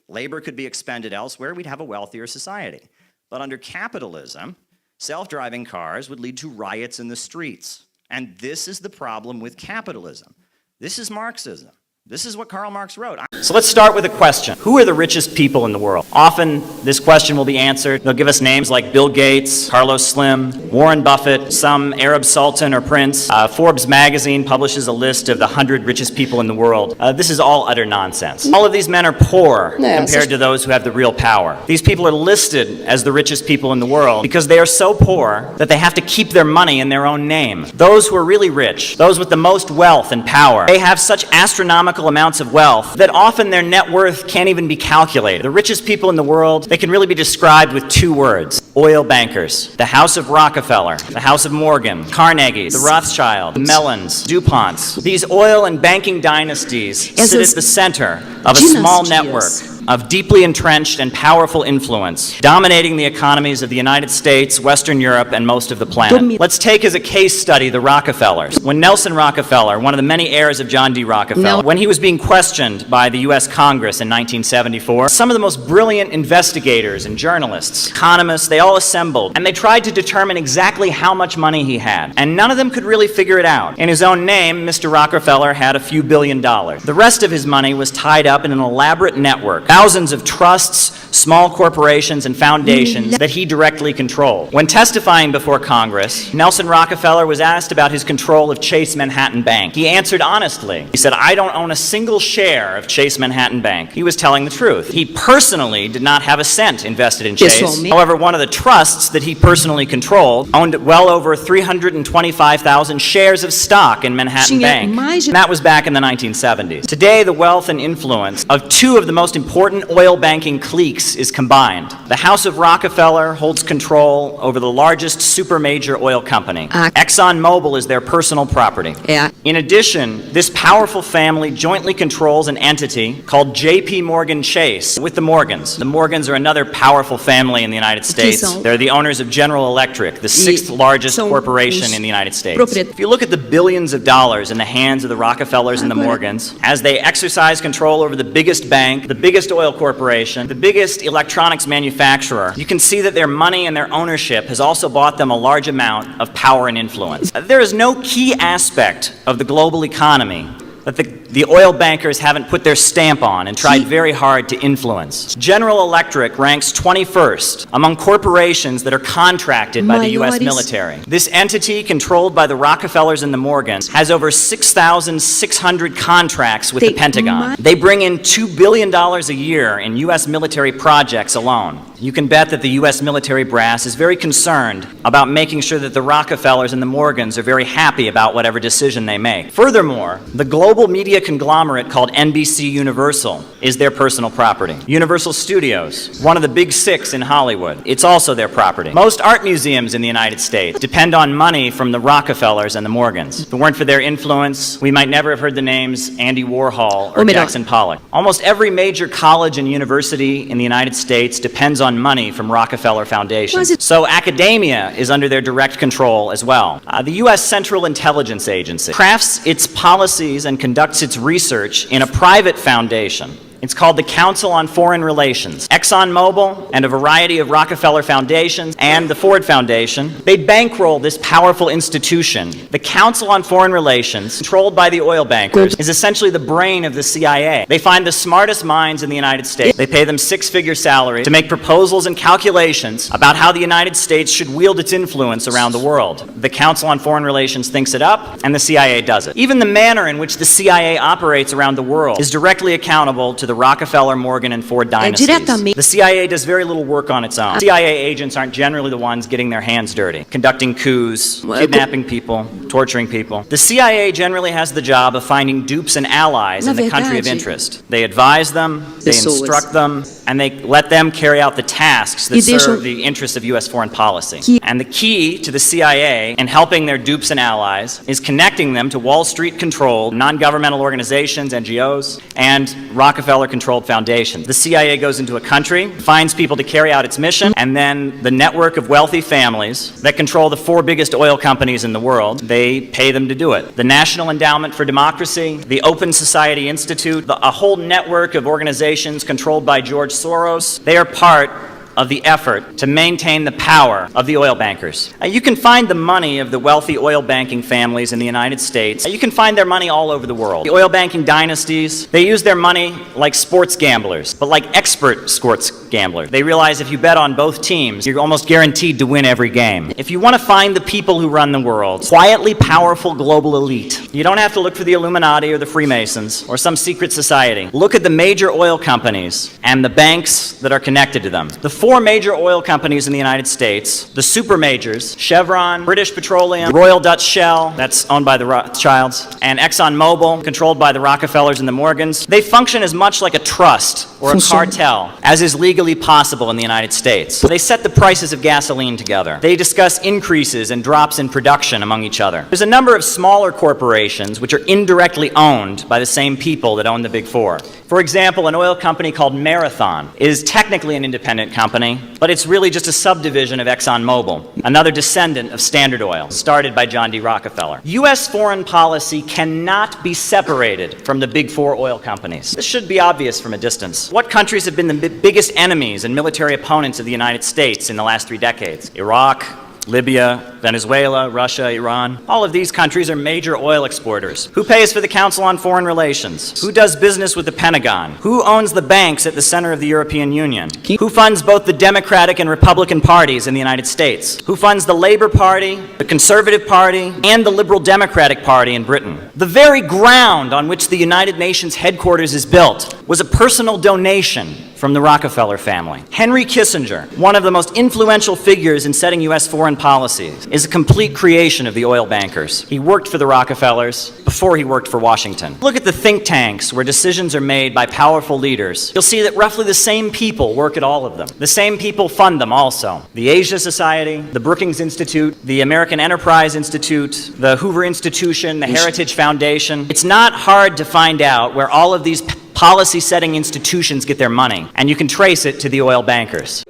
labor could be expended elsewhere, we'd have a wealthier society. But under capitalism, self-driving cars would lead to riots in the streets. And this is the problem with capitalism. This is Marxism. This is what Karl Marx wrote.
So let's start with a question. Who are the richest people in the world? Often this question will be answered. They'll give us names like Bill Gates, Carlos Slim, Warren Buffett, some Arab sultan or prince. Forbes magazine publishes a list of the 100 richest people in the world. This is all utter nonsense. All of these men are poor compared to those who have the real power. These people are listed as the richest people in the world because they are so poor that they have to keep their money in their own name. Those who are really rich, those with the most wealth and power, they have such astronomical amounts of wealth that often their net worth can't even be calculated. The richest people in the world, they can really be described with two words: oil bankers. The House of Rockefeller, the House of Morgan, Carnegie's, the Rothschilds, the Mellons, DuPonts. These oil and banking dynasties sit at the center of a small network of deeply entrenched and powerful influence, dominating the economies of the United States, Western Europe, and most of the planet. Let's take as a case study the Rockefellers. When Nelson Rockefeller, one of the many heirs of John D. Rockefeller, when he was being questioned by the U.S. Congress in 1974, some of the most brilliant investigators and journalists, economists, they all assembled, and they tried to determine exactly how much money he had. And none of them could really figure it out. In his own name, Mr. Rockefeller had a few $1 billion. The rest of his money was tied up in an elaborate network thousands of trusts, small corporations, and foundations that he directly controlled. When testifying before Congress, Nelson Rockefeller was asked about his control of Chase Manhattan Bank. He answered honestly. He said, "I don't own a single share of Chase Manhattan Bank." He was telling the truth. He personally did not have a cent invested in Chase. However, one of the trusts that he personally controlled owned well over 325,000 shares of stock in Manhattan Bank. And that was back in the 1970s. Today, the wealth and influence of two of the most important oil banking cliques is combined. The House of Rockefeller holds control over the largest super major oil company. ExxonMobil is their personal property. In addition, this powerful family jointly controls an entity called J.P. Morgan Chase with the Morgans. The Morgans are another powerful family in the United States. They're the owners of General Electric, the sixth largest corporation in the United States. If you look at the billions of dollars in the hands of the Rockefellers and the Morgans, as they exercise control over the biggest bank, the biggest oil corporation, the biggest electronics manufacturer, you can see that their money and their ownership has also bought them a large amount of power and influence. There is no key aspect of the global economy that the oil bankers haven't put their stamp on and tried very hard to influence. General Electric ranks 21st among corporations that are contracted by the U.S. military. This entity, controlled by the Rockefellers and the Morgans, has over 6,600 contracts with the Pentagon. They bring in $2 billion a year in U.S. military projects alone. You can bet that the U.S. military brass is very concerned about making sure that the Rockefellers and the Morgans are very happy about whatever decision they make. Furthermore, the global media conglomerate called NBC Universal is their personal property. Universal Studios, one of the big six in Hollywood, it's also their property. Most art museums in the United States depend on money from the Rockefellers and the Morgans. If it weren't for their influence, we might never have heard the names Andy Warhol or Jackson Pollock. Almost every major college and university in the United States depends on money from Rockefeller foundations. So academia is under their direct control as well. The U.S. Central Intelligence Agency crafts its policies and conducts its research in a private foundation. It's called the Council on Foreign Relations. ExxonMobil and a variety of Rockefeller foundations and the Ford Foundation, they bankroll this powerful institution. The Council on Foreign Relations, controlled by the oil bankers, is essentially the brain of the CIA. They find the smartest minds in the United States. They pay them six-figure salaries to make proposals and calculations about how the United States should wield its influence around the world. The Council on Foreign Relations thinks it up, and the CIA does it. Even the manner in which the CIA operates around the world is directly accountable to the Rockefeller, Morgan, and Ford dynasties. The CIA does very little work on its own. CIA agents aren't generally the ones getting their hands dirty, conducting coups, kidnapping people, torturing people. The CIA generally has the job of finding dupes and allies in the country of interest. They advise them, they instruct them, and they let them carry out the tasks that serve the interests of U.S. foreign policy. And the key to the CIA in helping their dupes and allies is connecting them to Wall Street-controlled non-governmental organizations, NGOs, and Rockefeller-controlled foundations. The CIA goes into a country, finds people to carry out its mission, and then the network of wealthy families that control the four biggest oil companies in the world, they pay them to do it. The National Endowment for Democracy, the Open Society Institute, a whole network of organizations controlled by George Soros, they are part of the effort to maintain the power of the oil bankers. You can find the money of the wealthy oil banking families in the United States. You can find their money all over the world. The oil banking dynasties, they use their money like sports gamblers, but like expert sports gamblers. They realize if you bet on both teams, you're almost guaranteed to win every game. If you want to find the people who run the world, quietly powerful global elite, you don't have to look for the Illuminati or the Freemasons or some secret society. Look at the major oil companies and the banks that are connected to them. The four major oil companies in the United States, the super majors, Chevron, British Petroleum, Royal Dutch Shell, that's owned by the Rothschilds, and ExxonMobil, controlled by the Rockefellers and the Morgans, they function as much like a trust or a cartel as is legally possible in the United States. They set the prices of gasoline together. They discuss increases and drops in production among each other. There's a number of smaller corporations which are indirectly owned by the same people that own the big four. For example, an oil company called Marathon is technically an independent company, but it's really just a subdivision of ExxonMobil, another descendant of Standard Oil, started by John D. Rockefeller. U.S. foreign policy cannot be separated from the big four oil companies. This should be obvious from a distance. What countries have been the biggest enemies and military opponents of the United States in the last 3 decades? Iraq, Libya, Venezuela, Russia, Iran. All of these countries are major oil exporters. Who pays for the Council on Foreign Relations? Who does business with the Pentagon? Who owns the banks at the center of the European Union? Who funds both the Democratic and Republican parties in the United States? Who funds the Labour Party, the Conservative Party, and the Liberal Democratic Party in Britain? The very ground on which the United Nations headquarters is built was a personal donation from the Rockefeller family. Henry Kissinger, one of the most influential figures in setting U.S. foreign policy, is a complete creation of the oil bankers. He worked for the Rockefellers before he worked for Washington. Look at the think tanks where decisions are made by powerful leaders. You'll see that roughly the same people work at all of them. The same people fund them also. The Asia Society, the Brookings Institute, the American Enterprise Institute, the Hoover Institution, the Heritage Foundation. It's not hard to find out where all of these policy-setting institutions get their money, and you can trace it to the oil bankers.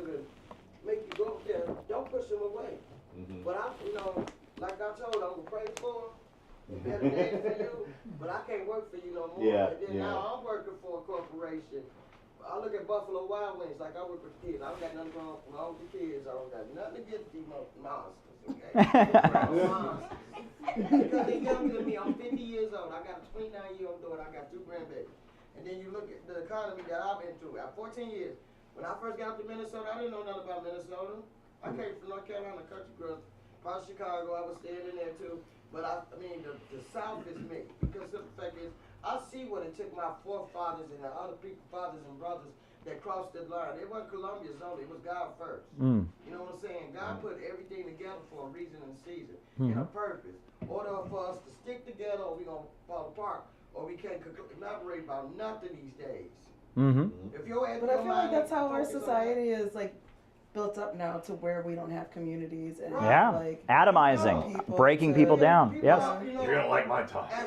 Make you go up there, don't push them away. But I, like I told, I'm gonna pray for them, better days for you, but I can't work for you no more.
Yeah,
And then now I'm working for a corporation. I look at Buffalo Wild Wings like I work with kids. I don't got nothing wrong with the kids. I don't got nothing against these monsters, okay? Monsters. Because they're younger than me. I'm 50 years old. I got a 29-year-old daughter. I got 2 grandbabies. And then you look at the economy that I've been through. At 14 years, when I first got up to Minnesota, I didn't know nothing about Minnesota. I came from North Carolina, country girl, part of Chicago. I was staying in there too. But I mean, the South is me. Because the fact is, I see what it took my forefathers and the other people, fathers and brothers that crossed the line. It wasn't Columbia's only, it was God first. You know what I'm saying? God put everything together for a reason and season and a purpose. Order for us to stick together or we're going to fall apart. Or we can't collaborate about nothing these days. If your
But I feel like that's how our society is like built up now, to where we don't have communities and like
Atomizing,
people
breaking people down. Yes.
You're gonna like my talk.
As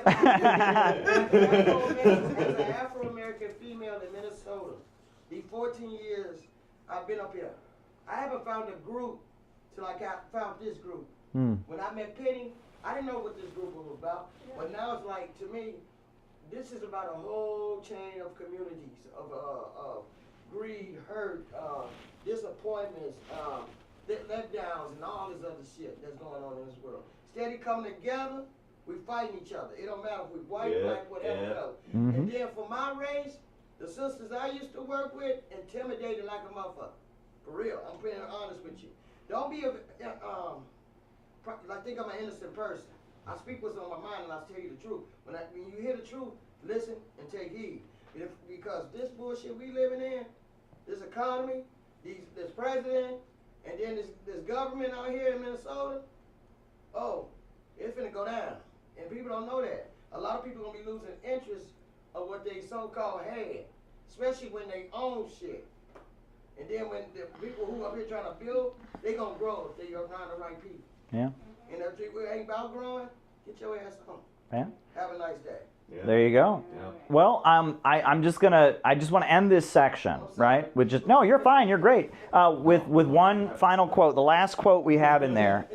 an Afro-American female in Minnesota, these 14 years I've been up here, I haven't found a group till I found this group. When I met Penny, I didn't know what this group was about, but now it's like, to me, this is about a whole chain of communities of greed, hurt, disappointments, letdowns, and all this other shit that's going on in this world. Steady coming together, we fighting each other. It don't matter if we white, black, whatever color. And then for my race, the sisters I used to work with intimidated like a motherfucker. For real, I'm being honest with you. Don't be I think I'm an innocent person. I speak what's on my mind and I'll tell you the truth. When you hear the truth, listen and take heed. Because this bullshit we living in, this economy, this president, and then this government out here in Minnesota, oh, it's finna go down. And people don't know that. A lot of people gonna be losing interest of what they so-called had, especially when they own shit. And then when the people who up here trying to build, they gonna grow if they around the right people.
Yeah.
And if we ain't about growing, get your ass home.
Yeah.
Have a nice day.
There you go. Well, I just want to end this section, right? With just, no, you're fine, you're great. With one final quote. The last quote we have in there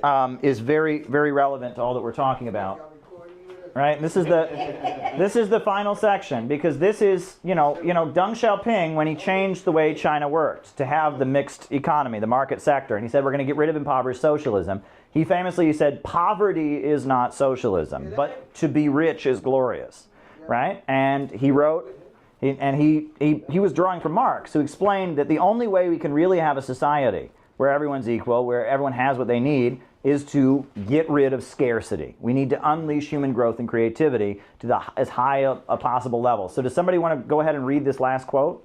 is very, very relevant to all that we're talking about. Right? And this is the final section, because this is, Deng Xiaoping, when he changed the way China worked to have the mixed economy, the market sector, and he said we're going to get rid of impoverished socialism. He famously said poverty is not socialism, but to be rich is glorious, right? And he wrote, he was drawing from Marx, who explained that the only way we can really have a society where everyone's equal, where everyone has what they need, is to get rid of scarcity. We need to unleash human growth and creativity to as high a possible level. So does somebody want to go ahead and read this last quote?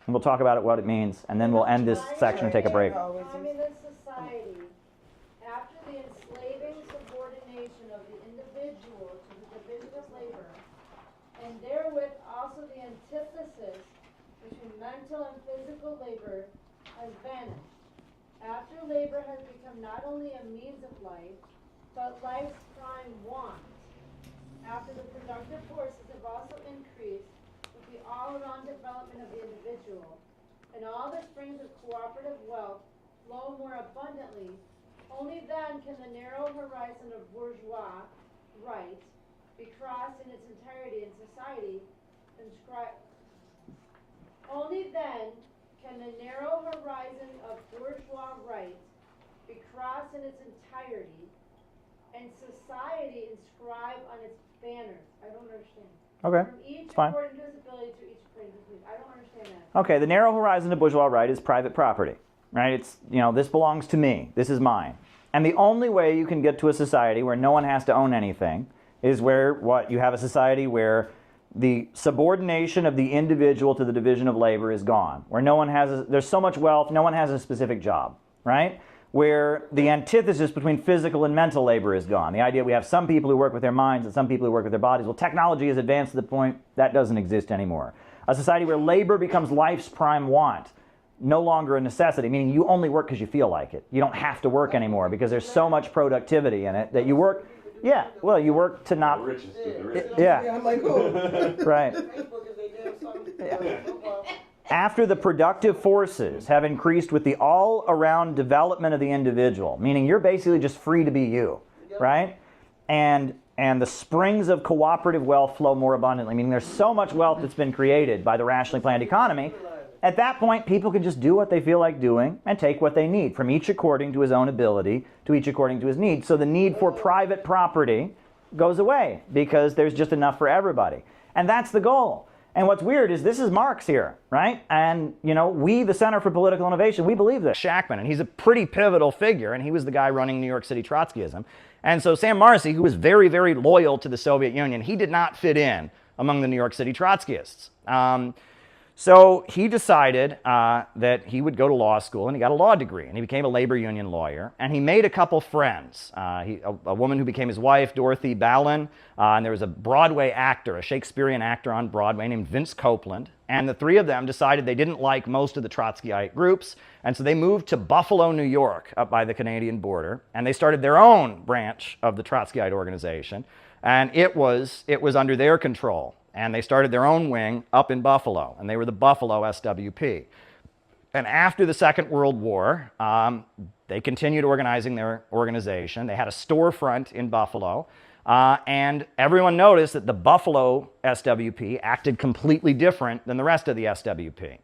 And we'll talk about what it means, and then we'll end this section and take a break.
Communist society, after the enslaving subordination of the individual to the division of labor, and therewith also the antithesis between mental and physical labor, has vanished. After labor has become not only a means of life, but life's prime want. After the productive forces have also increased with the all-around development of the individual, and all the springs of cooperative wealth flow more abundantly, only then can the narrow horizon of bourgeois right be crossed in its entirety in society, only then can the narrow horizon of bourgeois right a cross in its entirety, and society inscribed on its banners. I don't understand.
Okay,
From each
it's fine.
according to his ability to each according to his needs. I don't understand that.
Okay, the narrow horizon to bourgeois right is private property, right? It's, this belongs to me. This is mine. And the only way you can get to a society where no one has to own anything is where you have a society where the subordination of the individual to the division of labor is gone, where no one has, there's so much wealth, no one has a specific job, right? Where the antithesis between physical and mental labor is gone. The idea we have some people who work with their minds and some people who work with their bodies. Well, technology has advanced to the point that doesn't exist anymore. A society where labor becomes life's prime want, no longer a necessity, meaning you only work because you feel like it. You don't have to work anymore because there's so much productivity in it that you work. Yeah, well, you work to not. Yeah.
I'm like, oh.
Right. After the productive forces have increased with the all-around development of the individual, meaning you're basically just free to be you, right? And the springs of cooperative wealth flow more abundantly, meaning there's so much wealth that's been created by the rationally planned economy. At that point, people can just do what they feel like doing and take what they need, from each according to his own ability to each according to his need. So the need for private property goes away because there's just enough for everybody. And that's the goal. And what's weird is this is Marx here, right? And, we, the Center for Political Innovation, we believe this. Shachtman, and he's a pretty pivotal figure, and he was the guy running New York City Trotskyism. And so Sam Marcy, who was very, very loyal to the Soviet Union, he did not fit in among the New York City Trotskyists. So he decided that he would go to law school, and he got a law degree, and he became a labor union lawyer, and he made a couple friends. A woman who became his wife, Dorothy Ballin, and there was a Broadway actor, a Shakespearean actor on Broadway named Vince Copeland, and the three of them decided they didn't like most of the Trotskyite groups, and so they moved to Buffalo, New York, up by the Canadian border, and they started their own branch of the Trotskyite organization, and it was under their control. And they started their own wing up in Buffalo, and they were the Buffalo SWP. And after the Second World War, they continued organizing their organization. They had a storefront in Buffalo, and everyone noticed that the Buffalo SWP acted completely different than the rest of the SWP.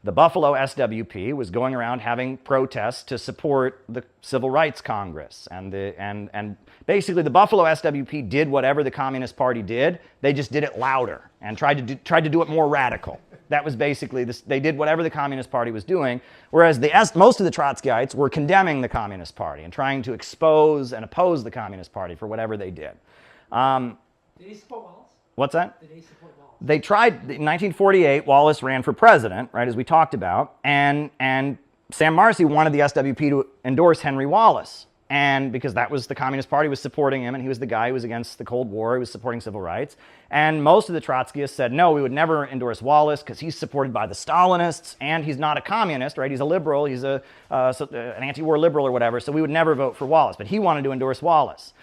The Buffalo SWP was going around having protests to support the Civil Rights Congress. And basically the Buffalo SWP did whatever the Communist Party did. They just did it louder and tried to do it more radical. That was basically this. They did whatever the Communist Party was doing, whereas most of the Trotskyites were condemning the Communist Party and trying to expose and oppose the Communist Party for whatever they did.
Did he support Wallace?
What's that?
Did he support Wallace?
They tried, in 1948, Wallace ran for president, right, as we talked about, and Sam Marcy wanted the SWP to endorse Henry Wallace, and because that was, the Communist Party was supporting him, and he was the guy who was against the Cold War, he was supporting civil rights, and most of the Trotskyists said, no, we would never endorse Wallace because he's supported by the Stalinists, and he's not a communist, right, he's a liberal, he's an anti-war liberal or whatever, so we would never vote for Wallace, but he wanted to endorse Wallace.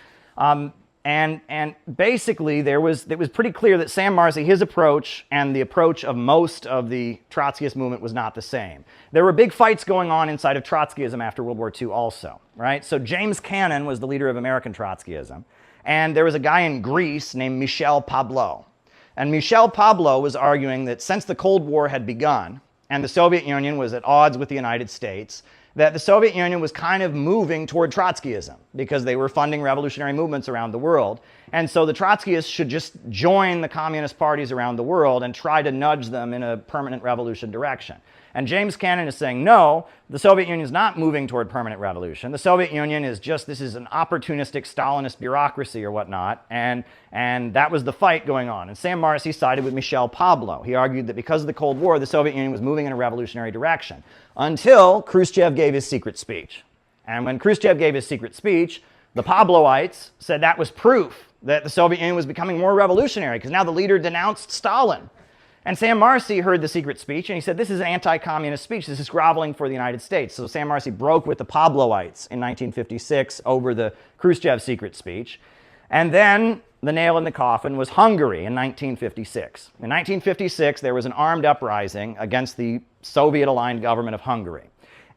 And basically, it was pretty clear that Sam Marcy, his approach and the approach of most of the Trotskyist movement was not the same. There were big fights going on inside of Trotskyism after World War II also, right? So James Cannon was the leader of American Trotskyism, and there was a guy in Greece named Michel Pablo. And Michel Pablo was arguing that since the Cold War had begun and the Soviet Union was at odds with the United States, that the Soviet Union was kind of moving toward Trotskyism because they were funding revolutionary movements around the world. And so the Trotskyists should just join the communist parties around the world and try to nudge them in a permanent revolution direction. And James Cannon is saying, no, the Soviet Union is not moving toward permanent revolution. The Soviet Union is just, this is an opportunistic Stalinist bureaucracy or whatnot. And that was the fight going on. And Sam Marcy sided with Michel Pablo. He argued that because of the Cold War, the Soviet Union was moving in a revolutionary direction until Khrushchev gave his secret speech. And when Khrushchev gave his secret speech, the Pabloites said that was proof that the Soviet Union was becoming more revolutionary because now the leader denounced Stalin. And Sam Marcy heard the secret speech, and he said, this is an anti-communist speech. This is groveling for the United States. So Sam Marcy broke with the Pabloites in 1956 over the Khrushchev secret speech. And then the nail in the coffin was Hungary in 1956. In 1956, there was an armed uprising against the Soviet-aligned government of Hungary.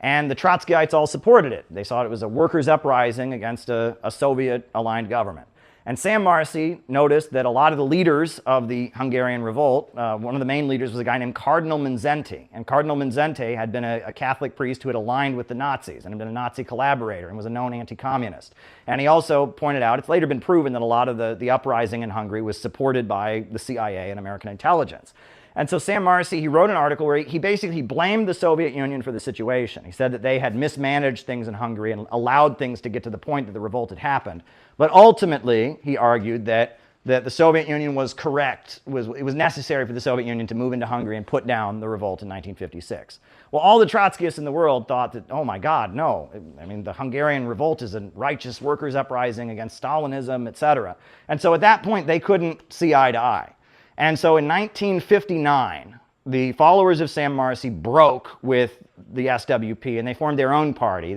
And the Trotskyites all supported it. They saw it was a workers' uprising against a Soviet-aligned government. And Sam Marcy noticed that a lot of the leaders of the Hungarian revolt, one of the main leaders was a guy named Cardinal Mindszenty. And Cardinal Mindszenty had been a Catholic priest who had aligned with the Nazis and had been a Nazi collaborator and was a known anti-communist. And he also pointed out, it's later been proven that a lot of the uprising in Hungary was supported by the CIA and American intelligence. And so Sam Marcy, he wrote an article where he basically blamed the Soviet Union for the situation. He said that they had mismanaged things in Hungary and allowed things to get to the point that the revolt had happened. But ultimately, he argued that the Soviet Union was correct, it was necessary for the Soviet Union to move into Hungary and put down the revolt in 1956. Well, all the Trotskyists in the world thought that, oh my God, no. I mean, the Hungarian revolt is a righteous workers' uprising against Stalinism, etc. And so at that point, they couldn't see eye to eye. And so in 1959, the followers of Sam Marcy broke with the SWP and they formed their own party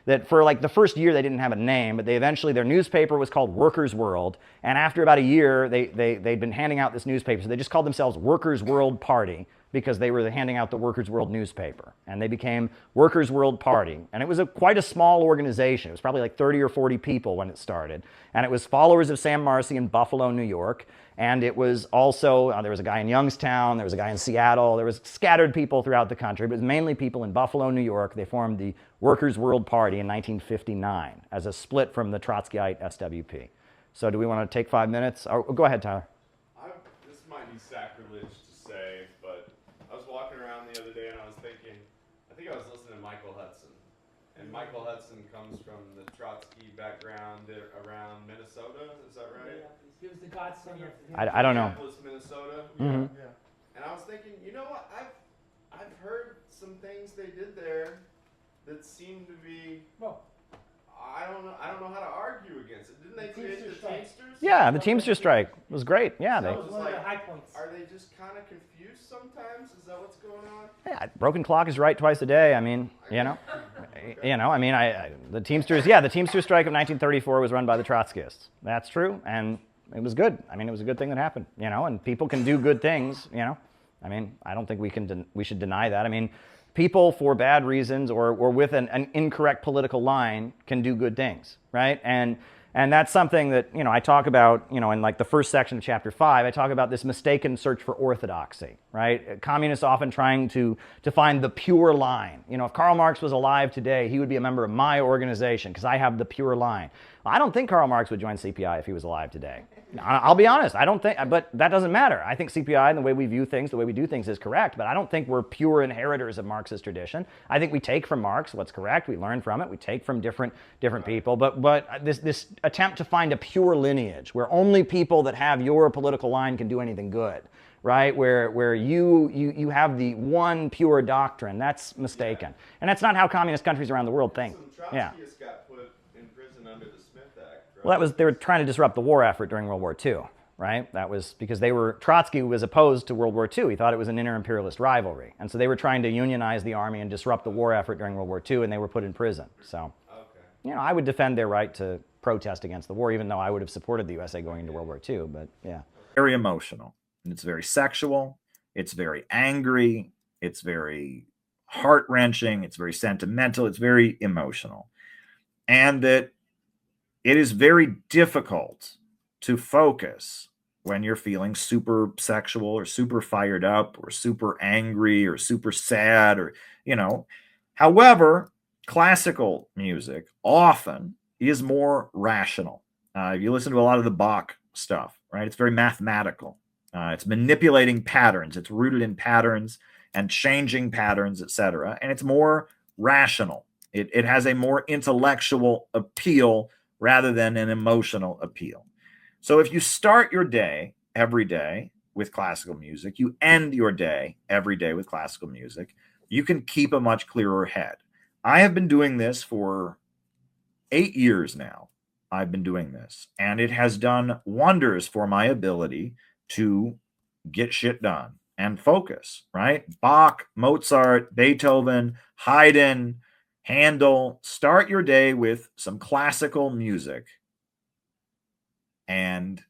that for like the first year they didn't have a name, but their newspaper was called Workers' World. And after about a year, they'd been handing out this newspaper. So they just called themselves Workers' World Party because they were handing out the Workers' World newspaper. And they became Workers' World Party. And it was quite a small organization. It was probably like 30 or 40 people when it started. And it was followers of Sam Marcy in Buffalo, New York. And it was also, there was a guy in Youngstown, there was a guy in Seattle, there was scattered people throughout the country, but it was mainly people in Buffalo, New York. They formed the Workers' World Party in 1959 as a split from the Trotskyite SWP. So do we want to take 5 minutes? Or, go ahead, Tyler.
This might be sacrilege to say, but I was walking around the other day and I was thinking, I think I was listening to Michael Hudson. And Michael Hudson comes from the Trotsky background around Minnesota, is that right?
Yeah, he was the godson of
I don't know.
Minneapolis, Minnesota.
Mm-hmm.
Yeah. And I was thinking, you know what? I've heard some things they did there that seem to be.
Well,
I don't know how to argue against it. Didn't they create the Teamsters?
Yeah, the Teamster strike was great. Yeah,
So
they.
it was
one of
like,
the high points.
are they just kind of confused sometimes? Is that what's going on?
Yeah, broken clock is right twice a day. I mean, the Teamsters. Yeah, the Teamster strike of 1934 was run by the Trotskyists. That's true, and it was good. I mean, it was a good thing that happened. And people can do good things. I mean, I don't think we should deny that. I mean, people for bad reasons or with an incorrect political line can do good things, right? And that's something that, I talk about, in like the first section of chapter 5, I talk about this mistaken search for orthodoxy, right? Communists often trying to find the pure line. If Karl Marx was alive today, he would be a member of my organization because I have the pure line. Well, I don't think Karl Marx would join CPI if he was alive today. I'll be honest, I don't think, but that doesn't matter. I think CPI and the way we view things, the way we do things is correct, but I don't think we're pure inheritors of Marxist tradition. I think we take from Marx what's correct, we learn from it, we take from different people, but this attempt to find a pure lineage where only people that have your political line can do anything good, right? Where you have the one pure doctrine, that's mistaken. And that's not how communist countries around the world think.
Some Trotskyists got put in prison under the Smith Act, right?
Well, they were trying to disrupt the war effort during World War II, right? That was because Trotsky was opposed to World War II. He thought it was an inter-imperialist rivalry. And so they were trying to unionize the army and disrupt the war effort during World War II, and they were put in prison. So, I would defend their right to protest against the war, even though I would have supported the USA going into World War II, but yeah.
Very emotional. And it's very sexual. It's very angry. It's very heart-wrenching. It's very sentimental. It's very emotional. And that it is very difficult to focus when you're feeling super sexual or super fired up or super angry or super sad or, However, classical music often is more rational. If you listen to a lot of the Bach stuff, right, it's very mathematical. It's manipulating patterns. It's rooted in patterns and changing patterns, etc. And it's more rational. It has a more intellectual appeal rather than an emotional appeal. So if you start your day every day with classical music, you end your day every day with classical music, you can keep a much clearer head. I have been doing this for 8 years now. I've been doing this, and it has done wonders for my ability to get shit done and focus, right? Bach, Mozart, Beethoven, Haydn, Handel. Start your day with some classical music, and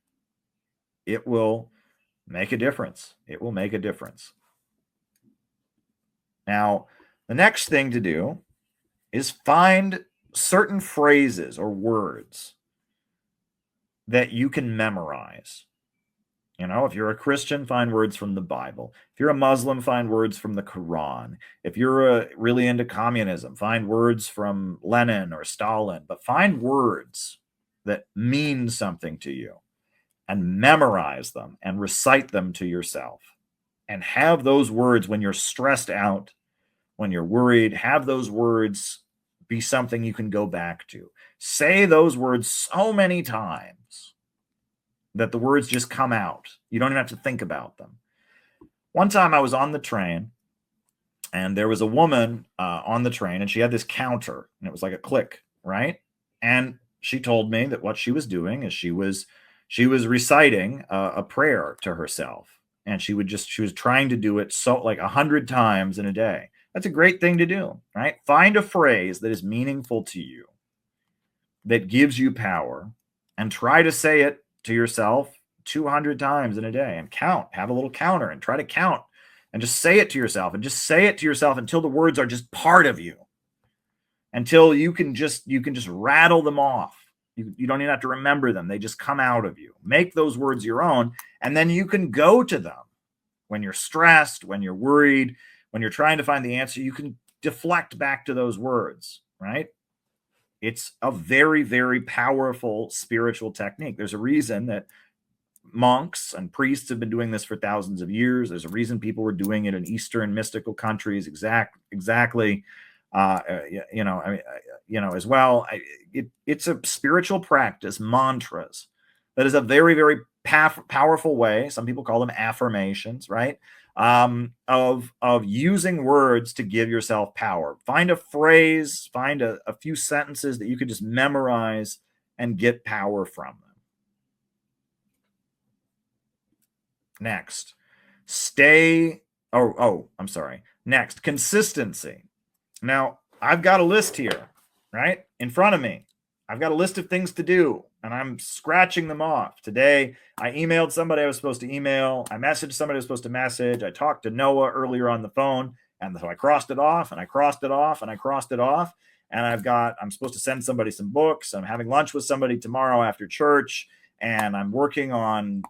it will make a difference. It will make a difference. Now, the next thing to do is find certain phrases or words that you can memorize. You know, if you're a Christian, find words from the Bible. If you're a Muslim, find words from the Quran. If you're really into communism, find words from Lenin or Stalin. But find words that mean something to you and memorize them and recite them to yourself. And have those words when you're stressed out, when you're worried, have those words be something you can go back to. Say those words so many times that the words just come out. You don't even have to think about them. One time I was on the train and there was a woman on the train and she had this counter and it was like a click, right? And she told me that what she was doing is she was reciting a prayer to herself, and she was trying to do it so like 100 times in a day. That's a great thing to do, right? Find a phrase that is meaningful to you, that gives you power, and try to say it to yourself 200 times in a day and count. Have a little counter and try to count and just say it to yourself, and just say it to yourself until the words are just part of you, until you can just rattle them off. You don't even have to remember them. They just come out of you. Make those words your own, and then you can go to them when you're stressed, when you're worried, when you're trying to find the answer. You can deflect back to those words, right? It's a very, very powerful spiritual technique. There's a reason that monks and priests have been doing this for thousands of years. There's a reason people were doing it in Eastern mystical countries exactly. As well. It's a spiritual practice, mantras, that is a very, very powerful way. Some people call them affirmations, right? Of using words to give yourself power. Find a phrase, find a few sentences that you could just memorize and get power from them. Next, Next, consistency. Now, I've got a list here, right, in front of me. I've got a list of things to do, and I'm scratching them off. Today, I emailed somebody I was supposed to email. I messaged somebody I was supposed to message. I talked to Noah earlier on the phone, and so I crossed it off, and I crossed it off, and I crossed it off. And I'm supposed to send somebody some books. I'm having lunch with somebody tomorrow after church, and I'm working on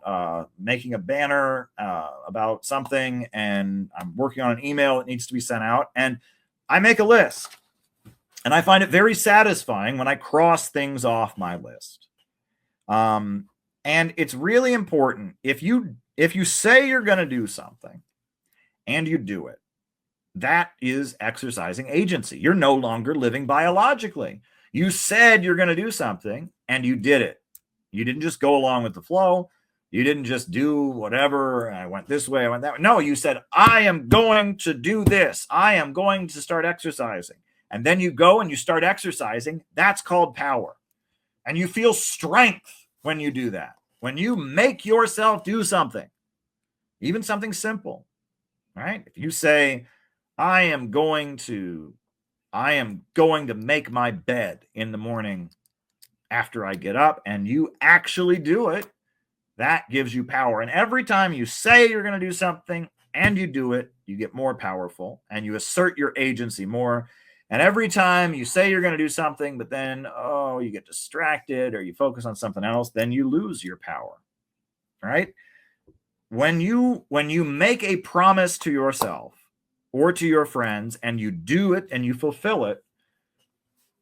making a banner about something, and I'm working on an email that needs to be sent out. And I make a list, and I find it very satisfying when I cross things off my list. And it's really important if you say you're going to do something and you do it, that is exercising agency. You're no longer living biologically. You said you're going to do something and you did it. You didn't just go along with the flow. You didn't just do whatever. I went this way, I went that way. No, you said, I am going to do this. I am going to start exercising. And then you go and you start exercising. That's called power. And you feel strength when you do that. When you make yourself do something, even something simple, right? If you say, I am going to make my bed in the morning after I get up, and you actually do it, that gives you power. And every time you say you're going to do something and you do it, you get more powerful and you assert your agency more. And every time you say you're going to do something, but then, you get distracted or you focus on something else, then you lose your power, right? When you make a promise to yourself or to your friends and you do it and you fulfill it,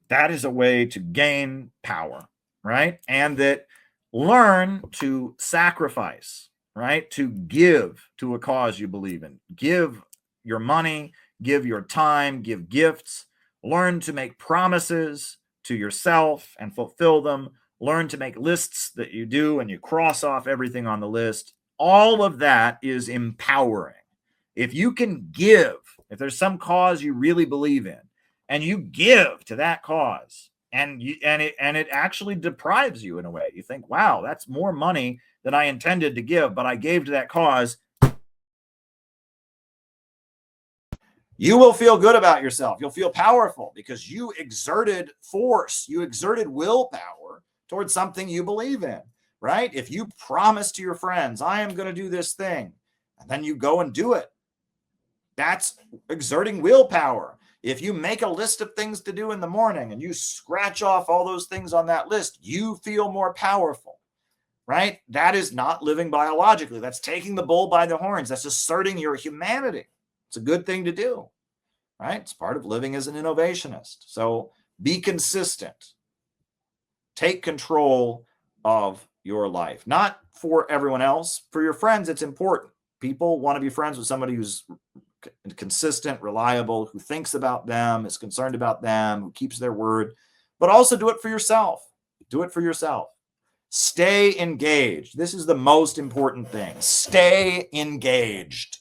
that is a way to gain power, right? And that learn to sacrifice, right? To give to a cause you believe in. Give your money, give your time, give gifts. Learn to make promises to yourself and fulfill them. Learn to make lists that you do and you cross off everything on the list. All of that is empowering. If you can give, if there's some cause you really believe in, and you give to that cause, and it actually deprives you in a way. You think, wow, that's more money than I intended to give, but I gave to that cause. You will feel good about yourself. You'll feel powerful because you exerted force. You exerted willpower towards something you believe in, right? If you promise to your friends, I am going to do this thing, and then you go and do it, that's exerting willpower. If you make a list of things to do in the morning and you scratch off all those things on that list, you feel more powerful. right? That is not living biologically. That's taking the bull by the horns. That's asserting your humanity. It's a good thing to do, right? It's part of living as an innovationist. So be consistent. Take control of your life. Not for everyone else. For your friends, it's important. People want to be friends with somebody who's consistent, reliable, who thinks about them, is concerned about them, who keeps their word. But also do it for yourself. Do it for yourself. Stay engaged. This is the most important thing. Stay engaged.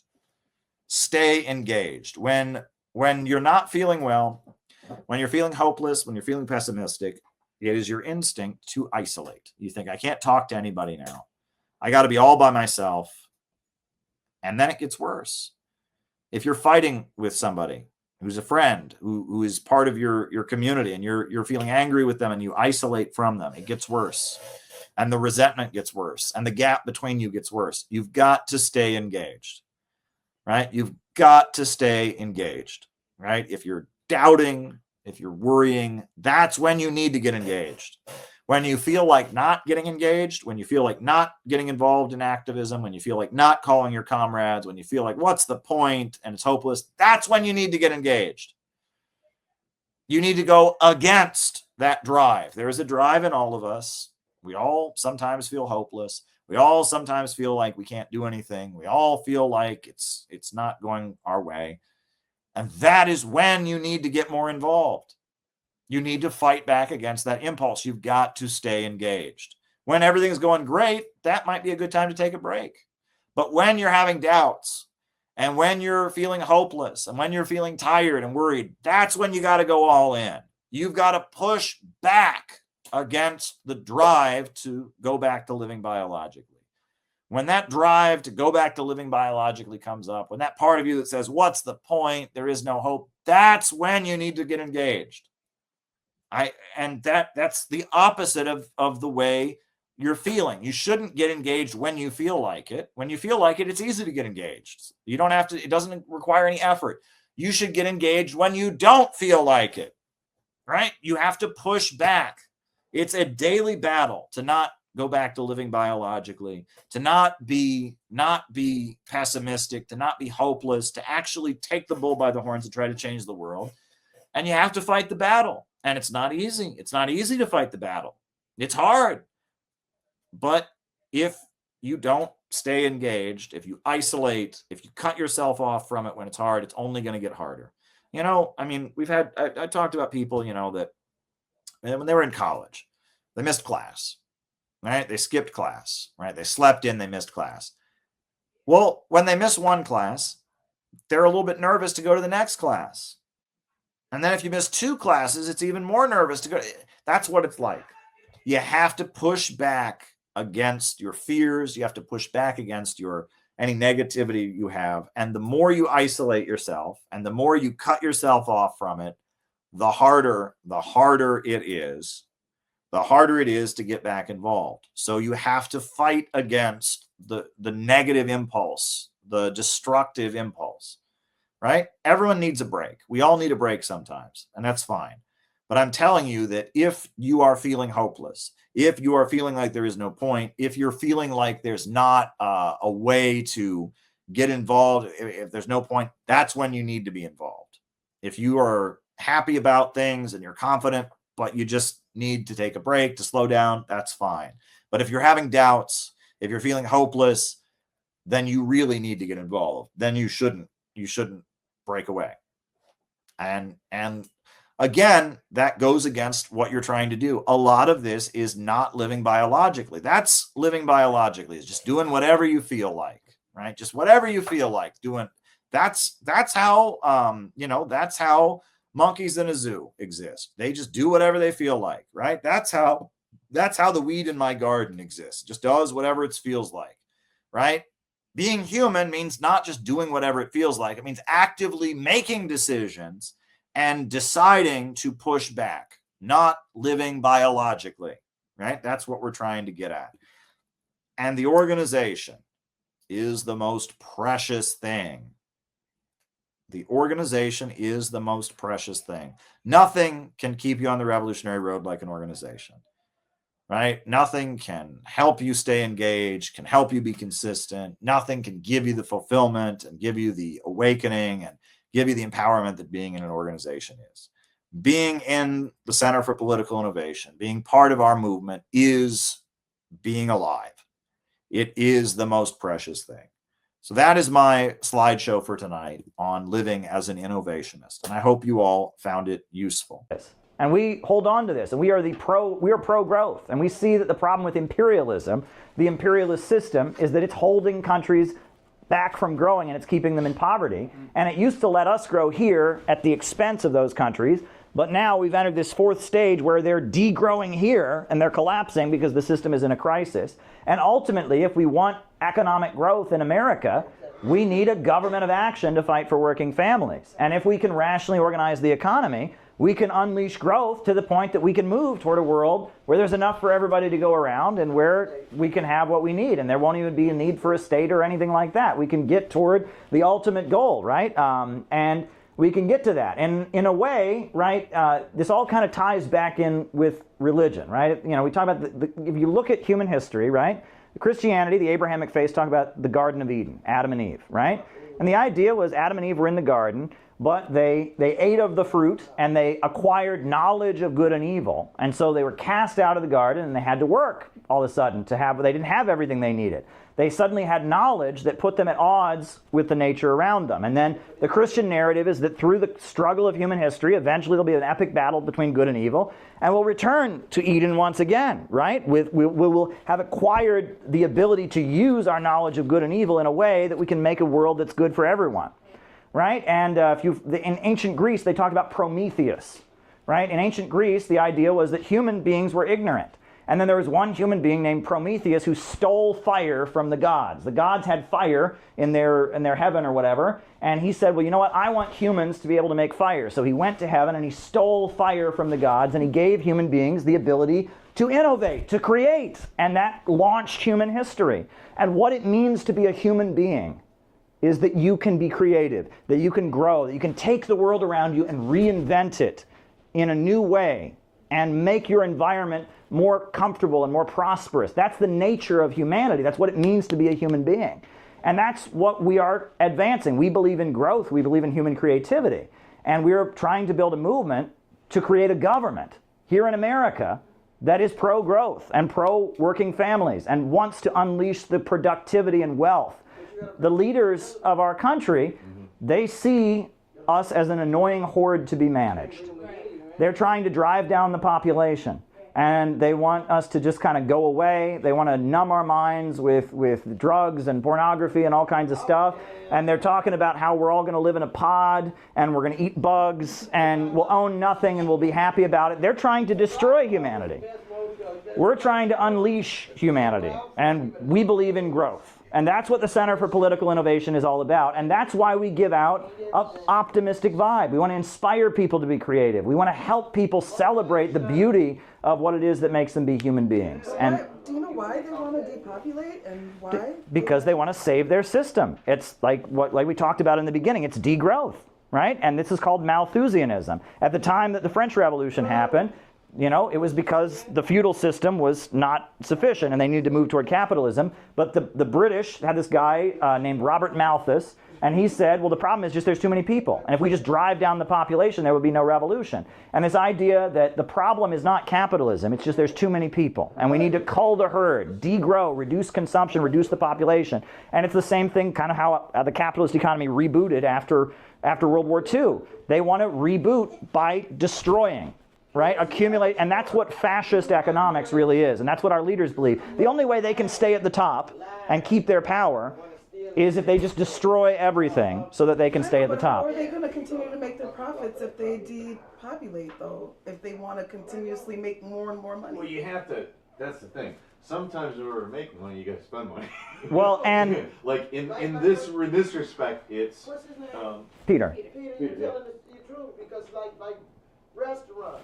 Stay engaged. When you're not feeling well, when you're feeling hopeless, when you're feeling pessimistic, it is your instinct to isolate. You think, I can't talk to anybody now. I got to be all by myself. And then it gets worse. If you're fighting with somebody who's a friend, who is part of your community, and you're feeling angry with them and you isolate from them, it gets worse. And the resentment gets worse. And the gap between you gets worse. You've got to stay engaged, right? You've got to stay engaged, right? If you're doubting, if you're worrying, that's when you need to get engaged. When you feel like not getting engaged, when you feel like not getting involved in activism, when you feel like not calling your comrades, when you feel like what's the point and it's hopeless, that's when you need to get engaged. You need to go against that drive. There is a drive in all of us. We all sometimes feel hopeless. We all sometimes feel like we can't do anything. We all feel like it's not going our way. And that is when you need to get more involved. You need to fight back against that impulse. You've got to stay engaged. When everything's going great, that might be a good time to take a break. But when you're having doubts, and when you're feeling hopeless, and when you're feeling tired and worried, that's when you got to go all in. You've got to push back against the drive to go back to living biologically. When that drive to go back to living biologically comes up, when that part of you that says, what's the point? There is no hope. That's when you need to get engaged. That's the opposite of the way you're feeling. You shouldn't get engaged when you feel like it. When you feel like it, it's easy to get engaged. You don't have to, it doesn't require any effort. You should get engaged when you don't feel like it, right? You have to push back. It's a daily battle to not go back to living biologically, to not be pessimistic, to not be hopeless, to actually take the bull by the horns and try to change the world. And you have to fight the battle. And it's not easy. It's not easy to fight the battle. It's hard. But if you don't stay engaged, if you isolate, if you cut yourself off from it when it's hard, it's only going to get harder. I mean, I talked about people, that when they were in college, they missed class, right? They skipped class, right? They slept in, they missed class. Well, when they miss one class, they're a little bit nervous to go to the next class. And then if you miss two classes, it's even more nervous to go. That's what it's like. You have to push back against your fears. You have to push back against any negativity you have. And the more you isolate yourself and the more you cut yourself off from it, the harder it is. The harder it is to get back involved. So you have to fight against the negative impulse, the destructive impulse. Right? Everyone needs a break. We all need a break sometimes, and that's fine. But I'm telling you that if you are feeling hopeless, if you are feeling like there is no point, if you're feeling like there's not a way to get involved, if there's no point, that's when you need to be involved. If you are happy about things and you're confident, but you just need to take a break, to slow down, that's fine. But if you're having doubts, if you're feeling hopeless, then you really need to get involved. Then you shouldn't break away. And again, that goes against what you're trying to do. A lot of this is not living biologically. That's living biologically, is just doing whatever you feel like, right? Just whatever you feel like doing. That's how that's how monkeys in a zoo exist. They just do whatever they feel like, right? That's how the weed in my garden exists. Just does whatever it feels like, right? Being human means not just doing whatever it feels like. It means actively making decisions and deciding to push back, not living biologically, right? That's what we're trying to get at. And the organization is the most precious thing. The organization is the most precious thing. Nothing can keep you on the revolutionary road like an organization. right? Nothing can help you stay engaged, can help you be consistent. Nothing can give you the fulfillment and give you the awakening and give you the empowerment that being in an organization is. Being in the Center for Political Innovation, being part of our movement is being alive. It is the most precious thing. So that is my slideshow for tonight on living as an innovationist. And I hope you all found it useful.
And we hold on to this, and we are pro-growth. And we see that the problem with imperialism, the imperialist system, is that it's holding countries back from growing and it's keeping them in poverty. And it used to let us grow here at the expense of those countries. But now we've entered this fourth stage where they're degrowing here and they're collapsing because the system is in a crisis. And ultimately, if we want economic growth in America, we need a government of action to fight for working families. And if we can rationally organize the economy, we can unleash growth to the point that we can move toward a world where there's enough for everybody to go around and where we can have what we need. And there won't even be a need for a state or anything like that. We can get toward the ultimate goal, right? And we can get to that. And in a way, right, this all kind of ties back in with religion, right? You know, we talk about, if you look at human history, right, Christianity, the Abrahamic faith, talk about the Garden of Eden, Adam and Eve, right? And the idea was Adam and Eve were in the garden, but they ate of the fruit and they acquired knowledge of good and evil. And so they were cast out of the garden and they had to work all of a sudden to have, they didn't have everything they needed. They suddenly had knowledge that put them at odds with the nature around them. And then the Christian narrative is that through the struggle of human history, eventually there'll be an epic battle between good and evil, and we'll return to Eden once again, right? We will have acquired the ability to use our knowledge of good and evil in a way that we can make a world that's good for everyone, right? And in ancient Greece, they talked about Prometheus, right? In ancient Greece, the idea was that human beings were ignorant. And then there was one human being named Prometheus who stole fire from the gods. The gods had fire in their heaven or whatever, and he said, well, you know what, I want humans to be able to make fire. So he went to heaven and he stole fire from the gods, and he gave human beings the ability to innovate, to create, and that launched human history. And what it means to be a human being is that you can be creative, that you can grow, that you can take the world around you and reinvent it in a new way and make your environment more comfortable and more prosperous. That's the nature of humanity. That's what it means to be a human being. And that's what we are advancing. We believe in growth. We believe in human creativity. And we're trying to build a movement to create a government here in America that is pro-growth and pro-working families and wants to unleash the productivity and wealth. The leaders of our country, they see us as an annoying horde to be managed. They're trying to drive down the population. And they want us to just kind of go away. They want to numb our minds with drugs and pornography and all kinds of stuff. And they're talking about how we're all going to live in a pod and we're going to eat bugs and we'll own nothing and we'll be happy about it. They're trying to destroy humanity. We're trying to unleash humanity. And we believe in growth. And that's what the Center for Political Innovation is all about. And that's why we give out an optimistic vibe. We want to inspire people to be creative. We want to help people celebrate the beauty of what it is that makes them be human beings. And
do you know why they want to depopulate and why?
Because they want to save their system. It's like we talked about in the beginning. It's degrowth, right? And this is called Malthusianism. At the time that the French Revolution happened, you know, it was because the feudal system was not sufficient and they needed to move toward capitalism. But the British had this guy named Robert Malthus, and he said, well, the problem is just there's too many people. And if we just drive down the population, there would be no revolution. And this idea that the problem is not capitalism, it's just there's too many people. And we need to cull the herd, degrow, reduce consumption, reduce the population. And it's the same thing kind of how the capitalist economy rebooted after World War II. They want to reboot by destroying. Right? Accumulate, and that's what fascist economics really is, and that's what our leaders believe. The only way they can stay at the top and keep their power is if they just destroy everything so that they can stay at the top.
How are they going to continue to make their profits if they depopulate, though? If they want to continuously make more and more money?
Well, you have to, that's the thing. Sometimes in order to make money, you got to spend money.
Well, and
like in this respect, it's
Peter.
Peter, you're telling the truth because like restaurants.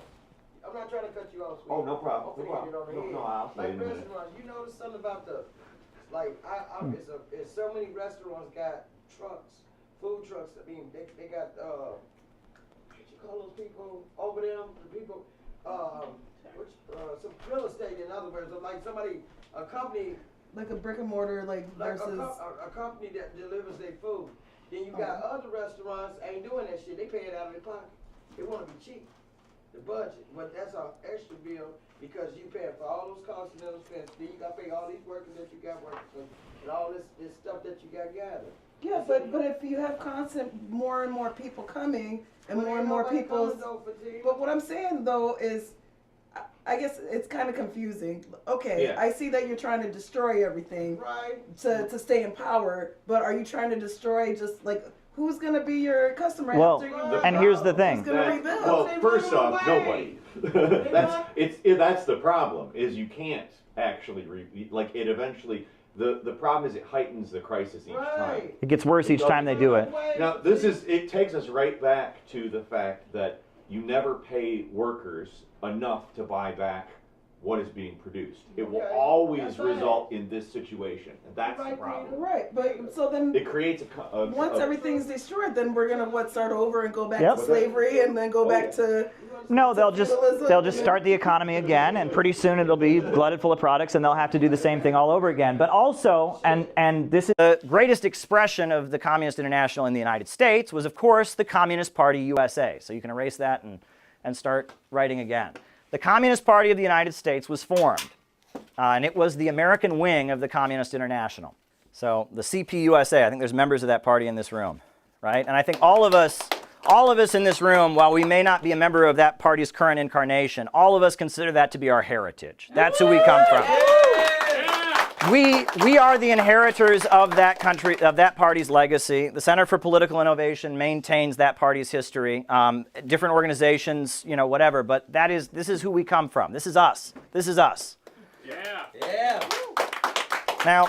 I'm not trying to cut you off. Sweet.
Oh, no problem.
Okay,
No, I'll say
like
it in a minute.
restaurants, you notice something about it's so many restaurants got trucks, food trucks. I mean, they got what you call those people over them? The people some real estate, in other words, like a company,
Like a brick and mortar, like versus.
a company that delivers their food. Then you got other restaurants ain't doing that shit. They pay it out of their pocket. They want to be cheap. The budget, but that's an extra bill because you pay for all those costs and other expenses. Then you got to pay all these workers that you got working and all this stuff that you got gathered.
Yeah, but if you have constant more and more people coming and
Well,
more and
ain't
more
nobody
people.
coming though, Fatima.
But what I'm saying though is, I guess it's kind of confusing. Okay,
Yeah.
I see that you're trying to destroy everything
Right.
to stay in power, but are you trying to destroy just like who's gonna be your customer
Well,
after you?
and here's the thing.
Who's gonna rebuild?
Well, first off, nobody. That's the problem. Is you can't actually like it. Eventually, the problem is it heightens the crisis each time.
It gets worse each time they do it.
Now, it takes us right back to the fact that you never pay workers enough to buy back what is being produced. It will always result in this situation, and that's the problem.
Right, but so then
It creates
once everything's destroyed, then we're gonna start over and go back
Yep.
to slavery and then go back to.
No, they'll just start the economy again, and pretty soon it'll be glutted full of products, and they'll have to do the same thing all over again. But also, and this is the greatest expression of the Communist International in the United States was, of course, the Communist Party USA. So you can erase that and start writing again. The Communist Party of the United States was formed, and it was the American wing of the Communist International. So the CPUSA, I think there's members of that party in this room, right? And I think all of us in this room, while we may not be a member of that party's current incarnation, all of us consider that to be our heritage. That's who we come from. We are the inheritors of that country, of that party's legacy. The Center for Political Innovation maintains that party's history. Different organizations, whatever, but this is who we come from. This is us. This is us.
Yeah.
Now,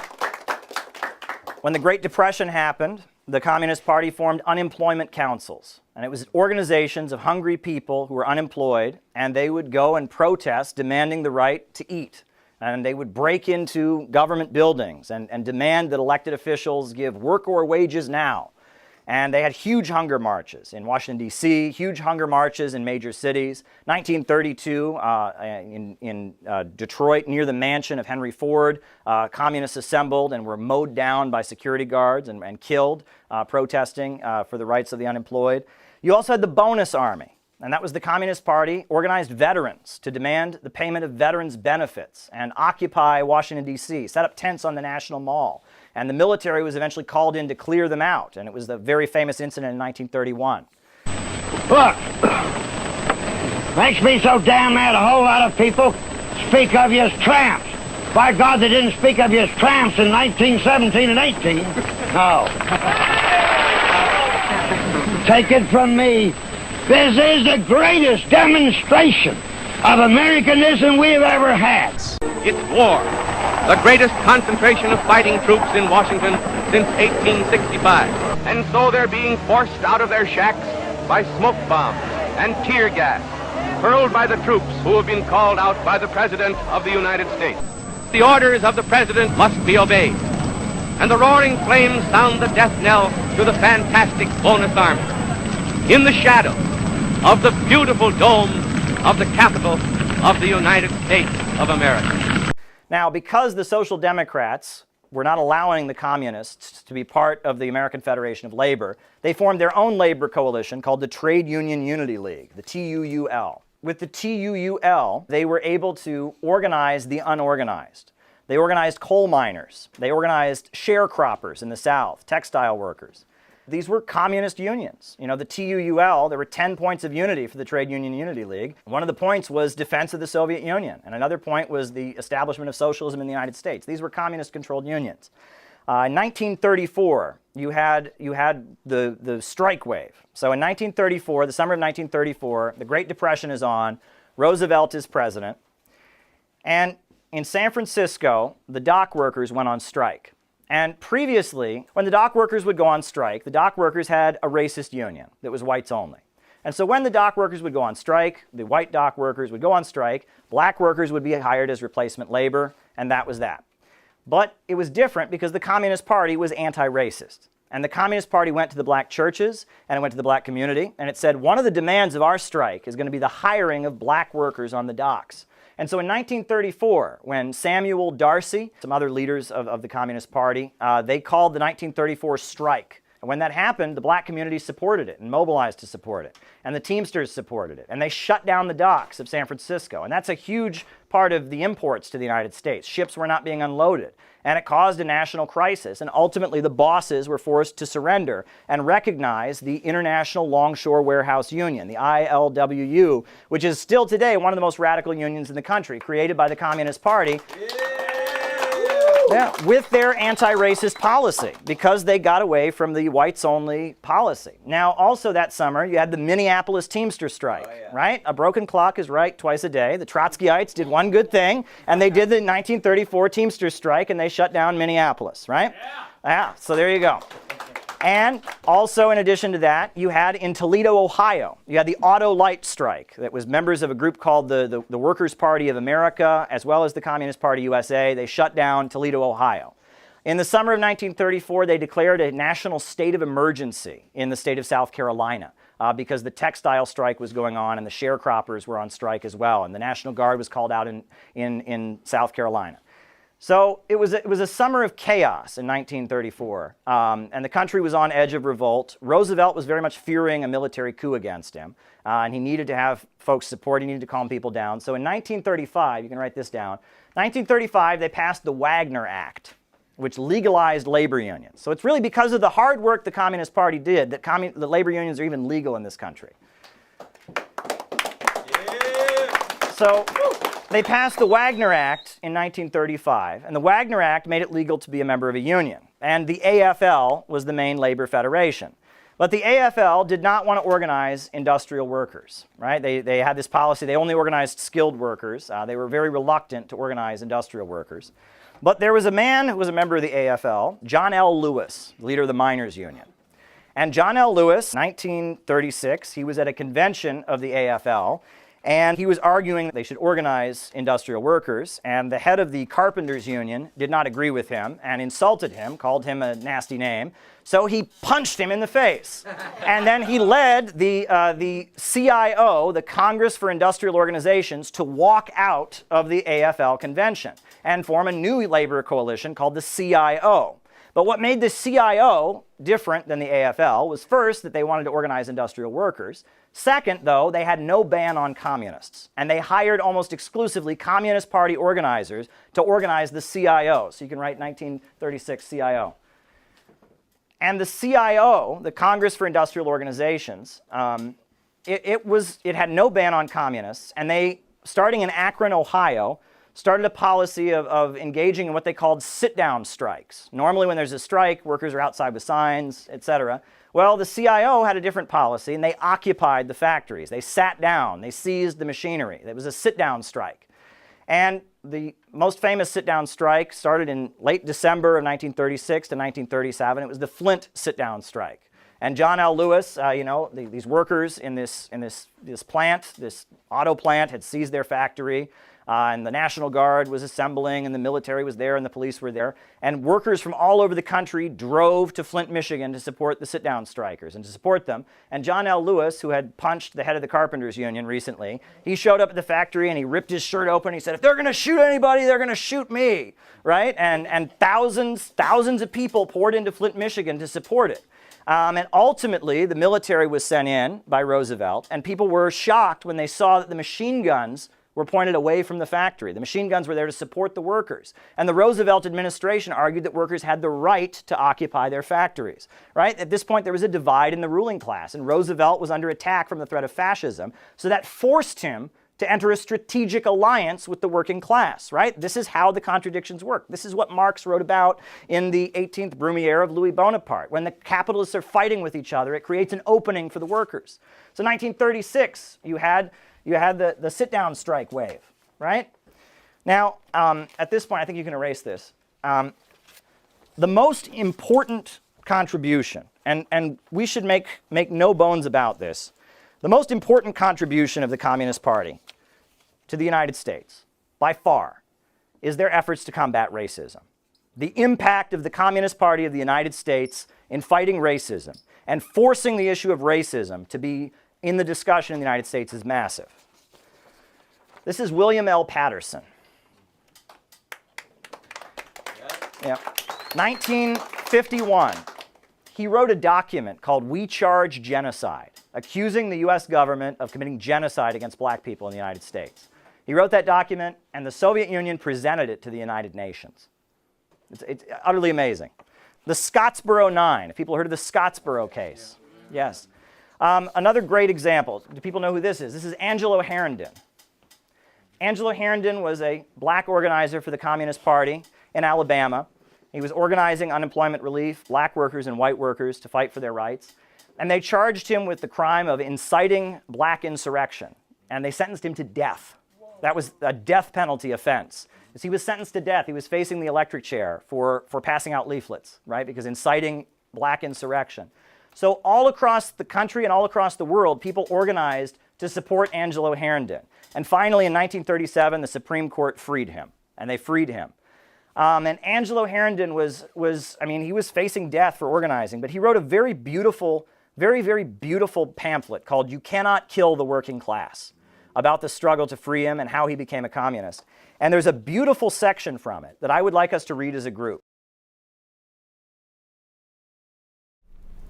when the Great Depression happened, the Communist Party formed unemployment councils. And it was organizations of hungry people who were unemployed, and they would go and protest, demanding the right to eat. And they would break into government buildings and demand that elected officials give work or wages now. And they had huge hunger marches in Washington, D.C., huge hunger marches in major cities. 1932, in Detroit, near the mansion of Henry Ford, communists assembled and were mowed down by security guards and killed, protesting for the rights of the unemployed. You also had the Bonus Army. And that was the Communist Party organized veterans to demand the payment of veterans' benefits and occupy Washington, D.C., set up tents on the National Mall. And the military was eventually called in to clear them out. And it was the very famous incident in 1931.
Look, makes me so damn mad a whole lot of people speak of you as tramps. By God, they didn't speak of you as tramps in 1917 and 18. No. Take it from me. This is the greatest demonstration of Americanism we've ever had.
It's war, the greatest concentration of fighting troops in Washington since 1865. And so they're being forced out of their shacks by smoke bombs and tear gas, hurled by the troops who have been called out by the President of the United States. The orders of the President must be obeyed. And the roaring flames sound the death knell to the fantastic Bonus Army. In the shadow of the beautiful dome of the Capitol of the United States of America.
Now, because the Social Democrats were not allowing the Communists to be part of the American Federation of Labor, they formed their own labor coalition called the Trade Union Unity League, the TUUL. With the TUUL, they were able to organize the unorganized. They organized coal miners. They organized sharecroppers in the South, textile workers. These were communist unions. The TUUL, there were 10 points of unity for the Trade Union Unity League. One of the points was defense of the Soviet Union, and another point was the establishment of socialism in the United States. These were communist-controlled unions. In 1934, you had the strike wave. So in 1934, the summer of 1934, the Great Depression is on. Roosevelt is president. And in San Francisco, the dock workers went on strike. And previously, when the dock workers would go on strike, the dock workers had a racist union that was whites only. And so when the dock workers would go on strike, the white dock workers would go on strike, black workers would be hired as replacement labor, and that was that. But it was different because the Communist Party was anti-racist. And the Communist Party went to the black churches and it went to the black community, and it said, one of the demands of our strike is going to be the hiring of black workers on the docks. And so in 1934, when Samuel Darcy, some other leaders of the Communist Party, they called the 1934 strike. And when that happened, the black community supported it and mobilized to support it. And the Teamsters supported it. And they shut down the docks of San Francisco. And that's a huge part of the imports to the United States. Ships were not being unloaded. And it caused a national crisis. And ultimately, the bosses were forced to surrender and recognize the International Longshore Warehouse Union, the ILWU, which is still today one of the most radical unions in the country, created by the Communist Party. Yeah, with their anti-racist policy, because they got away from the whites-only policy. Now, also that summer, you had the Minneapolis Teamster strike, right? A broken clock is right twice a day. The Trotskyites did one good thing, and they did the 1934 Teamster strike, and they shut down Minneapolis, right? Yeah, so there you go. And also, in addition to that, you had in Toledo, Ohio, you had the Auto Light strike that was members of a group called the Workers' Party of America, as well as the Communist Party USA. They shut down Toledo, Ohio. In the summer of 1934, they declared a national state of emergency in the state of South Carolina because the textile strike was going on and the sharecroppers were on strike as well, and the National Guard was called out in South Carolina. So it was a summer of chaos in 1934, and the country was on edge of revolt. Roosevelt was very much fearing a military coup against him, and he needed to have folks support. He needed to calm people down. So in 1935, you can write this down, 1935, they passed the Wagner Act, which legalized labor unions. So it's really because of the hard work the Communist Party did that the labor unions are even legal in this country. So they passed the Wagner Act in 1935, and the Wagner Act made it legal to be a member of a union. And the AFL was the main labor federation. But the AFL did not want to organize industrial workers, right? They had this policy. They only organized skilled workers. They were very reluctant to organize industrial workers. But there was a man who was a member of the AFL, John L. Lewis, leader of the miners' union. And John L. Lewis, 1936, he was at a convention of the AFL, and he was arguing that they should organize industrial workers, and the head of the carpenters union did not agree with him and insulted him, called him a nasty name, so he punched him in the face. And then he led the CIO, the Congress for Industrial Organizations, to walk out of the AFL convention and form a new labor coalition called the CIO. But what made the CIO different than the AFL was first that they wanted to organize industrial workers. Second, though, they had no ban on communists, and they hired almost exclusively Communist Party organizers to organize the CIO. So you can write 1936 CIO. And the CIO, the Congress for Industrial Organizations, it had no ban on communists, and they, starting in Akron, Ohio, started a policy of engaging in what they called sit-down strikes. Normally when there's a strike, workers are outside with signs, etc. Well, the CIO had a different policy, and they occupied the factories. They sat down. They seized the machinery. It was a sit-down strike. And the most famous sit-down strike started in late December of 1936 to 1937. It was the Flint sit-down strike. And John L. Lewis, these workers in this plant, this auto plant, had seized their factory. And the National Guard was assembling, and the military was there, and the police were there. And workers from all over the country drove to Flint, Michigan to support the sit-down strikers and to support them. And John L. Lewis, who had punched the head of the Carpenters Union recently, he showed up at the factory and he ripped his shirt open. He said, if they're going to shoot anybody, they're going to shoot me, right? And thousands of people poured into Flint, Michigan to support it. And ultimately, the military was sent in by Roosevelt, and people were shocked when they saw that the machine guns were pointed away from the factory. The machine guns were there to support the workers. And the Roosevelt administration argued that workers had the right to occupy their factories, right? At this point, there was a divide in the ruling class, and Roosevelt was under attack from the threat of fascism, so that forced him to enter a strategic alliance with the working class, right? This is how the contradictions work. This is what Marx wrote about in the 18th Brumaire of Louis Bonaparte. When the capitalists are fighting with each other, it creates an opening for the workers. So 1936, you had the sit-down strike wave, right? Now, at this point, I think you can erase this. The most important contribution, and we should make no bones about this, the most important contribution of the Communist Party to the United States, by far, is their efforts to combat racism. the impact of the Communist Party of the United States in fighting racism and forcing the issue of racism to be in the discussion in the United States is massive. This is William L. Patterson. Yeah. 1951. He wrote a document called We Charge Genocide, accusing the US government of committing genocide against black people in the United States. He wrote that document, and the Soviet Union presented it to the United Nations. It's utterly amazing. The Scottsboro Nine. Have people heard of the Scottsboro case? Yes. Another great example. Do people know who this is? This is Angelo Herndon. Angelo Herndon was a black organizer for the Communist Party in Alabama. He was organizing unemployment relief, black workers and white workers to fight for their rights. And they charged him with the crime of inciting black insurrection. And they sentenced him to death. That was a death penalty offense. As he was sentenced to death, he was facing the electric chair for passing out leaflets, right? Because inciting black insurrection. So all across the country and all across the world, people organized to support Angelo Herndon. And finally, in 1937, the Supreme Court freed him. And they freed him. And Angelo Herndon he was facing death for organizing, but he wrote a very beautiful, very beautiful pamphlet called You Cannot Kill the Working Class, about the struggle to free him and how he became a communist. And there's a beautiful section from it that I would like us to read as a group.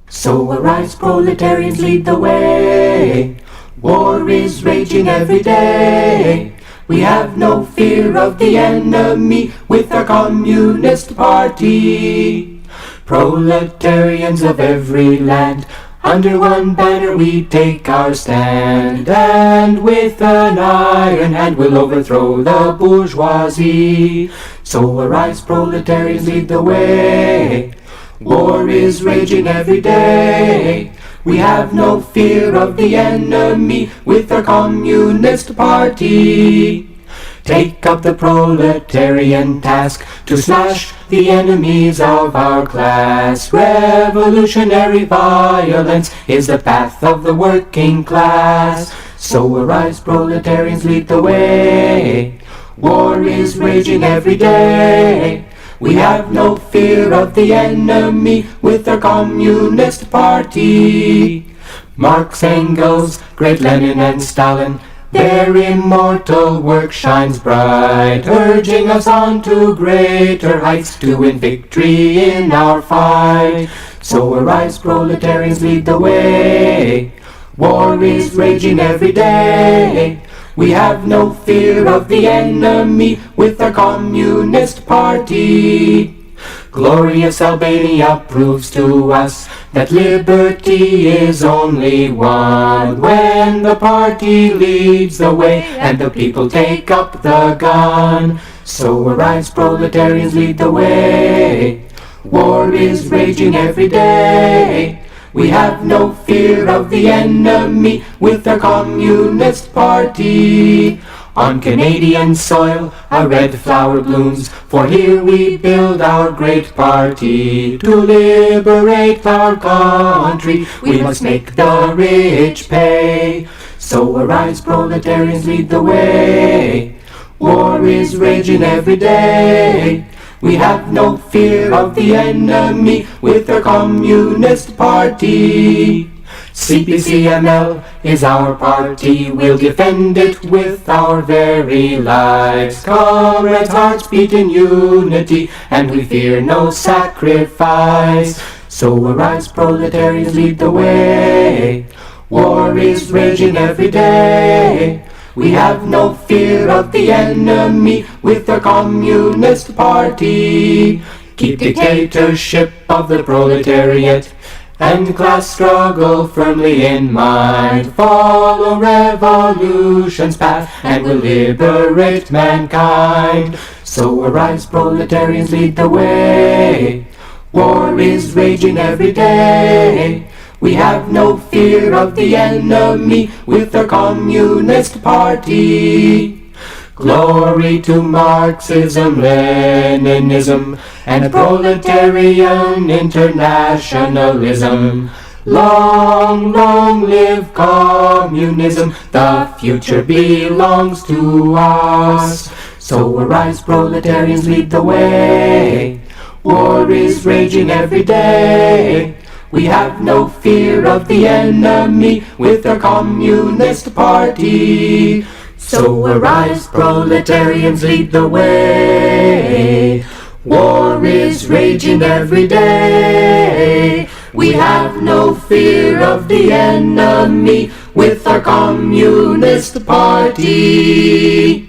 So arise, proletarians, lead the way. War is raging every day. We have no fear of the enemy with our Communist Party. Proletarians of every land, under one banner we take our stand, and with an iron hand we'll overthrow the bourgeoisie. So arise, proletarians, lead the way. War is raging every day. We have no fear of the enemy with our Communist Party. Take up the proletarian task to slash the enemies of our class. Revolutionary violence is the path of the working class. So arise, proletarians, lead the way. War is raging every day. We have no fear of the enemy with our Communist Party. Marx, Engels, great Lenin and Stalin, their immortal work shines bright, urging us on to greater heights to win victory in our fight. So arise, proletarians, lead the way. War is raging every day. We have no fear of the enemy with our Communist Party. Glorious Albania proves to us that liberty is only one when the party leads the way and the people take up the gun. So arise, proletarians, lead the way. War is raging every day. We have no fear of the enemy with our Communist Party. On Canadian soil a red flower blooms, for here we build our great party. To liberate our country, we must make the rich pay. So arise, proletarians, lead the way. War is raging every day. We have no fear of the enemy with our Communist Party. CPCML is our party, we'll defend it with our very lives. Comrades, hearts beat in unity, and we fear no sacrifice. So arise, proletarians, lead the way. War is raging every day. We have no fear of the enemy with our Communist Party. Keep dictatorship of the proletariat and class struggle firmly in mind. Follow revolution's path and we'll liberate mankind. So arise, proletarians, lead the way. War is raging every day. We have no fear of the enemy with our Communist Party. Glory to Marxism, Leninism, and proletarian internationalism. Long, long live communism, the future belongs to us. So arise, proletarians, lead the way. War is raging every day. We have no fear of the enemy with our Communist Party. So arise, proletarians, lead the way. War is raging every day. We have no fear of the enemy with our Communist Party.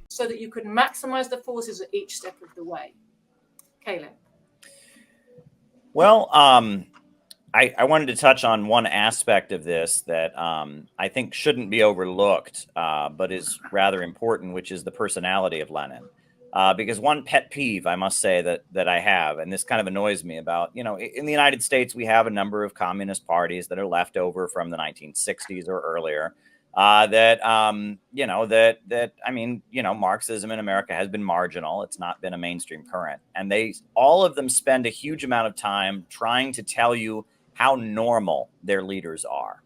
So that you could maximize the forces at each step of the way. Caleb.
Well, I wanted to touch on one aspect of this that I think shouldn't be overlooked, but is rather important, which is the personality of Lenin. Because one pet peeve, I must say, that I have, and this kind of annoys me about, in the United States, we have a number of communist parties that are left over from the 1960s or earlier. Marxism in America has been marginal. It's not been a mainstream current. And all of them spend a huge amount of time trying to tell you how normal their leaders are.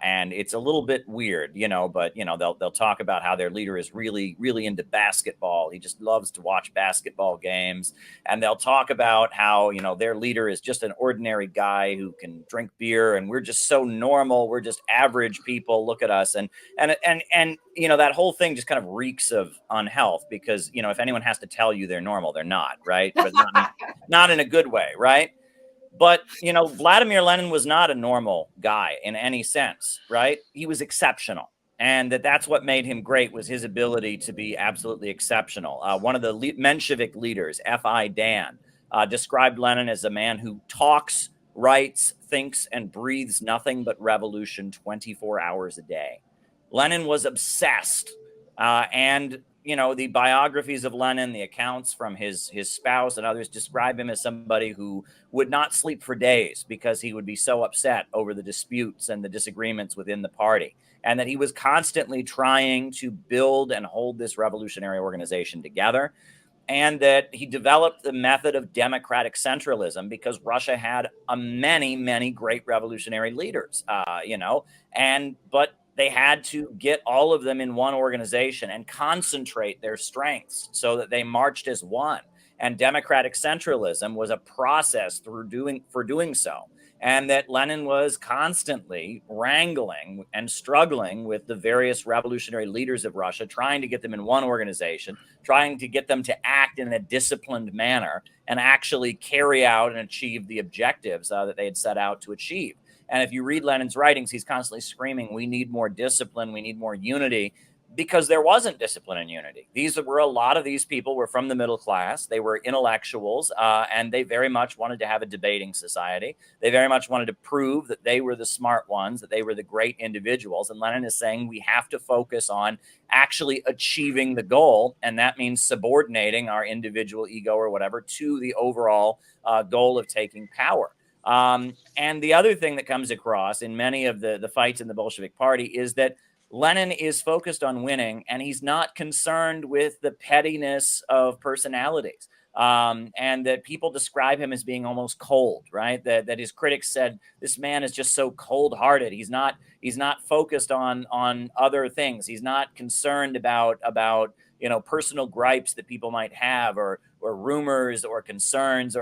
And it's a little bit weird, but, they'll talk about how their leader is really, really into basketball. He just loves to watch basketball games. And they'll talk about how, their leader is just an ordinary guy who can drink beer. And we're just so normal. We're just average people. Look at us. And that whole thing just kind of reeks of unhealth because, if anyone has to tell you they're normal, they're not, right? But not in a good way, right? But, Vladimir Lenin was not a normal guy in any sense, right? He was exceptional. And that's what made him great was his ability to be absolutely exceptional. One of the Menshevik leaders, F.I. Dan, described Lenin as a man who talks, writes, thinks, and breathes nothing but revolution 24 hours a day. Lenin was obsessed. The biographies of Lenin, the accounts from his spouse and others describe him as somebody who would not sleep for days because he would be so upset over the disputes and the disagreements within the party. And that he was constantly trying to build and hold this revolutionary organization together. And that he developed the method of democratic centralism because Russia had many, many great revolutionary leaders, but they had to get all of them in one organization and concentrate their strengths so that they marched as one. And democratic centralism was a process for doing so. And that Lenin was constantly wrangling and struggling with the various revolutionary leaders of Russia, trying to get them in one organization, trying to get them to act in a disciplined manner and actually carry out and achieve the objectives that they had set out to achieve. And if you read Lenin's writings, he's constantly screaming, we need more discipline, we need more unity, because there wasn't discipline and unity. A lot of these people were from the middle class. They were intellectuals, and they very much wanted to have a debating society. They very much wanted to prove that they were the smart ones, that they were the great individuals. And Lenin is saying we have to focus on actually achieving the goal. And that means subordinating our individual ego or whatever to the overall goal of taking power. And the other thing that comes across in many of the fights in the Bolshevik Party is that Lenin is focused on winning, and he's not concerned with the pettiness of personalities. And that people describe him as being almost cold, right? That his critics said, this man is just so cold-hearted. He's not focused on other things. He's not concerned about personal gripes that people might have or rumors or concerns,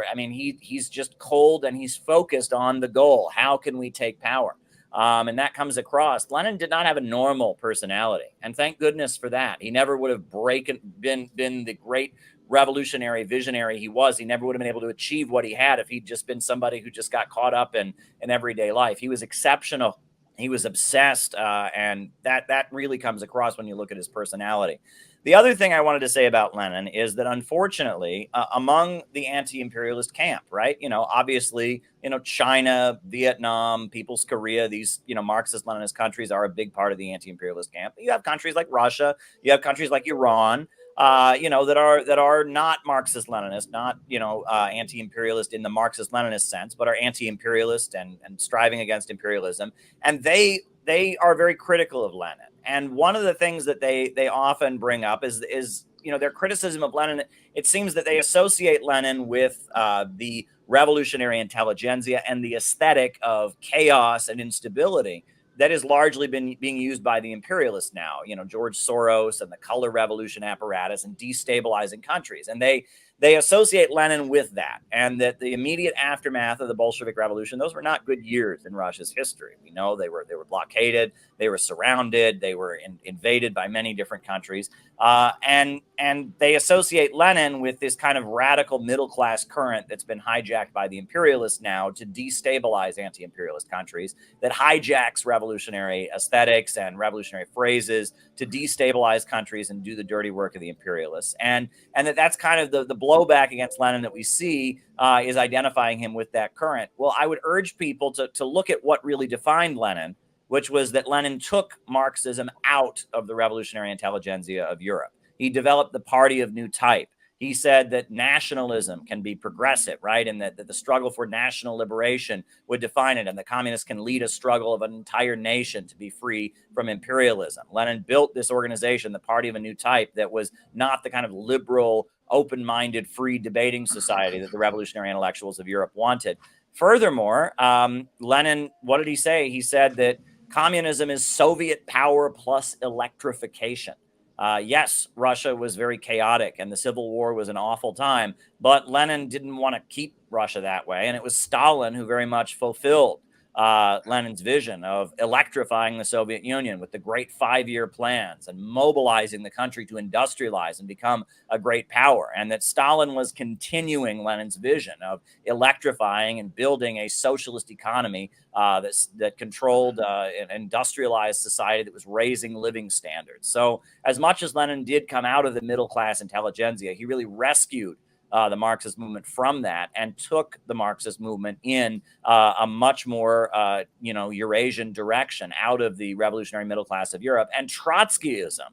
he's just cold and he's focused on the goal. How can we take power? And that comes across. Lenin did not have a normal personality, and thank goodness for that. He never would have been the great revolutionary visionary he was. He never would have been able to achieve what he had if he'd just been somebody who just got caught up in everyday life. He was exceptional. He was obsessed, and that really comes across when you look at his personality. The other thing I wanted to say about Lenin is that, unfortunately, among the anti-imperialist camp, right? Obviously, China, Vietnam, People's Korea, these, Marxist-Leninist countries are a big part of the anti-imperialist camp. You have countries like Russia, you have countries like Iran, that are not Marxist-Leninist, not, anti-imperialist in the Marxist-Leninist sense, but are anti-imperialist and striving against imperialism. And they are very critical of Lenin. And one of the things that they often bring up is their criticism of Lenin. It seems that they associate Lenin with the revolutionary intelligentsia and the aesthetic of chaos and instability that has largely been being used by the imperialists now. George Soros and the color revolution apparatus and destabilizing countries. And they they associate Lenin with that, and that the immediate aftermath of the Bolshevik Revolution, those were not good years in Russia's history. We know they were blockaded, they were surrounded, they were invaded by many different countries, and they associate Lenin with this kind of radical middle class current that's been hijacked by the imperialists now to destabilize anti-imperialist countries, that hijacks revolutionary aesthetics and revolutionary phrases to destabilize countries and do the dirty work of the imperialists, and that's kind of the blowback against Lenin that we see is identifying him with that current. Well, I would urge people to look at what really defined Lenin, which was that Lenin took Marxism out of the revolutionary intelligentsia of Europe. He developed the party of new type. He said that nationalism can be progressive, right? And that the struggle for national liberation would define it. And the communists can lead a struggle of an entire nation to be free from imperialism. Lenin built this organization, the party of a new type, that was not the kind of liberal, open-minded, free debating society that the revolutionary intellectuals of Europe wanted. Furthermore, Lenin, what did he say? He said that communism is Soviet power plus electrification. Yes, Russia was very chaotic and the Civil War was an awful time, but Lenin didn't want to keep Russia that way. And it was Stalin who very much fulfilled Lenin's vision of electrifying the Soviet Union with the great 5-year plans and mobilizing the country to industrialize and become a great power. And that Stalin was continuing Lenin's vision of electrifying and building a socialist economy that controlled an industrialized society that was raising living standards. So as much as Lenin did come out of the middle class intelligentsia, he really rescued the Marxist movement from that and took the Marxist movement in a much more, Eurasian direction out of the revolutionary middle class of Europe. And Trotskyism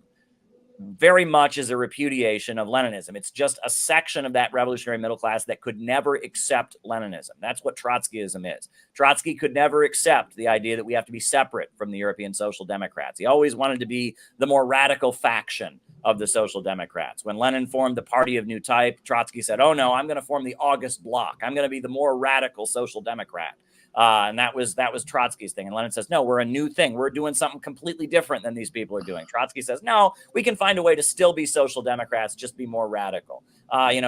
very much is a repudiation of Leninism. It's just a section of that revolutionary middle class that could never accept Leninism. That's what Trotskyism is. Trotsky could never accept the idea that we have to be separate from the European Social Democrats. He always wanted to be the more radical faction of the Social Democrats. When Lenin formed the Party of New Type, Trotsky said, oh no, I'm going to form the August Bloc. I'm going to be the more radical Social Democrat. And that was Trotsky's thing. And Lenin says, no, we're a new thing. We're doing something completely different than these people are doing. Trotsky says, no, we can find a way to still be social democrats, just be more radical.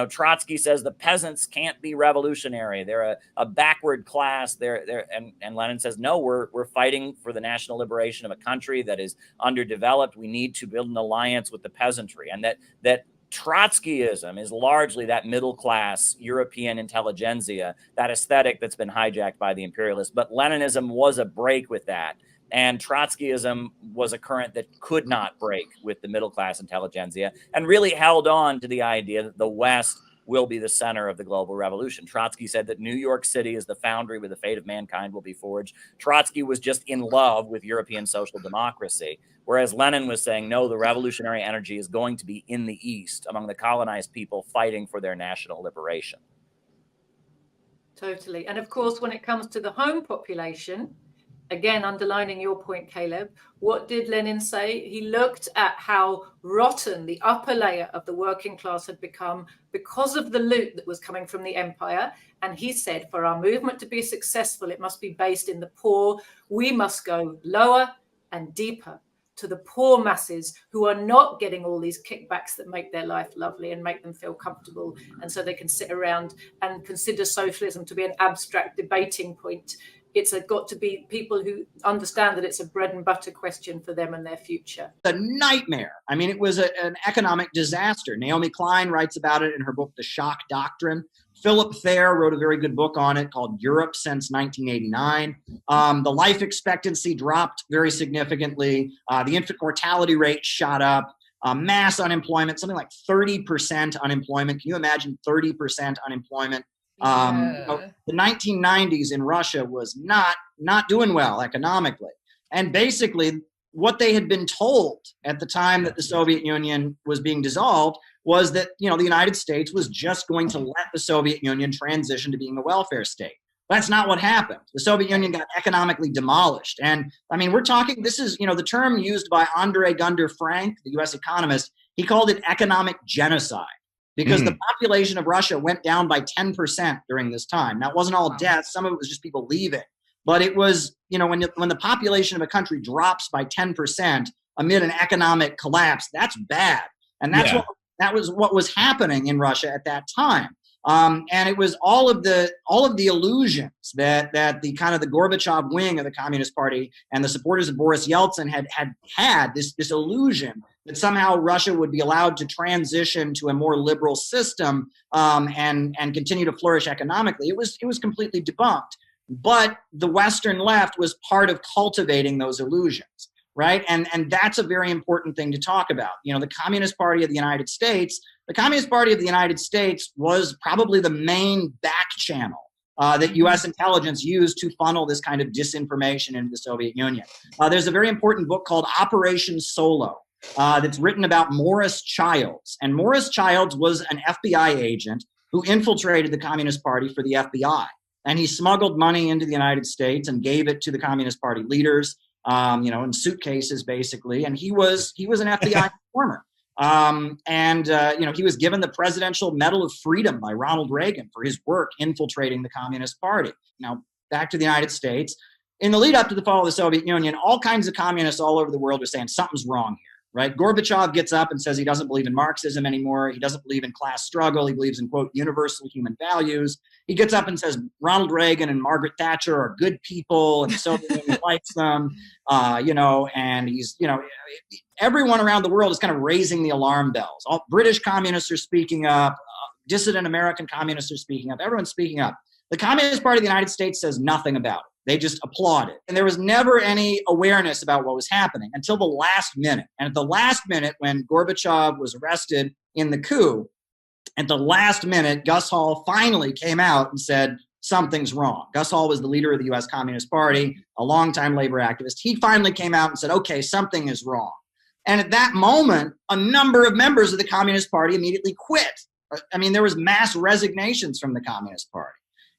Trotsky says the peasants can't be revolutionary. They're a backward class. And Lenin says, no, we're fighting for the national liberation of a country that is underdeveloped. We need to build an alliance with the peasantry. And that Trotskyism is largely that middle class European intelligentsia, that aesthetic that's been hijacked by the imperialists. But Leninism was a break with that. And Trotskyism was a current that could not break with the middle class intelligentsia and really held on to the idea that the West will be the center of the global revolution. Trotsky said that New York City is the foundry where the fate of mankind will be forged. Trotsky was just in love with European social democracy, whereas Lenin was saying, no, the revolutionary energy is going to be in the East, among the colonized people fighting for their national liberation.
Totally. And of course, when it comes to the home population, again, underlining your point, Caleb, what did Lenin say? He looked at how rotten the upper layer of the working class had become because of the loot that was coming from the empire. And he said, for our movement to be successful, it must be based in the poor. We must go lower and deeper to the poor masses who are not getting all these kickbacks that make their life lovely and make them feel comfortable. And so they can sit around and consider socialism to be an abstract debating point. It's got to be people who understand that it's a bread and butter question for them and their future.
A nightmare. I mean, it was an economic disaster. Naomi Klein writes about it in her book, The Shock Doctrine. Philip Thayer wrote a very good book on it called Europe Since 1989. The life expectancy dropped very significantly. The infant mortality rate shot up. Mass unemployment, something like 30% unemployment. Can you imagine 30% unemployment? The 1990s in Russia was not doing well economically. And basically what they had been told at the time that the Soviet Union was being dissolved was that, the United States was just going to let the Soviet Union transition to being a welfare state. That's not what happened. The Soviet Union got economically demolished. And I mean, we're talking, this is, the term used by Andre Gunder Frank, the US economist, he called it economic genocide. Because the population of Russia went down by 10% during this time. Now, it wasn't all deaths. Some of it was just people leaving. But it was, when the population of a country drops by 10% amid an economic collapse, that's bad. And that's That was what was happening in Russia at that time. And it was all of the illusions that the kind of the Gorbachev wing of the Communist Party and the supporters of Boris Yeltsin had this illusion that somehow Russia would be allowed to transition to a more liberal system and continue to flourish economically. It was completely debunked. But the Western left was part of cultivating those illusions, right? And that's a very important thing to talk about. You know, the Communist Party of the United States was probably the main back channel that U.S. intelligence used to funnel this kind of disinformation into the Soviet Union. There's a very important book called Operation Solo that's written about Morris Childs. And Morris Childs was an FBI agent who infiltrated the Communist Party for the FBI. And he smuggled money into the United States and gave it to the Communist Party leaders, in suitcases, basically. And he was an FBI informer. He was given the Presidential Medal of Freedom by Ronald Reagan for his work infiltrating the Communist Party. Now, back to the United States. In the lead up to the fall of the Soviet Union, all kinds of communists all over the world were saying something's wrong here. Right? Gorbachev gets up and says he doesn't believe in Marxism anymore. He doesn't believe in class struggle. He believes in, quote, universal human values. He gets up and says Ronald Reagan and Margaret Thatcher are good people and the Soviet Union likes them, and he's, everyone around the world is kind of raising the alarm bells. All British communists are speaking up. Dissident American communists are speaking up. Everyone's speaking up. The Communist Party of the United States says nothing about it. They just applaud it. And there was never any awareness about what was happening until the last minute. And at the last minute, when Gorbachev was arrested in the coup, at the last minute, Gus Hall finally came out and said, something's wrong. Gus Hall was the leader of the U.S. Communist Party, a longtime labor activist. He finally came out and said, okay, something is wrong. And at that moment, a number of members of the Communist Party immediately quit. I mean, there was mass resignations from the Communist Party.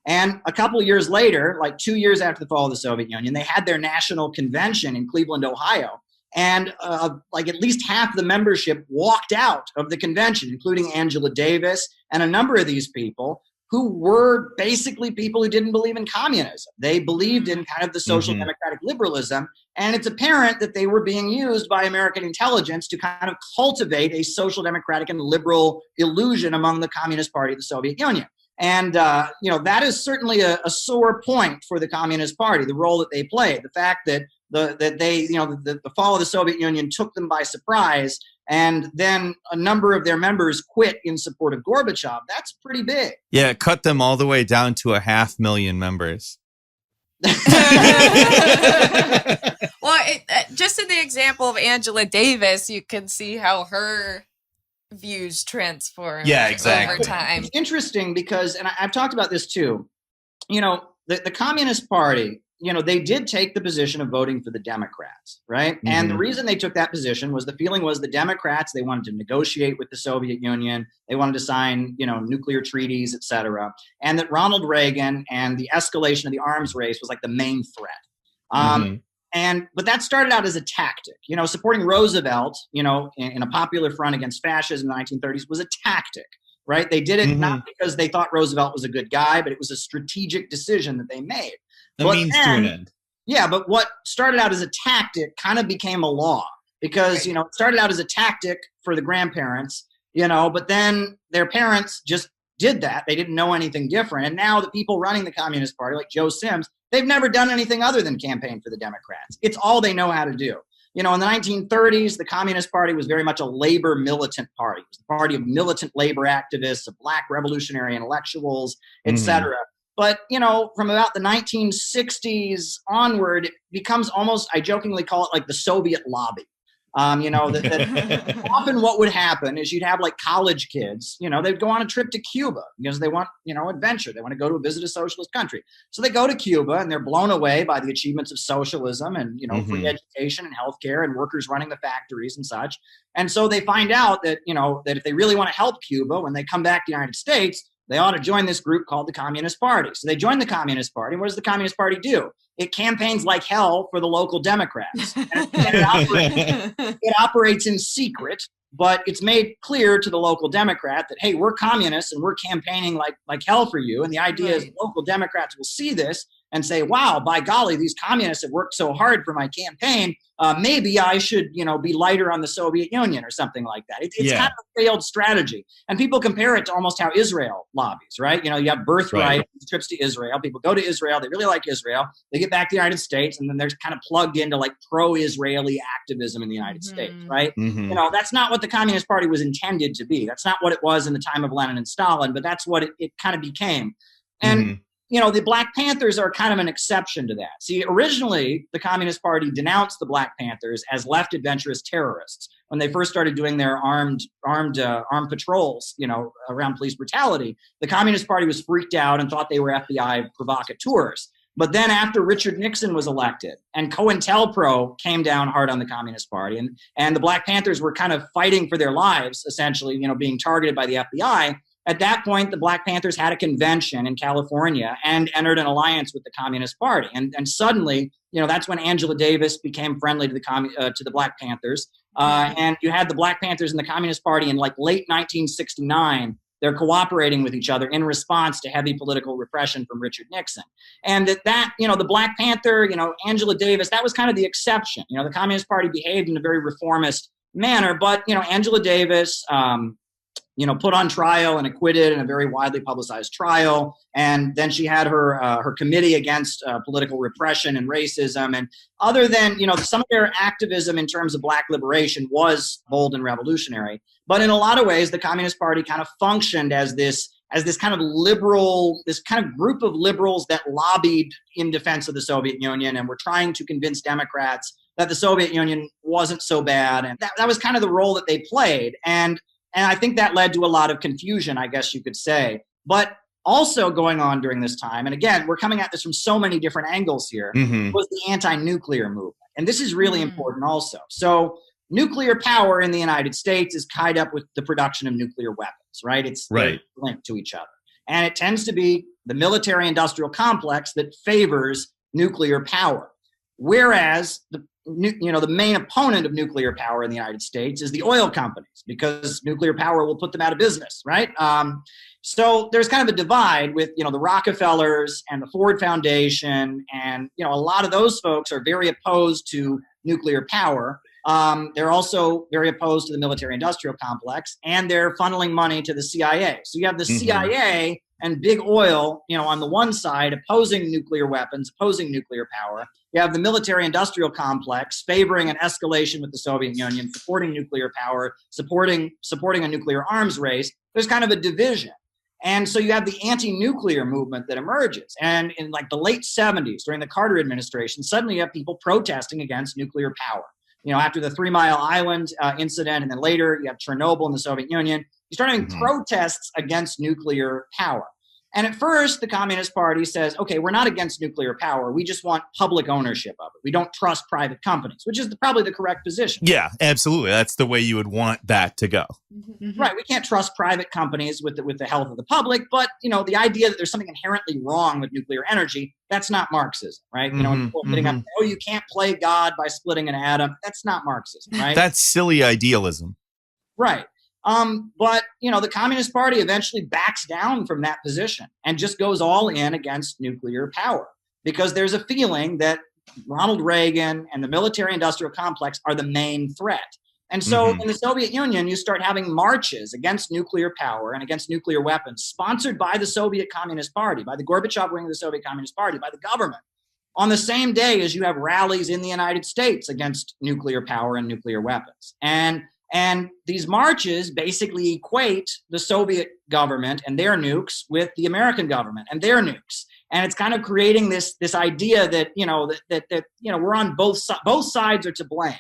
And a couple of years later, like 2 years after the fall of the Soviet Union, they had their national convention in Cleveland, Ohio. And at least half the membership walked out of the convention, including Angela Davis and a number of these people who were basically people who didn't believe in communism. They believed in kind of the social democratic liberalism. And it's apparent that they were being used by American intelligence to kind of cultivate a social democratic and liberal illusion among the Communist Party of the Soviet Union. And, that is certainly a sore point for the Communist Party, the role that they played. The fact that the fall of the Soviet Union took them by surprise, and then a number of their members quit in support of Gorbachev. That's pretty big.
Yeah, it cut them all the way down to 500,000 members.
Well, just in the example of Angela Davis, you can see how her views transform over time.
It's interesting because, and I've talked about this too, the Communist Party, they did take the position of voting for the Democrats, right? Mm-hmm. And the reason they took that position was the feeling was the Democrats, they wanted to negotiate with the Soviet Union. They wanted to sign, nuclear treaties, et cetera. And that Ronald Reagan and the escalation of the arms race was like the main threat. But that started out as a tactic. Supporting Roosevelt, in a popular front against fascism in the 1930s was a tactic, right? They did it not because they thought Roosevelt was a good guy, but it was a strategic decision that they made.
A means to an end.
Yeah, but what started out as a tactic kind of became a law because, it started out as a tactic for the grandparents, but then their parents just did that. They didn't know anything different. And now the people running the Communist Party, like Joe Sims, they've never done anything other than campaign for the Democrats. It's all they know how to do. In the 1930s, the Communist Party was very much a labor militant party. It was the party of militant labor activists, of black revolutionary intellectuals, et cetera. But, from about the 1960s onward, it becomes almost, I jokingly call it like the Soviet lobby. That often what would happen is you'd have like college kids, they'd go on a trip to Cuba because they want, adventure. They want to go to visit a socialist country. So they go to Cuba and they're blown away by the achievements of socialism and, free education and healthcare and workers running the factories and such. And so they find out that, that if they really want to help Cuba, when they come back to the United States, they ought to join this group called the Communist Party. So they join the Communist Party. What does the Communist Party do? It campaigns like hell for the local Democrats. And it operates in secret, but it's made clear to the local Democrat that, hey, we're communists and we're campaigning like hell for you. And the idea is local Democrats will see this and say, wow, by golly, these communists have worked so hard for my campaign. Maybe I should, be lighter on the Soviet Union or something like that. It's kind of a failed strategy. And people compare it to almost how Israel lobbies, right? You have birthright trips to Israel. People go to Israel. They really like Israel. They get back to the United States, and then they're kind of plugged into like pro-Israeli activism in the United States, right? That's not what the Communist Party was intended to be. That's not what it was in the time of Lenin and Stalin, but that's what it kind of became. And the Black Panthers are kind of an exception to that. See, originally, the Communist Party denounced the Black Panthers as left adventurous terrorists when they first started doing their armed patrols, around police brutality. The Communist Party was freaked out and thought they were FBI provocateurs. But then after Richard Nixon was elected and COINTELPRO came down hard on the Communist Party, and the Black Panthers were kind of fighting for their lives, essentially, being targeted by the FBI. At that point, the Black Panthers had a convention in California and entered an alliance with the Communist Party. And suddenly, that's when Angela Davis became friendly to the Black Panthers. And you had the Black Panthers and the Communist Party in like late 1969. They're cooperating with each other in response to heavy political repression from Richard Nixon. And the Black Panther, Angela Davis, that was kind of the exception. The Communist Party behaved in a very reformist manner, but, Angela Davis, put on trial and acquitted in a very widely publicized trial. And then she had her committee against political repression and racism. And other than, some of their activism in terms of Black liberation was bold and revolutionary. But in a lot of ways, the Communist Party kind of functioned as this kind of liberal, this kind of group of liberals that lobbied in defense of the Soviet Union and were trying to convince Democrats that the Soviet Union wasn't so bad. And that was kind of the role that they played. And I think that led to a lot of confusion, I guess you could say. But also going on during this time, and again, we're coming at this from so many different angles here, was the anti-nuclear movement. And this is really important also. So nuclear power in the United States is tied up with the production of nuclear weapons, right? It's linked to each other. And it tends to be the military-industrial complex that favors nuclear power. Whereas the main opponent of nuclear power in the United States is the oil companies, because nuclear power will put them out of business, right? So there's kind of a divide with, the Rockefellers and the Ford Foundation, and, a lot of those folks are very opposed to nuclear power. They're also very opposed to the military-industrial complex, and they're funneling money to the CIA. So you have the CIA and big oil, on the one side, opposing nuclear weapons, opposing nuclear power. You have the military-industrial complex favoring an escalation with the Soviet Union, supporting nuclear power, supporting a nuclear arms race. There's kind of a division. And so you have the anti-nuclear movement that emerges. And in like the late 70s, during the Carter administration, suddenly you have people protesting against nuclear power. After the 3 Mile Island incident, and then later you have Chernobyl in the Soviet Union, you start having protests against nuclear power. And at first, the Communist Party says, okay, we're not against nuclear power. We just want public ownership of it. We don't trust private companies, which is probably the correct position.
Yeah, absolutely. That's the way you would want that to go.
Right. We can't trust private companies with the health of the public. But, the idea that there's something inherently wrong with nuclear energy, that's not Marxism, right? People sitting up, you can't play God by splitting an atom. That's not Marxism, right?
That's silly idealism.
Right. But, the Communist Party eventually backs down from that position and just goes all in against nuclear power, because there's a feeling that Ronald Reagan and the military-industrial complex are the main threat. And so in the Soviet Union, you start having marches against nuclear power and against nuclear weapons, sponsored by the Soviet Communist Party, by the Gorbachev wing of the Soviet Communist Party, by the government, on the same day as you have rallies in the United States against nuclear power and nuclear weapons. And these marches basically equate the Soviet government and their nukes with the American government and their nukes. And it's kind of creating this idea that, we're on both sides are to blame,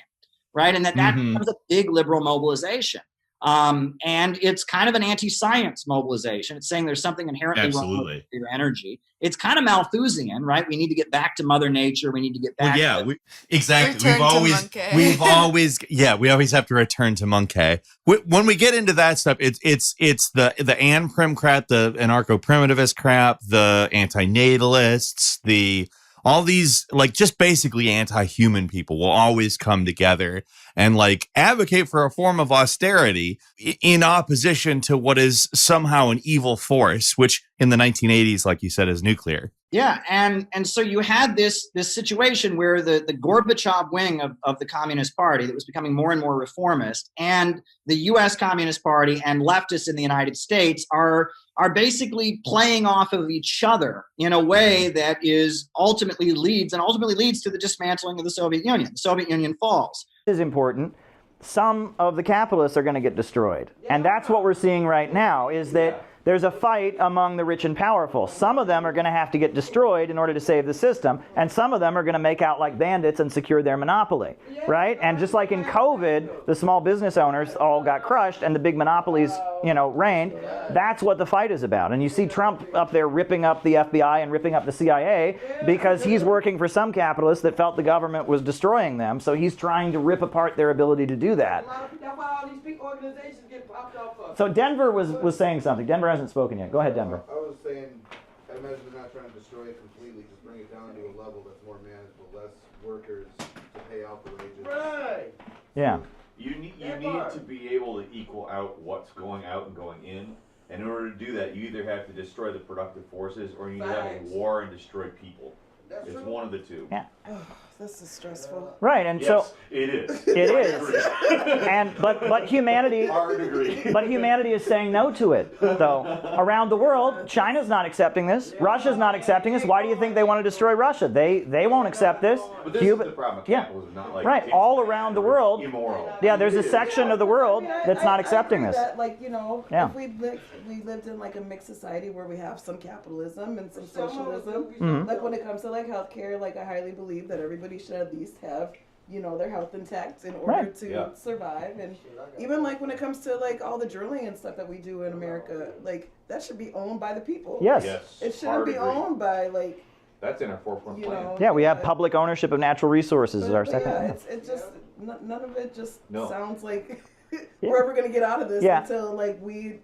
right? And that becomes a big liberal mobilization. And it's kind of an anti-science mobilization. It's saying there's something inherently wrong with your energy. It's kind of Malthusian, right? We need to get back to Mother Nature. We need to get back.
Exactly. We always have to return to Monkey. When we get into that stuff, it's the Ann-Prim crap, the anarcho-primitivist crap, the antinatalists, all these, like, just basically anti-human people will always come together and, like, advocate for a form of austerity in opposition to what is somehow an evil force, which in the 1980s, like you said, is nuclear.
Yeah, and so you had this situation where the Gorbachev wing of the Communist Party that was becoming more and more reformist, and the U.S. Communist Party and leftists in the United States are basically playing off of each other in a way that ultimately leads to the dismantling of the Soviet Union. The Soviet Union falls.
This is important. Some of the capitalists are going to get destroyed, and that's what we're seeing right now. Is that there's a fight among the rich and powerful. Some of them are going to have to get destroyed in order to save the system, and some of them are going to make out like bandits and secure their monopoly, right? And just like in COVID, the small business owners all got crushed and the big monopolies, reigned. That's what the fight is about. And you see Trump up there ripping up the FBI and ripping up the CIA because he's working for some capitalists that felt the government was destroying them, so he's trying to rip apart their ability to do that.
That's why all these big organizations get popped off of.
So Denver was saying something. Denver hasn't spoken yet. Go ahead, Denver.
I was saying, I imagine they're not trying to destroy it completely, just bring it down to a level that's more manageable, less workers to pay out the wages.
Right.
Yeah.
You need to be able to equal out what's going out and going in. And in order to do that, you either have to destroy the productive forces or you need to have a war and destroy people. It's one of the two.
Yeah.
Oh, this is stressful.
Right, and
yes,
so
it is.
It is. And but humanity is saying no to it, though. Around the world, China's not accepting this. Russia's not accepting this. Why do you think they want to destroy Russia? They won't accept this.
But this is the problem. Capitalism, not like
right. All around the world.
Immoral.
Yeah, there's a section of the world that's not accepting this.
That,
Yeah.
if we lived in like a mixed society where we have some capitalism and some socialism,
Mhm.
like when it comes to like healthcare, like I highly believe that everybody should at least have, their health intact in order
Right.
to survive. And even like when it comes to like all the drilling and stuff that we do in America, like that should be owned by the people.
Yes.
It shouldn't be owned by like.
That's in our 4-point plan.
Yeah, we have public ownership of natural resources as our second.
Yeah, it just none of it just
No.
sounds like we're ever gonna get out of this
Yeah.
until we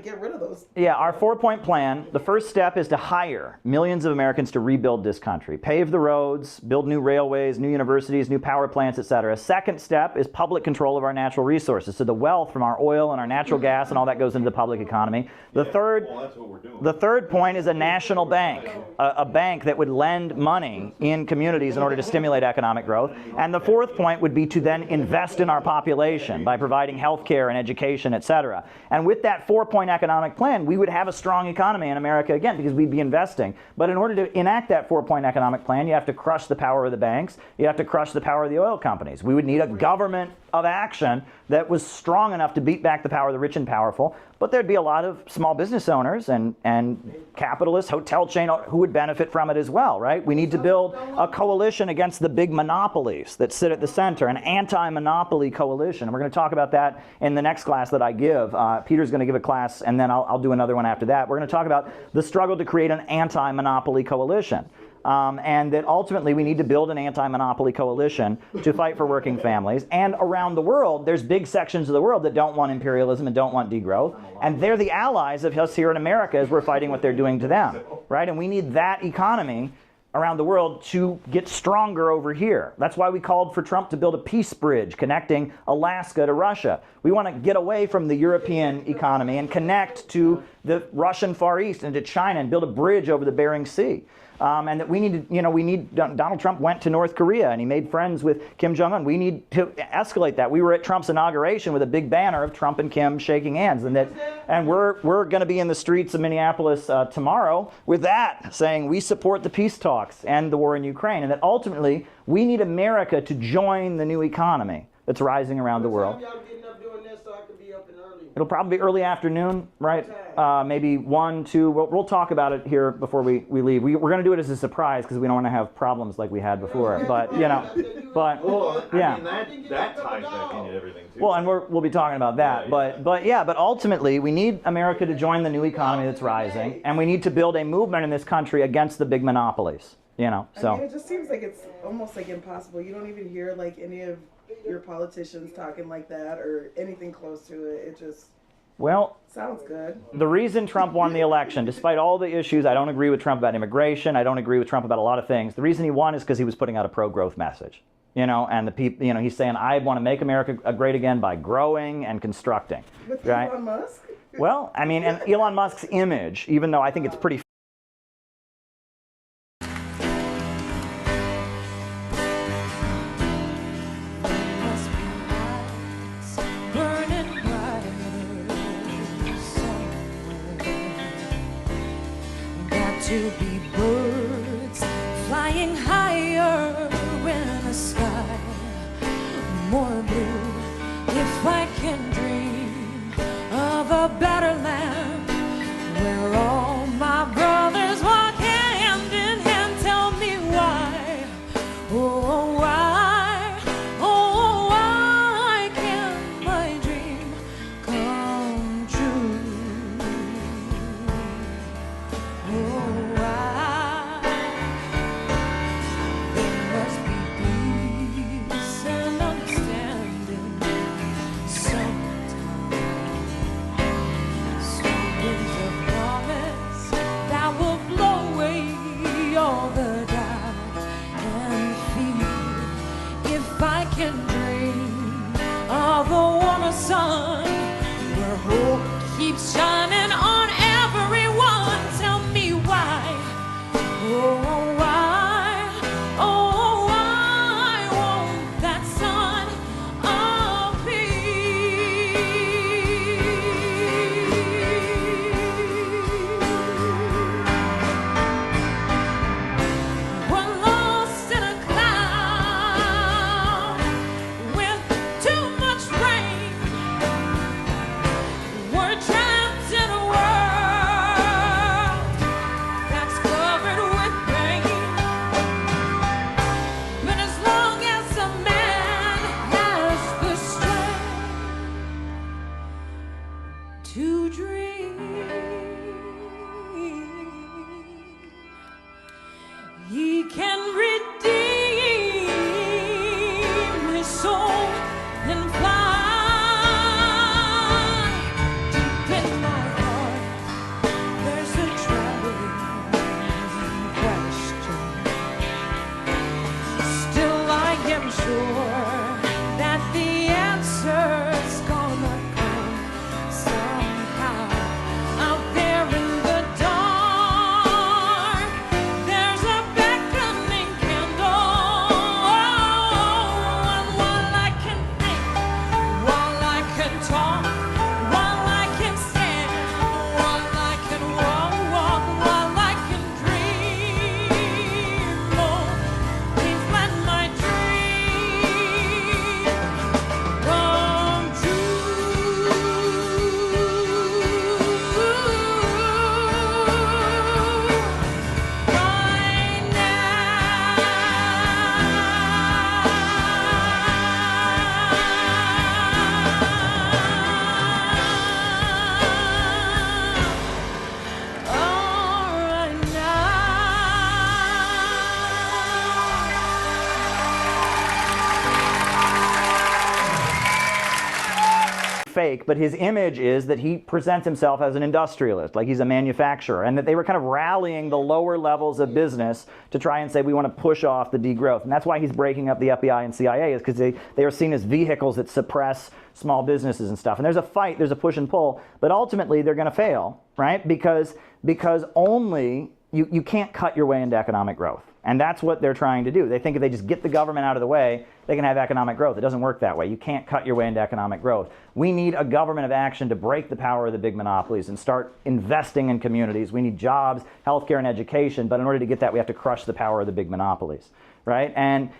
get rid of those.
Yeah, our 4-point plan, the first step is to hire millions of Americans to rebuild this country. Pave the roads, build new railways, new universities, new power plants, etc. Second step is public control of our natural resources. So the wealth from our oil and our natural gas and all that goes into the public economy. The third point is a national bank, a bank that would lend money in communities in order to stimulate economic growth. And the fourth point would be to then invest in our population by providing health care and education, etc. And with that 4-point economic plan, we would have a strong economy in America again because we'd be investing. But in order to enact that 4-point economic plan, you have to crush the power of the banks. You have to crush the power of the oil companies. We would need a government of action that was strong enough to beat back the power of the rich and powerful. But there'd be a lot of small business owners and capitalists, hotel chain who would benefit from it as well, right? We need to build a coalition against the big monopolies that sit at the center, an anti-monopoly coalition. And we're going to talk about that in the next class that I give. Peter's going to give a class, and then I'll do another one after that. We're going to talk about the struggle to create an anti-monopoly coalition. And that ultimately we need to build an anti-monopoly coalition to fight for working families. And around the world, there's big sections of the world that don't want imperialism and don't want degrowth. And they're the allies of us here in America as we're fighting what they're doing to them, right? And we need that economy around the world to get stronger over here. That's why we called for Trump to build a peace bridge connecting Alaska to Russia. We want to get away from the European economy and connect to the Russian Far East and to China and build a bridge over the Bering Sea. And that we need Donald Trump went to North Korea and he made friends with Kim Jong-un. We need to escalate that. We were at Trump's inauguration with a big banner of Trump and Kim shaking hands, and we're going to be in the streets of Minneapolis tomorrow with that, saying we support the peace talks and the war in Ukraine, and that ultimately we need America to join the new economy that's rising around the world. It'll probably be early afternoon, right? Maybe 1, 2. We'll talk about it here before we leave. We're going to do it as a surprise because we don't want to have problems like we had before. But yeah.
I mean, that ties back into everything too.
Well, and we'll be talking about that. But ultimately, we need America to join the new economy that's rising, and we need to build a movement in this country against the big monopolies. So
I mean, it just seems like it's almost like impossible. You don't even hear like any of your politicians talking like that or anything close to it. It just sounds good.
The reason Trump won the election, despite all the issues, I don't agree with Trump about immigration, I don't agree with Trump about a lot of things. The reason he won is because he was putting out a pro-growth message. And the people, he's saying, I want to make America great again by growing and constructing.
With
right?
Elon Musk?
Well, I mean, and Elon Musk's image, even though I think it's pretty
higher in the sky, more blue. If I can dream of a better land where all my brothers walk hand in hand, tell me why, oh why, oh why can't my dream come true? Oh why there must be peace and understanding sometime. Something's a promise that will blow away all the doubt and fear. If I can dream of a warmer sun where hope keeps shining on everyone, tell me why, oh why, oh why won't that sun appear? We're lost in a cloud with too much rain. We're trapped in a world that's covered with pain. But as long as a man has the strength to dream, he can redeem his soul and fly. Deep in my heart, there's a trembling question. Still, I am sure that the answer's gonna come somehow. Out there in the dark, there's a beckoning candle. And while I can think, while I can talk, while I can stand, while I can walk, while I can dream, oh, please let my dream come true right now. All right
Fake, but his image is that he presents himself as an industrialist, like he's a manufacturer, and that they were kind of rallying the lower levels of business to try and say we want to push off the degrowth. And that's why he's breaking up the FBI and CIA, is because they are seen as vehicles that suppress small businesses and stuff. And there's a fight, there's a push and pull, but ultimately they're going to fail, right? Because only you can't cut your way into economic growth. And that's what they're trying to do. They think if they just get the government out of the way, they can have economic growth. It doesn't work that way. You can't cut your way into economic growth. We need a government of action to break the power of the big monopolies and start investing in communities. We need jobs, healthcare, and education. But in order to get that, we have to crush the power of the big monopolies, right? And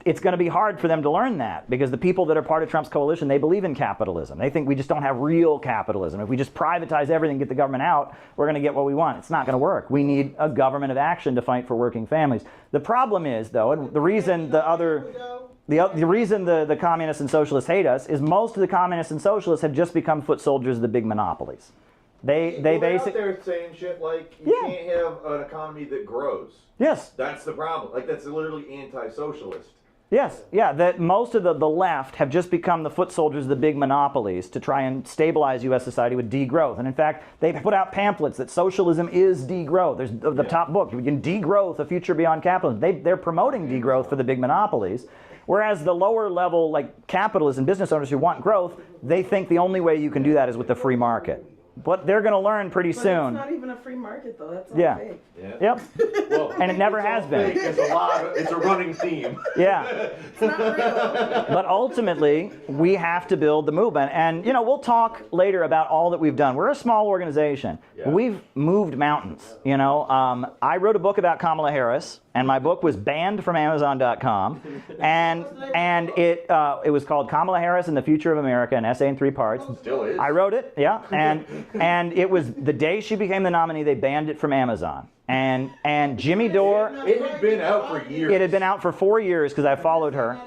it's going to be hard for them to learn that, because the people that are part of Trump's coalition, they believe in capitalism. They think we just don't have real capitalism. If we just privatize everything, get the government out, we're going to get what we want. It's not going to work. We need a government of action to fight for working families. The problem is, though, and the reason the reason the communists and socialists hate us is most of the communists and socialists have just become foot soldiers of the big monopolies. They
basically out there saying shit like you can't have an economy that grows.
Yes.
That's the problem. Like, that's literally anti-socialist.
Yes, yeah, that most of the left have just become the foot soldiers of the big monopolies to try and stabilize U.S. society with degrowth. And in fact, they've put out pamphlets that socialism is degrowth. There's the top book, we can degrowth, a future beyond capitalism. They're promoting degrowth for the big monopolies. Whereas the lower level, like capitalists and business owners who want growth, they think the only way you can do that is with the free market. But they're going to learn pretty soon.
It's not even a free market, though. That's all
Yeah.
fake.
Yep.
Well,
and it never has been.
It's a running theme.
Yeah.
It's not real.
But ultimately, we have to build the movement. And, you know, we'll talk later about all that we've done. We're a small organization.
Yeah.
We've moved mountains. You know, I wrote a book about Kamala Harris, and my book was banned from Amazon.com, and it was called Kamala Harris and the Future of America, an essay in 3 parts.
Still is.
I wrote it, yeah, and it was the day she became the nominee, they banned it from Amazon. And Jimmy Dore,
It had been out for years.
it had been out for 4 years because I followed her.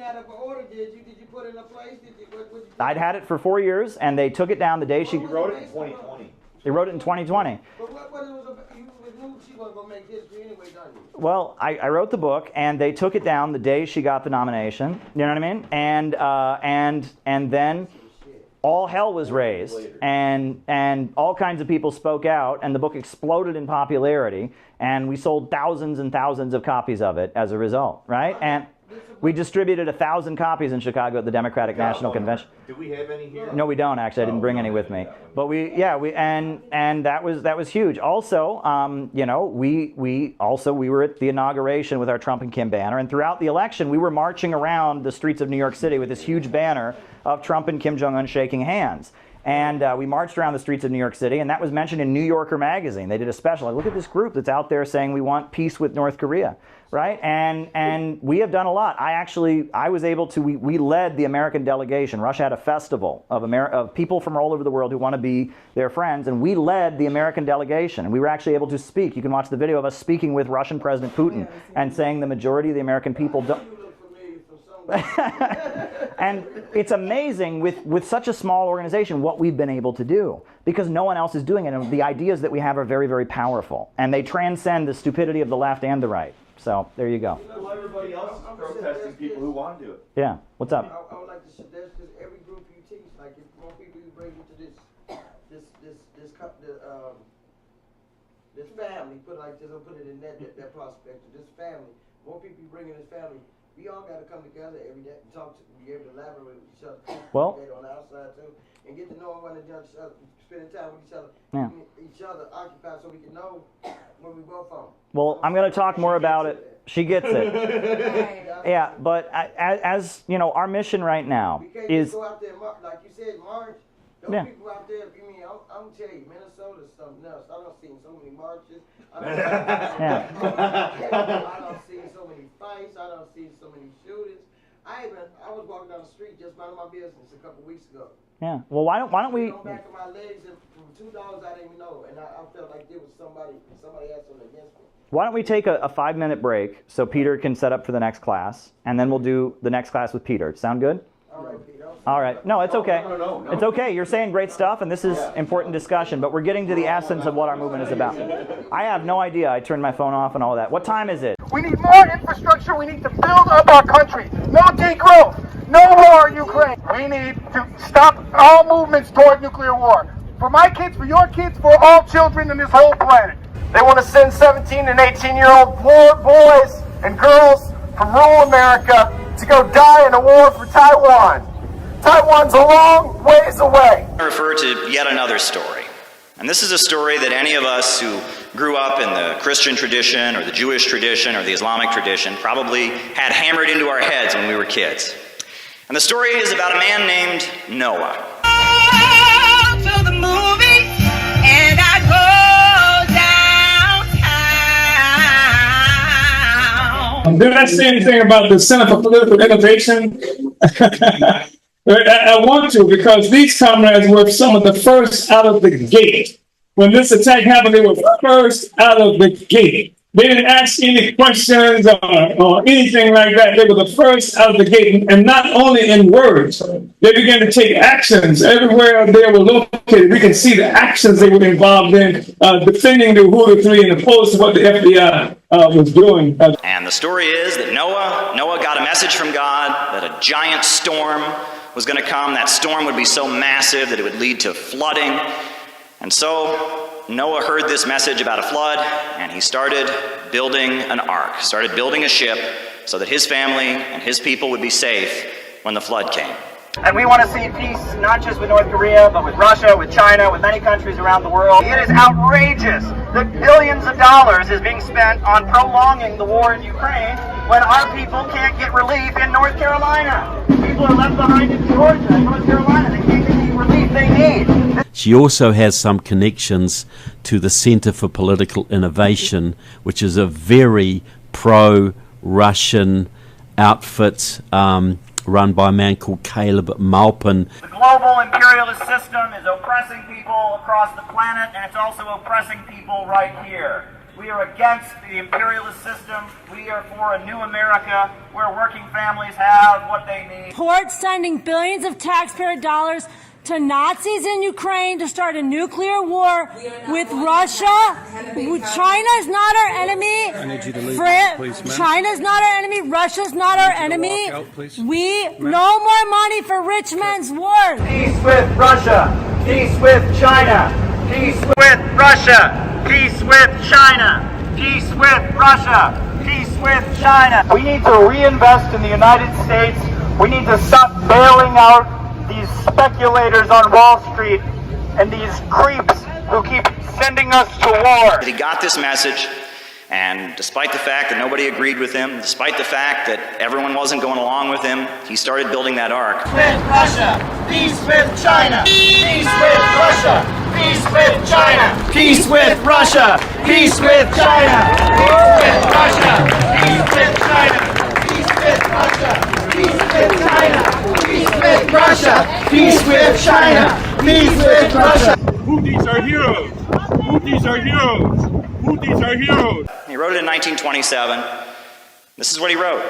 I'd had it for 4 years, and they took it down the day she
wrote it in 2020.
They wrote it in 2020.
But what it was about, you knew she wasn't going to make history anyway, don't you?
Well, I wrote the book, and they took it down the day she got the nomination. You know what I mean? And then all hell was raised, and all kinds of people spoke out, and the book exploded in popularity, and we sold thousands and thousands of copies of it as a result, right? And we distributed 1,000 copies in Chicago at the Democratic National Convention.
Do we have any here?
No, we don't actually. I didn't bring any with me. But and that was huge. Also, you know, we were at the inauguration with our Trump and Kim banner, and throughout the election, we were marching around the streets of New York City with this huge banner of Trump and Kim Jong-un shaking hands. And we marched around the streets of New York City, and that was mentioned in New Yorker magazine. They did a special. Like, look at this group that's out there saying we want peace with North Korea, right? And we have done a lot. I was able to. We led the American delegation. Russia had a festival of people from all over the world who want to be their friends, and we led the American delegation. And we were actually able to speak. You can watch the video of us speaking with Russian President Putin and saying the majority of the American people don't. And it's amazing with such a small organization what we've been able to do, because no one else is doing it, and the ideas that we have are very, very powerful, and they transcend the stupidity of the left and the right. So there you go.
Well, everybody else is protesting people who want to do it.
Yeah. What's up?
I would like to suggest that every group you teach, like if more people you bring into this family, put it like this, I'll put it in that prospect, this family, more people you bring in this family. We all got to come together every day and talk to, be able to elaborate with each other.
Well,
on the outside too, and get to know one another, spending time with each other,
Yeah.
each other occupied, so we can know where we both from.
Well, I'm going to talk more about it. She gets it. Yeah, but as you know, our mission right now
We can't
is.
just go out there, like you said, March. Those
Yeah.
people out there, you mean, I'm tell you, Minnesota's something else. I don't see so many marches. I don't see so many fights. I don't see so many shootings. I was walking down the street just minding my business a couple weeks ago.
Yeah. Well, why don't we?
On back of my legs, and from $2 I didn't even know, and I felt like there was somebody had something against me.
Why don't we take a 5-minute break so Peter can set up for the next class, and then we'll do the next class with Peter. Sound good?
All right, Peter.
All right. No, it's okay.
No.
It's okay. You're saying great stuff, and this is important discussion, but we're getting to the essence of what our movement is about. I have no idea. I turned my phone off and all that. What time is it?
We need more infrastructure. We need to build up our country. No degrowth. No war in Ukraine. We need to stop all movements toward nuclear war. For my kids, for your kids, for all children in this whole planet. They want to send 17 and 18-year-old poor boys and girls from rural America to go die in a war for Taiwan. Taiwan's a long ways away.
I refer to yet another story. And this is a story that any of us who grew up in the Christian tradition or the Jewish tradition or the Islamic tradition probably had hammered into our heads when we were kids. And the story is about a man named Noah.
To the movies, and I go downtown.
Did I say anything about the Center for Political Innovation? I want to, because these comrades were some of the first out of the gate. When this attack happened, they were first out of the gate. They didn't ask any questions or anything like that. They were the first out of the gate, and not only in words. They began to take actions everywhere they were located. We can see the actions they were involved in, defending the Uhuru 3 and opposed to what the FBI was doing.
And the story is that Noah got a message from God that a giant storm was going to come. That storm would be so massive that it would lead to flooding. And so Noah heard this message about a flood, and he started building an ark, started building a ship so that his family and his people would be safe when the flood came.
And we want to see peace not just with North Korea, but with Russia, with China, with many countries around the world. It is outrageous that billions of dollars is being spent on prolonging the war in Ukraine when our people can't get relief in North Carolina. People are left behind in Georgia and North Carolina. They can't get the relief they need.
She also has some connections to the Center for Political Innovation, which is a very pro-Russian outfit run by a man called Caleb Maupin.
The global imperialist system is oppressing people across the planet, and it's also oppressing people right here. We are against the imperialist system. We are for a new America where working families have what they need.
Support sending billions of taxpayer dollars to Nazis in Ukraine to start a nuclear war with Russia. China is not our enemy.
I need you to leave, please, ma'am.
China's not our enemy. Russia's not our enemy.
walk out, please.
No more money for rich men's wars.
Peace with Russia. Peace with China. Peace with Russia. Peace with China. Peace with Russia. Peace with China. We need to reinvest in the United States. We need to stop bailing out these speculators on Wall Street and these creeps who keep sending us to war.
He got this message, and despite the fact that nobody agreed with him, despite the fact that everyone wasn't going along with him, he started building that ark.
With Russia. Peace with China. Peace with Russia. Peace with China. Peace with Russia. Peace with China. Peace with Russia. Peace with China. Peace with Russia. Peace with China. Peace with Russia. Peace with China. Peace with Russia.
Houthis are heroes. Houthis are heroes. Houthis are heroes.
He wrote it in 1927. This is what he wrote.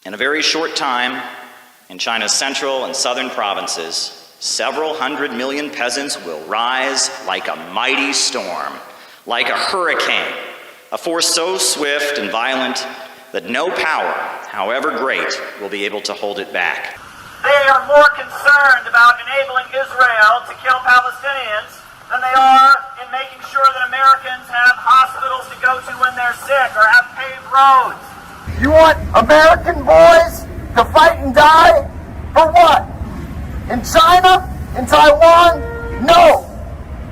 In a very short time, in China's central and southern provinces, several 100 million peasants will rise like a mighty storm, like a hurricane, a force so swift and violent that no power, however great, will be able to hold it back.
They are more concerned about enabling Israel to kill Palestinians than they are in making sure that Americans have hospitals to go to when they're sick or have paved roads. You want American boys to fight and die? For what? In China? In Taiwan? No.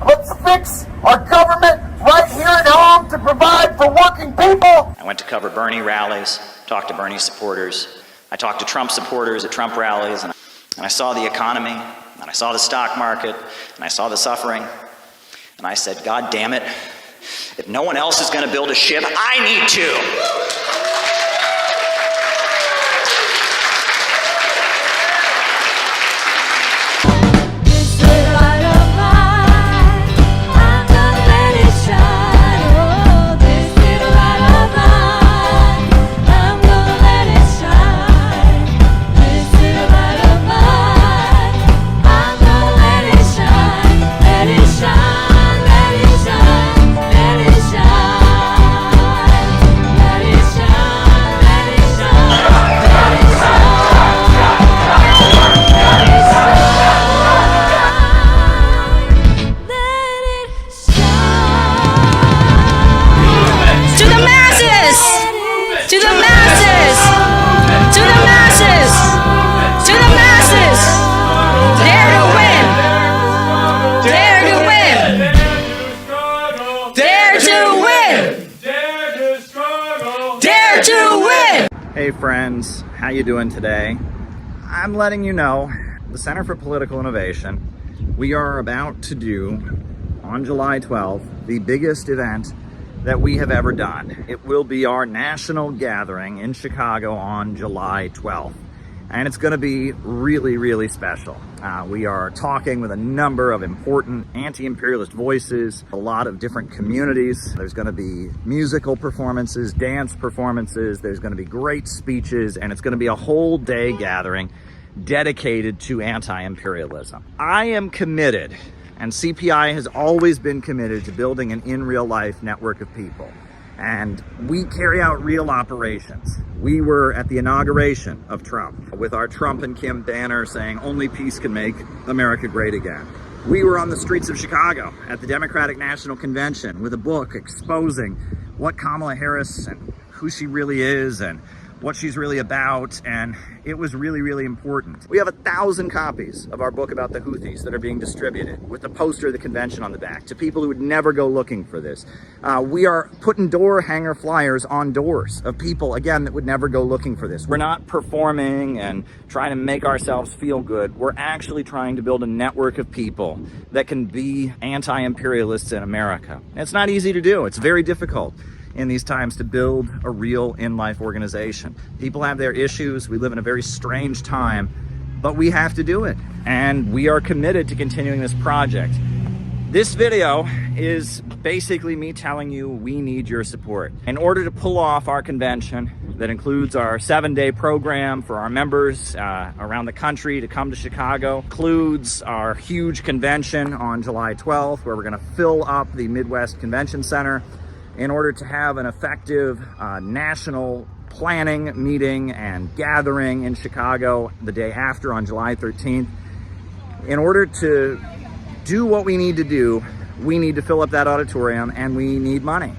Let's fix our government right here at home to provide for working people.
I went to cover Bernie rallies, talked to Bernie supporters. I talked to Trump supporters at Trump rallies, and I saw the economy, and I saw the stock market, and I saw the suffering. And I said, God damn it, if no one else is going to build a ship, I need to. Hey friends, how you doing today? I'm letting you know, the Center for Political Innovation, we are about to do, on July 12th, the biggest event that we have ever done. It will be our national gathering in Chicago on July 12th. And it's going to be really, really special. We are talking with a number of important anti-imperialist voices, a lot of different communities. There's going to be musical performances, dance performances, there's going to be great speeches, and it's going to be a whole day gathering dedicated to anti-imperialism. I am committed, and CPI has always been committed to building an in real life network of people. And we carry out real operations. We were at the inauguration of Trump with our Trump and Kim banner saying only peace can make America great again. We were on the streets of Chicago at the Democratic National Convention with a book exposing what Kamala Harris and who she really is and what she's really about, and it was really, really important. We have 1,000 copies of our book about the Houthis that are being distributed with the poster of the convention on the back to people who would never go looking for this. We are putting door hanger flyers on doors of people, again, that would never go looking for this. We're not performing and trying to make ourselves feel good. We're actually trying to build a network of people that can be anti-imperialists in America. And it's not easy to do. It's very difficult. in these times to build a real in-life organization. People have their issues. We live in a very strange time, but we have to do it. And we are committed to continuing this project. This video is basically me telling you we need your support. In order to pull off our convention that includes our 7-day program for our members around the country to come to Chicago, includes our huge convention on July 12th, where we're gonna fill up the Midwest Convention Center in order to have an effective national planning meeting and gathering in Chicago the day after on July 13th. In order to do what we need to do, we need to fill up that auditorium and we need money.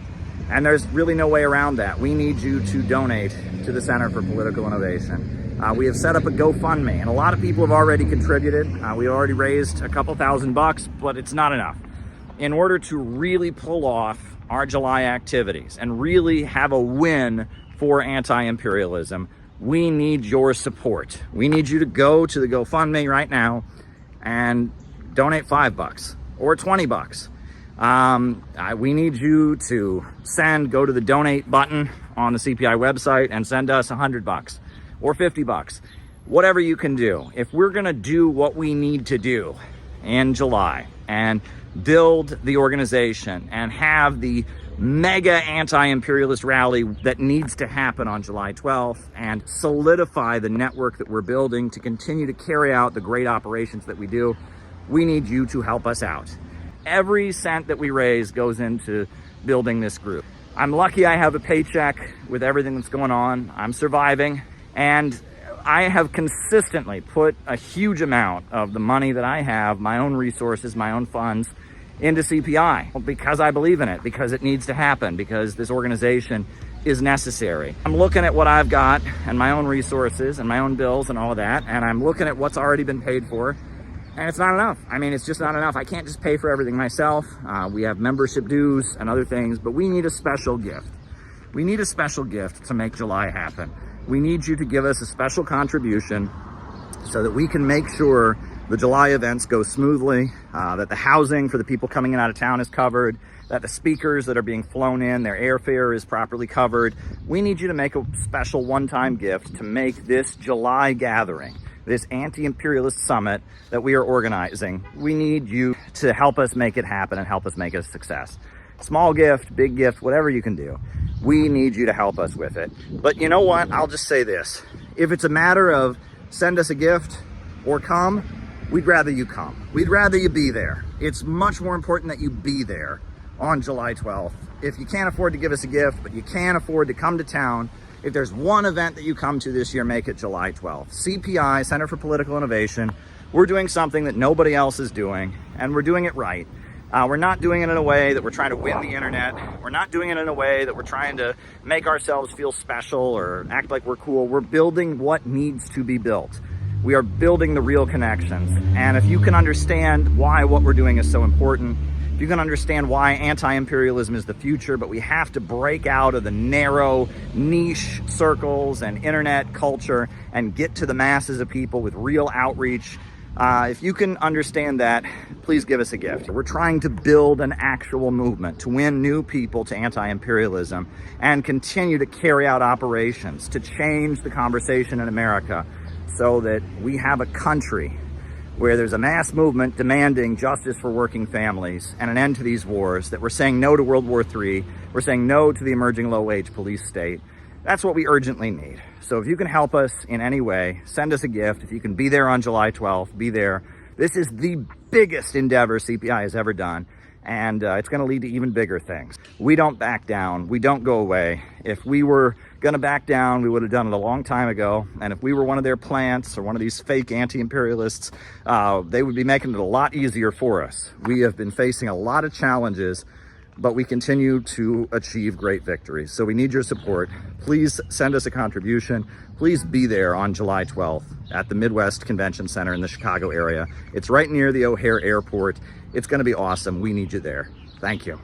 And there's really no way around that. We need you to donate to the Center for Political Innovation. We have set up a GoFundMe, and a lot of people have already contributed. We already raised a couple $1,000, but it's not enough. In order to really pull off our July activities and really have a win for anti-imperialism, we need your support. We need you to go to the GoFundMe right now and donate $5 or $20. We need you to go to the donate button on the CPI website and send us $100 or $50, whatever you can do. If we're gonna do what we need to do in July and build the organization and have the mega anti-imperialist rally that needs to happen on July 12th and solidify the network that we're building to continue to carry out the great operations that we do, we need you to help us out. Every cent that we raise goes into building this group. I'm lucky I have a paycheck with everything that's going on. I'm surviving, and I have consistently put a huge amount of the money that I have, my own resources, my own funds, into CPI because I believe in it, because it needs to happen, because this organization is necessary. I'm looking at what I've got and my own resources and my own bills and all of that, and I'm looking at what's already been paid for, and it's not enough. I mean, it's just not enough. I can't just pay for everything myself. We have membership dues and other things, but we need a special gift. We need a special gift to make July happen. We need you to give us a special contribution so that we can make sure the July events go smoothly, that the housing for the people coming in out of town is covered, that the speakers that are being flown in, their airfare is properly covered. We need you to make a special one-time gift to make this July gathering, this anti-imperialist summit that we are organizing. We need you to help us make it happen and help us make it a success. Small gift, big gift, whatever you can do. We need you to help us with it. But you know what? I'll just say this. If it's a matter of send us a gift or come, we'd rather you come. We'd rather you be there. It's much more important that you be there on July 12th. If you can't afford to give us a gift, but you can afford to come to town, if there's one event that you come to this year, make it July 12th. CPI, Center for Political Innovation, we're doing something that nobody else is doing, and we're doing it right. We're not doing it in a way that we're trying to win the internet. We're not doing it in a way that we're trying to make ourselves feel special or act like we're cool. We're building what needs to be built. We are building the real connections. And if you can understand why what we're doing is so important, if you can understand why anti-imperialism is the future, but we have to break out of the narrow niche circles and internet culture and get to the masses of people with real outreach, if you can understand that, please give us a gift. We're trying to build an actual movement to win new people to anti-imperialism and continue to carry out operations to change the conversation in America so that we have a country where there's a mass movement demanding justice for working families and an end to these wars, that we're saying no to World War III, we're saying no to the emerging low-wage police state. That's what we urgently need. So if you can help us in any way, send us a gift. If you can be there on July 12th, be there. This is the biggest endeavor CPI has ever done, and it's going to lead to even bigger things. We don't back down. We don't go away. If we were going to back down, we would have done it a long time ago. And if we were one of their plants or one of these fake anti-imperialists, they would be making it a lot easier for us. We have been facing a lot of challenges, but we continue to achieve great victories. So we need your support. Please send us a contribution. Please be there on July 12th at the Midwest Convention Center in the Chicago area. It's right near the O'Hare Airport. It's going to be awesome. We need you there. Thank you.